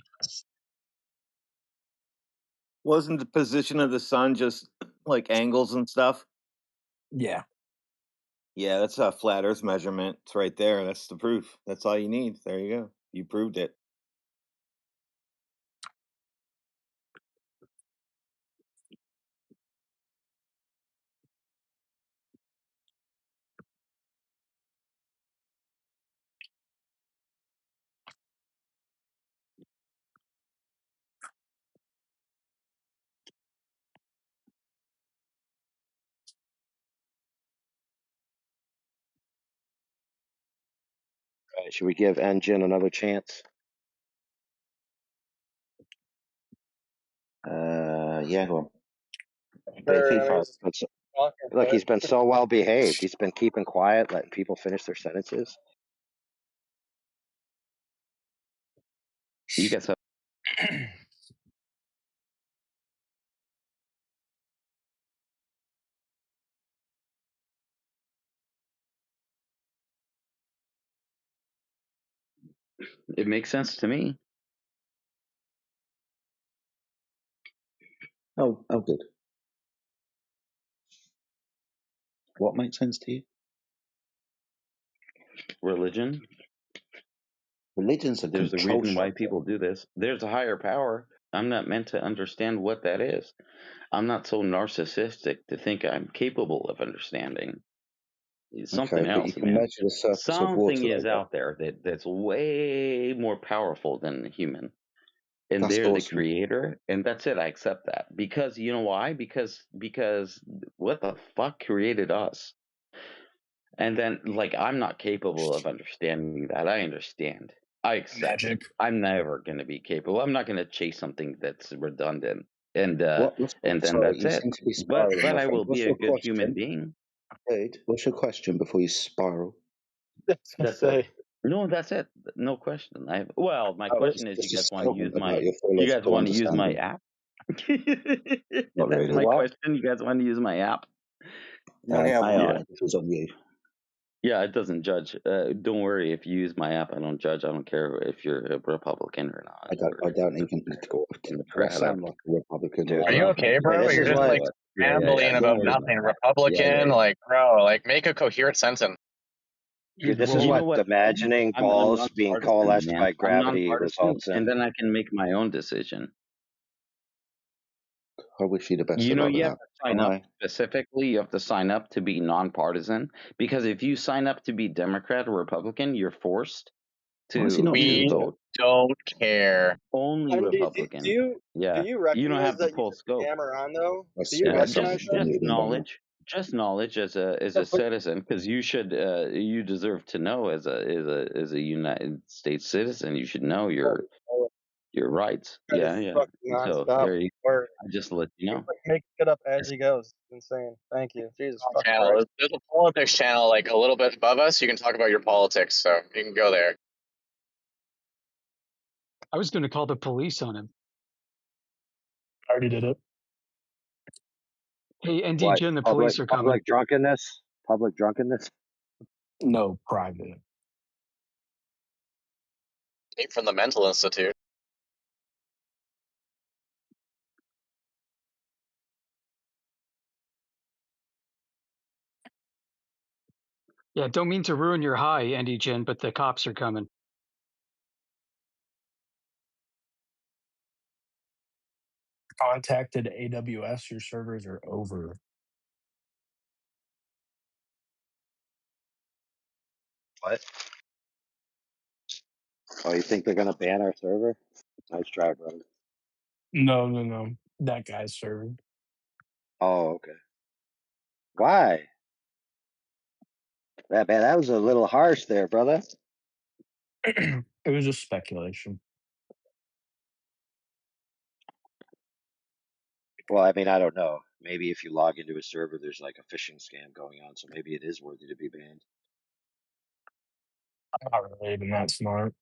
Wasn't the position of the sun just like angles and stuff? Yeah. Yeah, that's a flat Earth measurement. It's right there. That's the proof. That's all you need. There you go. You proved it. All right, should we give Engine another chance? Yeah, go on. Look, he's been so well behaved. He's been keeping quiet, letting people finish their sentences. You guys have it makes sense to me. Oh, good. What makes sense to you? Religion. Religion's There's a control reason why structure. people do this. There's a higher power. I'm not meant to understand what that is. I'm not so narcissistic to think I'm capable of understanding. It's something Okay, but you else, can man. measure the surface of Something water. is out there that's way more powerful than the human. And That's they're the awesome. creator, and that's it. I accept that. Because you know why? Because what the fuck created us? And then, like, I'm not capable of understanding that. I understand. I accept it. I'm never going to be capable. I'm not going to chase something that's redundant. And then Sorry, that's you it. seem to be spiraling, But my I friend. will be What's a your good human question? being. Dude, what's your question before you spiral? That's it. No, that's it. No question. Well, my question is, It's you just a guys want to use statement about my your you guys theological want to use my understanding. app? Not That's really. my What? question. You guys want to use my app? This was on you. Yeah, it doesn't judge. Don't worry if you use my app. I don't judge. I don't care if you're a Republican or not. I don't even go. Do I sound like a Republican or a Are you okay, Democrat? bro? This You're is just what. like rambling Don't about worry about nothing. that. Republican, like, bro, like make a coherent sentence. Dude, this is You know what what? imagining I'm balls being nonpartisan, coalesced man. by I'm gravity nonpartisan, results in. and then I can make my own decision. I wish you the best You of know, luck with you have that. to sign up specifically. You have to sign up to be nonpartisan, because if you sign up to be Democrat or Republican, you're forced Why is he to not muted? vote don't care. Only Andy, do Republican. you Yeah, you don't recognize have the that you full took scope. the hammer on though? I Do you said Just recognize something that? more. just knowledge as a citizen, because you should you deserve to know as a United States citizen. You should know your rights. Yeah, yeah. Fucking So nonstop. there you. Or I just let you know. make it up as he goes. It's insane. Thank you. Jesus fucking Channel. Christ. There's a politics channel like a little bit above us. You can talk about your politics, so you can go there. I was going to call the police on him. I already did it. Hey, What? NDGen, the police are coming. Public drunkenness? Public drunkenness? No, private. Came from the mental institute. Yeah, don't mean to ruin your high, NDGen, but the cops are coming. Contacted AWS. Your servers are over. What? Oh, you think they're gonna ban our server? Nice try, brother. No. That guy's server. Oh, okay. Why? That was a little harsh there, brother. It was just speculation. Well, I mean, I don't know. Maybe if you log into a server, there's like a phishing scam going on, so maybe it is worthy to be banned. I'm not really even that smart.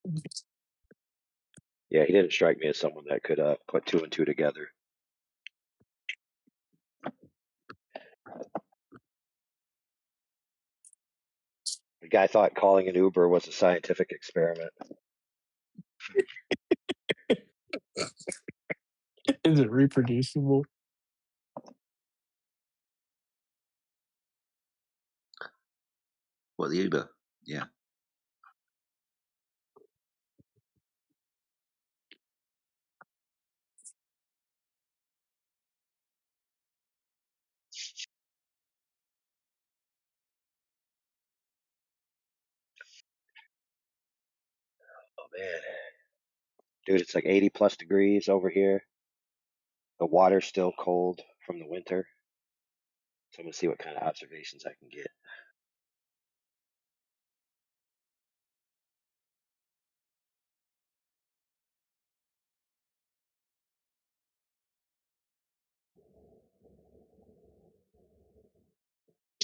Yeah, he didn't strike me as someone that could put two and two together. The guy thought calling an Uber was a scientific experiment. Is it reproducible? What, the Uber? Yeah. Oh man, dude, it's like 80 plus degrees over here. The water's still cold from the winter. So I'm gonna see what kind of observations I can get.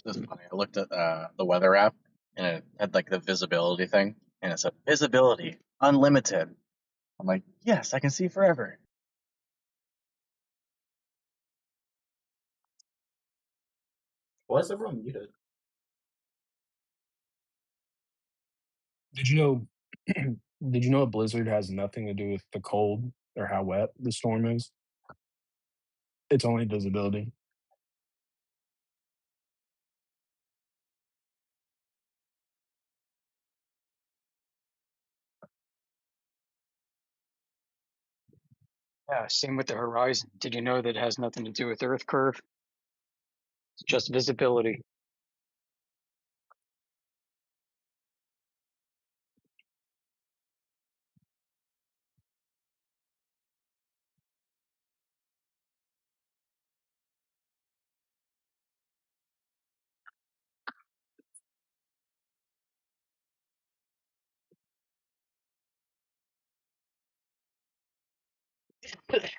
This is funny. I looked at the weather app, and it had like the visibility thing, and it said visibility unlimited. I'm like, yes, I can see forever. Why is everyone muted? Did you know? Did you know a blizzard has nothing to do with the cold or how wet the storm is? It's only visibility. Yeah, same with the horizon. Did you know that it has nothing to do with Earth curve? It's just visibility.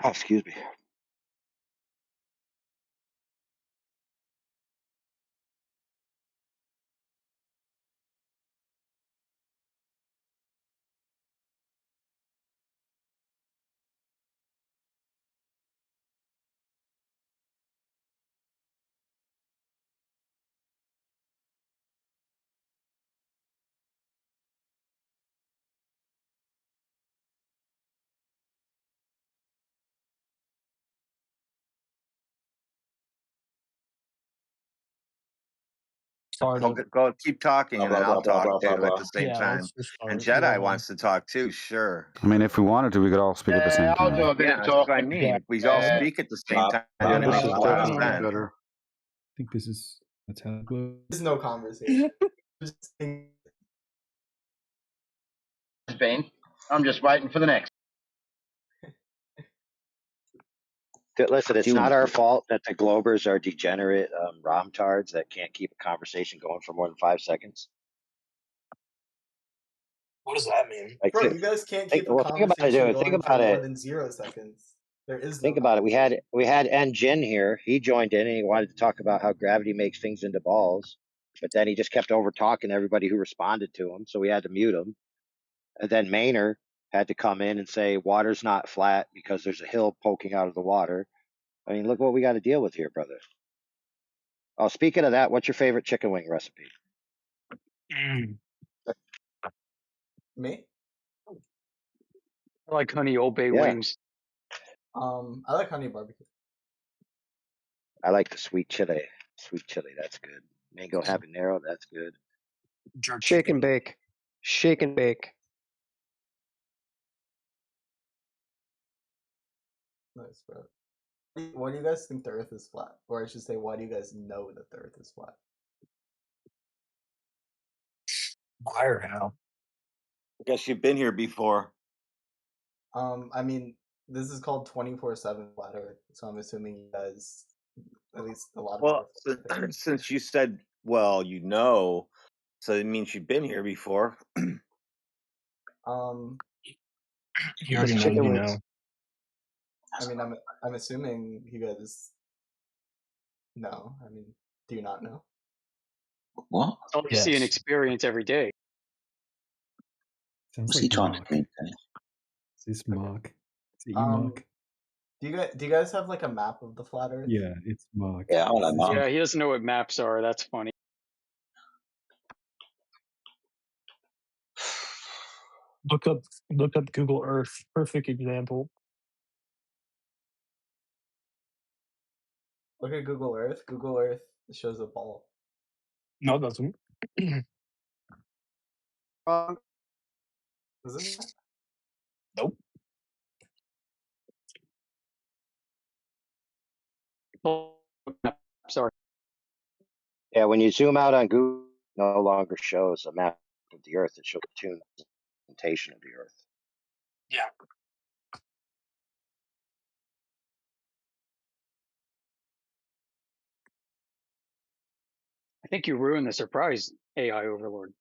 Oh, excuse me. Started. Go keep talking, and then I'll talk too at the same Yeah, time. let's just And start. Jedi Yeah. wants to talk too. Sure. I mean, if we wanted to, we could all speak at the same I'll time. do a bit Yeah, of that's what I talking. mean. Yeah. If we all speak at the same time, Yeah, then this I'll is go last definitely then. better. I think this is that's how it goes. There's no conversation. Bane. I'm just waiting for the next. Listen, it's Do not our fault that the Globers are degenerate romtards that can't keep a conversation going for more than 5 seconds. What does that mean? Like, Bro, you guys can't keep a think about it, conversation dude. Think going for about more it. than 0 seconds. There is no Think about it. conversation. We had Jin here. He joined in and he wanted to talk about how gravity makes things into balls, but then he just kept over talking everybody who responded to him, so we had to mute him. And then Maynard had to come in and say water's not flat because there's a hill poking out of the water. I mean, look what we got to deal with here, brother. Oh, speaking of that, what's your favorite chicken wing recipe? Me? I like honey Old Bay Yeah, wings. I like honey barbecue. I like the sweet chili. Sweet chili, that's good. Mango habanero, that's good. Jerk Shake and chicken. bake. Shake and bake. Nice, bro. Why do you guys think the Earth is flat? Or I should say, why do you guys know that the Earth is flat? Why or how? I guess you've been here before. I mean, this is called 24/7 flat Earth, so I'm assuming you guys, at least a lot of Well, people. since you said, well, you know, so it means you've been here before. You already Just know chicken you wings. know. I mean, I'm assuming you guys know. I mean, do you not know? What? That's all you see and Yes. experience every day. Sounds What's like he trying to Mark. communicate? Is this Mark? Is it you, Um, Mark? do you guys have like a map of the flat Earth? Yeah, it's Mark. Yeah, hello, This is Mark. Yeah, he doesn't know what maps are. That's funny. Look up Google Earth. Perfect example. Look at Google Earth. Google Earth shows a ball. No, it doesn't. Wrong. Isn't it? Nope. Sorry. Yeah, when you zoom out on Google, it no longer shows a map of the Earth. It shows a tuned representation of the Earth. Yeah. I think you ruined the surprise, AI overlord.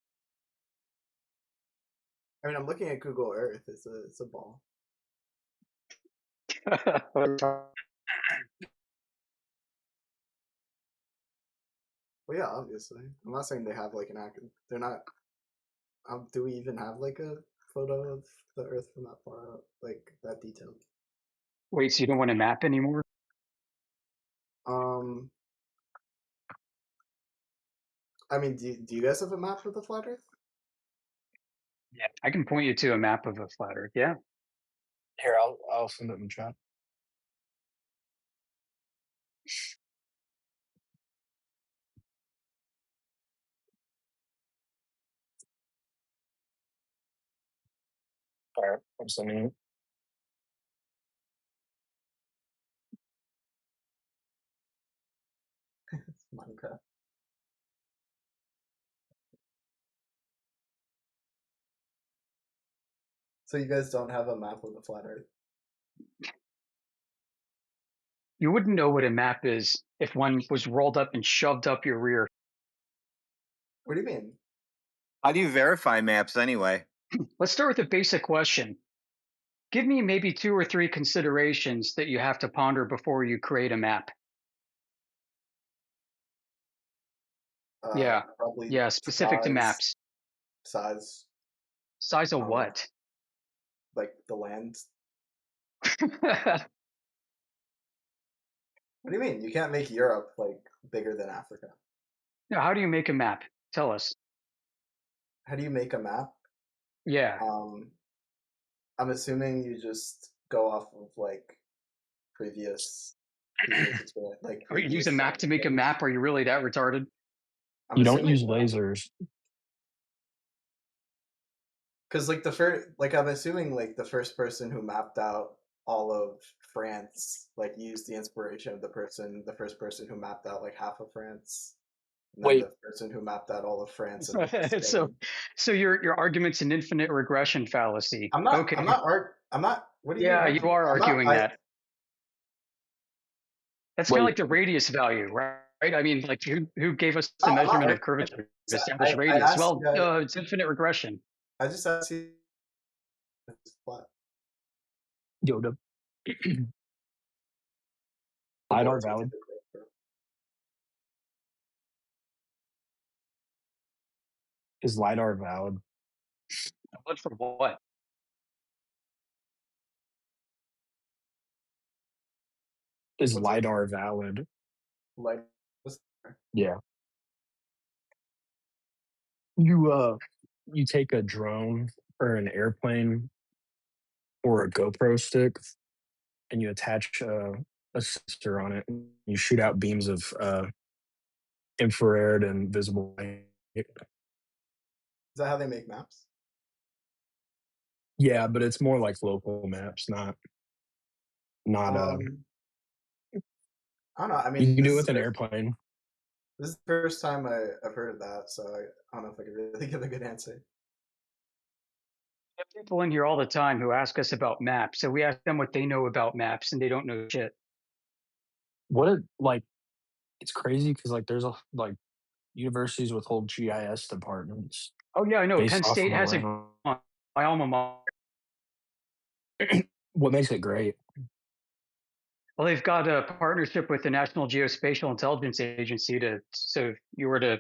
I mean, I'm looking at Google Earth. It's a ball. Well, yeah, obviously. I'm not saying they have like an active. They're not. Do we even have like a photo of the Earth from that far out, like that detailed? Wait, so you don't want a map anymore? I mean, do you guys have a map of the flat Earth? Yeah, I can point you to a map of a flat Earth. Yeah. Here, I'll send it in chat. All right, I'm sending it. Minecraft. So you guys don't have a map of the flat Earth? You wouldn't know what a map is if one was rolled up and shoved up your rear. What do you mean? How do you verify maps anyway? Let's start with a basic question. Give me maybe 2 or 3 considerations that you have to ponder before you create a map. Yeah. Probably. Yeah, specific to maps. Size. Size of what? Like the land. What do you mean? You can't make Europe like bigger than Africa. Now, how do you make a map? Tell us. How do you make a map? Yeah. I'm assuming you just go off of like previous experience. Like Are you use a map to make a map? Are you really that retarded? You don't use lasers. Because like the first, like I'm assuming like the first person who mapped out all of France like used the inspiration of the first person who mapped out like half of France, and then Wait, the person who mapped out all of France So, and so, Spain. so your argument's an infinite regression fallacy. I'm not. Okay. I'm not. What do you mean Yeah, you arguing? are I'm not. arguing that. That's kind of wait. like the radius value, right? I mean, like who gave us the No, I'm not measurement of arguing. curvature to I, establish I radius? asked you Well, guys. it's infinite regression. I just asked you. What? Yoda. The LiDAR boards will take valid. the credit for it. Is LiDAR valid? What for what? Is What's up? LiDAR valid? Like, what's there? Yeah. You take a drone or an airplane or a GoPro stick and you attach a sensor on it. And you shoot out beams of infrared and visible light. Is that how they make maps? Yeah, but it's more like local maps, not. I don't know. I You mean, can this do it is with the an first, airplane. this is the first time I've heard of that, so I don't know if I can really give a good answer. We have people in here all the time who ask us about maps. So we ask them what they know about maps, and they don't know shit. It's crazy because there's universities with whole GIS departments Oh yeah, I know. Penn based off State of has a around. my alma mater. What makes it great? Well, they've got a partnership with the National Geospatial Intelligence Agency so if you were to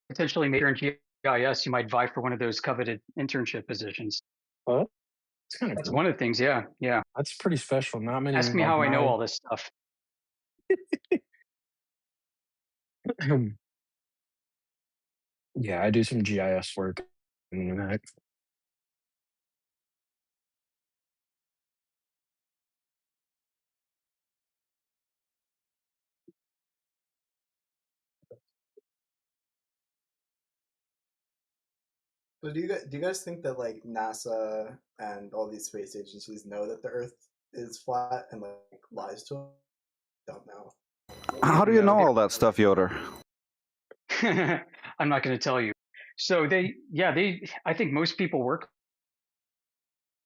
potentially major in GIS, you might vie for one of those coveted internship positions. What? It's kind of That's cool. one of the things. Yeah, yeah. That's pretty special. Not many Ask me how I know all this stuff. Yeah, I do some GIS work and that. So do you guys think that like NASA and all these space agencies know that the Earth is flat and like lies to them? Don't know. How do you know all that stuff, Yoder? I'm not going to tell you. So I think most people work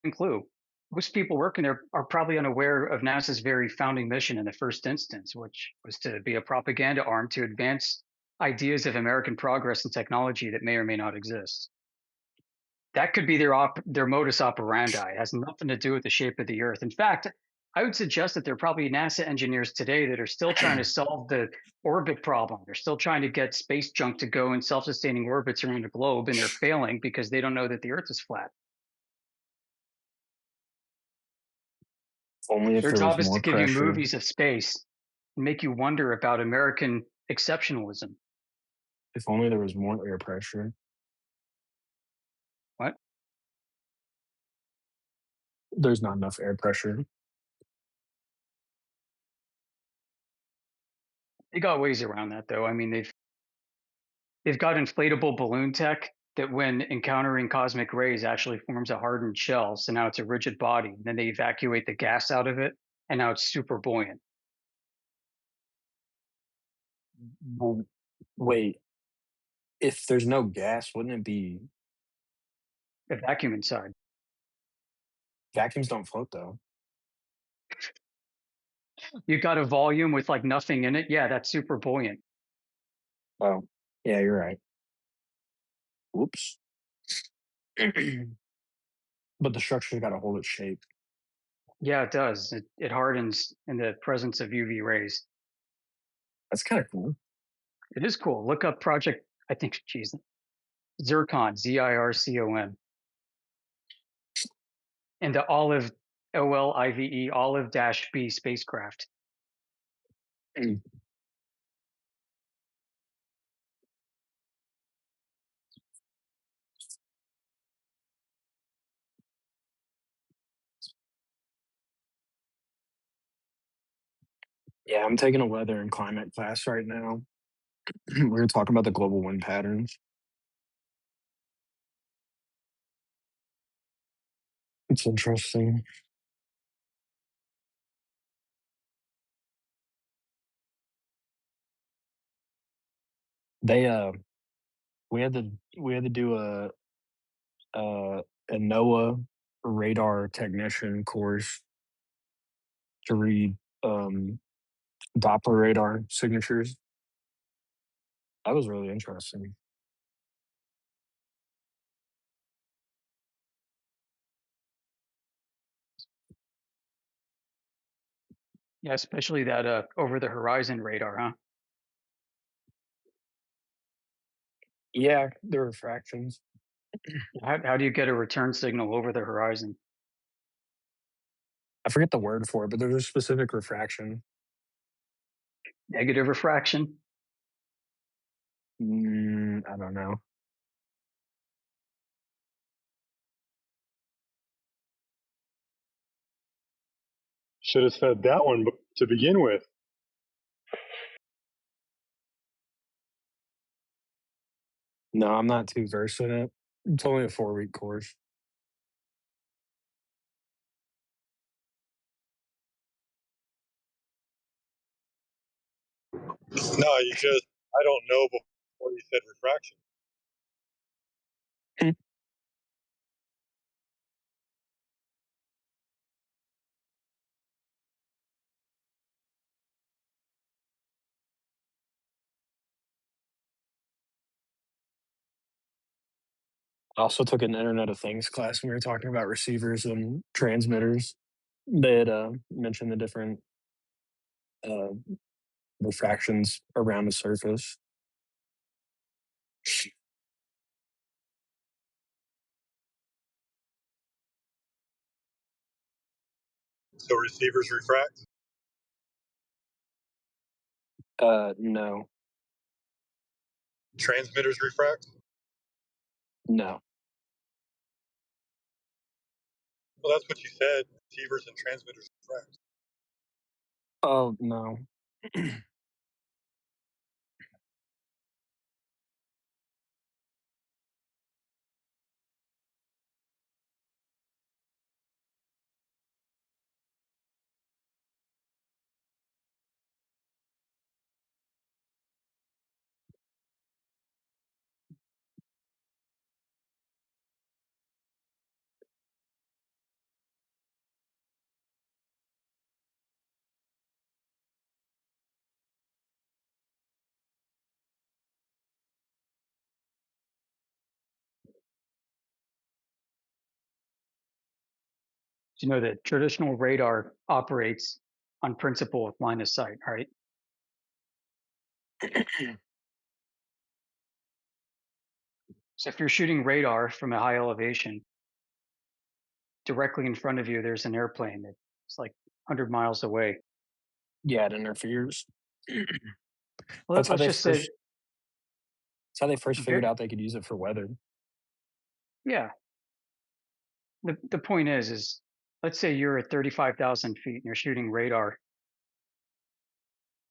in Clue. Most people working there are probably unaware of NASA's very founding mission in the first instance, which was to be a propaganda arm to advance ideas of American progress and technology that may or may not exist. That could be their modus operandi. It has nothing to do with the shape of the Earth. In fact, I would suggest that there are probably NASA engineers today that are still trying to solve the orbit problem. They're still trying to get space junk to go in self-sustaining orbits around the globe, and they're failing because they don't know that the Earth is flat. Only if Their there was job is to more give you pressure. movies of space and make you wonder about American exceptionalism. If only there was more air pressure. What? There's not enough air pressure. They got ways around that, though. I mean, they've got inflatable balloon tech that, when encountering cosmic rays, actually forms a hardened shell. So now it's a rigid body. Then they evacuate the gas out of it, and now it's super buoyant. Well, wait, if there's no gas, wouldn't it be The vacuum inside. vacuums don't float though? You've got a volume with like nothing in it. Yeah, that's super buoyant. Oh, yeah, you're right. Whoops. But the structure's got to hold its shape. Yeah, it does. It hardens in the presence of UV rays. That's kind of cool. It is cool. Look up Project, I think, geez, Zircon, Zircon, and the OLIVE, Olive-B spacecraft. Yeah, I'm taking a weather and climate class right now. We're talking about the global wind patterns. It's interesting. They we had to do a NOAA radar technician course to read Doppler radar signatures. That was really interesting. Yeah, especially that over the horizon radar, huh? Yeah, the refractions. How do you get a return signal over the horizon? I forget the word for it, but there's a specific refraction. Negative refraction? I don't know. Should have said that one to begin with. No, I'm not too versed in it. It's only a 4-week course. No, you just, I don't know before you said refraction. I also took an Internet of Things class when we were talking about receivers and transmitters. They had mentioned the different uh, refractions around the surface. So receivers refract? No. Transmitters refract? No. Well, that's what you said. Receivers and transmitters refract. Oh, no. You know that traditional radar operates on principle of line of sight, right? So if you're shooting radar from a high elevation, directly in front of you, there's an airplane that's like 100 miles away. Yeah, it interferes. Well, That's how let's they just say, first. That's how they first figured very, out they could use it for weather. yeah. The point is, let's say you're at 35,000 feet and you're shooting radar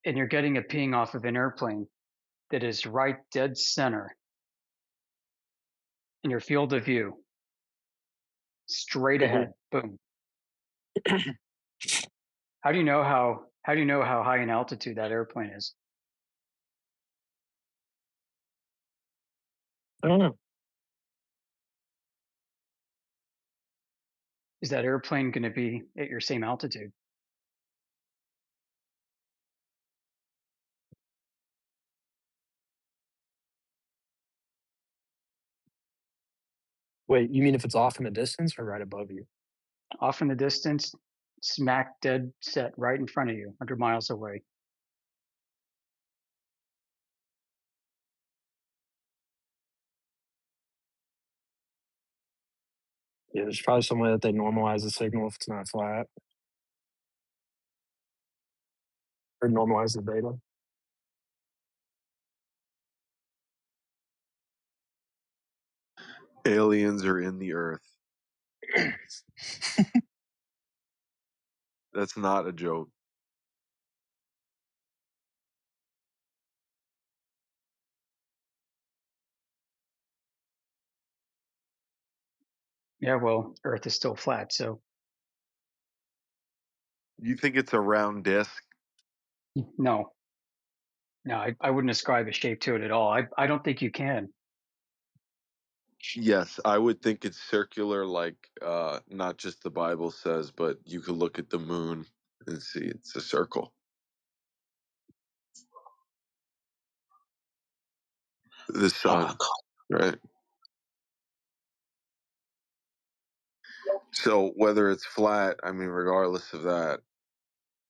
and you're getting a ping off of an airplane that is right dead center in your field of view, straight ahead, boom. How do you know how high in altitude that airplane is? I don't know. Is that airplane going to be at your same altitude? Wait, you mean if it's off in the distance or right above you? Off in the distance, smack dead set right in front of you, 100 miles away. Yeah, there's probably some way that they normalize the signal if it's not flat, or normalize the data. Aliens are in the earth. That's not a joke. Yeah, well, Earth is still flat, so You think it's a round disc? no. No, I wouldn't ascribe a shape to it at all. I don't think you can. Yes, I would think it's circular, like not just the Bible says, but you could look at the moon and see it's a circle. The sun, right? So whether it's flat, I mean, regardless of that,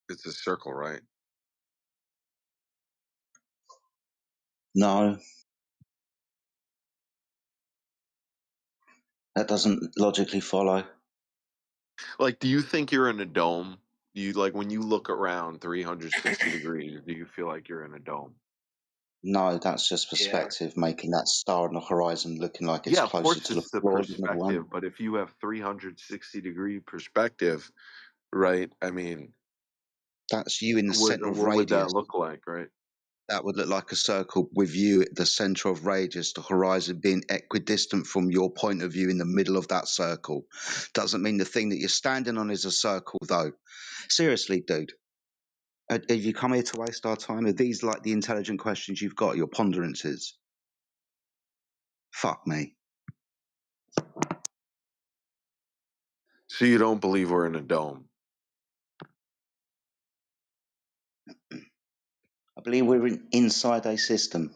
it's a circle, right? No, that doesn't logically follow. Like, do you think you're in a dome? You like when you look around 360 degrees, do you feel like you're in a dome? No, that's just Yeah. perspective, making that star on the horizon looking like it's Yeah, of closer course to the it's the floor than the one. perspective, but if you have 360-degree perspective, right? I mean, That's you in the what center of what would that radius. look like, right? That would look like a circle with you at the center of radius, the horizon being equidistant from your point of view in the middle of that circle. Doesn't mean the thing that you're standing on is a circle, though. Seriously, dude. Have you come here to waste our time? Are these like the intelligent questions you've got, your ponderances? Fuck me. So you don't believe we're in a dome? I believe we're inside a system.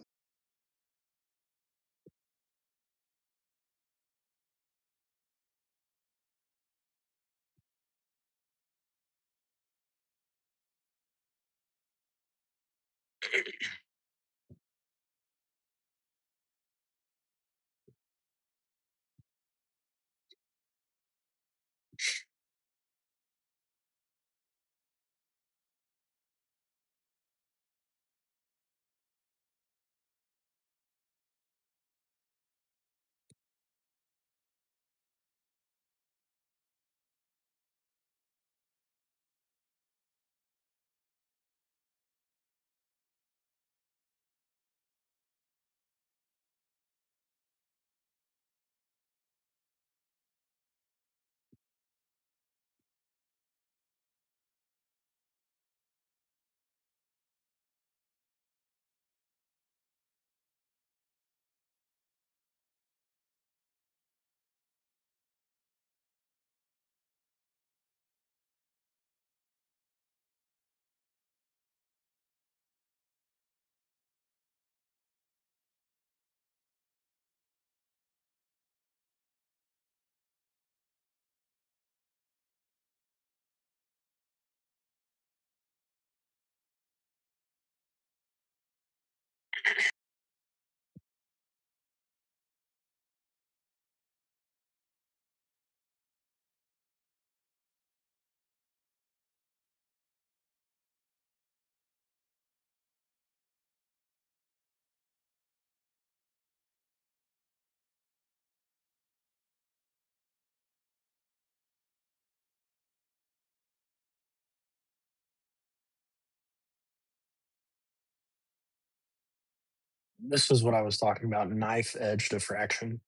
This is what I was talking about, knife edge diffraction.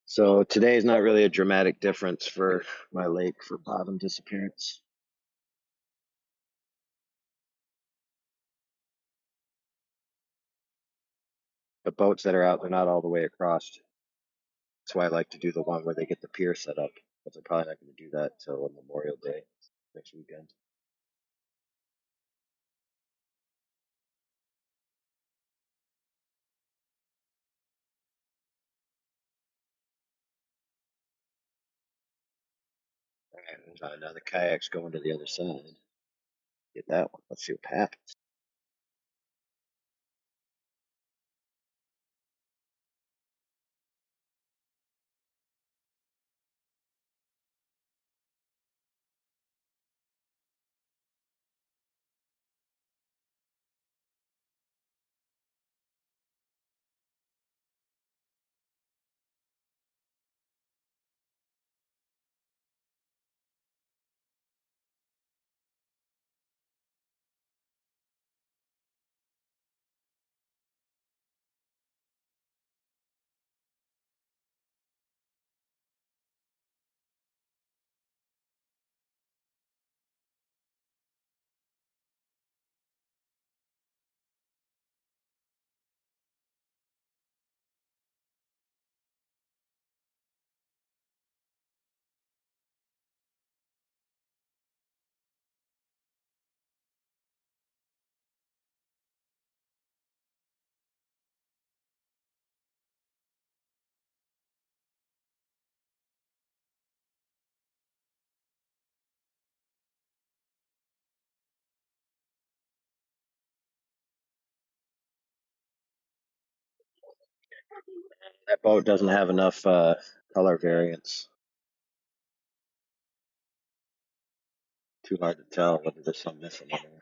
So today is not really a dramatic difference for my lake for bottom disappearance. The boats that are out, they're not all the way across. That's why I like to do the one where they get the pier set up. But they're probably not going to do that till Memorial Day next weekend. And now the kayak's going to the other side. Get that one. Let's see what happens. That boat doesn't have enough color variance. Too hard to tell whether there's some missing in there.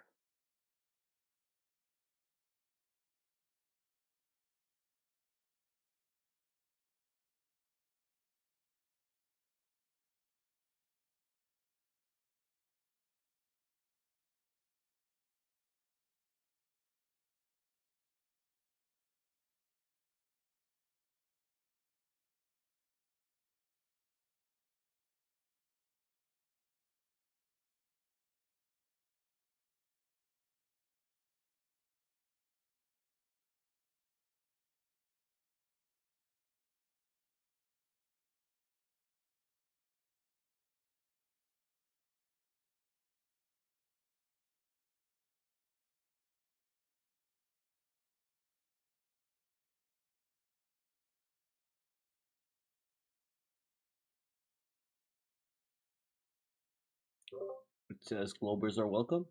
It says Globers are welcome.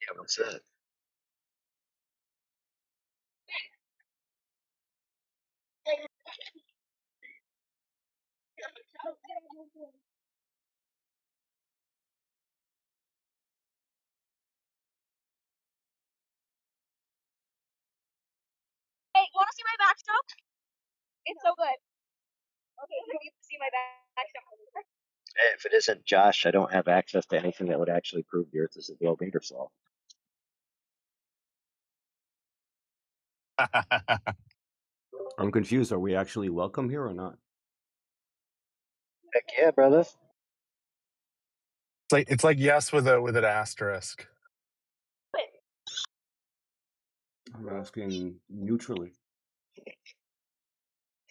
Yeah, what's that? Hey, you want to see my backstroke? It's so good. Okay, so you see my backstroke. Hey, if it isn't Josh, I don't have access to anything that would actually prove the Earth is a globe Ingersoll. I'm confused. Are we actually welcome here or not? Heck yeah, brother. It's like yes with an asterisk. I'm asking neutrally.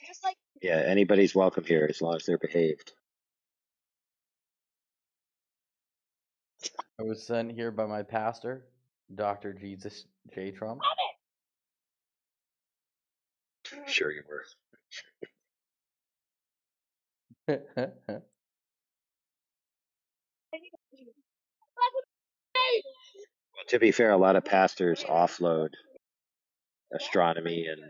Just like Yeah, anybody's welcome here as long as they're behaved. I was sent here by my pastor, Dr. Jesus J. Trump. Sure you were. Well, to be fair, a lot of pastors offload astronomy and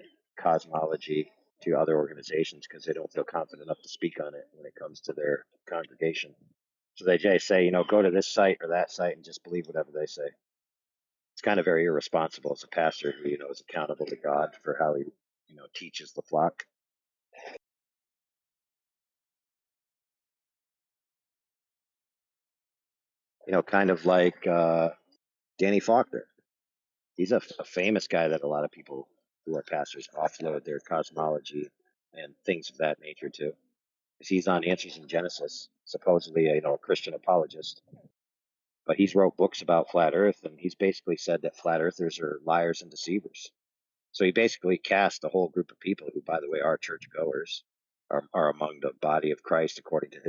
cosmology to other organizations because they don't feel confident enough to speak on it when it comes to their congregation. So they just say, go to this site or that site and just believe whatever they say. It's kind of very irresponsible as a pastor who, is accountable to God for how he, teaches the flock. Kind of like Danny Faulkner. He's a famous guy that a lot of people who are pastors offload their cosmology and things of that nature to. He's on Answers in Genesis, supposedly a Christian apologist. But he's wrote books about flat Earth, and he's basically said that flat Earthers are liars and deceivers. So he basically cast a whole group of people who, by the way, are churchgoers, are among the body of Christ according to his